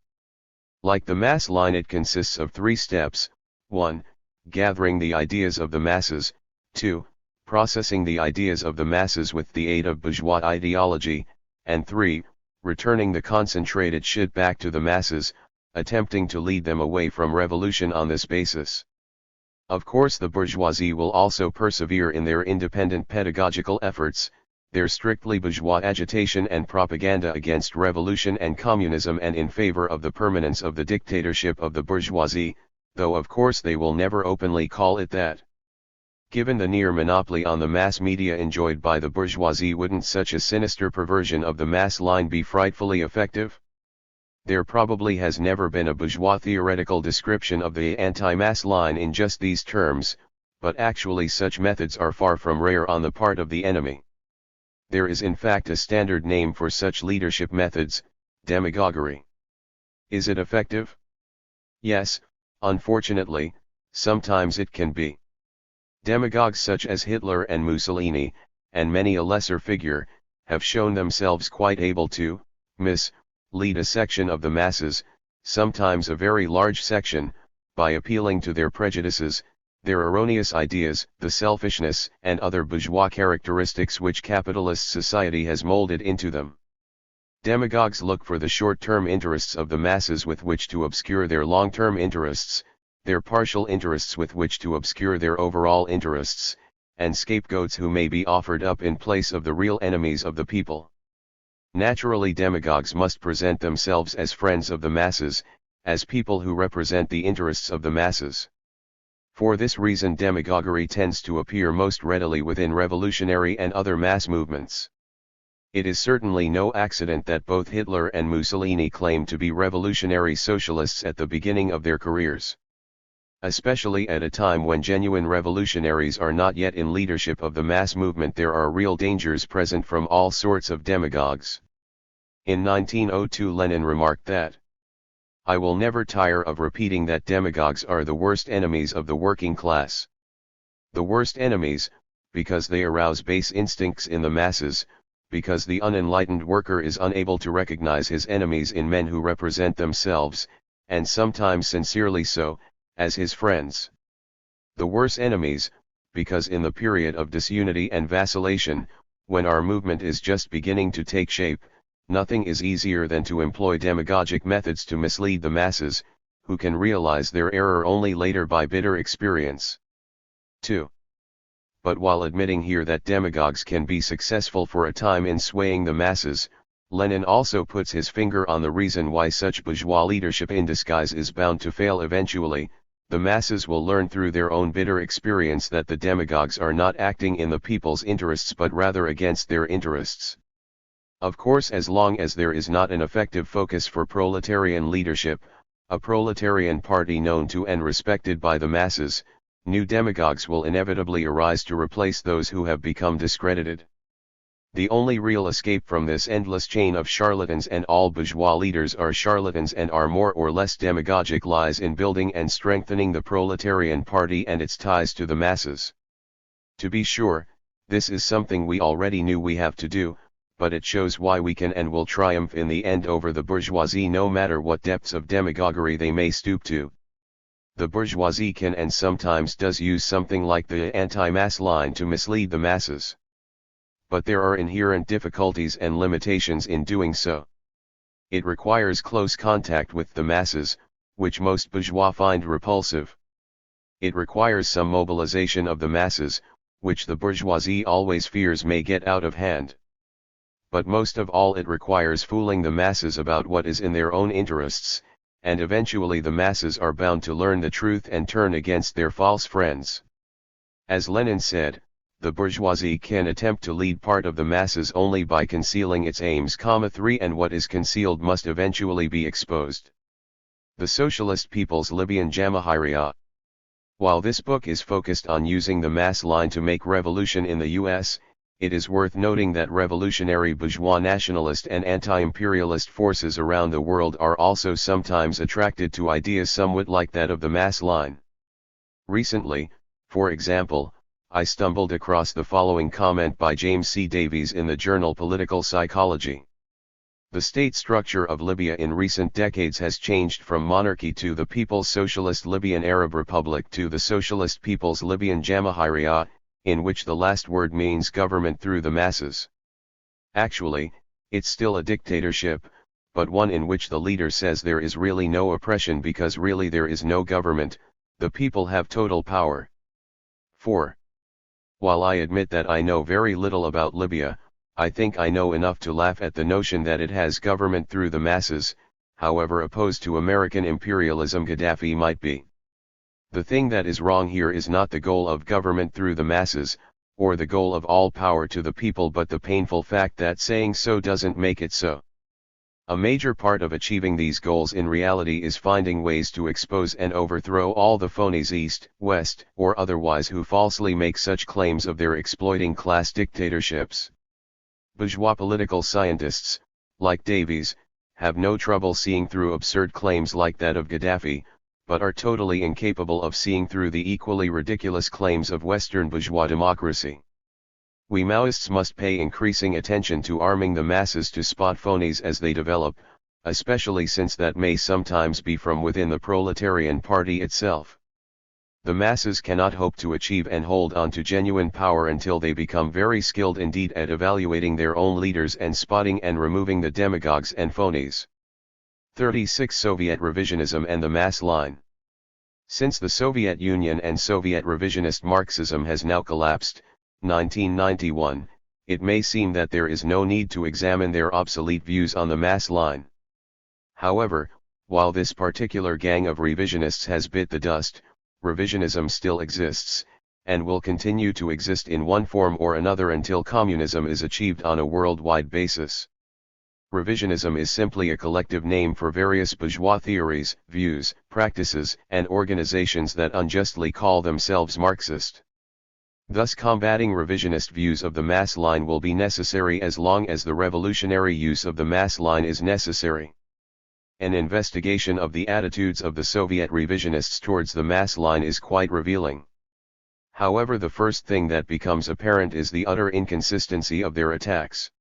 Like the mass line, it consists of 3 steps: 1. Gathering the ideas of the masses, 2. Processing the ideas of the masses with the aid of bourgeois ideology, and 3. Returning the concentrated shit back to the masses, attempting to lead them away from revolution on this basis. Of course, the bourgeoisie will also persevere in their independent pedagogical efforts, their strictly bourgeois agitation and propaganda against revolution and communism and in favor of the permanence of the dictatorship of the bourgeoisie, though of course they will never openly call it that. Given the near monopoly on the mass media enjoyed by the bourgeoisie, wouldn't such a sinister perversion of the mass line be frightfully effective? There probably has never been a bourgeois theoretical description of the anti-mass line in just these terms, but actually such methods are far from rare on the part of the enemy. There is in fact a standard name for such leadership methods: demagoguery. Is it effective? Yes, unfortunately, sometimes it can be. Demagogues such as Hitler and Mussolini, and many a lesser figure, have shown themselves quite able to lead a section of the masses, sometimes a very large section, by appealing to their prejudices, their erroneous ideas, the selfishness and other bourgeois characteristics which capitalist society has molded into them. Demagogues look for the short-term interests of the masses with which to obscure their long-term interests, their partial interests with which to obscure their overall interests, and scapegoats who may be offered up in place of the real enemies of the people. Naturally, demagogues must present themselves as friends of the masses, as people who represent the interests of the masses. For this reason, demagoguery tends to appear most readily within revolutionary and other mass movements. It is certainly no accident that both Hitler and Mussolini claimed to be revolutionary socialists at the beginning of their careers. Especially at a time when genuine revolutionaries are not yet in leadership of the mass movement, there are real dangers present from all sorts of demagogues. In 1902, Lenin remarked that, "I will never tire of repeating that demagogues are the worst enemies of the working class. The worst enemies, because they arouse base instincts in the masses, because the unenlightened worker is unable to recognize his enemies in men who represent themselves, and sometimes sincerely so, as his friends. The worse enemies, because in the period of disunity and vacillation, when our movement is just beginning to take shape, nothing is easier than to employ demagogic methods to mislead the masses, who can realize their error only later by bitter experience." 2. But while admitting here that demagogues can be successful for a time in swaying the masses, Lenin also puts his finger on the reason why such bourgeois leadership in disguise is bound to fail eventually. The masses will learn through their own bitter experience that the demagogues are not acting in the people's interests but rather against their interests. Of course, as long as there is not an effective focus for proletarian leadership, a proletarian party known to and respected by the masses, new demagogues will inevitably arise to replace those who have become discredited. The only real escape from this endless chain of charlatans, and all bourgeois leaders are charlatans and are more or less demagogic, lies in building and strengthening the proletarian party and its ties to the masses. To be sure, this is something we already knew we have to do, but it shows why we can and will triumph in the end over the bourgeoisie, no matter what depths of demagoguery they may stoop to. The bourgeoisie can and sometimes does use something like the anti-mass line to mislead the masses. But there are inherent difficulties and limitations in doing so. It requires close contact with the masses, which most bourgeois find repulsive. It requires some mobilization of the masses, which the bourgeoisie always fears may get out of hand. But most of all, it requires fooling the masses about what is in their own interests, and eventually the masses are bound to learn the truth and turn against their false friends. As Lenin said, the bourgeoisie can attempt to lead part of the masses only by concealing its aims, 3, and what is concealed must eventually be exposed. The Socialist People's Libyan Jamahiriya. While this book is focused on using the mass line to make revolution in the US, it is worth noting that revolutionary bourgeois nationalist and anti-imperialist forces around the world are also sometimes attracted to ideas somewhat like that of the mass line. Recently, for example, I stumbled across the following comment by James C. Davies in the journal Political Psychology. The state structure of Libya in recent decades has changed from monarchy to the People's Socialist Libyan Arab Republic to the Socialist People's Libyan Jamahiriya, in which the last word means government through the masses. Actually, it's still a dictatorship, but one in which the leader says there is really no oppression because really there is no government, the people have total power. 4. While I admit that I know very little about Libya, I think I know enough to laugh at the notion that it has government through the masses, however opposed to American imperialism Gaddafi might be. The thing that is wrong here is not the goal of government through the masses, or the goal of all power to the people, but the painful fact that saying so doesn't make it so. A major part of achieving these goals in reality is finding ways to expose and overthrow all the phonies east, west, or otherwise who falsely make such claims of their exploiting class dictatorships. Bourgeois political scientists, like Davies, have no trouble seeing through absurd claims like that of Gaddafi, but are totally incapable of seeing through the equally ridiculous claims of Western bourgeois democracy. We Maoists must pay increasing attention to arming the masses to spot phonies as they develop, especially since that may sometimes be from within the proletarian party itself. The masses cannot hope to achieve and hold on to genuine power until they become very skilled indeed at evaluating their own leaders and spotting and removing the demagogues and phonies. 36. Soviet revisionism and the mass line. Since the Soviet Union and Soviet revisionist Marxism has now collapsed, 1991, it may seem that there is no need to examine their obsolete views on the mass line. However, while this particular gang of revisionists has bit the dust, revisionism still exists, and will continue to exist in one form or another until communism is achieved on a worldwide basis. Revisionism is simply a collective name for various bourgeois theories, views, practices, and organizations that unjustly call themselves Marxist. Thus combating revisionist views of the mass line will be necessary as long as the revolutionary use of the mass line is necessary. An investigation of the attitudes of the Soviet revisionists towards the mass line is quite revealing. However, the first thing that becomes apparent is the utter inconsistency of their attacks.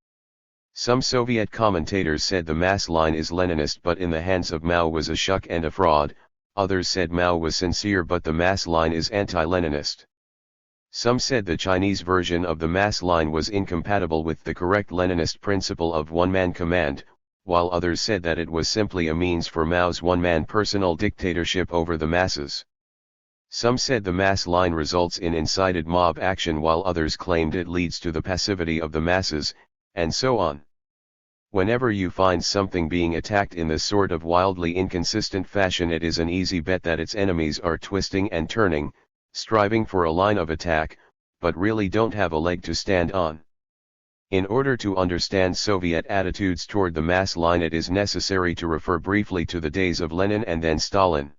Some Soviet commentators said the mass line is Leninist but in the hands of Mao was a shuck and a fraud, others said Mao was sincere but the mass line is anti-Leninist. Some said the Chinese version of the mass line was incompatible with the correct Leninist principle of one-man command, while others said that it was simply a means for Mao's one-man personal dictatorship over the masses. Some said the mass line results in incited mob action while others claimed it leads to the passivity of the masses, and so on. Whenever you find something being attacked in this sort of wildly inconsistent fashion, it is an easy bet that its enemies are twisting and turning, striving for a line of attack, but really don't have a leg to stand on. In order to understand Soviet attitudes toward the mass line, it is necessary to refer briefly to the days of Lenin and then Stalin.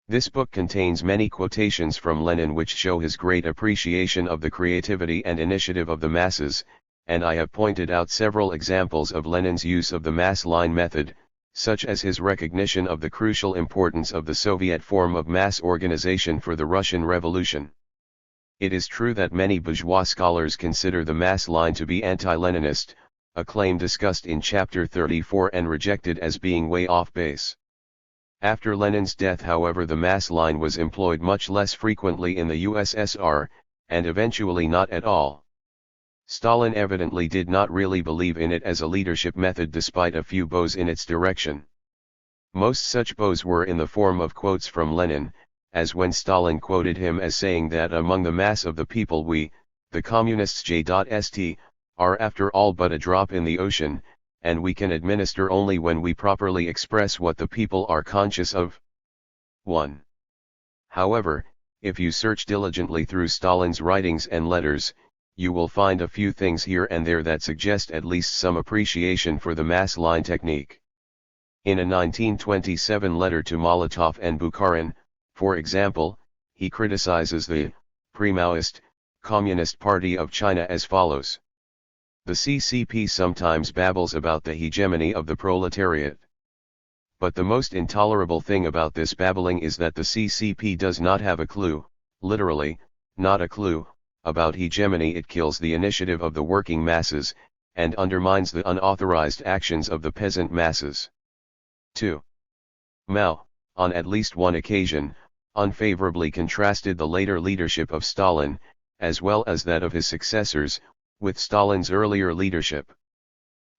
This book contains many quotations from Lenin which show his great appreciation of the creativity and initiative of the masses, and I have pointed out several examples of Lenin's use of the mass line method, such as his recognition of the crucial importance of the Soviet form of mass organization for the Russian Revolution. It is true that many bourgeois scholars consider the mass line to be anti-Leninist, a claim discussed in Chapter 34 and rejected as being way off base. After Lenin's death, however, the mass line was employed much less frequently in the USSR, and eventually not at all. Stalin evidently did not really believe in it as a leadership method despite a few bows in its direction. Most such bows were in the form of quotes from Lenin, as when Stalin quoted him as saying that among the mass of the people we, the communists J.St., are after all but a drop in the ocean, and we can administer only when we properly express what the people are conscious of. 1. However, if you search diligently through Stalin's writings and letters, you will find a few things here and there that suggest at least some appreciation for the mass line technique. In a 1927 letter to Molotov and Bukharin, for example, he criticizes the pre-Maoist Communist Party of China as follows. The CCP sometimes babbles about the hegemony of the proletariat. But the most intolerable thing about this babbling is that the CCP does not have a clue, literally, not a clue, about hegemony. It kills the initiative of the working masses, and undermines the unauthorized actions of the peasant masses. 2. Mao, on at least one occasion, unfavorably contrasted the later leadership of Stalin, as well as that of his successors, with Stalin's earlier leadership.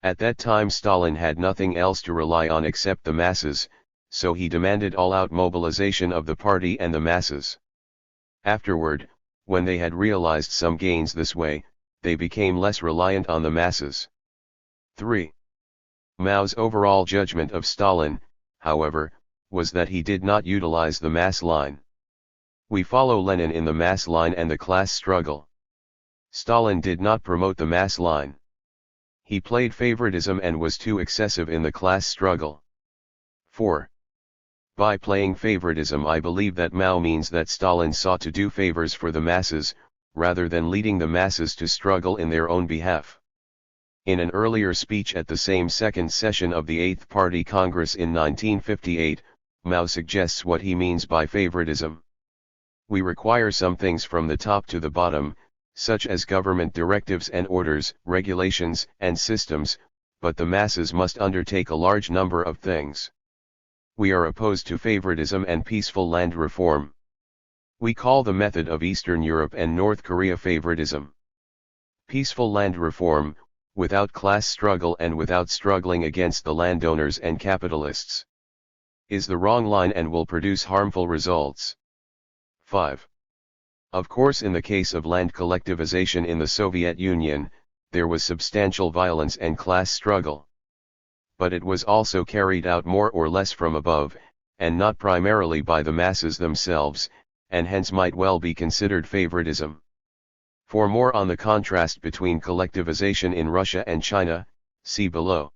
At that time Stalin had nothing else to rely on except the masses, so he demanded all-out mobilization of the party and the masses. Afterward, when they had realized some gains this way, they became less reliant on the masses. 3. Mao's overall judgment of Stalin, however, was that he did not utilize the mass line. We follow Lenin in the mass line and the class struggle. Stalin did not promote the mass line. He played favoritism and was too excessive in the class struggle. 4. By playing favoritism, I believe that Mao means that Stalin sought to do favors for the masses, rather than leading the masses to struggle in their own behalf. In an earlier speech at the same second session of the Eighth Party Congress in 1958, Mao suggests what he means by favoritism. We require some things from the top to the bottom, such as government directives and orders, regulations, and systems, but the masses must undertake a large number of things. We are opposed to favoritism and peaceful land reform. We call the method of Eastern Europe and North Korea favoritism. Peaceful land reform, without class struggle and without struggling against the landowners and capitalists, is the wrong line and will produce harmful results. 5. Of course, in the case of land collectivization in the Soviet Union, there was substantial violence and class struggle. But it was also carried out more or less from above, and not primarily by the masses themselves, and hence might well be considered favoritism. For more on the contrast between collectivization in Russia and China, see below.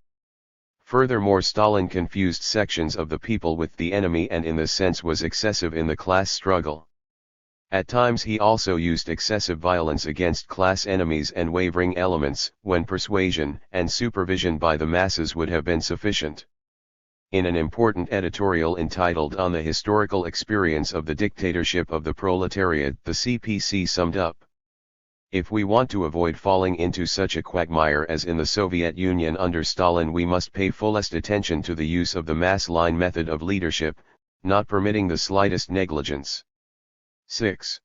Furthermore, Stalin confused sections of the people with the enemy and in this sense was excessive in the class struggle. At times he also used excessive violence against class enemies and wavering elements, when persuasion and supervision by the masses would have been sufficient. In an important editorial entitled On the Historical Experience of the Dictatorship of the Proletariat, the CPC summed up: if we want to avoid falling into such a quagmire as in the Soviet Union under Stalin, we must pay fullest attention to the use of the mass line method of leadership, not permitting the slightest negligence. 6.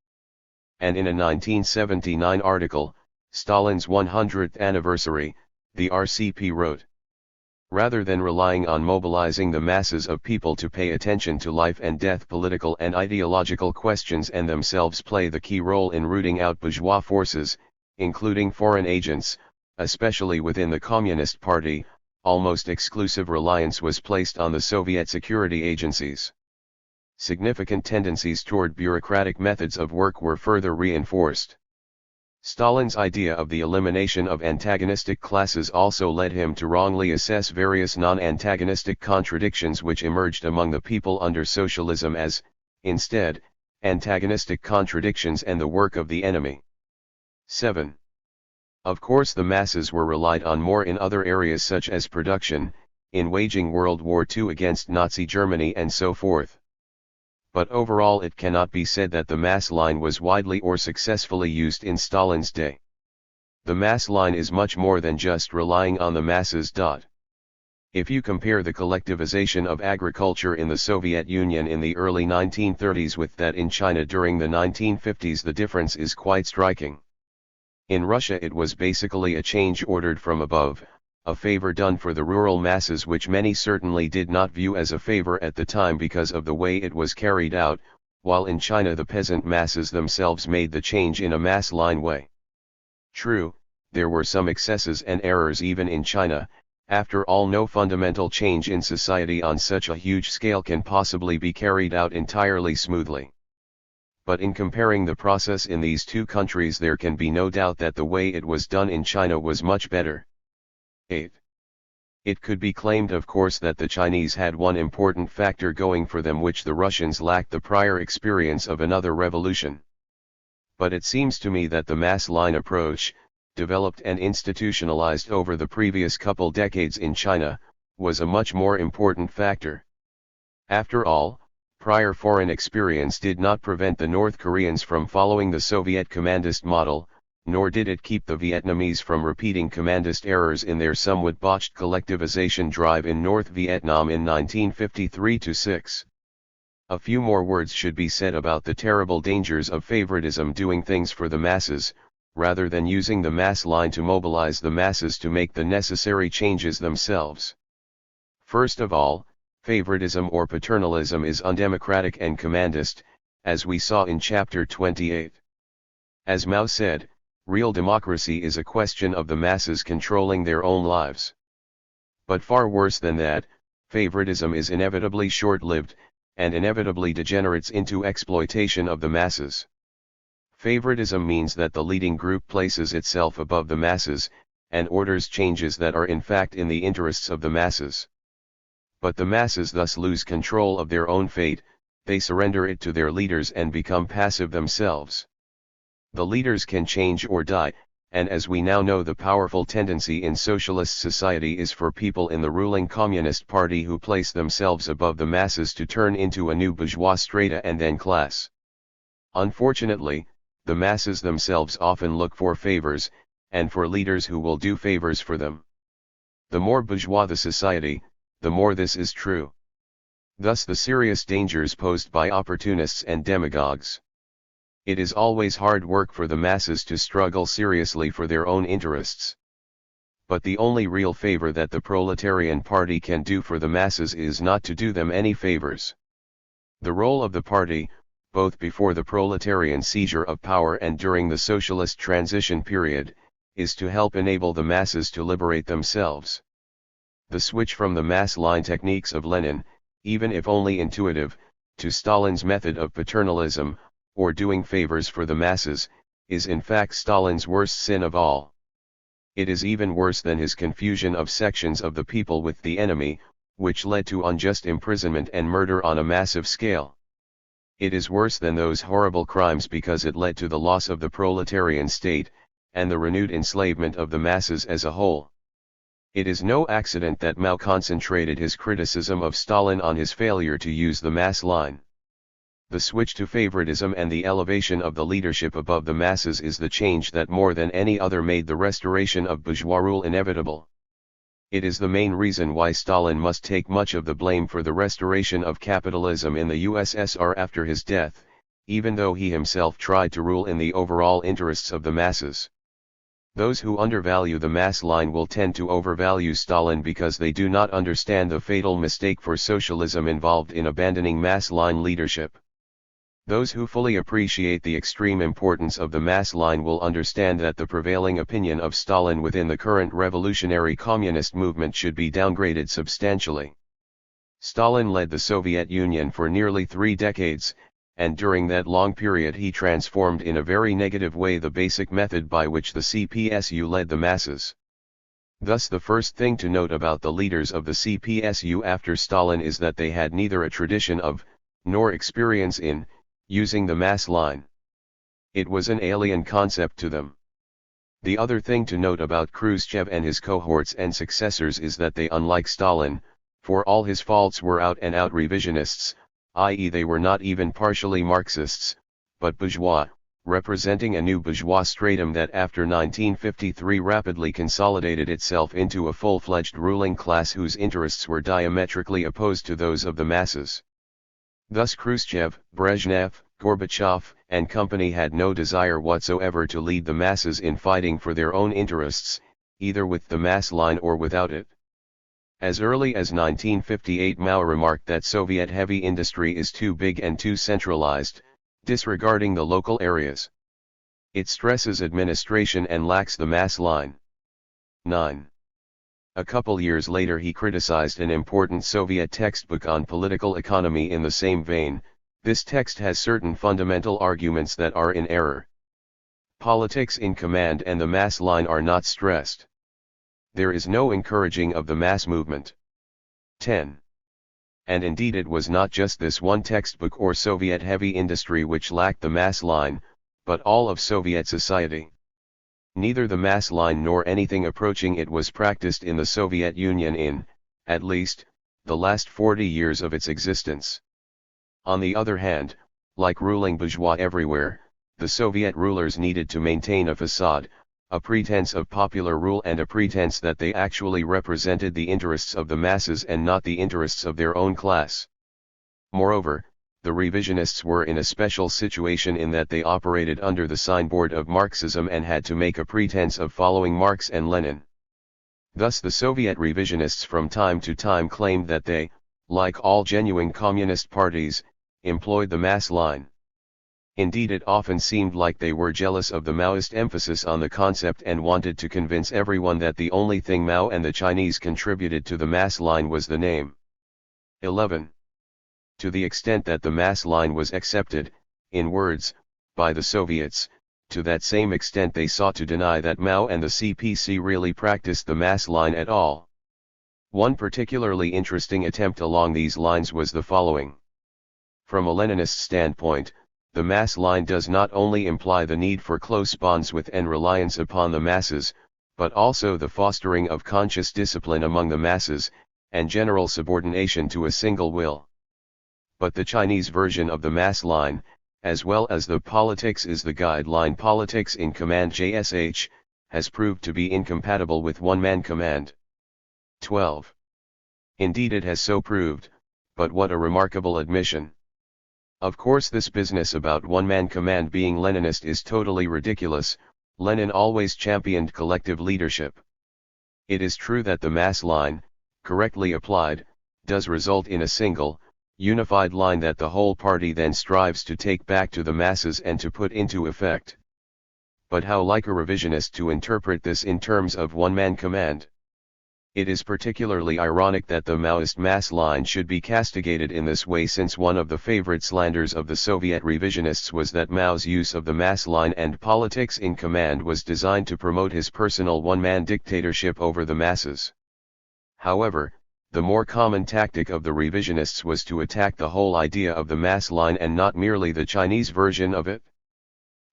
And in a 1979 article, Stalin's 100th anniversary, the RCP wrote: rather than relying on mobilizing the masses of people to pay attention to life and death, political and ideological questions and themselves play the key role in rooting out bourgeois forces, including foreign agents, especially within the Communist Party. Almost exclusive reliance was placed on the Soviet security agencies. Significant tendencies toward bureaucratic methods of work were further reinforced. Stalin's idea of the elimination of antagonistic classes also led him to wrongly assess various non-antagonistic contradictions which emerged among the people under socialism as, instead, antagonistic contradictions and the work of the enemy. 7. Of course, the masses were relied on more in other areas such as production, in waging World War II against Nazi Germany and so forth. But overall it cannot be said that the mass line was widely or successfully used in Stalin's day. The mass line is much more than just relying on the masses. If you compare the collectivization of agriculture in the Soviet Union in the early 1930s with that in China during the 1950s, the difference is quite striking. In Russia it was basically a change ordered from above, a favor done for the rural masses which many certainly did not view as a favor at the time because of the way it was carried out, while in China the peasant masses themselves made the change in a mass line way. True, there were some excesses and errors even in China. After all, no fundamental change in society on such a huge scale can possibly be carried out entirely smoothly. But in comparing the process in these two countries, there can be no doubt that the way it was done in China was much better. 8. It could be claimed, of course, that the Chinese had one important factor going for them which the Russians lacked: the prior experience of another revolution. But it seems to me that the mass line approach, developed and institutionalized over the previous couple decades in China, was a much more important factor. After all, prior foreign experience did not prevent the North Koreans from following the Soviet commandist model, nor did it keep the Vietnamese from repeating commandist errors in their somewhat botched collectivization drive in North Vietnam in 1953-6. A few more words should be said about the terrible dangers of favoritism doing things for the masses, rather than using the mass line to mobilize the masses to make the necessary changes themselves. First of all, favoritism or paternalism is undemocratic and commandist, as we saw in chapter 28. As Mao said, real democracy is a question of the masses controlling their own lives. But far worse than that, favoritism is inevitably short-lived, and inevitably degenerates into exploitation of the masses. Favoritism means that the leading group places itself above the masses, and orders changes that are in fact in the interests of the masses. But the masses thus lose control of their own fate, they surrender it to their leaders and become passive themselves. The leaders can change or die, and as we now know, the powerful tendency in socialist society is for people in the ruling Communist Party who place themselves above the masses to turn into a new bourgeois strata and then class. Unfortunately, the masses themselves often look for favors, and for leaders who will do favors for them. The more bourgeois the society, the more this is true. Thus the serious dangers posed by opportunists and demagogues. It is always hard work for the masses to struggle seriously for their own interests. But the only real favor that the proletarian party can do for the masses is not to do them any favors. The role of the party, both before the proletarian seizure of power and during the socialist transition period, is to help enable the masses to liberate themselves. The switch from the mass line techniques of Lenin, even if only intuitive, to Stalin's method of paternalism, or doing favors for the masses, is in fact Stalin's worst sin of all. It is even worse than his confusion of sections of the people with the enemy, which led to unjust imprisonment and murder on a massive scale. It is worse than those horrible crimes because it led to the loss of the proletarian state, and the renewed enslavement of the masses as a whole. It is no accident that Mao concentrated his criticism of Stalin on his failure to use the mass line. The switch to favoritism and the elevation of the leadership above the masses is the change that more than any other made the restoration of bourgeois rule inevitable. It is the main reason why Stalin must take much of the blame for the restoration of capitalism in the USSR after his death, even though he himself tried to rule in the overall interests of the masses. Those who undervalue the mass line will tend to overvalue Stalin because they do not understand the fatal mistake for socialism involved in abandoning mass line leadership. Those who fully appreciate the extreme importance of the mass line will understand that the prevailing opinion of Stalin within the current revolutionary communist movement should be downgraded substantially. Stalin led the Soviet Union for nearly 3 decades, and during that long period he transformed in a very negative way the basic method by which the CPSU led the masses. Thus the first thing to note about the leaders of the CPSU after Stalin is that they had neither a tradition of, nor experience in, using the mass line. It was an alien concept to them. The other thing to note about Khrushchev and his cohorts and successors is that they, unlike Stalin, for all his faults, were out-and-out revisionists, i.e. they were not even partially Marxists, but bourgeois, representing a new bourgeois stratum that after 1953 rapidly consolidated itself into a full-fledged ruling class whose interests were diametrically opposed to those of the masses. Thus Khrushchev, Brezhnev, Gorbachev, and company had no desire whatsoever to lead the masses in fighting for their own interests, either with the mass line or without it. As early as 1958 Mao remarked that Soviet heavy industry is too big and too centralized, disregarding the local areas. It stresses administration and lacks the mass line. 9. A couple years later he criticized an important Soviet textbook on political economy in the same vein. This text has certain fundamental arguments that are in error. Politics in command and the mass line are not stressed. There is no encouraging of the mass movement. 10. And indeed it was not just this one textbook or Soviet heavy industry which lacked the mass line, but all of Soviet society. Neither the mass line nor anything approaching it was practiced in the Soviet Union in, at least, the last 40 years of its existence. On the other hand, like ruling bourgeois everywhere, the Soviet rulers needed to maintain a facade, a pretense of popular rule and a pretense that they actually represented the interests of the masses and not the interests of their own class. Moreover, the revisionists were in a special situation in that they operated under the signboard of Marxism and had to make a pretense of following Marx and Lenin. Thus the Soviet revisionists from time to time claimed that they, like all genuine communist parties, employed the mass line. Indeed, it often seemed like they were jealous of the Maoist emphasis on the concept and wanted to convince everyone that the only thing Mao and the Chinese contributed to the mass line was the name. 11. To the extent that the mass line was accepted, in words, by the Soviets, to that same extent they sought to deny that Mao and the CPC really practiced the mass line at all. One particularly interesting attempt along these lines was the following. From a Leninist standpoint, the mass line does not only imply the need for close bonds with and reliance upon the masses, but also the fostering of conscious discipline among the masses, and general subordination to a single will. But the Chinese version of the mass line, as well as the politics is the guideline politics in command JSH, has proved to be incompatible with one-man command. 12. Indeed it has so proved, but what a remarkable admission. Of course this business about one-man command being Leninist is totally ridiculous. Lenin always championed collective leadership. It is true that the mass line, correctly applied, does result in a single, unified line that the whole party then strives to take back to the masses and to put into effect. But how like a revisionist to interpret this in terms of one-man command? It is particularly ironic that the Maoist mass line should be castigated in this way, since one of the favorite slanders of the Soviet revisionists was that Mao's use of the mass line and politics in command was designed to promote his personal one-man dictatorship over the masses. However, the more common tactic of the revisionists was to attack the whole idea of the mass line and not merely the Chinese version of it.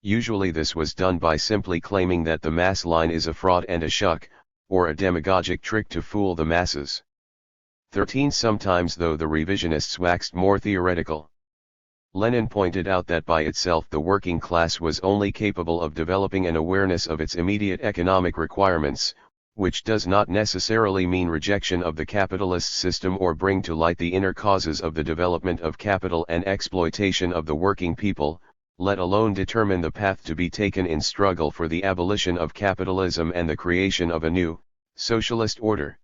Usually this was done by simply claiming that the mass line is a fraud and a shuck, or a demagogic trick to fool the masses. 13. Sometimes though the revisionists waxed more theoretical. Lenin pointed out that by itself the working class was only capable of developing an awareness of its immediate economic requirements, which does not necessarily mean rejection of the capitalist system or bring to light the inner causes of the development of capital and exploitation of the working people, let alone determine the path to be taken in struggle for the abolition of capitalism and the creation of a new, socialist order.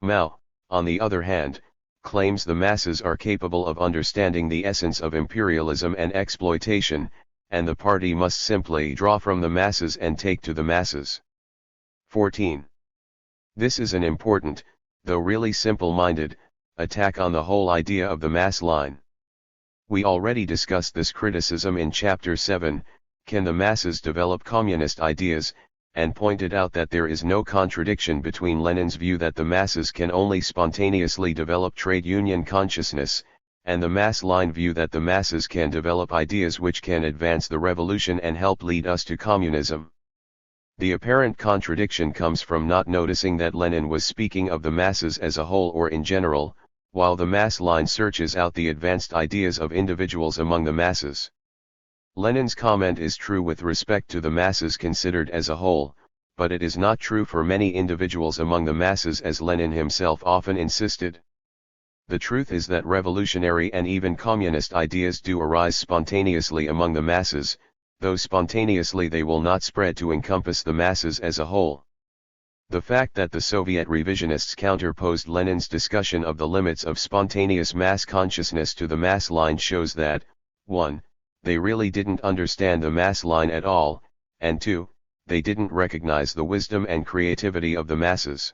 Mao, on the other hand, claims the masses are capable of understanding the essence of imperialism and exploitation, and the party must simply draw from the masses and take to the masses. 14. This is an important, though really simple-minded, attack on the whole idea of the mass line. We already discussed this criticism in Chapter 7, Can the Masses Develop Communist Ideas?, and pointed out that there is no contradiction between Lenin's view that the masses can only spontaneously develop trade union consciousness, and the mass line view that the masses can develop ideas which can advance the revolution and help lead us to communism. The apparent contradiction comes from not noticing that Lenin was speaking of the masses as a whole or in general, while the mass line searches out the advanced ideas of individuals among the masses. Lenin's comment is true with respect to the masses considered as a whole, but it is not true for many individuals among the masses, as Lenin himself often insisted. The truth is that revolutionary and even communist ideas do arise spontaneously among the masses, though spontaneously they will not spread to encompass the masses as a whole. The fact that the Soviet revisionists counterposed Lenin's discussion of the limits of spontaneous mass consciousness to the mass line shows that, 1. They really didn't understand the mass line at all, and 2. They didn't recognize the wisdom and creativity of the masses.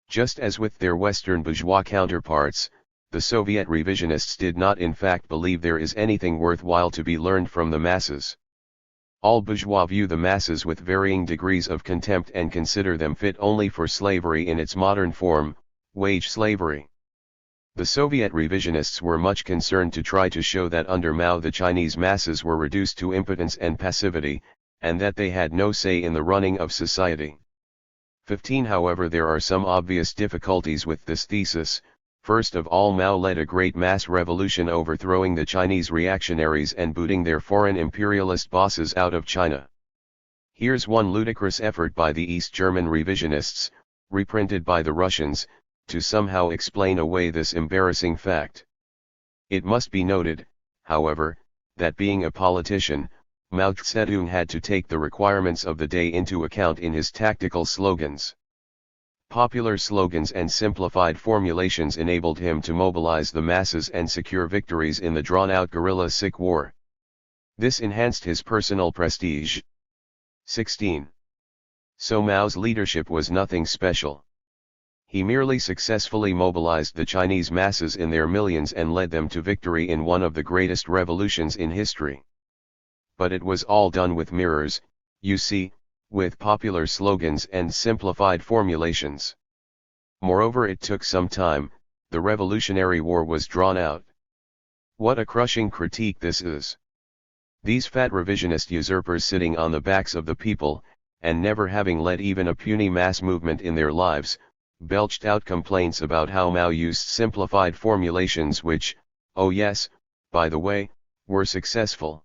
Just as with their Western bourgeois counterparts, the Soviet revisionists did not in fact believe there is anything worthwhile to be learned from the masses. All bourgeois view the masses with varying degrees of contempt and consider them fit only for slavery in its modern form, wage slavery. The Soviet revisionists were much concerned to try to show that under Mao the Chinese masses were reduced to impotence and passivity, and that they had no say in the running of society. 15. However, there are some obvious difficulties with this thesis. First of all, Mao led a great mass revolution overthrowing the Chinese reactionaries and booting their foreign imperialist bosses out of China. Here's one ludicrous effort by the East German revisionists, reprinted by the Russians, to somehow explain away this embarrassing fact. It must be noted, however, that being a politician, Mao Zedong had to take the requirements of the day into account in his tactical slogans. Popular slogans and simplified formulations enabled him to mobilize the masses and secure victories in the drawn-out guerrilla-sick war. This enhanced his personal prestige. 16. So Mao's leadership was nothing special. He merely successfully mobilized the Chinese masses in their millions and led them to victory in one of the greatest revolutions in history. But it was all done with mirrors, you see, with popular slogans and simplified formulations. Moreover, it took some time, the Revolutionary War was drawn out. What a crushing critique this is! These fat revisionist usurpers sitting on the backs of the people, and never having led even a puny mass movement in their lives, belched out complaints about how Mao used simplified formulations which, oh yes, by the way, were successful.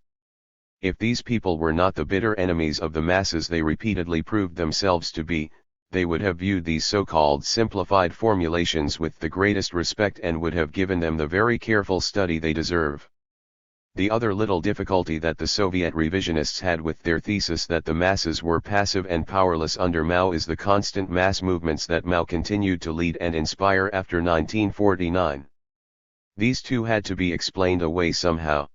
If these people were not the bitter enemies of the masses they repeatedly proved themselves to be, they would have viewed these so-called simplified formulations with the greatest respect and would have given them the very careful study they deserve. The other little difficulty that the Soviet revisionists had with their thesis that the masses were passive and powerless under Mao is the constant mass movements that Mao continued to lead and inspire after 1949. These two had to be explained away somehow.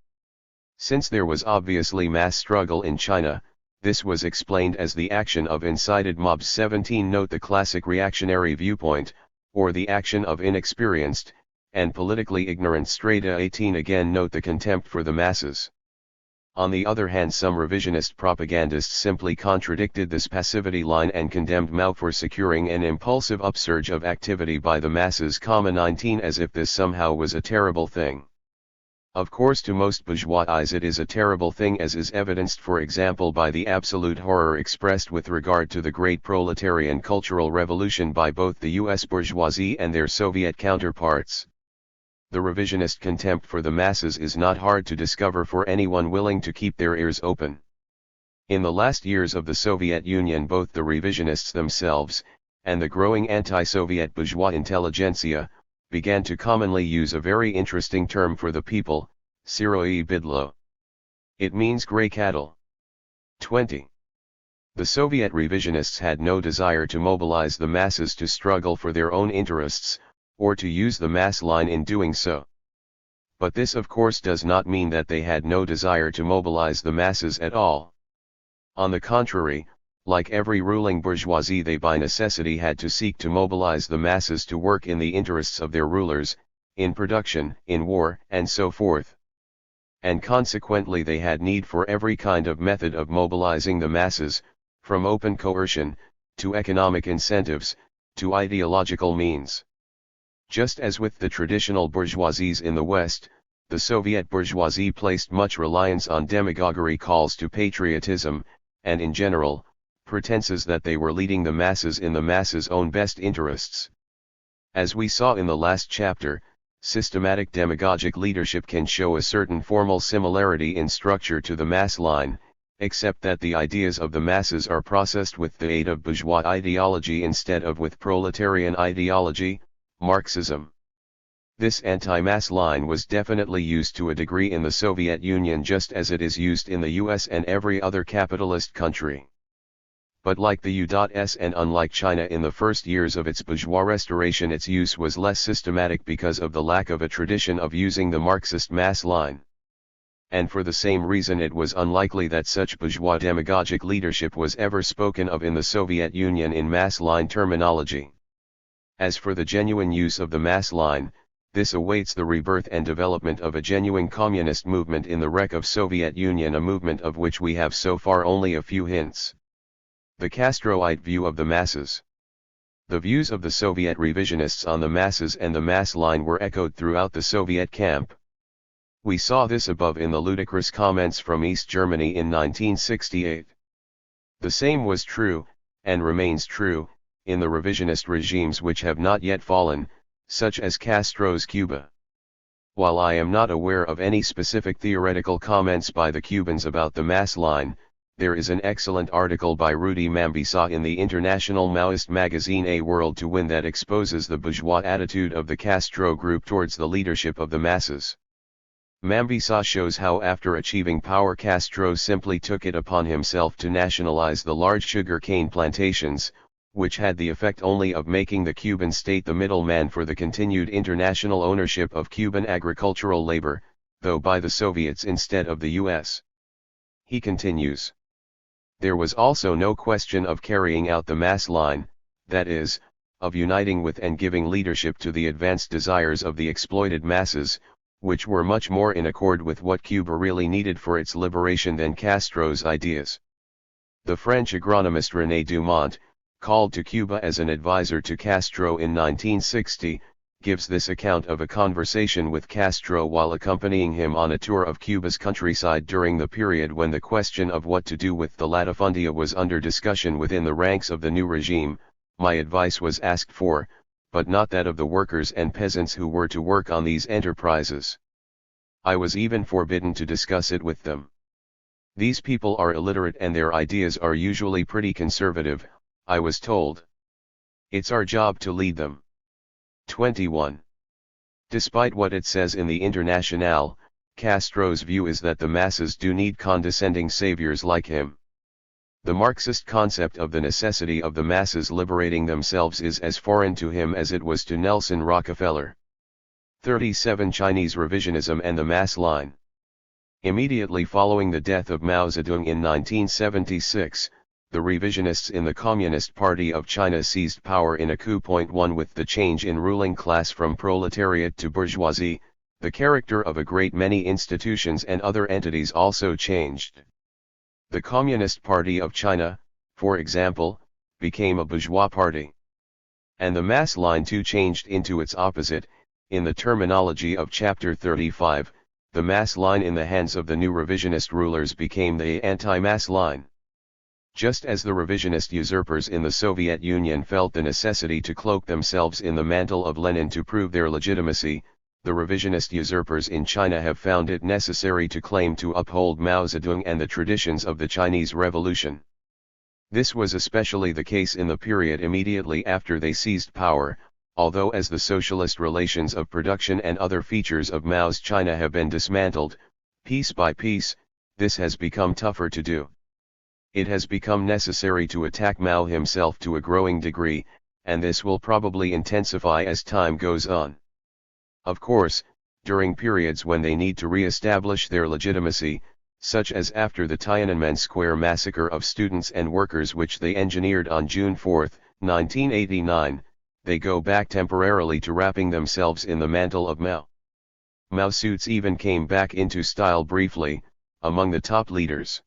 Since there was obviously mass struggle in China, this was explained as the action of incited mobs. 17. Note the classic reactionary viewpoint, or the action of inexperienced and politically ignorant strata. 18. Again note the contempt for the masses. On the other hand, some revisionist propagandists simply contradicted this passivity line and condemned Mao for securing an impulsive upsurge of activity by the masses. 19. As if this somehow was a terrible thing. Of course, to most bourgeois eyes it is a terrible thing, as is evidenced for example by the absolute horror expressed with regard to the great proletarian cultural revolution by both the US bourgeoisie and their Soviet counterparts. The revisionist contempt for the masses is not hard to discover for anyone willing to keep their ears open. In the last years of the Soviet Union, both the revisionists themselves, and the growing anti-Soviet bourgeois intelligentsia, began to commonly use a very interesting term for the people, Siroi Bidlo. It means grey cattle. 20. The Soviet revisionists had no desire to mobilize the masses to struggle for their own interests, or to use the mass line in doing so. But this of course does not mean that they had no desire to mobilize the masses at all. On the contrary, like every ruling bourgeoisie, they by necessity had to seek to mobilize the masses to work in the interests of their rulers, in production, in war, and so forth. And consequently they had need for every kind of method of mobilizing the masses, from open coercion, to economic incentives, to ideological means. Just as with the traditional bourgeoisies in the West, the Soviet bourgeoisie placed much reliance on demagoguery, calls to patriotism, and in general, pretenses that they were leading the masses in the masses' own best interests. As we saw in the last chapter, systematic demagogic leadership can show a certain formal similarity in structure to the mass line, except that the ideas of the masses are processed with the aid of bourgeois ideology instead of with proletarian ideology, Marxism. This anti-mass line was definitely used to a degree in the Soviet Union, just as it is used in the US and every other capitalist country. But like the U.S. and unlike China in the first years of its bourgeois restoration, its use was less systematic because of the lack of a tradition of using the Marxist mass line. And for the same reason it was unlikely that such bourgeois demagogic leadership was ever spoken of in the Soviet Union in mass line terminology. As for the genuine use of the mass line, this awaits the rebirth and development of a genuine communist movement in the wreck of Soviet Union, a movement of which we have so far only a few hints. The Castroite view of the masses. The views of the Soviet revisionists on the masses and the mass line were echoed throughout the Soviet camp. We saw this above in the ludicrous comments from East Germany in 1968. The same was true, and remains true, in the revisionist regimes which have not yet fallen, such as Castro's Cuba. While I am not aware of any specific theoretical comments by the Cubans about the mass line, there is an excellent article by Rudy Mambisa in the international Maoist magazine A World to Win that exposes the bourgeois attitude of the Castro group towards the leadership of the masses. Mambisa shows how after achieving power Castro simply took it upon himself to nationalize the large sugar cane plantations, which had the effect only of making the Cuban state the middleman for the continued international ownership of Cuban agricultural labor, though by the Soviets instead of the US. He continues. There was also no question of carrying out the mass line, that is, of uniting with and giving leadership to the advanced desires of the exploited masses, which were much more in accord with what Cuba really needed for its liberation than Castro's ideas. The French agronomist René Dumont, called to Cuba as an advisor to Castro in 1960, gives this account of a conversation with Castro while accompanying him on a tour of Cuba's countryside during the period when the question of what to do with the latifundia was under discussion within the ranks of the new regime. My advice was asked for, but not that of the workers and peasants who were to work on these enterprises. I was even forbidden to discuss it with them. These people are illiterate and their ideas are usually pretty conservative, I was told. It's our job to lead them. 21. Despite what it says in the Internationale, Castro's view is that the masses do need condescending saviors like him. The Marxist concept of the necessity of the masses liberating themselves is as foreign to him as it was to Nelson Rockefeller. 37. Chinese revisionism and the mass line. Immediately following the death of Mao Zedong in 1976, the revisionists in the Communist Party of China seized power in a coup. 1 With the change in ruling class from proletariat to bourgeoisie, the character of a great many institutions and other entities also changed. The Communist Party of China, for example, became a bourgeois party. And the mass line too changed into its opposite. In the terminology of Chapter 35, the mass line in the hands of the new revisionist rulers became the anti-mass line. Just as the revisionist usurpers in the Soviet Union felt the necessity to cloak themselves in the mantle of Lenin to prove their legitimacy, the revisionist usurpers in China have found it necessary to claim to uphold Mao Zedong and the traditions of the Chinese Revolution. This was especially the case in the period immediately after they seized power, although as the socialist relations of production and other features of Mao's China have been dismantled, piece by piece, this has become tougher to do. It has become necessary to attack Mao himself to a growing degree, and this will probably intensify as time goes on. Of course, during periods when they need to re-establish their legitimacy, such as after the Tiananmen Square massacre of students and workers which they engineered on June 4, 1989, they go back temporarily to wrapping themselves in the mantle of Mao. Mao suits even came back into style briefly, among the top leaders.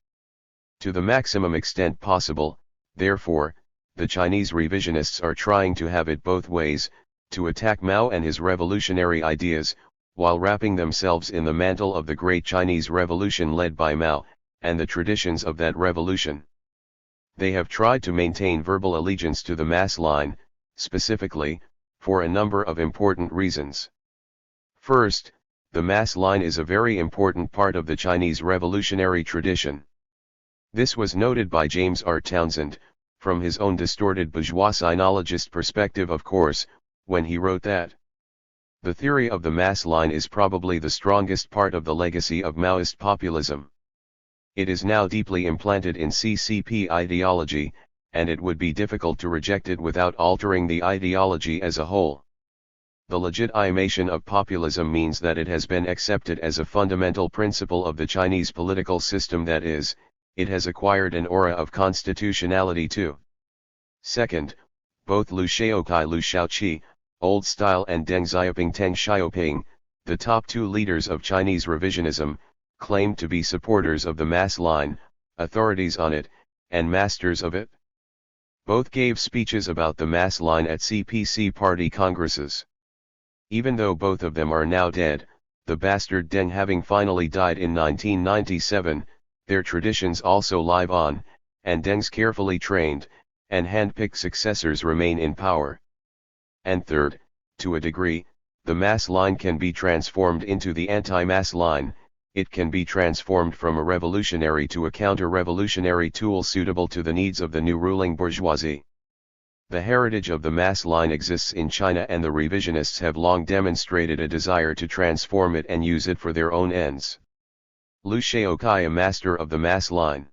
To the maximum extent possible, therefore, the Chinese revisionists are trying to have it both ways, to attack Mao and his revolutionary ideas, while wrapping themselves in the mantle of the great Chinese Revolution led by Mao, and the traditions of that revolution. They have tried to maintain verbal allegiance to the mass line, specifically, for a number of important reasons. First, the mass line is a very important part of the Chinese revolutionary tradition. This was noted by James R. Townsend, from his own distorted bourgeois sinologist perspective of course, when he wrote that the theory of the mass line is probably the strongest part of the legacy of Maoist populism. It is now deeply implanted in CCP ideology, and it would be difficult to reject it without altering the ideology as a whole. The legitimation of populism means that it has been accepted as a fundamental principle of the Chinese political system, that is, it has acquired an aura of constitutionality too. Second, both Liu Shaoqi Liu Shaoqi, Old Style, and Deng Xiaoping Teng Xiaoping, the top two leaders of Chinese revisionism, claim to be supporters of the mass line, authorities on it, and masters of it. Both gave speeches about the mass line at CPC party congresses. Even though both of them are now dead, the bastard Deng having finally died in 1997, their traditions also live on, and Deng's carefully trained, and hand-picked successors remain in power. And third, To a degree, the mass line can be transformed into the anti-mass line. It can be transformed from a revolutionary to a counter-revolutionary tool suitable to the needs of the new ruling bourgeoisie. The heritage of the mass line exists in China, and the revisionists have long demonstrated a desire to transform it and use it for their own ends. Liu Shaokai, a master of the mass line.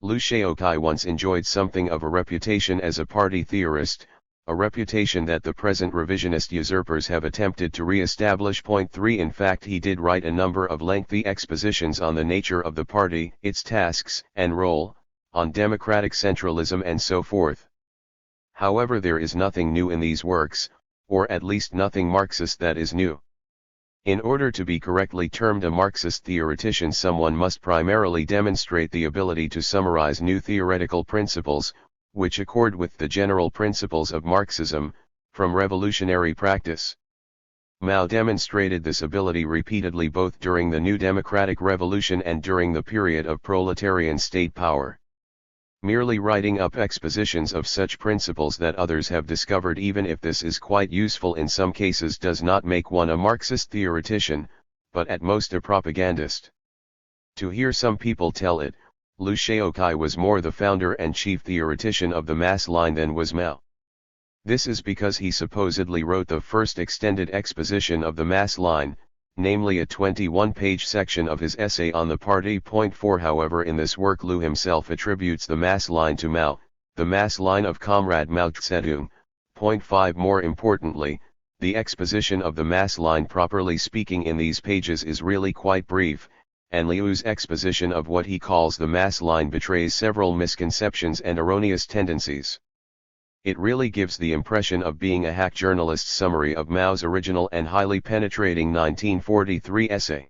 Liu Shaokai once enjoyed something of a reputation as a party theorist, a reputation that the present revisionist usurpers have attempted to re-establish. 3 In fact, he did write a number of lengthy expositions on the nature of the party, its tasks and role, on democratic centralism and so forth. However, there is nothing new in these works, or at least nothing Marxist that is new. In order to be correctly termed a Marxist theoretician, someone must primarily demonstrate the ability to summarize new theoretical principles, which accord with the general principles of Marxism, from revolutionary practice. Mao demonstrated this ability repeatedly both during the New Democratic Revolution and during the period of proletarian state power. Merely writing up expositions of such principles that others have discovered, even if this is quite useful in some cases, does not make one a Marxist theoretician, but at most a propagandist. To hear some people tell it, Liu Shaokai was more the founder and chief theoretician of the mass line than was Mao. This is because he supposedly wrote the first extended exposition of the mass line, namely a 21-page section of his essay on the party. 4 However, in this work Liu himself attributes the mass line to Mao, the mass line of Comrade Mao Zedong. 5 More importantly, the exposition of the mass line, properly speaking, in these pages is really quite brief, and Liu's exposition of what he calls the mass line betrays several misconceptions and erroneous tendencies. It really gives the impression of being a hack journalist's summary of Mao's original and highly penetrating 1943 essay.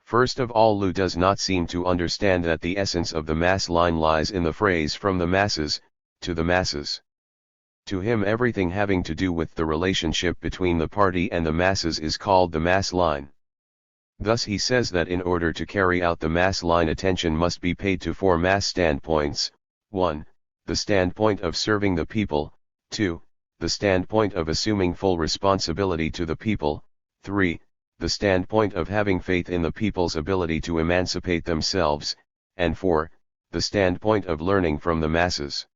First of all, Liu does not seem to understand that the essence of the mass line lies in the phrase "from the masses, to the masses." To him, everything having to do with the relationship between the party and the masses is called the mass line. Thus he says that in order to carry out the mass line, attention must be paid to 4 mass standpoints. 1. The standpoint of serving the people. 2. The standpoint of assuming full responsibility to the people. 3. The standpoint of having faith in the people's ability to emancipate themselves. And 4. The standpoint of learning from the masses.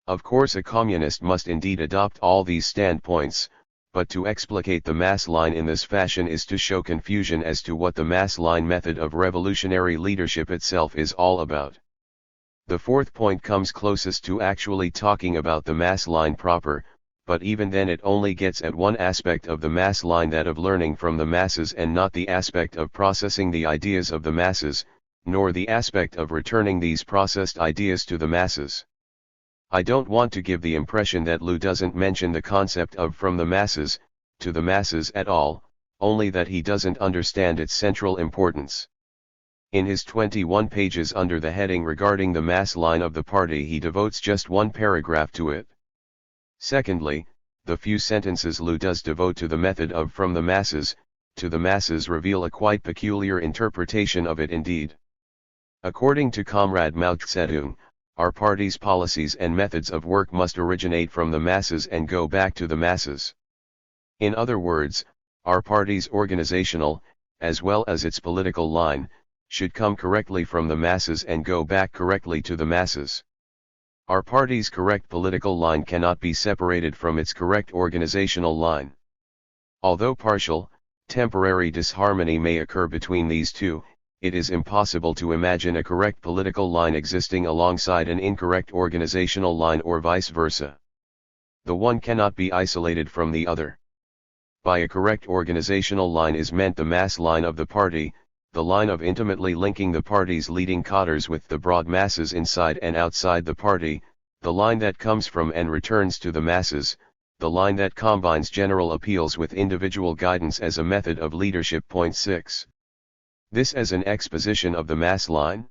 Of course, a communist must indeed adopt all these standpoints, but to explicate the mass line in this fashion is to show confusion as to what the mass line method of revolutionary leadership itself is all about. The 4th point comes closest to actually talking about the mass line proper, but even then it only gets at one aspect of the mass line, that of learning from the masses, and not the aspect of processing the ideas of the masses, nor the aspect of returning these processed ideas to the masses. I don't want to give the impression that Liu doesn't mention the concept of "from the masses, to the masses" at all, only that he doesn't understand its central importance. In his 21 pages under the heading regarding the mass line of the party, he devotes just 1 paragraph to it. Secondly, the few sentences Liu does devote to the method of "from the masses, to the masses" reveal a quite peculiar interpretation of it indeed. According to Comrade Mao Zedong, our party's policies and methods of work must originate from the masses and go back to the masses. In other words, our party's organizational, as well as its political line, should come correctly from the masses and go back correctly to the masses. Our party's correct political line cannot be separated from its correct organizational line. Although partial, temporary disharmony may occur between these two, it is impossible to imagine a correct political line existing alongside an incorrect organizational line, or vice versa. The one cannot be isolated from the other. By a correct organizational line is meant the mass line of the party, the line of intimately linking the party's leading cadres with the broad masses inside and outside the party, the line that comes from and returns to the masses, the line that combines general appeals with individual guidance as a method of leadership. 6. This as an exposition of the mass line?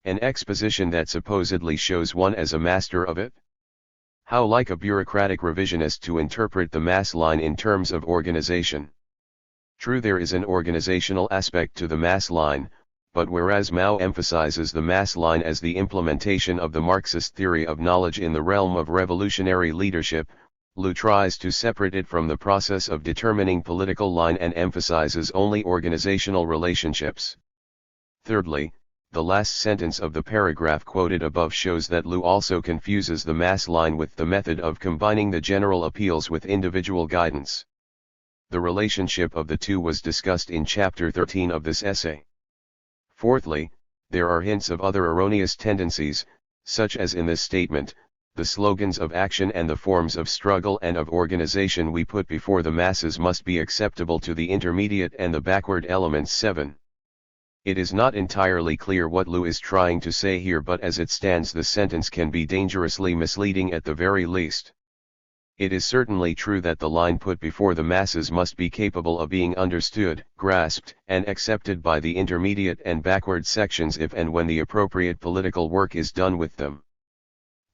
An exposition that supposedly shows one as a master of it? How like a bureaucratic revisionist to interpret the mass line in terms of organization. True, there is an organizational aspect to the mass line, but whereas Mao emphasizes the mass line as the implementation of the Marxist theory of knowledge in the realm of revolutionary leadership, Lu tries to separate it from the process of determining political line and emphasizes only organizational relationships. Thirdly, the last sentence of the paragraph quoted above shows that Lu also confuses the mass line with the method of combining the general appeals with individual guidance. The relationship of the two was discussed in chapter 13 of this essay. Fourthly, there are hints of other erroneous tendencies, such as in this statement, the slogans of action and the forms of struggle and of organization we put before the masses must be acceptable to the intermediate and the backward elements. 7. It is not entirely clear what Lu is trying to say here, but as it stands the sentence can be dangerously misleading at the very least. It is certainly true that the line put before the masses must be capable of being understood, grasped, and accepted by the intermediate and backward sections if and when the appropriate political work is done with them.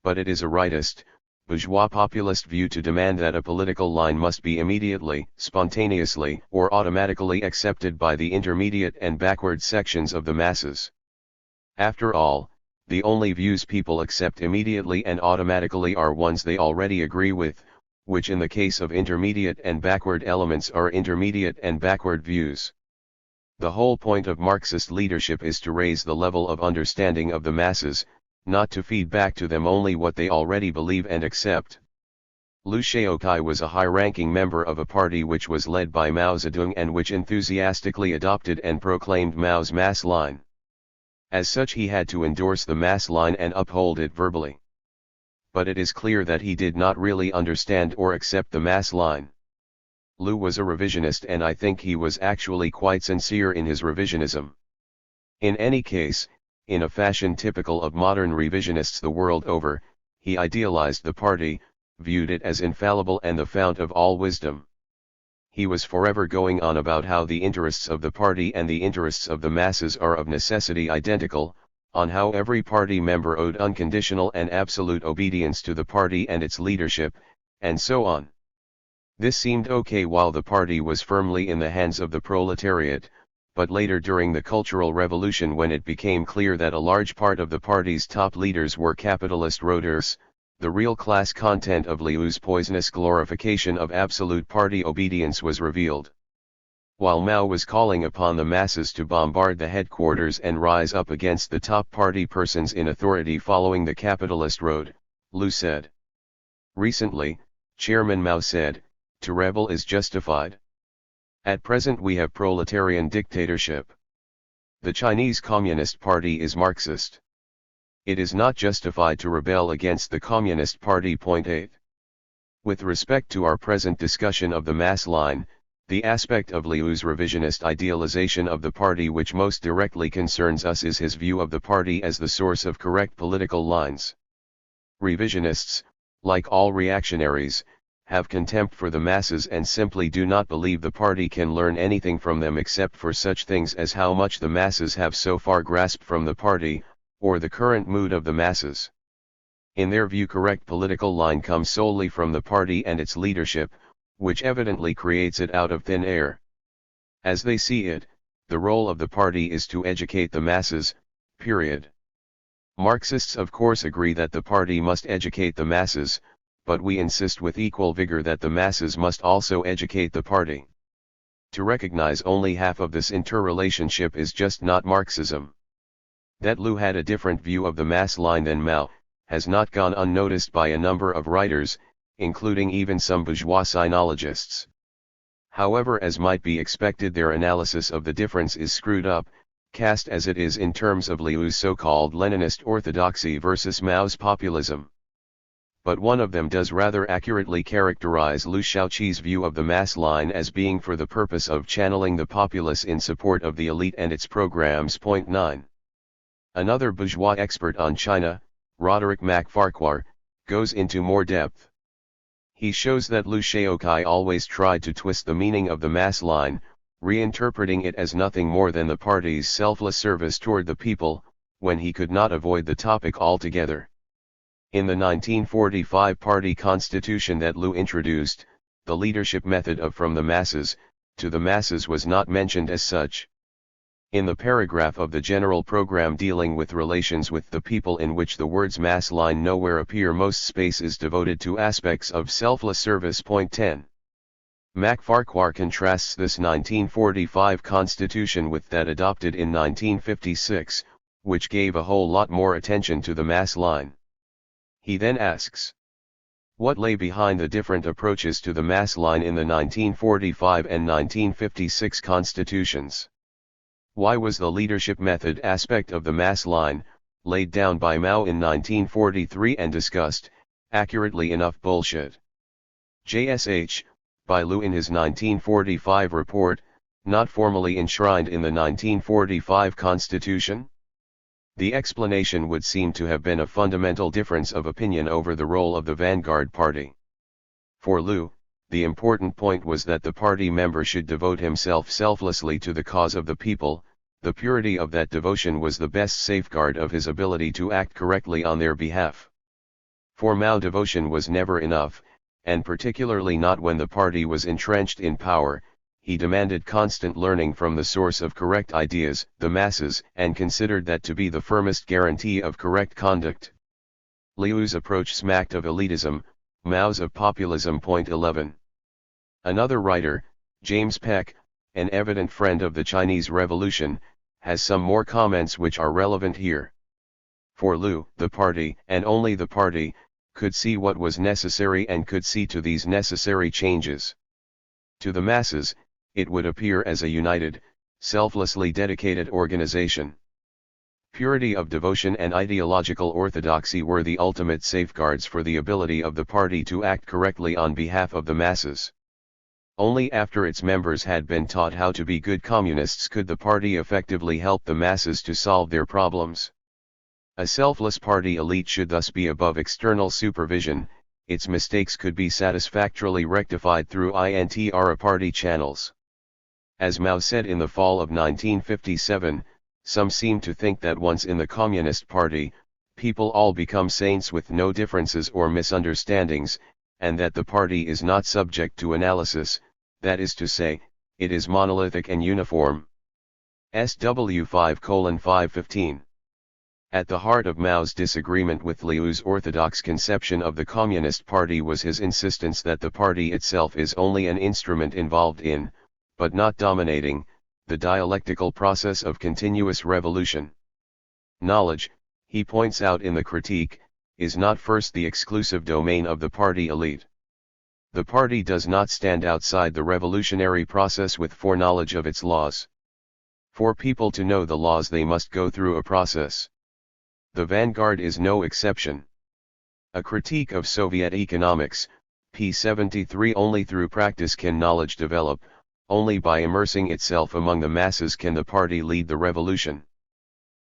But it is a rightist, bourgeois populist view to demand that a political line must be immediately, spontaneously, or automatically accepted by the intermediate and backward sections of the masses. After all, the only views people accept immediately and automatically are ones they already agree with, which in the case of intermediate and backward elements are intermediate and backward views. The whole point of Marxist leadership is to raise the level of understanding of the masses, not to feed back to them only what they already believe and accept. Liu Shaoqi was a high-ranking member of a party which was led by Mao Zedong and which enthusiastically adopted and proclaimed Mao's mass line. As such, he had to endorse the mass line and uphold it verbally. But it is clear that he did not really understand or accept the mass line. Liu was a revisionist, and I think he was actually quite sincere in his revisionism. In any case, in a fashion typical of modern revisionists the world over, he idealized the party, viewed it as infallible and the fount of all wisdom. He was forever going on about how the interests of the party and the interests of the masses are of necessity identical, on how every party member owed unconditional and absolute obedience to the party and its leadership, and so on. This seemed okay while the party was firmly in the hands of the proletariat, but later during the Cultural Revolution, when it became clear that a large part of the party's top leaders were capitalist roaders, the real class content of Liu's poisonous glorification of absolute party obedience was revealed. While Mao was calling upon the masses to bombard the headquarters and rise up against the top party persons in authority following the capitalist road, Liu said. Recently, Chairman Mao said, "To rebel is justified. At present we have proletarian dictatorship. The Chinese Communist Party is Marxist. It is not justified to rebel against the Communist Party." 8. With respect to our present discussion of the mass line, the aspect of Liu's revisionist idealization of the party which most directly concerns us is his view of the party as the source of correct political lines. Revisionists, like all reactionaries, have contempt for the masses and simply do not believe the party can learn anything from them except for such things as how much the masses have so far grasped from the party, or the current mood of the masses. In their view, correct political line comes solely from the party and its leadership, which evidently creates it out of thin air. As they see it, the role of the party is to educate the masses, period. Marxists of course agree that the party must educate the masses, but we insist with equal vigor that the masses must also educate the party. To recognize only half of this interrelationship is just not Marxism. That Liu had a different view of the mass line than Mao has not gone unnoticed by a number of writers, including even some bourgeois sinologists. However, as might be expected, their analysis of the difference is screwed up, cast as it is in terms of Liu's so-called Leninist orthodoxy versus Mao's populism. But one of them does rather accurately characterize Liu Shaoqi's view of the mass line as being for the purpose of channeling the populace in support of the elite and its programs. 9. Another bourgeois expert on China, Roderick MacFarquhar, goes into more depth. He shows that Liu Shaoqi always tried to twist the meaning of the mass line, reinterpreting it as nothing more than the party's selfless service toward the people, when he could not avoid the topic altogether. In the 1945 party constitution that Liu introduced, the leadership method of from the masses, to the masses was not mentioned as such. In the paragraph of the general program dealing with relations with the people in which the words mass line nowhere appear, most space is devoted to aspects of selfless service. Point 10. MacFarquhar contrasts this 1945 constitution with that adopted in 1956, which gave a whole lot more attention to the mass line. He then asks, what lay behind the different approaches to the mass line in the 1945 and 1956 constitutions? Why was the leadership method aspect of the mass line, laid down by Mao in 1943 and discussed, accurately enough, bullshit? JSH, by Liu in his 1945 report, not formally enshrined in the 1945 Constitution? The explanation would seem to have been a fundamental difference of opinion over the role of the vanguard party. For Liu, the important point was that the party member should devote himself selflessly to the cause of the people. The purity of that devotion was the best safeguard of his ability to act correctly on their behalf. For Mao, devotion was never enough, and particularly not when the party was entrenched in power. He demanded constant learning from the source of correct ideas, the masses, and considered that to be the firmest guarantee of correct conduct. Liu's approach smacked of elitism, Mao's of populism. Point 11. Another writer, James Peck, an evident friend of the Chinese Revolution, has some more comments which are relevant here. For Liu, the party, and only the party, could see what was necessary and could see to these necessary changes. To the masses, it would appear as a united, selflessly dedicated organization. Purity of devotion and ideological orthodoxy were the ultimate safeguards for the ability of the party to act correctly on behalf of the masses. Only after its members had been taught how to be good communists could the party effectively help the masses to solve their problems. A selfless party elite should thus be above external supervision. Its mistakes could be satisfactorily rectified through intra-party channels. As Mao said in the fall of 1957, some seem to think that once in the Communist Party, people all become saints with no differences or misunderstandings, and that the party is not subject to analysis, that is to say, it is monolithic and uniform. SW 5:515. At the heart of Mao's disagreement with Liu's orthodox conception of the Communist Party was his insistence that the party itself is only an instrument involved in, but not dominating, the dialectical process of continuous revolution. Knowledge, he points out in the critique, is not first the exclusive domain of the party elite. The party does not stand outside the revolutionary process with foreknowledge of its laws. For people to know the laws, they must go through a process. The vanguard is no exception. A critique of Soviet economics, p. 73. Only through practice can knowledge develop, only by immersing itself among the masses can the party lead the revolution.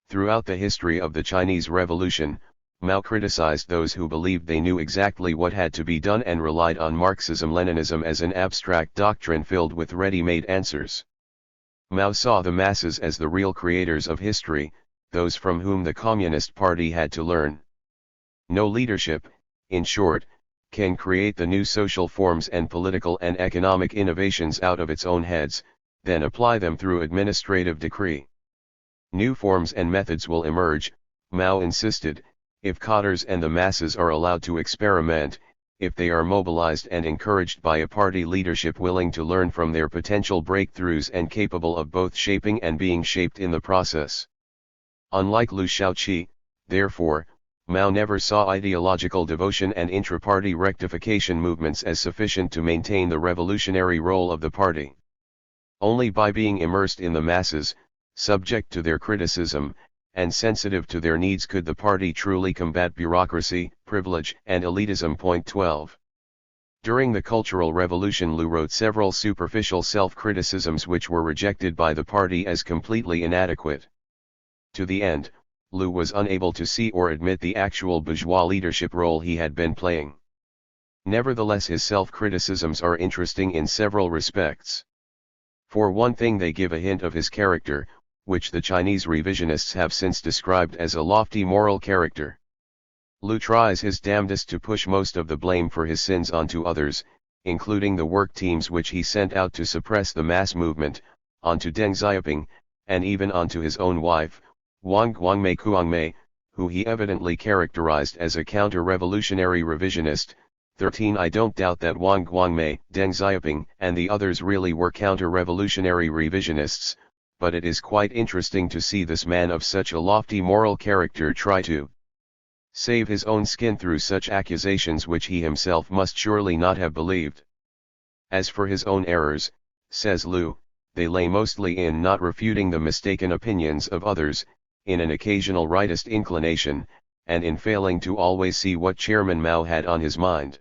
Throughout the history of the Chinese Revolution, Mao criticized those who believed they knew exactly what had to be done and relied on Marxism-Leninism as an abstract doctrine filled with ready-made answers. Mao saw the masses as the real creators of history, those from whom the Communist Party had to learn. No leadership, in short, can create the new social forms and political and economic innovations out of its own heads, then apply them through administrative decree. New forms and methods will emerge, Mao insisted, if cadres and the masses are allowed to experiment, if they are mobilized and encouraged by a party leadership willing to learn from their potential breakthroughs and capable of both shaping and being shaped in the process. Unlike Liu Shaoqi, therefore, Mao never saw ideological devotion and intra-party rectification movements as sufficient to maintain the revolutionary role of the party. Only by being immersed in the masses, subject to their criticism, and sensitive to their needs could the party truly combat bureaucracy, privilege, and elitism. Point 12. During the Cultural Revolution, Liu wrote several superficial self-criticisms which were rejected by the party as completely inadequate. To the end, Liu was unable to see or admit the actual bourgeois leadership role he had been playing. Nevertheless, his self-criticisms are interesting in several respects. For one thing, they give a hint of his character, which the Chinese revisionists have since described as a lofty moral character. Liu tries his damnedest to push most of the blame for his sins onto others, including the work teams which he sent out to suppress the mass movement, onto Deng Xiaoping, and even onto his own wife, Wang Guangmei Kuangmei, who he evidently characterized as a counter-revolutionary revisionist. 13. I don't doubt that Wang Guangmei, Deng Xiaoping, and the others really were counter-revolutionary revisionists, but it is quite interesting to see this man of such a lofty moral character try to save his own skin through such accusations which he himself must surely not have believed. As for his own errors, says Liu, they lay mostly in not refuting the mistaken opinions of others, in an occasional rightist inclination, and in failing to always see what Chairman Mao had on his mind.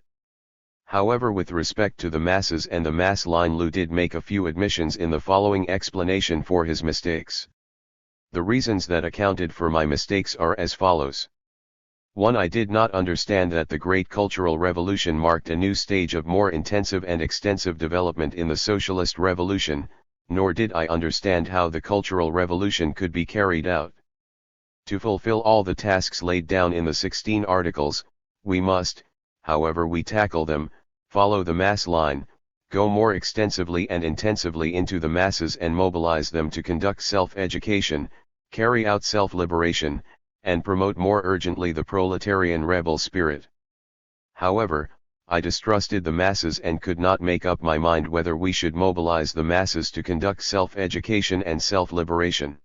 However, with respect to the masses and the mass line, Liu did make a few admissions in the following explanation for his mistakes. The reasons that accounted for my mistakes are as follows. 1. I did not understand that the Great Cultural Revolution marked a new stage of more intensive and extensive development in the Socialist Revolution, nor did I understand how the Cultural Revolution could be carried out. To fulfill all the tasks laid down in the 16 articles, we must, however we tackle them, follow the mass line, go more extensively and intensively into the masses and mobilize them to conduct self-education, carry out self-liberation, and promote more urgently the proletarian rebel spirit. However, I distrusted the masses and could not make up my mind whether we should mobilize the masses to conduct self-education and self-liberation.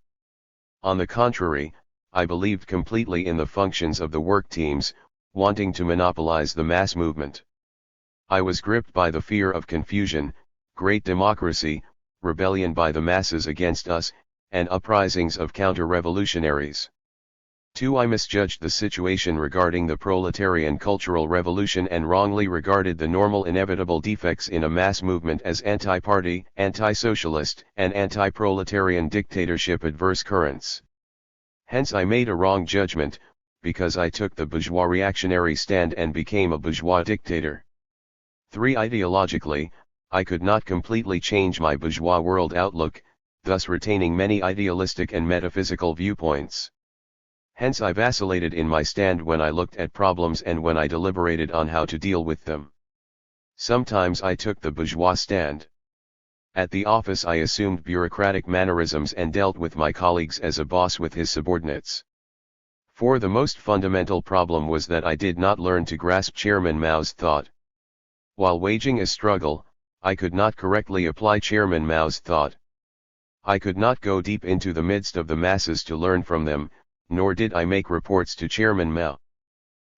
On the contrary, I believed completely in the functions of the work teams, wanting to monopolize the mass movement. I was gripped by the fear of confusion, great democracy, rebellion by the masses against us, and uprisings of counter-revolutionaries. 2. I misjudged the situation regarding the proletarian cultural revolution and wrongly regarded the normal inevitable defects in a mass movement as anti-party, anti-socialist, and anti-proletarian dictatorship adverse currents. Hence I made a wrong judgment, because I took the bourgeois reactionary stand and became a bourgeois dictator. 3. Ideologically, I could not completely change my bourgeois world outlook, thus retaining many idealistic and metaphysical viewpoints. Hence I vacillated in my stand when I looked at problems and when I deliberated on how to deal with them. Sometimes I took the bourgeois stand. At the office I assumed bureaucratic mannerisms and dealt with my colleagues as a boss with his subordinates. 4. The most fundamental problem was that I did not learn to grasp Chairman Mao's thought. While waging a struggle, I could not correctly apply Chairman Mao's thought. I could not go deep into the midst of the masses to learn from them, nor did I make reports to Chairman Mao.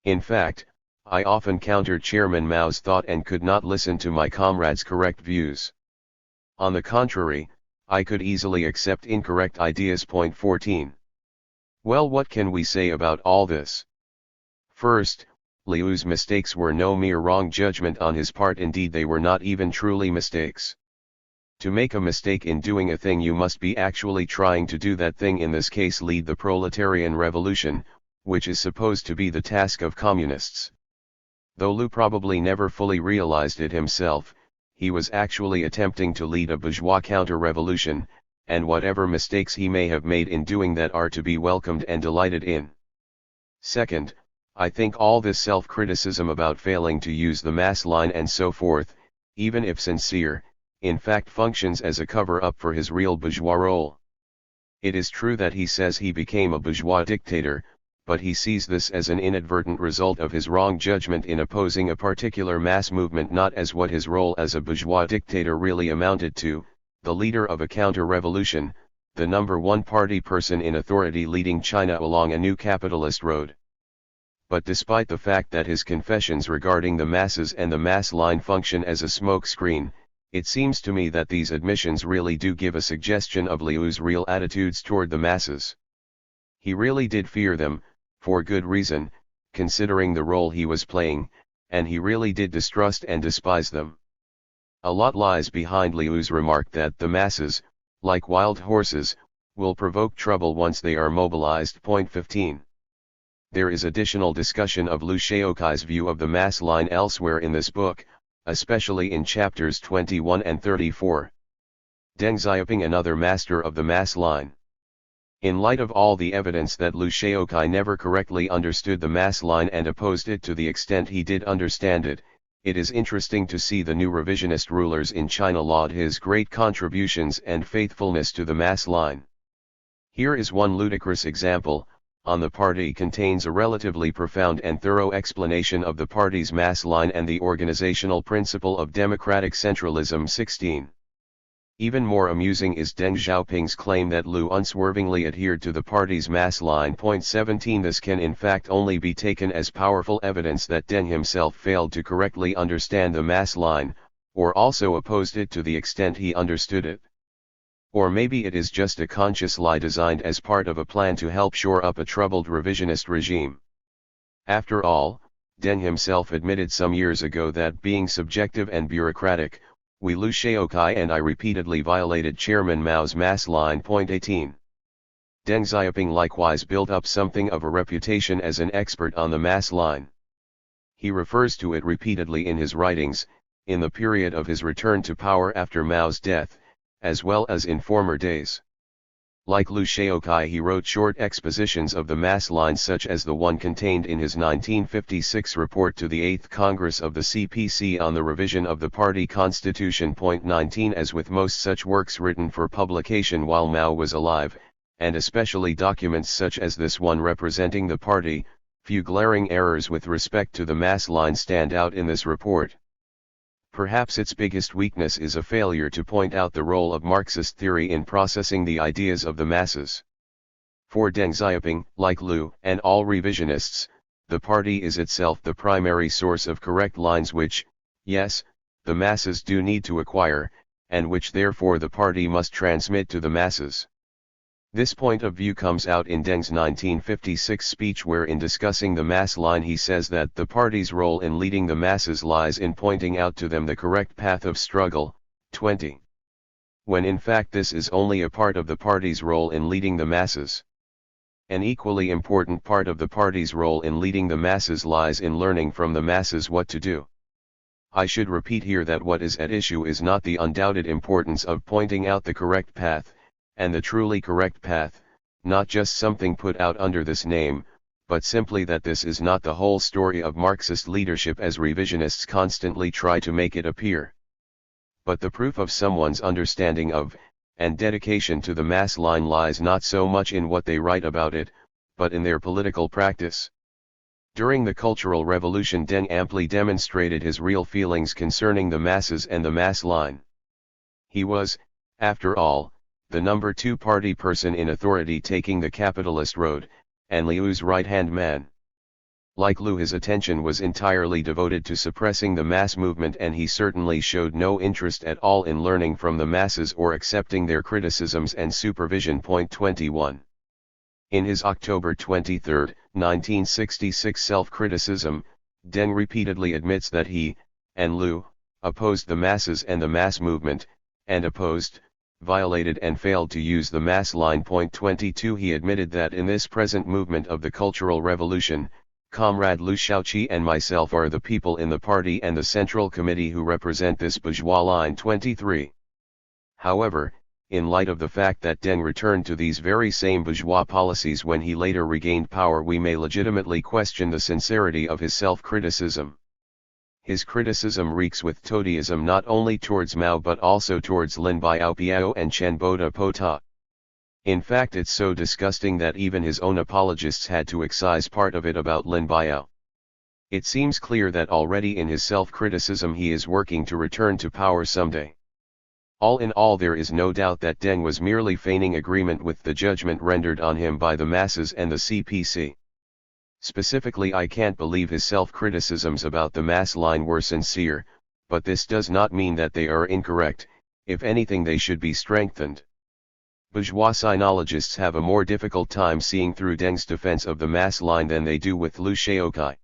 In fact, I often countered Chairman Mao's thought and could not listen to my comrades' correct views. On the contrary, I could easily accept incorrect ideas. 14. Well, what can we say about all this? First, Liu's mistakes were no mere wrong judgment on his part, indeed they were not even truly mistakes. To make a mistake in doing a thing you must be actually trying to do that thing, in this case lead the proletarian revolution, which is supposed to be the task of communists. Though Liu probably never fully realized it himself, he was actually attempting to lead a bourgeois counter-revolution, and whatever mistakes he may have made in doing that are to be welcomed and delighted in. Second, I think all this self-criticism about failing to use the mass line and so forth, even if sincere, in fact functions as a cover-up for his real bourgeois role. It is true that he says he became a bourgeois dictator, but he sees this as an inadvertent result of his wrong judgment in opposing a particular mass movement, not as what his role as a bourgeois dictator really amounted to, the leader of a counter-revolution, the number one party person in authority leading China along a new capitalist road. But despite the fact that his confessions regarding the masses and the mass line function as a smokescreen, it seems to me that these admissions really do give a suggestion of Liu's real attitudes toward the masses. He really did fear them, for good reason, considering the role he was playing, and he really did distrust and despise them. A lot lies behind Liu's remark that the masses, like wild horses, will provoke trouble once they are mobilized. 15. There is additional discussion of Liu Shaokai's view of the mass line elsewhere in this book, especially in chapters 21 and 34. Deng Xiaoping, another master of the mass line. In light of all the evidence that Liu Shaokai never correctly understood the mass line and opposed it to the extent he did understand it, it is interesting to see the new revisionist rulers in China laud his great contributions and faithfulness to the mass line. Here is one ludicrous example. On the party contains a relatively profound and thorough explanation of the party's mass line and the organizational principle of democratic centralism. 16. Even more amusing is Deng Xiaoping's claim that Liu unswervingly adhered to the party's mass line. 17. This can in fact only be taken as powerful evidence that Deng himself failed to correctly understand the mass line, or also opposed it to the extent he understood it. Or maybe it is just a conscious lie designed as part of a plan to help shore up a troubled revisionist regime. After all, Deng himself admitted some years ago that being subjective and bureaucratic, Liu Shaoqi and I repeatedly violated Chairman Mao's mass line. 18. Deng Xiaoping likewise built up something of a reputation as an expert on the mass line. He refers to it repeatedly in his writings, in the period of his return to power after Mao's death, as well as in former days. Like Liu Shaoqi, he wrote short expositions of the mass line such as the one contained in his 1956 report to the 8th Congress of the CPC on the revision of the party constitution. 19. As with most such works written for publication while Mao was alive, and especially documents such as this one representing the party, few glaring errors with respect to the mass line stand out in this report. Perhaps its biggest weakness is a failure to point out the role of Marxist theory in processing the ideas of the masses. For Deng Xiaoping, like Liu and all revisionists, the party is itself the primary source of correct lines which, yes, the masses do need to acquire, and which therefore the party must transmit to the masses. This point of view comes out in Deng's 1956 speech where in discussing the mass line he says that the party's role in leading the masses lies in pointing out to them the correct path of struggle. 20. When in fact this is only a part of the party's role in leading the masses. An equally important part of the party's role in leading the masses lies in learning from the masses what to do. I should repeat here that what is at issue is not the undoubted importance of pointing out the correct path, and the truly correct path, not just something put out under this name, but simply that this is not the whole story of Marxist leadership as revisionists constantly try to make it appear. But the proof of someone's understanding of, and dedication to the mass line lies not so much in what they write about it, but in their political practice. During the Cultural Revolution, Deng amply demonstrated his real feelings concerning the masses and the mass line. He was, after all, the number 2 party person in authority taking the capitalist road, and Liu's right-hand man. Like Liu, his attention was entirely devoted to suppressing the mass movement, and he certainly showed no interest at all in learning from the masses or accepting their criticisms and supervision. 21. In his October 23, 1966 self-criticism, Deng repeatedly admits that he, and Liu, opposed the masses and the mass movement, and opposed, violated and failed to use the mass line. 22. He admitted that in this present movement of the Cultural Revolution, Comrade Liu Shaoqi and myself are the people in the party and the Central Committee who represent this bourgeois line. 23. However, in light of the fact that Deng returned to these very same bourgeois policies when he later regained power, we may legitimately question the sincerity of his self-criticism. His criticism reeks with toadyism not only towards Mao but also towards Lin Biaopiao and Chen Boda Pota. In fact, it's so disgusting that even his own apologists had to excise part of it about Lin Biao. It seems clear that already in his self-criticism he is working to return to power someday. All in all, there is no doubt that Deng was merely feigning agreement with the judgment rendered on him by the masses and the CPC. Specifically, I can't believe his self-criticisms about the mass line were sincere, but this does not mean that they are incorrect. If anything, they should be strengthened. Bourgeois sinologists have a more difficult time seeing through Deng's defense of the mass line than they do with Liu Shaoqi.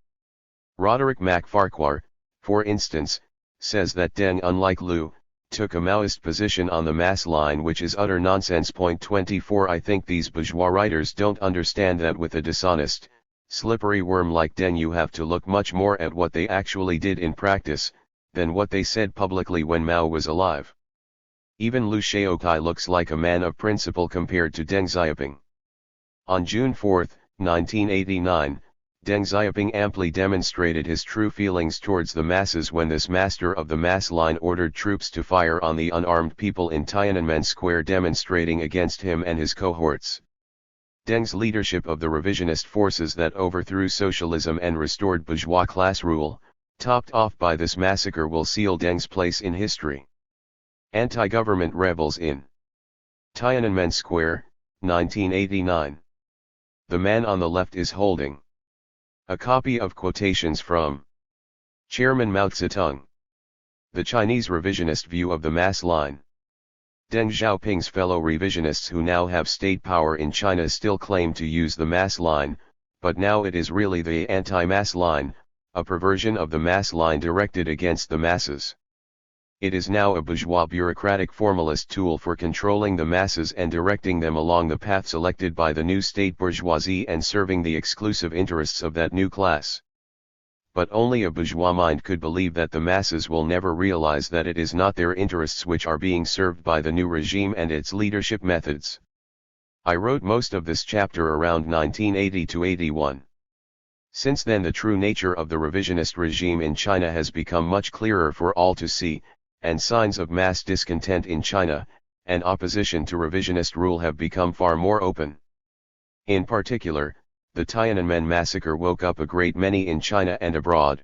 Roderick MacFarquhar, for instance, says that Deng, unlike Liu, took a Maoist position on the mass line, which is utter nonsense. 24. I think these bourgeois writers don't understand that with a dishonest, slippery worm like Deng you have to look much more at what they actually did in practice, than what they said publicly when Mao was alive. Even Liu Shaoqi looks like a man of principle compared to Deng Xiaoping. On June 4, 1989, Deng Xiaoping amply demonstrated his true feelings towards the masses when this master of the mass line ordered troops to fire on the unarmed people in Tiananmen Square demonstrating against him and his cohorts. Deng's leadership of the revisionist forces that overthrew socialism and restored bourgeois class rule, topped off by this massacre, will seal Deng's place in history. Anti-government rebels in Tiananmen Square, 1989. The man on the left is holding a copy of quotations from Chairman Mao Zedong. The Chinese revisionist view of the mass line. Deng Xiaoping's fellow revisionists who now have state power in China still claim to use the mass line, but now it is really the anti-mass line, a perversion of the mass line directed against the masses. It is now a bourgeois bureaucratic formalist tool for controlling the masses and directing them along the path selected by the new state bourgeoisie and serving the exclusive interests of that new class. But only a bourgeois mind could believe that the masses will never realize that it is not their interests which are being served by the new regime and its leadership methods. I wrote most of this chapter around 1980–81. Since then the true nature of the revisionist regime in China has become much clearer for all to see, and signs of mass discontent in China, and opposition to revisionist rule have become far more open. In particular, the Tiananmen massacre woke up a great many in China and abroad.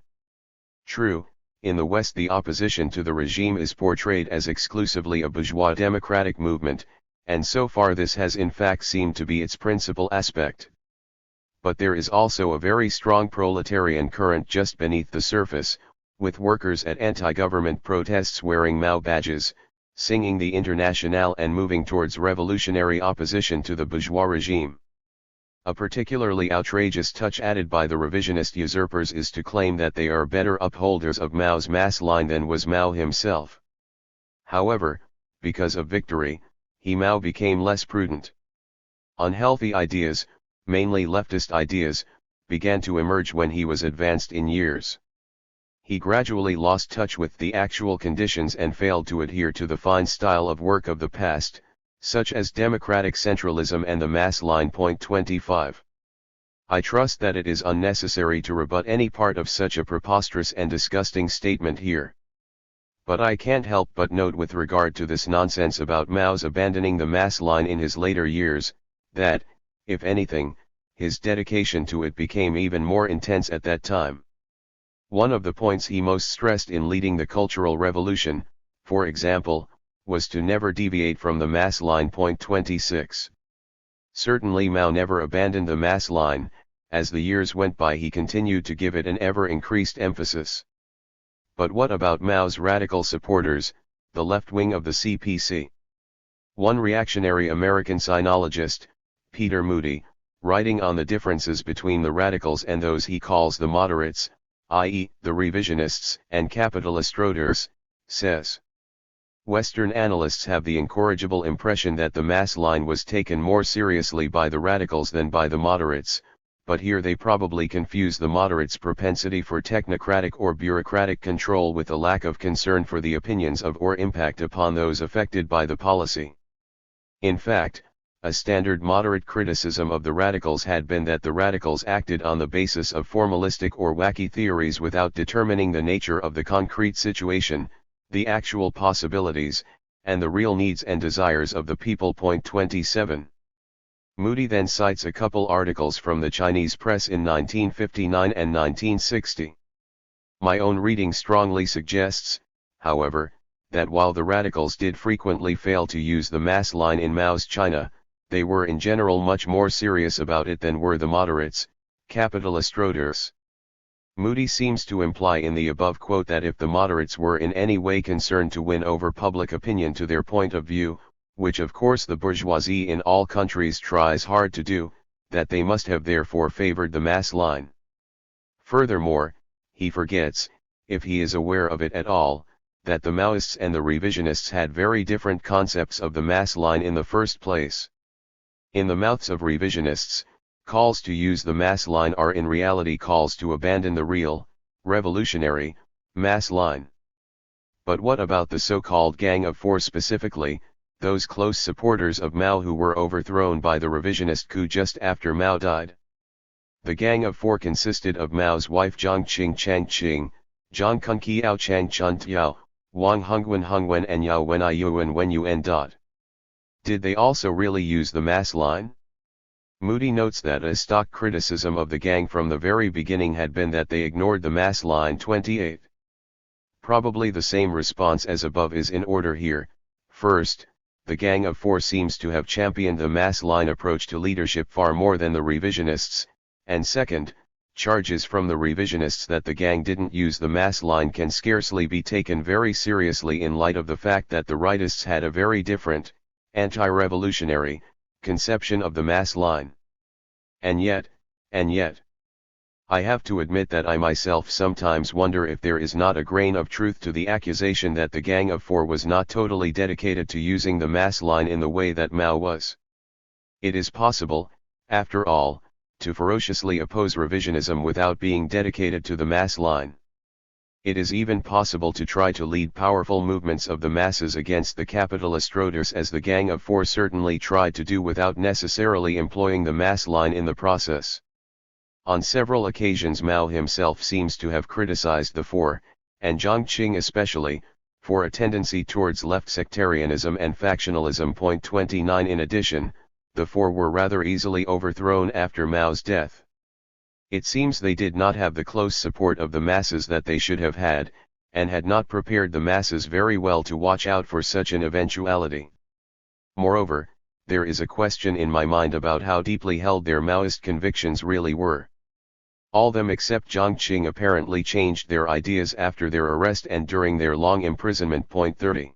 True, in the West the opposition to the regime is portrayed as exclusively a bourgeois democratic movement, and so far this has in fact seemed to be its principal aspect. But there is also a very strong proletarian current just beneath the surface, with workers at anti-government protests wearing Mao badges, singing the Internationale and moving towards revolutionary opposition to the bourgeois regime. A particularly outrageous touch added by the revisionist usurpers is to claim that they are better upholders of Mao's mass line than was Mao himself. However, because of victory, Mao became less prudent. Unhealthy ideas, mainly leftist ideas, began to emerge when he was advanced in years. He gradually lost touch with the actual conditions and failed to adhere to the fine style of work of the past, such as democratic centralism and the mass line. 25. I trust that it is unnecessary to rebut any part of such a preposterous and disgusting statement here. But I can't help but note with regard to this nonsense about Mao's abandoning the mass line in his later years, that, if anything, his dedication to it became even more intense at that time. One of the points he most stressed in leading the Cultural Revolution, for example, was to never deviate from the mass line. 26. Certainly Mao never abandoned the mass line. As the years went by he continued to give it an ever-increased emphasis. But what about Mao's radical supporters, the left wing of the CPC? One reactionary American sinologist, Peter Moody, writing on the differences between the radicals and those he calls the moderates, i.e., the revisionists and capitalistroders, says, Western analysts have the incorrigible impression that the mass line was taken more seriously by the radicals than by the moderates, but here they probably confuse the moderates' propensity for technocratic or bureaucratic control with a lack of concern for the opinions of or impact upon those affected by the policy. In fact, a standard moderate criticism of the radicals had been that the radicals acted on the basis of formalistic or wacky theories without determining the nature of the concrete situation, the actual possibilities, and the real needs and desires of the people. 27. Moody then cites a couple articles from the Chinese press in 1959 and 1960. My own reading strongly suggests, however, that while the radicals did frequently fail to use the mass line in Mao's China, they were in general much more serious about it than were the moderates, capitalistroders. Moody seems to imply in the above quote that if the moderates were in any way concerned to win over public opinion to their point of view, which of course the bourgeoisie in all countries tries hard to do, that they must have therefore favored the mass line. Furthermore, he forgets, if he is aware of it at all, that the Maoists and the revisionists had very different concepts of the mass line in the first place. In the mouths of revisionists, calls to use the mass line are in reality calls to abandon the real, revolutionary, mass line. But what about the so-called Gang of Four specifically, those close supporters of Mao who were overthrown by the revisionist coup just after Mao died? The Gang of Four consisted of Mao's wife Jiang Qing Chang Qing, Zhang Kunqiao Chang Chun Tiao, Wang Hongwen and Yao Wen Yuan Wen Yun. Did they also really use the mass line? Moody notes that a stock criticism of the gang from the very beginning had been that they ignored the mass line 28. Probably the same response as above is in order here. First, the Gang of Four seems to have championed the mass line approach to leadership far more than the revisionists, and second, charges from the revisionists that the gang didn't use the mass line can scarcely be taken very seriously in light of the fact that the rightists had a very different, anti-revolutionary, conception of the mass line. And yet, I have to admit that I myself sometimes wonder if there is not a grain of truth to the accusation that the Gang of Four was not totally dedicated to using the mass line in the way that Mao was. It is possible, after all, to ferociously oppose revisionism without being dedicated to the mass line. It is even possible to try to lead powerful movements of the masses against the capitalist roaders, as the Gang of Four certainly tried to do without necessarily employing the mass line in the process. On several occasions Mao himself seems to have criticized the Four, and Jiang Qing especially, for a tendency towards left sectarianism and factionalism. 29 In addition, the Four were rather easily overthrown after Mao's death. It seems they did not have the close support of the masses that they should have had, and had not prepared the masses very well to watch out for such an eventuality. Moreover, there is a question in my mind about how deeply held their Maoist convictions really were. All them except Jiang Qing apparently changed their ideas after their arrest and during their long imprisonment. 30.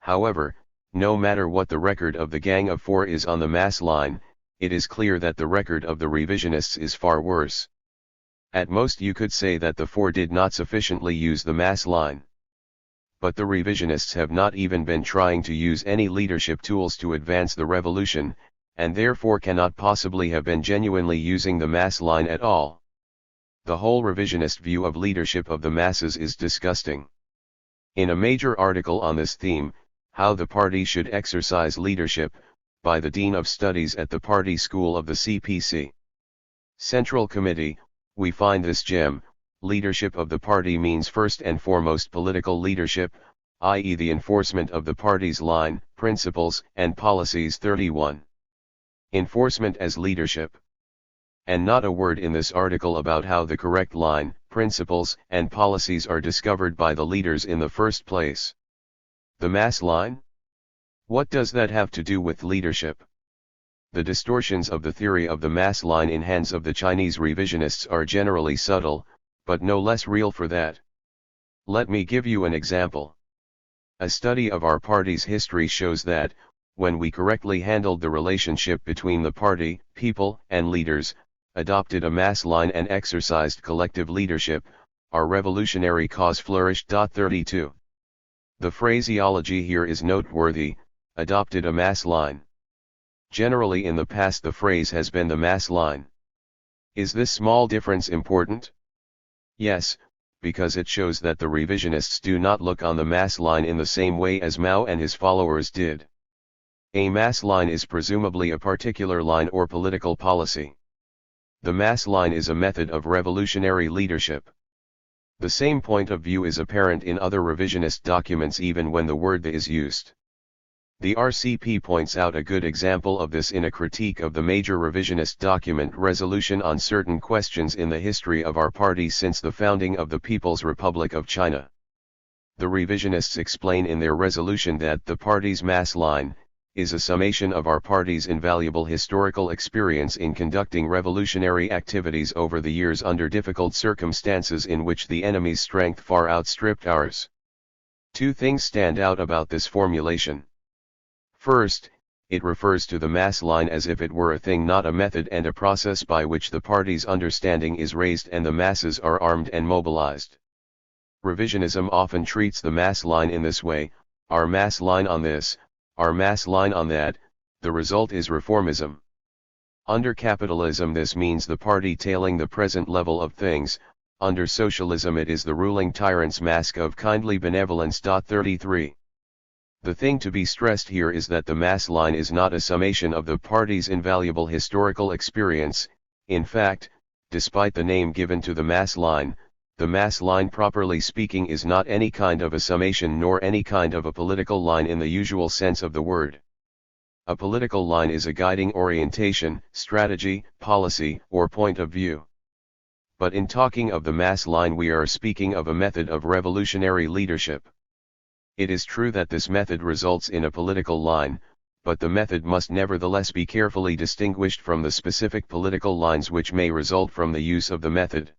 However, no matter what the record of the Gang of Four is on the mass line, it is clear that the record of the revisionists is far worse. At most you could say that the Four did not sufficiently use the mass line. But the revisionists have not even been trying to use any leadership tools to advance the revolution, and therefore cannot possibly have been genuinely using the mass line at all. The whole revisionist view of leadership of the masses is disgusting. In a major article on this theme, How the Party Should Exercise Leadership, by the Dean of Studies at the Party School of the CPC Central Committee, we find this gem: leadership of the party means first and foremost political leadership, i.e. the enforcement of the party's line, principles, and policies. 31. Enforcement as leadership. And not a word in this article about how the correct line, principles, and policies are discovered by the leaders in the first place. The mass line? What does that have to do with leadership? The distortions of the theory of the mass line in hands of the Chinese revisionists are generally subtle, but no less real for that. Let me give you an example. A study of our party's history shows that, when we correctly handled the relationship between the party, people, and leaders, adopted a mass line and exercised collective leadership, our revolutionary cause flourished. 32. The phraseology here is noteworthy: adopted a mass line. Generally in the past the phrase has been the mass line. Is this small difference important? Yes, because it shows that the revisionists do not look on the mass line in the same way as Mao and his followers did. A mass line is presumably a particular line or political policy. The mass line is a method of revolutionary leadership. The same point of view is apparent in other revisionist documents even when the word "the" is used. The RCP points out a good example of this in a critique of the major revisionist document Resolution on Certain Questions in the History of Our Party Since the Founding of the People's Republic of China. The revisionists explain in their resolution that the party's mass line is a summation of our party's invaluable historical experience in conducting revolutionary activities over the years under difficult circumstances in which the enemy's strength far outstripped ours. Two things stand out about this formulation. First, it refers to the mass line as if it were a thing, not a method and a process by which the party's understanding is raised and the masses are armed and mobilized. Revisionism often treats the mass line in this way: our mass line on this, our mass line on that. The result is reformism. Under capitalism this means the party tailing the present level of things; under socialism it is the ruling tyrant's mask of kindly benevolence. 33. The thing to be stressed here is that the mass line is not a summation of the party's invaluable historical experience. In fact, despite the name given to the mass line, the mass line properly speaking is not any kind of a summation nor any kind of a political line in the usual sense of the word. A political line is a guiding orientation, strategy, policy, or point of view. But in talking of the mass line, we are speaking of a method of revolutionary leadership. It is true that this method results in a political line, but the method must nevertheless be carefully distinguished from the specific political lines which may result from the use of the method.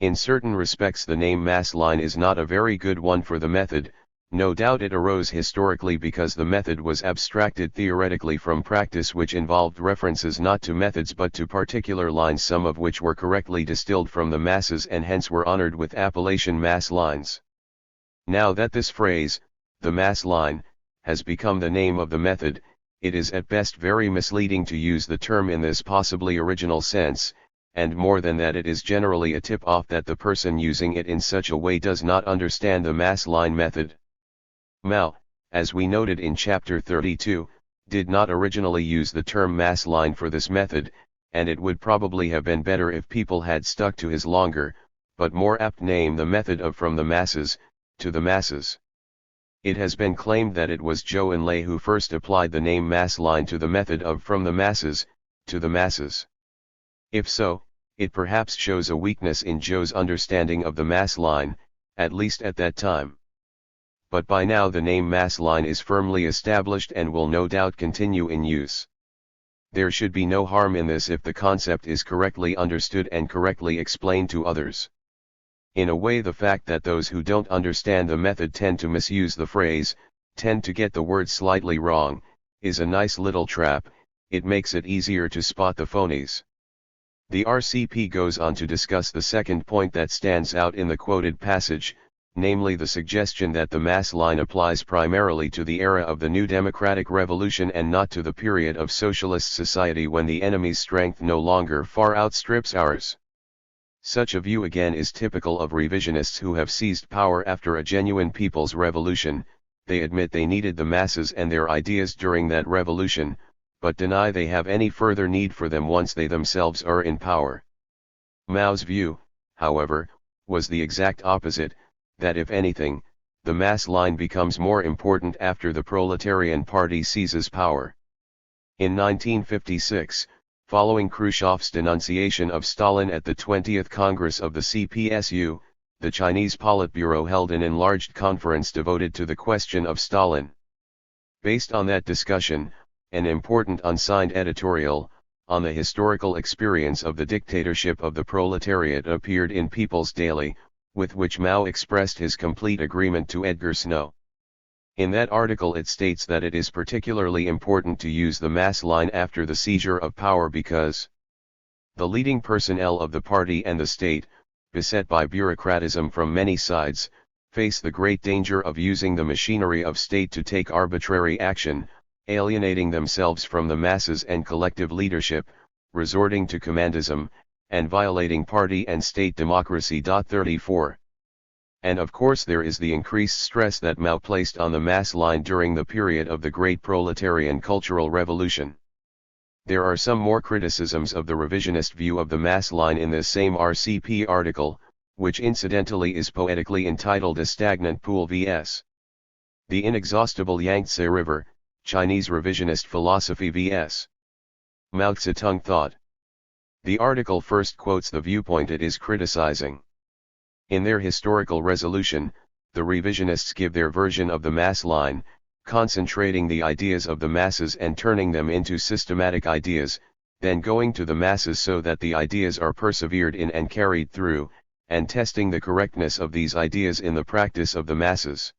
In certain respects, the name mass line is not a very good one for the method. No doubt it arose historically because the method was abstracted theoretically from practice, which involved references not to methods but to particular lines, some of which were correctly distilled from the masses and hence were honored with appellation mass lines. Now that this phrase, the mass line, has become the name of the method, it is at best very misleading to use the term in this possibly original sense, and more than that, it is generally a tip-off that the person using it in such a way does not understand the mass line method. Mao, as we noted in chapter 32, did not originally use the term mass line for this method, and it would probably have been better if people had stuck to his longer, but more apt name, the method of from the masses, to the masses. It has been claimed that it was Zhou Enlai who first applied the name mass line to the method of from the masses, to the masses. If so, it perhaps shows a weakness in Zhou's understanding of the mass line, at least at that time. But by now the name mass line is firmly established and will no doubt continue in use. There should be no harm in this if the concept is correctly understood and correctly explained to others. In a way, the fact that those who don't understand the method tend to misuse the phrase, tend to get the word slightly wrong, is a nice little trap. It makes it easier to spot the phonies. The RCP goes on to discuss the second point that stands out in the quoted passage, namely the suggestion that the mass line applies primarily to the era of the new democratic revolution and not to the period of socialist society when the enemy's strength no longer far outstrips ours. Such a view again is typical of revisionists who have seized power after a genuine people's revolution. They admit they needed the masses and their ideas during that revolution, but deny they have any further need for them once they themselves are in power. Mao's view, however, was the exact opposite, that if anything, the mass line becomes more important after the Proletarian Party seizes power. In 1956, following Khrushchev's denunciation of Stalin at the 20th Congress of the CPSU, the Chinese Politburo held an enlarged conference devoted to the question of Stalin. Based on that discussion, an important unsigned editorial, on the historical experience of the dictatorship of the proletariat appeared in People's Daily, with which Mao expressed his complete agreement to Edgar Snow. In that article it states that it is particularly important to use the mass line after the seizure of power because the leading personnel of the party and the state, beset by bureaucratism from many sides, face the great danger of using the machinery of state to take arbitrary action, alienating themselves from the masses and collective leadership, resorting to commandism, and violating party and state democracy. 34. And of course there is the increased stress that Mao placed on the mass line during the period of the Great Proletarian Cultural Revolution. There are some more criticisms of the revisionist view of the mass line in this same RCP article, which incidentally is poetically entitled A Stagnant Pool vs. The Inexhaustible Yangtze River, Chinese Revisionist Philosophy vs. Mao Zedong Thought. The article first quotes the viewpoint it is criticizing. In their historical resolution, the revisionists give their version of the mass line, concentrating the ideas of the masses and turning them into systematic ideas, then going to the masses so that the ideas are persevered in and carried through, and testing the correctness of these ideas in the practice of the masses.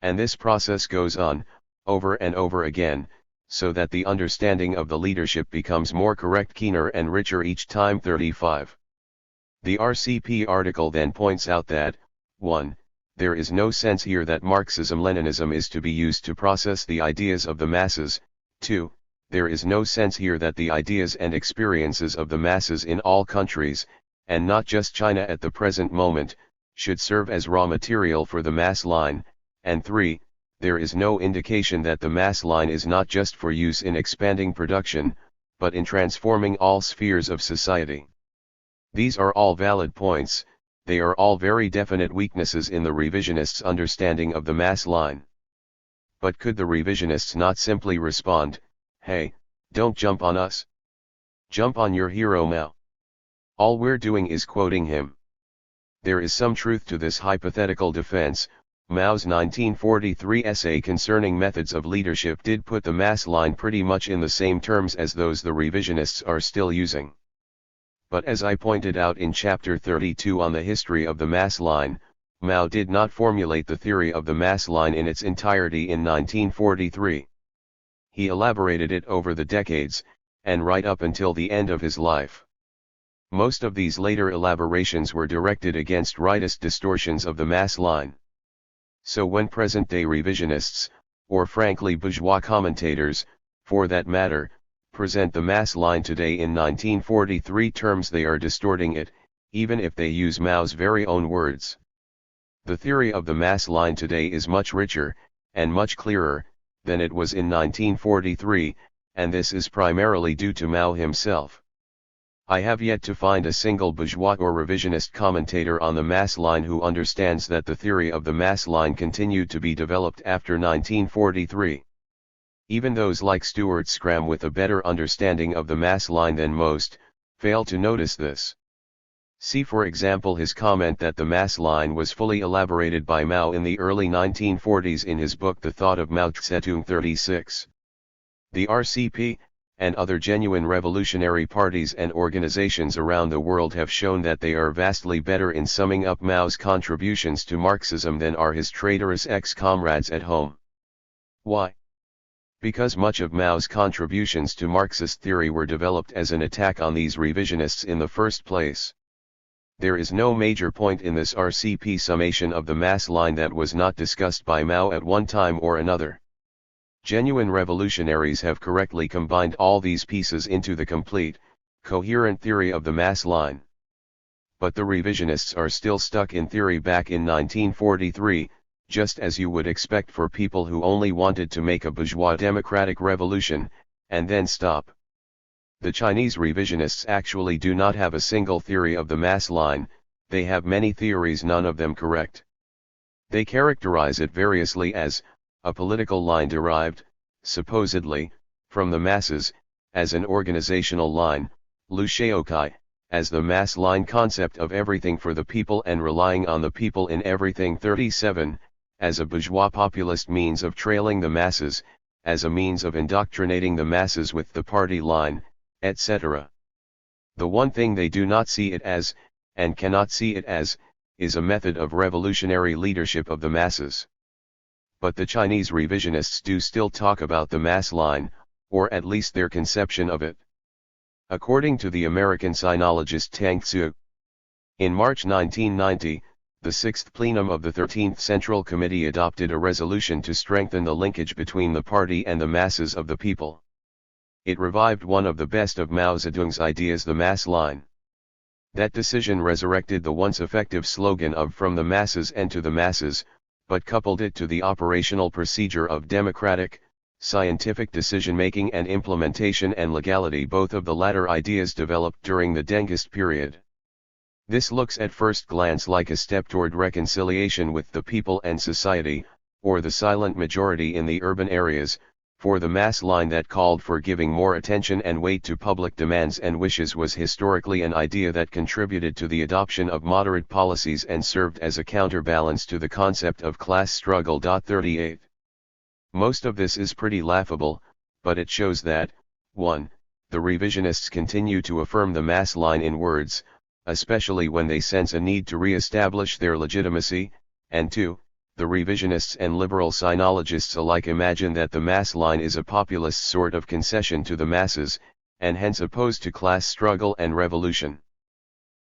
And this process goes on, over and over again, so that the understanding of the leadership becomes more correct, keener and richer each time. 35. The RCP article then points out that, 1. There is no sense here that Marxism-Leninism is to be used to process the ideas of the masses. 2. There is no sense here that the ideas and experiences of the masses in all countries, and not just China at the present moment, should serve as raw material for the mass line. And 3. There is no indication that the mass line is not just for use in expanding production, but in transforming all spheres of society. These are all valid points. They are all very definite weaknesses in the revisionists' understanding of the mass line. But could the revisionists not simply respond, "Hey, don't jump on us. Jump on your hero Mao. All we're doing is quoting him." There is some truth to this hypothetical defense. Mao's 1943 essay concerning methods of leadership did put the mass line pretty much in the same terms as those the revisionists are still using. But as I pointed out in chapter 32 on the history of the mass line, Mao did not formulate the theory of the mass line in its entirety in 1943. He elaborated it over the decades, and right up until the end of his life. Most of these later elaborations were directed against rightist distortions of the mass line. So when present-day revisionists, or frankly bourgeois commentators, for that matter, present the mass line today in 1943 terms, they are distorting it, even if they use Mao's very own words. The theory of the mass line today is much richer, and much clearer, than it was in 1943, and this is primarily due to Mao himself. I have yet to find a single bourgeois or revisionist commentator on the mass line who understands that the theory of the mass line continued to be developed after 1943. Even those like Stuart Scram with a better understanding of the mass line than most, fail to notice this. See for example his comment that the mass line was fully elaborated by Mao in the early 1940s in his book The Thought of Mao Zedong 36. The RCP, and other genuine revolutionary parties and organizations around the world have shown that they are vastly better in summing up Mao's contributions to Marxism than are his traitorous ex-comrades at home. Why? Because much of Mao's contributions to Marxist theory were developed as an attack on these revisionists in the first place. There is no major point in this RCP summation of the mass line that was not discussed by Mao at one time or another. Genuine revolutionaries have correctly combined all these pieces into the complete, coherent theory of the mass line. But the revisionists are still stuck in theory back in 1943, just as you would expect for people who only wanted to make a bourgeois democratic revolution, and then stop. The Chinese revisionists actually do not have a single theory of the mass line, they have many theories, none of them correct. They characterize it variously as a political line derived, supposedly, from the masses, as an organizational line, Lu Shaokai, as the mass line concept of everything for the people and relying on the people in everything. 37, as a bourgeois populist means of trailing the masses, as a means of indoctrinating the masses with the party line, etc. The one thing they do not see it as, and cannot see it as, is a method of revolutionary leadership of the masses. But the Chinese revisionists do still talk about the mass line, or at least their conception of it. According to the American sinologist Tang Tzu, in March 1990, the Sixth Plenum of the 13th Central Committee adopted a resolution to strengthen the linkage between the party and the masses of the people. It revived one of the best of Mao Zedong's ideas, the mass line. That decision resurrected the once effective slogan of "from the masses and to the masses," but coupled it to the operational procedure of democratic, scientific decision-making and implementation and legality. Both of the latter ideas developed during the Dengist period. This looks at first glance like a step toward reconciliation with the people and society, or the silent majority in the urban areas, for the mass line that called for giving more attention and weight to public demands and wishes was historically an idea that contributed to the adoption of moderate policies and served as a counterbalance to the concept of class struggle. 38. Most of this is pretty laughable, but it shows that, 1. The revisionists continue to affirm the mass line in words, especially when they sense a need to re-establish their legitimacy, and 2. The revisionists and liberal sinologists alike imagine that the mass line is a populist sort of concession to the masses, and hence opposed to class struggle and revolution.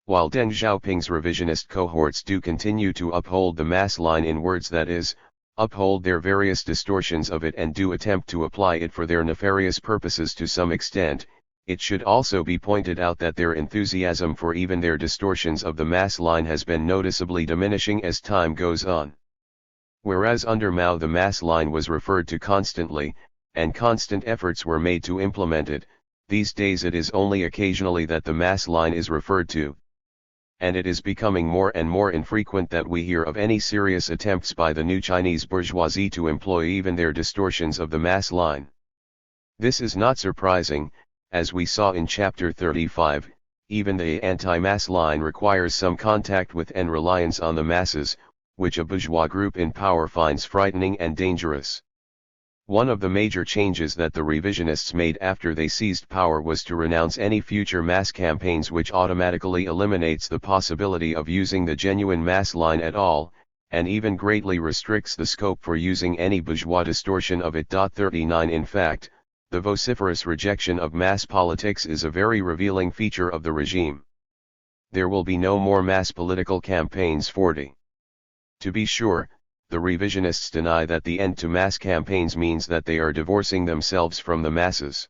While Deng Xiaoping's revisionist cohorts do continue to uphold the mass line in words, that is, uphold their various distortions of it and do attempt to apply it for their nefarious purposes to some extent, it should also be pointed out that their enthusiasm for even their distortions of the mass line has been noticeably diminishing as time goes on. Whereas under Mao the mass line was referred to constantly, and constant efforts were made to implement it, these days it is only occasionally that the mass line is referred to. and it is becoming more and more infrequent that we hear of any serious attempts by the new Chinese bourgeoisie to employ even their distortions of the mass line. This is not surprising, as we saw in chapter 35, even the anti-mass line requires some contact with and reliance on the masses, which a bourgeois group in power finds frightening and dangerous. One of the major changes that the revisionists made after they seized power was to renounce any future mass campaigns, which automatically eliminates the possibility of using the genuine mass line at all, and even greatly restricts the scope for using any bourgeois distortion of it. 39 In fact, the vociferous rejection of mass politics is a very revealing feature of the regime. There will be no more mass political campaigns. 40. To be sure, the revisionists deny that the end to mass campaigns means that they are divorcing themselves from the masses.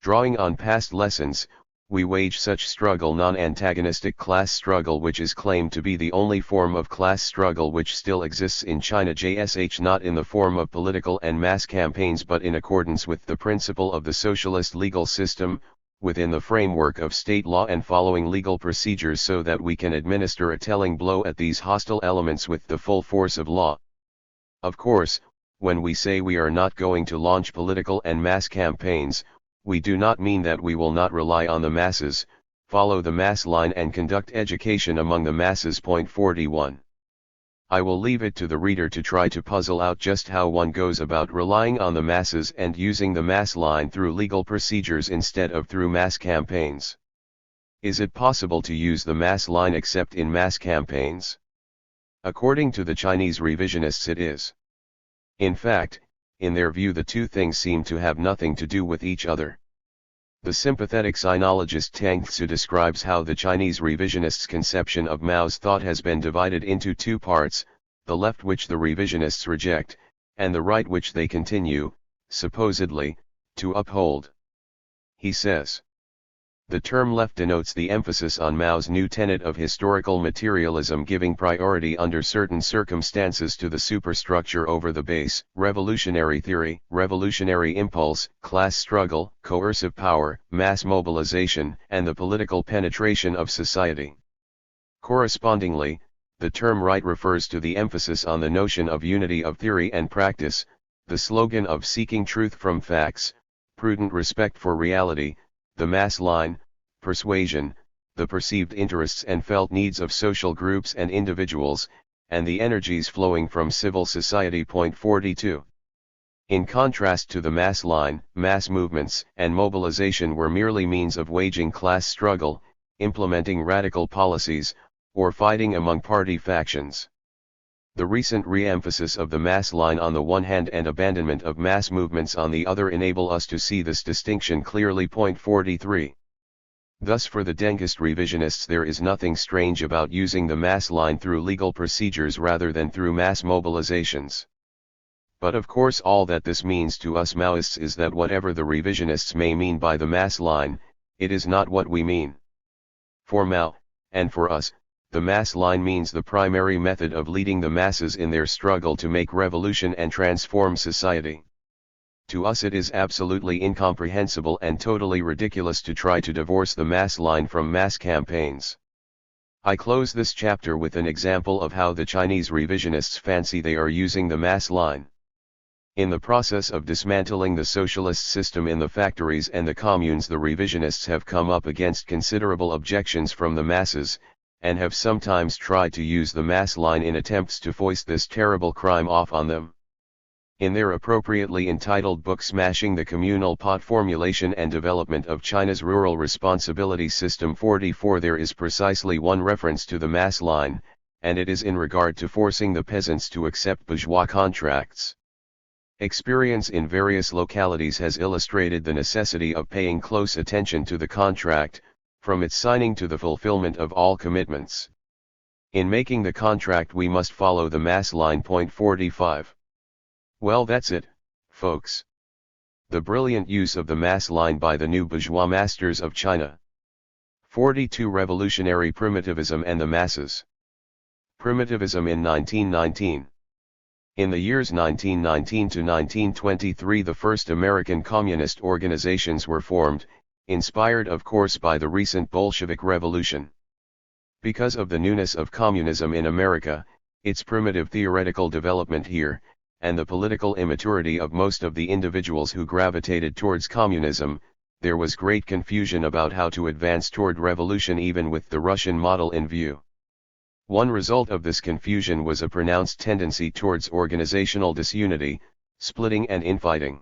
Drawing on past lessons, we wage such struggle non-antagonistic class struggle, which is claimed to be the only form of class struggle which still exists in China, not in the form of political and mass campaigns but in accordance with the principle of the socialist legal system, within the framework of state law and following legal procedures, so that we can administer a telling blow at these hostile elements with the full force of law. Of course, when we say we are not going to launch political and mass campaigns, we do not mean that we will not rely on the masses, follow the mass line and conduct education among the masses. 41. I will leave it to the reader to try to puzzle out just how one goes about relying on the masses and using the mass line through legal procedures instead of through mass campaigns. Is it possible to use the mass line except in mass campaigns? According to the Chinese revisionists, it is. In fact, in their view, the two things seem to have nothing to do with each other. The sympathetic sinologist Tang Tzu describes how the Chinese revisionists' conception of Mao's thought has been divided into two parts, the left which the revisionists reject, and the right which they continue, supposedly, to uphold. He says, the term left denotes the emphasis on Mao's new tenet of historical materialism, giving priority under certain circumstances to the superstructure over the base, revolutionary theory, revolutionary impulse, class struggle, coercive power, mass mobilization, and the political penetration of society. Correspondingly, the term right refers to the emphasis on the notion of unity of theory and practice, the slogan of seeking truth from facts, prudent respect for reality, the mass line, persuasion, the perceived interests and felt needs of social groups and individuals, and the energies flowing from civil society. 42. In contrast to the mass line, mass movements and mobilization were merely means of waging class struggle, implementing radical policies, or fighting among party factions. The recent re-emphasis of the mass line on the one hand and abandonment of mass movements on the other enable us to see this distinction clearly. 43. Thus, for the Dengist revisionists, there is nothing strange about using the mass line through legal procedures rather than through mass mobilizations. But of course all that this means to us Maoists is that whatever the revisionists may mean by the mass line, it is not what we mean. For Mao, and for us, the mass line means the primary method of leading the masses in their struggle to make revolution and transform society. To us it is absolutely incomprehensible and totally ridiculous to try to divorce the mass line from mass campaigns. I close this chapter with an example of how the Chinese revisionists fancy they are using the mass line. In the process of dismantling the socialist system in the factories and the communes, the revisionists have come up against considerable objections from the masses, and have sometimes tried to use the mass line in attempts to foist this terrible crime off on them. In their appropriately entitled book Smashing the Communal Pot Formulation and Development of China's Rural Responsibility System 44, there is precisely one reference to the mass line, and it is in regard to forcing the peasants to accept bourgeois contracts. Experience in various localities has illustrated the necessity of paying close attention to the contract, from its signing to the fulfillment of all commitments. In making the contract we must follow the mass line. 45. Well, that's it, folks. The brilliant use of the mass line by the new bourgeois masters of China. 42. Revolutionary primitivism and the masses. Primitivism in 1919. In the years 1919 to 1923 the first American communist organizations were formed, inspired of course by the recent Bolshevik Revolution. Because of the newness of communism in America, its primitive theoretical development here, and the political immaturity of most of the individuals who gravitated towards communism, there was great confusion about how to advance toward revolution even with the Russian model in view. One result of this confusion was a pronounced tendency towards organizational disunity, splitting and infighting.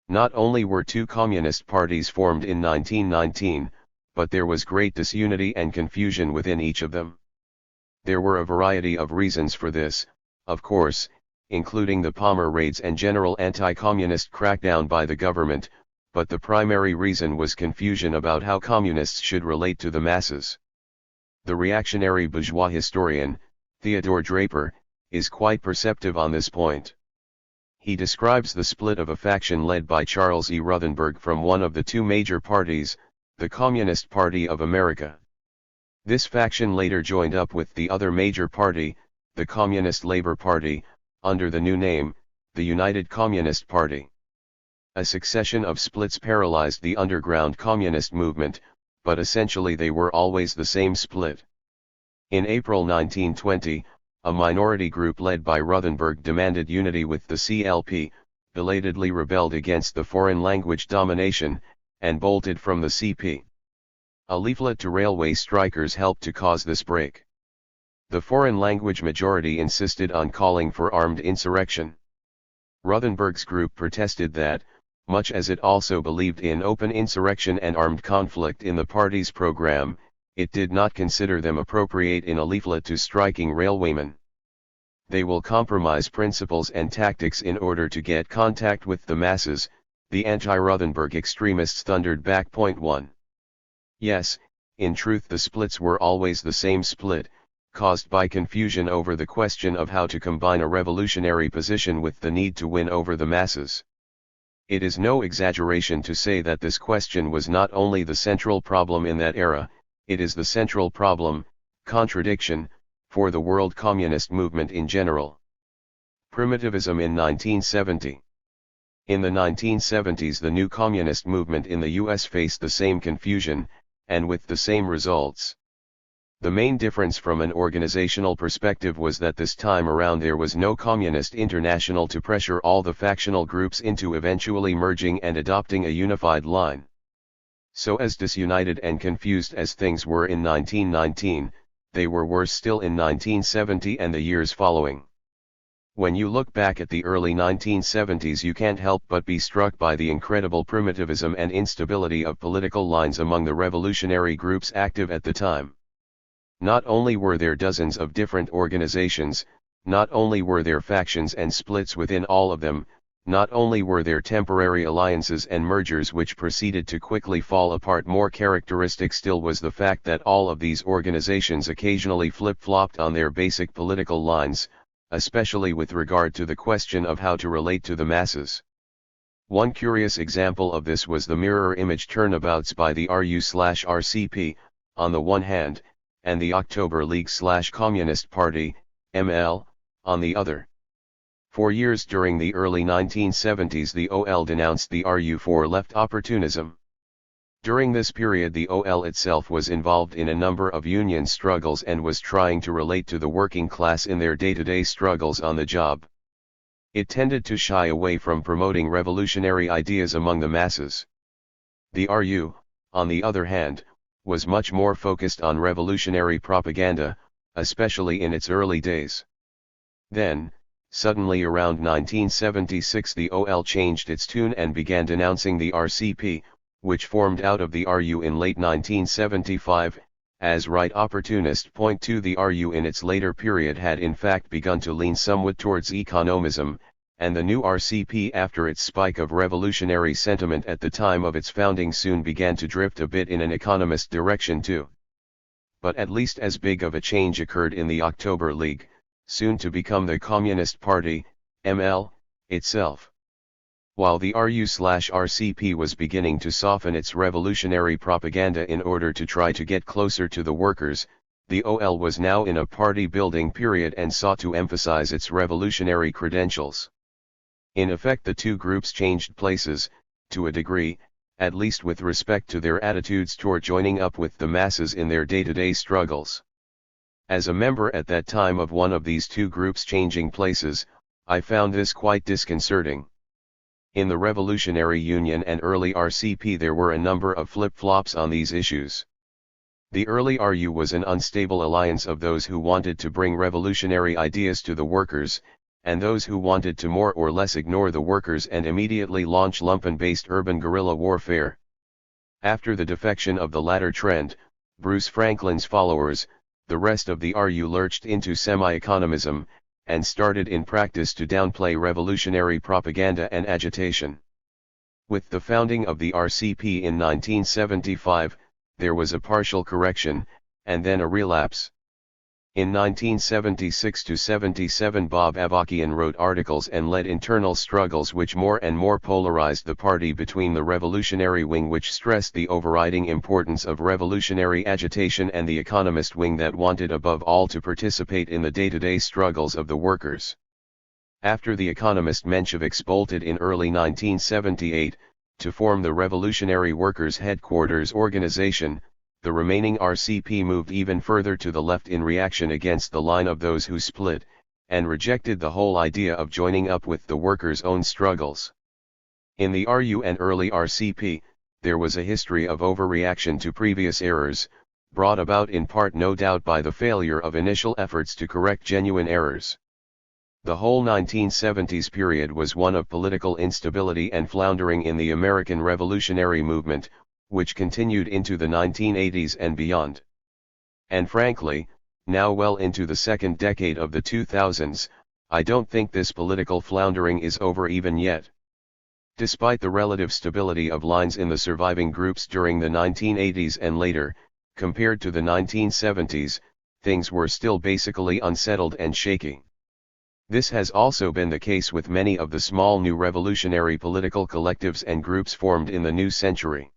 Not only were two communist parties formed in 1919, but there was great disunity and confusion within each of them. There were a variety of reasons for this, of course, including the Palmer raids and general anti-communist crackdown by the government, but the primary reason was confusion about how communists should relate to the masses. The reactionary bourgeois historian, Theodore Draper, is quite perceptive on this point. He describes the split of a faction led by Charles E. Ruthenberg from one of the two major parties, the Communist Party of America. This faction later joined up with the other major party, the Communist Labor Party, under the new name, the United Communist Party. A succession of splits paralyzed the underground communist movement, but essentially they were always the same split. In April 1920, a minority group led by Ruthenberg demanded unity with the CLP, belatedly rebelled against the foreign language domination, and bolted from the CP. A leaflet to railway strikers helped to cause this break. The foreign language majority insisted on calling for armed insurrection. Ruthenberg's group protested that, much as it also believed in open insurrection and armed conflict in the party's program, it did not consider them appropriate in a leaflet to striking railwaymen. They will compromise principles and tactics in order to get contact with the masses, the anti-Ruthenberg extremists thundered back. 1. Yes, in truth the splits were always the same split, caused by confusion over the question of how to combine a revolutionary position with the need to win over the masses. It is no exaggeration to say that this question was not only the central problem in that era, it is the central problem, contradiction, for the world communist movement in general. Primitivism in 1970. In the 1970s the new communist movement in the US faced the same confusion, and with the same results. The main difference from an organizational perspective was that this time around there was no communist international to pressure all the factional groups into eventually merging and adopting a unified line. So as disunited and confused as things were in 1919, they were worse still in 1970 and the years following. When you look back at the early 1970s you can't help but be struck by the incredible primitivism and instability of political lines among the revolutionary groups active at the time. Not only were there dozens of different organizations, not only were there factions and splits within all of them, not only were there temporary alliances and mergers which proceeded to quickly fall apart, more characteristic still was the fact that all of these organizations occasionally flip-flopped on their basic political lines, especially with regard to the question of how to relate to the masses. One curious example of this was the mirror image turnabouts by the RU/RCP, on the one hand, and the October League/Communist Party, ML, on the other. For years during the early 1970s the OL denounced the RU for left opportunism. During this period the OL itself was involved in a number of union struggles and was trying to relate to the working class in their day-to-day struggles on the job. It tended to shy away from promoting revolutionary ideas among the masses. The RU, on the other hand, was much more focused on revolutionary propaganda, especially in its early days. Then, suddenly around 1976 the OL changed its tune and began denouncing the RCP, which formed out of the RU in late 1975, as right opportunist. 2 The RU in its later period had in fact begun to lean somewhat towards economism, and the new RCP after its spike of revolutionary sentiment at the time of its founding soon began to drift a bit in an economist direction too. But at least as big of a change occurred in the October League, soon to become the Communist Party, ML, itself. While the RU/RCP was beginning to soften its revolutionary propaganda in order to try to get closer to the workers, the OL was now in a party-building period and sought to emphasize its revolutionary credentials. In effect the two groups changed places, to a degree, at least with respect to their attitudes toward joining up with the masses in their day-to-day struggles. As a member at that time of one of these two groups changing places, I found this quite disconcerting. In the Revolutionary Union and early RCP there were a number of flip-flops on these issues. The early RU was an unstable alliance of those who wanted to bring revolutionary ideas to the workers, and those who wanted to more or less ignore the workers and immediately launch lumpen-based urban guerrilla warfare. After the defection of the latter trend, Bruce Franklin's followers, the rest of the RU lurched into semi-economism, and started in practice to downplay revolutionary propaganda and agitation. With the founding of the RCP in 1975, there was a partial correction, and then a relapse. In 1976–77 Bob Avakian wrote articles and led internal struggles which more and more polarized the party between the revolutionary wing which stressed the overriding importance of revolutionary agitation and the economist wing that wanted above all to participate in the day-to-day struggles of the workers. After the economist Mensheviks bolted in early 1978, to form the Revolutionary Workers' Headquarters Organization, the remaining RCP moved even further to the left in reaction against the line of those who split, and rejected the whole idea of joining up with the workers' own struggles. In the RU and early RCP, there was a history of overreaction to previous errors, brought about in part no doubt by the failure of initial efforts to correct genuine errors. The whole 1970s period was one of political instability and floundering in the American revolutionary movement, which continued into the 1980s and beyond. And frankly, now well into the second decade of the 2000s, I don't think this political floundering is over even yet. Despite the relative stability of lines in the surviving groups during the 1980s and later, compared to the 1970s, things were still basically unsettled and shaky. This has also been the case with many of the small new revolutionary political collectives and groups formed in the new century.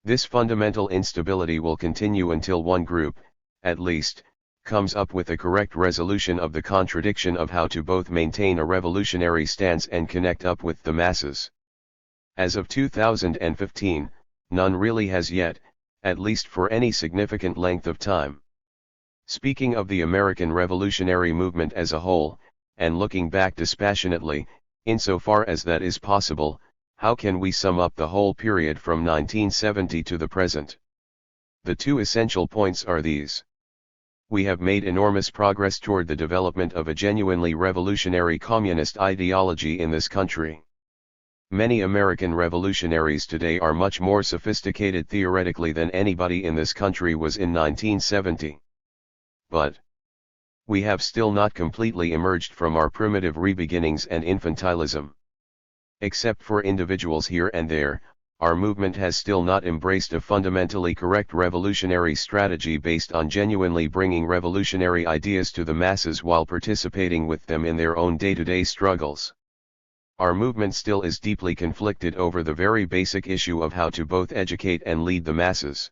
This fundamental instability will continue until one group, at least, comes up with a correct resolution of the contradiction of how to both maintain a revolutionary stance and connect up with the masses. As of 2015, none really has yet, at least for any significant length of time. Speaking of the American revolutionary movement as a whole, and looking back dispassionately, insofar as that is possible, how can we sum up the whole period from 1970 to the present? The two essential points are these. We have made enormous progress toward the development of a genuinely revolutionary communist ideology in this country. Many American revolutionaries today are much more sophisticated theoretically than anybody in this country was in 1970. But we have still not completely emerged from our primitive rebeginnings and infantilism. Except for individuals here and there, our movement has still not embraced a fundamentally correct revolutionary strategy based on genuinely bringing revolutionary ideas to the masses while participating with them in their own day-to-day struggles. Our movement still is deeply conflicted over the very basic issue of how to both educate and lead the masses.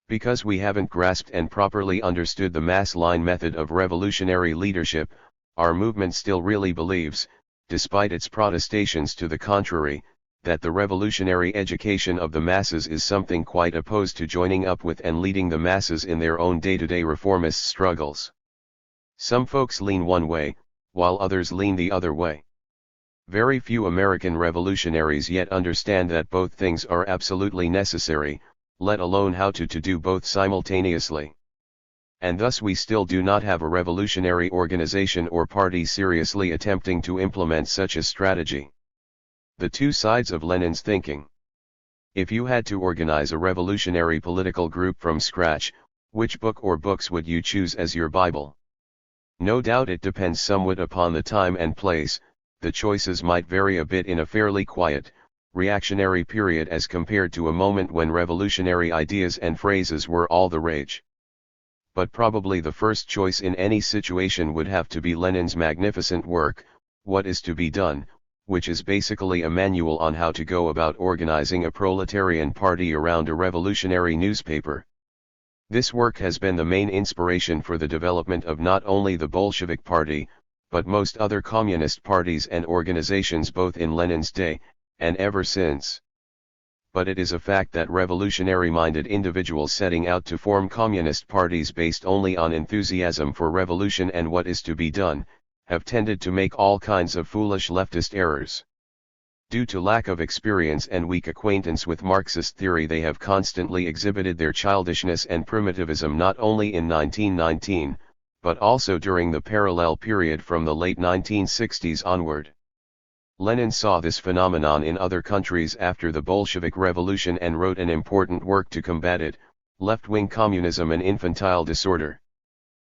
Because we haven't grasped and properly understood the mass line method of revolutionary leadership, our movement still really believes, despite its protestations to the contrary, that the revolutionary education of the masses is something quite opposed to joining up with and leading the masses in their own day-to-day reformist struggles. Some folks lean one way, while others lean the other way. Very few American revolutionaries yet understand that both things are absolutely necessary, let alone how to do both simultaneously. And thus we still do not have a revolutionary organization or party seriously attempting to implement such a strategy. The two sides of Lenin's thinking. If you had to organize a revolutionary political group from scratch, which book or books would you choose as your Bible? No doubt it depends somewhat upon the time and place. The choices might vary a bit in a fairly quiet, reactionary period as compared to a moment when revolutionary ideas and phrases were all the rage. But probably the first choice in any situation would have to be Lenin's magnificent work, What is to be Done, which is basically a manual on how to go about organizing a proletarian party around a revolutionary newspaper. This work has been the main inspiration for the development of not only the Bolshevik Party, but most other communist parties and organizations both in Lenin's day, and ever since. but it is a fact that revolutionary-minded individuals setting out to form communist parties based only on enthusiasm for revolution and what is to be done, have tended to make all kinds of foolish leftist errors. Due to lack of experience and weak acquaintance with Marxist theory, they have constantly exhibited their childishness and primitivism not only in 1919, but also during the parallel period from the late 1960s onward. Lenin saw this phenomenon in other countries after the Bolshevik Revolution and wrote an important work to combat it, Left-Wing Communism and Infantile Disorder.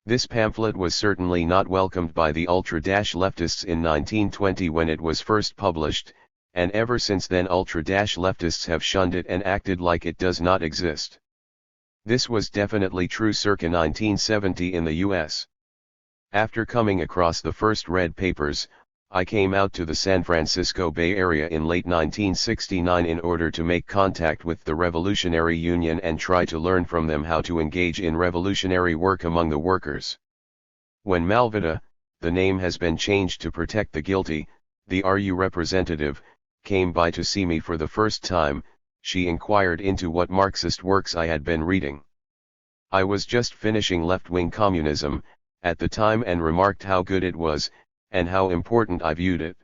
This pamphlet was certainly not welcomed by the ultra-leftists in 1920 when it was first published, and ever since then ultra-leftists have shunned it and acted like it does not exist. This was definitely true circa 1970 in the US. After coming across the first red papers, I came out to the San Francisco Bay Area in late 1969 in order to make contact with the Revolutionary Union and try to learn from them how to engage in revolutionary work among the workers. When Malvida, the name has been changed to protect the guilty, the RU representative, came by to see me for the first time, she inquired into what Marxist works I had been reading. I was just finishing Left-Wing Communism at the time and remarked how good it was, and how important I viewed it.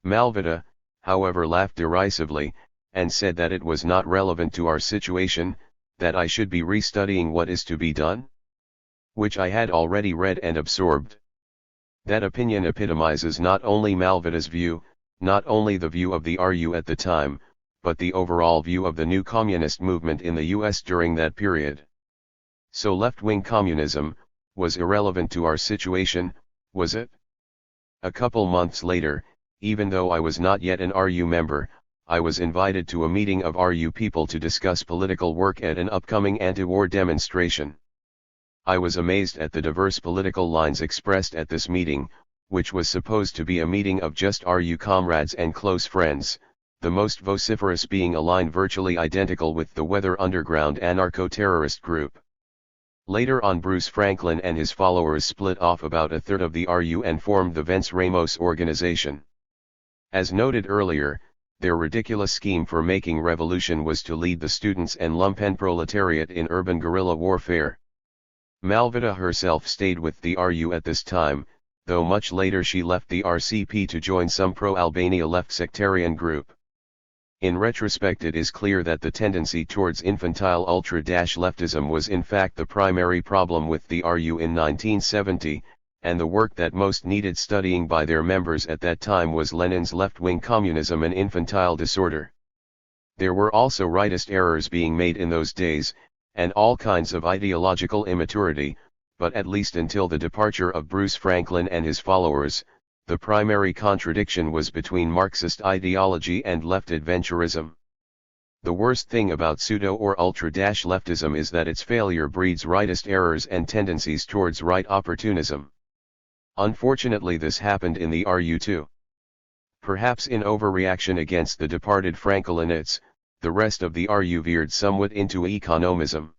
Malvida, however, laughed derisively, and said that it was not relevant to our situation, that I should be restudying what is to be done? Which I had already read and absorbed. That opinion epitomizes not only Malvida's view, not only the view of the RU at the time, but the overall view of the new communist movement in the US during that period. So left-wing communism was irrelevant to our situation, was it? A couple months later, even though I was not yet an RU member, I was invited to a meeting of RU people to discuss political work at an upcoming anti-war demonstration. I was amazed at the diverse political lines expressed at this meeting, which was supposed to be a meeting of just RU comrades and close friends, the most vociferous being a line virtually identical with the Weather Underground anarcho-terrorist group. Later on, Bruce Franklin and his followers split off about a third of the RU and formed the Vence Ramos organization. As noted earlier, their ridiculous scheme for making revolution was to lead the students and lumpen proletariat in urban guerrilla warfare. Malvida herself stayed with the RU at this time, though much later she left the RCP to join some pro-Albania left sectarian group. In retrospect, it is clear that the tendency towards infantile ultra-leftism was in fact the primary problem with the RU in 1970, and the work that most needed studying by their members at that time was Lenin's Left-Wing Communism and Infantile Disorder. There were also rightist errors being made in those days, and all kinds of ideological immaturity, but at least until the departure of Bruce Franklin and his followers, the primary contradiction was between Marxist ideology and left adventurism. The worst thing about pseudo or ultra-leftism is that its failure breeds rightist errors and tendencies towards right opportunism. Unfortunately, this happened in the RU too. Perhaps in overreaction against the departed Franklinists, the rest of the RU veered somewhat into economism.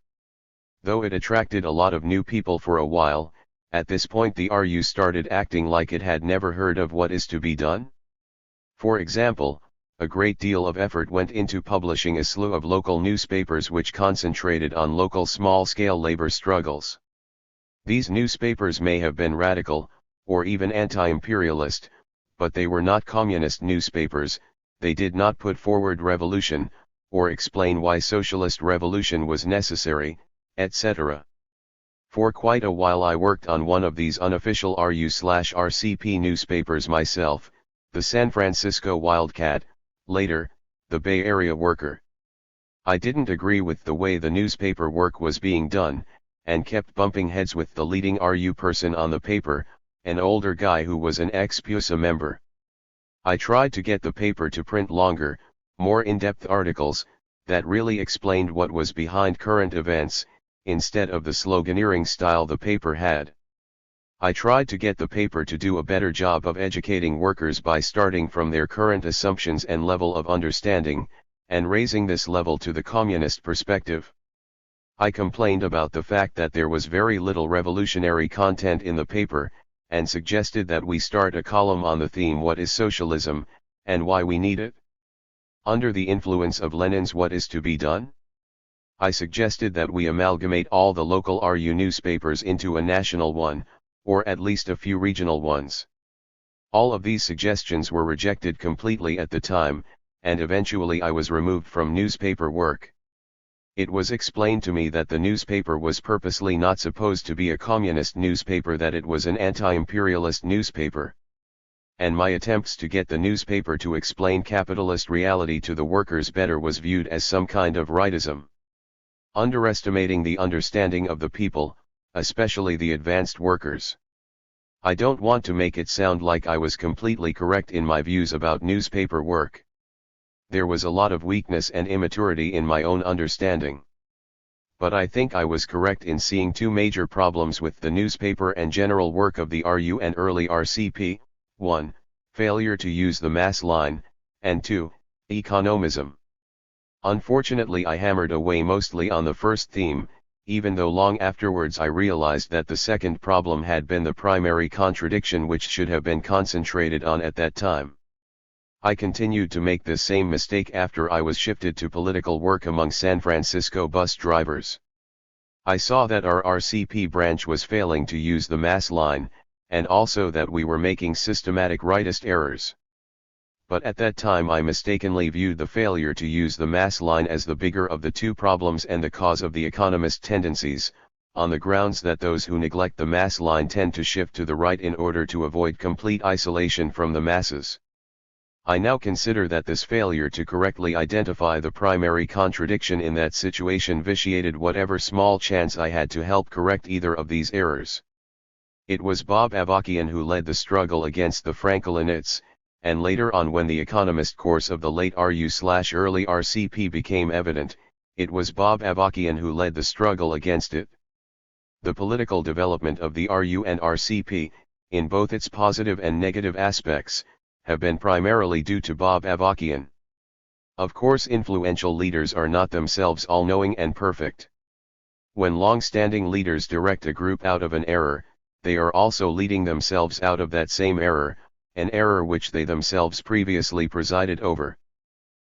Though it attracted a lot of new people for a while, at this point the RU started acting like it had never heard of what is to be done. For example, a great deal of effort went into publishing a slew of local newspapers which concentrated on local small-scale labor struggles. These newspapers may have been radical, or even anti-imperialist, but they were not communist newspapers. They did not put forward revolution, or explain why socialist revolution was necessary, etc. For quite a while I worked on one of these unofficial RU/RCP newspapers myself, the San Francisco Wildcat, later, the Bay Area Worker. I didn't agree with the way the newspaper work was being done, and kept bumping heads with the leading RU person on the paper, an older guy who was an ex-PUSA member. I tried to get the paper to print longer, more in-depth articles, that really explained what was behind current events, instead of the sloganeering style the paper had. I tried to get the paper to do a better job of educating workers by starting from their current assumptions and level of understanding, and raising this level to the communist perspective. I complained about the fact that there was very little revolutionary content in the paper, and suggested that we start a column on the theme "What is Socialism, and Why We Need It?" Under the influence of Lenin's What Is to Be Done? I suggested that we amalgamate all the local RU newspapers into a national one, or at least a few regional ones. All of these suggestions were rejected completely at the time, and eventually I was removed from newspaper work. It was explained to me that the newspaper was purposely not supposed to be a communist newspaper, that it was an anti-imperialist newspaper. And my attempts to get the newspaper to explain capitalist reality to the workers better was viewed as some kind of rightism. Underestimating the understanding of the people, especially the advanced workers. I don't want to make it sound like I was completely correct in my views about newspaper work. There was a lot of weakness and immaturity in my own understanding. But I think I was correct in seeing two major problems with the newspaper and general work of the RU and early RCP: 1. Failure to use the mass line, and 2. Economism. Unfortunately, I hammered away mostly on the first theme, even though long afterwards I realized that the second problem had been the primary contradiction which should have been concentrated on at that time. I continued to make this same mistake after I was shifted to political work among San Francisco bus drivers. I saw that our RCP branch was failing to use the mass line, and also that we were making systematic rightist errors. But at that time I mistakenly viewed the failure to use the mass line as the bigger of the two problems and the cause of the economist tendencies, on the grounds that those who neglect the mass line tend to shift to the right in order to avoid complete isolation from the masses. I now consider that this failure to correctly identify the primary contradiction in that situation vitiated whatever small chance I had to help correct either of these errors. It was Bob Avakian who led the struggle against the Franklinists, and later on, when the economist course of the late RU/early RCP became evident, it was Bob Avakian who led the struggle against it. The political development of the RU and RCP, in both its positive and negative aspects, have been primarily due to Bob Avakian. Of course, influential leaders are not themselves all-knowing and perfect. When long-standing leaders direct a group out of an error, they are also leading themselves out of that same error, an error which they themselves previously presided over.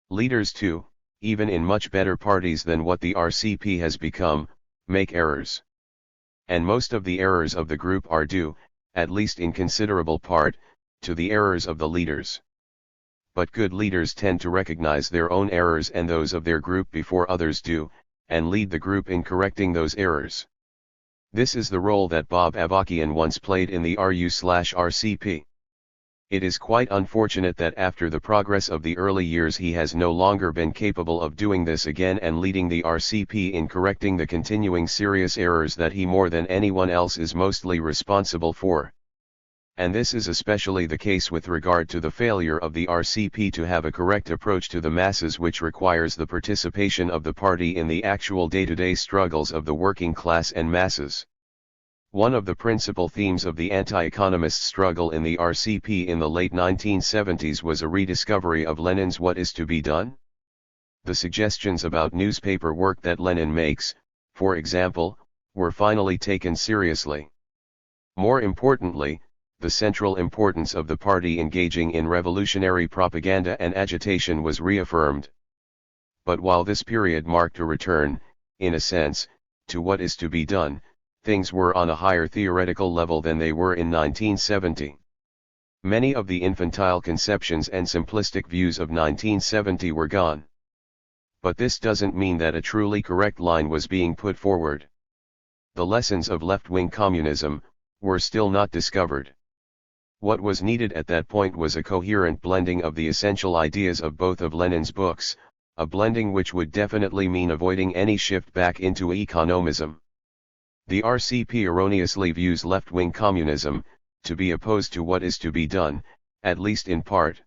Leaders too, even in much better parties than what the RCP has become, make errors. And most of the errors of the group are due, at least in considerable part, to the errors of the leaders. But good leaders tend to recognize their own errors and those of their group before others do, and lead the group in correcting those errors. This is the role that Bob Avakian once played in the RU/RCP. It is quite unfortunate that after the progress of the early years he has no longer been capable of doing this again and leading the RCP in correcting the continuing serious errors that he more than anyone else is mostly responsible for. And this is especially the case with regard to the failure of the RCP to have a correct approach to the masses, which requires the participation of the party in the actual day-to-day struggles of the working class and masses. One of the principal themes of the anti-economist struggle in the RCP in the late 1970s was a rediscovery of Lenin's What Is to Be Done? The suggestions about newspaper work that Lenin makes, for example, were finally taken seriously. More importantly, the central importance of the party engaging in revolutionary propaganda and agitation was reaffirmed. But while this period marked a return, in a sense, to what is to be done, things were on a higher theoretical level than they were in 1970. Many of the infantile conceptions and simplistic views of 1970 were gone. But this doesn't mean that a truly correct line was being put forward. The lessons of left-wing communism were still not discovered. What was needed at that point was a coherent blending of the essential ideas of both of Lenin's books, a blending which would definitely mean avoiding any shift back into economism. The RCP erroneously views left-wing communism to be opposed to what is to be done, at least in part.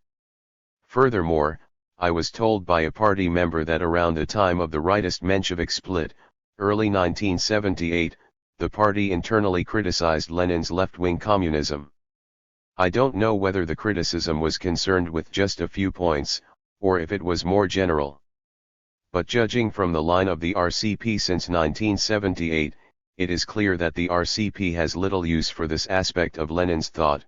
Furthermore, I was told by a party member that around the time of the rightist Menshevik split, early 1978, the party internally criticized Lenin's left-wing communism. I don't know whether the criticism was concerned with just a few points, or if it was more general. But judging from the line of the RCP since 1978, it is clear that the RCP has little use for this aspect of Lenin's thought.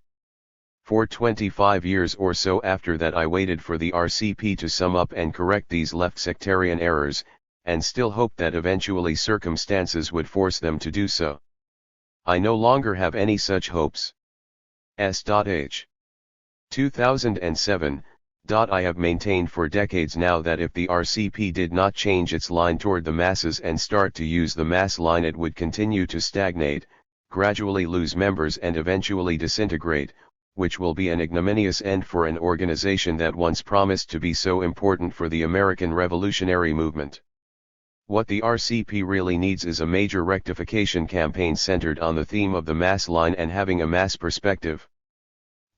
For 25 years or so after that I waited for the RCP to sum up and correct these left sectarian errors, and still hoped that eventually circumstances would force them to do so. I no longer have any such hopes. S.H. 2007. I have maintained for decades now that if the RCP did not change its line toward the masses and start to use the mass line, it would continue to stagnate, gradually lose members and eventually disintegrate, which will be an ignominious end for an organization that once promised to be so important for the American revolutionary movement. What the RCP really needs is a major rectification campaign centered on the theme of the mass line and having a mass perspective.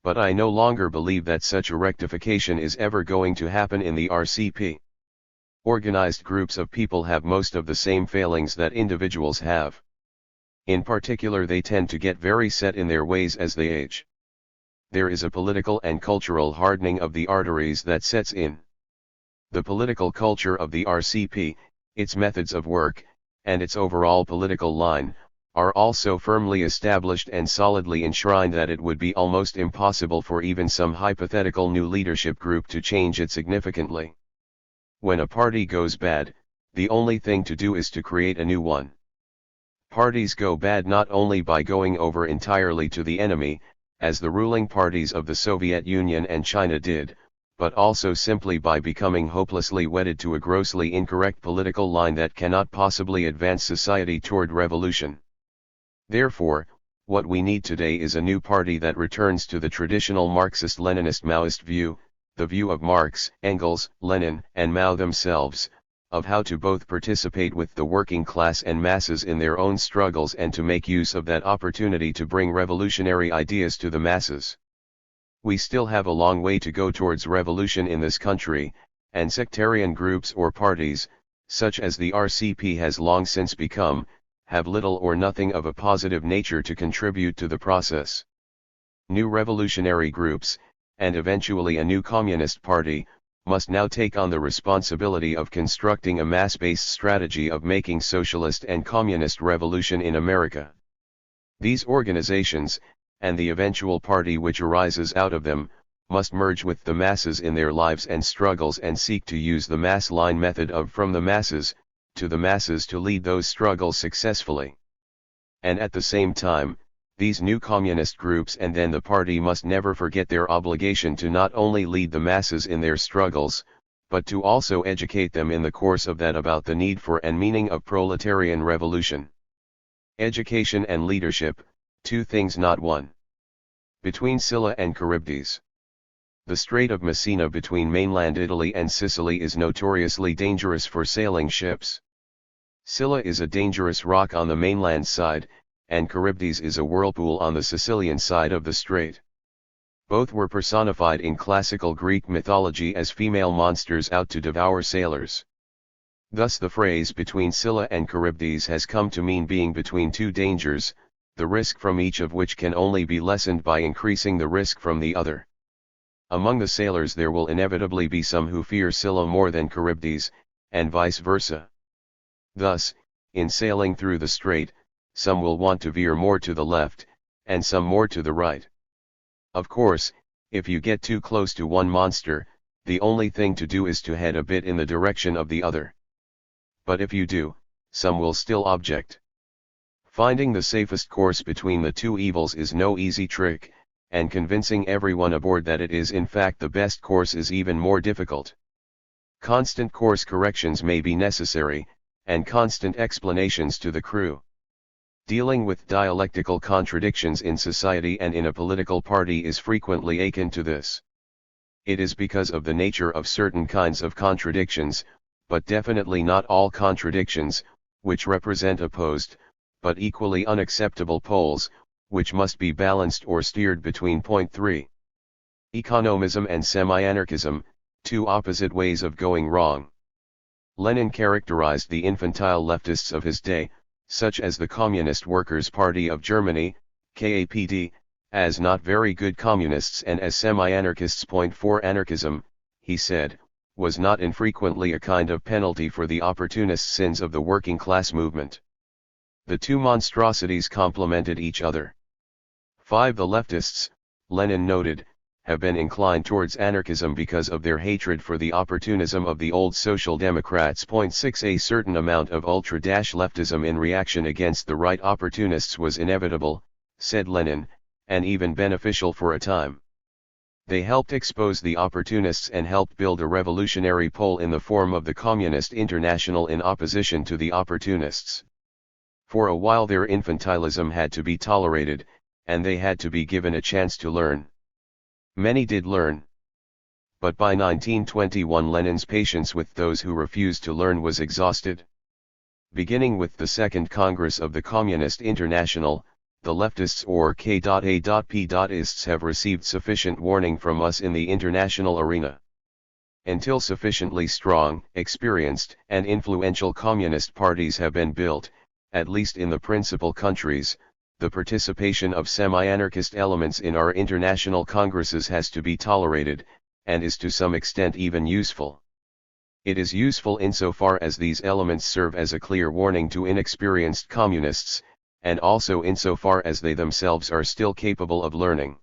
But I no longer believe that such a rectification is ever going to happen in the RCP. Organized groups of people have most of the same failings that individuals have. In particular, they tend to get very set in their ways as they age. There is a political and cultural hardening of the arteries that sets in. The political culture of the RCP, its methods of work, and its overall political line, are all so firmly established and solidly enshrined that it would be almost impossible for even some hypothetical new leadership group to change it significantly. When a party goes bad, the only thing to do is to create a new one. Parties go bad not only by going over entirely to the enemy, as the ruling parties of the Soviet Union and China did, but also simply by becoming hopelessly wedded to a grossly incorrect political line that cannot possibly advance society toward revolution. Therefore, what we need today is a new party that returns to the traditional Marxist-Leninist-Maoist view, the view of Marx, Engels, Lenin, and Mao themselves, of how to both participate with the working class and masses in their own struggles and to make use of that opportunity to bring revolutionary ideas to the masses. We still have a long way to go towards revolution in this country, and sectarian groups or parties, such as the RCP has long since become, have little or nothing of a positive nature to contribute to the process. New revolutionary groups, and eventually a new communist party, must now take on the responsibility of constructing a mass-based strategy of making socialist and communist revolution in America. These organizations, and the eventual party which arises out of them, must merge with the masses in their lives and struggles and seek to use the mass line method of from the masses, to the masses to lead those struggles successfully. And at the same time, these new communist groups and then the party must never forget their obligation to not only lead the masses in their struggles, but to also educate them in the course of that about the need for and meaning of proletarian revolution. Education and leadership, two things not one. Between Scylla and Charybdis. The Strait of Messina between mainland Italy and Sicily is notoriously dangerous for sailing ships. Scylla is a dangerous rock on the mainland side, and Charybdis is a whirlpool on the Sicilian side of the strait. Both were personified in classical Greek mythology as female monsters out to devour sailors. Thus the phrase between Scylla and Charybdis has come to mean being between two dangers, the risk from each of which can only be lessened by increasing the risk from the other. Among the sailors there will inevitably be some who fear Scylla more than Charybdis, and vice versa. Thus, in sailing through the strait, some will want to veer more to the left, and some more to the right. Of course, if you get too close to one monster, the only thing to do is to head a bit in the direction of the other. But if you do, some will still object. Finding the safest course between the two evils is no easy trick, and convincing everyone aboard that it is in fact the best course is even more difficult. Constant course corrections may be necessary, and constant explanations to the crew. Dealing with dialectical contradictions in society and in a political party is frequently akin to this. It is because of the nature of certain kinds of contradictions, but definitely not all contradictions, which represent opposed, but equally unacceptable poles, which must be balanced or steered between. 3. Economism and semi-anarchism, two opposite ways of going wrong. Lenin characterized the infantile leftists of his day, such as the Communist Workers' Party of Germany, KAPD, as not very good communists and as semi-anarchists. 4. Anarchism, he said, was not infrequently a kind of penalty for the opportunist sins of the working class movement. The two monstrosities complemented each other. 5. The leftists, Lenin noted, have been inclined towards anarchism because of their hatred for the opportunism of the old Social Democrats. 6 A certain amount of ultra-leftism in reaction against the right opportunists was inevitable, said Lenin, and even beneficial for a time. They helped expose the opportunists and helped build a revolutionary pole in the form of the Communist International in opposition to the opportunists. For a while their infantilism had to be tolerated, and they had to be given a chance to learn. Many did learn. But by 1921 Lenin's patience with those who refused to learn was exhausted. Beginning with the Second Congress of the Communist International, the leftists or K.A.P.ists have received sufficient warning from us in the international arena. Until sufficiently strong, experienced, and influential communist parties have been built, at least in the principal countries, the participation of semi-anarchist elements in our international congresses has to be tolerated, and is to some extent even useful. It is useful insofar as these elements serve as a clear warning to inexperienced communists, and also insofar as they themselves are still capable of learning.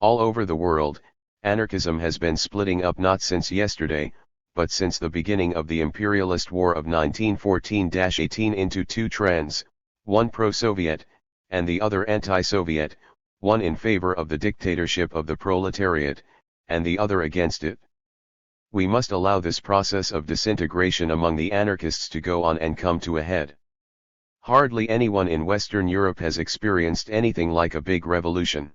All over the world, anarchism has been splitting up not since yesterday, but since the beginning of the imperialist war of 1914-18 into two trends, one pro-Soviet, and the other anti-Soviet, one in favor of the dictatorship of the proletariat, and the other against it. We must allow this process of disintegration among the anarchists to go on and come to a head. Hardly anyone in Western Europe has experienced anything like a big revolution.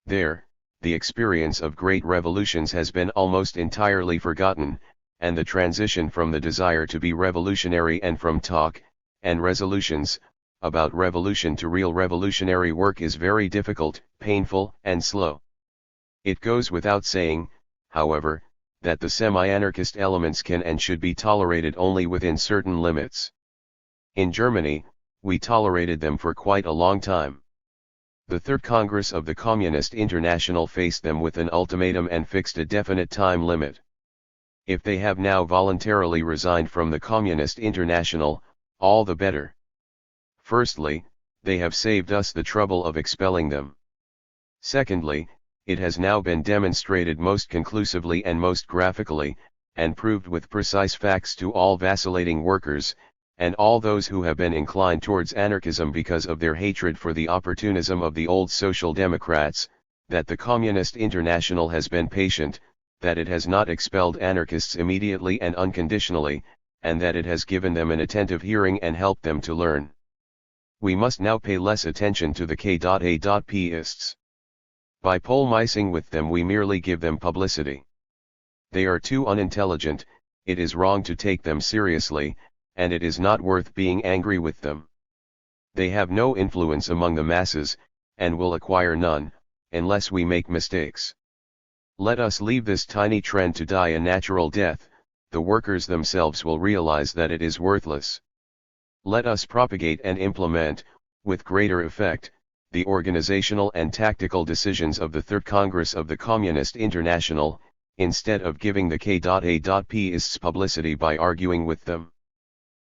There, the experience of great revolutions has been almost entirely forgotten, and the transition from the desire to be revolutionary and from talk, and resolutions, about revolution to real revolutionary work is very difficult, painful, and slow. It goes without saying, however, that the semi-anarchist elements can and should be tolerated only within certain limits. In Germany, we tolerated them for quite a long time. The Third Congress of the Communist International faced them with an ultimatum and fixed a definite time limit. If they have now voluntarily resigned from the Communist International, all the better. Firstly, they have saved us the trouble of expelling them. Secondly, it has now been demonstrated most conclusively and most graphically, and proved with precise facts to all vacillating workers, and all those who have been inclined towards anarchism because of their hatred for the opportunism of the old Social Democrats, that the Communist International has been patient, that it has not expelled anarchists immediately and unconditionally, and that it has given them an attentive hearing and helped them to learn. We must now pay less attention to the K.A.P.ists. By polemizing with them we merely give them publicity. They are too unintelligent, it is wrong to take them seriously, and it is not worth being angry with them. They have no influence among the masses, and will acquire none, unless we make mistakes. Let us leave this tiny trend to die a natural death, the workers themselves will realize that it is worthless. Let us propagate and implement, with greater effect, the organizational and tactical decisions of the Third Congress of the Communist International, instead of giving the K.A.P.ists publicity by arguing with them.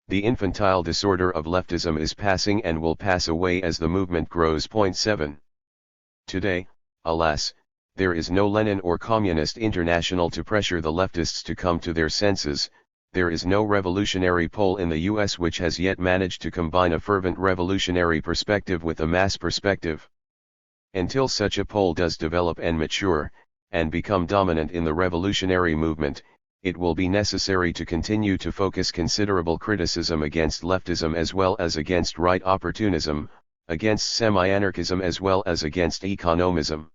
The infantile disorder of leftism is passing and will pass away as the movement grows. 7. Today, alas, there is no Lenin or Communist International to pressure the leftists to come to their senses. There is no revolutionary pole in the US which has yet managed to combine a fervent revolutionary perspective with a mass perspective. Until such a pole does develop and mature, and become dominant in the revolutionary movement, it will be necessary to continue to focus considerable criticism against leftism as well as against right opportunism, against semi-anarchism as well as against economism.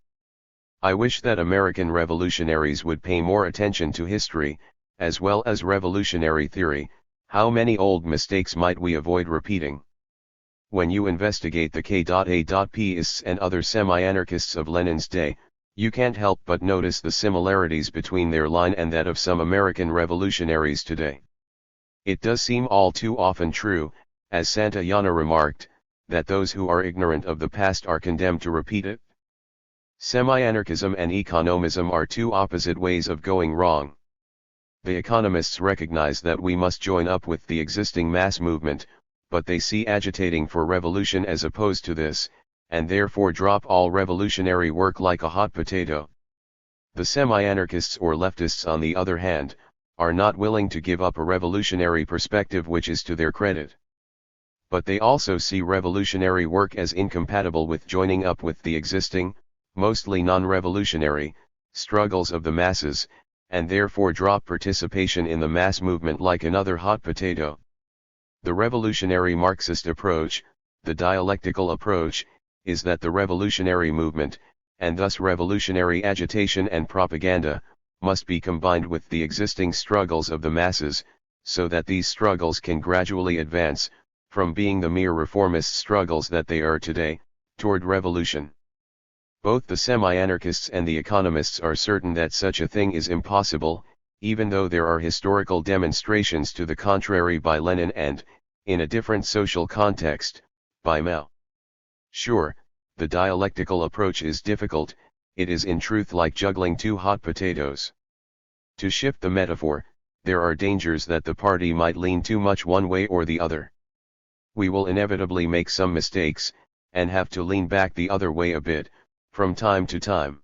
I wish that American revolutionaries would pay more attention to history, as well as revolutionary theory. How many old mistakes might we avoid repeating? When you investigate the K.A.P.ists and other semi-anarchists of Lenin's day, you can't help but notice the similarities between their line and that of some American revolutionaries today. It does seem all too often true, as Santayana remarked, that those who are ignorant of the past are condemned to repeat it. Semi-anarchism and economism are two opposite ways of going wrong. The economists recognize that we must join up with the existing mass movement, but they see agitating for revolution as opposed to this, and therefore drop all revolutionary work like a hot potato. The semi-anarchists or leftists, on the other hand, are not willing to give up a revolutionary perspective, which is to their credit. But they also see revolutionary work as incompatible with joining up with the existing, mostly non-revolutionary, struggles of the masses, and therefore drop participation in the mass movement like another hot potato. The revolutionary Marxist approach, the dialectical approach, is that the revolutionary movement, and thus revolutionary agitation and propaganda, must be combined with the existing struggles of the masses, so that these struggles can gradually advance, from being the mere reformist struggles that they are today, toward revolution. Both the semi-anarchists and the economists are certain that such a thing is impossible, even though there are historical demonstrations to the contrary by Lenin and, in a different social context, by Mao. Sure, the dialectical approach is difficult, it is in truth like juggling two hot potatoes. To shift the metaphor, there are dangers that the party might lean too much one way or the other. We will inevitably make some mistakes, and have to lean back the other way a bit, from time to time.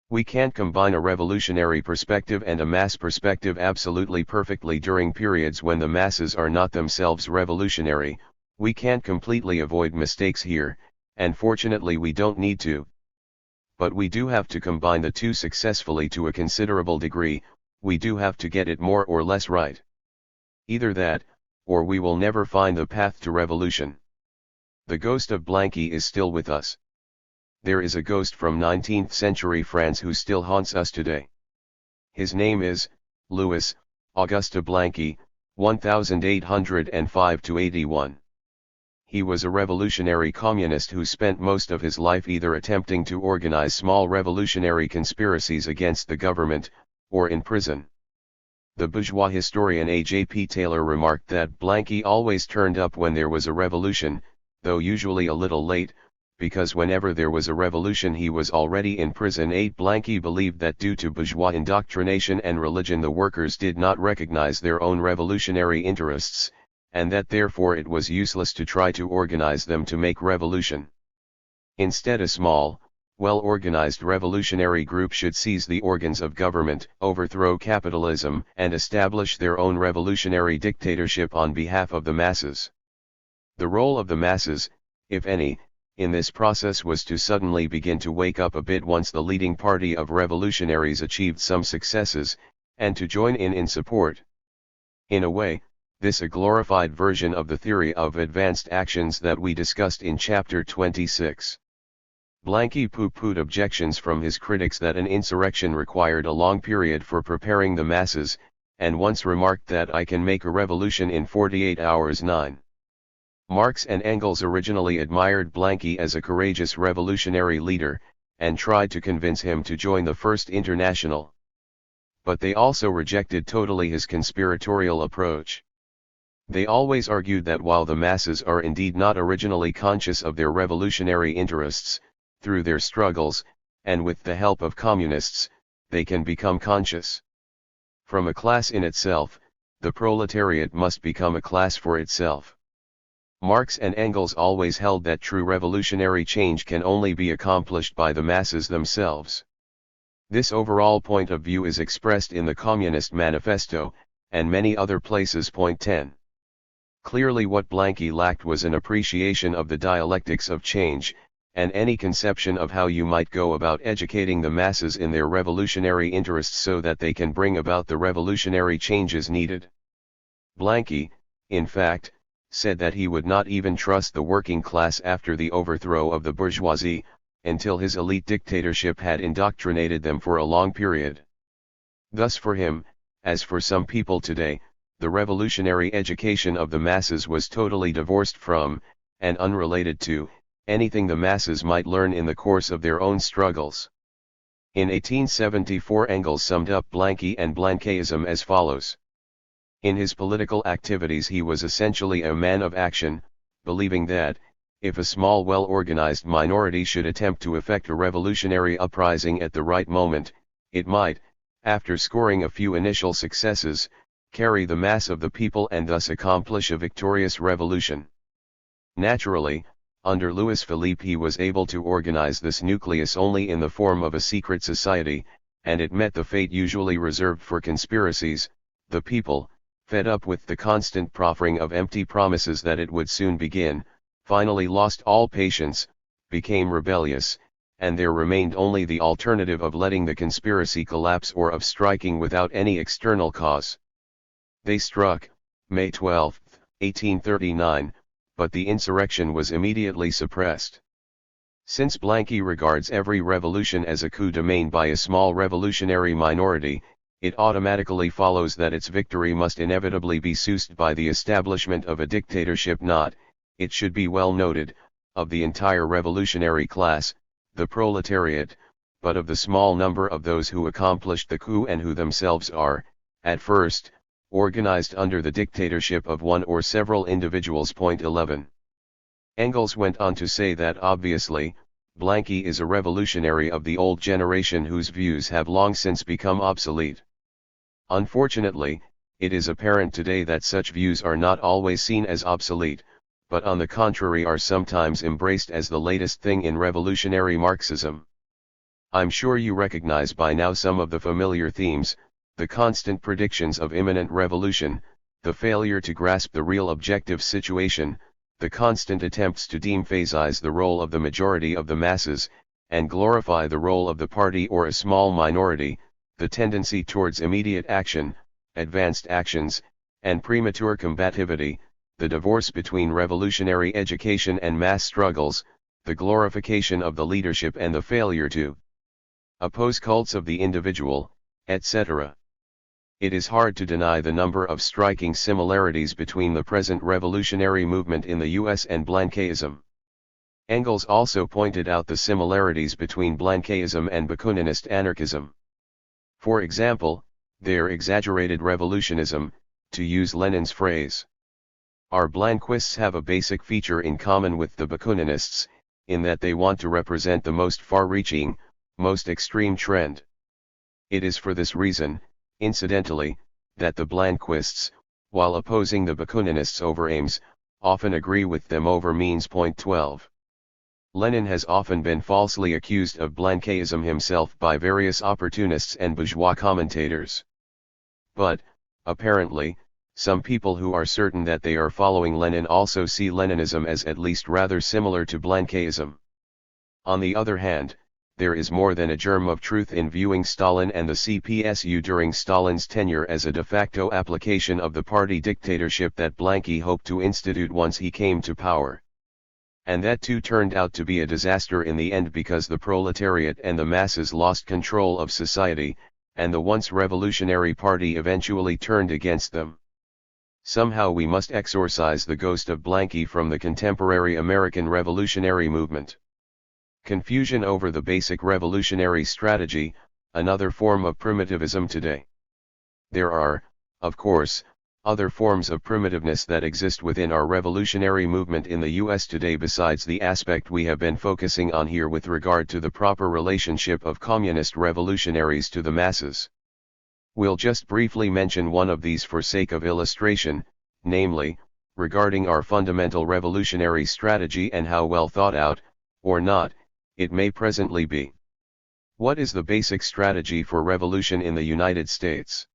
We can't combine a revolutionary perspective and a mass perspective absolutely perfectly during periods when the masses are not themselves revolutionary. We can't completely avoid mistakes here, and fortunately we don't need to. But we do have to combine the two successfully to a considerable degree, we do have to get it more or less right. Either that, or we will never find the path to revolution. The ghost of Blanqui is still with us. There is a ghost from 19th century France who still haunts us today. His name is, Louis Auguste Blanqui, 1805–81. He was a revolutionary communist who spent most of his life either attempting to organize small revolutionary conspiracies against the government, or in prison. The bourgeois historian A.J.P. Taylor remarked that Blanqui always turned up when there was a revolution, though usually a little late, because whenever there was a revolution he was already in prison. Blanqui believed that due to bourgeois indoctrination and religion the workers did not recognize their own revolutionary interests, and that therefore it was useless to try to organize them to make revolution. Instead, a small, well-organized revolutionary group should seize the organs of government, overthrow capitalism, and establish their own revolutionary dictatorship on behalf of the masses. The role of the masses, if any, in this process was to suddenly begin to wake up a bit once the leading party of revolutionaries achieved some successes, and to join in support. In a way, this a glorified version of the theory of advanced actions that we discussed in chapter 26. Blanqui pooh-poohed objections from his critics that an insurrection required a long period for preparing the masses, and once remarked that I can make a revolution in 48 hours. 9. Marx and Engels originally admired Blanqui as a courageous revolutionary leader, and tried to convince him to join the First International. But they also rejected totally his conspiratorial approach. They always argued that while the masses are indeed not originally conscious of their revolutionary interests, through their struggles, and with the help of communists, they can become conscious. From a class in itself, the proletariat must become a class for itself. Marx and Engels always held that true revolutionary change can only be accomplished by the masses themselves. This overall point of view is expressed in the Communist Manifesto, and many other places. 10. Clearly what Blanqui lacked was an appreciation of the dialectics of change, and any conception of how you might go about educating the masses in their revolutionary interests so that they can bring about the revolutionary changes needed. Blanqui, in fact, said that he would not even trust the working class after the overthrow of the bourgeoisie, until his elite dictatorship had indoctrinated them for a long period. Thus for him, as for some people today, the revolutionary education of the masses was totally divorced from, and unrelated to, anything the masses might learn in the course of their own struggles. In 1874 Engels summed up Blanqui and Blanquism as follows. In his political activities he was essentially a man of action, believing that, if a small well-organized minority should attempt to effect a revolutionary uprising at the right moment, it might, after scoring a few initial successes, carry the mass of the people and thus accomplish a victorious revolution. Naturally, Under Louis Philippe he was able to organize this nucleus only in the form of a secret society, and it met the fate usually reserved for conspiracies. The people, fed up with the constant proffering of empty promises that it would soon begin, finally lost all patience, became rebellious, and there remained only the alternative of letting the conspiracy collapse or of striking without any external cause. They struck, May 12, 1839, but the insurrection was immediately suppressed. Since Blanqui regards every revolution as a coup de main by a small revolutionary minority, it automatically follows that its victory must inevitably be soused by the establishment of a dictatorship not, it should be well noted, of the entire revolutionary class, the proletariat, but of the small number of those who accomplished the coup and who themselves are, at first, organized under the dictatorship of one or several individuals. 11. Engels went on to say that obviously, Blanqui is a revolutionary of the old generation whose views have long since become obsolete. Unfortunately, it is apparent today that such views are not always seen as obsolete, but on the contrary are sometimes embraced as the latest thing in revolutionary Marxism. I'm sure you recognize by now some of the familiar themes: the constant predictions of imminent revolution, the failure to grasp the real objective situation, the constant attempts to de-emphasize the role of the majority of the masses, and glorify the role of the party or a small minority, the tendency towards immediate action, advanced actions, and premature combativity, the divorce between revolutionary education and mass struggles, the glorification of the leadership and the failure to oppose cults of the individual, etc. It is hard to deny the number of striking similarities between the present revolutionary movement in the US and Blanquism. Engels also pointed out the similarities between Blanquism and Bakuninist anarchism. For example, their exaggerated revolutionism, to use Lenin's phrase. Our Blanquists have a basic feature in common with the Bakuninists, in that they want to represent the most far-reaching, most extreme trend. It is for this reason, incidentally, that the Blanquists, while opposing the Bakuninists over aims, often agree with them over means. 12. Lenin has often been falsely accused of Blanquism himself by various opportunists and bourgeois commentators. But, apparently, some people who are certain that they are following Lenin also see Leninism as at least rather similar to Blanquism. On the other hand, there is more than a germ of truth in viewing Stalin and the CPSU during Stalin's tenure as a de facto application of the party dictatorship that Blanqui hoped to institute once he came to power. And that too turned out to be a disaster in the end because the proletariat and the masses lost control of society, and the once revolutionary party eventually turned against them. Somehow we must exorcise the ghost of Blanqui from the contemporary American revolutionary movement. Confusion over the basic revolutionary strategy, another form of primitivism today. There are, of course, other forms of primitiveness that exist within our revolutionary movement in the US today besides the aspect we have been focusing on here with regard to the proper relationship of communist revolutionaries to the masses. We'll just briefly mention one of these for sake of illustration, namely, regarding our fundamental revolutionary strategy and how well thought out, or not, it may presently be. What is the basic strategy for revolution in the United States?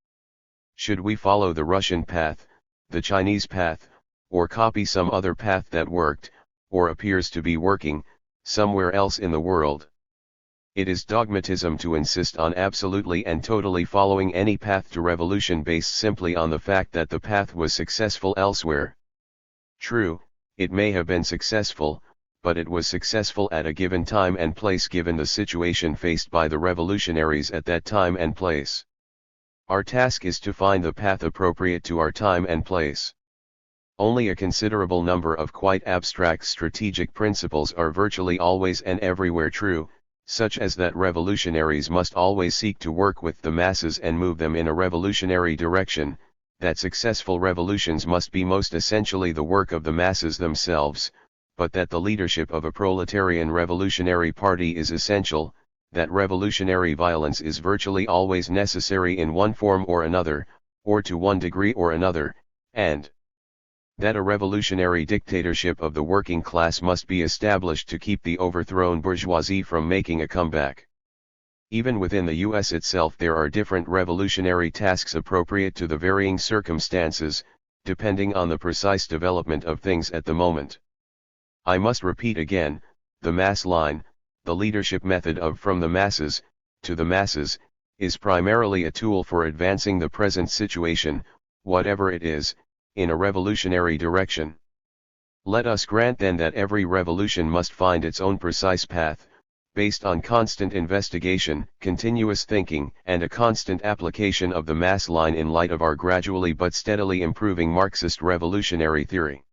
Should we follow the Russian path, the Chinese path, or copy some other path that worked, or appears to be working, somewhere else in the world? It is dogmatism to insist on absolutely and totally following any path to revolution based simply on the fact that the path was successful elsewhere. True, it may have been successful, but it was successful at a given time and place given the situation faced by the revolutionaries at that time and place. Our task is to find the path appropriate to our time and place. Only a considerable number of quite abstract strategic principles are virtually always and everywhere true, such as that revolutionaries must always seek to work with the masses and move them in a revolutionary direction, that successful revolutions must be most essentially the work of the masses themselves, but that the leadership of a proletarian revolutionary party is essential, that revolutionary violence is virtually always necessary in one form or another, or to one degree or another, and that a revolutionary dictatorship of the working class must be established to keep the overthrown bourgeoisie from making a comeback. Even within the US itself there are different revolutionary tasks appropriate to the varying circumstances, depending on the precise development of things at the moment. I must repeat again, the mass line, the leadership method of from the masses, to the masses, is primarily a tool for advancing the present situation, whatever it is, in a revolutionary direction. Let us grant then that every revolution must find its own precise path, based on constant investigation, continuous thinking, and a constant application of the mass line in light of our gradually but steadily improving Marxist revolutionary theory.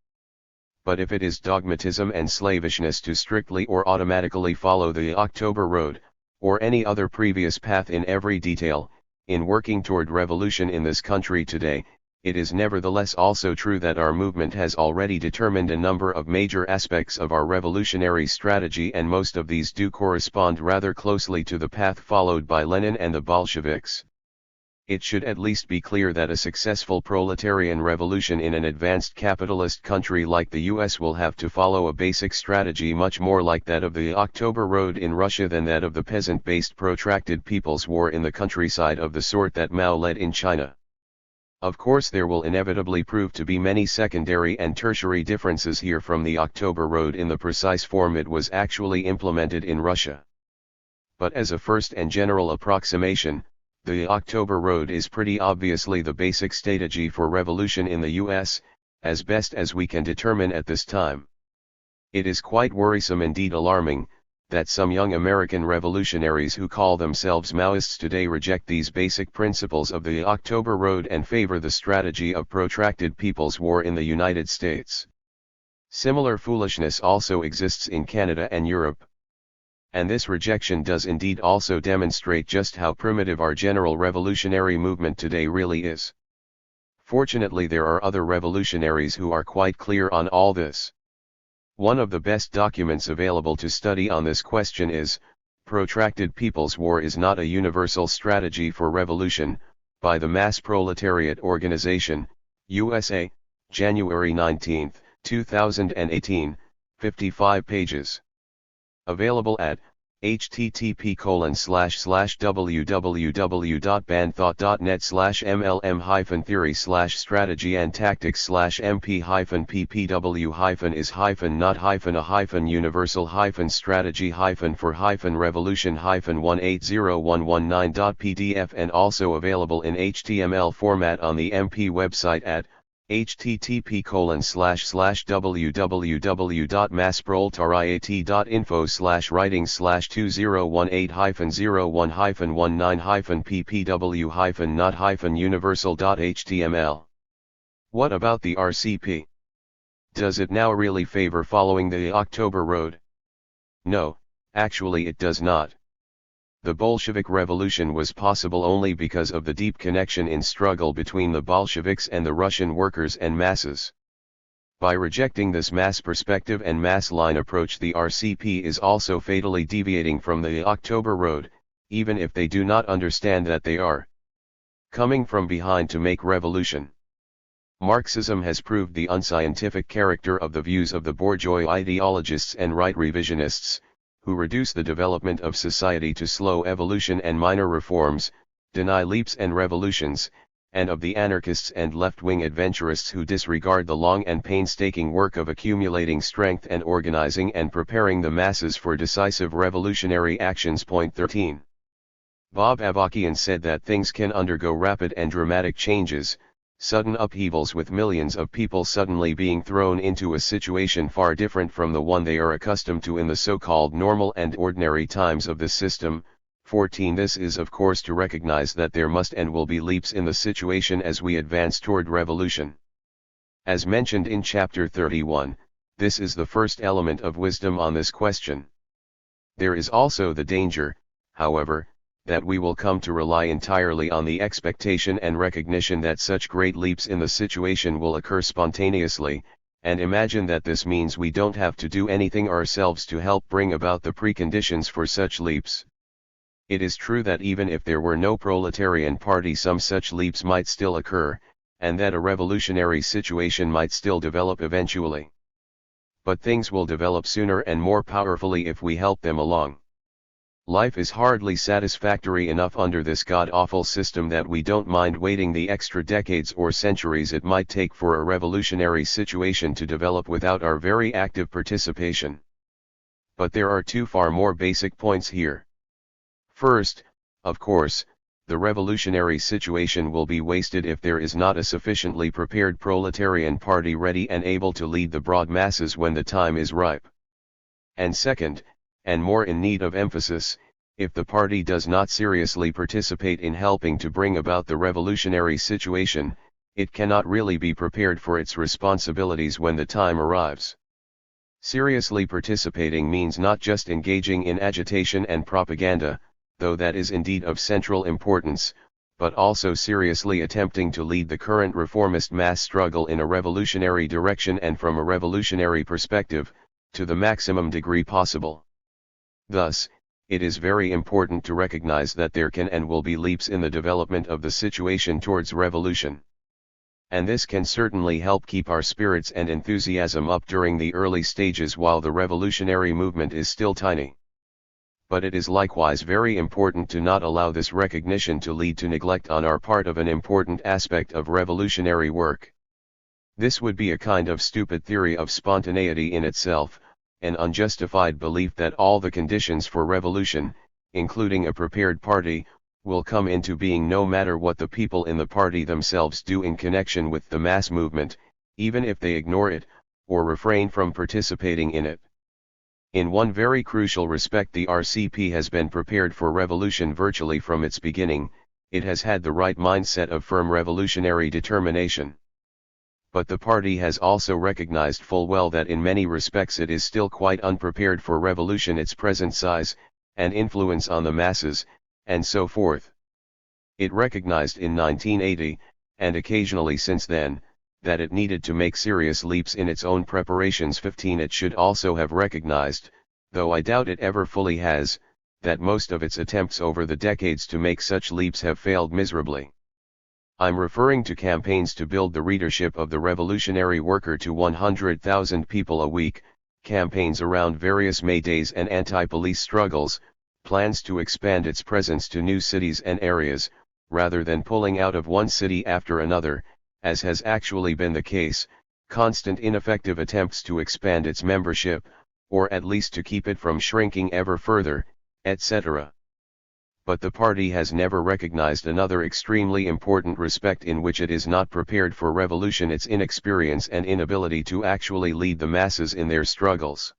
But if it is dogmatism and slavishness to strictly or automatically follow the October Road, or any other previous path in every detail, in working toward revolution in this country today, it is nevertheless also true that our movement has already determined a number of major aspects of our revolutionary strategy, and most of these do correspond rather closely to the path followed by Lenin and the Bolsheviks. It should at least be clear that a successful proletarian revolution in an advanced capitalist country like the US will have to follow a basic strategy much more like that of the October Road in Russia than that of the peasant-based protracted people's war in the countryside of the sort that Mao led in China. Of course there will inevitably prove to be many secondary and tertiary differences here from the October Road in the precise form it was actually implemented in Russia. But as a first and general approximation, the October Road is pretty obviously the basic strategy for revolution in the US, as best as we can determine at this time. It is quite worrisome, indeed alarming, that some young American revolutionaries who call themselves Maoists today reject these basic principles of the October Road and favor the strategy of protracted people's war in the United States. Similar foolishness also exists in Canada and Europe. And this rejection does indeed also demonstrate just how primitive our general revolutionary movement today really is. Fortunately there are other revolutionaries who are quite clear on all this. One of the best documents available to study on this question is, Protracted People's War is Not a Universal Strategy for Revolution, by the Mass Proletariat Organization, USA, January 19, 2018, 55 pages. Available at http://www.banthought.net/mlm-theory/strategy and tactics/mp-is-not-a-universal-strategy-for-revolution-1801119.pdf and also available in HTML format on the MP website at http://www.massproletariat.info/writing/2018-01-019-ppw-not-universal.html. What about the RCP? Does it now really favor following the October Road? No, actually it does not. The Bolshevik Revolution was possible only because of the deep connection in struggle between the Bolsheviks and the Russian workers and masses. By rejecting this mass perspective and mass line approach, the RCP is also fatally deviating from the October Road, even if they do not understand that they are coming from behind to make revolution. Marxism has proved the unscientific character of the views of the bourgeois ideologists and right revisionists, who reduce the development of society to slow evolution and minor reforms, deny leaps and revolutions, and of the anarchists and left-wing adventurists who disregard the long and painstaking work of accumulating strength and organizing and preparing the masses for decisive revolutionary actions. Point 13. Bob Avakian said that things can undergo rapid and dramatic changes, sudden upheavals with millions of people suddenly being thrown into a situation far different from the one they are accustomed to in the so-called normal and ordinary times of the system. 14. This is of course to recognize that there must and will be leaps in the situation as we advance toward revolution. As mentioned in chapter 31, this is the first element of wisdom on this question. There is also the danger, however, that we will come to rely entirely on the expectation and recognition that such great leaps in the situation will occur spontaneously, and imagine that this means we don't have to do anything ourselves to help bring about the preconditions for such leaps. It is true that even if there were no proletarian party some such leaps might still occur, and that a revolutionary situation might still develop eventually. But things will develop sooner and more powerfully if we help them along. Life is hardly satisfactory enough under this god-awful system that we don't mind waiting the extra decades or centuries it might take for a revolutionary situation to develop without our very active participation. But there are two far more basic points here. First, of course, the revolutionary situation will be wasted if there is not a sufficiently prepared proletarian party ready and able to lead the broad masses when the time is ripe. And second, and more in need of emphasis, if the party does not seriously participate in helping to bring about the revolutionary situation, it cannot really be prepared for its responsibilities when the time arrives. Seriously participating means not just engaging in agitation and propaganda, though that is indeed of central importance, but also seriously attempting to lead the current reformist mass struggle in a revolutionary direction and from a revolutionary perspective, to the maximum degree possible. Thus, it is very important to recognize that there can and will be leaps in the development of the situation towards revolution. And this can certainly help keep our spirits and enthusiasm up during the early stages while the revolutionary movement is still tiny. But it is likewise very important to not allow this recognition to lead to neglect on our part of an important aspect of revolutionary work. This would be a kind of stupid theory of spontaneity in itself, an unjustified belief that all the conditions for revolution, including a prepared party, will come into being no matter what the people in the party themselves do in connection with the mass movement, even if they ignore it, or refrain from participating in it. In one very crucial respect, the RCP has been prepared for revolution virtually from its beginning. It has had the right mindset of firm revolutionary determination. But the party has also recognized full well that in many respects it is still quite unprepared for revolution, its present size, and influence on the masses, and so forth. It recognized in 1980, and occasionally since then, that it needed to make serious leaps in its own preparations. 15 It should also have recognized, though I doubt it ever fully has, that most of its attempts over the decades to make such leaps have failed miserably. I'm referring to campaigns to build the readership of the revolutionary worker to 100,000 people a week, campaigns around various May Days and anti-police struggles, plans to expand its presence to new cities and areas, rather than pulling out of one city after another, as has actually been the case, constant ineffective attempts to expand its membership, or at least to keep it from shrinking ever further, etc. But the party has never recognized another extremely important respect in which it is not prepared for revolution: its inexperience and inability to actually lead the masses in their struggles.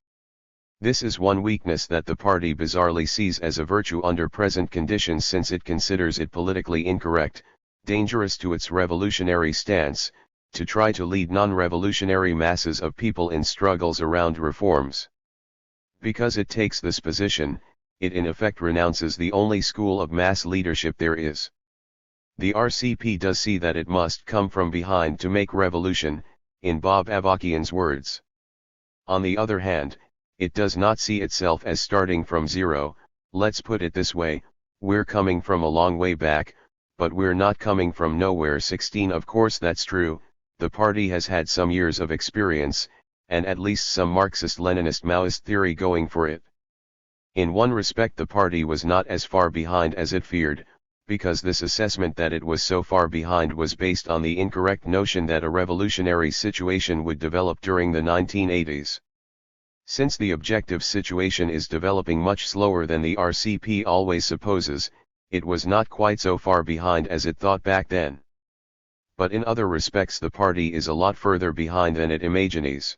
This is one weakness that the party bizarrely sees as a virtue under present conditions, since it considers it politically incorrect, dangerous to its revolutionary stance, to try to lead non-revolutionary masses of people in struggles around reforms. Because it takes this position, it in effect renounces the only school of mass leadership there is. The RCP does see that it must come from behind to make revolution, in Bob Avakian's words. On the other hand, it does not see itself as starting from zero. Let's put it this way: we're coming from a long way back, but we're not coming from nowhere. 16 Of course that's true, the party has had some years of experience, and at least some Marxist-Leninist Maoist theory going for it. In one respect the party was not as far behind as it feared, because this assessment that it was so far behind was based on the incorrect notion that a revolutionary situation would develop during the 1980s. Since the objective situation is developing much slower than the RCP always supposes, it was not quite so far behind as it thought back then. But in other respects the party is a lot further behind than it imagines.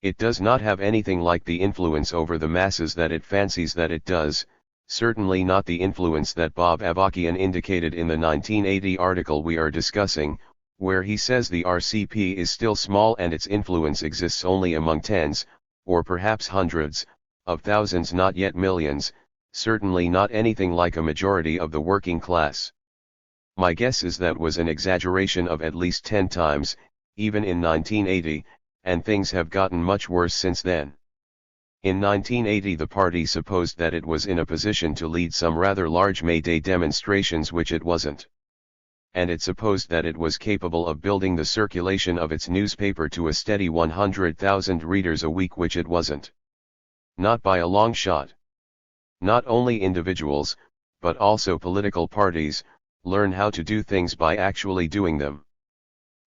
It does not have anything like the influence over the masses that it fancies that it does, certainly not the influence that Bob Avakian indicated in the 1980 article we are discussing, where he says the RCP is still small and its influence exists only among tens, or perhaps hundreds, of thousands, not yet millions, certainly not anything like a majority of the working class. My guess is that was an exaggeration of at least 10 times, even in 1980, and things have gotten much worse since then. In 1980 the party supposed that it was in a position to lead some rather large May Day demonstrations, which it wasn't. and it supposed that it was capable of building the circulation of its newspaper to a steady 100,000 readers a week, which it wasn't. Not by a long shot. Not only individuals, but also political parties, learn how to do things by actually doing them.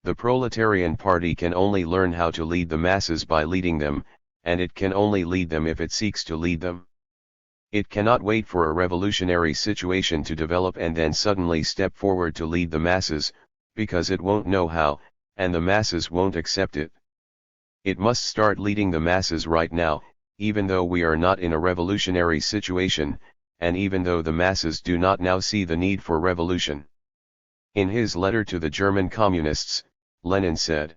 The proletarian party can only learn how to lead the masses by leading them, and it can only lead them if it seeks to lead them. It cannot wait for a revolutionary situation to develop and then suddenly step forward to lead the masses, because it won't know how, and the masses won't accept it. It must start leading the masses right now, even though we are not in a revolutionary situation, and even though the masses do not now see the need for revolution. In his letter to the German communists, Lenin said,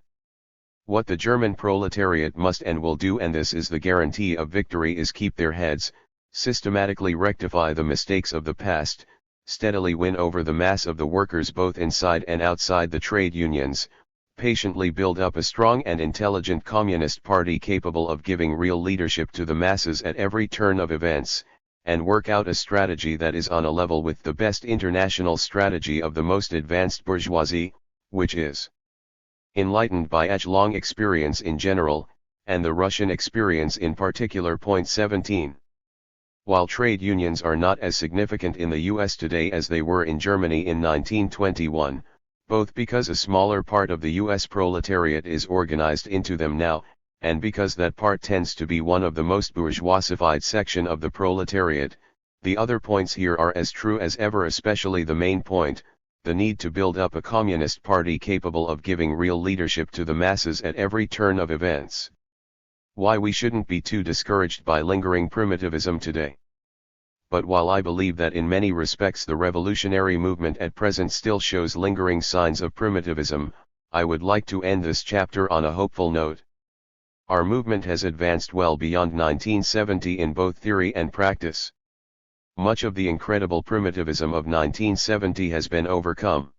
"What the German proletariat must and will do, and this is the guarantee of victory, is keep their heads, systematically rectify the mistakes of the past, steadily win over the mass of the workers both inside and outside the trade unions, patiently build up a strong and intelligent communist party capable of giving real leadership to the masses at every turn of events, and work out a strategy that is on a level with the best international strategy of the most advanced bourgeoisie, which is enlightened by age-long experience in general, and the Russian experience in particular." Point 17. While trade unions are not as significant in the US today as they were in Germany in 1921, both because a smaller part of the US proletariat is organized into them now, and because that part tends to be one of the most bourgeoisified section of the proletariat, the other points here are as true as ever, especially the main point, the need to build up a communist party capable of giving real leadership to the masses at every turn of events. Why we shouldn't be too discouraged by lingering primitivism today. But while I believe that in many respects the revolutionary movement at present still shows lingering signs of primitivism, I would like to end this chapter on a hopeful note. Our movement has advanced well beyond 1970 in both theory and practice. Much of the incredible primitivism of 1970 has been overcome.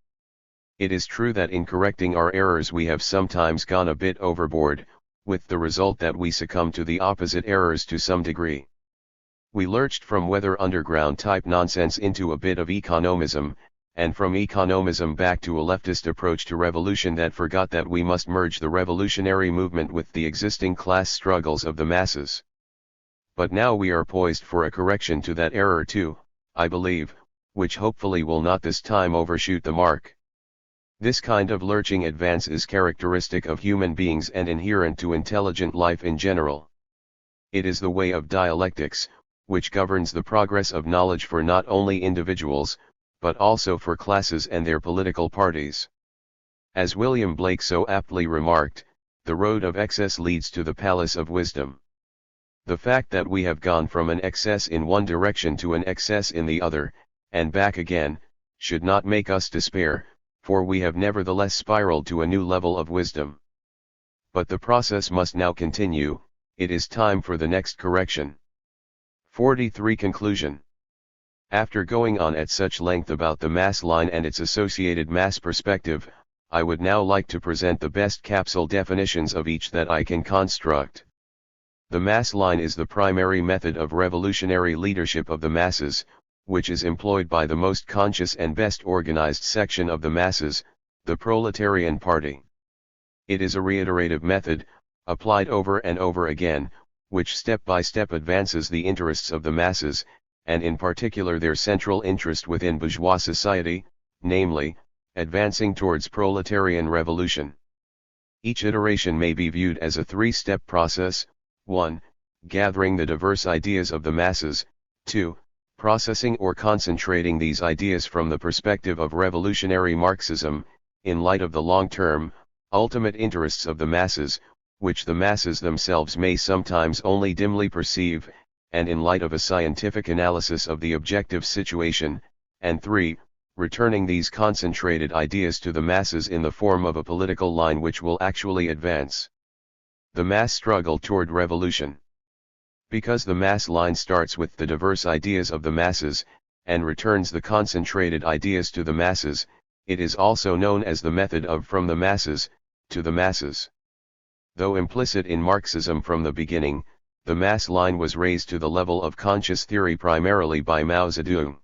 It is true that in correcting our errors we have sometimes gone a bit overboard, with the result that we succumb to the opposite errors to some degree. We lurched from weather underground type nonsense into a bit of economism, and from economism back to a leftist approach to revolution that forgot that we must merge the revolutionary movement with the existing class struggles of the masses. But now we are poised for a correction to that error too, I believe, which hopefully will not this time overshoot the mark. This kind of lurching advance is characteristic of human beings and inherent to intelligent life in general. It is the way of dialectics, which governs the progress of knowledge for not only individuals, but also for classes and their political parties. As William Blake so aptly remarked, the road of excess leads to the palace of wisdom. The fact that we have gone from an excess in one direction to an excess in the other, and back again, should not make us despair, for we have nevertheless spiraled to a new level of wisdom. But the process must now continue, it is time for the next correction. 43. Conclusion. After going on at such length about the mass line and its associated mass perspective, I would now like to present the best capsule definitions of each that I can construct. The mass line is the primary method of revolutionary leadership of the masses, which is employed by the most conscious and best organized section of the masses, the proletarian party. It is a reiterative method, applied over and over again, which step by step advances the interests of the masses, and in particular their central interest within bourgeois society, namely, advancing towards proletarian revolution. Each iteration may be viewed as a three-step process: 1. Gathering the diverse ideas of the masses, 2. Processing or concentrating these ideas from the perspective of revolutionary Marxism, in light of the long-term, ultimate interests of the masses, which the masses themselves may sometimes only dimly perceive, and in light of a scientific analysis of the objective situation, and 3. Returning these concentrated ideas to the masses in the form of a political line which will actually advance the mass struggle toward revolution. Because the mass line starts with the diverse ideas of the masses, and returns the concentrated ideas to the masses, it is also known as the method of from the masses, to the masses. Though implicit in Marxism from the beginning, the mass line was raised to the level of conscious theory primarily by Mao Zedong.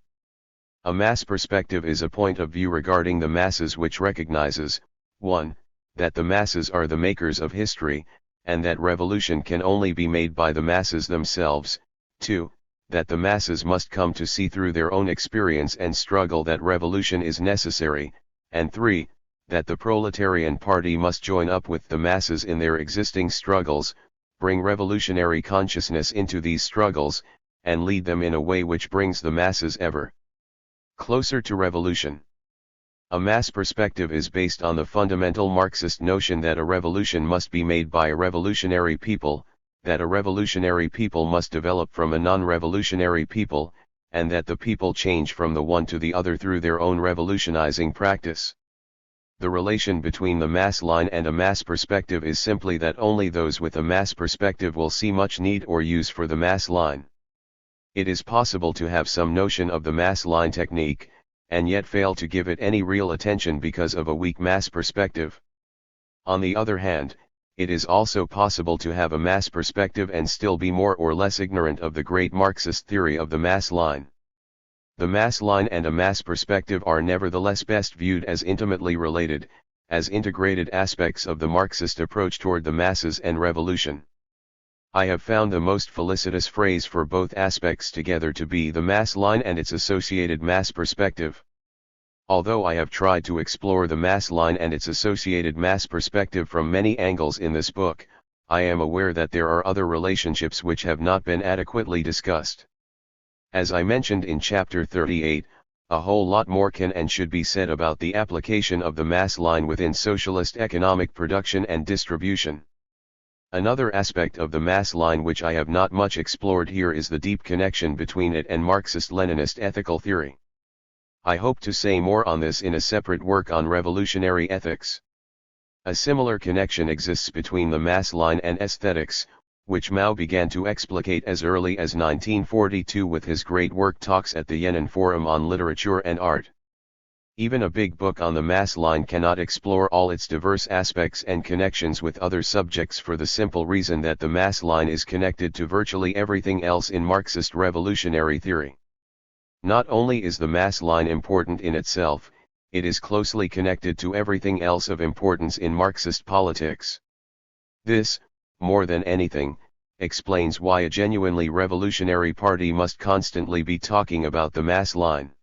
A mass perspective is a point of view regarding the masses which recognizes, 1. That the masses are the makers of history, and that revolution can only be made by the masses themselves, 2. That the masses must come to see through their own experience and struggle that revolution is necessary, and 3. That the proletarian party must join up with the masses in their existing struggles, bring revolutionary consciousness into these struggles, and lead them in a way which brings the masses ever closer to revolution. A mass perspective is based on the fundamental Marxist notion that a revolution must be made by a revolutionary people, that a revolutionary people must develop from a non-revolutionary people, and that the people change from the one to the other through their own revolutionizing practice. The relation between the mass line and a mass perspective is simply that only those with a mass perspective will see much need or use for the mass line. It is possible to have some notion of the mass line technique, and yet fail to give it any real attention because of a weak mass perspective. On the other hand, it is also possible to have a mass perspective and still be more or less ignorant of the great Marxist theory of the mass line. The mass line and a mass perspective are nevertheless best viewed as intimately related, as integrated aspects of the Marxist approach toward the masses and revolution. I have found the most felicitous phrase for both aspects together to be the mass line and its associated mass perspective. Although I have tried to explore the mass line and its associated mass perspective from many angles in this book, I am aware that there are other relationships which have not been adequately discussed. As I mentioned in chapter 38, a whole lot more can and should be said about the application of the mass line within socialist economic production and distribution. Another aspect of the mass line which I have not much explored here is the deep connection between it and Marxist-Leninist ethical theory. I hope to say more on this in a separate work on revolutionary ethics. A similar connection exists between the mass line and aesthetics, which Mao began to explicate as early as 1942 with his great work Talks at the Yan'an Forum on Literature and Art. Even a big book on the mass line cannot explore all its diverse aspects and connections with other subjects for the simple reason that the mass line is connected to virtually everything else in Marxist revolutionary theory. Not only is the mass line important in itself, it is closely connected to everything else of importance in Marxist politics. This, more than anything, explains why a genuinely revolutionary party must constantly be talking about the mass line.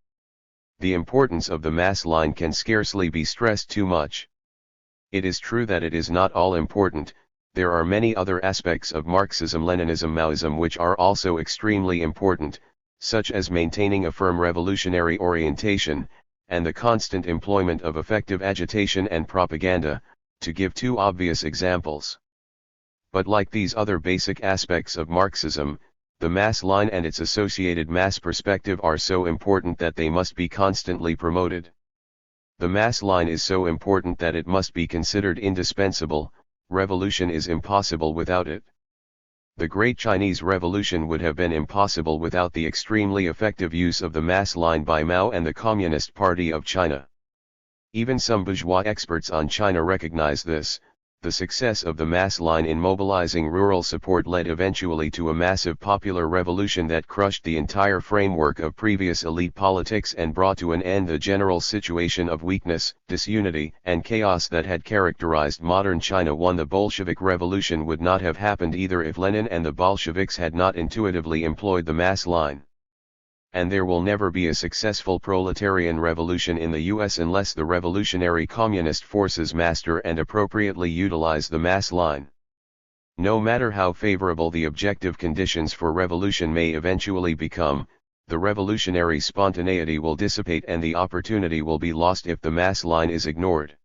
The importance of the mass line can scarcely be stressed too much. It is true that it is not all important, there are many other aspects of Marxism-Leninism-Maoism which are also extremely important, such as maintaining a firm revolutionary orientation, and the constant employment of effective agitation and propaganda, to give two obvious examples. But like these other basic aspects of Marxism, the mass line and its associated mass perspective are so important that they must be constantly promoted. The mass line is so important that it must be considered indispensable, revolution is impossible without it. The Great Chinese Revolution would have been impossible without the extremely effective use of the mass line by Mao and the Communist Party of China. Even some bourgeois experts on China recognize this. The success of the mass line in mobilizing rural support led eventually to a massive popular revolution that crushed the entire framework of previous elite politics and brought to an end the general situation of weakness, disunity, and chaos that had characterized modern China. The Bolshevik Revolution would not have happened either if Lenin and the Bolsheviks had not intuitively employed the mass line. And there will never be a successful proletarian revolution in the US unless the revolutionary communist forces master and appropriately utilize the mass line. No matter how favorable the objective conditions for revolution may eventually become, the revolutionary spontaneity will dissipate and the opportunity will be lost if the mass line is ignored.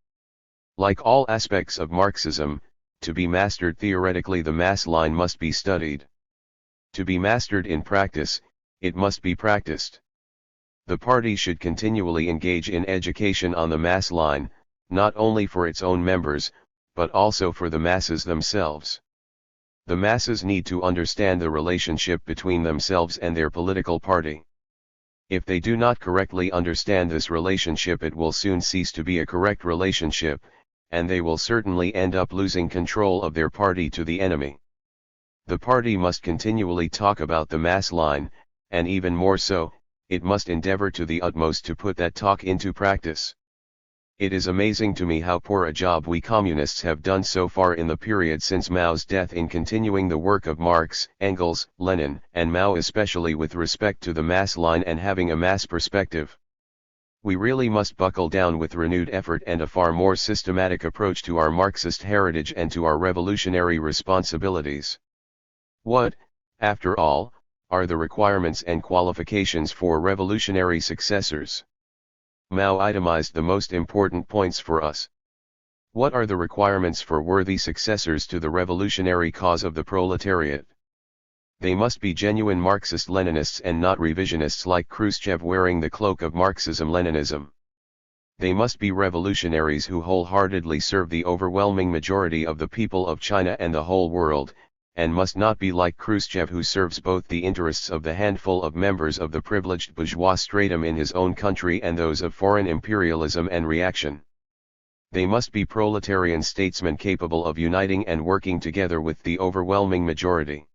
Like all aspects of Marxism, to be mastered theoretically the mass line must be studied. To be mastered in practice, it must be practiced. The party should continually engage in education on the mass line, not only for its own members, but also for the masses themselves. The masses need to understand the relationship between themselves and their political party. If they do not correctly understand this relationship, it will soon cease to be a correct relationship, and they will certainly end up losing control of their party to the enemy. The party must continually talk about the mass line, and even more so, it must endeavor to the utmost to put that talk into practice. It is amazing to me how poor a job we communists have done so far in the period since Mao's death in continuing the work of Marx, Engels, Lenin, and Mao, especially with respect to the mass line and having a mass perspective. We really must buckle down with renewed effort and a far more systematic approach to our Marxist heritage and to our revolutionary responsibilities. What, after all, are the requirements and qualifications for revolutionary successors? Mao itemized the most important points for us. What are the requirements for worthy successors to the revolutionary cause of the proletariat? They must be genuine Marxist-Leninists and not revisionists like Khrushchev wearing the cloak of Marxism-Leninism. They must be revolutionaries who wholeheartedly serve the overwhelming majority of the people of China and the whole world, and must not be like Khrushchev, who serves both the interests of the handful of members of the privileged bourgeois stratum in his own country and those of foreign imperialism and reaction. They must be proletarian statesmen capable of uniting and working together with the overwhelming majority.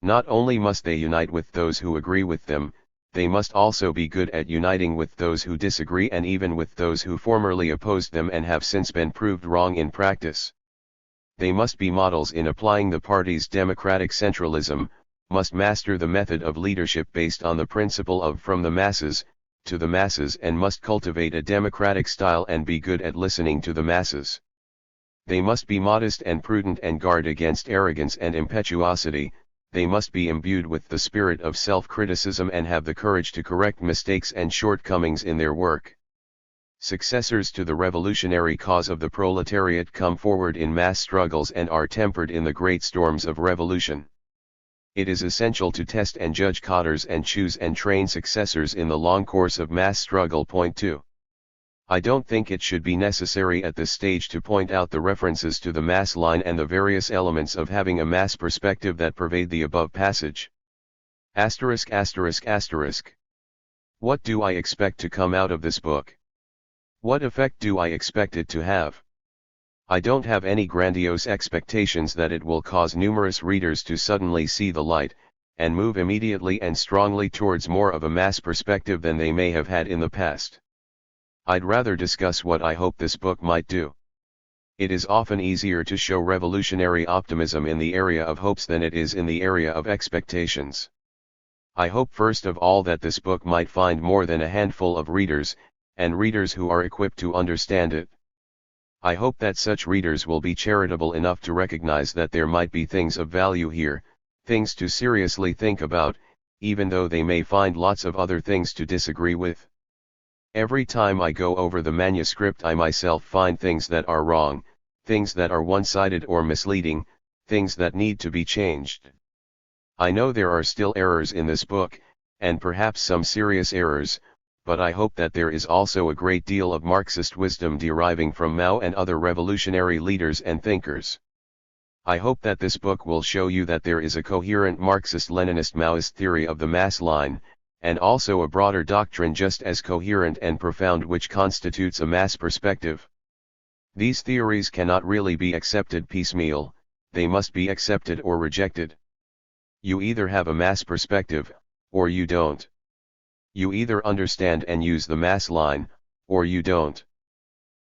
Not only must they unite with those who agree with them, they must also be good at uniting with those who disagree and even with those who formerly opposed them and have since been proved wrong in practice. They must be models in applying the party's democratic centralism, must master the method of leadership based on the principle of from the masses, to the masses, and must cultivate a democratic style and be good at listening to the masses. They must be modest and prudent and guard against arrogance and impetuosity. They must be imbued with the spirit of self-criticism and have the courage to correct mistakes and shortcomings in their work. Successors to the revolutionary cause of the proletariat come forward in mass struggles and are tempered in the great storms of revolution. It is essential to test and judge cadres and choose and train successors in the long course of mass struggle. Point 2. I don't think it should be necessary at this stage to point out the references to the mass line and the various elements of having a mass perspective that pervade the above passage. Asterisk asterisk asterisk. What do I expect to come out of this book? What effect do I expect it to have? I don't have any grandiose expectations that it will cause numerous readers to suddenly see the light, and move immediately and strongly towards more of a mass perspective than they may have had in the past. I'd rather discuss what I hope this book might do. It is often easier to show revolutionary optimism in the area of hopes than it is in the area of expectations. I hope first of all that this book might find more than a handful of readers, and readers who are equipped to understand it. I hope that such readers will be charitable enough to recognize that there might be things of value here, things to seriously think about, even though they may find lots of other things to disagree with. Every time I go over the manuscript I myself find things that are wrong, things that are one-sided or misleading, things that need to be changed. I know there are still errors in this book, and perhaps some serious errors, but I hope that there is also a great deal of Marxist wisdom deriving from Mao and other revolutionary leaders and thinkers. I hope that this book will show you that there is a coherent Marxist-Leninist Maoist theory of the mass line, and also a broader doctrine just as coherent and profound which constitutes a mass perspective. These theories cannot really be accepted piecemeal, they must be accepted or rejected. You either have a mass perspective, or you don't. You either understand and use the mass line, or you don't.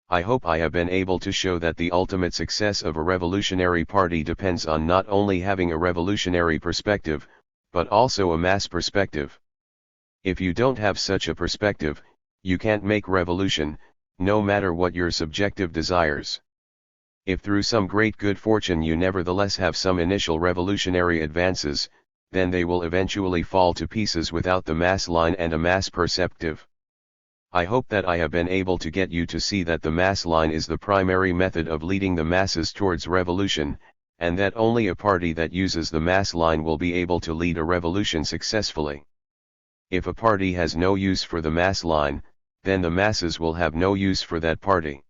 I hope I have been able to show that the ultimate success of a revolutionary party depends on not only having a revolutionary perspective, but also a mass perspective. If you don't have such a perspective, you can't make revolution, no matter what your subjective desires. If through some great good fortune you nevertheless have some initial revolutionary advances, then they will eventually fall to pieces without the mass line and a mass perspective. I hope that I have been able to get you to see that the mass line is the primary method of leading the masses towards revolution, and that only a party that uses the mass line will be able to lead a revolution successfully. If a party has no use for the mass line, then the masses will have no use for that party.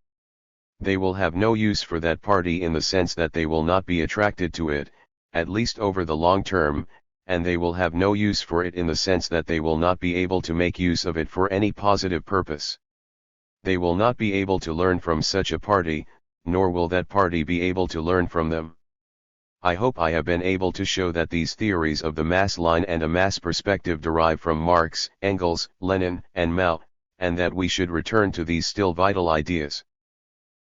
They will have no use for that party in the sense that they will not be attracted to it, at least over the long term, and they will have no use for it in the sense that they will not be able to make use of it for any positive purpose. They will not be able to learn from such a party, nor will that party be able to learn from them. I hope I have been able to show that these theories of the mass line and a mass perspective derive from Marx, Engels, Lenin, and Mao, and that we should return to these still vital ideas.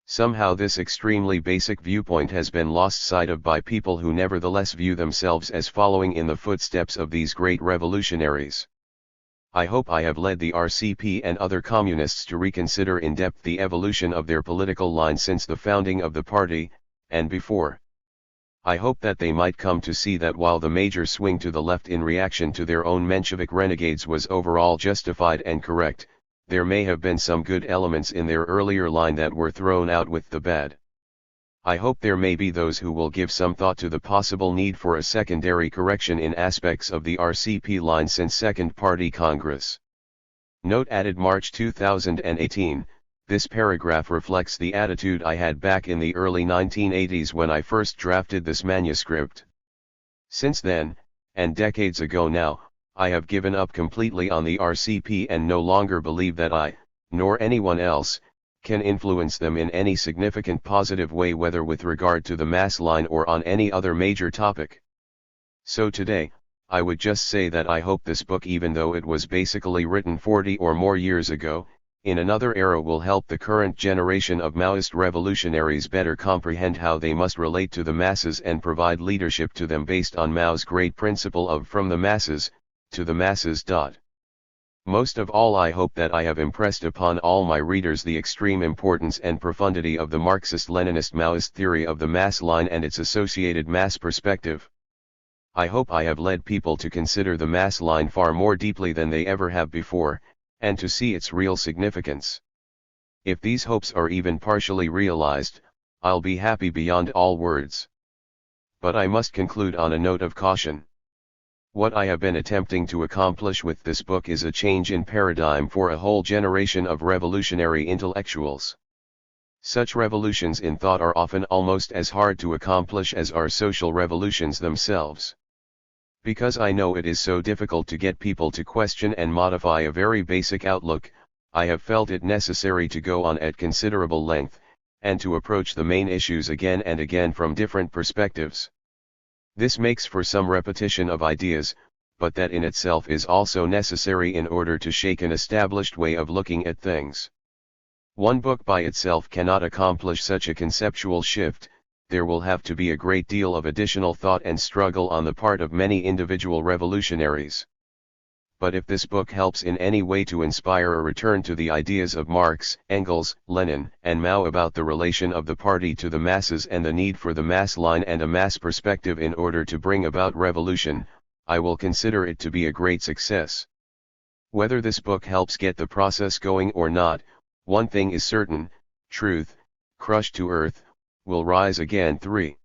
Somehow this extremely basic viewpoint has been lost sight of by people who nevertheless view themselves as following in the footsteps of these great revolutionaries. I hope I have led the RCP and other communists to reconsider in depth the evolution of their political line since the founding of the party, and before. I hope that they might come to see that while the major swing to the left in reaction to their own Menshevik renegades was overall justified and correct, there may have been some good elements in their earlier line that were thrown out with the bad. I hope there may be those who will give some thought to the possible need for a secondary correction in aspects of the RCP line since Second Party Congress. Note added March 2018, this paragraph reflects the attitude I had back in the early 1980s when I first drafted this manuscript. Since then, and decades ago now, I have given up completely on the RCP and no longer believe that I, nor anyone else, can influence them in any significant positive way whether with regard to the mass line or on any other major topic. So today, I would just say that I hope this book, even though it was basically written 40 or more years ago, in another era, will help the current generation of Maoist revolutionaries better comprehend how they must relate to the masses and provide leadership to them based on Mao's great principle of from the masses, to the masses. Most of all, I hope that I have impressed upon all my readers the extreme importance and profundity of the Marxist-Leninist Maoist theory of the mass line and its associated mass perspective. I hope I have led people to consider the mass line far more deeply than they ever have before, and to see its real significance. If these hopes are even partially realized, I'll be happy beyond all words. But I must conclude on a note of caution. What I have been attempting to accomplish with this book is a change in paradigm for a whole generation of revolutionary intellectuals. Such revolutions in thought are often almost as hard to accomplish as are social revolutions themselves. Because I know it is so difficult to get people to question and modify a very basic outlook, I have felt it necessary to go on at considerable length, and to approach the main issues again and again from different perspectives. This makes for some repetition of ideas, but that in itself is also necessary in order to shake an established way of looking at things. One book by itself cannot accomplish such a conceptual shift. There will have to be a great deal of additional thought and struggle on the part of many individual revolutionaries. But if this book helps in any way to inspire a return to the ideas of Marx, Engels, Lenin, and Mao about the relation of the party to the masses and the need for the mass line and a mass perspective in order to bring about revolution, I will consider it to be a great success. Whether this book helps get the process going or not, one thing is certain: truth, crushed to earth, will rise again. 3.